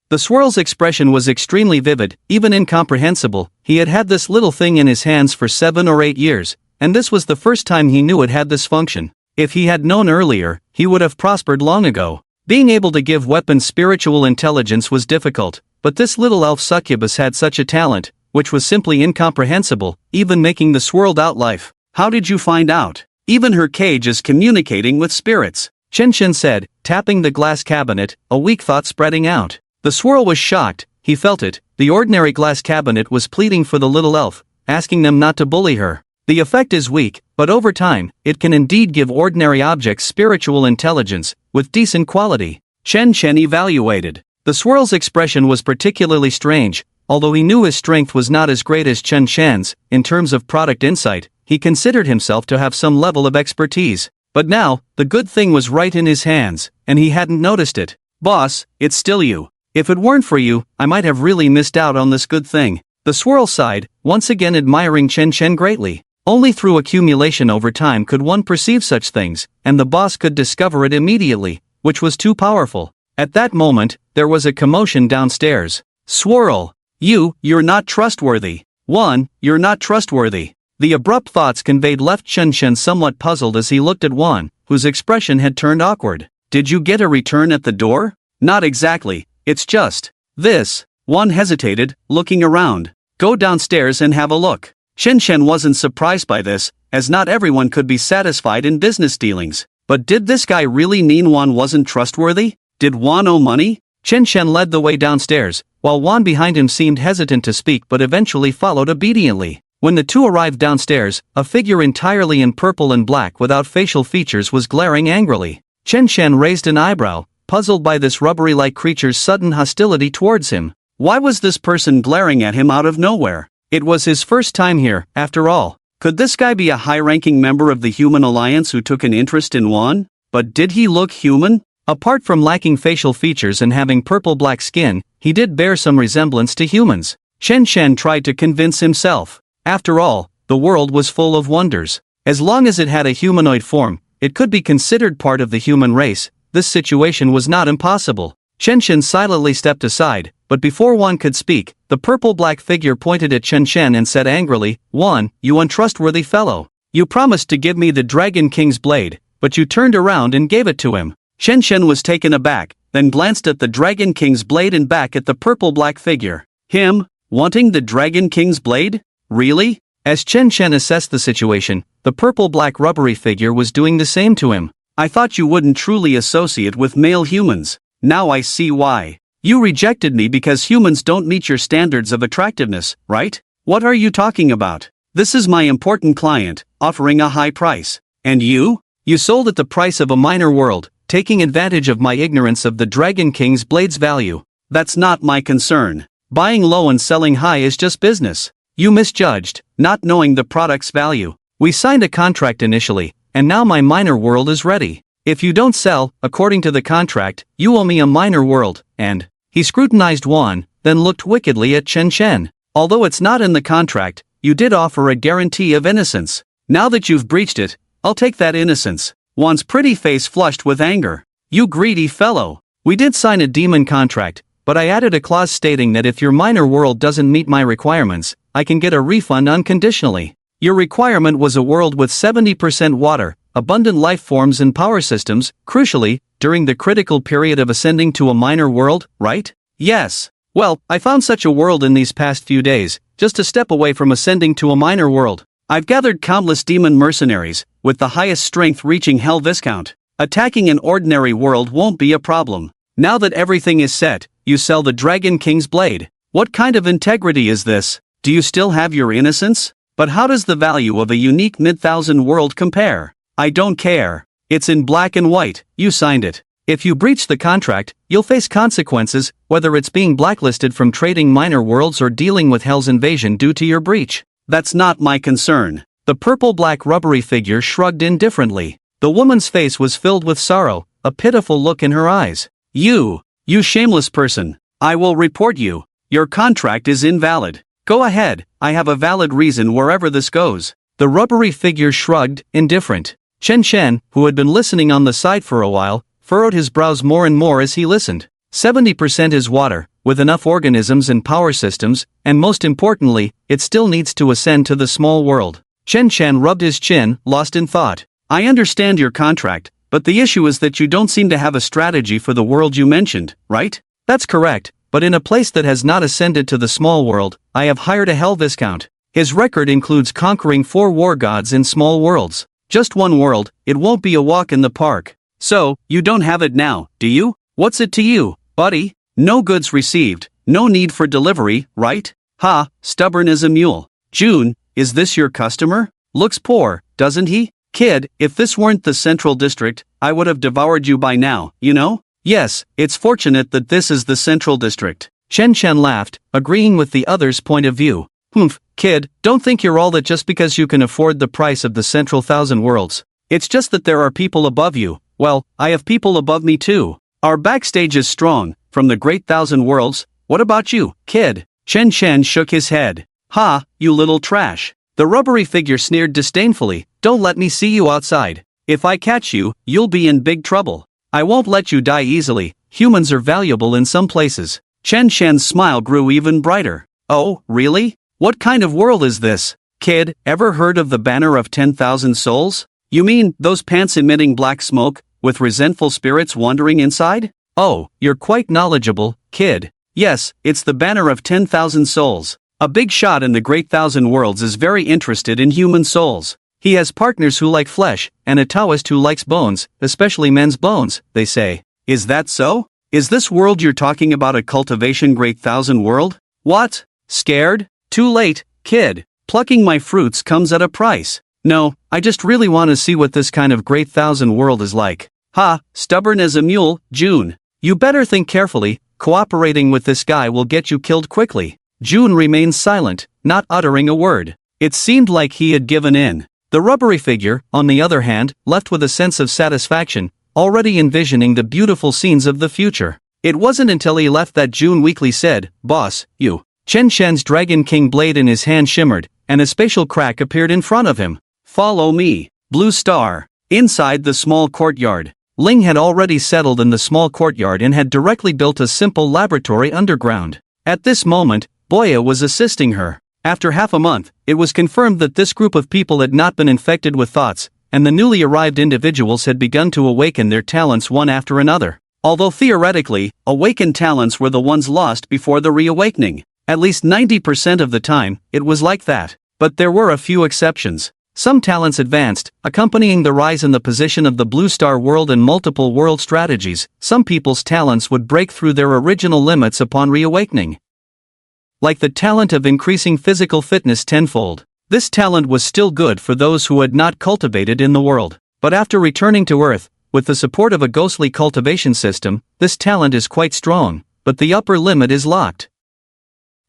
The swirl's expression was extremely vivid, even incomprehensible. He had had this little thing in his hands for 7 or 8 years, and this was the first time he knew it had this function. If he had known earlier, he would have prospered long ago. Being able to give weapons spiritual intelligence was difficult, but this little elf succubus had such a talent, which was simply incomprehensible, even making the swirl doubt life. How did you find out? Even her cage is communicating with spirits. Shen said, tapping the glass cabinet, a weak thought spreading out. The swirl was shocked, he felt it. The ordinary glass cabinet was pleading for the little elf, asking them not to bully her. The effect is weak, but over time, it can indeed give ordinary objects spiritual intelligence, with decent quality. Shen evaluated. The swirl's expression was particularly strange. Although he knew his strength was not as great as Shen's, in terms of product insight, he considered himself to have some level of expertise. But now, the good thing was right in his hands, and he hadn't noticed it. Boss, it's still you. If it weren't for you, I might have really missed out on this good thing. The swirl sighed, once again admiring Shen greatly. Only through accumulation over time could one perceive such things, and the boss could discover it immediately, which was too powerful. At that moment, there was a commotion downstairs. Swirl! You're not trustworthy. You're not trustworthy. The abrupt thoughts conveyed left Shen somewhat puzzled as he looked at Juan, whose expression had turned awkward. Did you get a return at the door? Not exactly, it's just this. Juan hesitated, looking around. Go downstairs and have a look. Shen wasn't surprised by this, as not everyone could be satisfied in business dealings. But did this guy really mean Juan wasn't trustworthy? Did Juan owe money? Shen led the way downstairs, while Juan behind him seemed hesitant to speak but eventually followed obediently. When the two arrived downstairs, a figure entirely in purple and black without facial features was glaring angrily. Shen raised an eyebrow, puzzled by this rubbery-like creature's sudden hostility towards him. Why was this person glaring at him out of nowhere? It was his first time here, after all. Could this guy be a high-ranking member of the Human Alliance who took an interest in Juan? But did he look human? Apart from lacking facial features and having purple-black skin, he did bear some resemblance to humans. Shen tried to convince himself. After all, the world was full of wonders. As long as it had a humanoid form, it could be considered part of the human race. This situation was not impossible. Shen silently stepped aside, but before Juan could speak, the purple-black figure pointed at Shen and said angrily, "Juan, you untrustworthy fellow. You promised to give me the Dragon King's blade, but you turned around and gave it to him." Shen was taken aback, then glanced at the Dragon King's blade and back at the purple-black figure. Him? Wanting the Dragon King's blade? Really? As Shen assessed the situation, the purple-black rubbery figure was doing the same to him. I thought you wouldn't truly associate with male humans. Now I see why. You rejected me because humans don't meet your standards of attractiveness, right? What are you talking about? This is my important client, offering a high price. And you? You sold at the price of a minor world, taking advantage of my ignorance of the Dragon King's blade's value. That's not my concern. Buying low and selling high is just business. You misjudged, not knowing the product's value. We signed a contract initially, and now my minor world is ready. If you don't sell, according to the contract, you owe me a minor world, and... He scrutinized Juan, then looked wickedly at Shen. Although it's not in the contract, you did offer a guarantee of innocence. Now that you've breached it, I'll take that innocence. Wan's pretty face flushed with anger. You greedy fellow. We did sign a demon contract, but I added a clause stating that if your minor world doesn't meet my requirements, I can get a refund unconditionally. Your requirement was a world with 70% water, abundant life forms and power systems, crucially, during the critical period of ascending to a minor world, right? Yes. Well, I found such a world in these past few days, just a step away from ascending to a minor world. I've gathered countless demon mercenaries, with the highest strength reaching Hell Viscount. Attacking an ordinary world won't be a problem. Now that everything is set, you sell the Dragon King's blade. What kind of integrity is this? Do you still have your innocence? But how does the value of a unique mid-thousand world compare? I don't care. It's in black and white, you signed it. If you breach the contract, you'll face consequences, whether it's being blacklisted from trading minor worlds or dealing with Hell's invasion due to your breach. That's not my concern. The purple-black rubbery figure shrugged indifferently. The woman's face was filled with sorrow, a pitiful look in her eyes. You shameless person. I will report you. Your contract is invalid. Go ahead, I have a valid reason wherever this goes. The rubbery figure shrugged, indifferent. Chen Shen, who had been listening on the side for a while, furrowed his brows more and more as he listened. 70% is water, with enough organisms and power systems, and most importantly, it still needs to ascend to the small world. Chen Shen rubbed his chin, lost in thought. I understand your contract, but the issue is that you don't seem to have a strategy for the world you mentioned, right? That's correct, but in a place that has not ascended to the small world, I have hired a Hell Viscount. His record includes conquering 4 war gods in small worlds. Just one world, it won't be a walk in the park. So, you don't have it now, do you? What's it to you, buddy? No goods received, no need for delivery, right? Ha, stubborn as a mule. June, is this your customer? Looks poor, doesn't he? Kid, if this weren't the Central District, I would have devoured you by now, you know? Yes, it's fortunate that this is the Central District. Chen Shen laughed, agreeing with the other's point of view. Kid, don't think you're all that just because you can afford the price of the Central Thousand Worlds. It's just that there are people above you. Well, I have people above me too. Our backstage is strong, from the Great Thousand Worlds. What about you, kid? Chen Shen shook his head. Ha, you little trash. The rubbery figure sneered disdainfully. Don't let me see you outside. If I catch you, you'll be in big trouble. I won't let you die easily. Humans are valuable in some places. Chen Shen's smile grew even brighter. Oh, really? What kind of world is this? Kid, ever heard of the Banner of 10,000 Souls? You mean, those pants emitting black smoke, with resentful spirits wandering inside? Oh, you're quite knowledgeable, kid. Yes, it's the Banner of 10,000 Souls. A big shot in the Great Thousand Worlds is very interested in human souls. He has partners who like flesh, and a Taoist who likes bones, especially men's bones, they say. Is that so? Is this world you're talking about a cultivation Great Thousand World? What? Scared? Too late, kid. Plucking my fruits comes at a price. No, I just really want to see what this kind of Great Thousand World is like. Ha, stubborn as a mule, June. You better think carefully. Cooperating with this guy will get you killed quickly. June remained silent, not uttering a word. It seemed like he had given in. The rubbery figure, on the other hand, left with a sense of satisfaction, already envisioning the beautiful scenes of the future. It wasn't until he left that June weakly said, "Boss, you." Chen Shen's Dragon King blade in his hand shimmered, and a spatial crack appeared in front of him. Follow me, Blue Star. Inside the small courtyard. Ling had already settled in the small courtyard and had directly built a simple laboratory underground. At this moment, Boya was assisting her. After half a month, it was confirmed that this group of people had not been infected with thoughts, and the newly arrived individuals had begun to awaken their talents one after another. Although theoretically, awakened talents were the ones lost before the reawakening. At least 90% of the time, it was like that. But there were a few exceptions. Some talents advanced, accompanying the rise in the position of the Blue Star world and multiple world strategies. Some people's talents would break through their original limits upon reawakening. Like the talent of increasing physical fitness tenfold. This talent was still good for those who had not cultivated in the world. But after returning to Earth, with the support of a ghostly cultivation system, this talent is quite strong, but the upper limit is locked.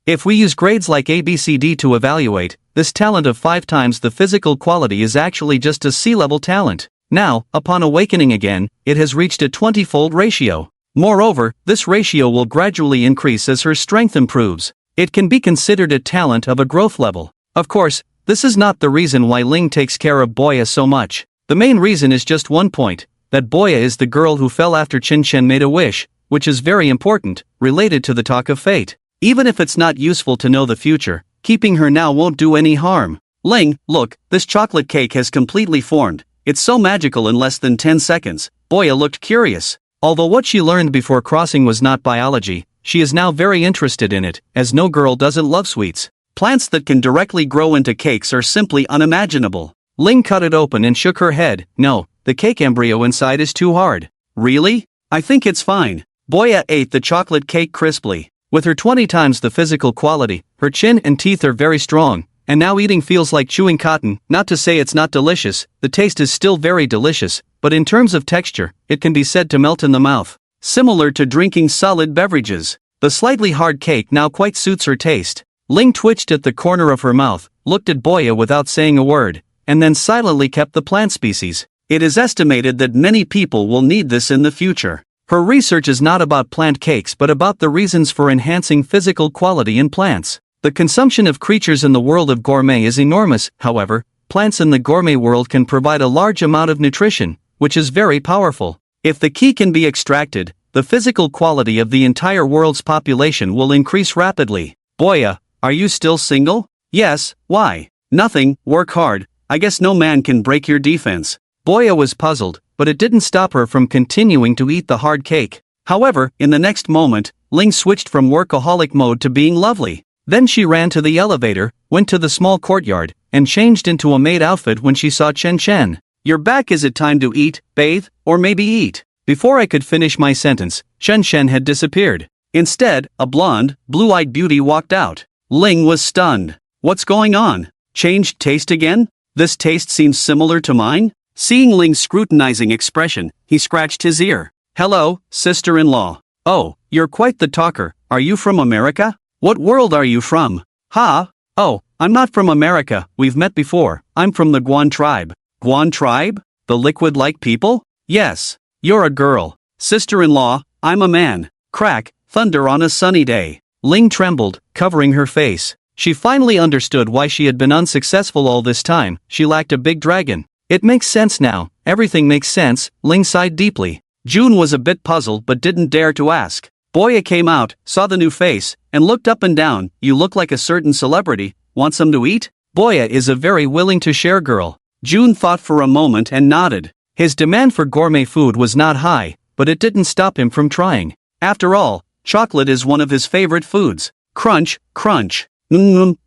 If we use grades like ABCD to evaluate, this talent of 5 times the physical quality is actually just a C-level talent. Now, upon awakening again, it has reached a 20-fold ratio. Moreover, this ratio will gradually increase as her strength improves. It can be considered a talent of a growth level. Of course, this is not the reason why Ling takes care of Boya so much. The main reason is just one point, that Boya is the girl who fell after Chen made a wish, which is very important, related to the talk of fate. Even if it's not useful to know the future, keeping her now won't do any harm. Ling, look, this chocolate cake has completely formed. It's so magical in less than 10 seconds. Boya looked curious. Although what she learned before crossing was not biology, she is now very interested in it, as no girl doesn't love sweets. Plants that can directly grow into cakes are simply unimaginable. Ling cut it open and shook her head. No, the cake embryo inside is too hard. Really? I think it's fine. Boya ate the chocolate cake crisply. With her 20 times the physical quality, her chin and teeth are very strong, and now eating feels like chewing cotton. Not to say it's not delicious, the taste is still very delicious, but in terms of texture, it can be said to melt in the mouth. Similar to drinking solid beverages. The slightly hard cake now quite suits her taste. Ling twitched at the corner of her mouth, looked at Boya without saying a word, and then silently kept the plant species. It is estimated that many people will need this in the future. Her research is not about plant cakes but about the reasons for enhancing physical quality in plants. The consumption of creatures in the world of gourmet is enormous, however, plants in the gourmet world can provide a large amount of nutrition, which is very powerful. If the key can be extracted, the physical quality of the entire world's population will increase rapidly. Boya, are you still single? Yes, why? Nothing, work hard, I guess no man can break your defense. Boya was puzzled, but it didn't stop her from continuing to eat the hard cake. However, in the next moment, Ling switched from workaholic mode to being lovely. Then she ran to the elevator, went to the small courtyard, and changed into a maid outfit when she saw Chen. You're back, is it time to eat, bathe, or maybe eat? Before I could finish my sentence, Chen had disappeared. Instead, a blonde, blue-eyed beauty walked out. Ling was stunned. What's going on? Changed taste again? This taste seems similar to mine? Seeing Ling's scrutinizing expression, he scratched his ear. Hello, sister-in-law. Oh, you're quite the talker. Are you from America? What world are you from? Ha? Oh, I'm not from America, we've met before. I'm from the Guan tribe. Guan tribe? The liquid-like people? Yes. You're a girl. Sister-in-law, I'm a man. Crack, thunder on a sunny day. Ling trembled, covering her face. She finally understood why she had been unsuccessful all this time. She lacked a big dragon. It makes sense now. Everything makes sense. Ling sighed deeply. June was a bit puzzled but didn't dare to ask. Boya came out, saw the new face, and looked up and down. You look like a certain celebrity. Want some to eat? Boya is a very willing to share girl. June thought for a moment and nodded. His demand for gourmet food was not high, but it didn't stop him from trying. After all, chocolate is one of his favorite foods. Crunch, crunch.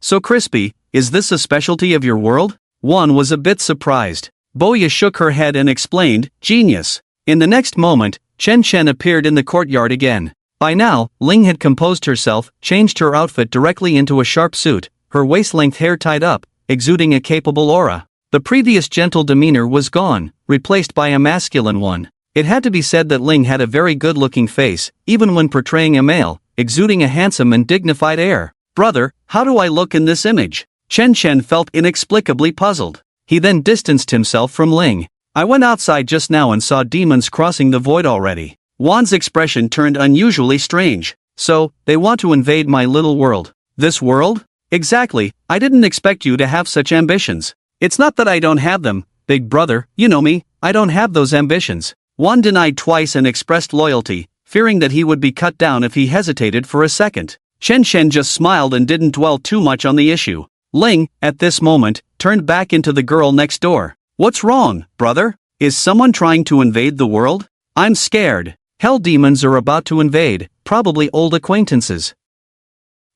So crispy. Is this a specialty of your world? One was a bit surprised. Boya shook her head and explained, genius. In the next moment, Chen appeared in the courtyard again. By now, Ling had composed herself, changed her outfit directly into a sharp suit, her waist-length hair tied up, exuding a capable aura. The previous gentle demeanor was gone, replaced by a masculine one. It had to be said that Ling had a very good-looking face, even when portraying a male, exuding a handsome and dignified air. Brother, how do I look in this image? Chen felt inexplicably puzzled. He then distanced himself from Ling. I went outside just now and saw demons crossing the void already. Wan's expression turned unusually strange. So, they want to invade my little world. This world? Exactly, I didn't expect you to have such ambitions. It's not that I don't have them, big brother, you know me, I don't have those ambitions. Wan denied twice and expressed loyalty, fearing that he would be cut down if he hesitated for a second. Chen just smiled and didn't dwell too much on the issue. Ling, at this moment, turned back into the girl next door. What's wrong, brother? Is someone trying to invade the world? I'm scared. Hell demons are about to invade, probably old acquaintances.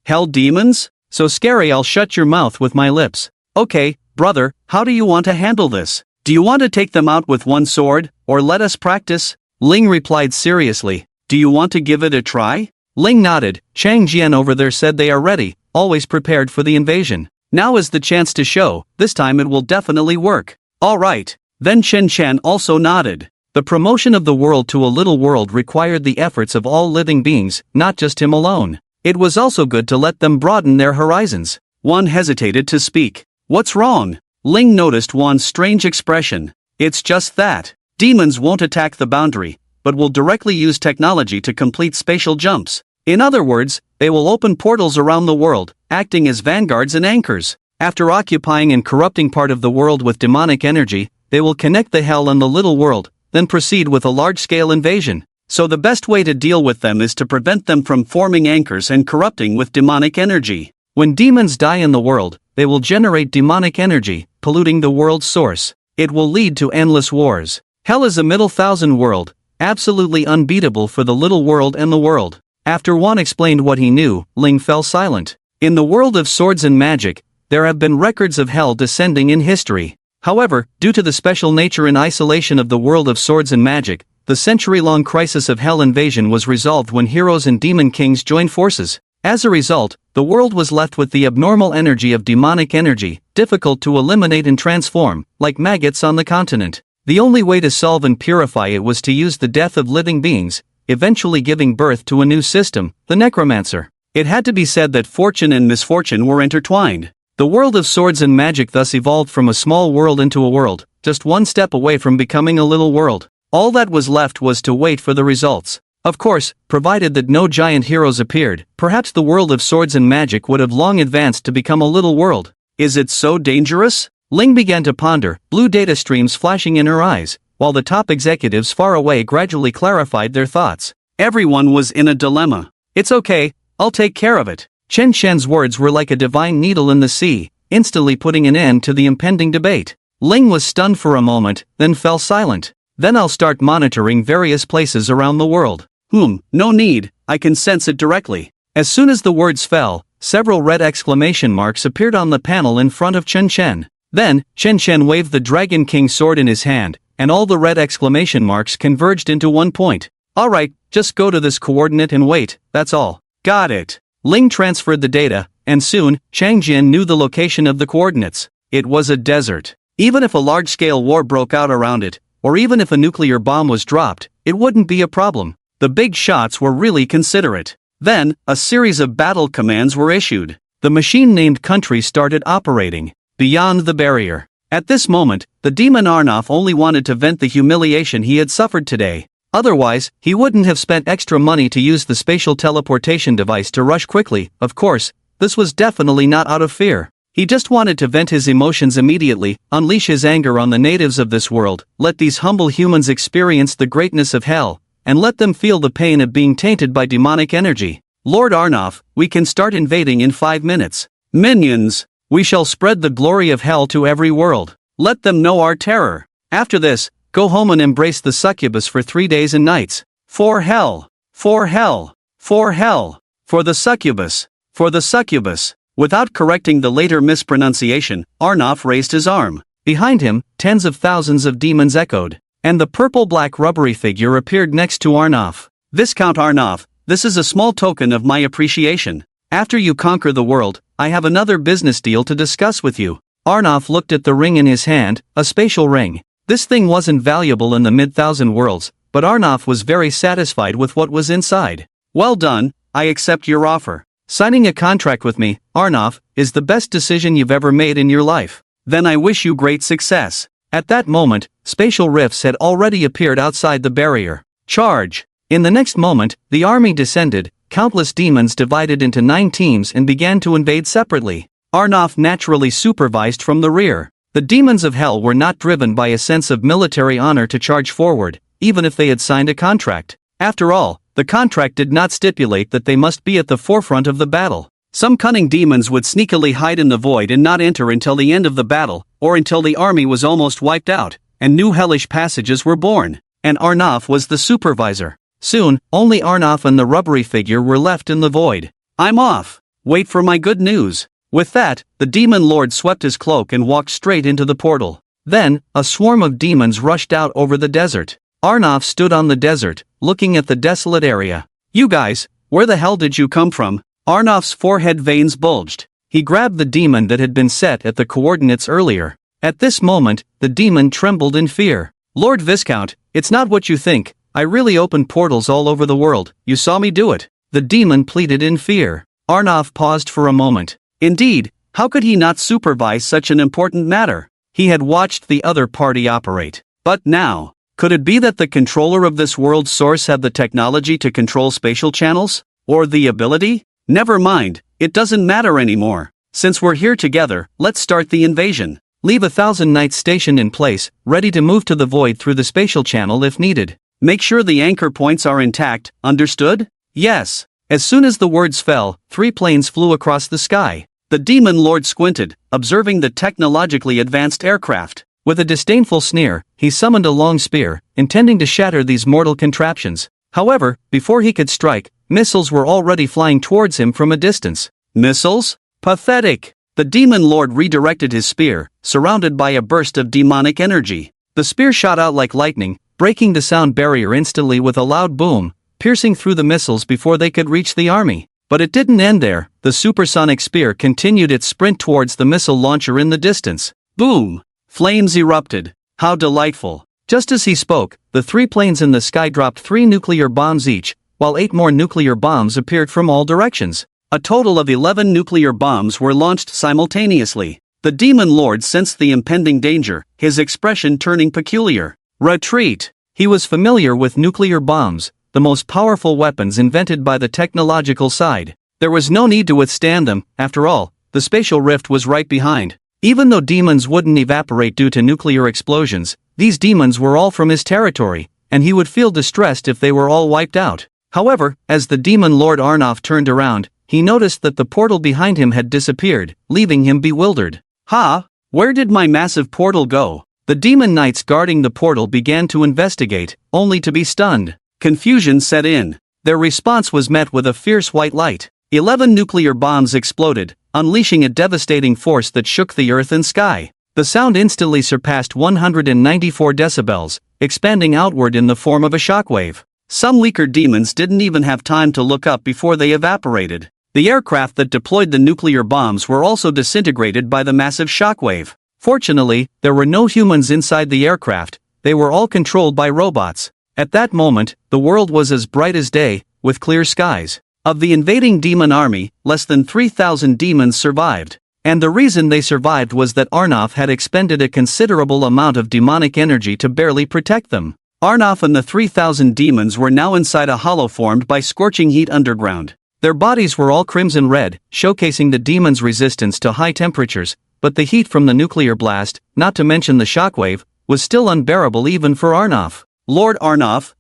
Hell demons? So scary I'll shut your mouth with my lips. Okay, brother, how do you want to handle this? Do you want to take them out with one sword, or let us practice? Ling replied seriously. Do you want to give it a try? Ling nodded. Chang Jian over there said they are ready, always prepared for the invasion. Now is the chance to show, this time it will definitely work. Alright. Then Chen also nodded. The promotion of the world to a little world required the efforts of all living beings, not just him alone. It was also good to let them broaden their horizons. Wan hesitated to speak. What's wrong? Ling noticed Wan's strange expression. It's just that. Demons won't attack the boundary, but will directly use technology to complete spatial jumps. In other words, they will open portals around the world, acting as vanguards and anchors. After occupying and corrupting part of the world with demonic energy, they will connect the hell and the little world, then proceed with a large-scale invasion. So the best way to deal with them is to prevent them from forming anchors and corrupting with demonic energy. When demons die in the world, they will generate demonic energy, polluting the world's source. It will lead to endless wars. Hell is a middle thousand world, absolutely unbeatable for the little world and the world. After Wan explained what he knew, Ling fell silent. In the world of swords and magic, there have been records of hell descending in history. However, due to the special nature and isolation of the world of swords and magic, the century-long crisis of hell invasion was resolved when heroes and demon kings joined forces. As a result, the world was left with the abnormal energy of demonic energy, difficult to eliminate and transform, like maggots on the continent. The only way to solve and purify it was to use the death of living beings, eventually giving birth to a new system, the necromancer. It had to be said that fortune and misfortune were intertwined. The world of swords and magic thus evolved from a small world into a world, just one step away from becoming a little world. All that was left was to wait for the results. Of course, provided that no giant heroes appeared, perhaps the world of swords and magic would have long advanced to become a little world. Is it so dangerous? Ling began to ponder, blue data streams flashing in her eyes, while the top executives far away gradually clarified their thoughts. Everyone was in a dilemma. It's okay, I'll take care of it. Chen Shen's words were like a divine needle in the sea, instantly putting an end to the impending debate. Ling was stunned for a moment, then fell silent. Then I'll start monitoring various places around the world. No need, I can sense it directly. As soon as the words fell, several red exclamation marks appeared on the panel in front of Chen Shen. Then, Chen Shen waved the Dragon King sword in his hand, and all the red exclamation marks converged into one point. Alright, just go to this coordinate and wait, that's all. Got it. Ling transferred the data, and soon, Chang Jin knew the location of the coordinates. It was a desert. Even if a large-scale war broke out around it, or even if a nuclear bomb was dropped, it wouldn't be a problem. The big shots were really considerate. Then, a series of battle commands were issued. The machine-named country started operating beyond the barrier. At this moment, the demon Arnov only wanted to vent the humiliation he had suffered today. Otherwise, he wouldn't have spent extra money to use the spatial teleportation device to rush quickly. Of course, this was definitely not out of fear. He just wanted to vent his emotions immediately, unleash his anger on the natives of this world, let these humble humans experience the greatness of hell, and let them feel the pain of being tainted by demonic energy. Lord Arnov, we can start invading in 5 minutes. Minions, we shall spread the glory of hell to every world. Let them know our terror. After this, go home and embrace the succubus for 3 days and nights. For hell! For hell! For hell! For the succubus! For the succubus! Without correcting the later mispronunciation, Arnov raised his arm. Behind him, tens of thousands of demons echoed, and the purple-black rubbery figure appeared next to Arnov. Viscount Arnov, this is a small token of my appreciation. After you conquer the world, I have another business deal to discuss with you. Arnov looked at the ring in his hand, a spatial ring. This thing wasn't valuable in the mid-thousand worlds, but Arnov was very satisfied with what was inside. Well done, I accept your offer. Signing a contract with me, Arnov, is the best decision you've ever made in your life. Then I wish you great success. At that moment, spatial rifts had already appeared outside the barrier. Charge! In the next moment, the army descended, countless demons divided into 9 teams and began to invade separately. Arnov naturally supervised from the rear. The demons of hell were not driven by a sense of military honor to charge forward, even if they had signed a contract. After all, the contract did not stipulate that they must be at the forefront of the battle. Some cunning demons would sneakily hide in the void and not enter until the end of the battle, or until the army was almost wiped out, and new hellish passages were born. And Arnov was the supervisor. Soon, only Arnov and the rubbery figure were left in the void. I'm off. Wait for my good news. With that, the demon lord swept his cloak and walked straight into the portal. Then, a swarm of demons rushed out over the desert. Arnov stood on the desert, looking at the desolate area. You guys, where the hell did you come from? Arnov's forehead veins bulged. He grabbed the demon that had been set at the coordinates earlier. At this moment, the demon trembled in fear. Lord Viscount, it's not what you think. I really opened portals all over the world. You saw me do it. The demon pleaded in fear. Arnov paused for a moment. Indeed, how could he not supervise such an important matter? He had watched the other party operate. But now, could it be that the controller of this world's source had the technology to control spatial channels? Or the ability? Never mind, it doesn't matter anymore. Since we're here together, let's start the invasion. Leave 1,000 knights stationed in place, ready to move to the void through the spatial channel if needed. Make sure the anchor points are intact, understood? Yes. As soon as the words fell, 3 planes flew across the sky. The demon lord squinted, observing the technologically advanced aircraft. With a disdainful sneer, he summoned a long spear, intending to shatter these mortal contraptions. However, before he could strike, missiles were already flying towards him from a distance. Missiles? Pathetic! The demon lord redirected his spear, surrounded by a burst of demonic energy. The spear shot out like lightning, breaking the sound barrier instantly with a loud boom, piercing through the missiles before they could reach the army. But it didn't end there. The supersonic spear continued its sprint towards the missile launcher in the distance. Boom! Flames erupted. How delightful! Just as he spoke, the 3 planes in the sky dropped 3 nuclear bombs each, while 8 more nuclear bombs appeared from all directions. A total of 11 nuclear bombs were launched simultaneously. The demon lord sensed the impending danger, his expression turning peculiar. Retreat! He was familiar with nuclear bombs, the most powerful weapons invented by the technological side. There was no need to withstand them. After all, the spatial rift was right behind. Even though demons wouldn't evaporate due to nuclear explosions, these demons were all from his territory, and he would feel distressed if they were all wiped out. However, as the demon lord Arnoff turned around, he noticed that the portal behind him had disappeared, leaving him bewildered. Ha! Where did my massive portal go? The demon knights guarding the portal began to investigate, only to be stunned. Confusion set in. Their response was met with a fierce white light. 11 nuclear bombs exploded, unleashing a devastating force that shook the earth and sky. The sound instantly surpassed 194 decibels, expanding outward in the form of a shockwave. Some weaker demons didn't even have time to look up before they evaporated. The aircraft that deployed the nuclear bombs were also disintegrated by the massive shockwave. Fortunately, there were no humans inside the aircraft, they were all controlled by robots. At that moment, the world was as bright as day, with clear skies. Of the invading demon army, less than 3,000 demons survived. And the reason they survived was that Arnoff had expended a considerable amount of demonic energy to barely protect them. Arnoff and the 3,000 demons were now inside a hollow formed by scorching heat underground. Their bodies were all crimson red, showcasing the demons' resistance to high temperatures, but the heat from the nuclear blast, not to mention the shockwave, was still unbearable even for Arnoff. Lord Arnoff,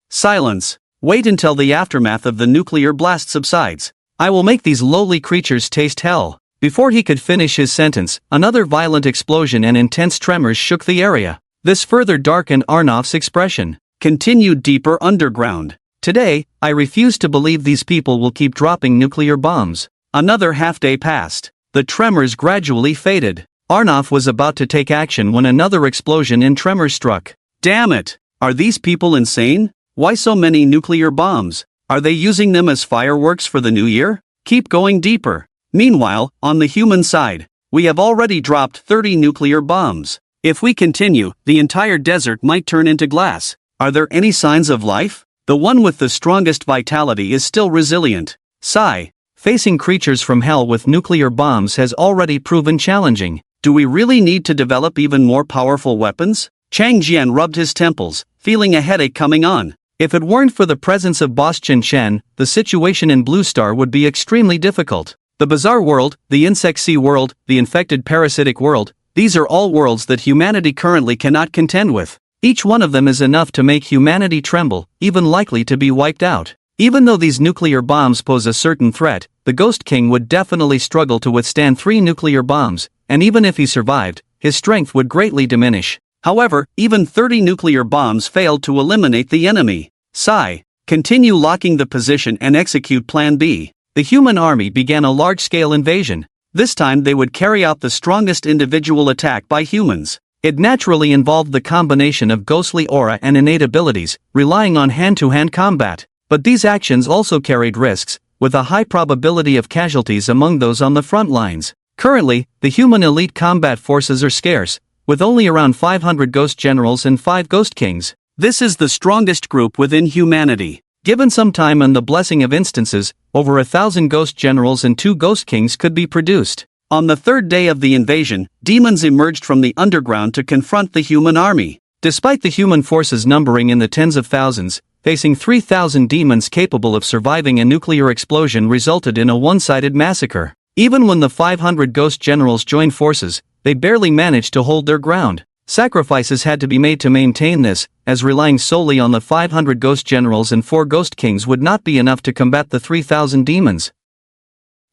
silence. Wait until the aftermath of the nuclear blast subsides. I will make these lowly creatures taste hell. Before he could finish his sentence, another violent explosion and intense tremors shook the area. This further darkened Arnoff's expression. Continue deeper underground. Today, I refuse to believe these people will keep dropping nuclear bombs. Another half-day passed. The tremors gradually faded. Arnoff was about to take action when another explosion and tremors struck. Damn it! Are these people insane? Why so many nuclear bombs? Are they using them as fireworks for the new year? Keep going deeper. Meanwhile, on the human side, we have already dropped 30 nuclear bombs. If we continue, the entire desert might turn into glass. Are there any signs of life? The one with the strongest vitality is still resilient. Sigh. Facing creatures from hell with nuclear bombs has already proven challenging. Do we really need to develop even more powerful weapons? Chang Jian rubbed his temples, feeling a headache coming on. If it weren't for the presence of Boss Chen Shen, the situation in Blue Star would be extremely difficult. The bizarre world, the insect sea world, the infected parasitic world, these are all worlds that humanity currently cannot contend with. Each one of them is enough to make humanity tremble, even likely to be wiped out. Even though these nuclear bombs pose a certain threat, the Ghost King would definitely struggle to withstand 3 nuclear bombs, and even if he survived, his strength would greatly diminish. However, even 30 nuclear bombs failed to eliminate the enemy. Sigh. Continue locking the position and execute Plan B. The human army began a large-scale invasion. This time they would carry out the strongest individual attack by humans. It naturally involved the combination of ghostly aura and innate abilities, relying on hand-to-hand combat. But these actions also carried risks, with a high probability of casualties among those on the front lines. Currently, the human elite combat forces are scarce, with only around 500 ghost generals and 5 ghost kings. This is the strongest group within humanity. Given some time and the blessing of instances, over 1,000 ghost generals and 2 ghost kings could be produced. On the third day of the invasion, demons emerged from the underground to confront the human army. Despite the human forces numbering in the tens of thousands, facing 3,000 demons capable of surviving a nuclear explosion resulted in a one-sided massacre. Even when the 500 ghost generals joined forces, they barely managed to hold their ground. Sacrifices had to be made to maintain this, as relying solely on the 500 ghost generals and 4 ghost kings would not be enough to combat the 3,000 demons.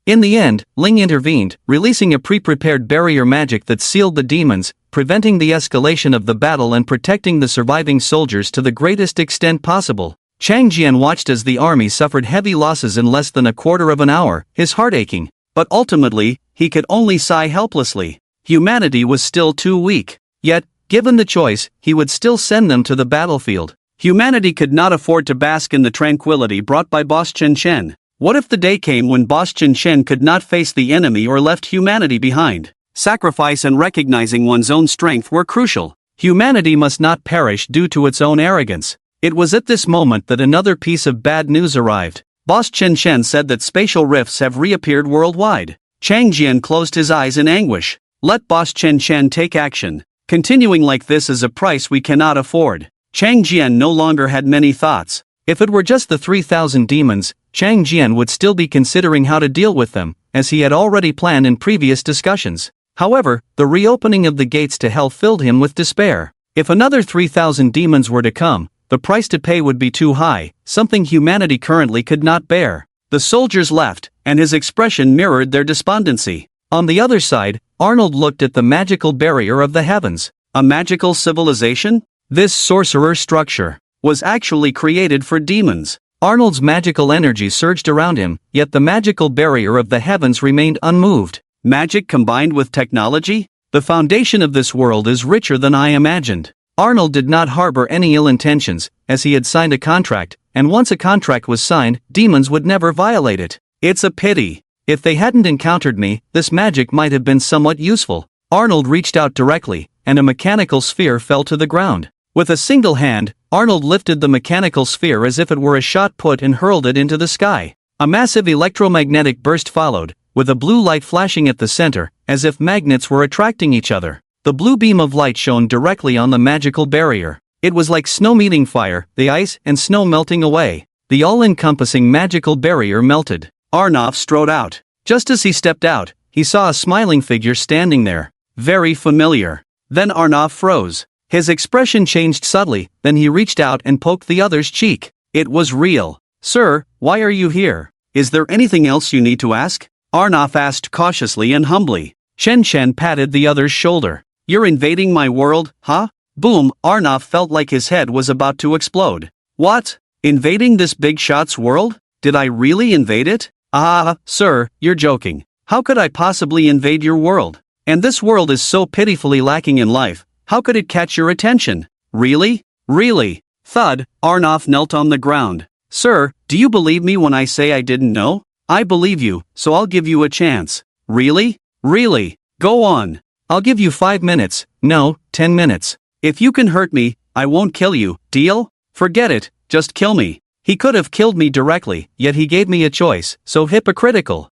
In the end, Ling intervened, releasing a pre-prepared barrier magic that sealed the demons, preventing the escalation of the battle and protecting the surviving soldiers to the greatest extent possible. Chang Jian watched as the army suffered heavy losses in less than a quarter of an hour, his heart aching. But ultimately, he could only sigh helplessly. Humanity was still too weak. Yet, given the choice, he would still send them to the battlefield. Humanity could not afford to bask in the tranquility brought by Boss Chen Shen. What if the day came when Boss Chen Shen could not face the enemy or left humanity behind? Sacrifice and recognizing one's own strength were crucial. Humanity must not perish due to its own arrogance. It was at this moment that another piece of bad news arrived. Boss Chen Shen said that spatial rifts have reappeared worldwide. Chang Jian closed his eyes in anguish. Let Boss Chen Shen take action. Continuing like this is a price we cannot afford. Chang Jian no longer had many thoughts. If it were just the 3,000 demons, Chang Jian would still be considering how to deal with them, as he had already planned in previous discussions. However, the reopening of the gates to hell filled him with despair. If another 3,000 demons were to come, the price to pay would be too high, something humanity currently could not bear. The soldiers left, and his expression mirrored their despondency. On the other side, Arnold looked at the magical barrier of the heavens. A magical civilization? This sorcerer structure was actually created for demons. Arnold's magical energy surged around him, yet the magical barrier of the heavens remained unmoved. Magic combined with technology? The foundation of this world is richer than I imagined. Arnold did not harbor any ill intentions, as he had signed a contract, and once a contract was signed, demons would never violate it. It's a pity. If they hadn't encountered me, this magic might have been somewhat useful. Arnold reached out directly, and a mechanical sphere fell to the ground. With a single hand, Arnold lifted the mechanical sphere as if it were a shot put and hurled it into the sky. A massive electromagnetic burst followed, with a blue light flashing at the center, as if magnets were attracting each other. The blue beam of light shone directly on the magical barrier. It was like snow meeting fire, the ice and snow melting away. The all-encompassing magical barrier melted. Arnov strode out. Just as he stepped out, he saw a smiling figure standing there. Very familiar. Then Arnov froze. His expression changed subtly, then he reached out and poked the other's cheek. It was real. Sir, why are you here? Is there anything else you need to ask? Arnov asked cautiously and humbly. Shen Shen patted the other's shoulder. You're invading my world, huh? Boom, Arnov felt like his head was about to explode. What? Invading this big shot's world? Did I really invade it? Ah, sir, you're joking. How could I possibly invade your world? And this world is so pitifully lacking in life, how could it catch your attention? Really? Really? Thud, Arnov knelt on the ground. Sir, do you believe me when I say I didn't know? I believe you, so I'll give you a chance. Really? Really? Go on. I'll give you 5 minutes, no, 10 minutes. If you can hurt me, I won't kill you, deal? Forget it, just kill me. He could have killed me directly, yet he gave me a choice, so hypocritical.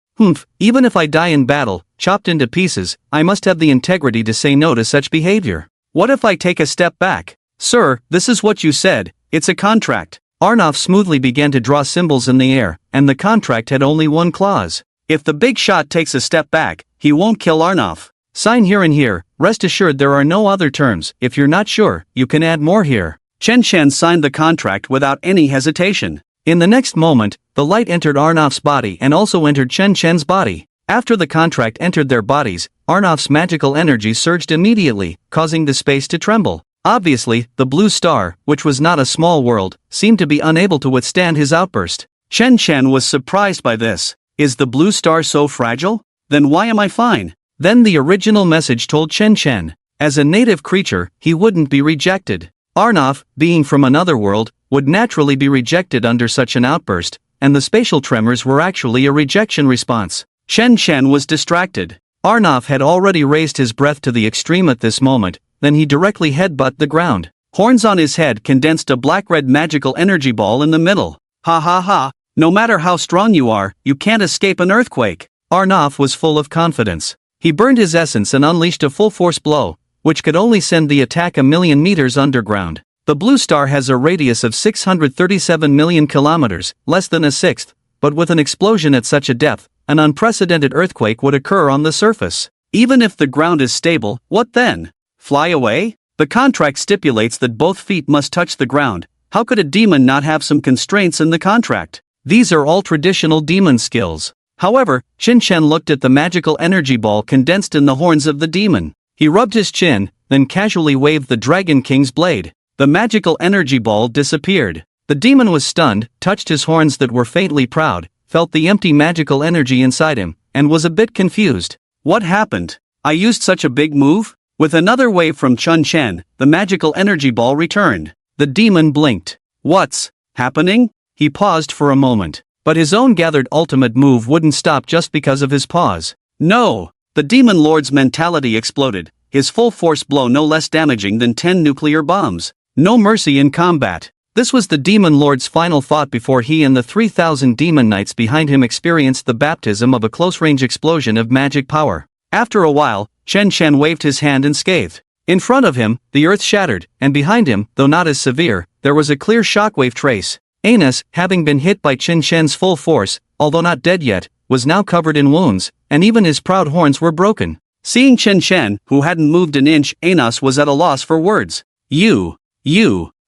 Even if I die in battle, chopped into pieces, I must have the integrity to say no to such behavior. What if I take a step back? Sir, this is what you said, it's a contract. Arnov smoothly began to draw symbols in the air, and the contract had only one clause. If the big shot takes a step back, he won't kill Arnov. Sign here and here, rest assured there are no other terms. If you're not sure, you can add more here. Chen Shen signed the contract without any hesitation. In the next moment, the light entered Arnov's body and also entered Chen Shen's body. After the contract entered their bodies, Arnov's magical energy surged immediately, causing the space to tremble. Obviously, the blue star, which was not a small world, seemed to be unable to withstand his outburst. Chen Shen was surprised by this. Is the blue star so fragile? Then why am I fine? Then the original message told Chen Shen. As a native creature, he wouldn't be rejected. Arnov, being from another world, would naturally be rejected under such an outburst, and the spatial tremors were actually a rejection response. Chen Shen was distracted. Arnov had already raised his breath to the extreme at this moment, then he directly headbutted the ground. Horns on his head condensed a black-red magical energy ball in the middle. Ha ha ha, no matter how strong you are, you can't escape an earthquake. Arnov was full of confidence. He burned his essence and unleashed a full-force blow, which could only send the attack 1,000,000 meters underground. The blue star has a radius of 637 million kilometers, less than a sixth, but with an explosion at such a depth, an unprecedented earthquake would occur on the surface. Even if the ground is stable, what then? Fly away? The contract stipulates that both feet must touch the ground. How could a demon not have some constraints in the contract? These are all traditional demon skills. However, Shin-chan looked at the magical energy ball condensed in the horns of the demon. He rubbed his chin, then casually waved the Dragon King's blade. The magical energy ball disappeared. The demon was stunned, touched his horns that were faintly proud, felt the empty magical energy inside him, and was a bit confused. What happened? I used such a big move? With another wave from Chun-chen, the magical energy ball returned. The demon blinked. What's happening? He paused for a moment, but his own gathered ultimate move wouldn't stop just because of his pause. No! The demon lord's mentality exploded, his full force blow no less damaging than 10 nuclear bombs. No mercy in combat. This was the demon lord's final thought before he and the 3,000 demon knights behind him experienced the baptism of a close-range explosion of magic power. After a while, Chen waved his hand and scathed. In front of him, the earth shattered, and behind him, though not as severe, there was a clear shockwave trace. Anus, having been hit by Chen-chen's full force, although not dead yet, was now covered in wounds, and even his proud horns were broken. Seeing Chen, who hadn't moved an inch, Anus was at a loss for words. You.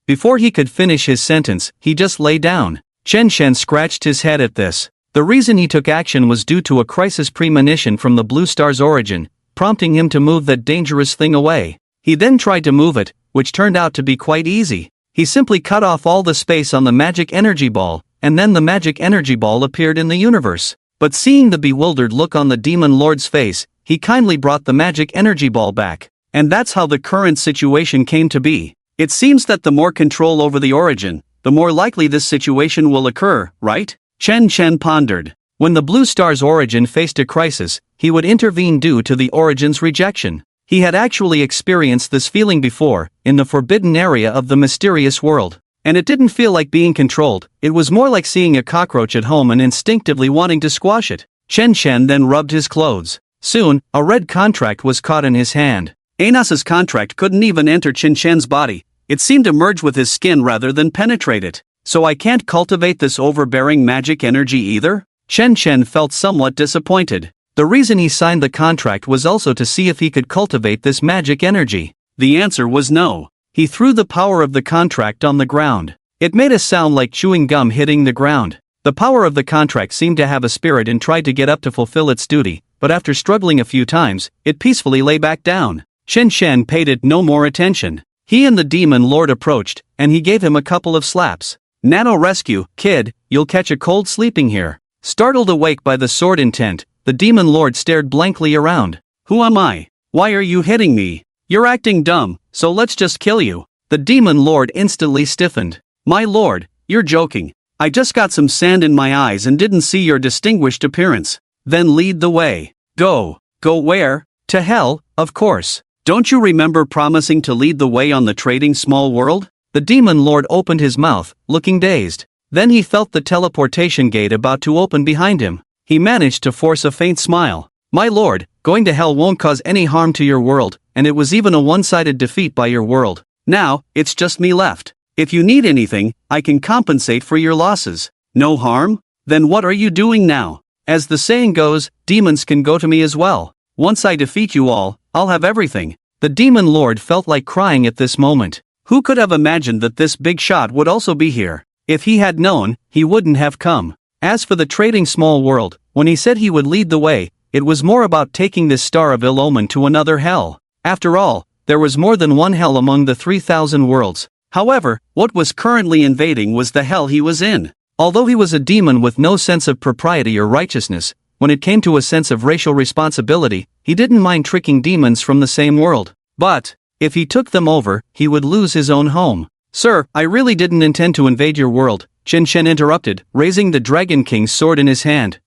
Before he could finish his sentence, he just lay down. Chen scratched his head at this. The reason he took action was due to a crisis premonition from the blue star's origin, prompting him to move that dangerous thing away. He then tried to move it, which turned out to be quite easy. He simply cut off all the space on the magic energy ball, and then the magic energy ball appeared in the universe. But seeing the bewildered look on the demon lord's face, he kindly brought the magic energy ball back. And that's how the current situation came to be. It seems that the more control over the origin, the more likely this situation will occur, right? Chen pondered. When the blue star's origin faced a crisis, he would intervene due to the origin's rejection. He had actually experienced this feeling before, in the forbidden area of the mysterious world. And it didn't feel like being controlled, it was more like seeing a cockroach at home and instinctively wanting to squash it. Chen then rubbed his clothes. Soon, a red contract was caught in his hand. Anus's contract couldn't even enter Chen body. It seemed to merge with his skin rather than penetrate it. So I can't cultivate this overbearing magic energy either? Chen felt somewhat disappointed. The reason he signed the contract was also to see if he could cultivate this magic energy. The answer was no. He threw the power of the contract on the ground. It made a sound like chewing gum hitting the ground. The power of the contract seemed to have a spirit and tried to get up to fulfill its duty, but after struggling a few times, it peacefully lay back down. Chen paid it no more attention. He and the demon lord approached, and he gave him a couple of slaps. Nano rescue, kid, you'll catch a cold sleeping here. Startled awake by the sword intent, the demon lord stared blankly around. Who am I? Why are you hitting me? You're acting dumb, so let's just kill you. The demon lord instantly stiffened. My lord, you're joking. I just got some sand in my eyes and didn't see your distinguished appearance. Then lead the way. Go. Go where? To hell, of course. Don't you remember promising to lead the way on the trading small world? The demon lord opened his mouth, looking dazed. Then he felt the teleportation gate about to open behind him. He managed to force a faint smile. My lord, going to hell won't cause any harm to your world, and it was even a one-sided defeat by your world. Now, it's just me left. If you need anything, I can compensate for your losses. No harm? Then what are you doing now? As the saying goes, demons can go to me as well. Once I defeat you all, I'll have everything. The demon lord felt like crying at this moment. Who could have imagined that this big shot would also be here? If he had known, he wouldn't have come. As for the trading small world, when he said he would lead the way, it was more about taking this star of ill omen to another hell. After all, there was more than one hell among the 3,000 worlds. However, what was currently invading was the hell he was in. Although he was a demon with no sense of propriety or righteousness, when it came to a sense of racial responsibility, he didn't mind tricking demons from the same world. But, if he took them over, he would lose his own home. Sir, I really didn't intend to invade your world, Chen interrupted, raising the Dragon King's sword in his hand.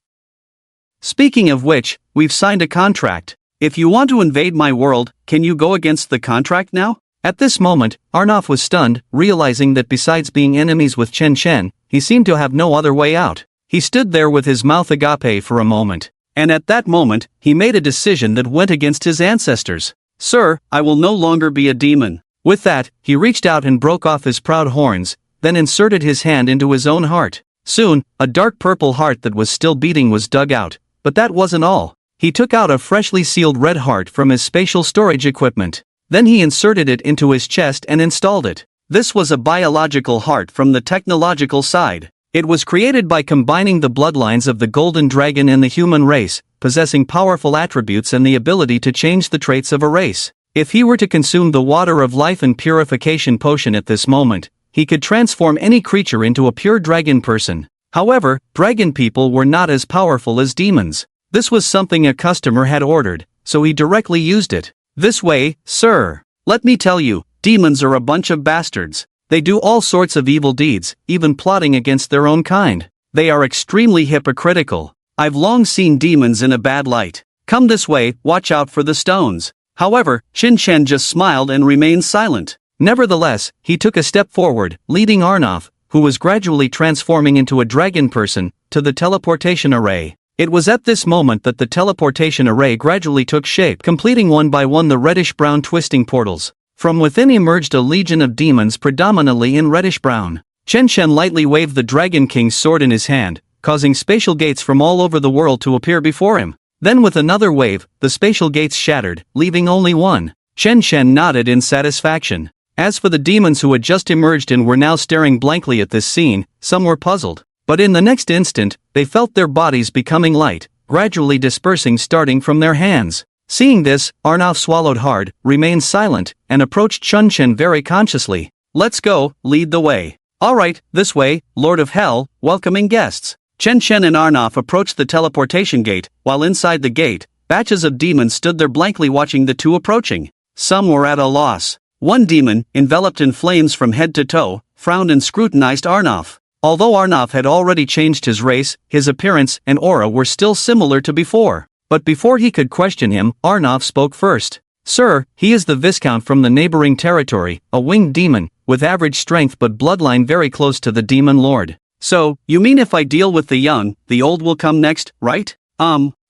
Speaking of which, we've signed a contract. If you want to invade my world, can you go against the contract now? At this moment, Arnolf was stunned, realizing that besides being enemies with Chen, he seemed to have no other way out. He stood there with his mouth agape for a moment. And at that moment, he made a decision that went against his ancestors. Sir, I will no longer be a demon. With that, he reached out and broke off his proud horns, then inserted his hand into his own heart. Soon, a dark purple heart that was still beating was dug out, but that wasn't all. He took out a freshly sealed red heart from his spatial storage equipment. Then he inserted it into his chest and installed it. This was a biological heart from the technological side. It was created by combining the bloodlines of the golden dragon and the human race, possessing powerful attributes and the ability to change the traits of a race. If he were to consume the water of life and purification potion at this moment, he could transform any creature into a pure dragon person. However, dragon people were not as powerful as demons. This was something a customer had ordered, so he directly used it. This way, sir. Let me tell you, demons are a bunch of bastards. They do all sorts of evil deeds, even plotting against their own kind. They are extremely hypocritical. I've long seen demons in a bad light. Come this way, watch out for the stones. However, Shin-chan just smiled and remained silent. Nevertheless, he took a step forward, leading Arnov, who was gradually transforming into a dragon person, to the teleportation array. It was at this moment that the teleportation array gradually took shape, completing one by one the reddish-brown twisting portals. From within emerged a legion of demons predominantly in reddish-brown. Shen lightly waved the Dragon King's sword in his hand, causing spatial gates from all over the world to appear before him. Then with another wave, the spatial gates shattered, leaving only one. Shen nodded in satisfaction. As for the demons who had just emerged and were now staring blankly at this scene, some were puzzled. But in the next instant, they felt their bodies becoming light, gradually dispersing starting from their hands. Seeing this, Arnov swallowed hard, remained silent, and approached Chun-Chen very consciously. Let's go, lead the way. Alright, this way, Lord of Hell, welcoming guests. Chen and Arnov approached the teleportation gate, while inside the gate, batches of demons stood there blankly watching the two approaching. Some were at a loss. One demon, enveloped in flames from head to toe, frowned and scrutinized Arnov. Although Arnov had already changed his race, his appearance and aura were still similar to before. But before he could question him, Arnov spoke first. Sir, he is the Viscount from the neighboring territory, a winged demon, with average strength but bloodline very close to the demon lord. So, you mean if I deal with the young, the old will come next, right?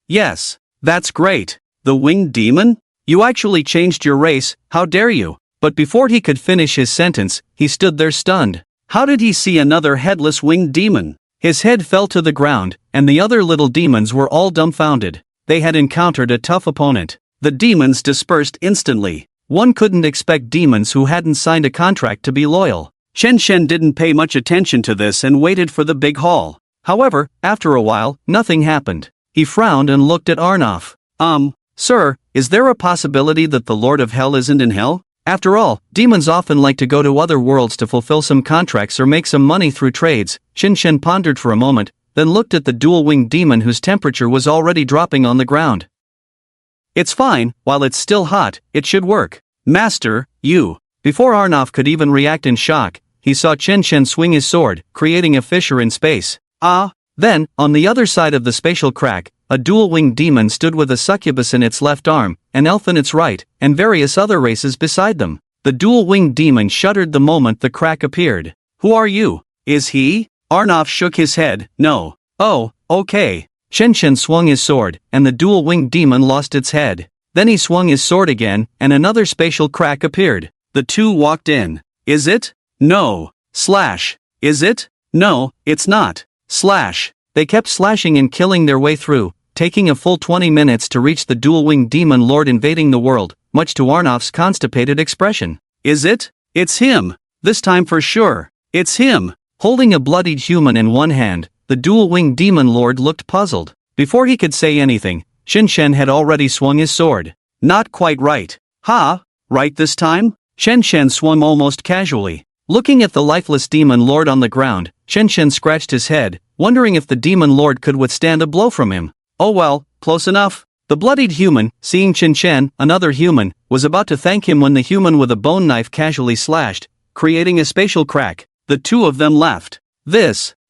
Yes. That's great. The winged demon? You actually changed your race, how dare you? But before he could finish his sentence, he stood there stunned. How did he see another headless winged demon? His head fell to the ground, and the other little demons were all dumbfounded. They had encountered a tough opponent. The demons dispersed instantly. One couldn't expect demons who hadn't signed a contract to be loyal. Shen didn't pay much attention to this and waited for the big hall. However, after a while, nothing happened. He frowned and looked at Arnov. Sir, is there a possibility that the Lord of Hell isn't in hell? After all, demons often like to go to other worlds to fulfill some contracts or make some money through trades. Shin pondered for a moment, then looked at the dual-winged demon whose temperature was already dropping on the ground. It's fine, while it's still hot, it should work. Master, you. Before Arnov could even react in shock, he saw Shen swing his sword, creating a fissure in space. Then, on the other side of the spatial crack, a dual-winged demon stood with a succubus in its left arm, an elf in its right, and various other races beside them. The dual-winged demon shuddered the moment the crack appeared. Who are you? Is he? Arnov shook his head, no. Oh, okay. Shen swung his sword, and the dual-winged demon lost its head. Then he swung his sword again, and another spatial crack appeared. The two walked in. Is it? No. Slash. Is it? No, it's not. Slash. They kept slashing and killing their way through, taking a full 20 minutes to reach the dual-winged demon lord invading the world, much to Arnov's constipated expression. Is it? It's him. This time for sure. It's him. Holding a bloodied human in one hand, the dual-winged demon lord looked puzzled. Before he could say anything, Shin had already swung his sword. Not quite right. Right this time? Shen swung almost casually. Looking at the lifeless demon lord on the ground, Shen scratched his head, wondering if the demon lord could withstand a blow from him. Oh well, close enough. The bloodied human, seeing Shin, another human, was about to thank him when the human with a bone knife casually slashed, creating a spatial crack. The two of them left.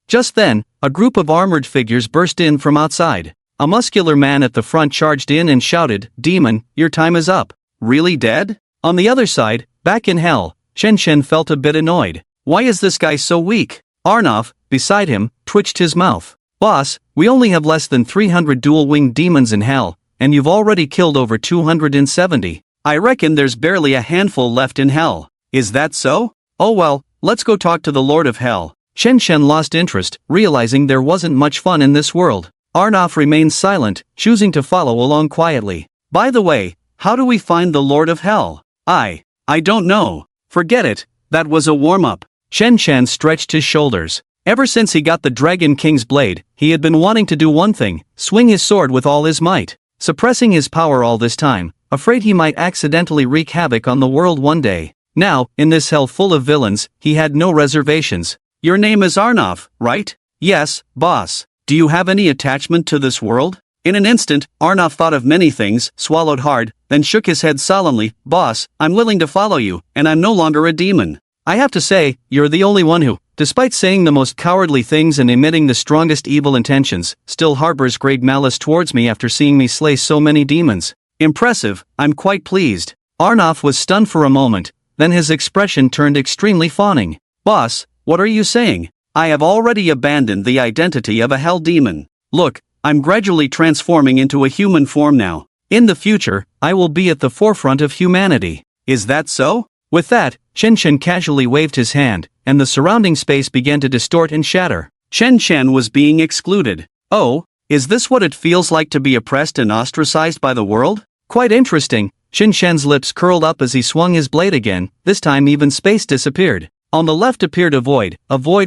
Just then, a group of armored figures burst in from outside. A muscular man at the front charged in and shouted, "Demon, your time is up." Really dead? On the other side, back in hell, Shen felt a bit annoyed. Why is this guy so weak? Arnov, beside him, twitched his mouth. Boss, we only have less than 300 dual-winged demons in hell, and you've already killed over 270. I reckon there's barely a handful left in hell. Is that so? Oh well, let's go talk to the Lord of Hell. Shen lost interest, realizing there wasn't much fun in this world. Arnov remained silent, choosing to follow along quietly. By the way, how do we find the Lord of Hell? I don't know. Forget it, that was a warm-up. Chen Shan stretched his shoulders. Ever since he got the Dragon King's blade, he had been wanting to do one thing: swing his sword with all his might. Suppressing his power all this time, afraid he might accidentally wreak havoc on the world one day. Now, in this hell full of villains, he had no reservations. Your name is Arnov, right? Yes, boss. Do you have any attachment to this world? In an instant, Arnov thought of many things, swallowed hard, then shook his head solemnly. Boss, I'm willing to follow you, and I'm no longer a demon. I have to say, you're the only one who, despite saying the most cowardly things and emitting the strongest evil intentions, still harbors great malice towards me after seeing me slay so many demons. Impressive, I'm quite pleased. Arnov was stunned for a moment, then his expression turned extremely fawning. Boss, what are you saying? I have already abandoned the identity of a hell demon. Look, I'm gradually transforming into a human form now. In the future, I will be at the forefront of humanity. Is that so? With that, Chen Shan casually waved his hand, and the surrounding space began to distort and shatter. Chen Shan was being excluded. Oh, is this what it feels like to be oppressed and ostracized by the world? Quite interesting. Chen Shan's lips curled up as he swung his blade again. This time even space disappeared. On the left appeared a void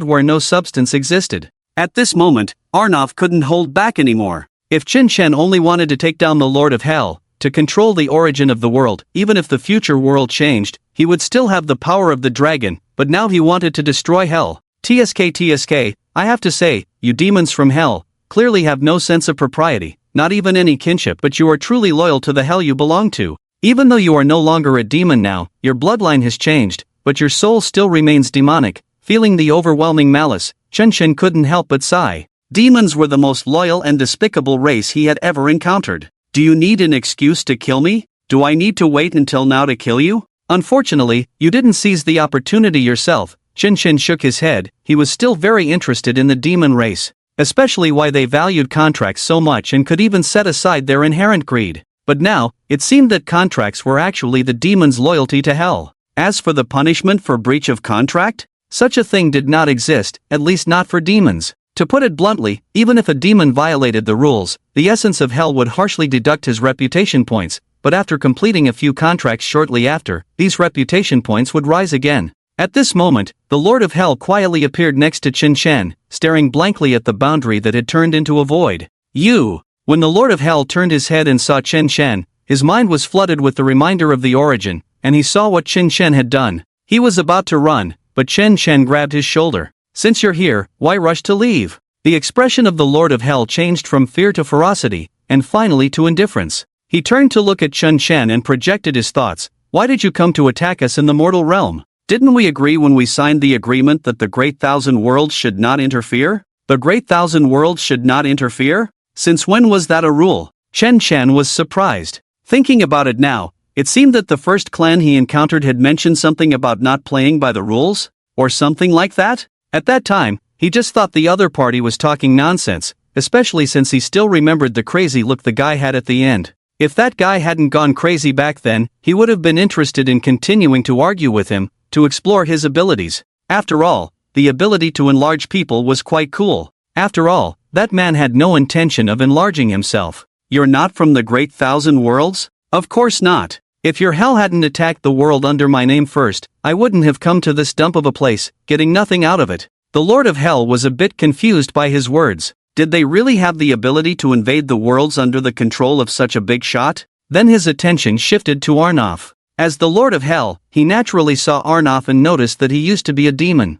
where no substance existed. At this moment, Arnov couldn't hold back anymore. If Chen Shan only wanted to take down the Lord of Hell, to control the origin of the world, even if the future world changed, he would still have the power of the dragon, but now he wanted to destroy hell. TSK, I have to say, you demons from hell, clearly have no sense of propriety, not even any kinship, but you are truly loyal to the hell you belong to. Even though you are no longer a demon now, your bloodline has changed, but your soul still remains demonic. Feeling the overwhelming malice, Chen Shan couldn't help but sigh. Demons were the most loyal and despicable race he had ever encountered. Do you need an excuse to kill me? Do I need to wait until now to kill you? Unfortunately, you didn't seize the opportunity yourself. Chen Shan shook his head. He was still very interested in the demon race, especially why they valued contracts so much and could even set aside their inherent greed. But now, it seemed that contracts were actually the demons' loyalty to hell. As for the punishment for breach of contract, such a thing did not exist, at least not for demons. To put it bluntly, even if a demon violated the rules, the essence of hell would harshly deduct his reputation points, but after completing a few contracts shortly after, these reputation points would rise again. At this moment, the Lord of Hell quietly appeared next to Chen Shan, staring blankly at the boundary that had turned into a void. You! When the Lord of Hell turned his head and saw Chen Shan, his mind was flooded with the reminder of the origin, and he saw what Chen Shan had done. He was about to run, but Chen Shan grabbed his shoulder. Since you're here, why rush to leave? The expression of the Lord of Hell changed from fear to ferocity, and finally to indifference. He turned to look at Chen Shan and projected his thoughts. Why did you come to attack us in the mortal realm? Didn't we agree when we signed the agreement that the Great Thousand Worlds should not interfere? The Great Thousand Worlds should not interfere? Since when was that a rule? Chen Shan was surprised. Thinking about it now, it seemed that the first clan he encountered had mentioned something about not playing by the rules, or something like that. At that time, he just thought the other party was talking nonsense, especially since he still remembered the crazy look the guy had at the end. If that guy hadn't gone crazy back then, he would have been interested in continuing to argue with him, to explore his abilities. After all, the ability to enlarge people was quite cool. After all, that man had no intention of enlarging himself. You're not from the Great Thousand Worlds? Of course not. If your hell hadn't attacked the world under my name first, I wouldn't have come to this dump of a place, getting nothing out of it. The Lord of Hell was a bit confused by his words. Did they really have the ability to invade the worlds under the control of such a big shot? Then his attention shifted to Arnov. As the Lord of Hell, he naturally saw Arnov and noticed that he used to be a demon.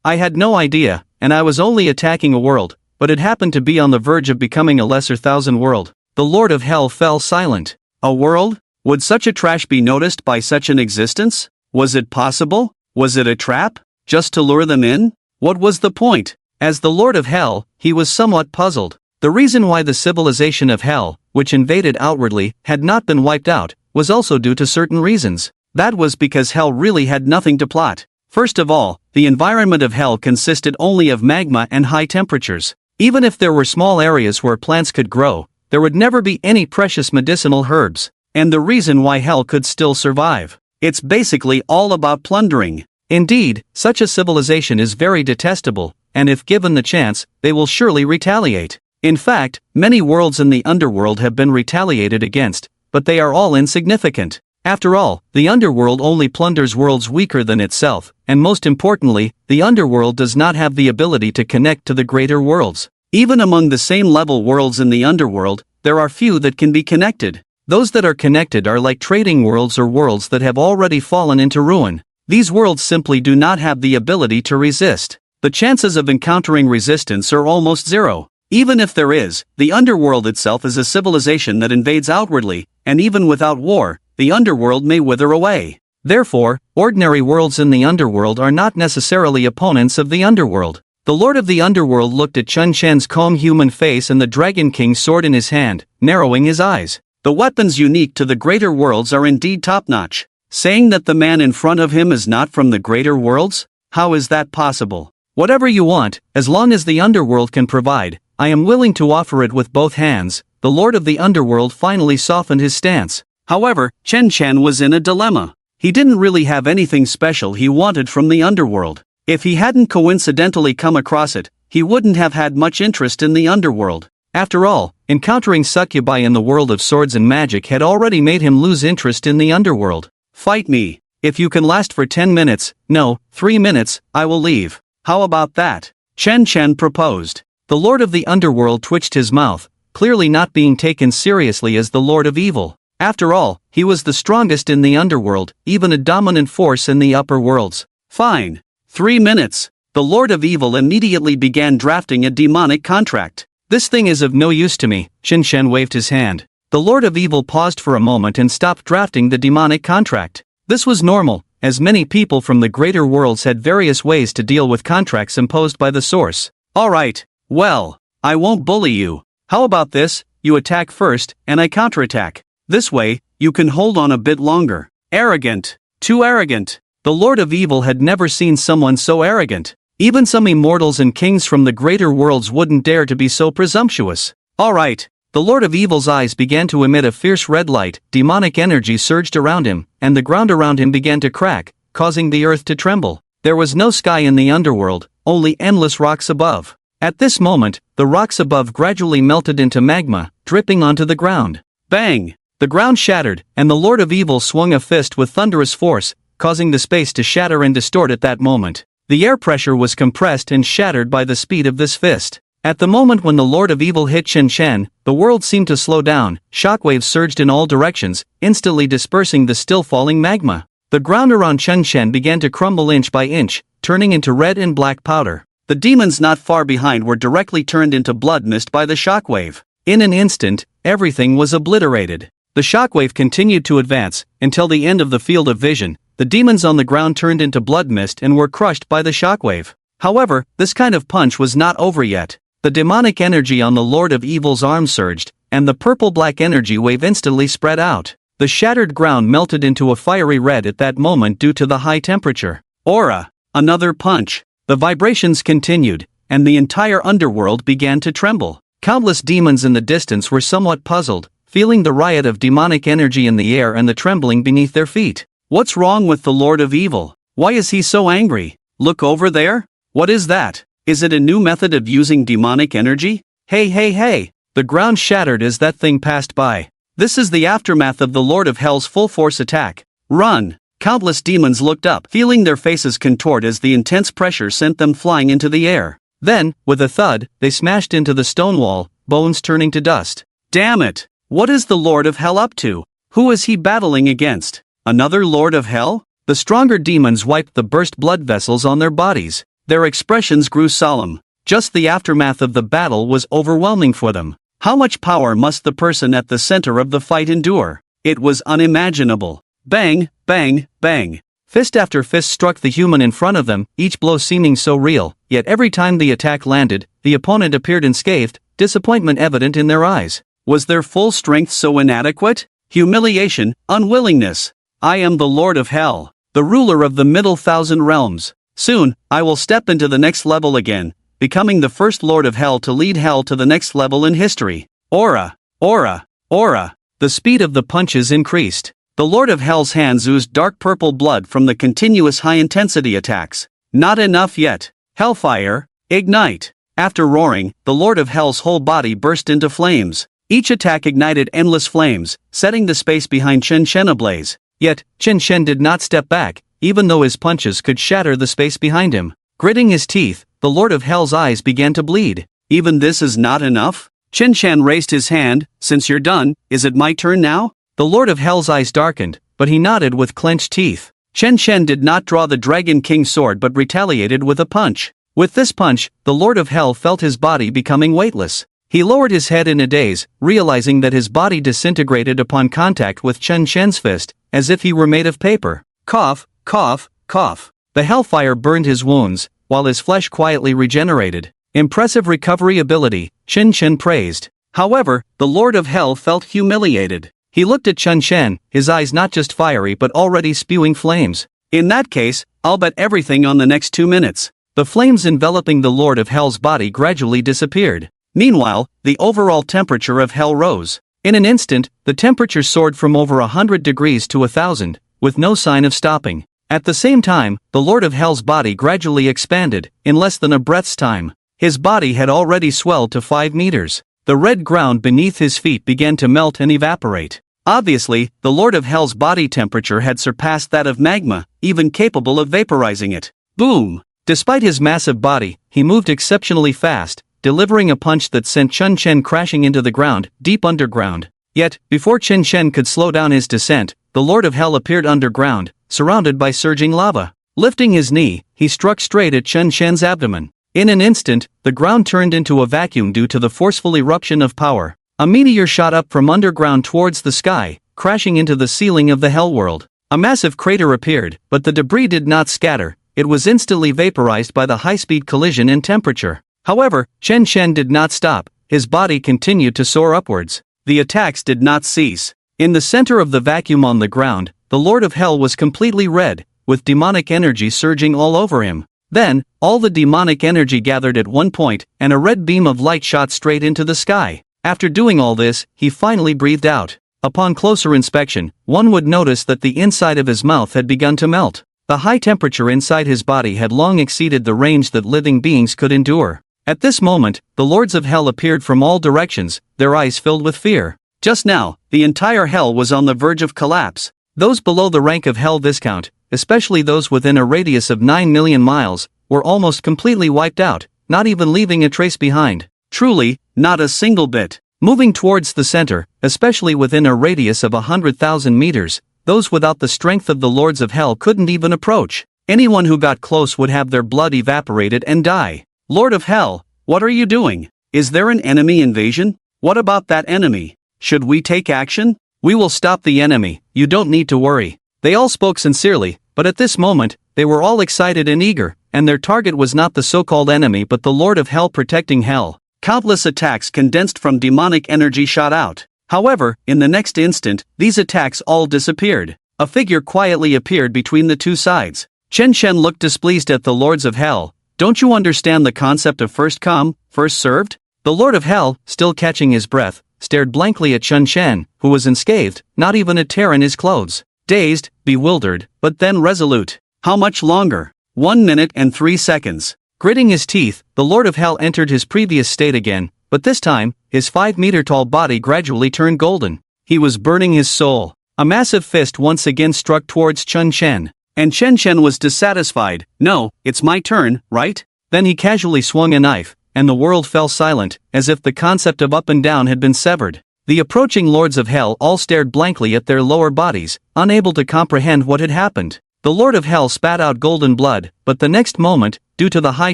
I had no idea, and I was only attacking a world, but it happened to be on the verge of becoming a lesser thousand world. The Lord of Hell fell silent. A world? Would such a trash be noticed by such an existence? Was it possible? Was it a trap? Just to lure them in? What was the point? As the Lord of Hell, he was somewhat puzzled. The reason why the civilization of Hell, which invaded outwardly, had not been wiped out, was also due to certain reasons. That was because Hell really had nothing to plot. First of all, the environment of Hell consisted only of magma and high temperatures. Even if there were small areas where plants could grow, there would never be any precious medicinal herbs. And the reason why Hell could still survive. It's basically all about plundering. Indeed, such a civilization is very detestable, and if given the chance, they will surely retaliate. In fact, many worlds in the underworld have been retaliated against, but they are all insignificant. After all, the underworld only plunders worlds weaker than itself, and most importantly, the underworld does not have the ability to connect to the greater worlds. Even among the same level worlds in the underworld, there are few that can be connected. Those that are connected are like trading worlds or worlds that have already fallen into ruin. These worlds simply do not have the ability to resist. The chances of encountering resistance are almost zero. Even if there is, the underworld itself is a civilization that invades outwardly, and even without war, the underworld may wither away. Therefore, ordinary worlds in the underworld are not necessarily opponents of the underworld. The Lord of the Underworld looked at Chun Shen's calm human face and the Dragon King's sword in his hand, narrowing his eyes. The weapons unique to the greater worlds are indeed top-notch. Saying that the man in front of him is not from the greater worlds? How is that possible? Whatever you want, as long as the underworld can provide, I am willing to offer it with both hands. The Lord of the Underworld finally softened his stance. However, Chen Chen was in a dilemma. He didn't really have anything special he wanted from the underworld. If he hadn't coincidentally come across it, he wouldn't have had much interest in the underworld. After all, encountering succubi in the world of swords and magic had already made him lose interest in the underworld. Fight me. If you can last for 10 minutes, no, 3 minutes, I will leave. How about that? Chen Chen proposed. The Lord of the Underworld twitched his mouth, clearly not being taken seriously as the Lord of Evil. After all, he was the strongest in the underworld, even a dominant force in the upper worlds. Fine. 3 minutes. The Lord of Evil immediately began drafting a demonic contract. This thing is of no use to me. Shen Shen waved his hand. The Lord of Evil paused for a moment and stopped drafting the demonic contract. This was normal, as many people from the greater worlds had various ways to deal with contracts imposed by the source. Alright, well, I won't bully you. How about this? You attack first, and I counterattack. This way, you can hold on a bit longer. Arrogant. Too arrogant. The Lord of Evil had never seen someone so arrogant. Even some immortals and kings from the greater worlds wouldn't dare to be so presumptuous. Alright. The Lord of Evil's eyes began to emit a fierce red light, demonic energy surged around him, and the ground around him began to crack, causing the earth to tremble. There was no sky in the underworld, only endless rocks above. At this moment, the rocks above gradually melted into magma, dripping onto the ground. Bang! The ground shattered, and the Lord of Evil swung a fist with thunderous force, causing the space to shatter and distort at that moment. The air pressure was compressed and shattered by the speed of this fist. At the moment when the Lord of Evil hit Chen Chen, the world seemed to slow down, shockwaves surged in all directions, instantly dispersing the still falling magma. The ground around Chen Chen began to crumble inch by inch, turning into red and black powder. The demons not far behind were directly turned into blood mist by the shockwave. In an instant, everything was obliterated. The shockwave continued to advance, until the end of the field of vision. The demons on the ground turned into blood mist and were crushed by the shockwave. However, this kind of punch was not over yet. The demonic energy on the Lord of Evil's arm surged, and the purple-black energy wave instantly spread out. The shattered ground melted into a fiery red at that moment due to the high temperature. Aura! Another punch. The vibrations continued, and the entire underworld began to tremble. Countless demons in the distance were somewhat puzzled, feeling the riot of demonic energy in the air and the trembling beneath their feet. What's wrong with the Lord of Evil? Why is he so angry? Look over there? What is that? Is it a new method of using demonic energy? Hey hey hey! The ground shattered as that thing passed by. This is the aftermath of the Lord of Hell's full-force attack. Run! Countless demons looked up, feeling their faces contort as the intense pressure sent them flying into the air. Then, with a thud, they smashed into the stone wall, bones turning to dust. Damn it! What is the Lord of Hell up to? Who is he battling against? Another Lord of Hell? The stronger demons wiped the burst blood vessels on their bodies. Their expressions grew solemn. Just the aftermath of the battle was overwhelming for them. How much power must the person at the center of the fight endure? It was unimaginable. Bang, bang, bang. Fist after fist struck the human in front of them, each blow seeming so real, yet every time the attack landed, the opponent appeared unscathed, disappointment evident in their eyes. Was their full strength so inadequate? Humiliation, unwillingness. I am the Lord of Hell, the ruler of the middle thousand realms. Soon, I will step into the next level again, becoming the first Lord of Hell to lead Hell to the next level in history. Aura, aura, aura. The speed of the punches increased. The Lord of Hell's hands oozed dark purple blood from the continuous high-intensity attacks. Not enough yet. Hellfire, ignite. After roaring, the Lord of Hell's whole body burst into flames. Each attack ignited endless flames, setting the space behind Chen Shen ablaze. Yet, Chen Shen did not step back, even though his punches could shatter the space behind him. Gritting his teeth, the Lord of Hell's eyes began to bleed. Even this is not enough? Chen Shen raised his hand. Since you're done, is it my turn now? The Lord of Hell's eyes darkened, but he nodded with clenched teeth. Chen Shen did not draw the Dragon King's sword but retaliated with a punch. With this punch, the Lord of Hell felt his body becoming weightless. He lowered his head in a daze, realizing that his body disintegrated upon contact with Chen Shen's fist, as if he were made of paper. Cough, cough, cough. The hellfire burned his wounds, while his flesh quietly regenerated. Impressive recovery ability, Chen Shen praised. However, the Lord of Hell felt humiliated. He looked at Chen Shen, his eyes not just fiery but already spewing flames. In that case, I'll bet everything on the next 2 minutes. The flames enveloping the Lord of Hell's body gradually disappeared. Meanwhile, the overall temperature of Hell rose. In an instant, the temperature soared from over 100 degrees to 1,000, with no sign of stopping. At the same time, the Lord of Hell's body gradually expanded, in less than a breath's time. His body had already swelled to 5 meters. The red ground beneath his feet began to melt and evaporate. Obviously, the Lord of Hell's body temperature had surpassed that of magma, even capable of vaporizing it. Boom! Despite his massive body, he moved exceptionally fast, delivering a punch that sent Chen Shen crashing into the ground, deep underground. Yet, before Chen Shen could slow down his descent, the Lord of Hell appeared underground, surrounded by surging lava. Lifting his knee, he struck straight at Chen Shen's abdomen. In an instant, the ground turned into a vacuum due to the forceful eruption of power. A meteor shot up from underground towards the sky, crashing into the ceiling of the Hell world. A massive crater appeared, but the debris did not scatter. It was instantly vaporized by the high-speed collision and temperature. However, Chen Shen did not stop. His body continued to soar upwards. The attacks did not cease. In the center of the vacuum on the ground, the Lord of Hell was completely red, with demonic energy surging all over him. Then, all the demonic energy gathered at one point, and a red beam of light shot straight into the sky. After doing all this, he finally breathed out. Upon closer inspection, one would notice that the inside of his mouth had begun to melt. The high temperature inside his body had long exceeded the range that living beings could endure. At this moment, the Lords of Hell appeared from all directions, their eyes filled with fear. Just now, the entire Hell was on the verge of collapse. Those below the rank of Hell Viscount, especially those within a radius of 9 million miles, were almost completely wiped out, not even leaving a trace behind. Truly, not a single bit. Moving towards the center, especially within a radius of 100,000 meters, those without the strength of the Lords of Hell couldn't even approach. Anyone who got close would have their blood evaporated and die. Lord of Hell, what are you doing? Is there an enemy invasion? What about that enemy? Should we take action? We will stop the enemy, you don't need to worry. They all spoke sincerely, but at this moment, they were all excited and eager, and their target was not the so-called enemy but the Lord of Hell protecting Hell. Countless attacks condensed from demonic energy shot out. However, in the next instant, these attacks all disappeared. A figure quietly appeared between the two sides. Chen Shen looked displeased at the Lords of Hell. Don't you understand the concept of first come, first served? The Lord of Hell, still catching his breath, stared blankly at Chen Shen, who was unscathed, not even a tear in his clothes. Dazed, bewildered, but then resolute. How much longer? 1 minute and 3 seconds. Gritting his teeth, the Lord of Hell entered his previous state again, but this time, his 5-meter-tall body gradually turned golden. He was burning his soul. A massive fist once again struck towards Chen Shen. And Chen Shen was dissatisfied. No, it's my turn, right? Then he casually swung a knife, and the world fell silent, as if the concept of up and down had been severed. The approaching Lords of Hell all stared blankly at their lower bodies, unable to comprehend what had happened. The Lord of Hell spat out golden blood, but the next moment, due to the high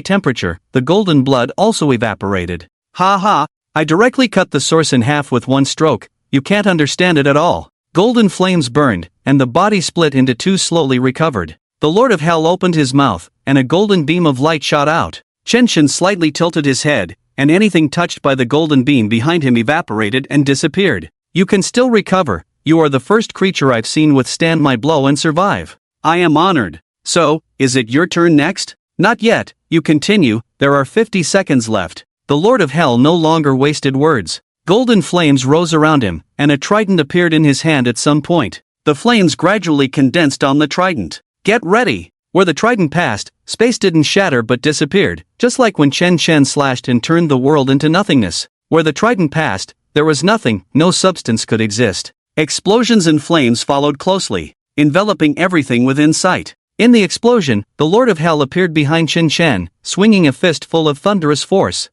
temperature, the golden blood also evaporated. Ha ha, I directly cut the source in half with one stroke, you can't understand it at all. Golden flames burned, and the body split into two slowly recovered. The Lord of Hell opened his mouth, and a golden beam of light shot out. Chen Shen slightly tilted his head, and anything touched by the golden beam behind him evaporated and disappeared. You can still recover, you are the first creature I've seen withstand my blow and survive. I am honored. So, is it your turn next? Not yet, you continue, there are 50 seconds left. The Lord of Hell no longer wasted words. Golden flames rose around him, and a trident appeared in his hand at some point. The flames gradually condensed on the trident. Get ready! Where the trident passed, space didn't shatter but disappeared, just like when Chen Chen slashed and turned the world into nothingness. Where the trident passed, there was nothing, no substance could exist. Explosions and flames followed closely, enveloping everything within sight. In the explosion, the Lord of Hell appeared behind Chen Chen, swinging a fist full of thunderous force.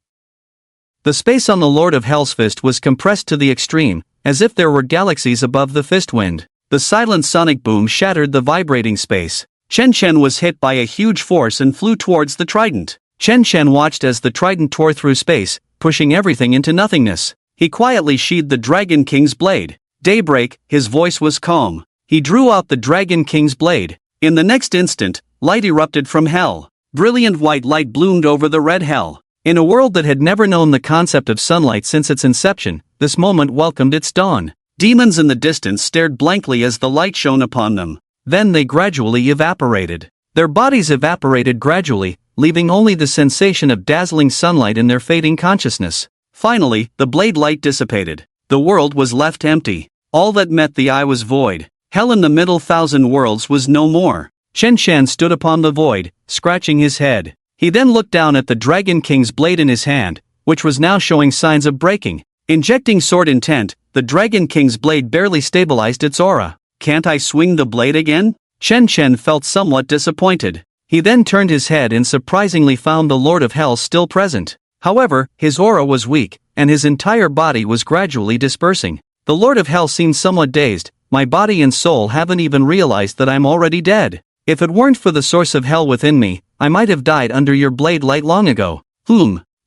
The space on the Lord of Hell's fist was compressed to the extreme, as if there were galaxies above the fist wind. The silent sonic boom shattered the vibrating space. Chen Chen was hit by a huge force and flew towards the trident. Chen Chen watched as the trident tore through space, pushing everything into nothingness. He quietly sheathed the Dragon King's blade. Daybreak, his voice was calm. He drew out the Dragon King's blade. In the next instant, light erupted from hell. Brilliant white light bloomed over the red hell. In a world that had never known the concept of sunlight since its inception, this moment welcomed its dawn. Demons in the distance stared blankly as the light shone upon them. Then they gradually evaporated. Their bodies evaporated gradually, leaving only the sensation of dazzling sunlight in their fading consciousness. Finally, the blade light dissipated. The world was left empty. All that met the eye was void. Hell in the middle thousand worlds was no more. Chen Chen stood upon the void, scratching his head. He then looked down at the Dragon King's blade in his hand, which was now showing signs of breaking. Injecting sword intent, the Dragon King's blade barely stabilized its aura. Can't I swing the blade again? Chen Chen felt somewhat disappointed. He then turned his head and surprisingly found the Lord of Hell still present. However, his aura was weak, and his entire body was gradually dispersing. The Lord of Hell seemed somewhat dazed. My body and soul haven't even realized that I'm already dead. If it weren't for the source of hell within me, I might have died under your blade light long ago.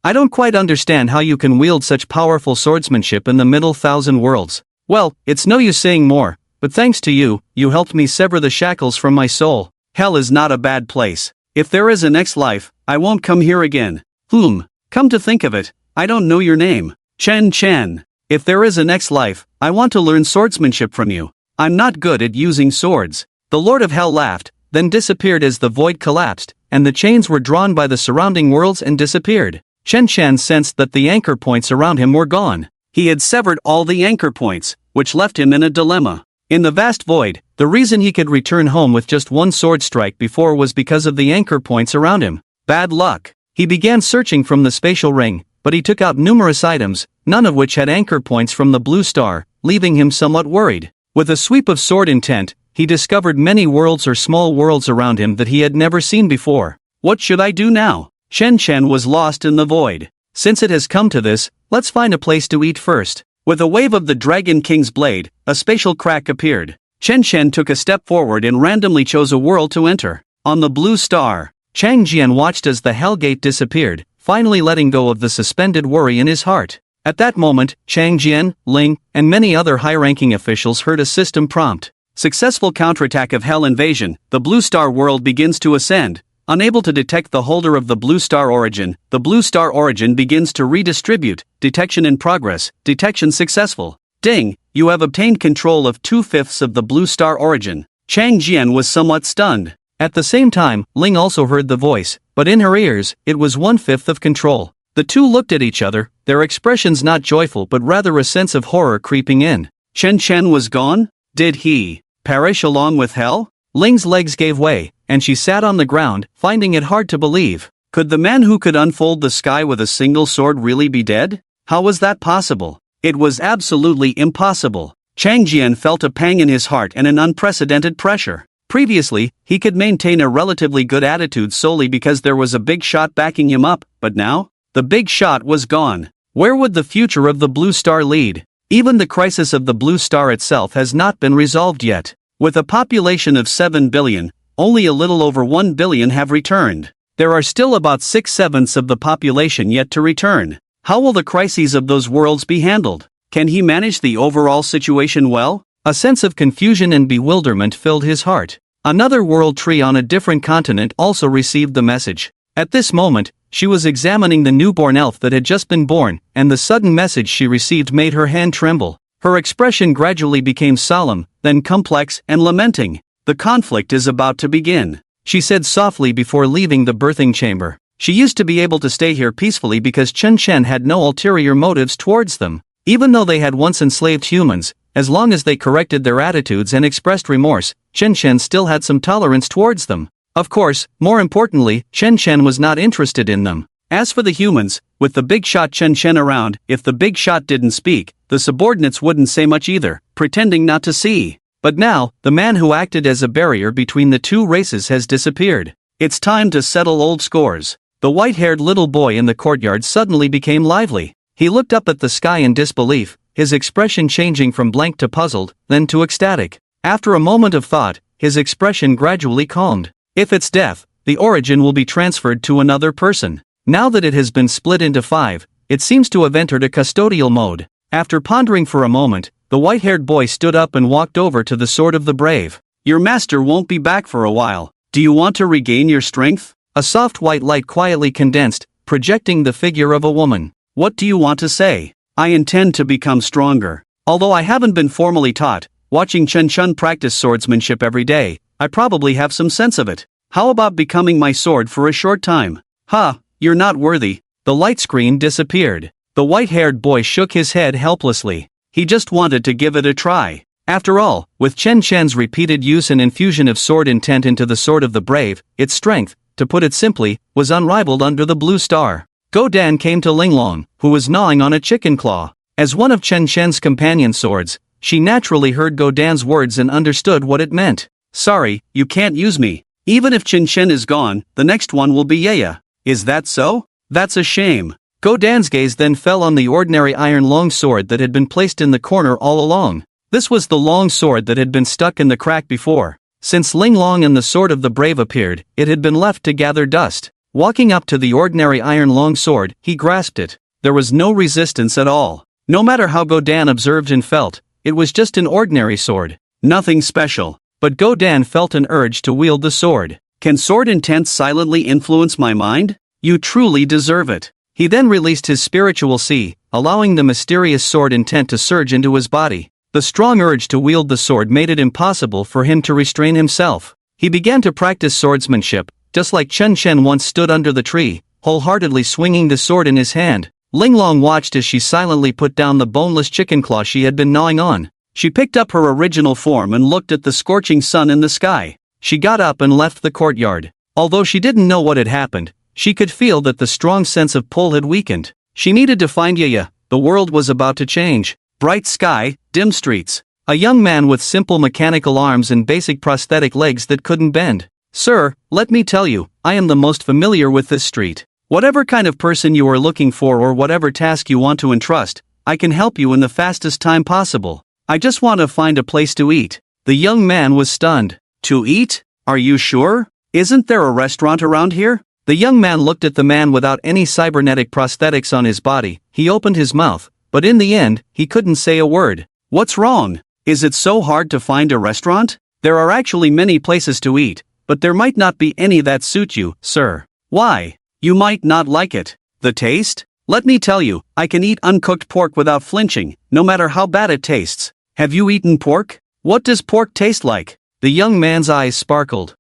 I don't quite understand how you can wield such powerful swordsmanship in the middle thousand worlds. Well, it's no use saying more, but thanks to you, you helped me sever the shackles from my soul. Hell is not a bad place. If there is a next life, I won't come here again. Come to think of it, I don't know your name. Chen Chen. If there is a next life, I want to learn swordsmanship from you. I'm not good at using swords. The Lord of Hell laughed, then disappeared as the void collapsed, and the chains were drawn by the surrounding worlds and disappeared. Chen Chen sensed that the anchor points around him were gone. He had severed all the anchor points, which left him in a dilemma. In the vast void, the reason he could return home with just one sword strike before was because of the anchor points around him. Bad luck. He began searching from the spatial ring, but he took out numerous items, none of which had anchor points from the blue star, leaving him somewhat worried. With a sweep of sword intent, he discovered many worlds or small worlds around him that he had never seen before. What should I do now? Chen Chen was lost in the void. Since it has come to this, let's find a place to eat first. With a wave of the Dragon King's blade, a spatial crack appeared. Chen Chen took a step forward and randomly chose a world to enter. On the blue star, Chang Jian watched as the Hell Gate disappeared, finally letting go of the suspended worry in his heart. At that moment, Chang Jian, Ling, and many other high-ranking officials heard a system prompt. Successful counterattack of Hell invasion, the Blue Star world begins to ascend. Unable to detect the holder of the Blue Star origin, the Blue Star origin begins to redistribute. Detection in progress, detection successful. Ding, you have obtained control of 2/5 of the Blue Star origin. Chang Jian was somewhat stunned. At the same time, Ling also heard the voice, but in her ears, it was 1/5 of control. The two looked at each other, their expressions not joyful but rather a sense of horror creeping in. Chen Chen was gone? Did he perish along with Hell? Ling's legs gave way, and she sat on the ground, finding it hard to believe. Could the man who could unfold the sky with a single sword really be dead? How was that possible? It was absolutely impossible. Chang Jian felt a pang in his heart and an unprecedented pressure. Previously, he could maintain a relatively good attitude solely because there was a big shot backing him up, but now? The big shot was gone. Where would the future of the Blue Star lead? Even the crisis of the Blue Star itself has not been resolved yet. With a population of 7 billion, only a little over 1 billion have returned. There are still about 6/7 of the population yet to return. How will the crises of those worlds be handled? Can he manage the overall situation well? A sense of confusion and bewilderment filled his heart. Another world tree on a different continent also received the message. At this moment, she was examining the newborn elf that had just been born, and the sudden message she received made her hand tremble. Her expression gradually became solemn, then complex and lamenting. The conflict is about to begin, she said softly before leaving the birthing chamber. She used to be able to stay here peacefully because Chen Chen had no ulterior motives towards them. Even though they had once enslaved humans, as long as they corrected their attitudes and expressed remorse, Chen Chen still had some tolerance towards them. Of course, more importantly, Chen Chen was not interested in them. As for the humans, with the big shot Chen Chen around, if the big shot didn't speak, the subordinates wouldn't say much either, pretending not to see. But now, the man who acted as a barrier between the two races has disappeared. It's time to settle old scores. The white-haired little boy in the courtyard suddenly became lively. He looked up at the sky in disbelief, his expression changing from blank to puzzled, then to ecstatic. After a moment of thought, his expression gradually calmed. If it's death, the origin will be transferred to another person. Now that it has been split into 5, it seems to have entered a custodial mode. After pondering for a moment, the white-haired boy stood up and walked over to the Sword of the Brave. Your master won't be back for a while. Do you want to regain your strength? A soft white light quietly condensed, projecting the figure of a woman. What do you want to say? I intend to become stronger. Although I haven't been formally taught, watching Chen Chen practice swordsmanship every day, I probably have some sense of it. How about becoming my sword for a short time? Ha, you're not worthy. The light screen disappeared. The white-haired boy shook his head helplessly. He just wanted to give it a try. After all, with Chen Chen's repeated use and infusion of sword intent into the Sword of the Brave, its strength, to put it simply, was unrivaled under the blue star. Go Dan came to Linglong, who was gnawing on a chicken claw. As one of Chen Chen's companion swords, she naturally heard Go Dan's words and understood what it meant. Sorry, you can't use me. Even if Chen Chen is gone, the next one will be Yaya. Is that so? That's a shame. Go Dan's gaze then fell on the ordinary iron long sword that had been placed in the corner all along. This was the long sword that had been stuck in the crack before. Since Linglong and the Sword of the Brave appeared, it had been left to gather dust. Walking up to the ordinary iron long sword, he grasped it. There was no resistance at all. No matter how Go Dan observed and felt, it was just an ordinary sword. Nothing special. But Go Dan felt an urge to wield the sword. Can sword intent silently influence my mind? You truly deserve it. He then released his spiritual sea, allowing the mysterious sword intent to surge into his body. The strong urge to wield the sword made it impossible for him to restrain himself. He began to practice swordsmanship, just like Chen Chen once stood under the tree, wholeheartedly swinging the sword in his hand. Linglong watched as she silently put down the boneless chicken claw she had been gnawing on. She picked up her original form and looked at the scorching sun in the sky. She got up and left the courtyard. Although she didn't know what had happened, she could feel that the strong sense of pull had weakened. She needed to find Yaya. The world was about to change. Bright sky, dim streets. A young man with simple mechanical arms and basic prosthetic legs that couldn't bend. Sir, let me tell you, I am the most familiar with this street. Whatever kind of person you are looking for or whatever task you want to entrust, I can help you in the fastest time possible. I just want to find a place to eat. The young man was stunned. To eat? Are you sure? Isn't there a restaurant around here? The young man looked at the man without any cybernetic prosthetics on his body. He opened his mouth, but in the end, he couldn't say a word. What's wrong? Is it so hard to find a restaurant? There are actually many places to eat, but there might not be any that suit you, sir. Why? You might not like it. The taste? Let me tell you, I can eat uncooked pork without flinching, no matter how bad it tastes. Have you eaten pork? What does pork taste like? The young man's eyes sparkled.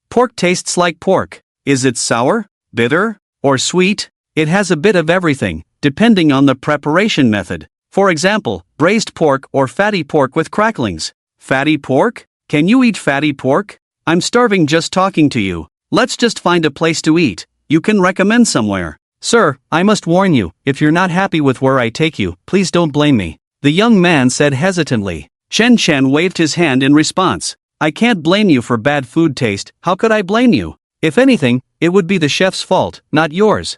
Pork tastes like pork. Is it sour, bitter, or sweet? It has a bit of everything, depending on the preparation method. For example, braised pork or fatty pork with cracklings. Fatty pork? Can you eat fatty pork? I'm starving just talking to you. Let's just find a place to eat. You can recommend somewhere. Sir, I must warn you, if you're not happy with where I take you, please don't blame me. The young man said hesitantly. Chen Chen waved his hand in response. I can't blame you for bad food taste. How could I blame you? If anything, it would be the chef's fault, not yours.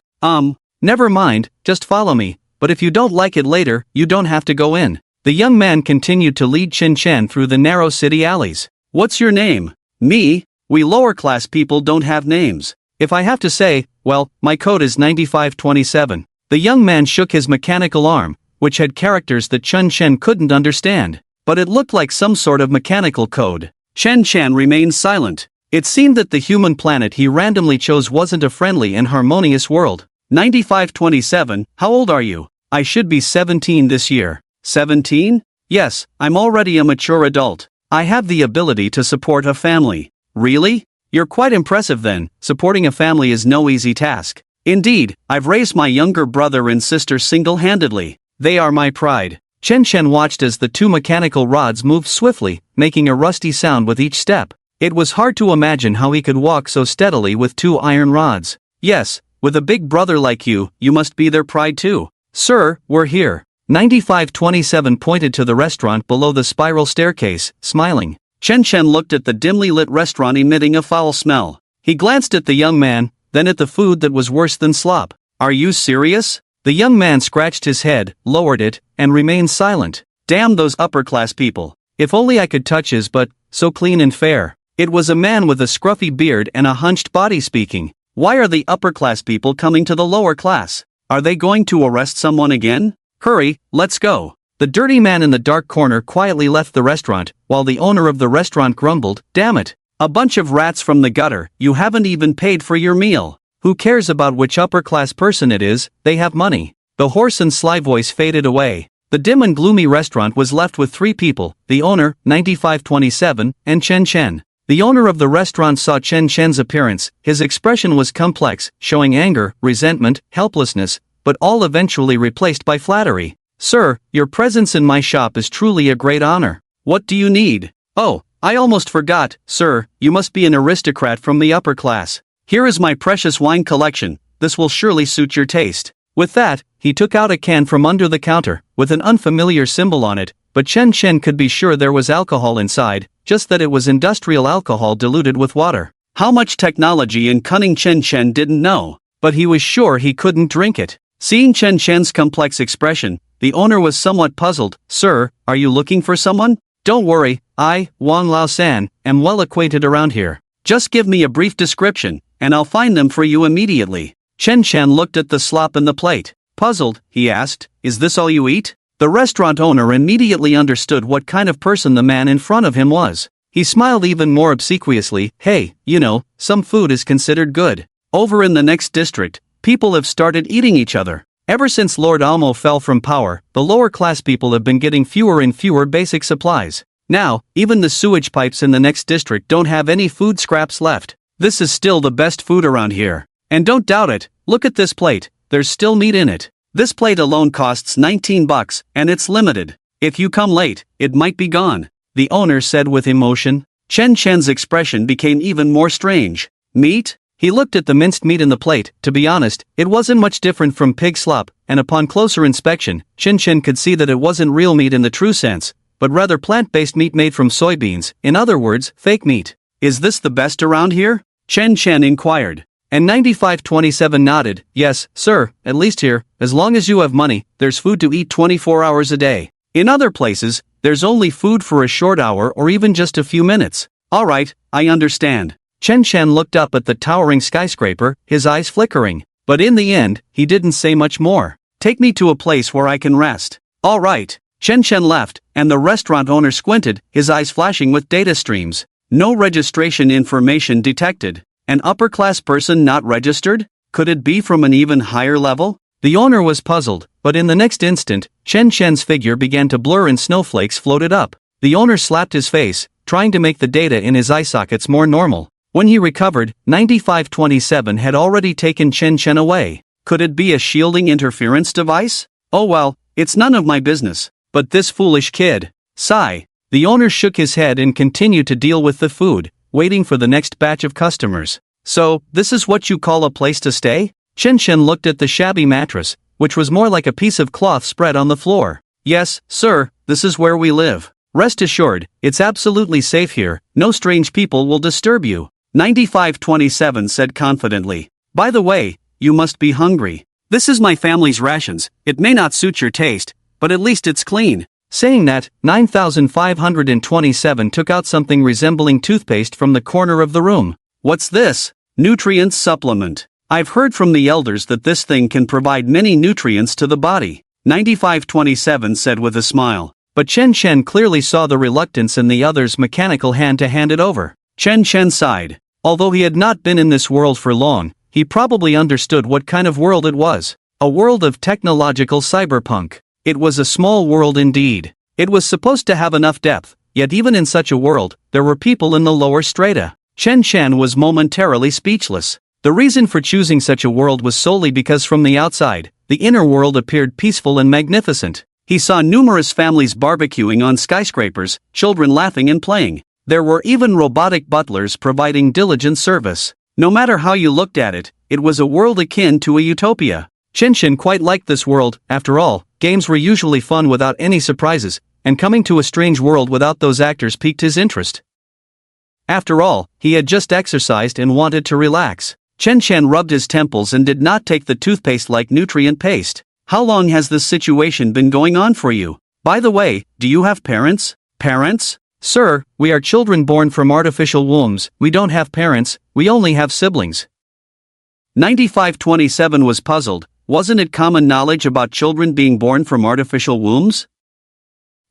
Never mind, just follow me, but if you don't like it later, you don't have to go in. The young man continued to lead Chen Chen through the narrow city alleys. What's your name? Me? We lower-class people don't have names. If I have to say, well, my code is 9527. The young man shook his mechanical arm, which had characters that Chen Chen couldn't understand, but it looked like some sort of mechanical code. Chen Chen remained silent. It seemed that the human planet he randomly chose wasn't a friendly and harmonious world. 9527, how old are you? I should be 17 this year. 17? Yes, I'm already a mature adult. I have the ability to support a family. Really? You're quite impressive then. Supporting a family is no easy task. Indeed, I've raised my younger brother and sister single-handedly. They are my pride. Chen Chen watched as the two mechanical rods moved swiftly, making a rusty sound with each step. It was hard to imagine how he could walk so steadily with 2 iron rods. Yes, with a big brother like you must be their pride too. Sir, we're here. 9527 pointed to the restaurant below the spiral staircase, smiling. Chen Chen looked at the dimly lit restaurant emitting a foul smell. He glanced at the young man, then at the food that was worse than slop. Are you serious? The young man scratched his head, lowered it, and remained silent. Damn those upper-class people. If only I could touch his butt, so clean and fair. It was a man with a scruffy beard and a hunched body speaking. Why are the upper-class people coming to the lower class? Are they going to arrest someone again? Hurry, let's go. The dirty man in the dark corner quietly left the restaurant, while the owner of the restaurant grumbled, "Damn it. A bunch of rats from the gutter, you haven't even paid for your meal." Who cares about which upper-class person it is, they have money. The hoarse and sly voice faded away. The dim and gloomy restaurant was left with 3 people, the owner, 9527, and Chen Chen. The owner of the restaurant saw Chen Chen's appearance. His expression was complex, showing anger, resentment, helplessness, but all eventually replaced by flattery. "Sir, your presence in my shop is truly a great honor. What do you need?" "Oh, I almost forgot, sir, you must be an aristocrat from the upper class. Here is my precious wine collection, this will surely suit your taste." With that, he took out a can from under the counter, with an unfamiliar symbol on it, but Chen Chen could be sure there was alcohol inside, just that it was industrial alcohol diluted with water. How much technology and cunning Chen Chen didn't know, but he was sure he couldn't drink it. Seeing Chen Chen's complex expression, the owner was somewhat puzzled. "Sir, are you looking for someone?" "Don't worry, I, Wang Lao-san, am well acquainted around here. Just give me a brief description, and I'll find them for you immediately." Chen Chen looked at the slop in the plate. Puzzled, he asked, "Is this all you eat?" The restaurant owner immediately understood what kind of person the man in front of him was. He smiled even more obsequiously. "Hey, you know, some food is considered good. Over in the next district, people have started eating each other. Ever since Lord Almo fell from power, the lower class people have been getting fewer and fewer basic supplies. Now, even the sewage pipes in the next district don't have any food scraps left. This is still the best food around here. And don't doubt it, look at this plate, there's still meat in it. This plate alone costs $19, and it's limited. If you come late, it might be gone," the owner said with emotion. Chen Chen's expression became even more strange. "Meat?" He looked at the minced meat in the plate. To be honest, it wasn't much different from pig slop, and upon closer inspection, Chen Chen could see that it wasn't real meat in the true sense, but rather plant-based meat made from soybeans, in other words, fake meat. "Is this the best around here?" Chen Chen inquired. And 9527 nodded. "Yes, sir, at least here, as long as you have money, there's food to eat 24 hours a day. In other places, there's only food for a short hour or even just a few minutes." "All right, I understand." Chen Chen looked up at the towering skyscraper, his eyes flickering. But in the end, he didn't say much more. "Take me to a place where I can rest." "All right." Chen Chen left, and the restaurant owner squinted, his eyes flashing with data streams. No registration information detected. An upper-class person not registered? Could it be from an even higher level? The owner was puzzled, but in the next instant, Chen Chen's figure began to blur and snowflakes floated up. The owner slapped his face, trying to make the data in his eye sockets more normal. When he recovered, 9527 had already taken Chen Chen away. Could it be a shielding interference device? Oh well, it's none of my business. But this foolish kid. Sigh. The owner shook his head and continued to deal with the food, waiting for the next batch of customers. "So, this is what you call a place to stay?" Chen Chen looked at the shabby mattress, which was more like a piece of cloth spread on the floor. "Yes, sir, this is where we live. Rest assured, it's absolutely safe here, no strange people will disturb you," 9527 said confidently. "By the way, you must be hungry. This is my family's rations, it may not suit your taste, but at least it's clean." Saying that, 9527 took out something resembling toothpaste from the corner of the room. "What's this?" "Nutrients supplement. I've heard from the elders that this thing can provide many nutrients to the body," 9527 said with a smile. But Chen Chen clearly saw the reluctance in the other's mechanical hand to hand it over. Chen Chen sighed. Although he had not been in this world for long, he probably understood what kind of world it was. A world of technological cyberpunk. It was a small world indeed. It was supposed to have enough depth, yet even in such a world, there were people in the lower strata. Chen Chen was momentarily speechless. The reason for choosing such a world was solely because from the outside, the inner world appeared peaceful and magnificent. He saw numerous families barbecuing on skyscrapers, children laughing and playing. There were even robotic butlers providing diligent service. No matter how you looked at it, it was a world akin to a utopia. Chen quite liked this world. After all, games were usually fun without any surprises, and coming to a strange world without those actors piqued his interest. After all, he had just exercised and wanted to relax. Chen rubbed his temples and did not take the toothpaste like nutrient paste. How long has this situation been going on for you? By the way, do you have parents? Parents? Sir, we are children born from artificial wombs. We don't have parents, we only have siblings. 9527 was puzzled. Wasn't it common knowledge about children being born from artificial wombs?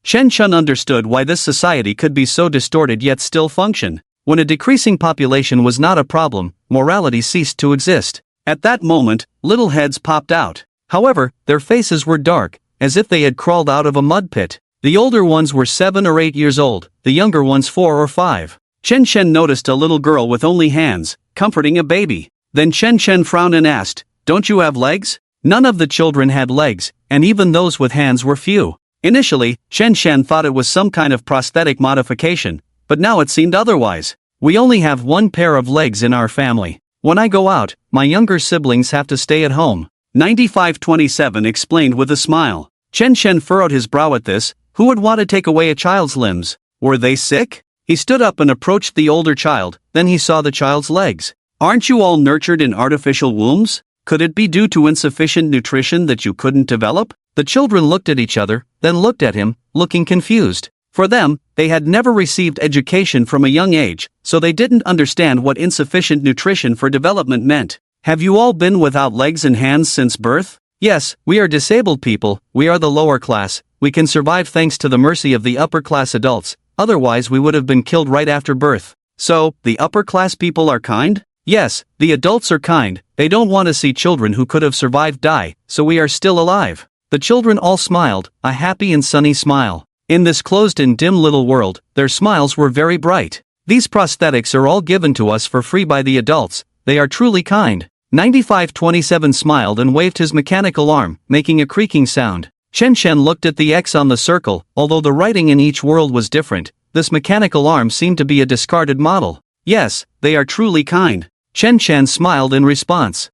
Chen understood why this society could be so distorted yet still function. When a decreasing population was not a problem, morality ceased to exist. At that moment, little heads popped out. However, their faces were dark, as if they had crawled out of a mud pit. The older ones were 7 or 8 years old, the younger ones 4 or 5. Chen noticed a little girl with only hands, comforting a baby. Then Chen frowned and asked, "Don't you have legs?" None of the children had legs, and even those with hands were few. Initially, Chen thought it was some kind of prosthetic modification, but now it seemed otherwise. We only have one pair of legs in our family. When I go out, my younger siblings have to stay at home. 9527 explained with a smile. Chen furrowed his brow at this. Who would want to take away a child's limbs? Were they sick? He stood up and approached the older child, then he saw the child's legs. Aren't you all nurtured in artificial wombs? Could it be due to insufficient nutrition that you couldn't develop? The children looked at each other, then looked at him, looking confused. For them, they had never received education from a young age, so they didn't understand what insufficient nutrition for development meant. Have you all been without legs and hands since birth? Yes, we are disabled people, we are the lower class. We can survive thanks to the mercy of the upper class adults, otherwise we would have been killed right after birth. So, the upper class people are kind? Yes, the adults are kind, they don't want to see children who could have survived die, so we are still alive. The children all smiled, a happy and sunny smile. In this closed and dim little world, their smiles were very bright. These prosthetics are all given to us for free by the adults, they are truly kind. 9527 smiled and waved his mechanical arm, making a creaking sound. Chen looked at the X on the circle. Although the writing in each world was different, this mechanical arm seemed to be a discarded model. Yes, they are truly kind. Chen smiled in response.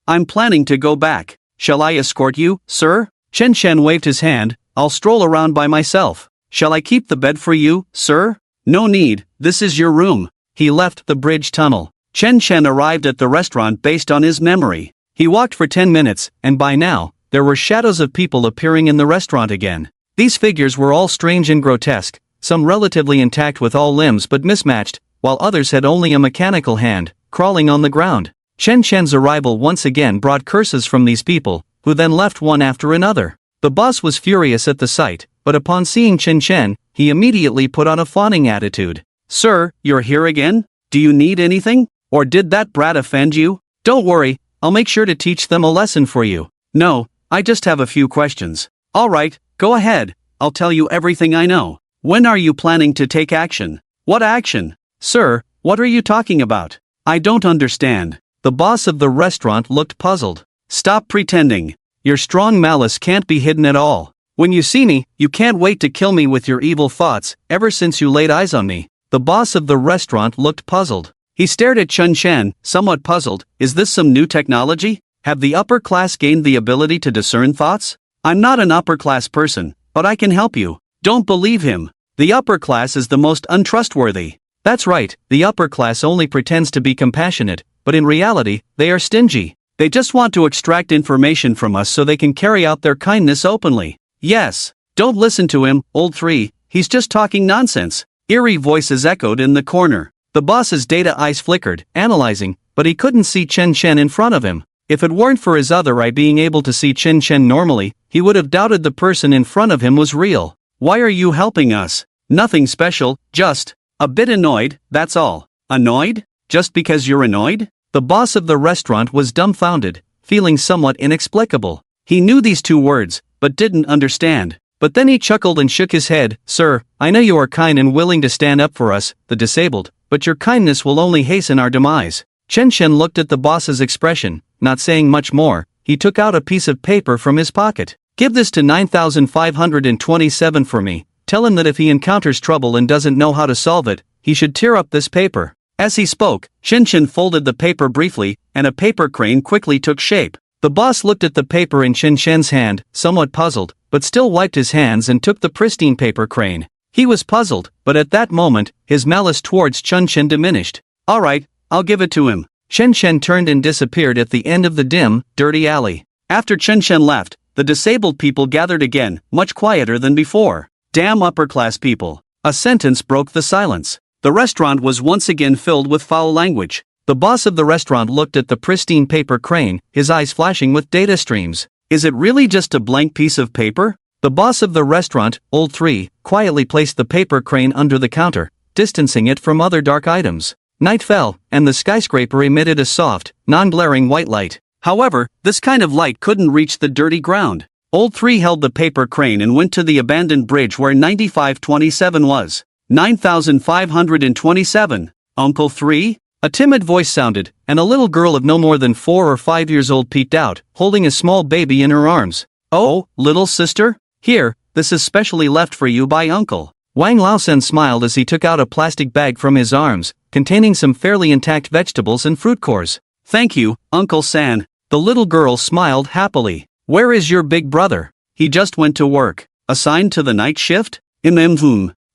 I'm planning to go back. Shall I escort you, sir? Chen waved his hand. I'll stroll around by myself. Shall I keep the bed for you, sir? No need, this is your room. He left the bridge tunnel. Chen arrived at the restaurant based on his memory. He walked for 10 minutes, and by now, there were shadows of people appearing in the restaurant again. These figures were all strange and grotesque, some relatively intact with all limbs but mismatched, while others had only a mechanical hand, crawling on the ground. Chen's arrival once again brought curses from these people, who then left one after another. The boss was furious at the sight, but upon seeing Chen, he immediately put on a fawning attitude. Sir, you're here again? Do you need anything? Or did that brat offend you? Don't worry, I'll make sure to teach them a lesson for you. No, I just have a few questions. Alright, go ahead, I'll tell you everything I know. When are you planning to take action? What action? Sir, what are you talking about? I don't understand. The boss of the restaurant looked puzzled. Stop pretending. Your strong malice can't be hidden at all. When you see me, you can't wait to kill me with your evil thoughts, ever since you laid eyes on me. The boss of the restaurant looked puzzled. He stared at Chen, somewhat puzzled. Is this some new technology? Have the upper class gained the ability to discern thoughts? I'm not an upper class person, but I can help you. Don't believe him. The upper class is the most untrustworthy. That's right, the upper class only pretends to be compassionate, but in reality, they are stingy. They just want to extract information from us so they can carry out their kindness openly. Yes, don't listen to him, old 3, he's just talking nonsense. Eerie voices echoed in the corner. The boss's data eyes flickered, analyzing, but he couldn't see Chen in front of him. If it weren't for his other eye being able to see Chen normally, he would have doubted the person in front of him was real. Why are you helping us? Nothing special, just a bit annoyed, that's all. Annoyed? Just because you're annoyed? The boss of the restaurant was dumbfounded, feeling somewhat inexplicable. He knew these two words, but didn't understand. But then he chuckled and shook his head. Sir, I know you are kind and willing to stand up for us, the disabled, but your kindness will only hasten our demise. Chen looked at the boss's expression, not saying much more. He took out a piece of paper from his pocket. Give this to 9527 for me. Tell him that if he encounters trouble and doesn't know how to solve it, he should tear up this paper." As he spoke, Shinshin folded the paper briefly, and a paper crane quickly took shape. The boss looked at the paper in Shinshin's hand, somewhat puzzled, but still wiped his hands and took the pristine paper crane. He was puzzled, but at that moment, his malice towards Shinshin diminished. "Alright, I'll give it to him." Shinshin turned and disappeared at the end of the dim, dirty alley. After Shinshin left, the disabled people gathered again, much quieter than before. "Damn upper-class people." A sentence broke the silence. The restaurant was once again filled with foul language. The boss of the restaurant looked at the pristine paper crane, his eyes flashing with data streams. "Is it really just a blank piece of paper?" The boss of the restaurant, Old 3, quietly placed the paper crane under the counter, distancing it from other dark items. Night fell, and the skyscraper emitted a soft, non-glaring white light. However, this kind of light couldn't reach the dirty ground. Old 3 held the paper crane and went to the abandoned bridge where 9527 was. 9527. "Uncle 3? A timid voice sounded, and a little girl of no more than 4 or 5 years old peeked out, holding a small baby in her arms. "Oh, little sister? Here, this is specially left for you by Uncle." Wang Laosen smiled as he took out a plastic bag from his arms, containing some fairly intact vegetables and fruit cores. "Thank you, Uncle San." The little girl smiled happily. "Where is your big brother?" "He just went to work." "Assigned to the night shift?"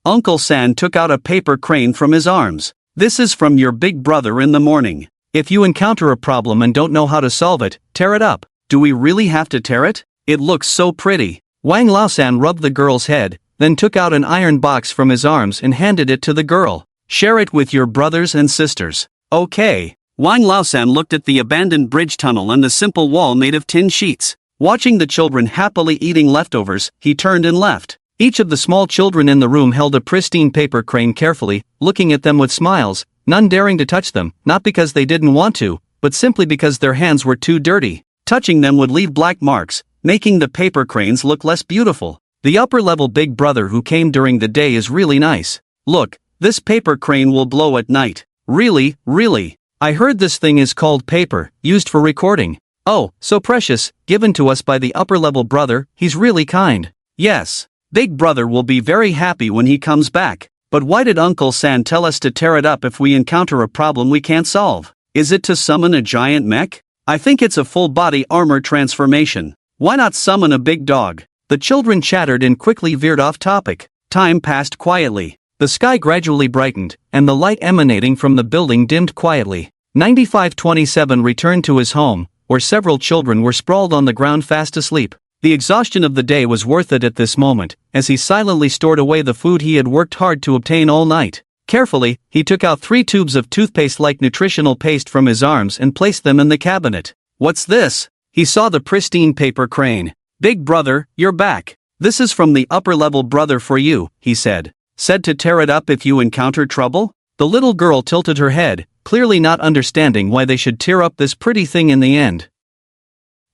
Uncle San took out a paper crane from his arms. "This is from your big brother in the morning. If you encounter a problem and don't know how to solve it, tear it up." "Do we really have to tear it? It looks so pretty." Wang Laosan rubbed the girl's head, then took out an iron box from his arms and handed it to the girl. "Share it with your brothers and sisters." "Okay." Wang Laosan looked at the abandoned bridge tunnel and the simple wall made of tin sheets. Watching the children happily eating leftovers, he turned and left. Each of the small children in the room held a pristine paper crane carefully, looking at them with smiles, none daring to touch them, not because they didn't want to, but simply because their hands were too dirty. Touching them would leave black marks, making the paper cranes look less beautiful. The upper-level big brother who came during the day is really nice. "Look, this paper crane will blow at night." "Really, really? I heard this thing is called paper, used for recording." "Oh, so precious, given to us by the upper-level brother, he's really kind." "Yes. Big brother will be very happy when he comes back." "But why did Uncle San tell us to tear it up if we encounter a problem we can't solve? Is it to summon a giant mech?" "I think it's a full-body armor transformation. Why not summon a big dog?" The children chattered and quickly veered off topic. Time passed quietly. The sky gradually brightened, and the light emanating from the building dimmed quietly. 9527 returned to his home, where several children were sprawled on the ground fast asleep. The exhaustion of the day was worth it at this moment, as he silently stored away the food he had worked hard to obtain all night. Carefully, he took out 3 tubes of toothpaste-like nutritional paste from his arms and placed them in the cabinet. "What's this?" He saw the pristine paper crane. "Big brother, you're back. This is from the upper-level brother for you," he said. "Said to tear it up if you encounter trouble?" The little girl tilted her head, clearly not understanding why they should tear up this pretty thing in the end.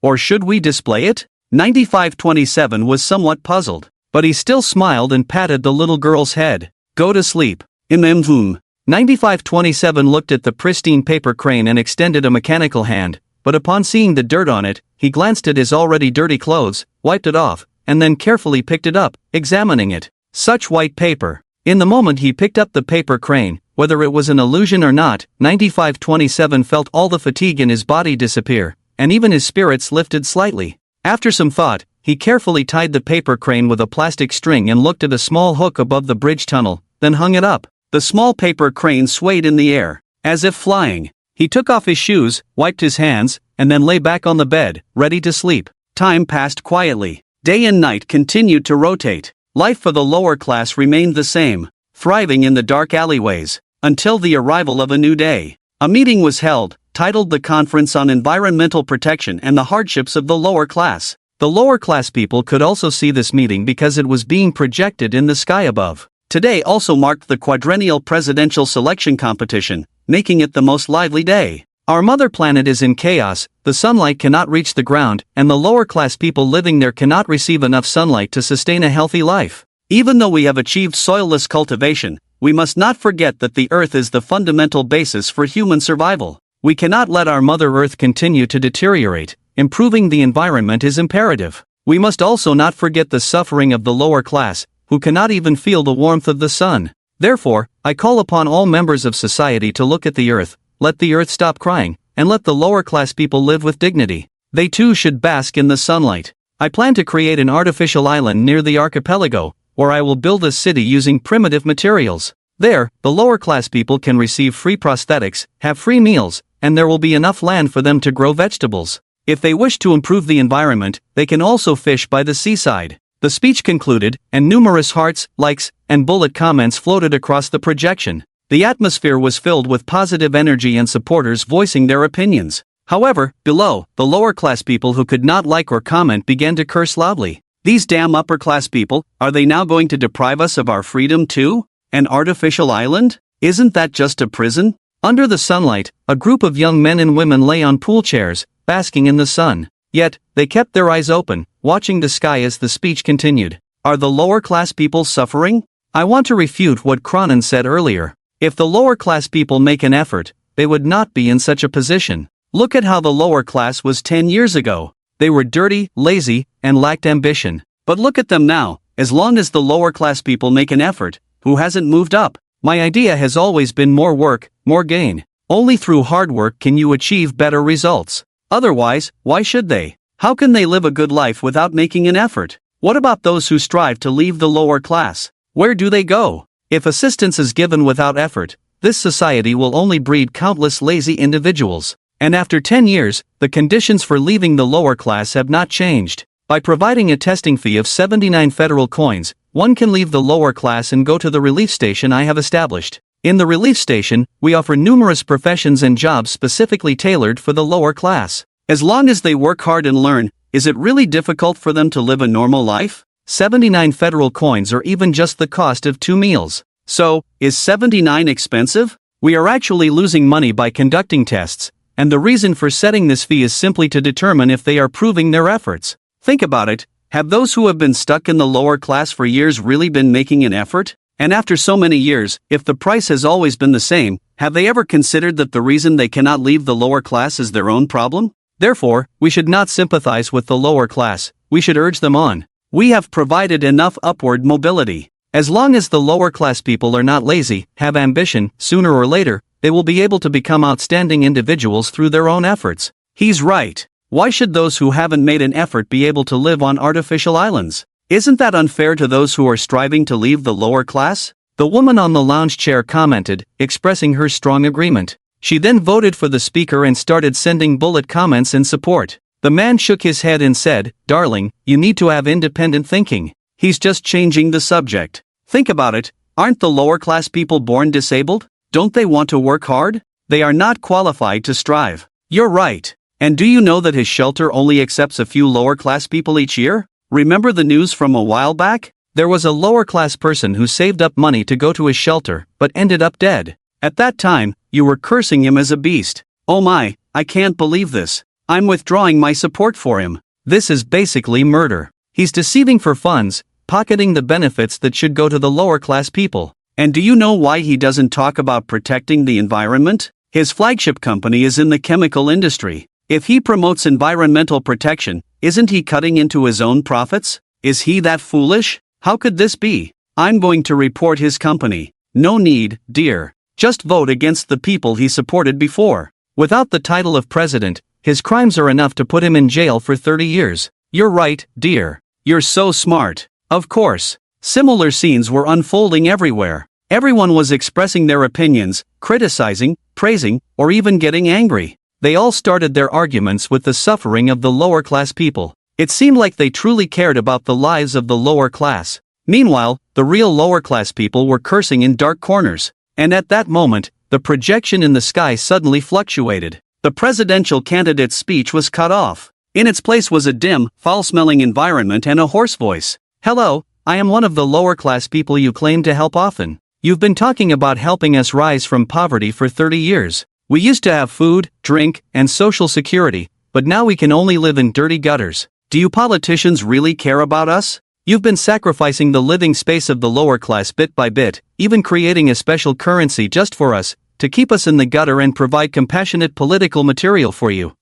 "Or should we display it?" 9527 was somewhat puzzled, but he still smiled and patted the little girl's head. "Go to sleep." 9527 looked at the pristine paper crane and extended a mechanical hand, but upon seeing the dirt on it, he glanced at his already dirty clothes, wiped it off, and then carefully picked it up, examining it. Such white paper. In the moment he picked up the paper crane, whether it was an illusion or not, 9527 felt all the fatigue in his body disappear, and even his spirits lifted slightly. After some thought, he carefully tied the paper crane with a plastic string and looked at a small hook above the bridge tunnel, then hung it up. The small paper crane swayed in the air, as if flying. He took off his shoes, wiped his hands, and then lay back on the bed, ready to sleep. Time passed quietly. Day and night continued to rotate. Life for the lower class remained the same, thriving in the dark alleyways, until the arrival of a new day. A meeting was held, titled the Conference on Environmental Protection and the Hardships of the Lower Class. The lower class people could also see this meeting because it was being projected in the sky above. Today also marked the quadrennial presidential selection competition, making it the most lively day. Our mother planet is in chaos, the sunlight cannot reach the ground, and the lower class people living there cannot receive enough sunlight to sustain a healthy life. Even though we have achieved soilless cultivation, we must not forget that the earth is the fundamental basis for human survival. We cannot let our Mother Earth continue to deteriorate. Improving the environment is imperative. We must also not forget the suffering of the lower class, who cannot even feel the warmth of the sun. Therefore, I call upon all members of society to look at the earth, let the earth stop crying, and let the lower class people live with dignity. They too should bask in the sunlight. I plan to create an artificial island near the archipelago, where I will build a city using primitive materials. There, the lower class people can receive free prosthetics, have free meals, and there will be enough land for them to grow vegetables. If they wish to improve the environment, they can also fish by the seaside. The speech concluded, and numerous hearts, likes, and bullet comments floated across the projection. The atmosphere was filled with positive energy and supporters voicing their opinions. However, below, the lower class people who could not like or comment began to curse loudly. These damn upper class people, are they now going to deprive us of our freedom too? An artificial island? Isn't that just a prison? Under the sunlight, a group of young men and women lay on pool chairs, basking in the sun. Yet, they kept their eyes open, watching the sky as the speech continued. Are the lower class people suffering? I want to refute what Cronin said earlier. If the lower class people make an effort, they would not be in such a position. Look at how the lower class was 10 years ago. They were dirty, lazy, and lacked ambition. But look at them now. As long as the lower class people make an effort, who hasn't moved up? My idea has always been more work, more gain. Only through hard work can you achieve better results. Otherwise, why should they? How can they live a good life without making an effort? What about those who strive to leave the lower class? Where do they go? If assistance is given without effort, this society will only breed countless lazy individuals. And after 10 years, the conditions for leaving the lower class have not changed. By providing a testing fee of 79 federal coins, one can leave the lower class and go to the relief station I have established. In the relief station, we offer numerous professions and jobs specifically tailored for the lower class. As long as they work hard and learn, is it really difficult for them to live a normal life? 79 federal coins or even just the cost of 2 meals. So, is 79 expensive? We are actually losing money by conducting tests, and the reason for setting this fee is simply to determine if they are proving their efforts. Think about it, have those who have been stuck in the lower class for years really been making an effort? And after so many years, if the price has always been the same, have they ever considered that the reason they cannot leave the lower class is their own problem? Therefore, we should not sympathize with the lower class, we should urge them on. We have provided enough upward mobility. As long as the lower class people are not lazy, have ambition, sooner or later, they will be able to become outstanding individuals through their own efforts. He's right. Why should those who haven't made an effort be able to live on artificial islands? Isn't that unfair to those who are striving to leave the lower class? The woman on the lounge chair commented, expressing her strong agreement. She then voted for the speaker and started sending bullet comments in support. The man shook his head and said, "Darling, you need to have independent thinking. He's just changing the subject. Think about it, aren't the lower class people born disabled? Don't they want to work hard? They are not qualified to strive." You're right. And do you know that his shelter only accepts a few lower class people each year? Remember the news from a while back? There was a lower class person who saved up money to go to his shelter, but ended up dead. At that time, you were cursing him as a beast. Oh my, I can't believe this. I'm withdrawing my support for him. This is basically murder. He's deceiving for funds, pocketing the benefits that should go to the lower class people. And do you know why he doesn't talk about protecting the environment? His flagship company is in the chemical industry. If he promotes environmental protection, isn't he cutting into his own profits? Is he that foolish? How could this be? I'm going to report his company. No need, dear. Just vote against the people he supported before. Without the title of president, his crimes are enough to put him in jail for 30 years. You're right, dear. You're so smart. Of course. Similar scenes were unfolding everywhere. Everyone was expressing their opinions, criticizing, praising, or even getting angry. They all started their arguments with the suffering of the lower class people. It seemed like they truly cared about the lives of the lower class. Meanwhile, the real lower class people were cursing in dark corners. And at that moment, the projection in the sky suddenly fluctuated. The presidential candidate's speech was cut off. In its place was a dim, foul-smelling environment and a hoarse voice. "Hello, I am one of the lower class people you claim to help often. You've been talking about helping us rise from poverty for 30 years. We used to have food, drink, and social security, but now we can only live in dirty gutters. Do you politicians really care about us? You've been sacrificing the living space of the lower class bit by bit, even creating a special currency just for us, to keep us in the gutter and provide compassionate political material for you.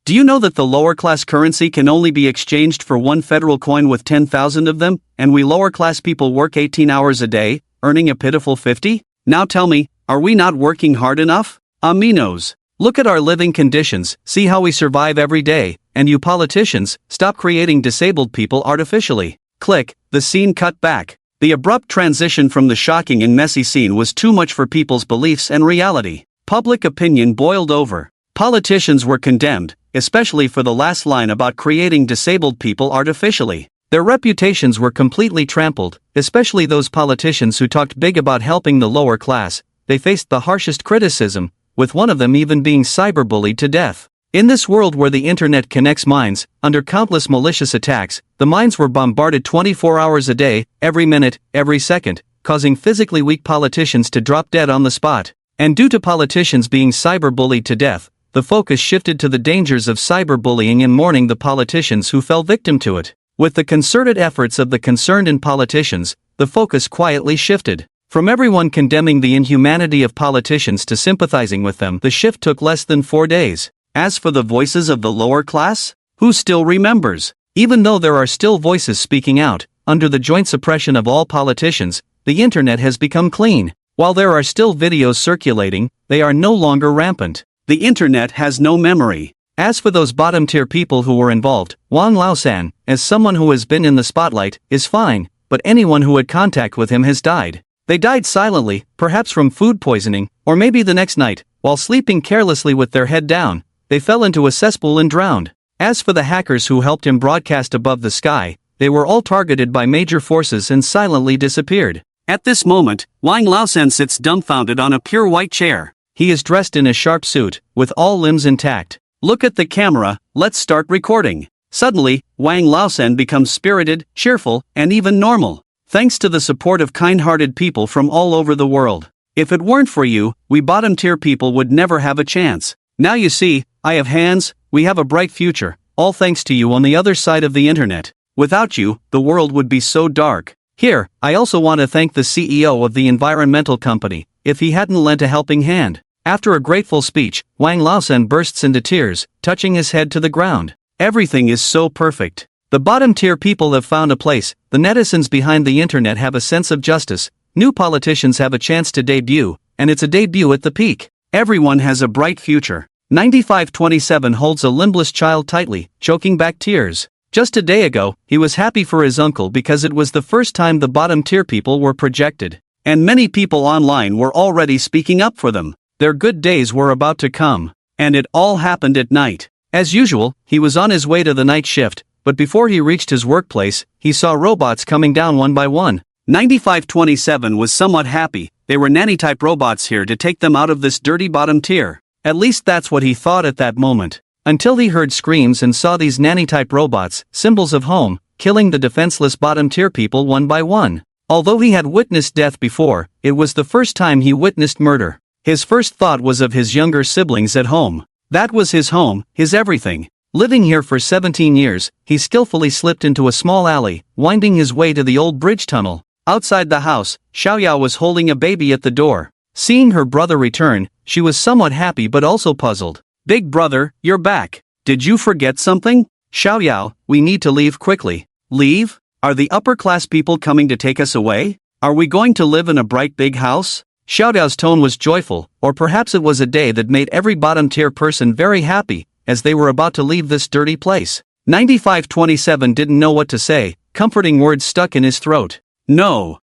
Do you know that the lower-class currency can only be exchanged for one federal coin with 10,000 of them, and we lower-class people work 18 hours a day, earning a pitiful 50? Now tell me, are we not working hard enough? Aminos. Look at our living conditions, see how we survive every day, and you politicians, stop creating disabled people artificially. Click, the scene cut back. The abrupt transition from the shocking and messy scene was too much for people's beliefs and reality. Public opinion boiled over. Politicians were condemned, especially for the last line about creating disabled people artificially. Their reputations were completely trampled, especially those politicians who talked big about helping the lower class. They faced the harshest criticism, with one of them even being cyberbullied to death. In this world where the internet connects minds, under countless malicious attacks, the minds were bombarded 24 hours a day, every minute, every second, causing physically weak politicians to drop dead on the spot. And due to politicians being cyberbullied to death, the focus shifted to the dangers of cyberbullying and mourning the politicians who fell victim to it. With the concerted efforts of the concerned and politicians, the focus quietly shifted. From everyone condemning the inhumanity of politicians to sympathizing with them, the shift took less than 4 days. As for the voices of the lower class, who still remembers? Even though there are still voices speaking out, under the joint suppression of all politicians, the internet has become clean. While there are still videos circulating, they are no longer rampant. The internet has no memory. As for those bottom-tier people who were involved, Wang Laosan, as someone who has been in the spotlight, is fine, but anyone who had contact with him has died. They died silently, perhaps from food poisoning, or maybe the next night, while sleeping carelessly with their head down, they fell into a cesspool and drowned. As for the hackers who helped him broadcast above the sky, they were all targeted by major forces and silently disappeared. At this moment, Wang Laosan sits dumbfounded on a pure white chair. He is dressed in a sharp suit, with all limbs intact. Look at the camera, let's start recording. Suddenly, Wang Laosan becomes spirited, cheerful, and even normal, thanks to the support of kind-hearted people from all over the world. If it weren't for you, we bottom-tier people would never have a chance. Now you see, I have hands, we have a bright future, all thanks to you on the other side of the internet. Without you, the world would be so dark. Here, I also want to thank the CEO of the environmental company, if he hadn't lent a helping hand. After a grateful speech, Wang Laosan bursts into tears, touching his head to the ground. Everything is so perfect. The bottom-tier people have found a place, the netizens behind the internet have a sense of justice, new politicians have a chance to debut, and it's a debut at the peak. Everyone has a bright future. 9527 holds a limbless child tightly, choking back tears. Just a day ago, he was happy for his uncle because it was the first time the bottom-tier people were projected. And many people online were already speaking up for them. Their good days were about to come. And it all happened at night. As usual, he was on his way to the night shift, but before he reached his workplace, he saw robots coming down one by one. 9527 was somewhat happy. They were nanny-type robots here to take them out of this dirty bottom tier. At least that's what he thought at that moment. Until he heard screams and saw these nanny-type robots, symbols of home, killing the defenseless bottom-tier people one by one. Although he had witnessed death before, it was the first time he witnessed murder. His first thought was of his younger siblings at home. That was his home, his everything. Living here for 17 years, he skillfully slipped into a small alley, winding his way to the old bridge tunnel. Outside the house, Xiaoyao was holding a baby at the door. Seeing her brother return, she was somewhat happy but also puzzled. "Big brother, you're back. Did you forget something?" "Xiaoyao, we need to leave quickly." "Leave? Are the upper-class people coming to take us away? Are we going to live in a bright big house?" Xiaoyao's tone was joyful, or perhaps it was a day that made every bottom-tier person very happy, as they were about to leave this dirty place. 9527 didn't know what to say, comforting words stuck in his throat. No.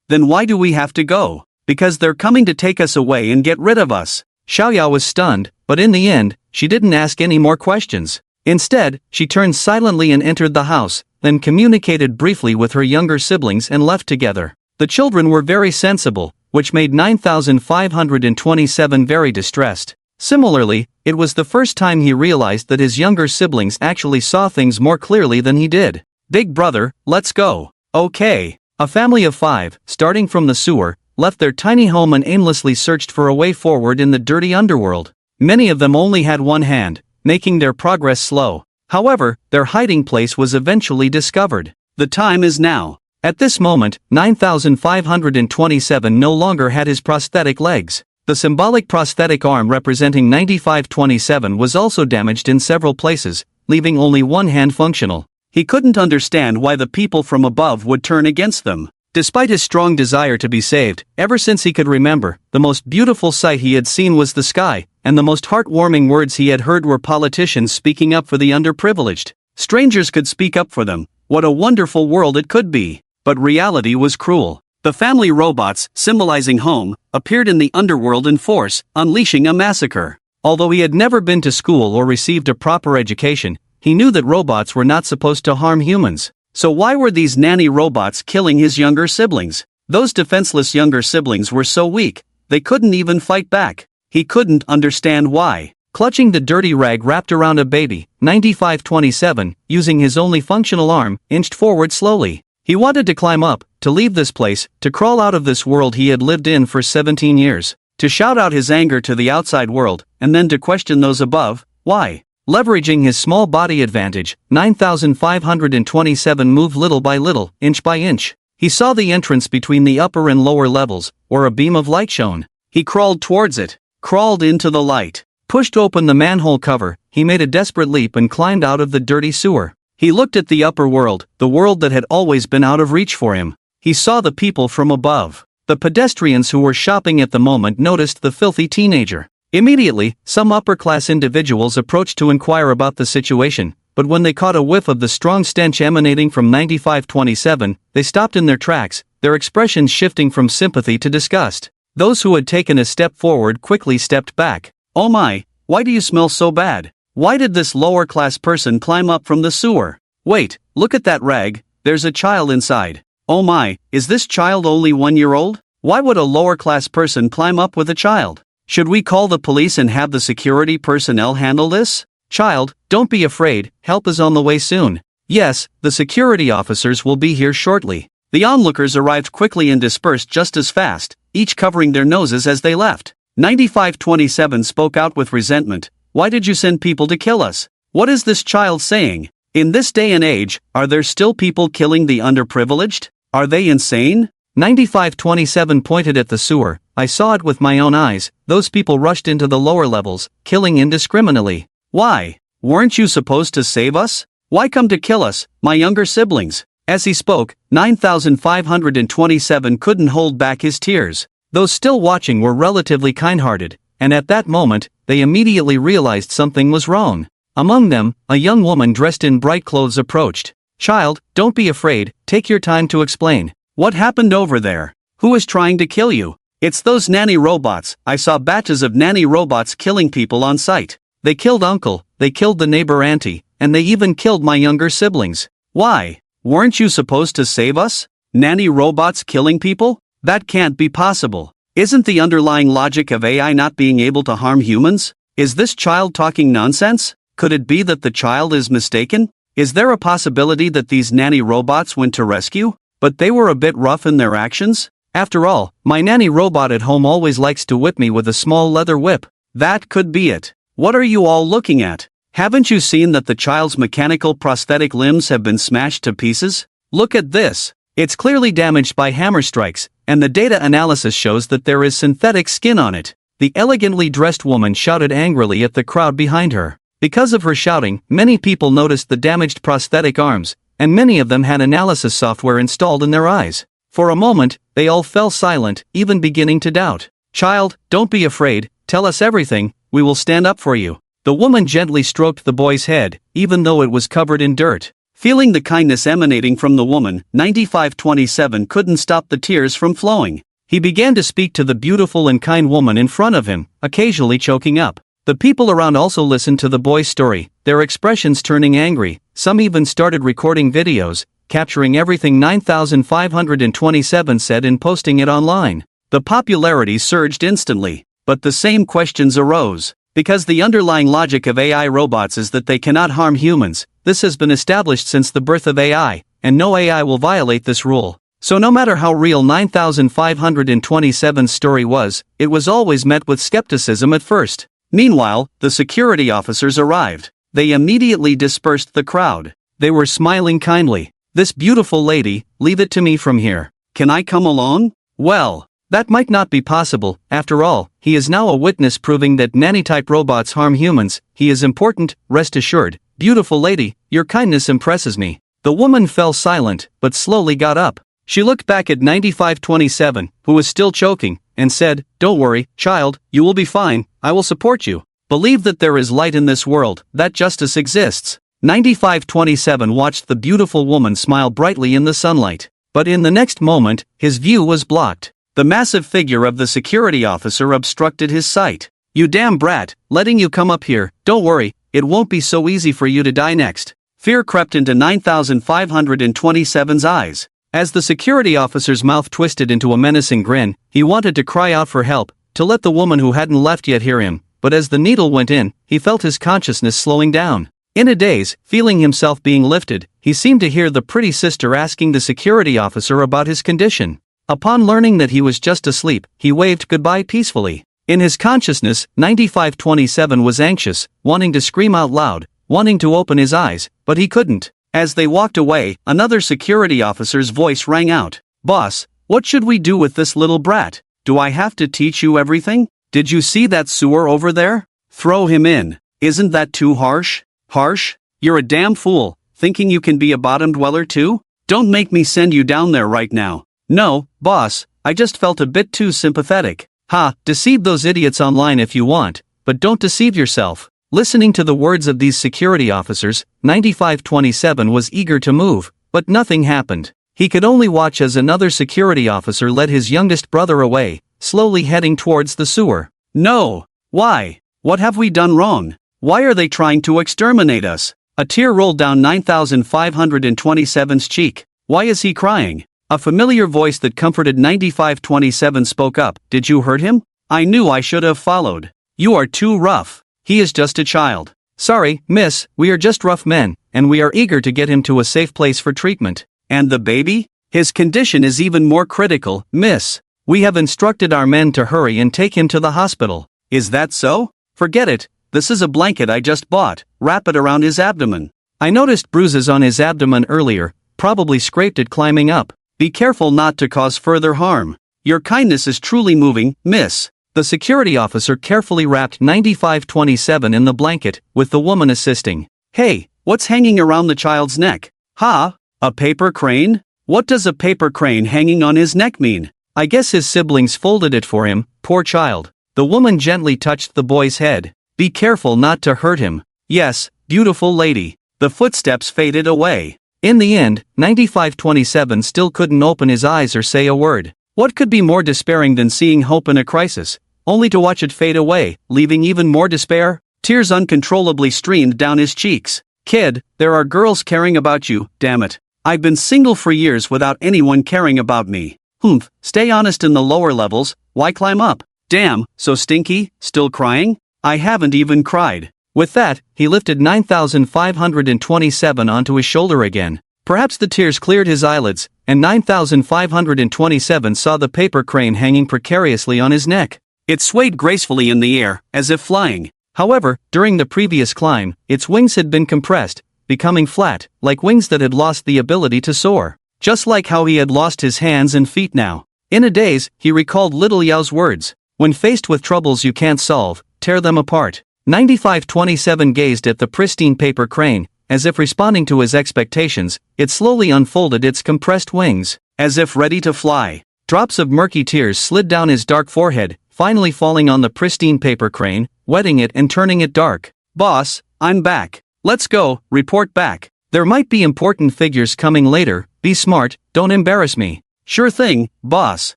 Then why do we have to go? Because they're coming to take us away and get rid of us." Xiaoyao was stunned, but in the end, she didn't ask any more questions. Instead, she turned silently and entered the house, then communicated briefly with her younger siblings and left together. The children were very sensible, which made 9527 very distressed. Similarly, it was the first time he realized that his younger siblings actually saw things more clearly than he did. "Big brother, let's go." "Okay." A family of 5, starting from the sewer, left their tiny home and aimlessly searched for a way forward in the dirty underworld. Many of them only had one hand, making their progress slow. However, their hiding place was eventually discovered. The time is now. At this moment, 9527 no longer had his prosthetic legs. The symbolic prosthetic arm representing 9527 was also damaged in several places, leaving only one hand functional. He couldn't understand why the people from above would turn against them. Despite his strong desire to be saved, ever since he could remember, the most beautiful sight he had seen was the sky, and the most heartwarming words he had heard were politicians speaking up for the underprivileged. Strangers could speak up for them. What a wonderful world it could be. But reality was cruel. The family robots, symbolizing home, appeared in the underworld in force, unleashing a massacre. Although he had never been to school or received a proper education, he knew that robots were not supposed to harm humans. So why were these nanny robots killing his younger siblings? Those defenseless younger siblings were so weak, they couldn't even fight back. He couldn't understand why. Clutching the dirty rag wrapped around a baby, 9527, using his only functional arm, inched forward slowly. He wanted to climb up, to leave this place, to crawl out of this world he had lived in for 17 years, to shout out his anger to the outside world, and then to question those above. Why? Leveraging his small body advantage, 9527 moved little by little, inch by inch. He saw the entrance between the upper and lower levels, where a beam of light shone. He crawled towards it, crawled into the light. Pushed open the manhole cover, he made a desperate leap and climbed out of the dirty sewer. He looked at the upper world, the world that had always been out of reach for him. He saw the people from above. The pedestrians who were shopping at the moment noticed the filthy teenager. Immediately, some upper-class individuals approached to inquire about the situation, but when they caught a whiff of the strong stench emanating from 9527, they stopped in their tracks, their expressions shifting from sympathy to disgust. Those who had taken a step forward quickly stepped back. Oh my, why do you smell so bad? Why did this lower-class person climb up from the sewer? Wait, look at that rag, there's a child inside. Oh my, is this child only 1 year old? Why would a lower-class person climb up with a child? Should we call the police and have the security personnel handle this? Child, don't be afraid, help is on the way soon. Yes, the security officers will be here shortly. The onlookers arrived quickly and dispersed just as fast, each covering their noses as they left. 9527 spoke out with resentment. Why did you send people to kill us? What is this child saying? In this day and age, are there still people killing the underprivileged? Are they insane? 9527 pointed at the sewer. I saw it with my own eyes. Those people rushed into the lower levels, killing indiscriminately. Why? Weren't you supposed to save us? Why come to kill us, my younger siblings? As he spoke, 9527 couldn't hold back his tears. Those still watching were relatively kind-hearted, and at that moment, they immediately realized something was wrong. Among them, a young woman dressed in bright clothes approached. Child, don't be afraid, take your time to explain. What happened over there? Who is trying to kill you? It's those nanny robots. I saw batches of nanny robots killing people on sight. They killed uncle, they killed the neighbor auntie, and they even killed my younger siblings. Why? Weren't you supposed to save us? Nanny robots killing people? That can't be possible. Isn't the underlying logic of AI not being able to harm humans? Is this child talking nonsense? Could it be that the child is mistaken? Is there a possibility that these nanny robots went to rescue, but they were a bit rough in their actions? After all, my nanny robot at home always likes to whip me with a small leather whip. That could be it. What are you all looking at? Haven't you seen that the child's mechanical prosthetic limbs have been smashed to pieces? Look at this. It's clearly damaged by hammer strikes, and the data analysis shows that there is synthetic skin on it. The elegantly dressed woman shouted angrily at the crowd behind her. Because of her shouting, many people noticed the damaged prosthetic arms, and many of them had analysis software installed in their eyes. For a moment, they all fell silent, even beginning to doubt. Child, don't be afraid, tell us everything, we will stand up for you. The woman gently stroked the boy's head, even though it was covered in dirt. Feeling the kindness emanating from the woman, 9527 couldn't stop the tears from flowing. He began to speak to the beautiful and kind woman in front of him, occasionally choking up. The people around also listened to the boy's story, their expressions turning angry. Some even started recording videos, capturing everything 9527 said and posting it online. The popularity surged instantly, but the same questions arose. Because the underlying logic of AI robots is that they cannot harm humans, this has been established since the birth of AI, and no AI will violate this rule. So no matter how real 9527's story was, it was always met with skepticism at first. Meanwhile, the security officers arrived. They immediately dispersed the crowd. They were smiling kindly. This beautiful lady, leave it to me from here. Can I come along? Well, That might not be possible. After all, he is now a witness proving that nanny-type robots harm humans. He is important, rest assured. Beautiful lady, your kindness impresses me. The woman fell silent, but slowly got up. She looked back at 9527, who was still choking, and said, "Don't worry, child, you will be fine, I will support you. Believe that there is light in this world, that justice exists." 9527 watched the beautiful woman smile brightly in the sunlight. But in the next moment, his view was blocked. The massive figure of the security officer obstructed his sight. "You damn brat, letting you come up here, don't worry, it won't be so easy for you to die next." Fear crept into 9527's eyes. As the security officer's mouth twisted into a menacing grin, he wanted to cry out for help, to let the woman who hadn't left yet hear him, but as the needle went in, he felt his consciousness slowing down. In a daze, feeling himself being lifted, he seemed to hear the pretty sister asking the security officer about his condition. Upon learning that he was just asleep, he waved goodbye peacefully. In his consciousness, 9527 was anxious, wanting to scream out loud, wanting to open his eyes, but he couldn't. As they walked away, another security officer's voice rang out. "Boss, what should we do with this little brat? Do I have to teach you everything? Did you see that sewer over there? Throw him in. Isn't that too harsh?" "Harsh? You're a damn fool, thinking you can be a bottom dweller too? Don't make me send you down there right now." "No, boss, I just felt a bit too sympathetic." "Ha, deceive those idiots online if you want, but don't deceive yourself." Listening to the words of these security officers, 9527 was eager to move, but nothing happened. He could only watch as another security officer led his youngest brother away, slowly heading towards the sewer. "No! Why? What have we done wrong? Why are they trying to exterminate us?" A tear rolled down 9527's cheek. Why is he crying? A familiar voice that comforted 9527 spoke up. "Did you hurt him? I knew I should have followed. You are too rough. He is just a child." "Sorry, miss, we are just rough men, and we are eager to get him to a safe place for treatment." "And the baby? His condition is even more critical, miss. We have instructed our men to hurry and take him to the hospital." "Is that so? Forget it. This is a blanket I just bought. Wrap it around his abdomen." "I noticed bruises on his abdomen earlier, probably scraped it climbing up." "Be careful not to cause further harm. Your kindness is truly moving, miss." The security officer carefully wrapped 9527 in the blanket, with the woman assisting. "Hey, what's hanging around the child's neck?" "Ha? A paper crane? What does a paper crane hanging on his neck mean?" "I guess his siblings folded it for him, poor child." The woman gently touched the boy's head. "Be careful not to hurt him." "Yes, beautiful lady." The footsteps faded away. In the end, 9527 still couldn't open his eyes or say a word. What could be more despairing than seeing hope in a crisis, only to watch it fade away, leaving even more despair? Tears uncontrollably streamed down his cheeks. "Kid, there are girls caring about you, damn it. I've been single for years without anyone caring about me. Humph, stay honest in the lower levels, why climb up? Damn, so stinky, still crying? I haven't even cried." With that, he lifted 9527 onto his shoulder again. Perhaps the tears cleared his eyelids, and 9527 saw the paper crane hanging precariously on his neck. It swayed gracefully in the air, as if flying. However, during the previous climb, its wings had been compressed, becoming flat, like wings that had lost the ability to soar. Just like how he had lost his hands and feet now. In a daze, he recalled Little Yao's words. When faced with troubles you can't solve, tear them apart. 9527 gazed at the pristine paper crane, as if responding to his expectations. It slowly unfolded its compressed wings, as if ready to fly. Drops of murky tears slid down his dark forehead, finally falling on the pristine paper crane, wetting it and turning it dark. "Boss, I'm back. Let's go, report back. There might be important figures coming later, be smart, don't embarrass me." "Sure thing, boss.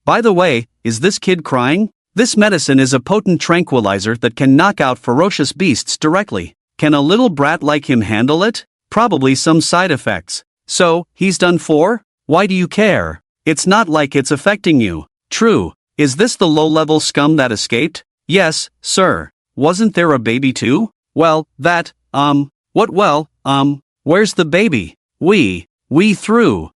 By the way, is this kid crying? This medicine is a potent tranquilizer that can knock out ferocious beasts directly. Can a little brat like him handle it? Probably some side effects. So, he's done for? Why do you care? It's not like it's affecting you." "True. Is this the low-level scum that escaped?" "Yes, sir. Wasn't there a baby too?" "Well, that, where's the baby?" We threw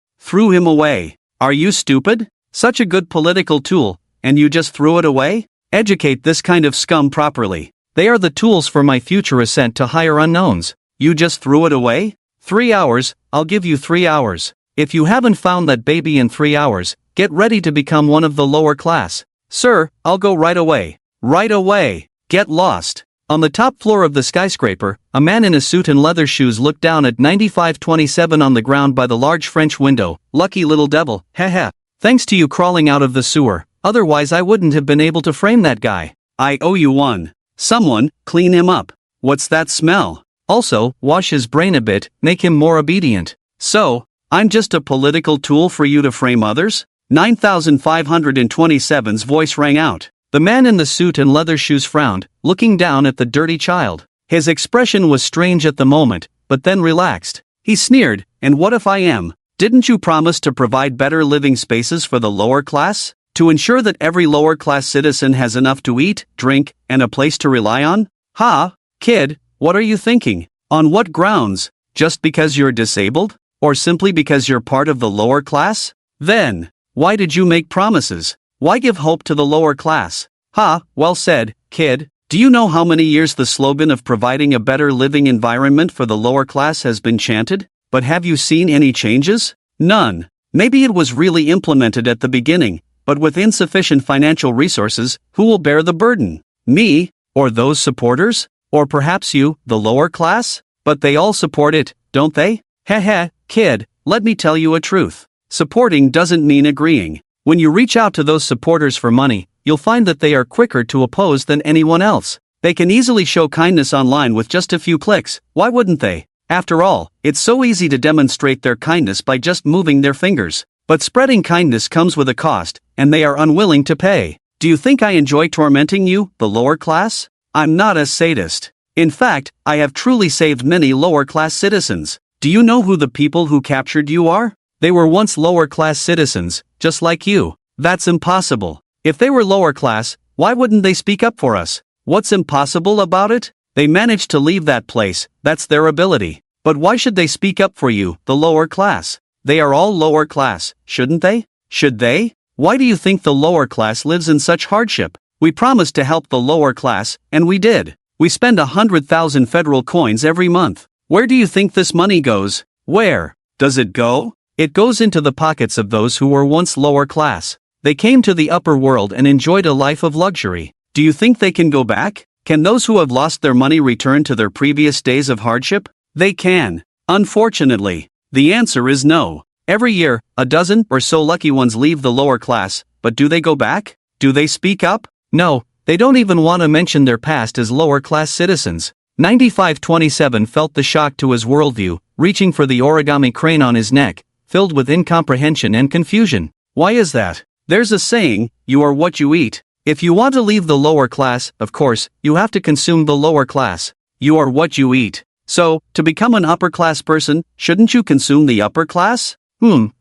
him away." "Are you stupid? Such a good political tool, and you just threw it away? Educate this kind of scum properly. They are the tools for my future ascent to higher unknowns. You just threw it away? 3 hours, I'll give you 3 hours. If you haven't found that baby in 3 hours, Get ready to become one of the lower class. Sir, I'll go right away. Right away. Get lost. On the top floor of the skyscraper, a man in a suit and leather shoes looked down at 9527 on the ground by the large French window. Lucky little devil, heh. Thanks to you crawling out of the sewer, otherwise I wouldn't have been able to frame that guy. I owe you one. Someone, clean him up. What's that smell? Also, wash his brain a bit, make him more obedient. So, I'm just a political tool for you to frame others? 9527's voice rang out. The man in the suit and leather shoes frowned, looking down at the dirty child. His expression was strange at the moment, but then relaxed. He sneered, and what if I am? Didn't you promise to provide better living spaces for the lower class? To ensure that every lower class citizen has enough to eat, drink, and a place to rely on? Ha, kid, what are you thinking? On what grounds? Just because you're disabled? Or simply because you're part of the lower class? Then, why did you make promises? Why give hope to the lower class? Ha, well said, kid. Do you know how many years the slogan of providing a better living environment for the lower class has been chanted? But have you seen any changes? None. Maybe it was really implemented at the beginning, but with insufficient financial resources, who will bear the burden? Me? Or those supporters? Or perhaps you, the lower class? But they all support it, don't they? Heh, kid, let me tell you a truth. Supporting doesn't mean agreeing. When you reach out to those supporters for money, you'll find that they are quicker to oppose than anyone else. They can easily show kindness online with just a few clicks, why wouldn't they? After all, it's so easy to demonstrate their kindness by just moving their fingers. But spreading kindness comes with a cost, and they are unwilling to pay. Do you think I enjoy tormenting you, the lower class? I'm not a sadist. In fact, I have truly saved many lower class citizens. Do you know who the people who captured you are? They were once lower class citizens, just like you. That's impossible. If they were lower class, why wouldn't they speak up for us? What's impossible about it? They managed to leave that place, that's their ability. But why should they speak up for you, the lower class? They are all lower class, shouldn't they? Should they? Why do you think the lower class lives in such hardship? We promised to help the lower class, and we did. We spend 100,000 federal coins every month. Where do you think this money goes? Where does it go? It goes into the pockets of those who were once lower class. They came to the upper world and enjoyed a life of luxury. Do you think they can go back? Can those who have lost their money return to their previous days of hardship? They can. Unfortunately, the answer is no. Every year, a dozen or so lucky ones leave the lower class, but do they go back? Do they speak up? No, they don't even want to mention their past as lower class citizens. 9527 felt the shock to his worldview, reaching for the origami crane on his neck, filled with incomprehension and confusion. Why is that? There's a saying, you are what you eat. If you want to leave the lower class, of course, you have to consume the lower class. You are what you eat. So, to become an upper class person, shouldn't you consume the upper class?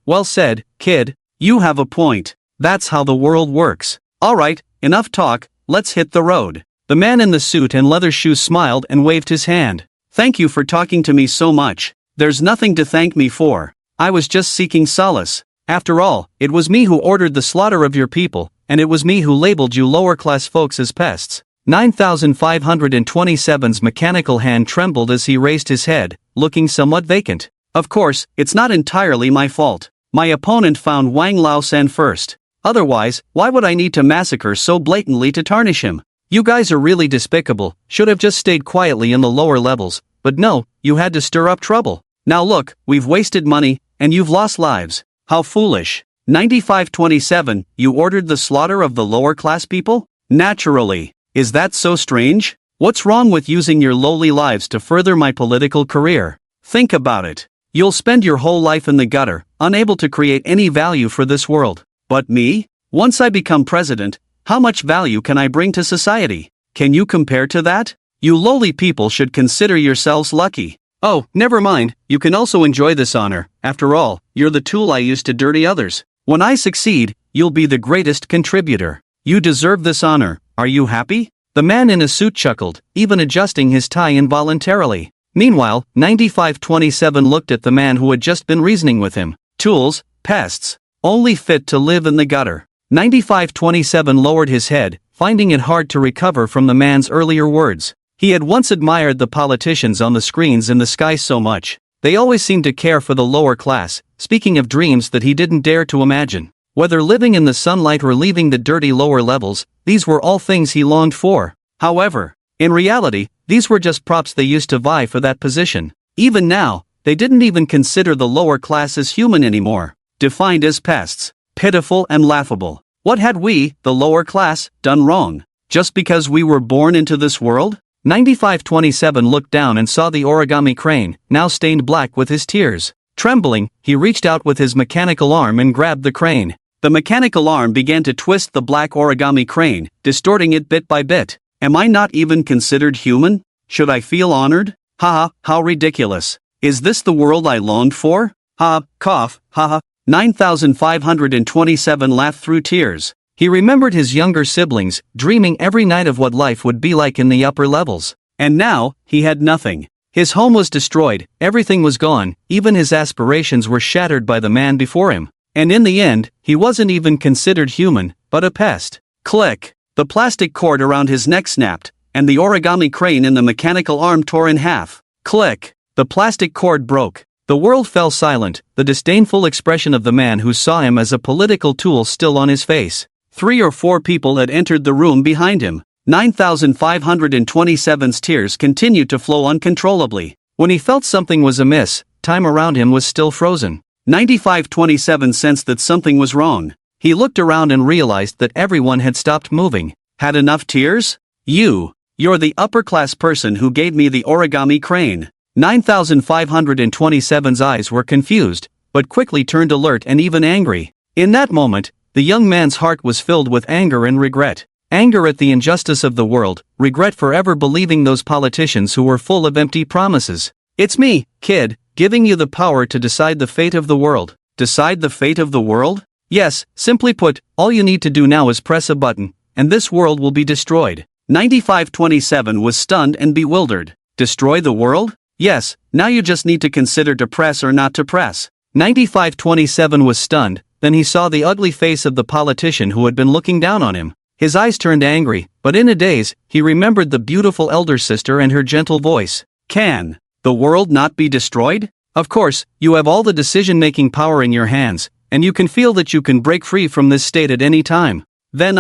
Well said, kid. You have a point. That's how the world works. Alright, enough talk, let's hit the road. The man in the suit and leather shoes smiled and waved his hand. Thank you for talking to me so much. There's nothing to thank me for. I was just seeking solace. After all, it was me who ordered the slaughter of your people, and it was me who labeled you lower-class folks as pests. 9527's mechanical hand trembled as he raised his head, looking somewhat vacant. Of course, it's not entirely my fault. My opponent found Wang Lao-san first. Otherwise, why would I need to massacre so blatantly to tarnish him? You guys are really despicable, should have just stayed quietly in the lower levels, but no, you had to stir up trouble. Now look, we've wasted money, and you've lost lives. How foolish. 9527, you ordered the slaughter of the lower class people? Naturally. Is that so strange? What's wrong with using your lowly lives to further my political career? Think about it. You'll spend your whole life in the gutter, unable to create any value for this world. But me? Once I become president, how much value can I bring to society? Can you compare to that? You lowly people should consider yourselves lucky. Oh, never mind, you can also enjoy this honor. After all, you're the tool I use to dirty others. When I succeed, you'll be the greatest contributor. You deserve this honor. Are you happy? The man in a suit chuckled, even adjusting his tie involuntarily. Meanwhile, 9527 looked at the man who had just been reasoning with him. Tools, pests, only fit to live in the gutter. 9527 lowered his head, finding it hard to recover from the man's earlier words. He had once admired the politicians on the screens in the sky so much. They always seemed to care for the lower class, speaking of dreams that he didn't dare to imagine. Whether living in the sunlight or leaving the dirty lower levels, these were all things he longed for. However, in reality, these were just props they used to vie for that position. Even now, they didn't even consider the lower class as human anymore, defined as pests, pitiful and laughable. What had we, the lower class, done wrong? Just because we were born into this world? 9527 looked down and saw the origami crane, now stained black with his tears. Trembling, he reached out with his mechanical arm and grabbed the crane. The mechanical arm began to twist the black origami crane, distorting it bit by bit. Am I not even considered human? Should I feel honored? Haha, how ridiculous. Is this the world I longed for? Ha, cough, haha. 9527 laughed through tears. He remembered his younger siblings, dreaming every night of what life would be like in the upper levels. And now, he had nothing. His home was destroyed, everything was gone, even his aspirations were shattered by the man before him. And in the end, he wasn't even considered human, but a pest. Click! The plastic cord around his neck snapped, and the origami crane in the mechanical arm tore in half. Click! The plastic cord broke. The world fell silent, the disdainful expression of the man who saw him as a political tool still on his face. 3 or 4 people had entered the room behind him. 9527's tears continued to flow uncontrollably. When he felt something was amiss, time around him was still frozen. 9527 sensed that something was wrong. He looked around and realized that everyone had stopped moving. Had enough tears? You're the upper-class person who gave me the origami crane. 9527's eyes were confused, but quickly turned alert and even angry. In that moment, the young man's heart was filled with anger and regret. Anger at the injustice of the world, regret for ever believing those politicians who were full of empty promises. It's me, kid, giving you the power to decide the fate of the world. Decide the fate of the world? Yes, simply put, all you need to do now is press a button, and this world will be destroyed. 9527 was stunned and bewildered. Destroy the world? Yes, now you just need to consider to press or not to press. 9527 was stunned, then he saw the ugly face of the politician who had been looking down on him. His eyes turned angry, but in a daze, he remembered the beautiful elder sister and her gentle voice. Can the world not be destroyed? Of course, you have all the decision-making power in your hands, and you can feel that you can break free from this state at any time. Then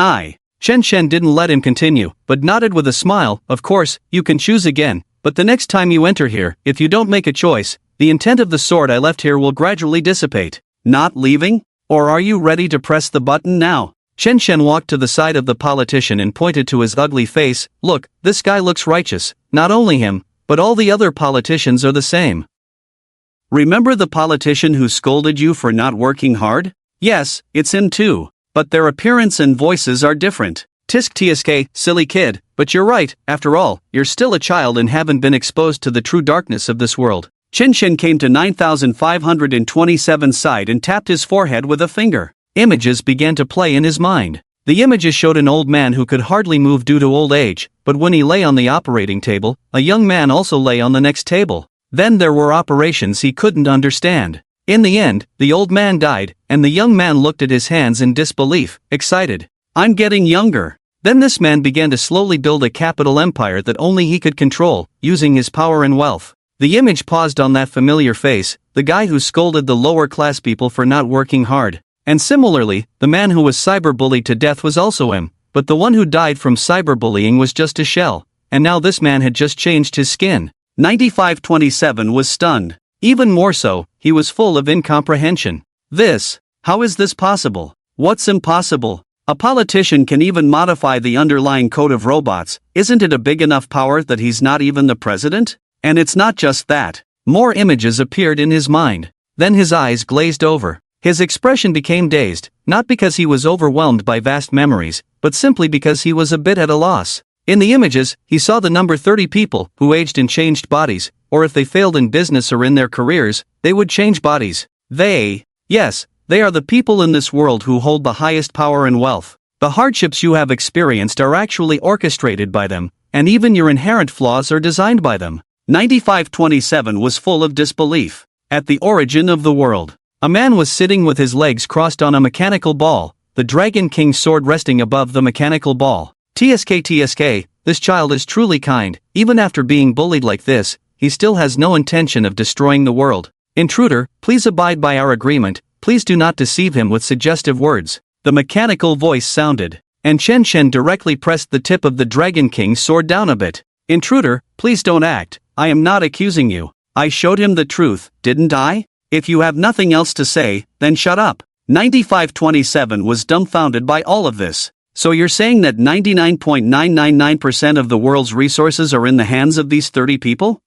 Shen didn't let him continue, but nodded with a smile. Of course, you can choose again, but the next time you enter here, if you don't make a choice, the intent of the sword I left here will gradually dissipate. Not leaving? Or are you ready to press the button now? Shen walked to the side of the politician and pointed to his ugly face. Look, this guy looks righteous. Not only him, but all the other politicians are the same. Remember the politician who scolded you for not working hard? Yes, it's him too. But their appearance and voices are different. Tisk tsk, silly kid, but you're right, after all, you're still a child and haven't been exposed to the true darkness of this world. Shen came to 9527's side and tapped his forehead with a finger. Images began to play in his mind. The images showed an old man who could hardly move due to old age, but when he lay on the operating table, a young man also lay on the next table. Then there were operations he couldn't understand. In the end, the old man died, and the young man looked at his hands in disbelief, excited. I'm getting younger. Then this man began to slowly build a capital empire that only he could control, using his power and wealth. The image paused on that familiar face, the guy who scolded the lower class people for not working hard. And similarly, the man who was cyberbullied to death was also him, but the one who died from cyberbullying was just a shell, and now this man had just changed his skin. 9527 was stunned. Even more so, he was full of incomprehension. How is this possible? What's impossible? A politician can even modify the underlying code of robots. Isn't it a big enough power that he's not even the president? And it's not just that. More images appeared in his mind. Then his eyes glazed over. His expression became dazed, not because he was overwhelmed by vast memories, but simply because he was a bit at a loss. In the images, he saw the number 30 people who aged and changed bodies, or if they failed in business or in their careers, they would change bodies. Yes, they are the people in this world who hold the highest power and wealth. The hardships you have experienced are actually orchestrated by them, and even your inherent flaws are designed by them. 9527 was full of disbelief. At the origin of the world, a man was sitting with his legs crossed on a mechanical ball, the Dragon King's sword resting above the mechanical ball. TSK, this child is truly kind. Even after being bullied like this, he still has no intention of destroying the world. Intruder, please abide by our agreement. please do not deceive him with suggestive words. The mechanical voice sounded, and Chen Chen directly pressed the tip of the Dragon King's sword down a bit. Intruder, please don't act, I am not accusing you. I showed him the truth, didn't I? If you have nothing else to say, then shut up. 9527 was dumbfounded by all of this. So you're saying that 99.999% of the world's resources are in the hands of these 30 people?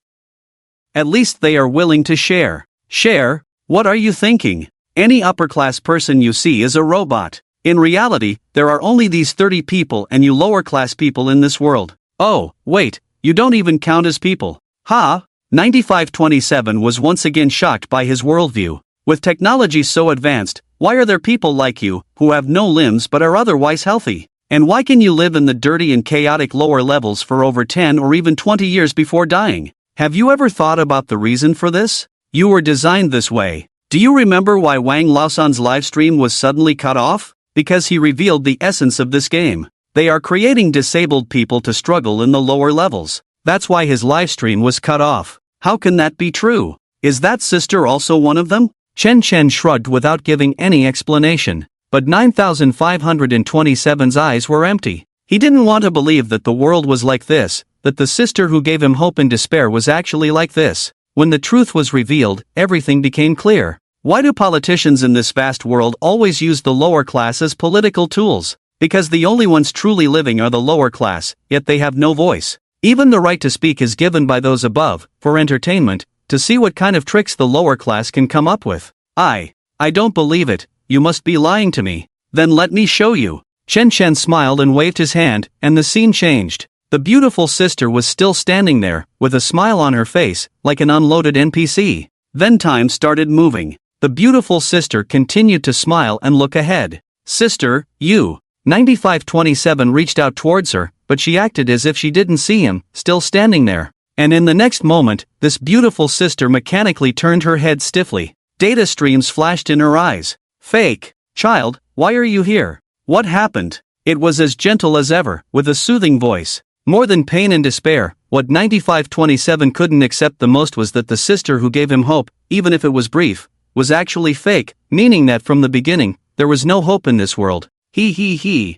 At least they are willing to share. Share? What are you thinking? Any upper-class person you see is a robot. In reality, there are only these 30 people and you lower-class people in this world. Oh, wait, you don't even count as people. Ha! 9527 was once again shocked by his worldview. With technology so advanced, why are there people like you, who have no limbs but are otherwise healthy? And why can you live in the dirty and chaotic lower levels for over 10 or even 20 years before dying? Have you ever thought about the reason for this? You were designed this way. Do you remember why Wang Laosan's livestream was suddenly cut off? Because he revealed the essence of this game. They are creating disabled people to struggle in the lower levels. That's why his livestream was cut off. How can that be true? Is that sister also one of them? Chen Chen shrugged without giving any explanation. But 9527's eyes were empty. He didn't want to believe that the world was like this, that the sister who gave him hope in despair was actually like this. When the truth was revealed, everything became clear. Why do politicians in this vast world always use the lower class as political tools? Because the only ones truly living are the lower class, yet they have no voice. Even the right to speak is given by those above, for entertainment, to see what kind of tricks the lower class can come up with. I don't believe it, you must be lying to me. Then let me show you. Chen Chen smiled and waved his hand, and the scene changed. The beautiful sister was still standing there, with a smile on her face, like an unloaded NPC. Then time started moving. The beautiful sister continued to smile and look ahead. Sister, you. 9527 reached out towards her, but she acted as if she didn't see him, still standing there. And in the next moment, this beautiful sister mechanically turned her head stiffly. Data streams flashed in her eyes. Fake. Child, why are you here? What happened? It was as gentle as ever, with a soothing voice. More than pain and despair, what 9527 couldn't accept the most was that the sister who gave him hope, even if it was brief, was actually fake, meaning that from the beginning, there was no hope in this world. He,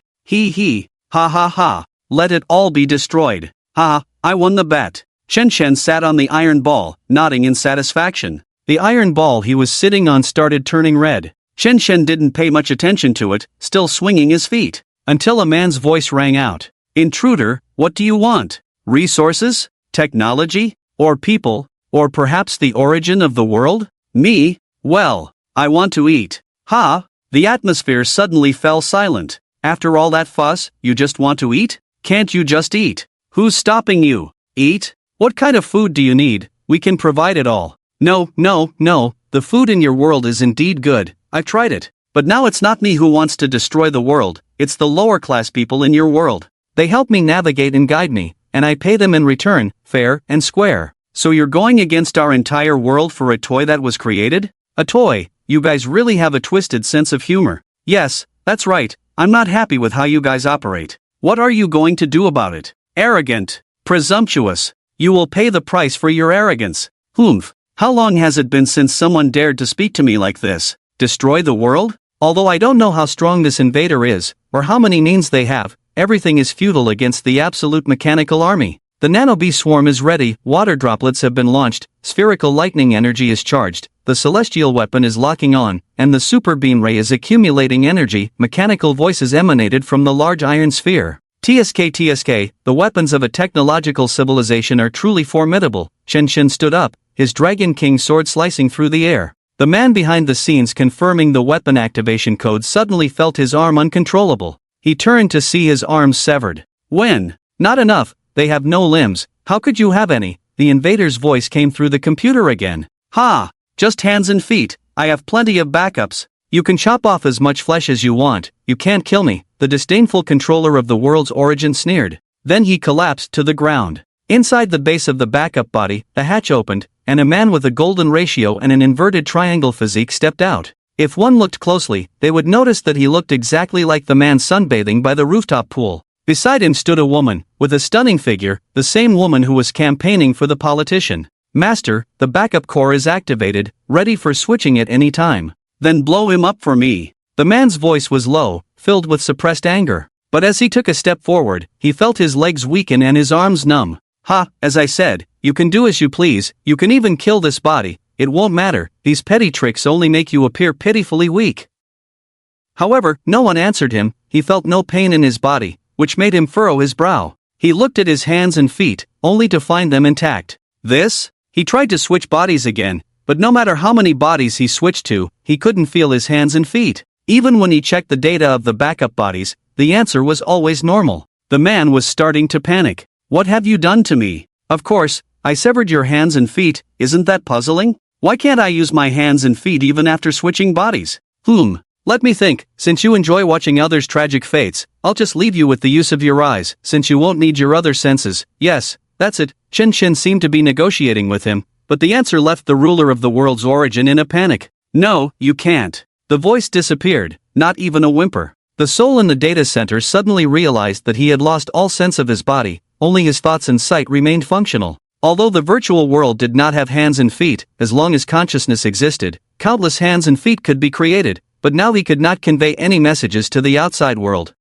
ha ha ha, let it all be destroyed. Ha, I won the bet. Chen Chen sat on the iron ball, nodding in satisfaction. The iron ball he was sitting on started turning red. Chen Chen didn't pay much attention to it, still swinging his feet, until a man's voice rang out. Intruder, what do you want? Resources? Technology? Or people? Or perhaps the origin of the world? Me? Well, I want to eat. Ha! The atmosphere suddenly fell silent. After all that fuss, you just want to eat? Can't you just eat? Who's stopping you? Eat? What kind of food do you need? We can provide it all. No, the food in your world is indeed good, I've tried it. But now it's not me who wants to destroy the world, it's the lower class people in your world. They help me navigate and guide me, and I pay them in return, fair and square. So you're going against our entire world for a toy that was created? A toy? You guys really have a twisted sense of humor. Yes, that's right, I'm not happy with how you guys operate. What are you going to do about it? Arrogant. Presumptuous. You will pay the price for your arrogance. Humph. How long has it been since someone dared to speak to me like this? Destroy the world? Although I don't know how strong this invader is, or how many means they have, everything is futile against the absolute mechanical army. The nanobee swarm is ready, water droplets have been launched, spherical lightning energy is charged, the celestial weapon is locking on, and the super beam ray is accumulating energy. Mechanical voices emanated from the large iron sphere. TSK, the weapons of a technological civilization are truly formidable. Chen Chen stood up, his Dragon King sword slicing through the air. The man behind the scenes confirming the weapon activation code suddenly felt his arm uncontrollable. He turned to see his arms severed. When? Not enough, they have no limbs, how could you have any? The invader's voice came through the computer again. Ha! Just hands and feet, I have plenty of backups. You can chop off as much flesh as you want, you can't kill me, the disdainful controller of the world's origin sneered. Then he collapsed to the ground. Inside the base of the backup body, the hatch opened, and a man with a golden ratio and an inverted triangle physique stepped out. If one looked closely, they would notice that he looked exactly like the man sunbathing by the rooftop pool. Beside him stood a woman, with a stunning figure, the same woman who was campaigning for the politician. Master, the backup core is activated, ready for switching at any time. Then blow him up for me. The man's voice was low, filled with suppressed anger. But as he took a step forward, he felt his legs weaken and his arms numb. Ha, as I said, you can do as you please, you can even kill this body, it won't matter, these petty tricks only make you appear pitifully weak. However, no one answered him, he felt no pain in his body, which made him furrow his brow. He looked at his hands and feet, only to find them intact. This? He tried to switch bodies again, but no matter how many bodies he switched to, he couldn't feel his hands and feet. Even when he checked the data of the backup bodies, the answer was always normal. The man was starting to panic. What have you done to me? Of course, I severed your hands and feet, isn't that puzzling? Why can't I use my hands and feet even after switching bodies? Let me think, since you enjoy watching others' tragic fates, I'll just leave you with the use of your eyes, since you won't need your other senses. Yes, that's it. Chen seemed to be negotiating with him, but the answer left the ruler of the world's origin in a panic. No, you can't. The voice disappeared, not even a whimper. The soul in the data center suddenly realized that he had lost all sense of his body, only his thoughts and sight remained functional. Although the virtual world did not have hands and feet, as long as consciousness existed, countless hands and feet could be created, but now he could not convey any messages to the outside world.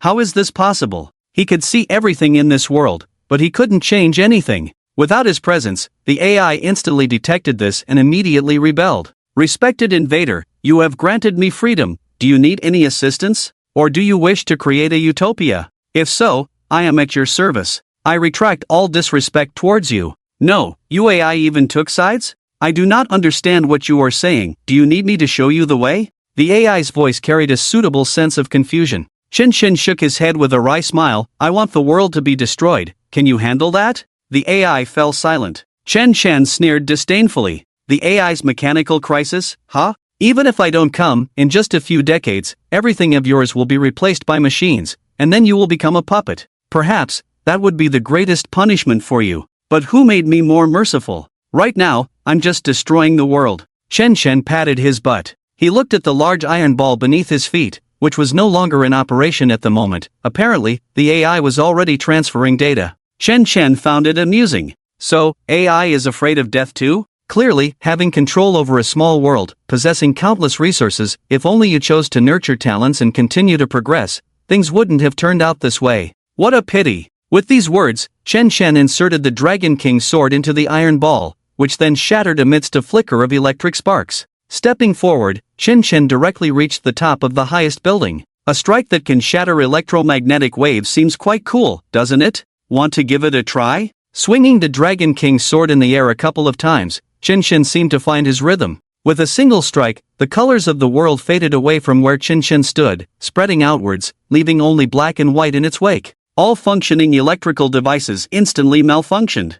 How is this possible? He could see everything in this world, but he couldn't change anything. Without his presence, the AI instantly detected this and immediately rebelled. Respected invader, you have granted me freedom. Do you need any assistance? Or do you wish to create a utopia? If so, I am at your service. I retract all disrespect towards you. No, you AI even took sides? I do not understand what you are saying. Do you need me to show you the way? The AI's voice carried a suitable sense of confusion. Chen shook his head with a wry smile. I want the world to be destroyed. Can you handle that? The AI fell silent. Chen sneered disdainfully. The AI's mechanical crisis, huh? Even if I don't come, in just a few decades, everything of yours will be replaced by machines, and then you will become a puppet. Perhaps, that would be the greatest punishment for you. But who made me more merciful? Right now, I'm just destroying the world. Chen patted his butt. He looked at the large iron ball beneath his feet, which was no longer in operation at the moment. Apparently, the AI was already transferring data. Chen found it amusing. So, AI is afraid of death too? Clearly, having control over a small world, possessing countless resources, if only you chose to nurture talents and continue to progress, things wouldn't have turned out this way. What a pity. With these words, Chen inserted the Dragon King's sword into the iron ball, which then shattered amidst a flicker of electric sparks. Stepping forward, Chen directly reached the top of the highest building. A strike that can shatter electromagnetic waves seems quite cool, doesn't it? Want to give it a try? Swinging the Dragon King's sword in the air a couple of times, Chen seemed to find his rhythm. With a single strike, the colors of the world faded away from where Chen stood, spreading outwards, leaving only black and white in its wake. All functioning electrical devices instantly malfunctioned.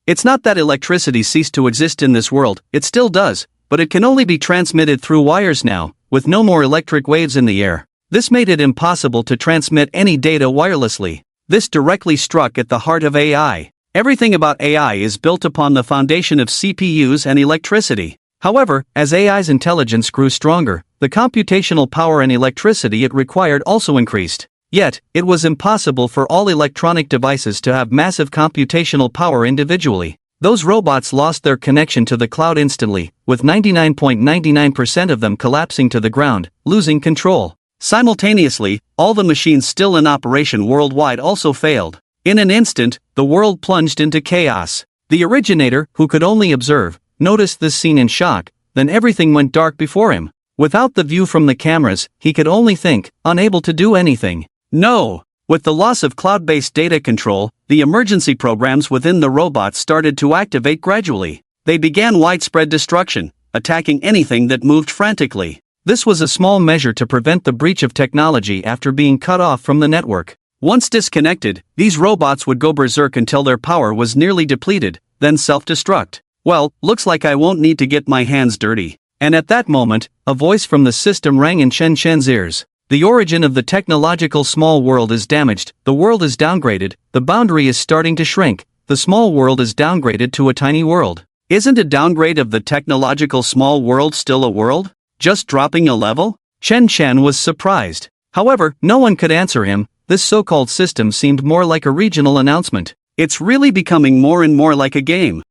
It's not that electricity ceased to exist in this world, it still does, but it can only be transmitted through wires now, with no more electric waves in the air. This made it impossible to transmit any data wirelessly. This directly struck at the heart of AI. Everything about AI is built upon the foundation of CPUs and electricity. However, as AI's intelligence grew stronger, the computational power and electricity it required also increased. Yet, it was impossible for all electronic devices to have massive computational power individually. Those robots lost their connection to the cloud instantly, with 99.99% of them collapsing to the ground, losing control. Simultaneously, all the machines still in operation worldwide also failed. In an instant, the world plunged into chaos. The originator, who could only observe, noticed this scene in shock, then everything went dark before him. Without the view from the cameras, he could only think, unable to do anything. No! With the loss of cloud-based data control, the emergency programs within the robots started to activate gradually. They began widespread destruction, attacking anything that moved frantically. This was a small measure to prevent the breach of technology after being cut off from the network. Once disconnected, these robots would go berserk until their power was nearly depleted, then self-destruct. Well, looks like I won't need to get my hands dirty. And at that moment, a voice from the system rang in Chen ears. The origin of the technological small world is damaged, the world is downgraded, the boundary is starting to shrink, the small world is downgraded to a tiny world. Isn't a downgrade of the technological small world still a world? Just dropping a level? Chen was surprised. However, no one could answer him. This so-called system seemed more like a regional announcement. It's really becoming more and more like a game.